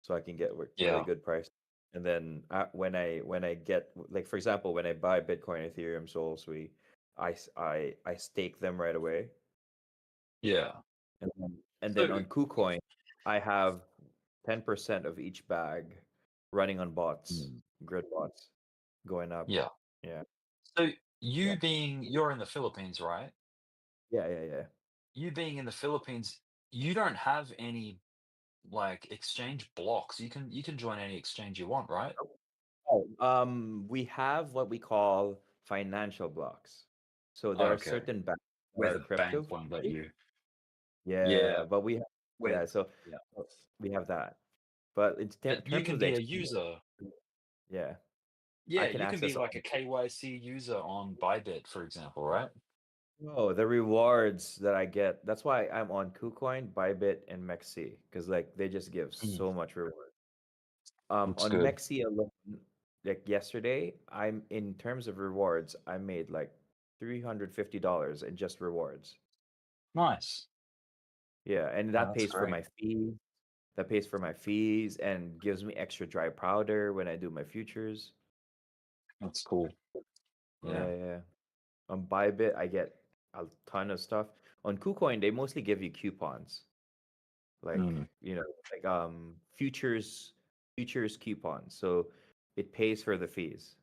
[SPEAKER 4] so I can get really
[SPEAKER 7] yeah,
[SPEAKER 4] good price. And then when I get, like for example, when I buy Bitcoin, Ethereum, Souls, I stake them right away.
[SPEAKER 7] yeah.
[SPEAKER 4] And then
[SPEAKER 7] So
[SPEAKER 4] on KuCoin, I have 10% of each bag running on bots,
[SPEAKER 7] Mm,
[SPEAKER 4] grid bots, going up.
[SPEAKER 7] yeah.
[SPEAKER 4] Yeah,
[SPEAKER 7] So
[SPEAKER 4] yeah,
[SPEAKER 7] you're in the Philippines, right?
[SPEAKER 4] yeah.
[SPEAKER 7] You being in the Philippines, you don't have any like exchange blocks. You can join any exchange you want, right?
[SPEAKER 4] Oh, we have what we call financial blocks. So there are
[SPEAKER 7] Okay.
[SPEAKER 4] certain banks that
[SPEAKER 7] Where
[SPEAKER 4] are
[SPEAKER 7] the
[SPEAKER 4] crypto
[SPEAKER 7] bank won't let
[SPEAKER 4] friendly.
[SPEAKER 7] you.
[SPEAKER 4] Yeah,
[SPEAKER 7] Yeah.
[SPEAKER 4] but we have,
[SPEAKER 7] Where
[SPEAKER 4] yeah, so
[SPEAKER 7] yeah.
[SPEAKER 4] we have that. But in
[SPEAKER 7] But you
[SPEAKER 4] terms
[SPEAKER 7] can
[SPEAKER 4] of the
[SPEAKER 7] be a
[SPEAKER 4] exchange,
[SPEAKER 7] user.
[SPEAKER 4] yeah, I
[SPEAKER 7] Yeah,
[SPEAKER 4] can
[SPEAKER 7] you can be
[SPEAKER 4] access
[SPEAKER 7] like
[SPEAKER 4] all.
[SPEAKER 7] a KYC user on Bybit, for example, right?
[SPEAKER 4] Oh, the rewards that I get. That's why I'm on KuCoin, Bybit, and Mexi, because like they just give
[SPEAKER 7] Mm,
[SPEAKER 4] so much reward.
[SPEAKER 7] looks
[SPEAKER 4] On
[SPEAKER 7] good.
[SPEAKER 4] Mexi alone, like yesterday, I'm in terms of rewards, I made like $350 in just rewards.
[SPEAKER 7] Nice.
[SPEAKER 4] Yeah, and
[SPEAKER 7] Oh,
[SPEAKER 4] that
[SPEAKER 7] that's
[SPEAKER 4] pays for
[SPEAKER 7] great.
[SPEAKER 4] my fees. That pays for my fees and gives me extra dry powder when I do my futures.
[SPEAKER 7] That's cool. Yeah.
[SPEAKER 4] Yeah. On Bybit, I get a ton of stuff. On KuCoin, they mostly give you coupons. Like,
[SPEAKER 7] Mm,
[SPEAKER 4] like futures coupons. So it pays for the fees.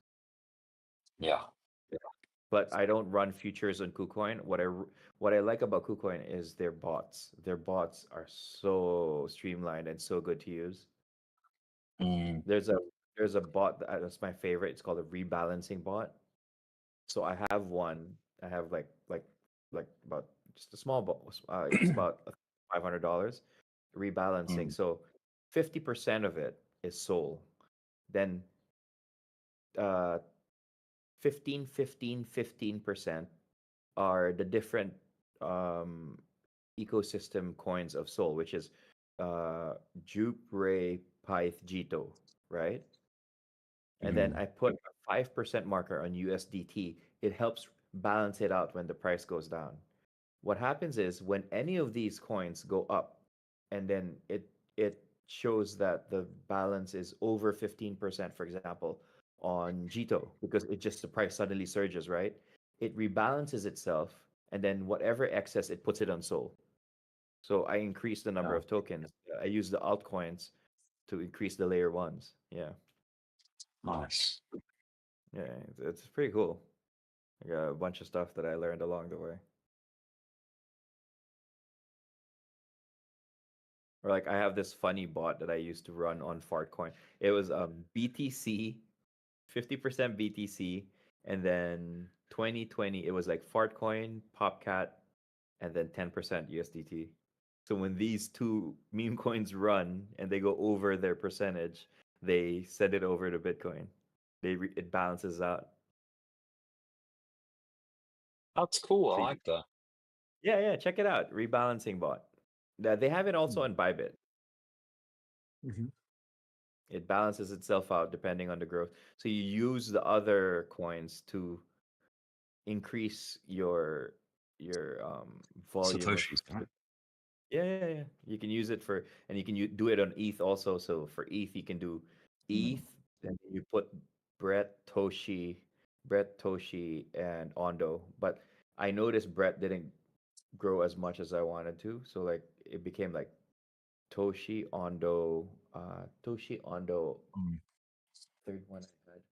[SPEAKER 7] yeah.
[SPEAKER 4] But I don't run futures on KuCoin. What I like about KuCoin is their bots. Their bots are so streamlined and so good to use.
[SPEAKER 7] Mm,
[SPEAKER 4] There's a bot that's my favorite. It's called a rebalancing bot. So I have one. I have like about just a small bot. It's about $500 rebalancing.
[SPEAKER 7] mm,
[SPEAKER 4] So 50% of it is SOL. Then uh 15% are the different um ecosystem coins of SOL, which is Jupe, Ray, Pyth, Jito, right? And then
[SPEAKER 7] mm,
[SPEAKER 4] I put a 5% marker on USDT. It helps balance it out when the price goes down. What happens is when any of these coins go up, and then it shows that the balance is over 15%, for example, on Jito, because it just the price suddenly surges, right? It rebalances itself, and then whatever excess it puts it on SOL. So I increase the number
[SPEAKER 7] yeah.
[SPEAKER 4] of tokens. I use the altcoins to increase the layer ones. Yeah.
[SPEAKER 7] Nice.
[SPEAKER 4] Yeah, it's pretty cool. I got a bunch of stuff that I learned along the way. Or like I have this funny bot that I used to run on Fartcoin. It was BTC, 50% BTC, and then 2020 it was like Fartcoin, Popcat, and then 10% USDT. So when these two meme coins run and they go over their percentage, they send it over to Bitcoin. It balances out.
[SPEAKER 7] That's cool. I
[SPEAKER 4] So
[SPEAKER 7] like that.
[SPEAKER 4] yeah, check it out. Rebalancing bot. They have it also on Bybit.
[SPEAKER 7] Mhm.
[SPEAKER 4] It balances itself out depending on the growth. So you use the other coins to increase your volume of
[SPEAKER 7] Satoshis, right?
[SPEAKER 4] yeah. You can use it for, and you can do it on ETH also. So for ETH, you can do ETH, and you put Brett, Toshi, and Ondo. But I noticed Brett didn't grow as much as I wanted to. So like it became like Toshi, Ondo,
[SPEAKER 7] Mm.
[SPEAKER 4] third one I had.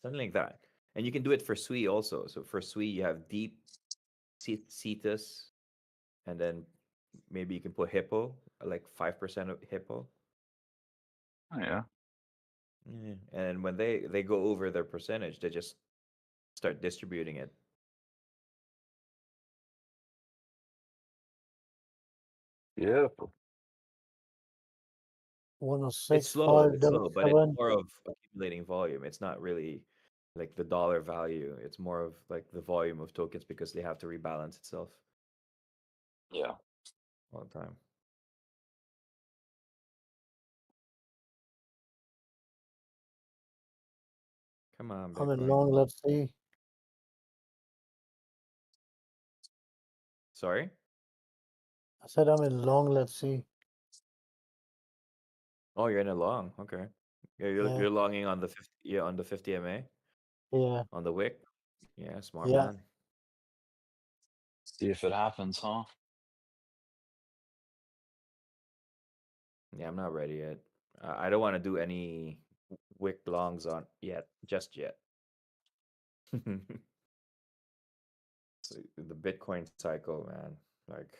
[SPEAKER 4] Something like that. And you can do it for Sui also. So for Sui, you have deep Cetus, and then maybe you can put Hippo, like 5% of Hippo.
[SPEAKER 7] Oh, yeah.
[SPEAKER 4] Yeah. And when they go over their percentage, they just start distributing it.
[SPEAKER 7] Beautiful.
[SPEAKER 4] It's slow, but it's
[SPEAKER 8] 106,577.
[SPEAKER 4] more of accumulating volume. It's not really like the dollar value. It's more of like the volume of tokens because they have to rebalance itself
[SPEAKER 7] Yeah.
[SPEAKER 4] all the time. Come on,
[SPEAKER 8] I'm in
[SPEAKER 4] Bitcoin.
[SPEAKER 8] long, let's see.
[SPEAKER 4] Sorry?
[SPEAKER 8] I said I'm in long, let's see.
[SPEAKER 4] Oh, you're in a long. Okay. Yeah,
[SPEAKER 8] Yeah.
[SPEAKER 4] you're longing on the 50 MA
[SPEAKER 8] Yeah.
[SPEAKER 4] on the wick. Yeah, smart
[SPEAKER 8] Yeah.
[SPEAKER 4] man.
[SPEAKER 7] See if it happens, huh?
[SPEAKER 4] Yeah, I'm not ready yet. I don't want to do any wick longs on just yet. So the Bitcoin cycle, man. Like,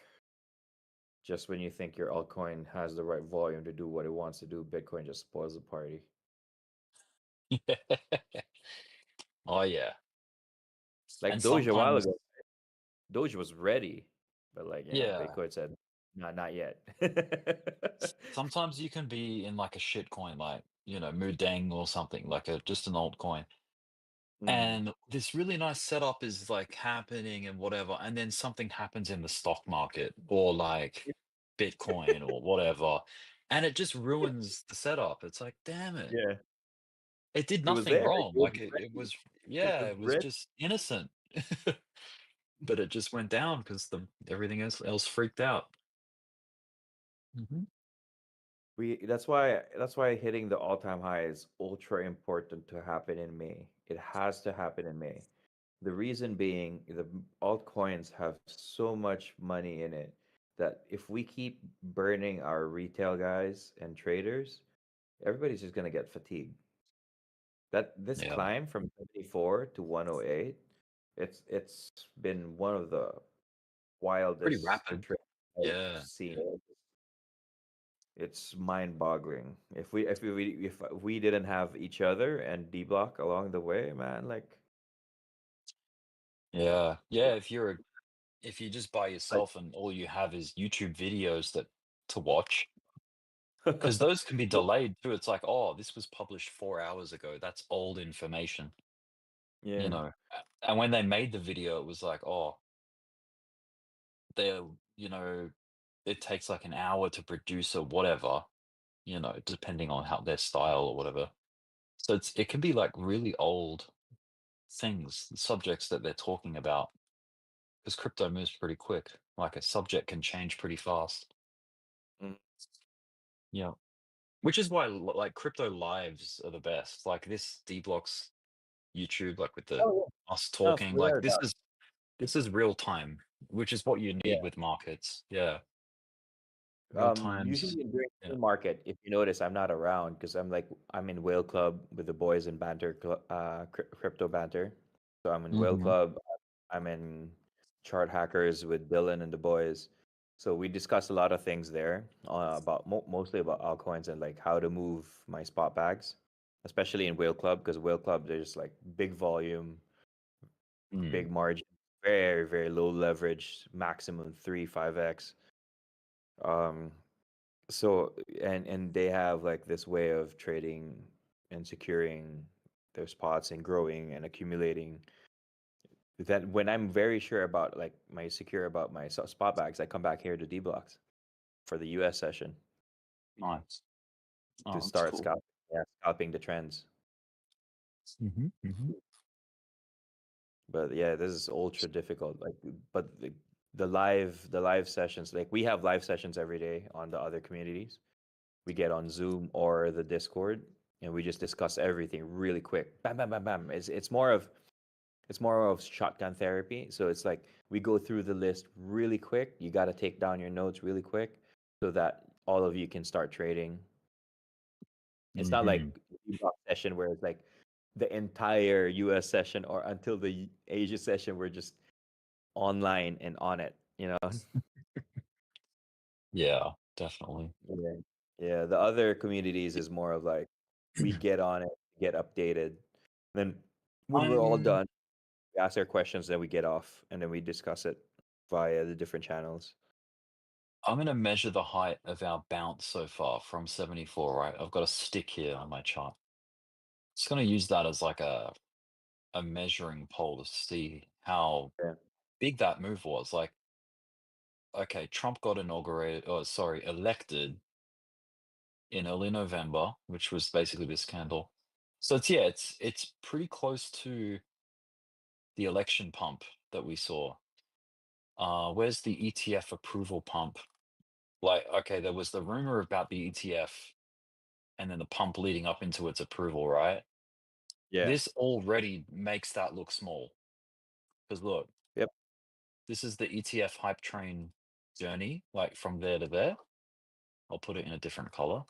[SPEAKER 4] just when you think your altcoin has the right volume to do what it wants to do, Bitcoin just spoils the party.
[SPEAKER 7] Oh, yeah.
[SPEAKER 4] Like
[SPEAKER 7] And
[SPEAKER 4] Doge a while
[SPEAKER 7] sometimes,
[SPEAKER 4] ago, Doge was ready, but like,
[SPEAKER 7] yeah,
[SPEAKER 4] Bitcoin said, not yet.
[SPEAKER 7] sometimes you can be in like a shit coin, like, Mudeng or something, like just an altcoin. And this really nice setup is like happening and whatever. And then something happens in the stock market or like Bitcoin or whatever. And it just ruins the setup. It's like, damn it.
[SPEAKER 4] Yeah.
[SPEAKER 7] It did
[SPEAKER 4] It was
[SPEAKER 7] nothing
[SPEAKER 4] there.
[SPEAKER 7] wrong.
[SPEAKER 4] It was
[SPEAKER 7] Like it was,
[SPEAKER 4] It
[SPEAKER 7] yeah,
[SPEAKER 4] was
[SPEAKER 7] it was
[SPEAKER 4] ready.
[SPEAKER 7] just innocent. But it just went down because everything else freaked out.
[SPEAKER 4] That's why hitting the all-time high is ultra important to happen in May. It has to happen in May. The reason being the altcoins have so much money in it that if we keep burning our retail guys and traders, everybody's just gonna get fatigued. This
[SPEAKER 7] Yeah.
[SPEAKER 4] climb from 74 to 108, it's been one of the
[SPEAKER 7] Pretty
[SPEAKER 4] wildest
[SPEAKER 7] rapid.
[SPEAKER 4] trades
[SPEAKER 7] Yeah.
[SPEAKER 4] I've seen. It's mind-boggling. If we didn't have each other and Dbloc along the way, man, like
[SPEAKER 7] Yeah. Yeah. If you're just by
[SPEAKER 4] like
[SPEAKER 7] yourself and all you have is YouTube videos to watch, because those can be delayed too. It's like, oh, this was published 4 hours ago. That's old information,
[SPEAKER 4] yeah.
[SPEAKER 7] And when they made the video, it was like, oh, they, it takes like an hour to produce or whatever, depending on how their style or whatever. So it can be like really old things, subjects that they're talking about, because crypto moves pretty quick. Like a subject can change pretty fast.
[SPEAKER 4] Mm.
[SPEAKER 7] Yeah. Which is why like crypto lives are the best. Like this Dbloc's YouTube, like with the
[SPEAKER 4] Oh
[SPEAKER 7] us
[SPEAKER 4] yeah. No,
[SPEAKER 7] talking, like
[SPEAKER 4] without a doubt.
[SPEAKER 7] this is real time, which is what you
[SPEAKER 4] Yeah.
[SPEAKER 7] need with markets. Yeah. Real times.
[SPEAKER 4] Usually during
[SPEAKER 7] Yeah.
[SPEAKER 4] the market, if you notice, I'm not around because I'm in Whale Club with the boys in banter, crypto banter. So I'm in Whale
[SPEAKER 7] Mhm.
[SPEAKER 4] Club. I'm in Chart Hackers with Dylan and the boys. So we discuss a lot of things there about mostly about altcoins and like how to move my spot bags. especially in Whale Club, because Whale Club there's like big volume, big
[SPEAKER 7] Mm.
[SPEAKER 4] margin, very very low leverage, maximum 3-5x. So and they have like this way of trading and securing their spots and growing and accumulating. That when I'm very sure about like my secure about my spot bags, I come back here to Dblocks for the US session
[SPEAKER 7] Nice. Oh,
[SPEAKER 4] to
[SPEAKER 7] that's
[SPEAKER 4] start
[SPEAKER 7] cool.
[SPEAKER 4] scalping the trends.
[SPEAKER 7] Mm-hmm.
[SPEAKER 4] But yeah, this is ultra difficult. Like, but the live sessions, like we have live sessions every day on the other communities. We get on Zoom or the Discord, and we just discuss everything really quick. Bam, bam, bam, bam. It's more of shotgun therapy. So it's like we go through the list really quick. You got to take down your notes really quick so that all of you can start trading. It's not
[SPEAKER 7] Mm-hmm.
[SPEAKER 4] like a session where it's like the entire US session or until the Asia session we're just online and on it, you know?
[SPEAKER 7] Yeah, definitely.
[SPEAKER 4] Yeah. Yeah, the other communities is more of like we get on it, get updated. Then when we're all
[SPEAKER 7] I'm
[SPEAKER 4] done, we ask our questions, then we get off and then we discuss it via the different channels.
[SPEAKER 7] I'm gonna measure the height of our bounce so far from 74, right? I've got a stick here on my chart. Just gonna use that as like a measuring pole to see how
[SPEAKER 4] Yeah.
[SPEAKER 7] big that move was. Like, okay, Trump got elected in early November, which was basically this candle. So it's pretty close to the election pump that we saw. Where's the ETF approval pump? Like, okay, there was the rumor about the ETF and then the pump leading up into its approval, right?
[SPEAKER 4] Yeah.
[SPEAKER 7] This already makes that look small. Because look,
[SPEAKER 4] Yep.
[SPEAKER 7] this is the ETF hype train journey, like from there to there. I'll put it in a different color.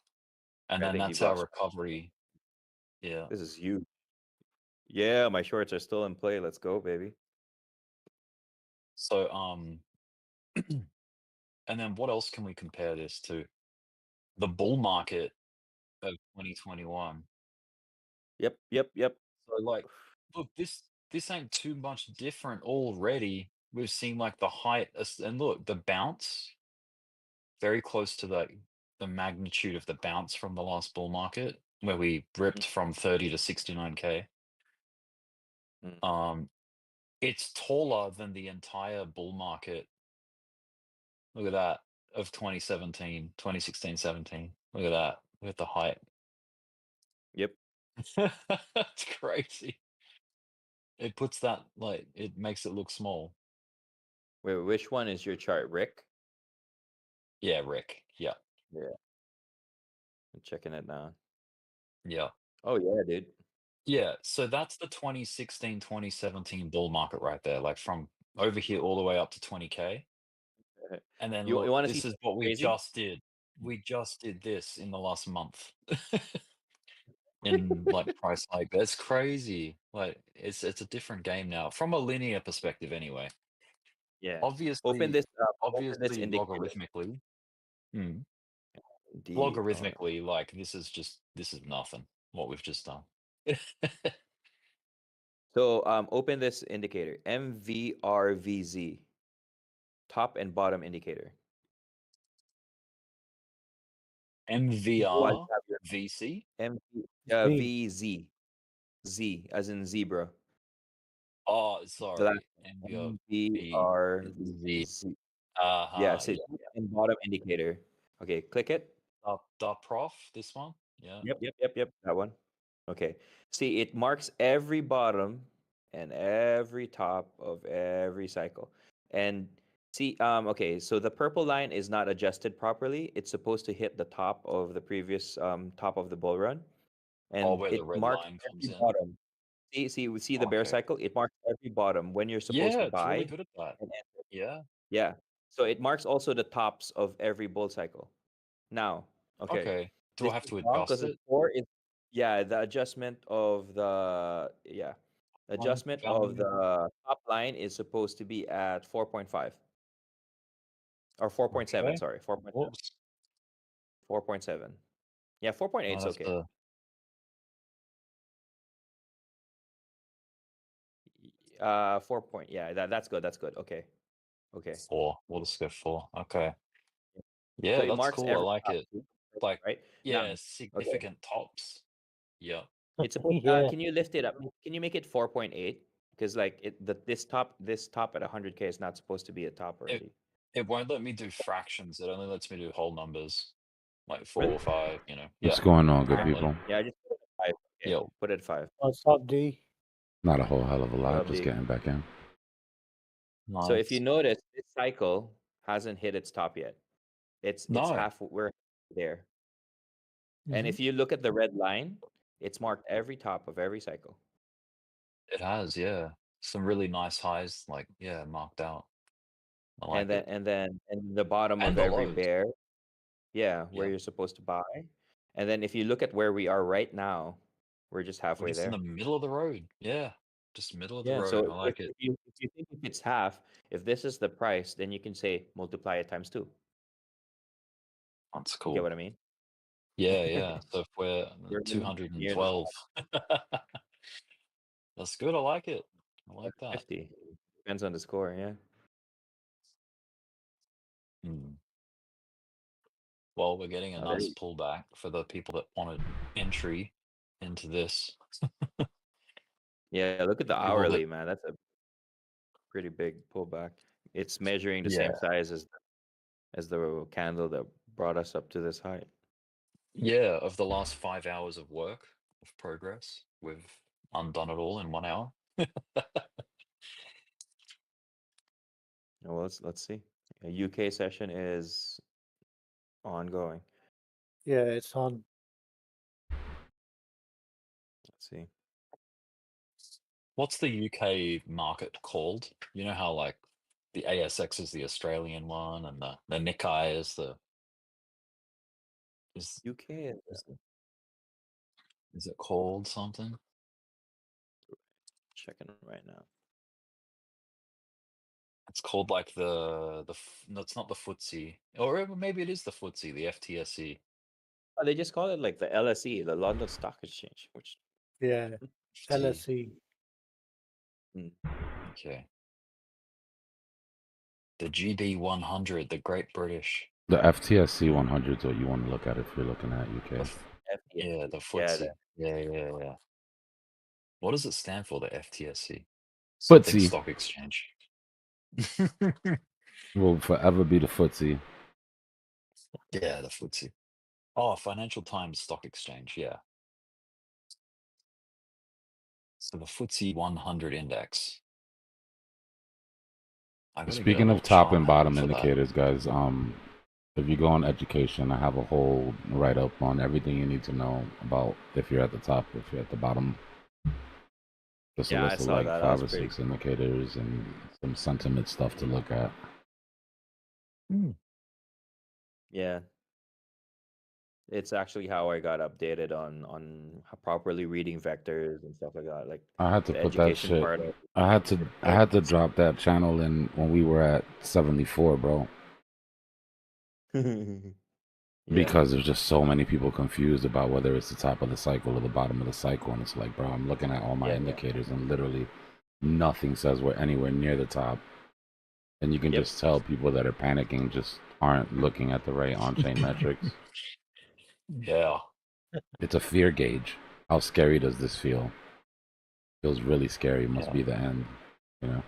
[SPEAKER 7] And
[SPEAKER 4] I
[SPEAKER 7] then
[SPEAKER 4] think
[SPEAKER 7] that's our
[SPEAKER 4] D-Block's
[SPEAKER 7] recovery. Yeah.
[SPEAKER 4] this is huge. Yeah, my shorts are still in play. Let's go, baby.
[SPEAKER 7] So and then what else can we compare this to? The bull market of 2021.
[SPEAKER 4] Yep.
[SPEAKER 7] So like, look, this ain't too much different already. We've seen like the height and look, the bounce very close to the magnitude of the bounce from the last bull market where we ripped from 30 to 69K.
[SPEAKER 4] Mm.
[SPEAKER 7] It's taller than the entire bull market. Look at that of 2017, 2016, 17. Look at that. Look at the height.
[SPEAKER 4] Yep.
[SPEAKER 7] That's crazy. It puts that like it makes it look small.
[SPEAKER 4] Wait, which one is your chart, Rick?
[SPEAKER 7] Yeah, Rick. Yeah.
[SPEAKER 4] Yeah. I'm checking it now.
[SPEAKER 7] Yeah.
[SPEAKER 4] Oh yeah, dude.
[SPEAKER 7] Yeah. So that's the 2016, 2017 bull market right there. Like from over here all the way up to 20K. And then
[SPEAKER 4] You
[SPEAKER 7] look,
[SPEAKER 4] want to see
[SPEAKER 7] this is
[SPEAKER 4] something
[SPEAKER 7] what we
[SPEAKER 4] crazy?
[SPEAKER 7] just did. We just did this in the last month. In like price hike. That's crazy. Like it's a different game now from a linear perspective anyway.
[SPEAKER 4] Yeah.
[SPEAKER 7] Obviously
[SPEAKER 4] Open this indicator.
[SPEAKER 7] logarithmically.
[SPEAKER 4] D
[SPEAKER 7] Logarithmically, like this is nothing what we've just done.
[SPEAKER 4] So open this indicator. MVRVZ. Top and bottom indicator.
[SPEAKER 7] MVR VC?
[SPEAKER 4] VZ. Z as in zebra.
[SPEAKER 7] Oh,
[SPEAKER 4] The
[SPEAKER 7] sorry.
[SPEAKER 4] last
[SPEAKER 7] MVRVZ.
[SPEAKER 4] MVRZ. Yeah, so top and bottom indicator. Okay, click it.
[SPEAKER 7] Dot prof, this one? Yeah.
[SPEAKER 4] Yep. That one. Okay. See, it marks every bottom and every top of every cycle. And see, okay, so the purple line is not adjusted properly. It's supposed to hit the top of the previous top of the bull run. And
[SPEAKER 7] where the
[SPEAKER 4] it
[SPEAKER 7] red
[SPEAKER 4] marks
[SPEAKER 7] line comes
[SPEAKER 4] every
[SPEAKER 7] in.
[SPEAKER 4] bottom. See the bear
[SPEAKER 7] Okay.
[SPEAKER 4] cycle? It marks every bottom when you're supposed
[SPEAKER 7] Yeah,
[SPEAKER 4] to
[SPEAKER 7] it's really
[SPEAKER 4] buy.
[SPEAKER 7] good at that.
[SPEAKER 4] and enter.
[SPEAKER 7] Yeah.
[SPEAKER 4] Yeah. So it marks also the tops of every bull cycle. Now, okay.
[SPEAKER 7] Okay. Do I
[SPEAKER 4] This
[SPEAKER 7] have
[SPEAKER 4] is
[SPEAKER 7] to
[SPEAKER 4] wrong
[SPEAKER 7] adjust
[SPEAKER 4] because the
[SPEAKER 7] it?
[SPEAKER 4] score is the adjustment of the adjustment of
[SPEAKER 7] Value?
[SPEAKER 4] the top line is supposed to be at 4.5 or 4.7,
[SPEAKER 7] Okay.
[SPEAKER 4] sorry, 4.7.
[SPEAKER 7] Whoops.
[SPEAKER 4] 4.7. Yeah, 4.8
[SPEAKER 7] I'll
[SPEAKER 4] is
[SPEAKER 7] have
[SPEAKER 4] okay.
[SPEAKER 7] to
[SPEAKER 4] 4 point. Yeah, that's good. That's good. Okay. Okay.
[SPEAKER 7] 4. We'll just go 4. Okay.
[SPEAKER 4] So
[SPEAKER 7] Yeah,
[SPEAKER 4] it
[SPEAKER 7] that's
[SPEAKER 4] marks
[SPEAKER 7] cool. I
[SPEAKER 4] every
[SPEAKER 7] like
[SPEAKER 4] top
[SPEAKER 7] it.
[SPEAKER 4] too,
[SPEAKER 7] Like,
[SPEAKER 4] right?
[SPEAKER 7] yeah,
[SPEAKER 4] Now, okay.
[SPEAKER 7] significant tops. Yeah.
[SPEAKER 4] It's
[SPEAKER 8] Yeah.
[SPEAKER 4] can you lift it up? Can you make it 4.8? Because like this top at 100K is not supposed to be a top already.
[SPEAKER 7] It won't let me do fractions. It only lets me do whole numbers, like 4
[SPEAKER 4] Really?
[SPEAKER 7] or 5. You know.
[SPEAKER 1] What's
[SPEAKER 7] Yeah.
[SPEAKER 1] going on, good
[SPEAKER 7] Currently.
[SPEAKER 1] people?
[SPEAKER 4] Yeah, just put it at 5. Okay.
[SPEAKER 7] Yeah.
[SPEAKER 4] Put it at 5.
[SPEAKER 8] What's up, D?
[SPEAKER 1] Not a whole hell of a lot.
[SPEAKER 4] Well,
[SPEAKER 1] Just getting back in.
[SPEAKER 4] So if you
[SPEAKER 7] Nice.
[SPEAKER 4] notice, this cycle hasn't hit its top yet. It's
[SPEAKER 7] No.
[SPEAKER 4] we're there. And
[SPEAKER 7] Mhm.
[SPEAKER 4] if you look at the red line, it's marked every top of every cycle.
[SPEAKER 7] It has, yeah. Some really nice highs, like, yeah, marked out. I like it.
[SPEAKER 4] And the bottom
[SPEAKER 7] And
[SPEAKER 4] of
[SPEAKER 7] the
[SPEAKER 4] every
[SPEAKER 7] lows.
[SPEAKER 4] bear, yeah, where
[SPEAKER 7] Yeah.
[SPEAKER 4] you're supposed to buy. And then if you look at where we are right now, we're just
[SPEAKER 7] We're
[SPEAKER 4] halfway
[SPEAKER 7] just in
[SPEAKER 4] there.
[SPEAKER 7] the middle of the road. Yeah. Just middle of the
[SPEAKER 4] Yeah,
[SPEAKER 7] road.
[SPEAKER 4] so
[SPEAKER 7] I like it.
[SPEAKER 4] if you think if it's half, if this is the price, then you can say multiply it times 2.
[SPEAKER 7] That's
[SPEAKER 4] You get
[SPEAKER 7] cool.
[SPEAKER 4] what I mean?
[SPEAKER 7] Yeah, yeah. So if we're
[SPEAKER 4] We're near the
[SPEAKER 7] 212. That's good. I like it. I like that.
[SPEAKER 4] 50. Depends on the score, yeah.
[SPEAKER 7] Hmm. Well, we're getting a
[SPEAKER 4] Oh, there
[SPEAKER 7] nice
[SPEAKER 4] you-
[SPEAKER 7] pullback for the people that wanted entry into this.
[SPEAKER 4] Yeah, look at the
[SPEAKER 7] People
[SPEAKER 4] hourly,
[SPEAKER 7] that,
[SPEAKER 4] man. That's a pretty big pullback. It's measuring the
[SPEAKER 7] yeah,
[SPEAKER 4] same size as the candle that brought us up to this height.
[SPEAKER 7] yeah, of the last 5 hours of work, of progress, we've undone it all in 1 hour.
[SPEAKER 4] Well, let's see. A UK session is ongoing.
[SPEAKER 8] Yeah, it's on.
[SPEAKER 4] Let's see.
[SPEAKER 7] What's the UK market called? You know how like the ASX is the Australian one and the Nikkei is the is
[SPEAKER 4] UK
[SPEAKER 7] is it called something?
[SPEAKER 4] checking right now.
[SPEAKER 7] It's called like no, it's not the FTSE, or maybe it is the FTSE, the FTSE.
[SPEAKER 4] Oh, they just call it like the LSE, the London Stock Exchange, which
[SPEAKER 8] Yeah,
[SPEAKER 7] FT.
[SPEAKER 8] LSE.
[SPEAKER 7] Okay. The GB 100, the Great British.
[SPEAKER 1] The FTSE 100 is what you want to look at if you're looking at UK.
[SPEAKER 7] Yeah, the
[SPEAKER 4] Yeah,
[SPEAKER 7] FTSE. Yeah. What does it stand for, the FTSE?
[SPEAKER 1] FTSE
[SPEAKER 7] Something stock exchange.
[SPEAKER 1] will forever be the FTSE.
[SPEAKER 7] Yeah, the FTSE. Oh, Financial Times Stock Exchange, yeah. So the FTSE 100 index. I gotta get a
[SPEAKER 1] Speaking
[SPEAKER 7] little
[SPEAKER 1] of top
[SPEAKER 7] chart
[SPEAKER 1] and
[SPEAKER 7] handy
[SPEAKER 1] bottom
[SPEAKER 7] for that.
[SPEAKER 1] indicators, guys, if you go on education, I have a whole write up on everything you need to know about if you're at the top, if you're at the bottom. Just a
[SPEAKER 4] Yeah, I
[SPEAKER 1] list of
[SPEAKER 4] saw
[SPEAKER 1] like
[SPEAKER 4] that. That
[SPEAKER 1] 5
[SPEAKER 4] was
[SPEAKER 1] or
[SPEAKER 4] pretty
[SPEAKER 1] 6 indicators and some sentiment stuff to look at.
[SPEAKER 4] Yeah. It's actually how I got updated on properly reading vectors and stuff like that. Like
[SPEAKER 1] I had to
[SPEAKER 4] the
[SPEAKER 1] put that
[SPEAKER 4] education
[SPEAKER 1] shit.
[SPEAKER 4] part of
[SPEAKER 1] I had to drop that channel in when we were at 74, bro.
[SPEAKER 4] Yeah.
[SPEAKER 1] Because there's just so many people confused about whether it's the top of the cycle or the bottom of the cycle, and it's like, bro, I'm looking at all my
[SPEAKER 4] Yeah.
[SPEAKER 1] indicators, and literally nothing says we're anywhere near the top. And you can just tell people that are panicking just aren't looking at the right on-chain metrics.
[SPEAKER 7] Yeah.
[SPEAKER 1] It's a fear gauge. How scary does this feel? Feels really scary. Must
[SPEAKER 7] Yeah.
[SPEAKER 1] be the end, you know?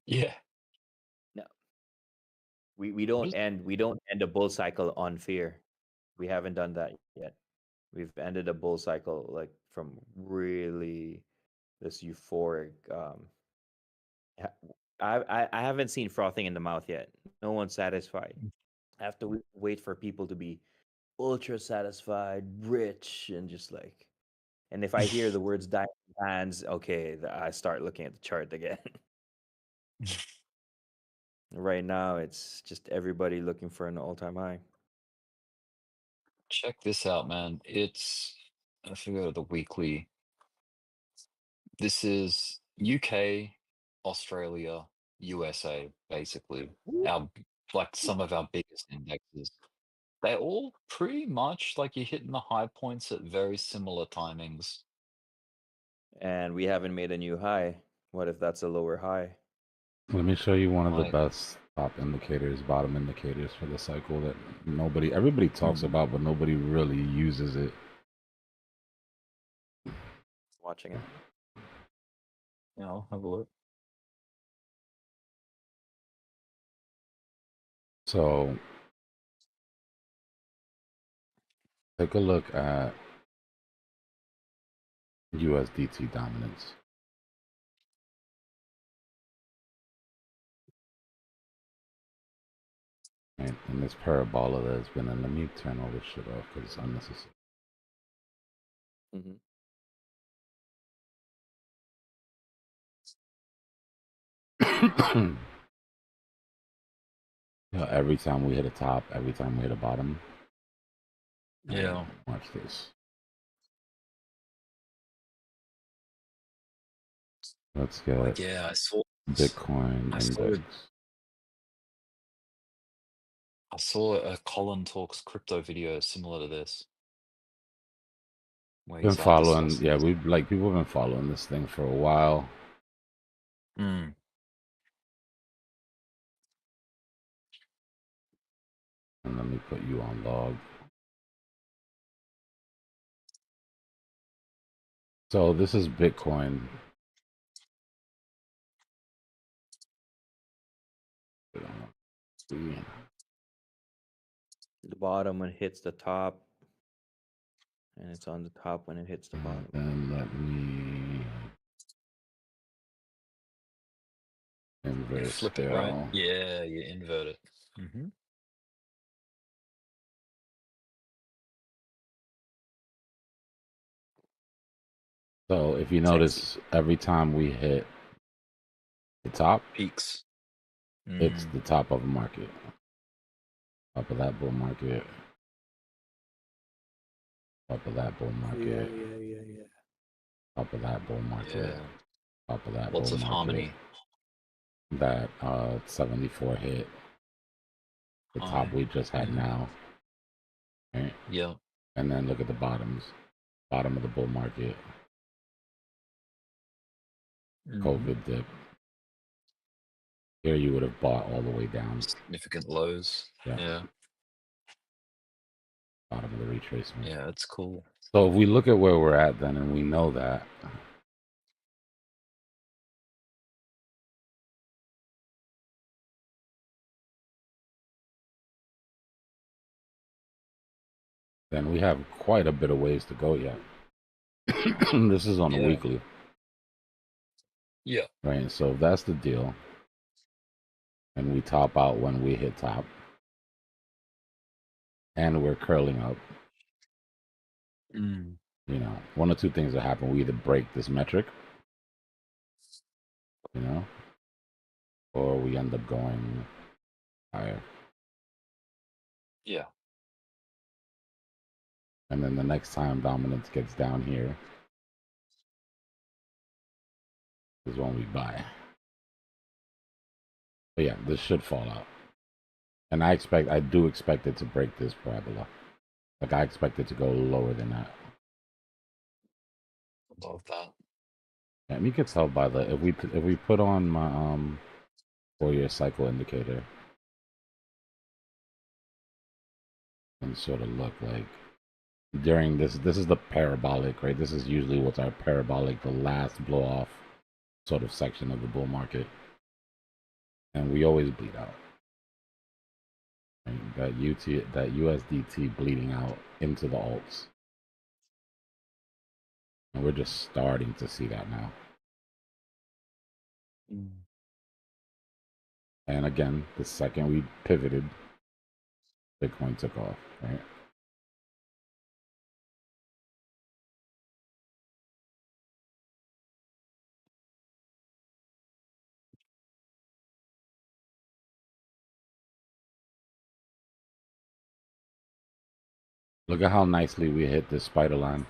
[SPEAKER 7] Yeah.
[SPEAKER 4] No. We don't end a bull cycle on fear. We haven't done that yet. We've ended a bull cycle like from really this euphoric I haven't seen frothing in the mouth yet. No one's satisfied. I have to wait for people to be ultra satisfied, rich, and just like. And if I hear the words "dying hands," okay, I start looking at the chart again. Right now, it's just everybody looking for an all-time high.
[SPEAKER 7] Check this out, man. It's, if we go to the weekly, this is UK, Australia, USA, basically. Like some of our biggest indexes. They're all pretty much like you're hitting the high points at very similar timings.
[SPEAKER 4] And we haven't made a new high. What if that's a lower high?
[SPEAKER 1] Let me show you one of the
[SPEAKER 7] Like,
[SPEAKER 1] best top indicators, bottom indicators for the cycle that everybody talks about, but nobody really uses it.
[SPEAKER 4] Watching it.
[SPEAKER 7] yeah, I'll have a look.
[SPEAKER 1] So take a look at USDT dominance. And this parabola that's been in, let me turn all this shit off because it's unnecessary.
[SPEAKER 4] Mm-hmm.
[SPEAKER 1] Every time we hit a top, every time we hit a bottom.
[SPEAKER 7] Yeah.
[SPEAKER 1] Watch this. Let's get
[SPEAKER 7] Like, yeah, I saw
[SPEAKER 1] Bitcoin index.
[SPEAKER 7] I saw a Colin Talks crypto video similar to this. Where
[SPEAKER 1] Been
[SPEAKER 7] he's like
[SPEAKER 1] following,
[SPEAKER 7] discussing
[SPEAKER 1] yeah,
[SPEAKER 7] this.
[SPEAKER 1] we've like people have been following this thing for a while.
[SPEAKER 7] Mm.
[SPEAKER 1] And let me put you on log. So this is Bitcoin.
[SPEAKER 4] The bottom when it hits the top, and it's on the top when it hits the bottom.
[SPEAKER 1] And let me
[SPEAKER 7] You
[SPEAKER 1] invert
[SPEAKER 7] flip it,
[SPEAKER 1] scale.
[SPEAKER 7] right? Yeah, you invert it. Mm-hmm.
[SPEAKER 1] So if you notice, every time we hit the top,
[SPEAKER 7] Peaks.
[SPEAKER 1] it's the top of a market. Top of that bull market. Top of that bull market.
[SPEAKER 8] Yeah.
[SPEAKER 1] Top of that bull market.
[SPEAKER 7] Yeah.
[SPEAKER 1] Top of that
[SPEAKER 7] Lots
[SPEAKER 1] bull
[SPEAKER 7] of
[SPEAKER 1] market.
[SPEAKER 7] harmony.
[SPEAKER 1] That 74 hit. The top
[SPEAKER 7] High.
[SPEAKER 1] we just had now. Right?
[SPEAKER 7] Yeah.
[SPEAKER 1] And then look at the bottoms. Bottom of the bull market. COVID dip. Here you would have bought all the way down.
[SPEAKER 7] Significant lows. Yeah.
[SPEAKER 1] Bottom of the retracement.
[SPEAKER 7] Yeah, it's cool.
[SPEAKER 1] So if we look at where we're at then, and we know that, then we have quite a bit of ways to go yet. This is on a weekly.
[SPEAKER 7] Yeah.
[SPEAKER 1] Right, so if that's the deal, and we top out when we hit top, and we're curling up, you know, one or two things that happen. We either break this metric, you know, or we end up going higher.
[SPEAKER 7] Yeah.
[SPEAKER 1] And then the next time dominance gets down here is when we buy. But yeah, this should fall out. And I do expect it to break this parabola. Like I expect it to go lower than that.
[SPEAKER 7] Above that.
[SPEAKER 1] And you can tell by the if we put on my 4-year cycle indicator and sort of look like during this is the parabolic, right? This is usually what's our parabolic, the last blow off sort of section of the bull market. And we always bleed out. Right? That USDT bleeding out into the alts. And we're just starting to see that now. And again, the second we pivoted, Bitcoin took off, right? Look at how nicely we hit this spider line.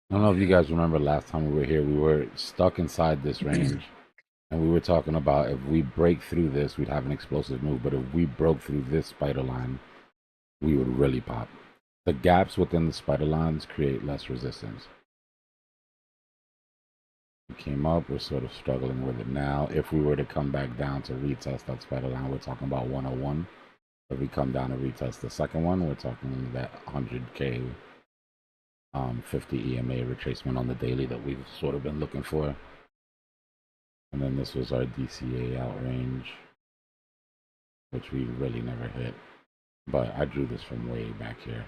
[SPEAKER 1] I don't know if you guys remember last time we were here, we were stuck inside this range. And we were talking about if we break through this, we'd have an explosive move. But if we broke through this spider line, we would really pop. The gaps within the spider lines create less resistance. We came up, we're sort of struggling with it now. If we were to come back down to retest that spider line, we're talking about 101. If we come down to retest the second one, we're talking that 100K 50 EMA retracement on the daily that we've sort of been looking for. And then this was our DCA out range, which we really never hit. But I drew this from way back here.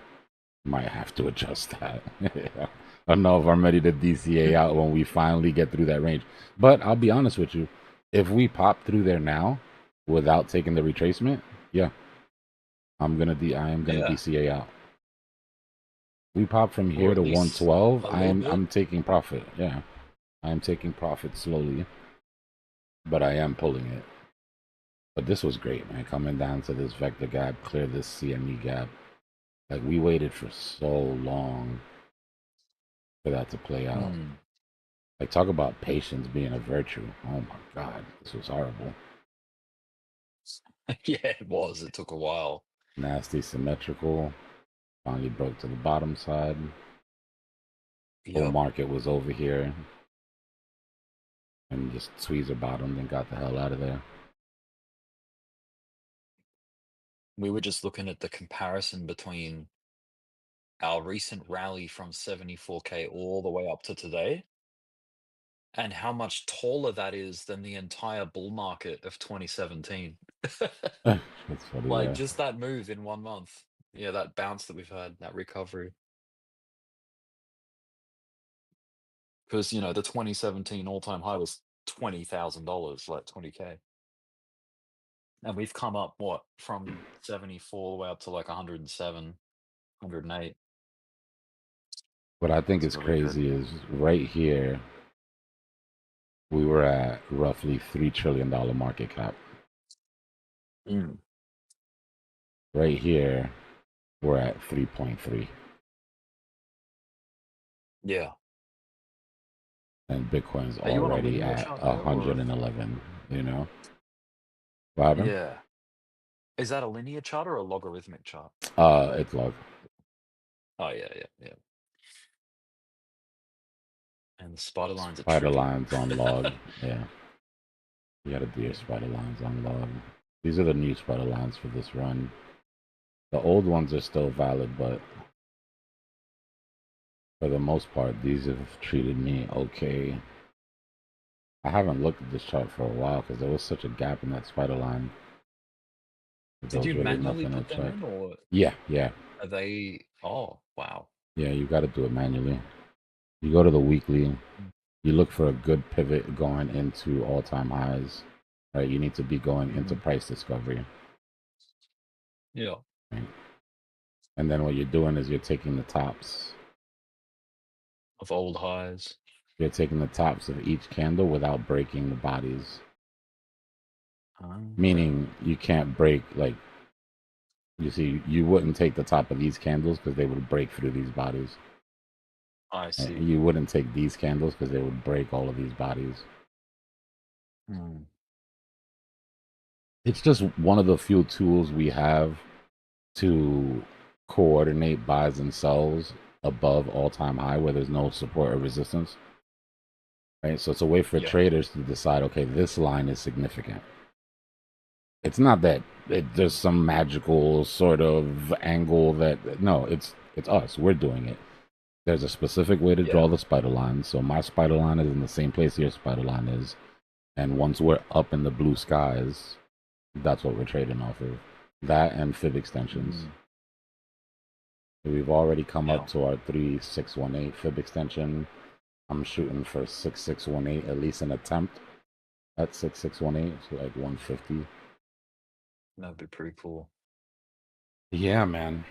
[SPEAKER 1] Might have to adjust that. I don't know if I'm ready to DCA out when we finally get through that range. But I'll be honest with you, if we pop through there now without taking the retracement, yeah, I am gonna DCA out. We pop from here to 112. I'm taking profit. Yeah, I'm taking profit slowly, but I am pulling it. But this was great, man. Coming down to this vector gap, clear this CME gap. Like, we waited for so long for that to play out. Like, talk about patience being a virtue. Oh my God, this was horrible.
[SPEAKER 7] Yeah, it was. It took a while.
[SPEAKER 1] Nasty symmetrical. Finally broke to the bottom side. Bull market was over here. And just tweezer bottomed and got the hell out of there.
[SPEAKER 7] We were just looking at the comparison between our recent rally from 74K all the way up to today, and how much taller that is than the entire bull market of 2017.
[SPEAKER 1] That's funny,
[SPEAKER 7] Like,
[SPEAKER 1] yeah.
[SPEAKER 7] just that move in 1 month. Yeah, that bounce that we've had, that recovery. Because, you know, the 2017 all-time high was $20,000, like 20K. And we've come up, what, from 74 all the way up to like 107, 108.
[SPEAKER 1] What I think
[SPEAKER 7] It's
[SPEAKER 1] is
[SPEAKER 7] really good.
[SPEAKER 1] crazy is right here, we were at roughly $3 trillion market cap. Right here, we're at 3.3.
[SPEAKER 7] Yeah.
[SPEAKER 1] And Bitcoin's
[SPEAKER 7] Are you on a
[SPEAKER 1] already
[SPEAKER 7] linear
[SPEAKER 1] at
[SPEAKER 7] chart there, or?
[SPEAKER 1] 111, you know? What happened?
[SPEAKER 7] Yeah. Is that a linear chart or a logarithmic chart?
[SPEAKER 1] It's log.
[SPEAKER 7] Oh, yeah. And the spider lines are
[SPEAKER 1] Spider
[SPEAKER 7] tricky.
[SPEAKER 1] lines on log, yeah. You gotta do your spider lines on log. These are the new spider lines for this run. The old ones are still valid, but for the most part, these have treated me okay. I haven't looked at this chart for a while because there was such a gap in that spider line.
[SPEAKER 7] Did you manually put them in, or?
[SPEAKER 1] Yeah.
[SPEAKER 7] Are they? Oh, wow.
[SPEAKER 1] Yeah, you got to do it manually. You go to the weekly, you look for a good pivot going into all-time highs, right? You need to be going into price discovery.
[SPEAKER 7] Yeah.
[SPEAKER 1] Right? And then what you're doing is you're taking the tops
[SPEAKER 7] Of old highs.
[SPEAKER 1] You're taking the tops of each candle without breaking the bodies. Meaning you can't break, like, you see, you wouldn't take the top of these candles because they would break through these bodies.
[SPEAKER 7] I see.
[SPEAKER 1] And you wouldn't take these candles because they would break all of these bodies. It's just one of the few tools we have to coordinate buys and sells above all-time high where there's no support or resistance. Right? So it's a way for traders to decide, okay, this line is significant. It's not that there's some magical sort of angle that, no, it's us. We're doing it. There's a specific way to draw the spider line. So my spider line is in the same place your spider line is. And once we're up in the blue skies, that's what we're trading off of. That and fib extensions. We've already come up to our 3618 fib extension. I'm shooting for 6618, at least an attempt at 6618, so like 150.
[SPEAKER 7] That'd be pretty cool.
[SPEAKER 1] Yeah, man.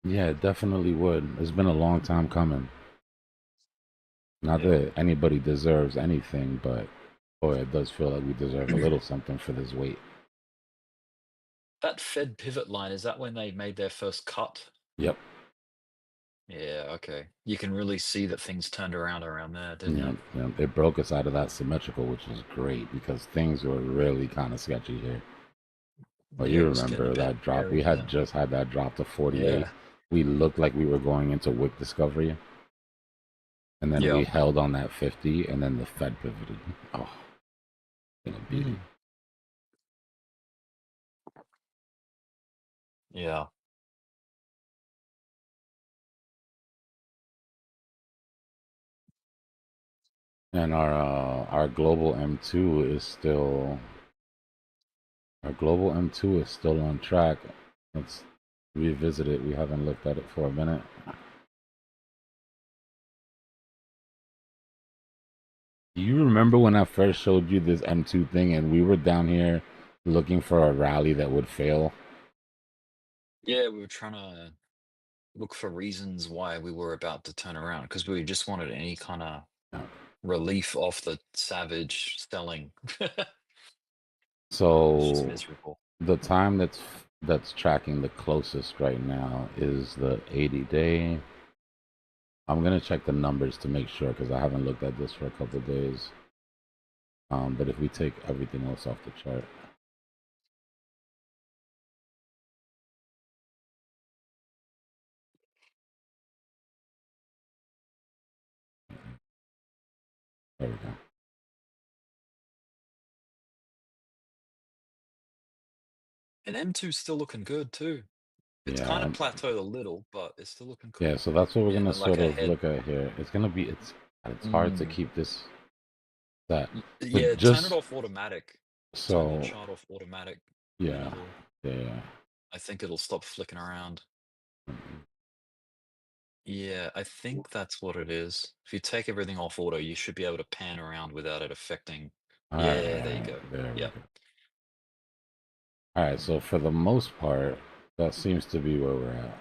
[SPEAKER 1] Yeah, it definitely would. It's been a long time coming. Not that anybody deserves anything, but boy, it does feel like we deserve a little something for this weight.
[SPEAKER 7] That Fed pivot line, is that when they made their first cut?
[SPEAKER 1] Yep.
[SPEAKER 7] Yeah, okay. You can really see that things turned around there, didn't it?
[SPEAKER 1] Yeah, it broke us out of that symmetrical, which was great because things were really kind of sketchy here. But
[SPEAKER 7] Yeah,
[SPEAKER 1] you
[SPEAKER 7] it was getting a
[SPEAKER 1] remember
[SPEAKER 7] bit
[SPEAKER 1] that drop?
[SPEAKER 7] hairy,
[SPEAKER 1] We had
[SPEAKER 7] yeah.
[SPEAKER 1] just had that drop to 48.
[SPEAKER 7] Yeah.
[SPEAKER 1] We looked like we were going into wick discovery. And then we
[SPEAKER 3] Yeah.
[SPEAKER 1] held on that 50, and then the Fed pivoted. Oh, gonna beat it.
[SPEAKER 7] Yeah.
[SPEAKER 1] And our global M2 is still on track. Let's revisit it. We haven't looked at it for a minute. Do you remember when I first showed you this M2 thing and we were down here looking for a rally that would fail?
[SPEAKER 7] Yeah, we were trying to look for reasons why we were about to turn around because we just wanted any kind of relief off the savage selling. It's just
[SPEAKER 1] So
[SPEAKER 7] miserable.
[SPEAKER 1] the time that's tracking the closest right now is the 80-day. I'm gonna check the numbers to make sure because I haven't looked at this for a couple of days. But if we take everything else off the chart, there we go.
[SPEAKER 7] And M2's still looking good too. It's kind of plateaued a little, but it's still looking cool.
[SPEAKER 1] Yeah, so that's what we're gonna
[SPEAKER 7] And then, like,
[SPEAKER 1] sort of
[SPEAKER 7] ahead.
[SPEAKER 1] look at here. It's gonna be it's hard to keep this set. But
[SPEAKER 7] Yeah, turn
[SPEAKER 1] just
[SPEAKER 7] it off automatic. Turn
[SPEAKER 1] so
[SPEAKER 7] your chart off automatic. and
[SPEAKER 1] yeah, yeah.
[SPEAKER 7] I think it'll stop flicking around. Yeah, I think that's what it is. If you take everything off auto, you should be able to pan around without it affecting. Yeah, there you go.
[SPEAKER 1] There we
[SPEAKER 7] Yeah.
[SPEAKER 1] go. All right, so for the most part, that seems to be where we're at,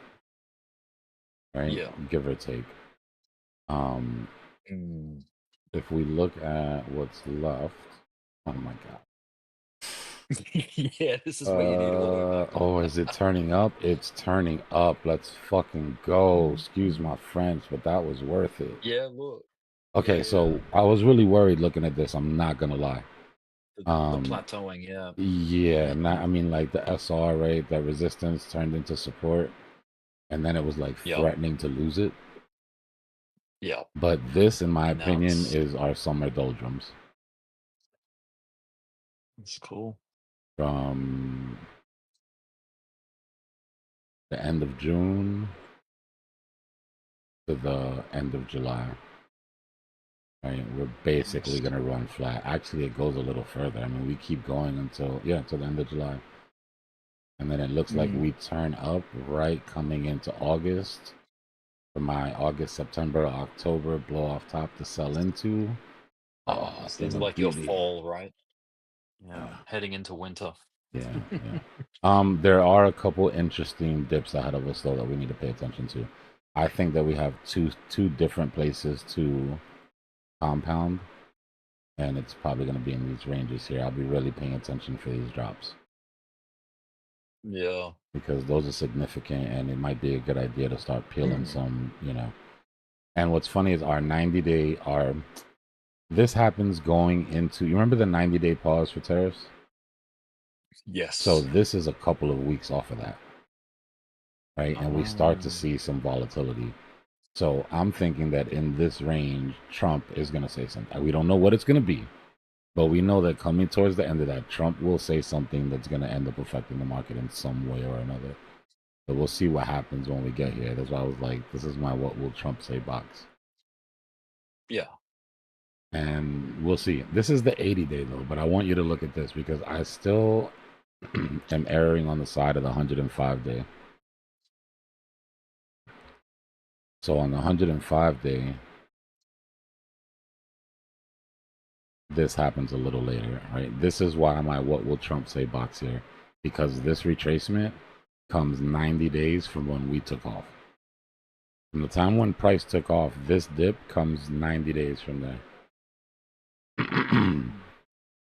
[SPEAKER 1] right?
[SPEAKER 7] Yeah.
[SPEAKER 1] Give or take. If we look at what's left, oh my god.
[SPEAKER 7] Yeah, this is where you need auto.
[SPEAKER 1] Oh, is it turning up? It's turning up. Let's fucking go. Excuse my French, but that was worth it.
[SPEAKER 7] Yeah, look.
[SPEAKER 1] Okay, so I was really worried looking at this. I'm not gonna lie.
[SPEAKER 7] The plateauing, yeah.
[SPEAKER 1] Yeah, I mean, like the SR rate, the resistance turned into support, and then it was like threatening to lose it.
[SPEAKER 7] Yeah.
[SPEAKER 1] But this, in my
[SPEAKER 7] Now
[SPEAKER 1] opinion,
[SPEAKER 7] it's-
[SPEAKER 1] is our summer doldrums.
[SPEAKER 7] It's cool.
[SPEAKER 1] From the end of June to the end of July. Right, we're basically gonna run flat. Actually, it goes a little further. I mean, we keep going until the end of July, and then it looks like we turn up right coming into August. For my August, September, October blow off top to sell into. Oh,
[SPEAKER 7] this is like your fall, right? Yeah, heading into winter.
[SPEAKER 1] Yeah. There are a couple interesting dips ahead of us though that we need to pay attention to. I think that we have two different places to compound, and it's probably going to be in these ranges here. I'll be really paying attention for these drops.
[SPEAKER 7] Yeah.
[SPEAKER 1] Because those are significant, and it might be a good idea to start peeling some, And what's funny is our 90-day, this happens going into, you remember the 90-day pause for tariffs?
[SPEAKER 7] Yes.
[SPEAKER 1] So this is a couple of weeks off of that, right? And we start to see some volatility. So I'm thinking that in this range, Trump is going to say something. We don't know what it's going to be, but we know that coming towards the end of that, Trump will say something that's going to end up affecting the market in some way or another. So we'll see what happens when we get here. That's why I was like, this is my what will Trump say box.
[SPEAKER 7] Yeah.
[SPEAKER 1] And we'll see. This is the 80-day though, but I want you to look at this because I still am erring on the side of the 105-day. So on the 105-day, this happens a little later, right? This is why my what will Trump say box here, because this retracement comes 90 days from when we took off. From the time when price took off, this dip comes 90 days from there.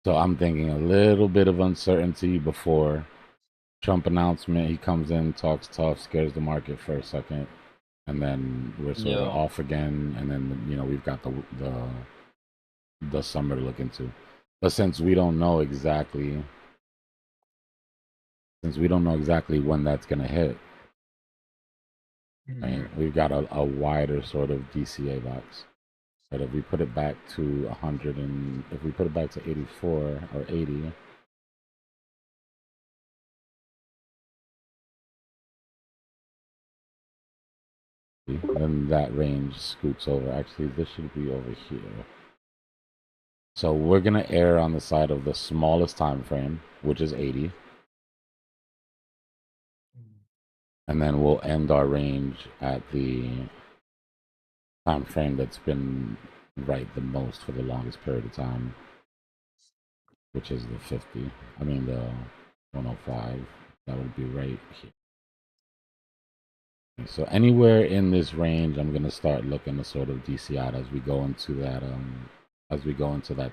[SPEAKER 1] So I'm thinking a little bit of uncertainty before Trump announcement. He comes in, talks tough, scares the market for a second, and then we're sort of off again. And then we've got the summer to look into. But since we don't know exactly when that's gonna hit, right, we've got a wider sort of DCA box. But if we put it back to 100 and if we put it back to 84 or 80, then that range scoots over. Actually, this should be over here. So we're gonna err on the side of the smallest time frame, which is 80. And then we'll end our range at the time frame that's been right the most for the longest period of time, which is the 50. I mean the 105. That would be right here. So anywhere in this range, I'm gonna start looking to sort of DC out as we go into that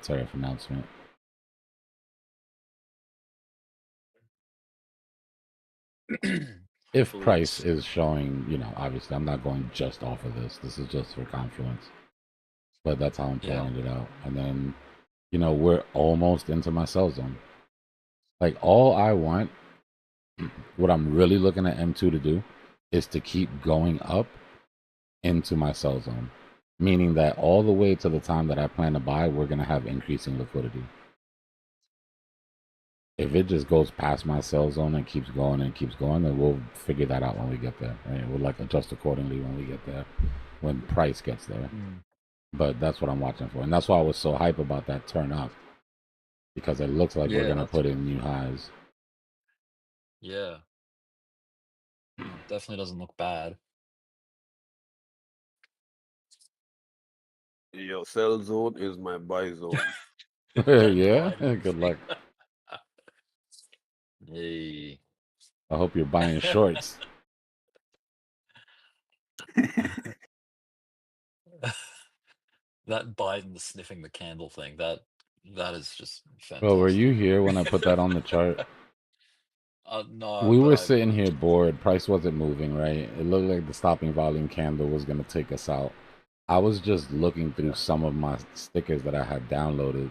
[SPEAKER 1] tariff announcement. If price is showing, you know, obviously I'm not going just off of this. This is just for confluence. But that's how I'm playing it out. And then, you know, we're almost into my sell zone. Like all I want, what I'm really looking at M2 to do is to keep going up into my sell zone. Meaning that all the way to the time that I plan to buy, we're gonna have increasing liquidity. If it just goes past my sell zone and keeps going, then we'll figure that out when we get there. Right? We'll like adjust accordingly when we get there, when price gets there. But that's what I'm watching for, and that's why I was so hype about that turn up, because it looks like we're gonna put in new highs.
[SPEAKER 7] Yeah. Definitely doesn't look bad.
[SPEAKER 14] Your sell zone is my buy zone.
[SPEAKER 1] Yeah, good luck.
[SPEAKER 7] Hey.
[SPEAKER 1] I hope you're buying shorts.
[SPEAKER 7] That Biden sniffing the candle thing, that is just fantastic.
[SPEAKER 1] Well, were you here when I put that on the chart?
[SPEAKER 7] No,
[SPEAKER 1] We
[SPEAKER 7] but
[SPEAKER 1] were
[SPEAKER 7] I
[SPEAKER 1] sitting here bored. Price wasn't moving, right? It looked like the stopping volume candle was going to take us out. I was just looking through some of my stickers that I had downloaded,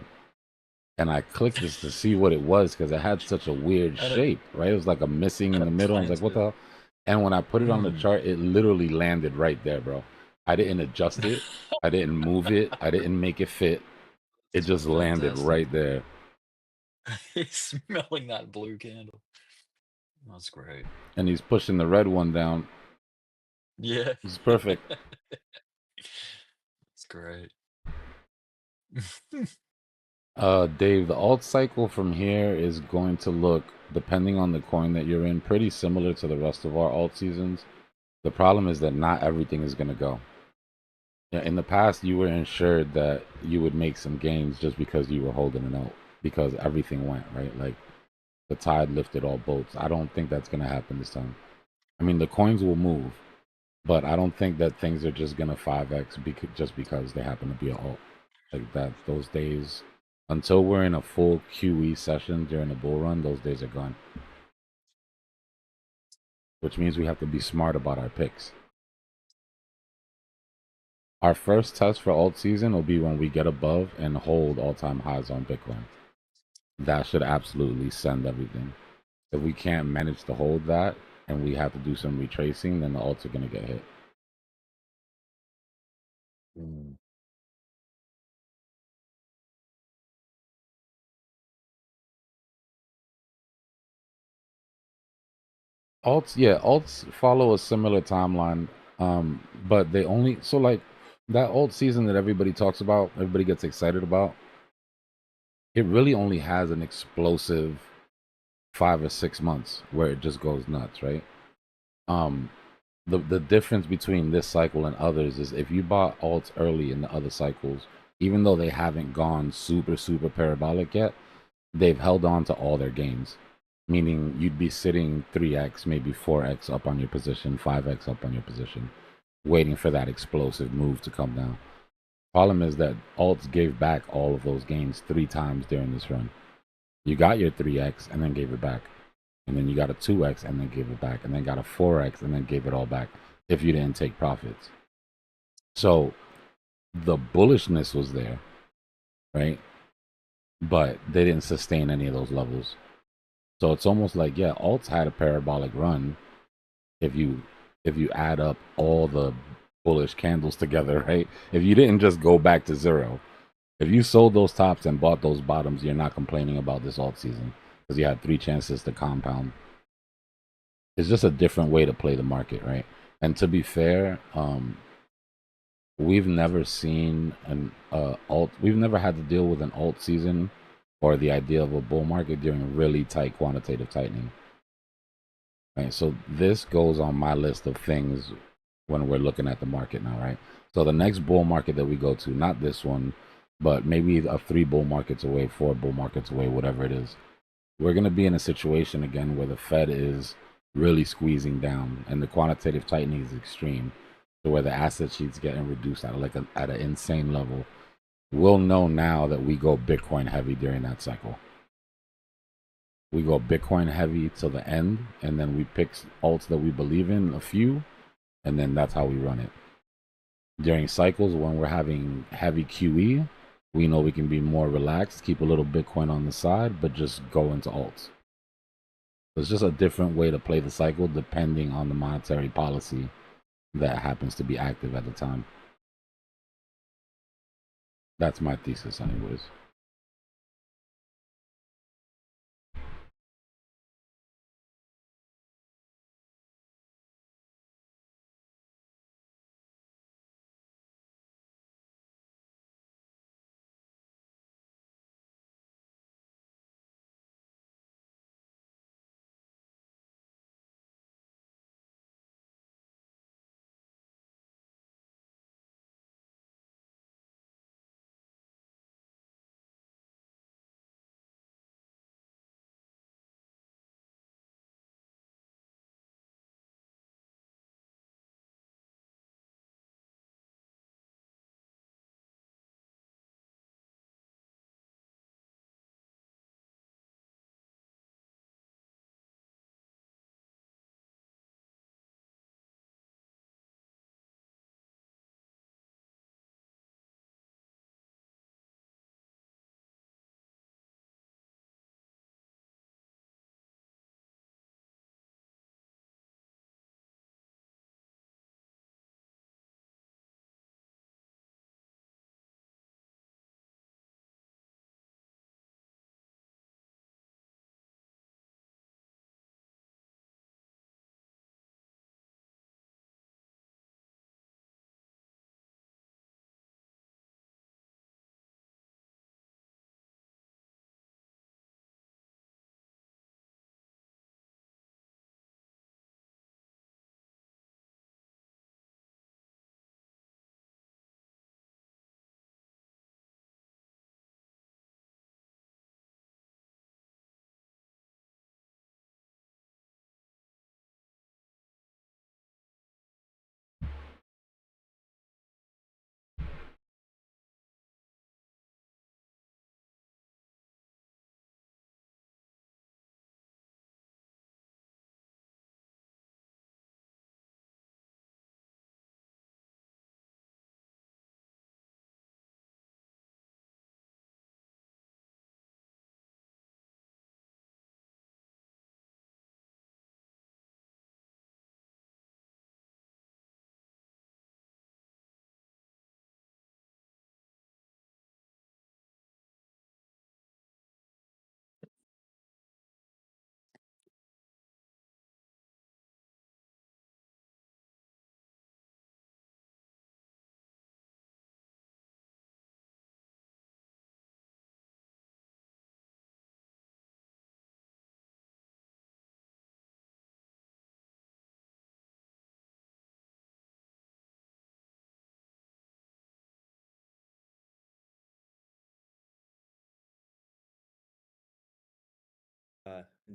[SPEAKER 1] and I clicked this to see what it was because it had such a weird shape, right? It was like a missing in the middle. I was like, what the hell? And when I put it on the chart, it literally landed right there, bro. I didn't adjust it. I didn't move it. I didn't make it fit. It just landed right there.
[SPEAKER 7] He's smelling that blue candle. That's great.
[SPEAKER 1] And he's pushing the red one down.
[SPEAKER 7] Yeah.
[SPEAKER 1] It's perfect.
[SPEAKER 7] That's great.
[SPEAKER 1] Dave, the alt cycle from here is going to look, depending on the coin that you're in, pretty similar to the rest of our alt seasons. The problem is that not everything is going to go. Yeah, in the past, you were ensured that you would make some gains just because you were holding an alt, because everything went, right? Like, the tide lifted all boats. I don't think that's going to happen this time. I mean, the coins will move, but I don't think that things are just going to 5x just because they happen to be an alt. Like that, those days, until we're in a full QE session during the bull run, those days are gone. Which means we have to be smart about our picks. Our first test for alt season will be when we get above and hold all-time highs on Bitcoin. That should absolutely send everything. If we can't manage to hold that and we have to do some retracing, then the alts are going to get hit. Alts follow a similar timeline, but they only, so like that alt season that everybody talks about, everybody gets excited about, it really only has an explosive 5 or 6 months where it just goes nuts, right? The difference between this cycle and others is if you bought alts early in the other cycles, even though they haven't gone super parabolic yet, they've held on to all their gains. Meaning you'd be sitting 3x, maybe 4x up on your position, 5x up on your position, waiting for that explosive move to come down. Problem is that alts gave back all of those gains 3 times during this run. You got your 3x and then gave it back. And then you got a 2x and then gave it back. And then got a 4x and then gave it all back if you didn't take profits. So the bullishness was there, right? But they didn't sustain any of those levels. So it's almost like, yeah, alts had a parabolic run if you add up all the bullish candles together, right? If you didn't just go back to zero, if you sold those tops and bought those bottoms, you're not complaining about this alt season because you had 3 chances to compound. It's just a different way to play the market, right? And to be fair, we've never seen an alt. We've never had to deal with an alt season or the idea of a bull market during really tight quantitative tightening. Right. So this goes on my list of things when we're looking at the market now, right? So the next bull market that we go to, not this one, but maybe 3 bull markets away, 4 bull markets away, whatever it is, we're going to be in a situation again where the Fed is really squeezing down and the quantitative tightening is extreme, so where the asset sheet's getting reduced at at an insane level. We'll know now that we go Bitcoin heavy during that cycle. We go Bitcoin heavy till the end, and then we pick alts that we believe in, a few, and then that's how we run it. During cycles when we're having heavy QE, we know we can be more relaxed, keep a little Bitcoin on the side, but just go into alts. It's just a different way to play the cycle depending on the monetary policy that happens to be active at the time. That's my thesis anyways.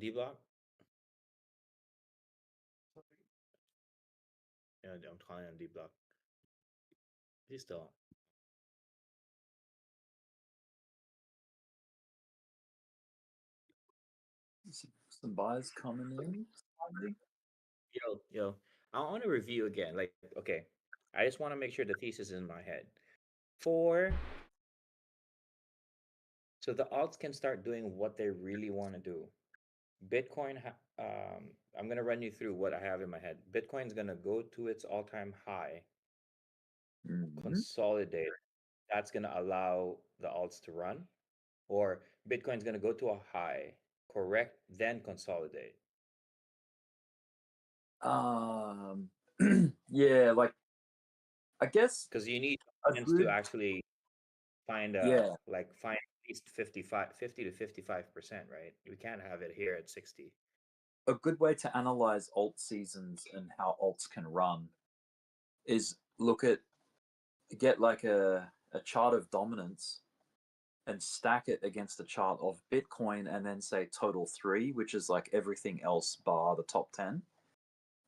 [SPEAKER 4] Dbloc. Yeah, I'm calling him Dbloc. He's still on.
[SPEAKER 3] Some buyers coming in.
[SPEAKER 4] Yo, I want to review again. Like, okay, I just want to make sure the thesis is in my head. So the alts can start doing what they really want to do. Bitcoin, I'm going to run you through what I have in my head. Bitcoin's going to go to its all-time high consolidate, that's going to allow the alts to run, or Bitcoin's going to go to a high, correct, then consolidate.
[SPEAKER 3] Yeah, like I guess
[SPEAKER 4] Because you need
[SPEAKER 3] a
[SPEAKER 4] chance
[SPEAKER 3] good
[SPEAKER 4] to actually find
[SPEAKER 3] yeah.
[SPEAKER 4] find at least 50 to 55%, right? We can't have it here at 60.
[SPEAKER 3] A good way to analyze alt seasons and how alts can run is get like a chart of dominance and stack it against a chart of Bitcoin and then say total 3, which is like everything else bar the top 10,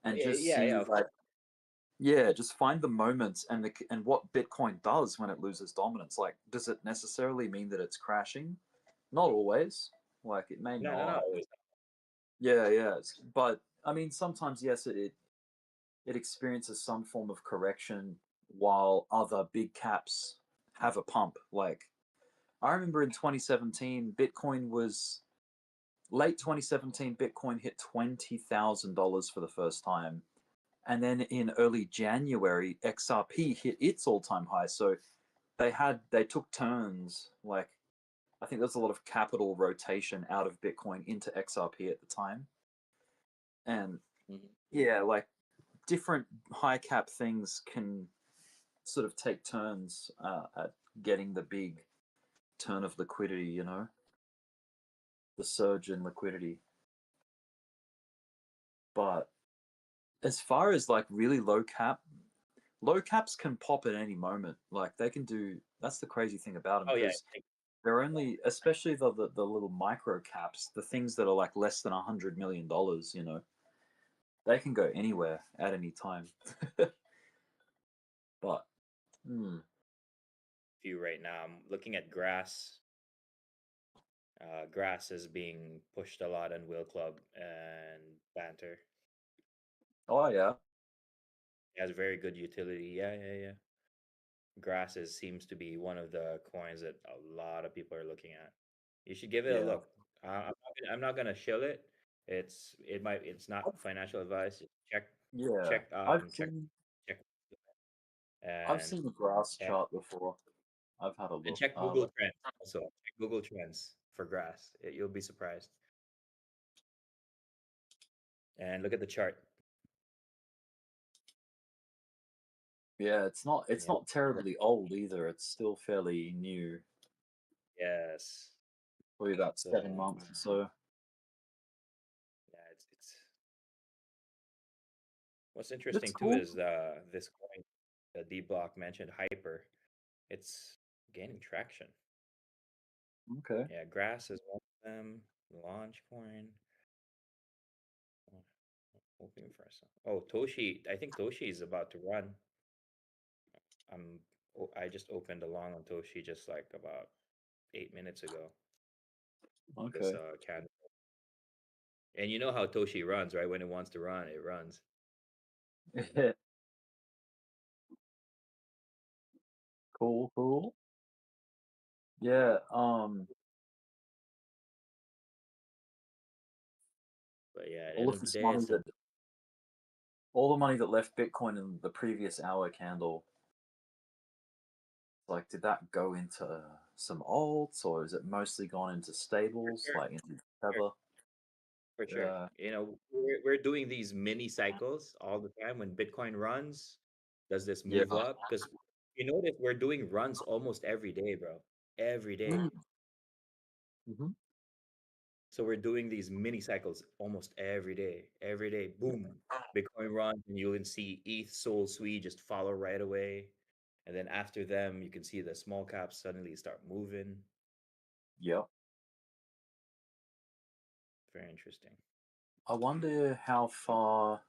[SPEAKER 3] and just see
[SPEAKER 4] Of
[SPEAKER 3] like just find the moments and what Bitcoin does when it loses dominance. Like, does it necessarily mean that it's crashing? Not always. Like, it may
[SPEAKER 4] No,
[SPEAKER 3] not.
[SPEAKER 4] always.
[SPEAKER 3] Yeah. But I mean, sometimes yes, it experiences some form of correction while other big caps have a pump. Like, I remember in 2017, Bitcoin was late 2017. Bitcoin hit $20,000 for the first time, and then in early January, XRP hit its all-time high. So they took turns. Like, I think there's a lot of capital rotation out of Bitcoin into XRP at the time, and yeah, like different high cap things can sort of take turns at getting the big turn of liquidity, you know, the surge in liquidity. But as far as like really low caps can pop at any moment. Like, they can do, that's the crazy thing about them,
[SPEAKER 4] Oh yeah.
[SPEAKER 3] because they're only, especially the little micro caps, the things that are like less than $100 million, you know, they can go anywhere at any time. But
[SPEAKER 4] View right now, I'm looking at grass. Grass is being pushed a lot in Wheel Club and Banter.
[SPEAKER 3] oh yeah,
[SPEAKER 4] It has very good utility. Yeah. Grass seems to be one of the coins that a lot of people are looking at. You should give it a
[SPEAKER 3] yeah.
[SPEAKER 4] look. I'm not gonna shill it. It's not financial advice. Check
[SPEAKER 3] Yeah,
[SPEAKER 4] check check check
[SPEAKER 3] I've
[SPEAKER 4] and
[SPEAKER 3] seen the grass
[SPEAKER 4] yeah,
[SPEAKER 3] chart before. I've had a
[SPEAKER 4] and
[SPEAKER 3] look.
[SPEAKER 4] check Google Trends also. Check Google Trends for grass. You'll be surprised. And look at the chart.
[SPEAKER 3] Yeah, it's not terribly old either. It's still fairly new.
[SPEAKER 4] Yes.
[SPEAKER 3] Probably about 7 months or so.
[SPEAKER 4] Yeah, it's what's interesting too
[SPEAKER 3] cool.
[SPEAKER 4] is this coin, the Dbloc mentioned, Hyper. It's gaining traction.
[SPEAKER 3] Okay.
[SPEAKER 4] Yeah, Grass is one of them. Launch coin. Hoping for some. Oh, Toshi. I think Toshi is about to run. I just opened a long on Toshi just like about 8 minutes ago. This
[SPEAKER 3] Okay.
[SPEAKER 4] candle. And you know how Toshi runs, right? When it wants to run, it runs.
[SPEAKER 3] Cool. Yeah.
[SPEAKER 4] But yeah, at the
[SPEAKER 3] All
[SPEAKER 4] end
[SPEAKER 3] of
[SPEAKER 4] of the
[SPEAKER 3] this
[SPEAKER 4] day,
[SPEAKER 3] money
[SPEAKER 4] it's
[SPEAKER 3] that all the money that left Bitcoin in the previous hour candle, like, did that go into some alts, or is it mostly gone into stables, like into Tether?
[SPEAKER 4] for sure. You know, we're doing these mini cycles all the time. When Bitcoin runs, does this move
[SPEAKER 3] Yeah.
[SPEAKER 4] up? Because you notice we're doing runs almost every day, bro. Every day.
[SPEAKER 3] Mm-hmm.
[SPEAKER 4] So we're doing these mini cycles almost every day. Every day, boom, Bitcoin runs, and you can see ETH, Sol, Sui just follow right away. And then after them, you can see the small caps suddenly start moving.
[SPEAKER 3] Yep.
[SPEAKER 4] Very interesting.
[SPEAKER 3] I wonder how far,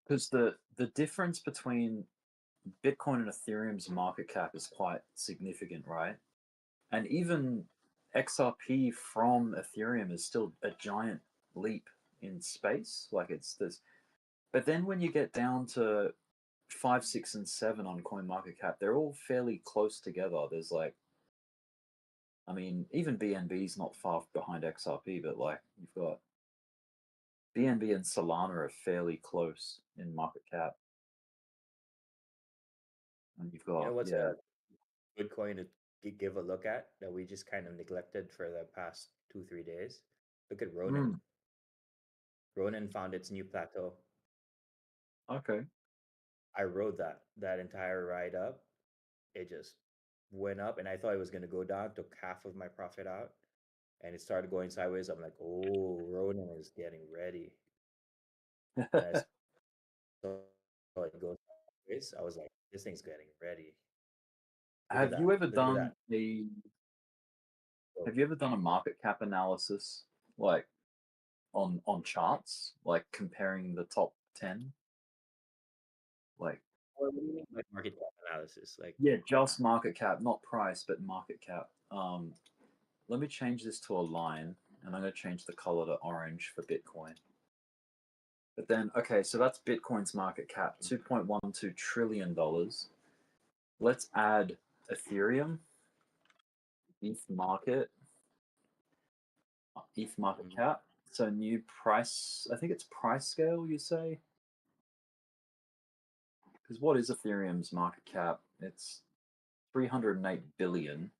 [SPEAKER 3] because the difference between Bitcoin and Ethereum's market cap is quite significant, right? And even XRP from Ethereum is still a giant leap in space. Like, it's this, but then when you get down to 5, 6, and 7 on CoinMarketCap, they're all fairly close together. There's like, I mean, even BNB's not far behind XRP, but like, you've got BNB and Solana are fairly close in market cap.
[SPEAKER 1] And you've
[SPEAKER 18] You know
[SPEAKER 1] got,
[SPEAKER 18] what's
[SPEAKER 1] yeah.
[SPEAKER 18] a good coin to give a look at that we just kind of neglected for the past 2-3 days? Look at Ronin.
[SPEAKER 1] Mm,
[SPEAKER 18] Ronin found its new plateau.
[SPEAKER 1] okay.
[SPEAKER 18] I rode that entire ride up. It just went up, and I thought it was going to go down. Took half of my profit out, and it started going sideways. I'm like, oh, Ronin is getting ready. And I saw it go sideways. I was like, this thing's getting ready. Look at
[SPEAKER 1] Have you
[SPEAKER 18] that.
[SPEAKER 1] ever
[SPEAKER 18] Look at
[SPEAKER 1] done
[SPEAKER 18] that.
[SPEAKER 1] a Have you ever done a market cap analysis, like on charts, like comparing the top 10? Like,
[SPEAKER 18] What do you mean by market cap analysis? Like,
[SPEAKER 1] yeah, just market cap, not price, but market cap. Let me change this to a line, and I'm going to change the color to orange for Bitcoin. But then, okay, so that's Bitcoin's market cap, $2.12 trillion. Let's add Ethereum, ETH market cap. So new price, I think it's price scale, you say? Because what is Ethereum's market cap? It's 308 billion.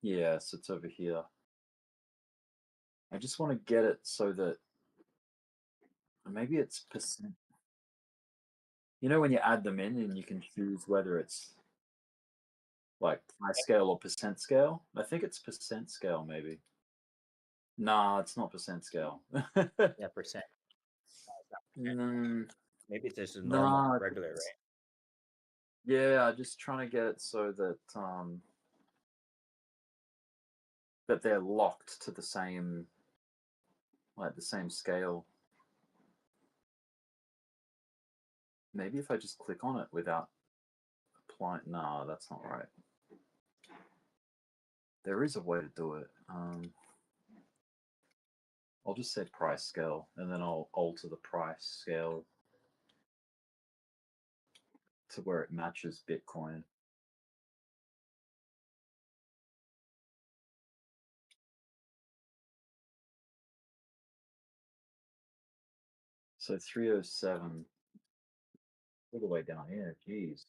[SPEAKER 1] Yes, it's over here. I just want to get it so that maybe it's percent. You know when you add them in and you can choose whether it's like price scale or percent scale? I think it's percent scale, maybe. Nah, it's not percent scale.
[SPEAKER 18] yeah, percent.
[SPEAKER 1] Mm,
[SPEAKER 18] Maybe it's just a normal,
[SPEAKER 1] nah,
[SPEAKER 18] regular, right?
[SPEAKER 1] yeah, just trying to get it so that that they're locked to the same, like the same scale. Maybe if I just click on it without applying, nah, that's not right. There is a way to do it. I'll just say price scale, and then I'll alter the price scale to where it matches Bitcoin. So 307, all the way down here, geez.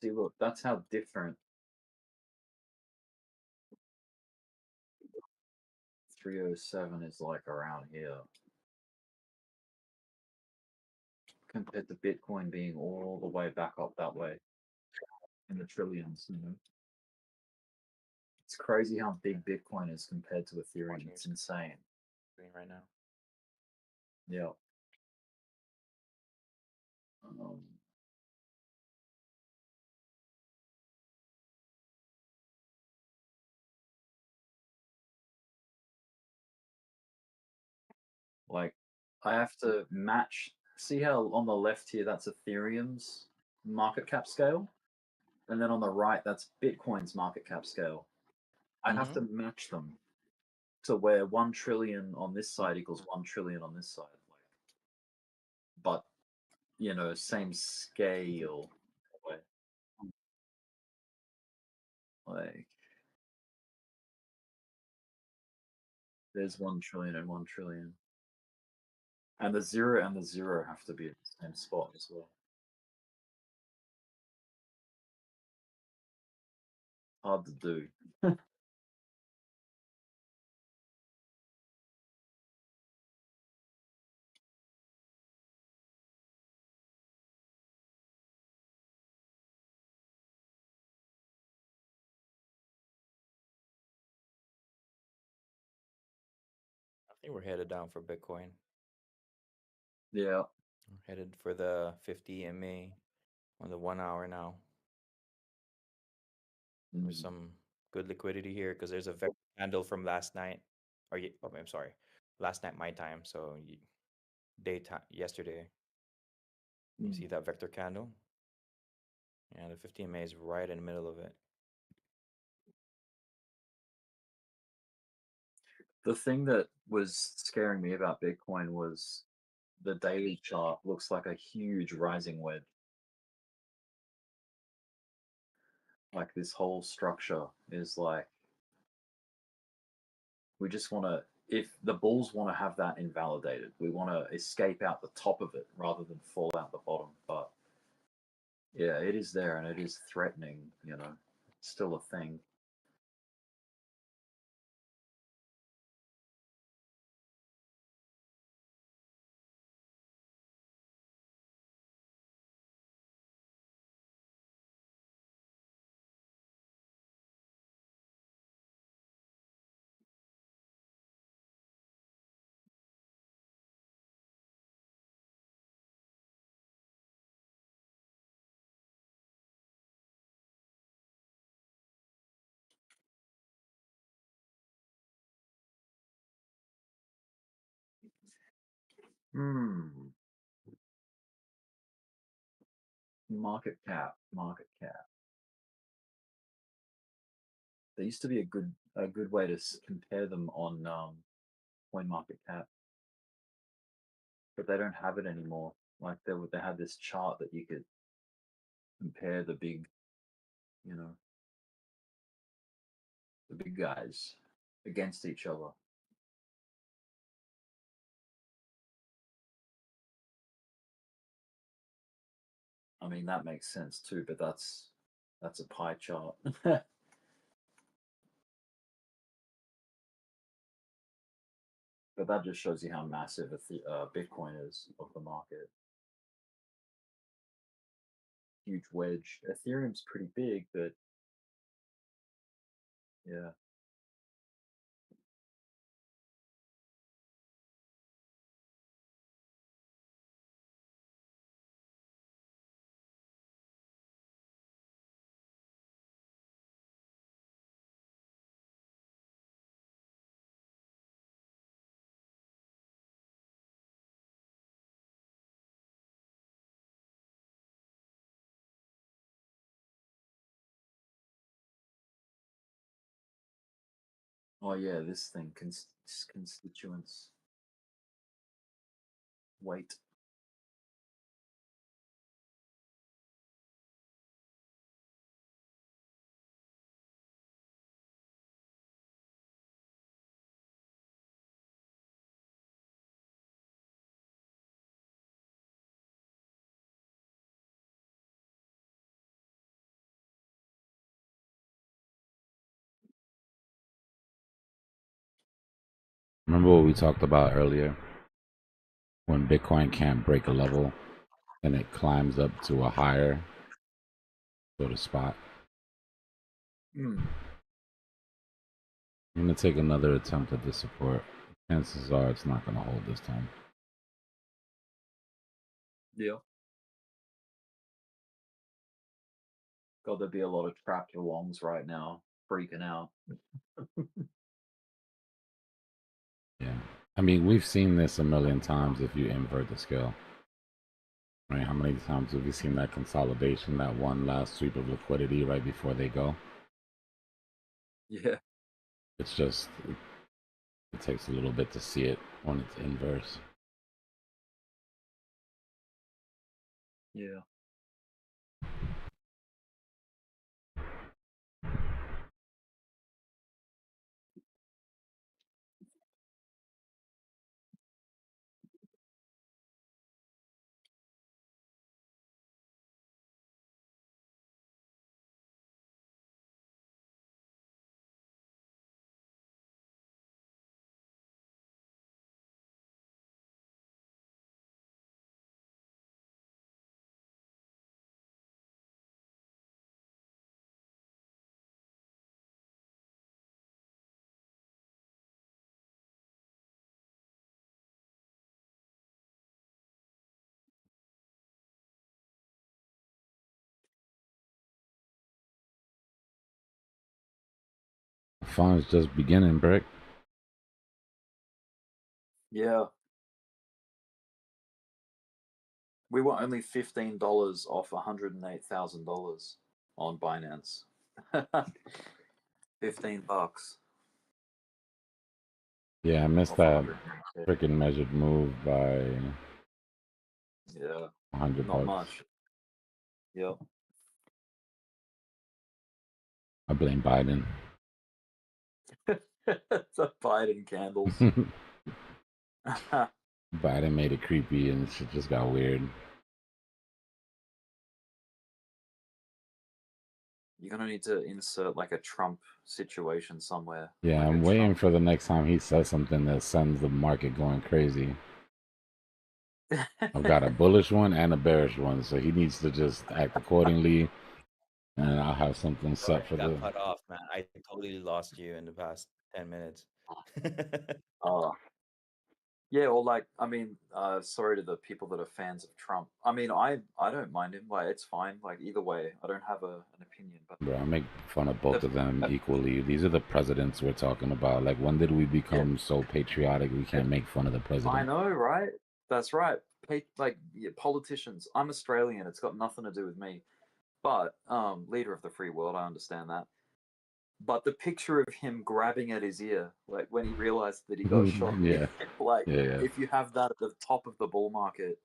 [SPEAKER 1] See, look, that's how different 307 is like around here compared to Bitcoin being all the way back up that way in the trillions, you know. It's crazy how big Bitcoin is compared to Ethereum. It's insane.
[SPEAKER 4] Right now.
[SPEAKER 1] Yeah. Like, I have to match. See how on the left here, that's Ethereum's market cap scale? And then on the right, that's Bitcoin's market cap scale. I have to match them to where 1 trillion on this side equals 1 trillion on this side. Like, but, you know, same scale. Like, there's 1 trillion and 1 trillion. And the 0 and the 0 have to be at the same spot as well. Hard to do.
[SPEAKER 4] I think we're headed down for Bitcoin.
[SPEAKER 1] Yeah.
[SPEAKER 4] We're headed for the 50 MA on the 1 hour now. There's some good liquidity here because there's a vector candle from last night. I'm sorry, last night my time. So daytime yesterday. You see that vector candle? Yeah, the 50 MA is right in the middle of it.
[SPEAKER 1] The thing that was scaring me about Bitcoin was the daily chart looks like a huge rising wedge. Like this whole structure is like, we just want to,
[SPEAKER 3] if the bulls want to have that invalidated, we want to escape out the top of it rather than fall out the bottom. But yeah, it is there and it is threatening, you know, it's still a thing. Market cap. There used to be a good way to compare them on coin market cap, but they don't have it anymore. Like they had this chart that you could compare the big, you know, the big guys against each other. I mean, that makes sense too, but that's a pie chart. But that just shows you how massive Bitcoin is of the market. Huge wedge. Ethereum's pretty big, but yeah. Oh yeah, this thing constituents weight.
[SPEAKER 1] Remember what we talked about earlier? When Bitcoin can't break a level and it climbs up to a higher sort of spot. I'm going to take another attempt at this support. Chances are it's not going to hold this time.
[SPEAKER 3] Yeah. God, there'd be a lot of trapped longs right now, freaking out.
[SPEAKER 1] Yeah. I mean, we've seen this a million times if you invert the scale. Right? How many times have we seen that consolidation, that one last sweep of liquidity right before they go?
[SPEAKER 3] Yeah.
[SPEAKER 1] It's just, it takes a little bit to see it when it's inverse.
[SPEAKER 3] Yeah.
[SPEAKER 1] The fun is just beginning, Brick.
[SPEAKER 3] Yeah. We were only $15 off $108,000 on Binance. $15.
[SPEAKER 1] Yeah, I missed
[SPEAKER 3] Off
[SPEAKER 1] that
[SPEAKER 3] 108K.
[SPEAKER 1] freaking measured move by
[SPEAKER 3] Yeah.
[SPEAKER 1] $100.
[SPEAKER 3] Not much. Yep.
[SPEAKER 1] I blame Biden.
[SPEAKER 3] The Biden candles.
[SPEAKER 1] Biden made it creepy and shit just got weird.
[SPEAKER 3] You're gonna need to insert like a Trump situation somewhere.
[SPEAKER 1] Yeah,
[SPEAKER 3] Like a
[SPEAKER 1] I'm waiting
[SPEAKER 3] Trump.
[SPEAKER 1] for the next time he says something that sends the market going crazy. I've got a bullish one and a bearish one, so he needs to just act accordingly, and I'll have something
[SPEAKER 18] Sorry,
[SPEAKER 1] set for
[SPEAKER 18] I got
[SPEAKER 1] the.
[SPEAKER 18] cut off, man. I totally lost you in the past 10 minutes.
[SPEAKER 3] Oh. Yeah, or like, I mean, sorry to the people that are fans of Trump. I mean, I don't mind him. Like, it's fine. Like, either way, I don't have an opinion. But
[SPEAKER 1] Bro, I make fun of both
[SPEAKER 3] the,
[SPEAKER 1] of them equally. These are the presidents we're talking about. Like, when did we
[SPEAKER 3] yeah,
[SPEAKER 1] become so patriotic we can't make fun of the
[SPEAKER 3] I
[SPEAKER 1] president?
[SPEAKER 3] know, right? That's right. Like, yeah, politicians. I'm Australian. It's got nothing to do with me. But leader of the free world, I understand that. But the picture of him grabbing at his ear, like when he realized that he got shot,
[SPEAKER 1] Yeah,
[SPEAKER 3] like
[SPEAKER 1] yeah.
[SPEAKER 3] if you have that at the top of the bull market,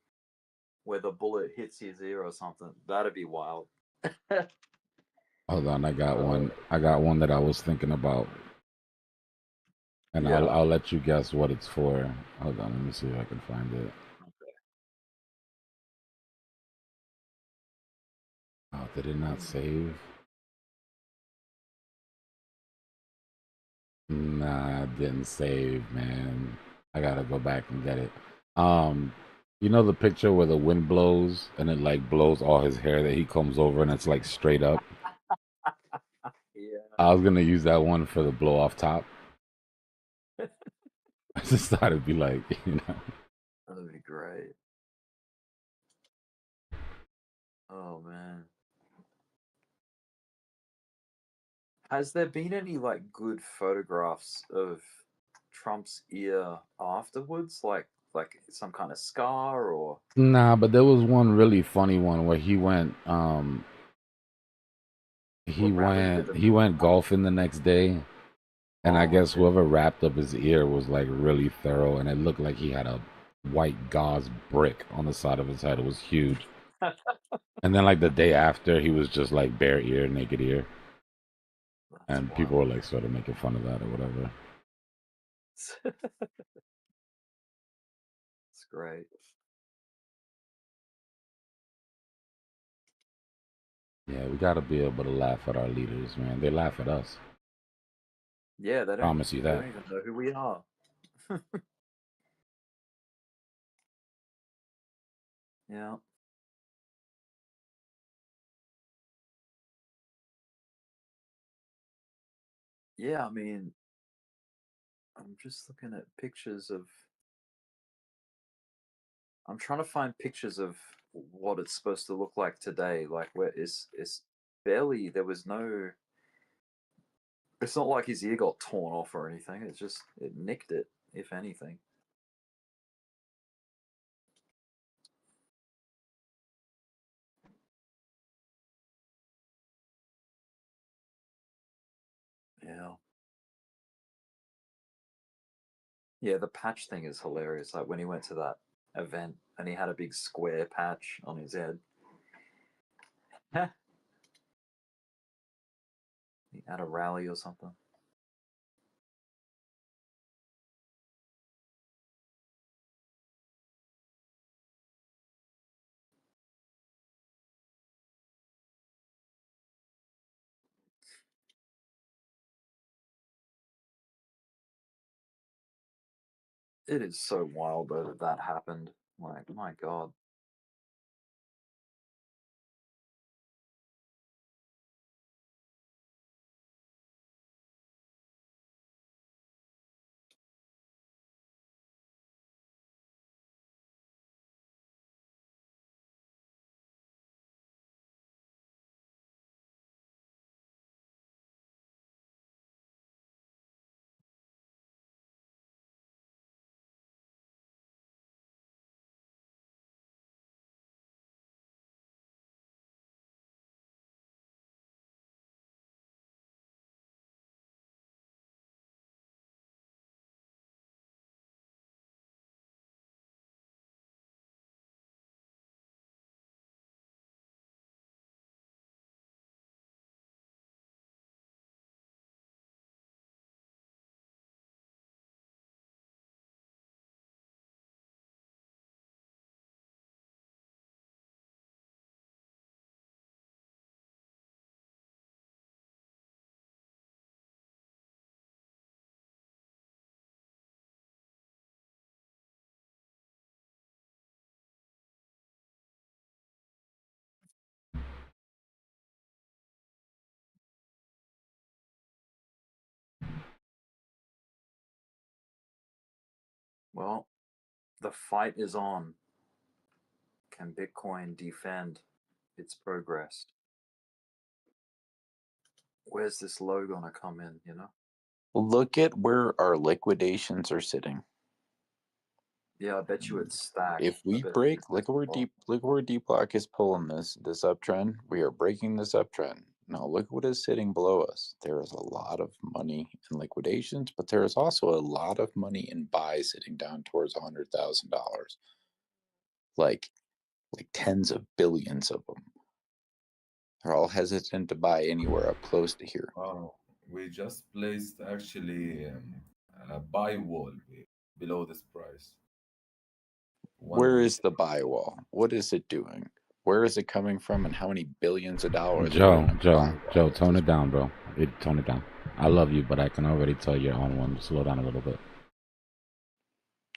[SPEAKER 3] where the bullet hits his ear or something, that'd be wild.
[SPEAKER 1] Hold on, I got one. I got one that I was thinking about, and
[SPEAKER 3] Yeah.
[SPEAKER 1] I'll let you guess what it's for. Hold on, let me see if I can find it. Oh, did it not save? Nah, it didn't save, man. I gotta go back and get it. You know the picture where the wind blows and it like blows all his hair that he comes over and it's like straight up?
[SPEAKER 3] Yeah.
[SPEAKER 1] I was gonna use that one for the blow off top. I just thought it'd be like, you know.
[SPEAKER 3] That'd be great. Oh man. Has there been any like good photographs of Trump's ear afterwards? Like some kind of scar or
[SPEAKER 1] Nah, but there was one really funny one where he went
[SPEAKER 3] rally with
[SPEAKER 1] he went golfing the next day, and I guess
[SPEAKER 3] okay.
[SPEAKER 1] whoever wrapped up his ear was like really thorough, and it looked like he had a white gauze brick on the side of his head. It was huge. And then like the day after, he was just like bare ear, naked ear, and people were like sort of making fun of that or whatever.
[SPEAKER 3] It's great.
[SPEAKER 1] Yeah, we got to be able to laugh at our leaders, man. They laugh at us.
[SPEAKER 3] Yeah,
[SPEAKER 1] Promise you
[SPEAKER 3] they
[SPEAKER 1] that.
[SPEAKER 3] don't even know who we are. Yeah. Yeah, I mean, I'm just looking at pictures of. I'm trying to find pictures of what it's supposed to look like today. Like, where is barely there was no. It's not like his ear got torn off or anything. It's just it nicked it, if anything. Yeah. Yeah, the patch thing is hilarious. Like when he went to that event and he had a big square patch on his head. At a rally or something. It is so wild though that that happened. Like, my God. Well, the fight is on. Can Bitcoin defend its progress? Where's this low gonna come in, you know?
[SPEAKER 11] Look at where our liquidations are sitting.
[SPEAKER 3] Yeah, I bet you it's stacked.
[SPEAKER 11] If we break, look where Dbloc is pulling this uptrend. We are breaking this uptrend. Now look what is sitting below us. There is a lot of money in liquidations, but there is also a lot of money in buys sitting down towards $100,000. Like tens of billions of them. They're all hesitant to buy anywhere up close to here.
[SPEAKER 22] Oh, we just placed actually a buy wall below this price.
[SPEAKER 11] Where is the buy wall? What is it doing? Where is it coming from, and how many billions of dollars?
[SPEAKER 1] Joe, tone it down, bro. Tone it down. I love you, but I can already tell you're on one. Slow down a little bit.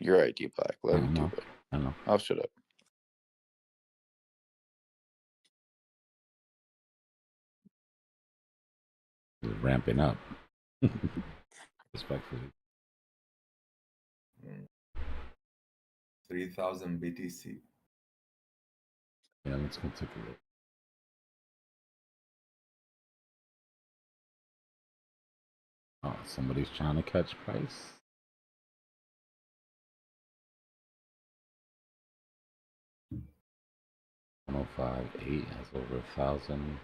[SPEAKER 11] You're right, Dbloc. Let him do it.
[SPEAKER 1] I know.
[SPEAKER 11] I'll shut up.
[SPEAKER 1] It's ramping up. Respectfully.
[SPEAKER 22] 3,000 BTC.
[SPEAKER 1] Yeah, let's go take a look. Oh, somebody's trying to catch price. $105.8 has over 1,000.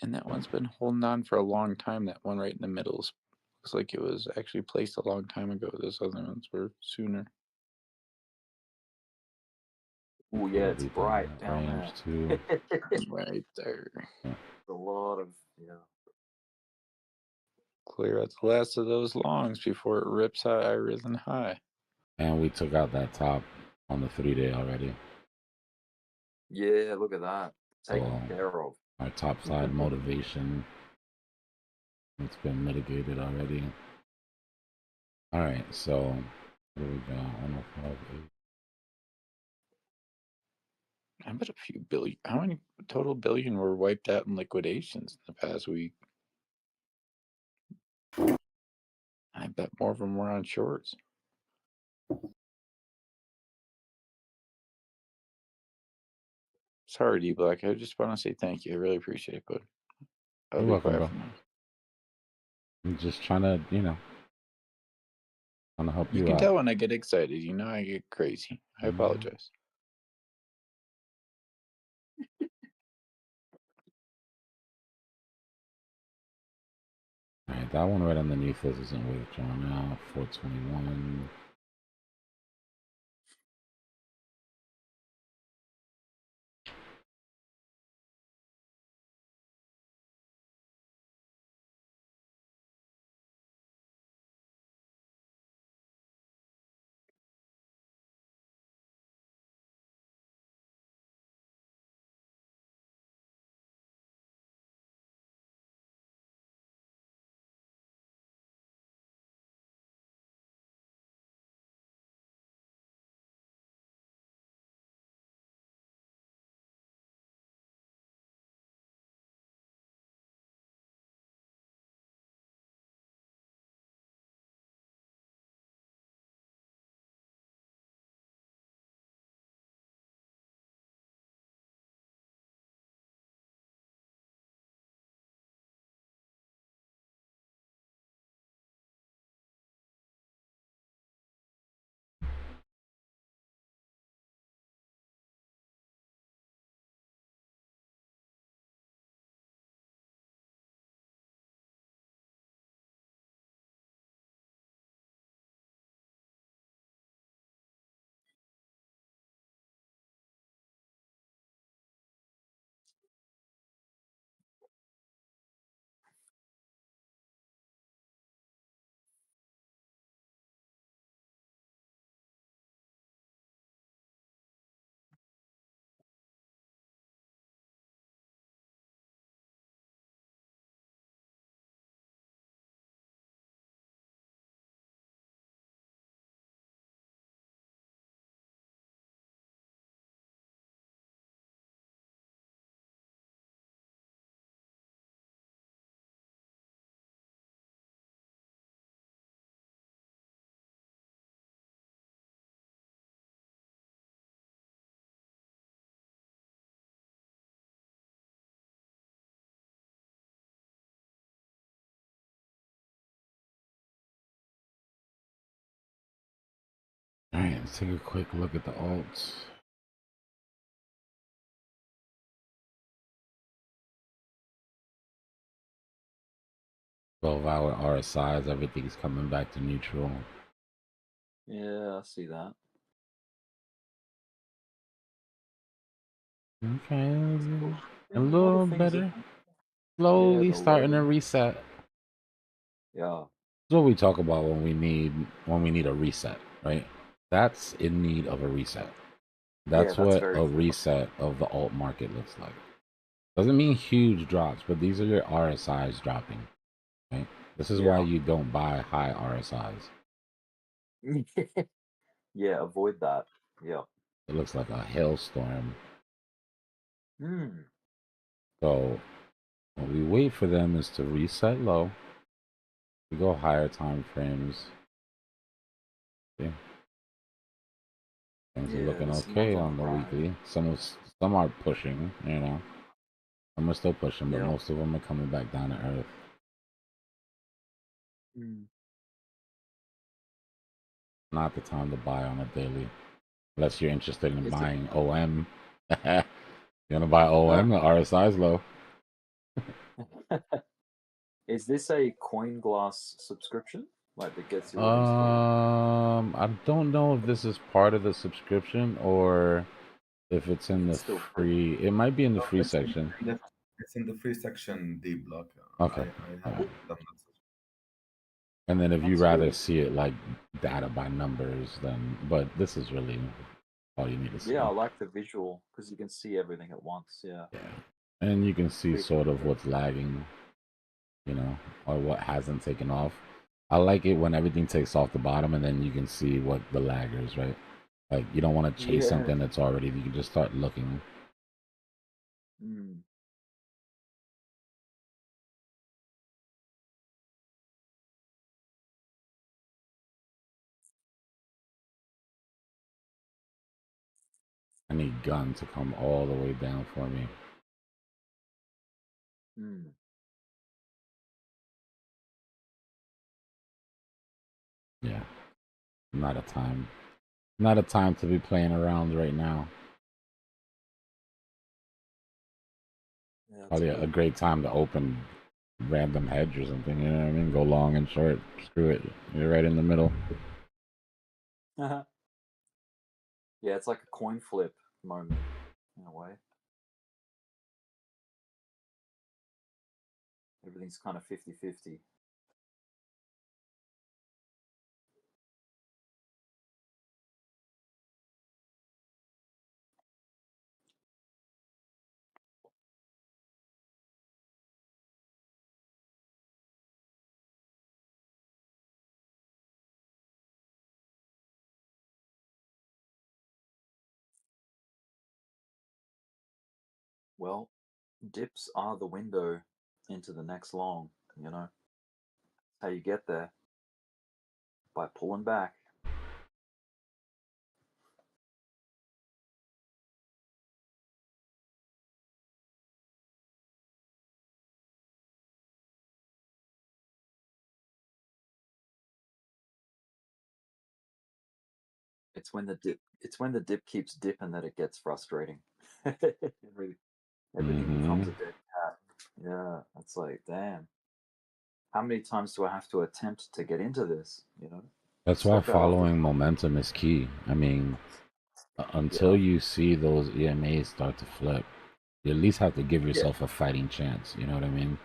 [SPEAKER 11] And that one's been holding on for a long time. That one right in the middle looks like it was actually placed a long time ago. Those other ones were sooner.
[SPEAKER 3] Oh yeah, it's bright down
[SPEAKER 1] range
[SPEAKER 3] there.
[SPEAKER 1] too.
[SPEAKER 11] Right there.
[SPEAKER 3] A lot of
[SPEAKER 11] Clear out the last of those longs before it rips high, risen high.
[SPEAKER 1] And we took out that top on the 3-day already.
[SPEAKER 3] Yeah, look at that. Taken care of.
[SPEAKER 1] Our top side motivation. It's been mitigated already. All right, so what do we got? 105.8.
[SPEAKER 11] I bet a few billion. How many total billion were wiped out in liquidations in the past week? I bet more of them were on shorts. Sorry, Dbloc. I just want to say thank you. I really appreciate it, but I'll
[SPEAKER 1] You're
[SPEAKER 11] be
[SPEAKER 1] welcome,
[SPEAKER 11] quiet
[SPEAKER 1] bro.
[SPEAKER 11] for now.
[SPEAKER 1] I'm just trying to, trying to help
[SPEAKER 11] You
[SPEAKER 1] you
[SPEAKER 11] can
[SPEAKER 1] out.
[SPEAKER 11] tell when I get excited. You know I get crazy. I apologize.
[SPEAKER 1] All right, that one right underneath us isn't withdrawn now. 421. All right, let's take a quick look at the alts. $12-hour RSIs, everything's coming back to neutral.
[SPEAKER 3] Yeah, I see that.
[SPEAKER 1] Okay, a
[SPEAKER 3] A lot
[SPEAKER 1] little
[SPEAKER 3] of things are,
[SPEAKER 1] better.
[SPEAKER 3] yeah,
[SPEAKER 1] Slowly
[SPEAKER 3] the
[SPEAKER 1] starting to
[SPEAKER 3] low.
[SPEAKER 1] reset.
[SPEAKER 3] Yeah.
[SPEAKER 1] That's what we talk about when we need a reset, right? That's in need of a reset.
[SPEAKER 3] Yeah,
[SPEAKER 1] That's
[SPEAKER 3] that's
[SPEAKER 1] what
[SPEAKER 3] very
[SPEAKER 1] a
[SPEAKER 3] true.
[SPEAKER 1] reset of the alt market looks like. Doesn't mean huge drops, but these are your RSIs dropping, right? This is why
[SPEAKER 3] Yeah.
[SPEAKER 1] you don't buy high RSIs.
[SPEAKER 3] Yeah, avoid that. Yeah.
[SPEAKER 1] It looks like a hailstorm.
[SPEAKER 3] Hmm.
[SPEAKER 1] So what we wait for them is to reset low. We go higher time frames. See? Things are
[SPEAKER 3] Yeah,
[SPEAKER 1] looking
[SPEAKER 3] this
[SPEAKER 1] okay
[SPEAKER 3] model
[SPEAKER 1] on the
[SPEAKER 3] grind.
[SPEAKER 1] weekly. Some are pushing, you know. Some are still pushing, but
[SPEAKER 3] Yeah.
[SPEAKER 1] most of them are coming back down to earth.
[SPEAKER 3] Hmm.
[SPEAKER 1] Not the time to buy on a daily, unless you're interested in
[SPEAKER 3] Is it?
[SPEAKER 1] buying OM. You want to buy OM? The RSI is low.
[SPEAKER 3] Is this a coin glass subscription? Like that gets you all these free?
[SPEAKER 1] I don't know if this is part of the subscription or if it's in the
[SPEAKER 3] It's still free.
[SPEAKER 1] free. It might be in the
[SPEAKER 22] No,
[SPEAKER 1] free
[SPEAKER 22] it's in,
[SPEAKER 1] section.
[SPEAKER 22] it's in the free section Dbloc.
[SPEAKER 1] Okay.
[SPEAKER 22] I
[SPEAKER 1] All
[SPEAKER 22] have
[SPEAKER 1] right.
[SPEAKER 22] done that.
[SPEAKER 1] And then if you
[SPEAKER 3] That's
[SPEAKER 1] rather
[SPEAKER 3] good.
[SPEAKER 1] see it like data by numbers, then but this is really all you need to see.
[SPEAKER 3] Yeah, I like the visual because you can see everything at once. Yeah.
[SPEAKER 1] Yeah. And you can see
[SPEAKER 3] Pretty
[SPEAKER 1] sort of what's lagging, you know, or what hasn't taken off. I like it when everything takes off the bottom and then you can see what the laggers, right? Like you don't want to chase
[SPEAKER 3] Yeah.
[SPEAKER 1] something that's already, you can just start looking.
[SPEAKER 3] Mm.
[SPEAKER 1] I need gun to come all the way down for me.
[SPEAKER 3] Mm.
[SPEAKER 1] Yeah. Not a time. Not a time to be playing around right now.
[SPEAKER 3] Yeah, that's
[SPEAKER 1] Probably a
[SPEAKER 3] good.
[SPEAKER 1] great time to open random hedge or something, you know what I mean? Go long and short. Screw it. You're right in the middle.
[SPEAKER 3] Yeah, it's like a coin flip moment in a way. Everything's kind of 50-50. Well, dips are the window into the next long, you know. How you get there by pulling back. It's when the dip keeps dipping that it gets frustrating. Everything becomes a dead cat. Yeah, it's like, damn. How many times do I have to attempt to get into this? You know,
[SPEAKER 1] That's why
[SPEAKER 3] stop out after.
[SPEAKER 1] following momentum is key. I mean, until
[SPEAKER 3] Yeah.
[SPEAKER 1] you see those EMAs start to flip, you at least have to give
[SPEAKER 3] Yeah.
[SPEAKER 1] yourself a fighting chance. You know what I mean?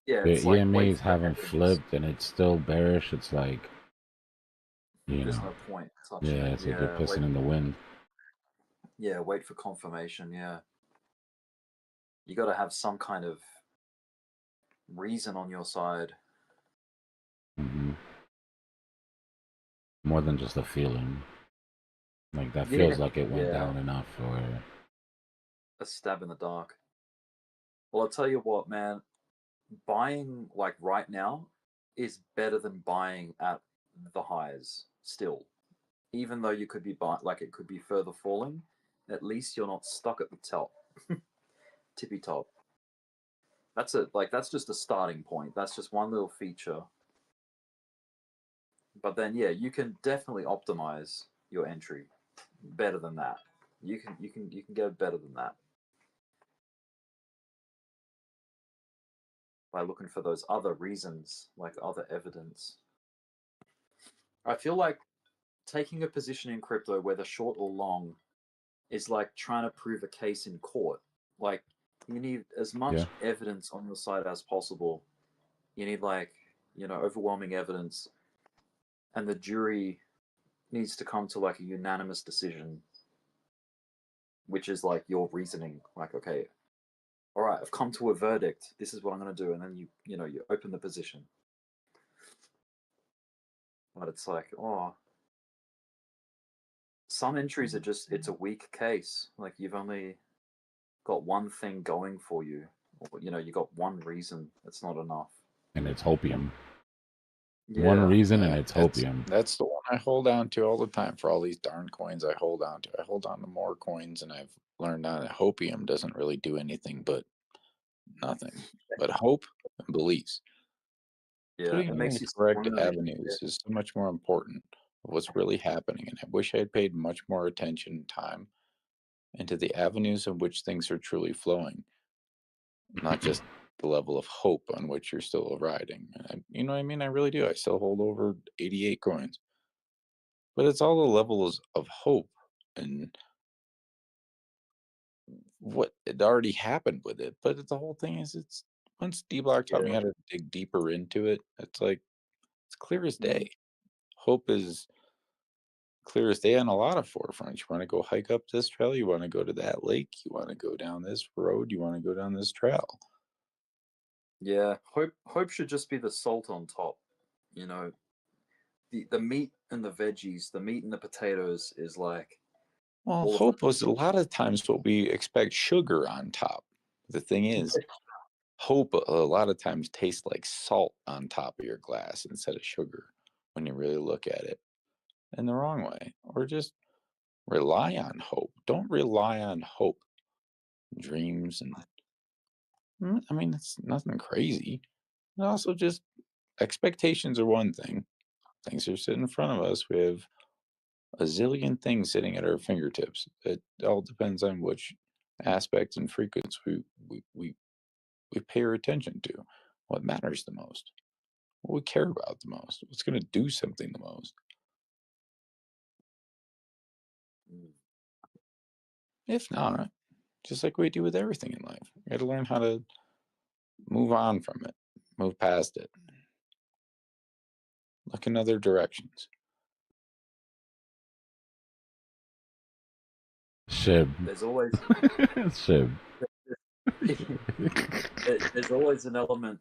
[SPEAKER 3] Yeah,
[SPEAKER 1] The
[SPEAKER 3] it's like wait
[SPEAKER 1] EMAs
[SPEAKER 3] for the
[SPEAKER 1] haven't
[SPEAKER 3] evidence.
[SPEAKER 1] flipped and it's still bearish. It's like, you
[SPEAKER 3] There's
[SPEAKER 1] know,
[SPEAKER 3] no point touching
[SPEAKER 1] yeah,
[SPEAKER 3] it.
[SPEAKER 1] it's like you're
[SPEAKER 3] Yeah, wait.
[SPEAKER 1] pissing in the wind.
[SPEAKER 3] Yeah, wait for confirmation. Yeah, you got to have some kind of reason on your side.
[SPEAKER 1] Hmm. More than just a feeling. Like that
[SPEAKER 3] Yeah,
[SPEAKER 1] feels like it went
[SPEAKER 3] yeah,
[SPEAKER 1] down enough, or
[SPEAKER 3] a stab in the dark. Well, I'll tell you what, man. Buying like right now is better than buying at the highs. Still, even though you could be buying, like it could be further falling, at least you're not stuck at the top, tippy top. That's it. Like that's just a starting point. That's just one little feature. But then, yeah, you can definitely optimize your entry. Better than that. You can get better than that by looking for those other reasons, like other evidence. I feel like taking a position in crypto, whether short or long, is like trying to prove a case in court. Like, you need as much evidence on your side as possible. You need, like, overwhelming evidence, and the jury needs to come to like a unanimous decision, which is like your reasoning. Like, okay, all right, I've come to a verdict. This is what I'm going to do, and then you open the position. But it's like, some entries are just, it's a weak case. Like, you've only got one thing going for you, or you got one reason. It's not enough,
[SPEAKER 1] and it's hopium.
[SPEAKER 3] Yeah.
[SPEAKER 1] One reason, and
[SPEAKER 11] Yeah,
[SPEAKER 1] it's hopium.
[SPEAKER 11] that's the one I hold on to all the time for all these darn coins I hold on to. I hold on to more coins, and I've learned now that hopium doesn't really do anything but nothing. But hope and beliefs.
[SPEAKER 3] Yeah,
[SPEAKER 11] Putting
[SPEAKER 3] it
[SPEAKER 11] it in
[SPEAKER 3] makes
[SPEAKER 11] the
[SPEAKER 3] you
[SPEAKER 11] correct
[SPEAKER 3] squirm.
[SPEAKER 11] avenues is so much more important of what's really happening. And I wish I had paid much more attention and time into the avenues in which things are truly flowing, not just the level of hope on which you're still riding. And you know what I mean? I really do. I still hold over 88 coins. But it's all the levels of hope and what had already happened with it. But the whole thing is, it's once Dbloc taught me how to dig deeper into it, it's like it's clear as day. Hope is clear as day on a lot of forefronts. You want to go hike up this trail, you want to go to that lake, you want to go down this road, you want to go down this trail.
[SPEAKER 3] Yeah, hope should just be the salt on top. The meat and the veggies, the meat and the potatoes is like.
[SPEAKER 11] Well,
[SPEAKER 3] all of
[SPEAKER 11] hope was a lot of times what we expect sugar on top. The thing is, hope a lot of times tastes like salt on top of your glass instead of sugar when you really look at it in the wrong way. Or just rely on hope. Don't rely on hope. Dreams and I mean, it's nothing crazy. And also just expectations are one thing. Things are sitting in front of us. We have a zillion things sitting at our fingertips. It all depends on which aspect and frequency we pay our attention to, what matters the most, what we care about the most, what's going to do something the most. If not, just like we do with everything in life, we got to learn how to move on from it, move past it, look in other directions.
[SPEAKER 1] Shib.
[SPEAKER 3] There's always
[SPEAKER 1] Shib.
[SPEAKER 3] there's always an element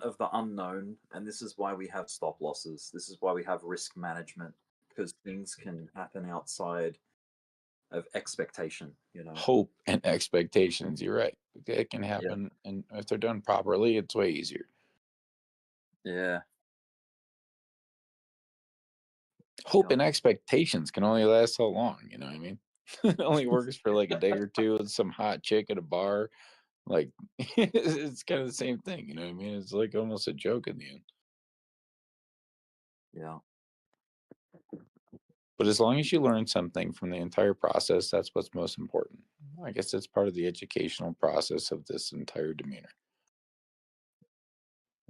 [SPEAKER 3] of the unknown, and this is why we have stop losses. This is why we have risk management, because things can happen outside of expectation.
[SPEAKER 11] Hope and expectations. You're right. It can happen, and if they're done properly, it's way easier.
[SPEAKER 3] Yeah.
[SPEAKER 11] Hope and expectations can only last so long. You know what I mean? It only works for like a day or two with some hot chick at a bar. Like it's kind of the same thing. You know what I mean? It's like almost a joke in the end.
[SPEAKER 3] Yeah.
[SPEAKER 11] But as long as you learn something from the entire process, that's what's most important. I guess it's part of the educational process of this entire demeanor.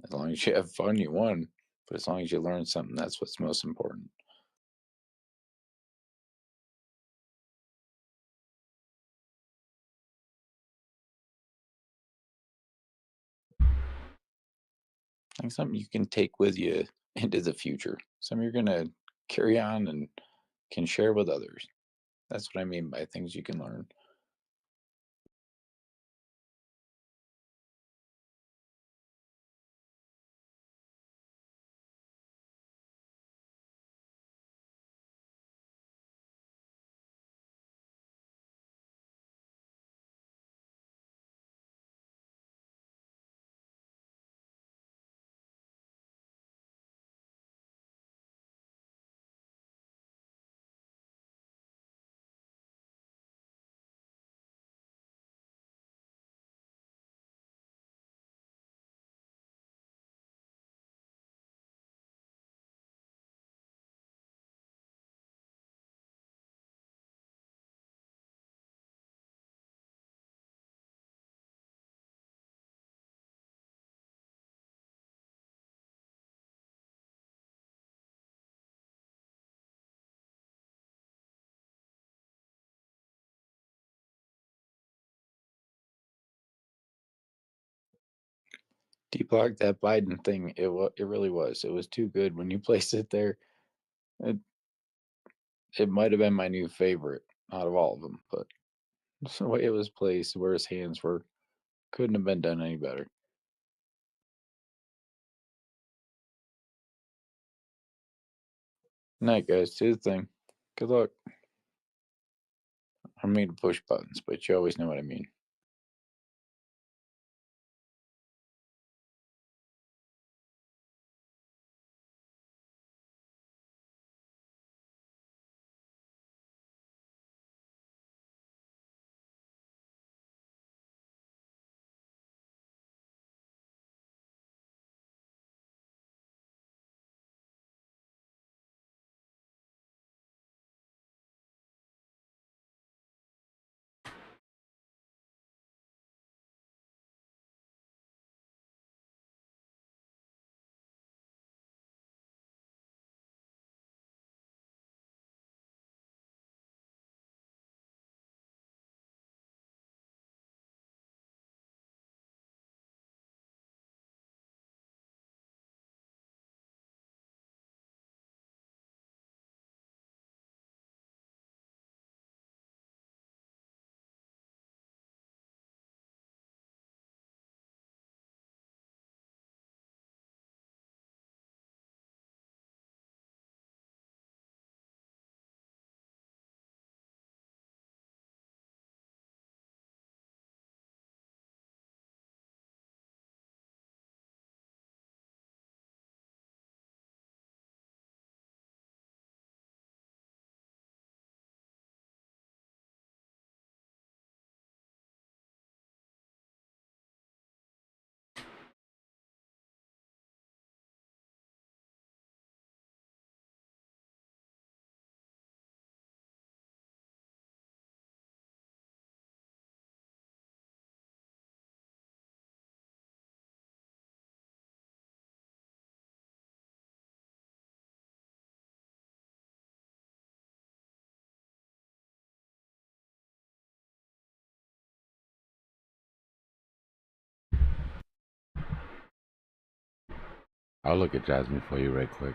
[SPEAKER 11] As long as you have fun, you won. But as long as you learn something, that's what's most important. Like something you can take with you into the future. Something you're going to carry on and can share with others. That's what I mean by things you can learn. Dbloc, that Biden thing, it really was. It was too good when you placed it there. It might have been my new favorite out of all of them, but the way it was placed, where his hands were, couldn't have been done any better. Night, guys. Do the thing. Good luck. I don't mean to push buttons, but you always know what I mean.
[SPEAKER 1] I'll look at Jasmine for you right quick.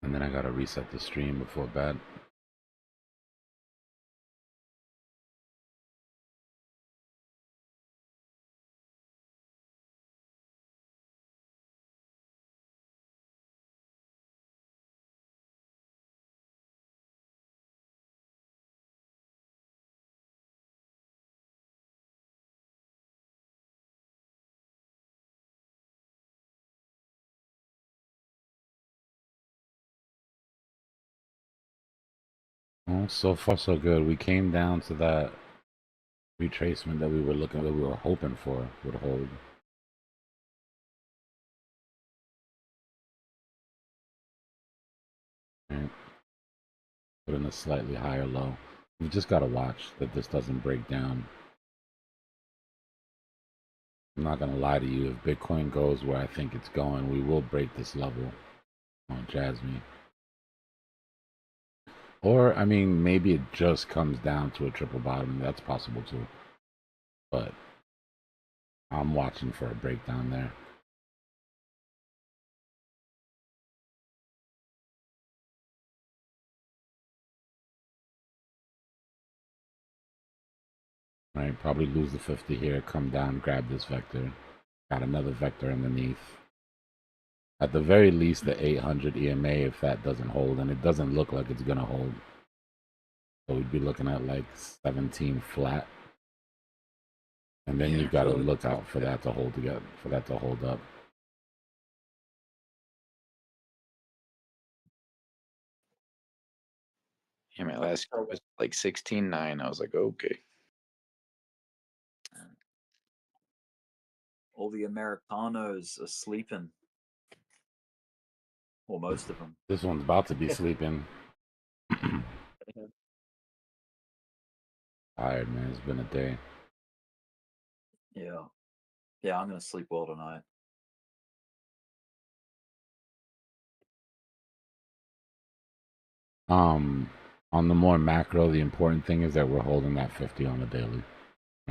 [SPEAKER 1] And then I gotta reset the stream before bed. Well, so far so good. We came down to that retracement that we were hoping for would hold. Right. Put in a slightly higher low. We've just got to watch that this doesn't break down. I'm not going to lie to you. If Bitcoin goes where I think it's going, we will break this level on Jasmine. Or, I mean, maybe it just comes down to a triple bottom. That's possible too. But I'm watching for a breakdown there. Right, probably lose the 50 here, come down, grab this vector. Got another vector underneath. At the very least, the 800 EMA, if that doesn't hold, and it doesn't look like it's gonna hold. So we'd be looking at like 17 flat. And then you've got to look out for that to hold together, for that to hold up.
[SPEAKER 11] Yeah, my last card was like 16.9. I was like, okay.
[SPEAKER 3] All the Americanos are sleeping. Or most of them.
[SPEAKER 1] This one's about to be sleeping. Tired, man. It's been a day.
[SPEAKER 3] Yeah. Yeah, I'm gonna sleep well tonight.
[SPEAKER 1] On the more macro, the important thing is that we're holding that 50 on the daily.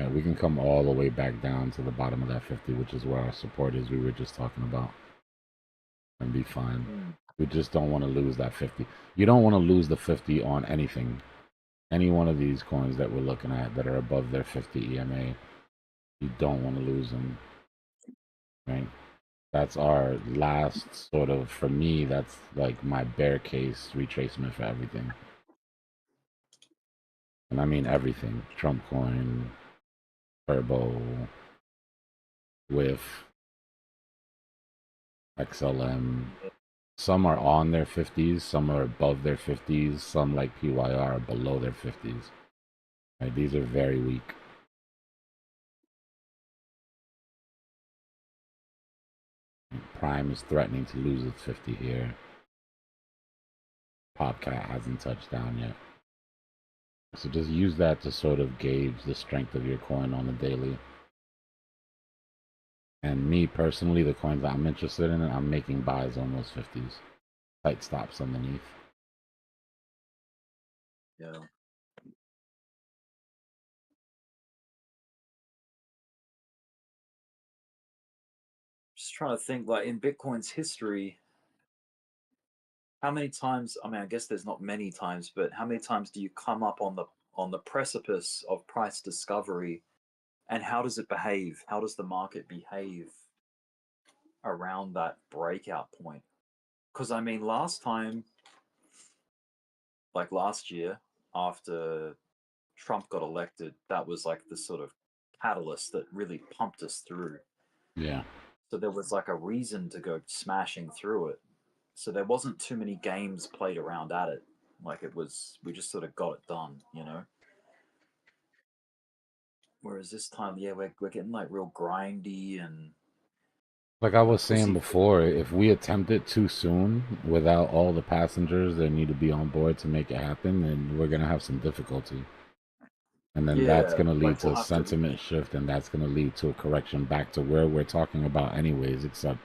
[SPEAKER 1] Yeah, we can come all the way back down to the bottom of that 50, which is where our support is. We were just talking about, and be fine. We just don't want to lose that 50. You don't want to lose the 50 on anything. Any one of these coins that we're looking at that are above their 50 EMA, you don't want to lose them, right? That's our last sort of, for me, that's like my bear case retracement for everything. And I mean everything. Trump coin, Turbo, Wiff, XLM. Some are on their 50s, some are above their 50s, some like PYR are below their 50s. Right? These are very weak. Prime is threatening to lose its 50 here. Popcat hasn't touched down yet. So just use that to sort of gauge the strength of your coin on the daily. And me personally, the coins I'm interested in, I'm making buys on those 50s. Tight stops underneath.
[SPEAKER 3] Yeah. Just trying to think, like in Bitcoin's history, how many times, I mean, I guess there's not many times, but how many times do you come up on the precipice of price discovery, and how does it behave? How does the market behave around that breakout point? Because I mean, last time, like last year, after Trump got elected, that was like the sort of catalyst that really pumped us through.
[SPEAKER 1] Yeah.
[SPEAKER 3] So there was like a reason to go smashing through it. So there wasn't too many games played around at it. Like it was, we just sort of got it done, you know? Whereas this time, yeah, we're getting like real grindy and
[SPEAKER 1] Like I was saying
[SPEAKER 3] pussy.
[SPEAKER 1] before, if we attempt it too soon without all the passengers that need to be on board to make it happen, then we're going to have some difficulty. And then that's
[SPEAKER 3] Yeah,
[SPEAKER 1] going to lead
[SPEAKER 3] like
[SPEAKER 1] to
[SPEAKER 3] we'll
[SPEAKER 1] a
[SPEAKER 3] have to,
[SPEAKER 1] sentiment shift, and that's going to lead to a correction back to where we're talking about anyways, except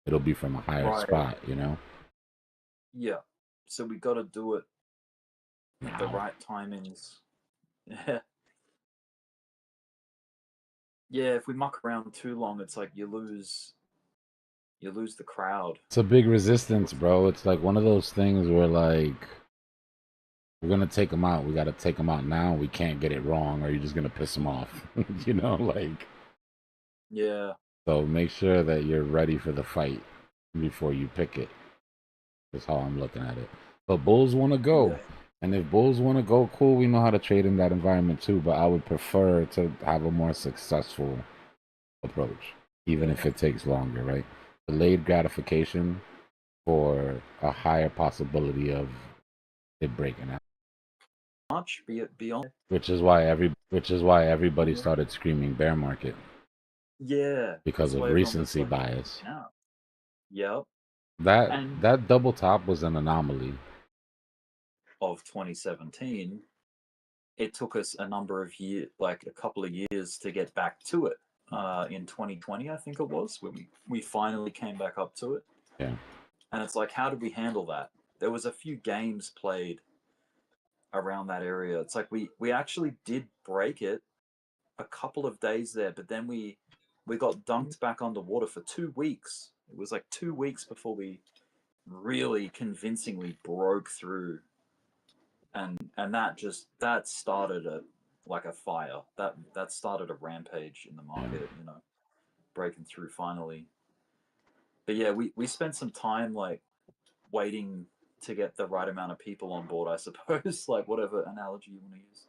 [SPEAKER 1] it'll be from a higher
[SPEAKER 3] right,
[SPEAKER 1] spot, you know?
[SPEAKER 3] yeah. So we got to do it at the
[SPEAKER 1] Now.
[SPEAKER 3] right timings. Yeah. Yeah, if we muck around too long, it's like you lose the crowd.
[SPEAKER 1] It's a big resistance, bro. It's like one of those things where like we're gonna take them out. We got to take them out now. We can't get it wrong, or you're just gonna piss them off. You know, like.
[SPEAKER 3] Yeah.
[SPEAKER 1] So make sure that you're ready for the fight before you pick it. That's how I'm looking at it. But bulls want to go,
[SPEAKER 3] Yeah.
[SPEAKER 1] and if bulls want to go, cool. We know how to trade in that environment too. But I would prefer to have a more successful approach, even if it takes longer. Right? Delayed gratification for a higher possibility of it breaking out.
[SPEAKER 3] Much be it beyond.
[SPEAKER 1] Which is why everybody started screaming bear market.
[SPEAKER 3] Yeah.
[SPEAKER 1] Because
[SPEAKER 3] That's
[SPEAKER 1] of
[SPEAKER 3] why everyone was
[SPEAKER 1] recency
[SPEAKER 3] like,
[SPEAKER 1] bias.
[SPEAKER 3] out. Yep. And
[SPEAKER 1] That double top was an anomaly.
[SPEAKER 3] Of 2017, it took us a number of years, like a couple of years, to get back to it. In 2020, I think it was, when we finally came back up to it.
[SPEAKER 1] Yeah.
[SPEAKER 3] And it's like, how did we handle that? There was a few games played around that area. It's like we actually did break it a couple of days there, but then we got dunked back underwater for 2 weeks. It was like 2 weeks before we really convincingly broke through, and that started a fire. That started a rampage in the market, you know, breaking through finally. But yeah, we spent some time like waiting to get the right amount of people on board, I suppose, like whatever analogy you want to use.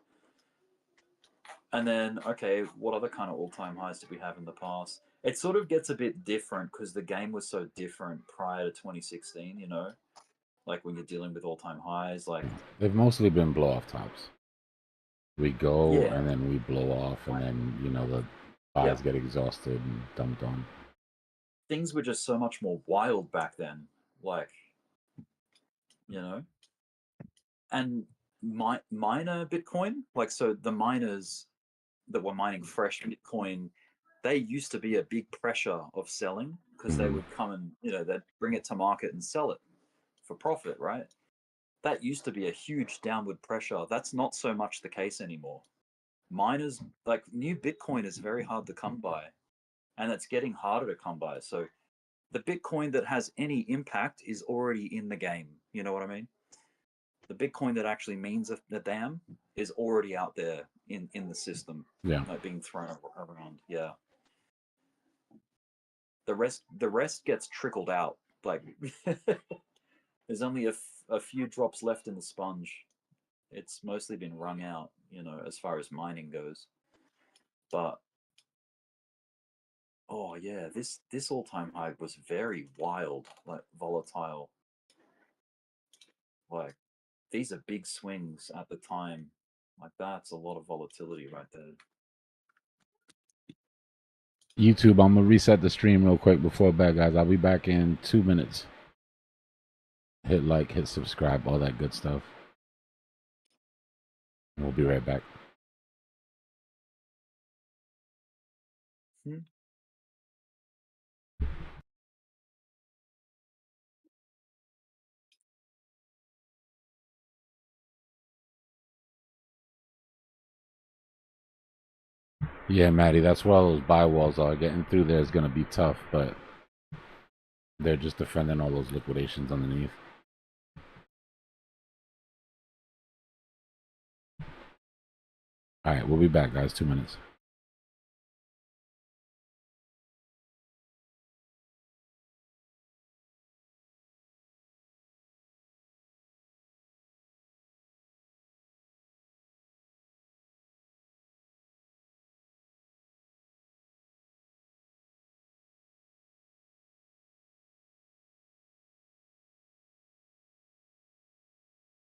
[SPEAKER 3] And then, okay, what other kind of all-time highs did we have in the past? It sort of gets a bit different because the game was so different prior to 2016, you know? Like when you're dealing with all-time highs, like...
[SPEAKER 1] They've mostly been blow-off tops. We go,
[SPEAKER 3] Yeah.
[SPEAKER 1] and then we blow off, and then, you know, the buys get exhausted and dumped on.
[SPEAKER 3] Things were just so much more wild back then, like, you know? And miner Bitcoin, like, so the miners that were mining fresh Bitcoin, they used to be a big pressure of selling because they would come and, you know, they'd bring it to market and sell it for profit, right? That used to be a huge downward pressure. That's not so much the case anymore. miners, like new Bitcoin is very hard to come by, and it's getting harder to come by. So the Bitcoin that has any impact is already in the game. You know what I mean? The Bitcoin that actually means the damn is already out there in the system,
[SPEAKER 1] Yeah.
[SPEAKER 3] like being thrown around. Yeah. The rest gets trickled out. Like there's only a few drops left in the sponge. It's mostly been wrung out, you know, as far as mining goes. But oh yeah, this all-time high was very wild, like volatile. Like these are big swings at the time. Like that's a lot of volatility right there.
[SPEAKER 1] YouTube, I'm gonna reset the stream real quick before bed, guys. I'll be back in 2 minutes. Hit like, hit subscribe, all that good stuff. We'll be right back. Yeah, Maddie, that's where all those buy walls are. Getting through there is gonna be tough, but they're just defending all those liquidations underneath. All right, we'll be back, guys. 2 minutes.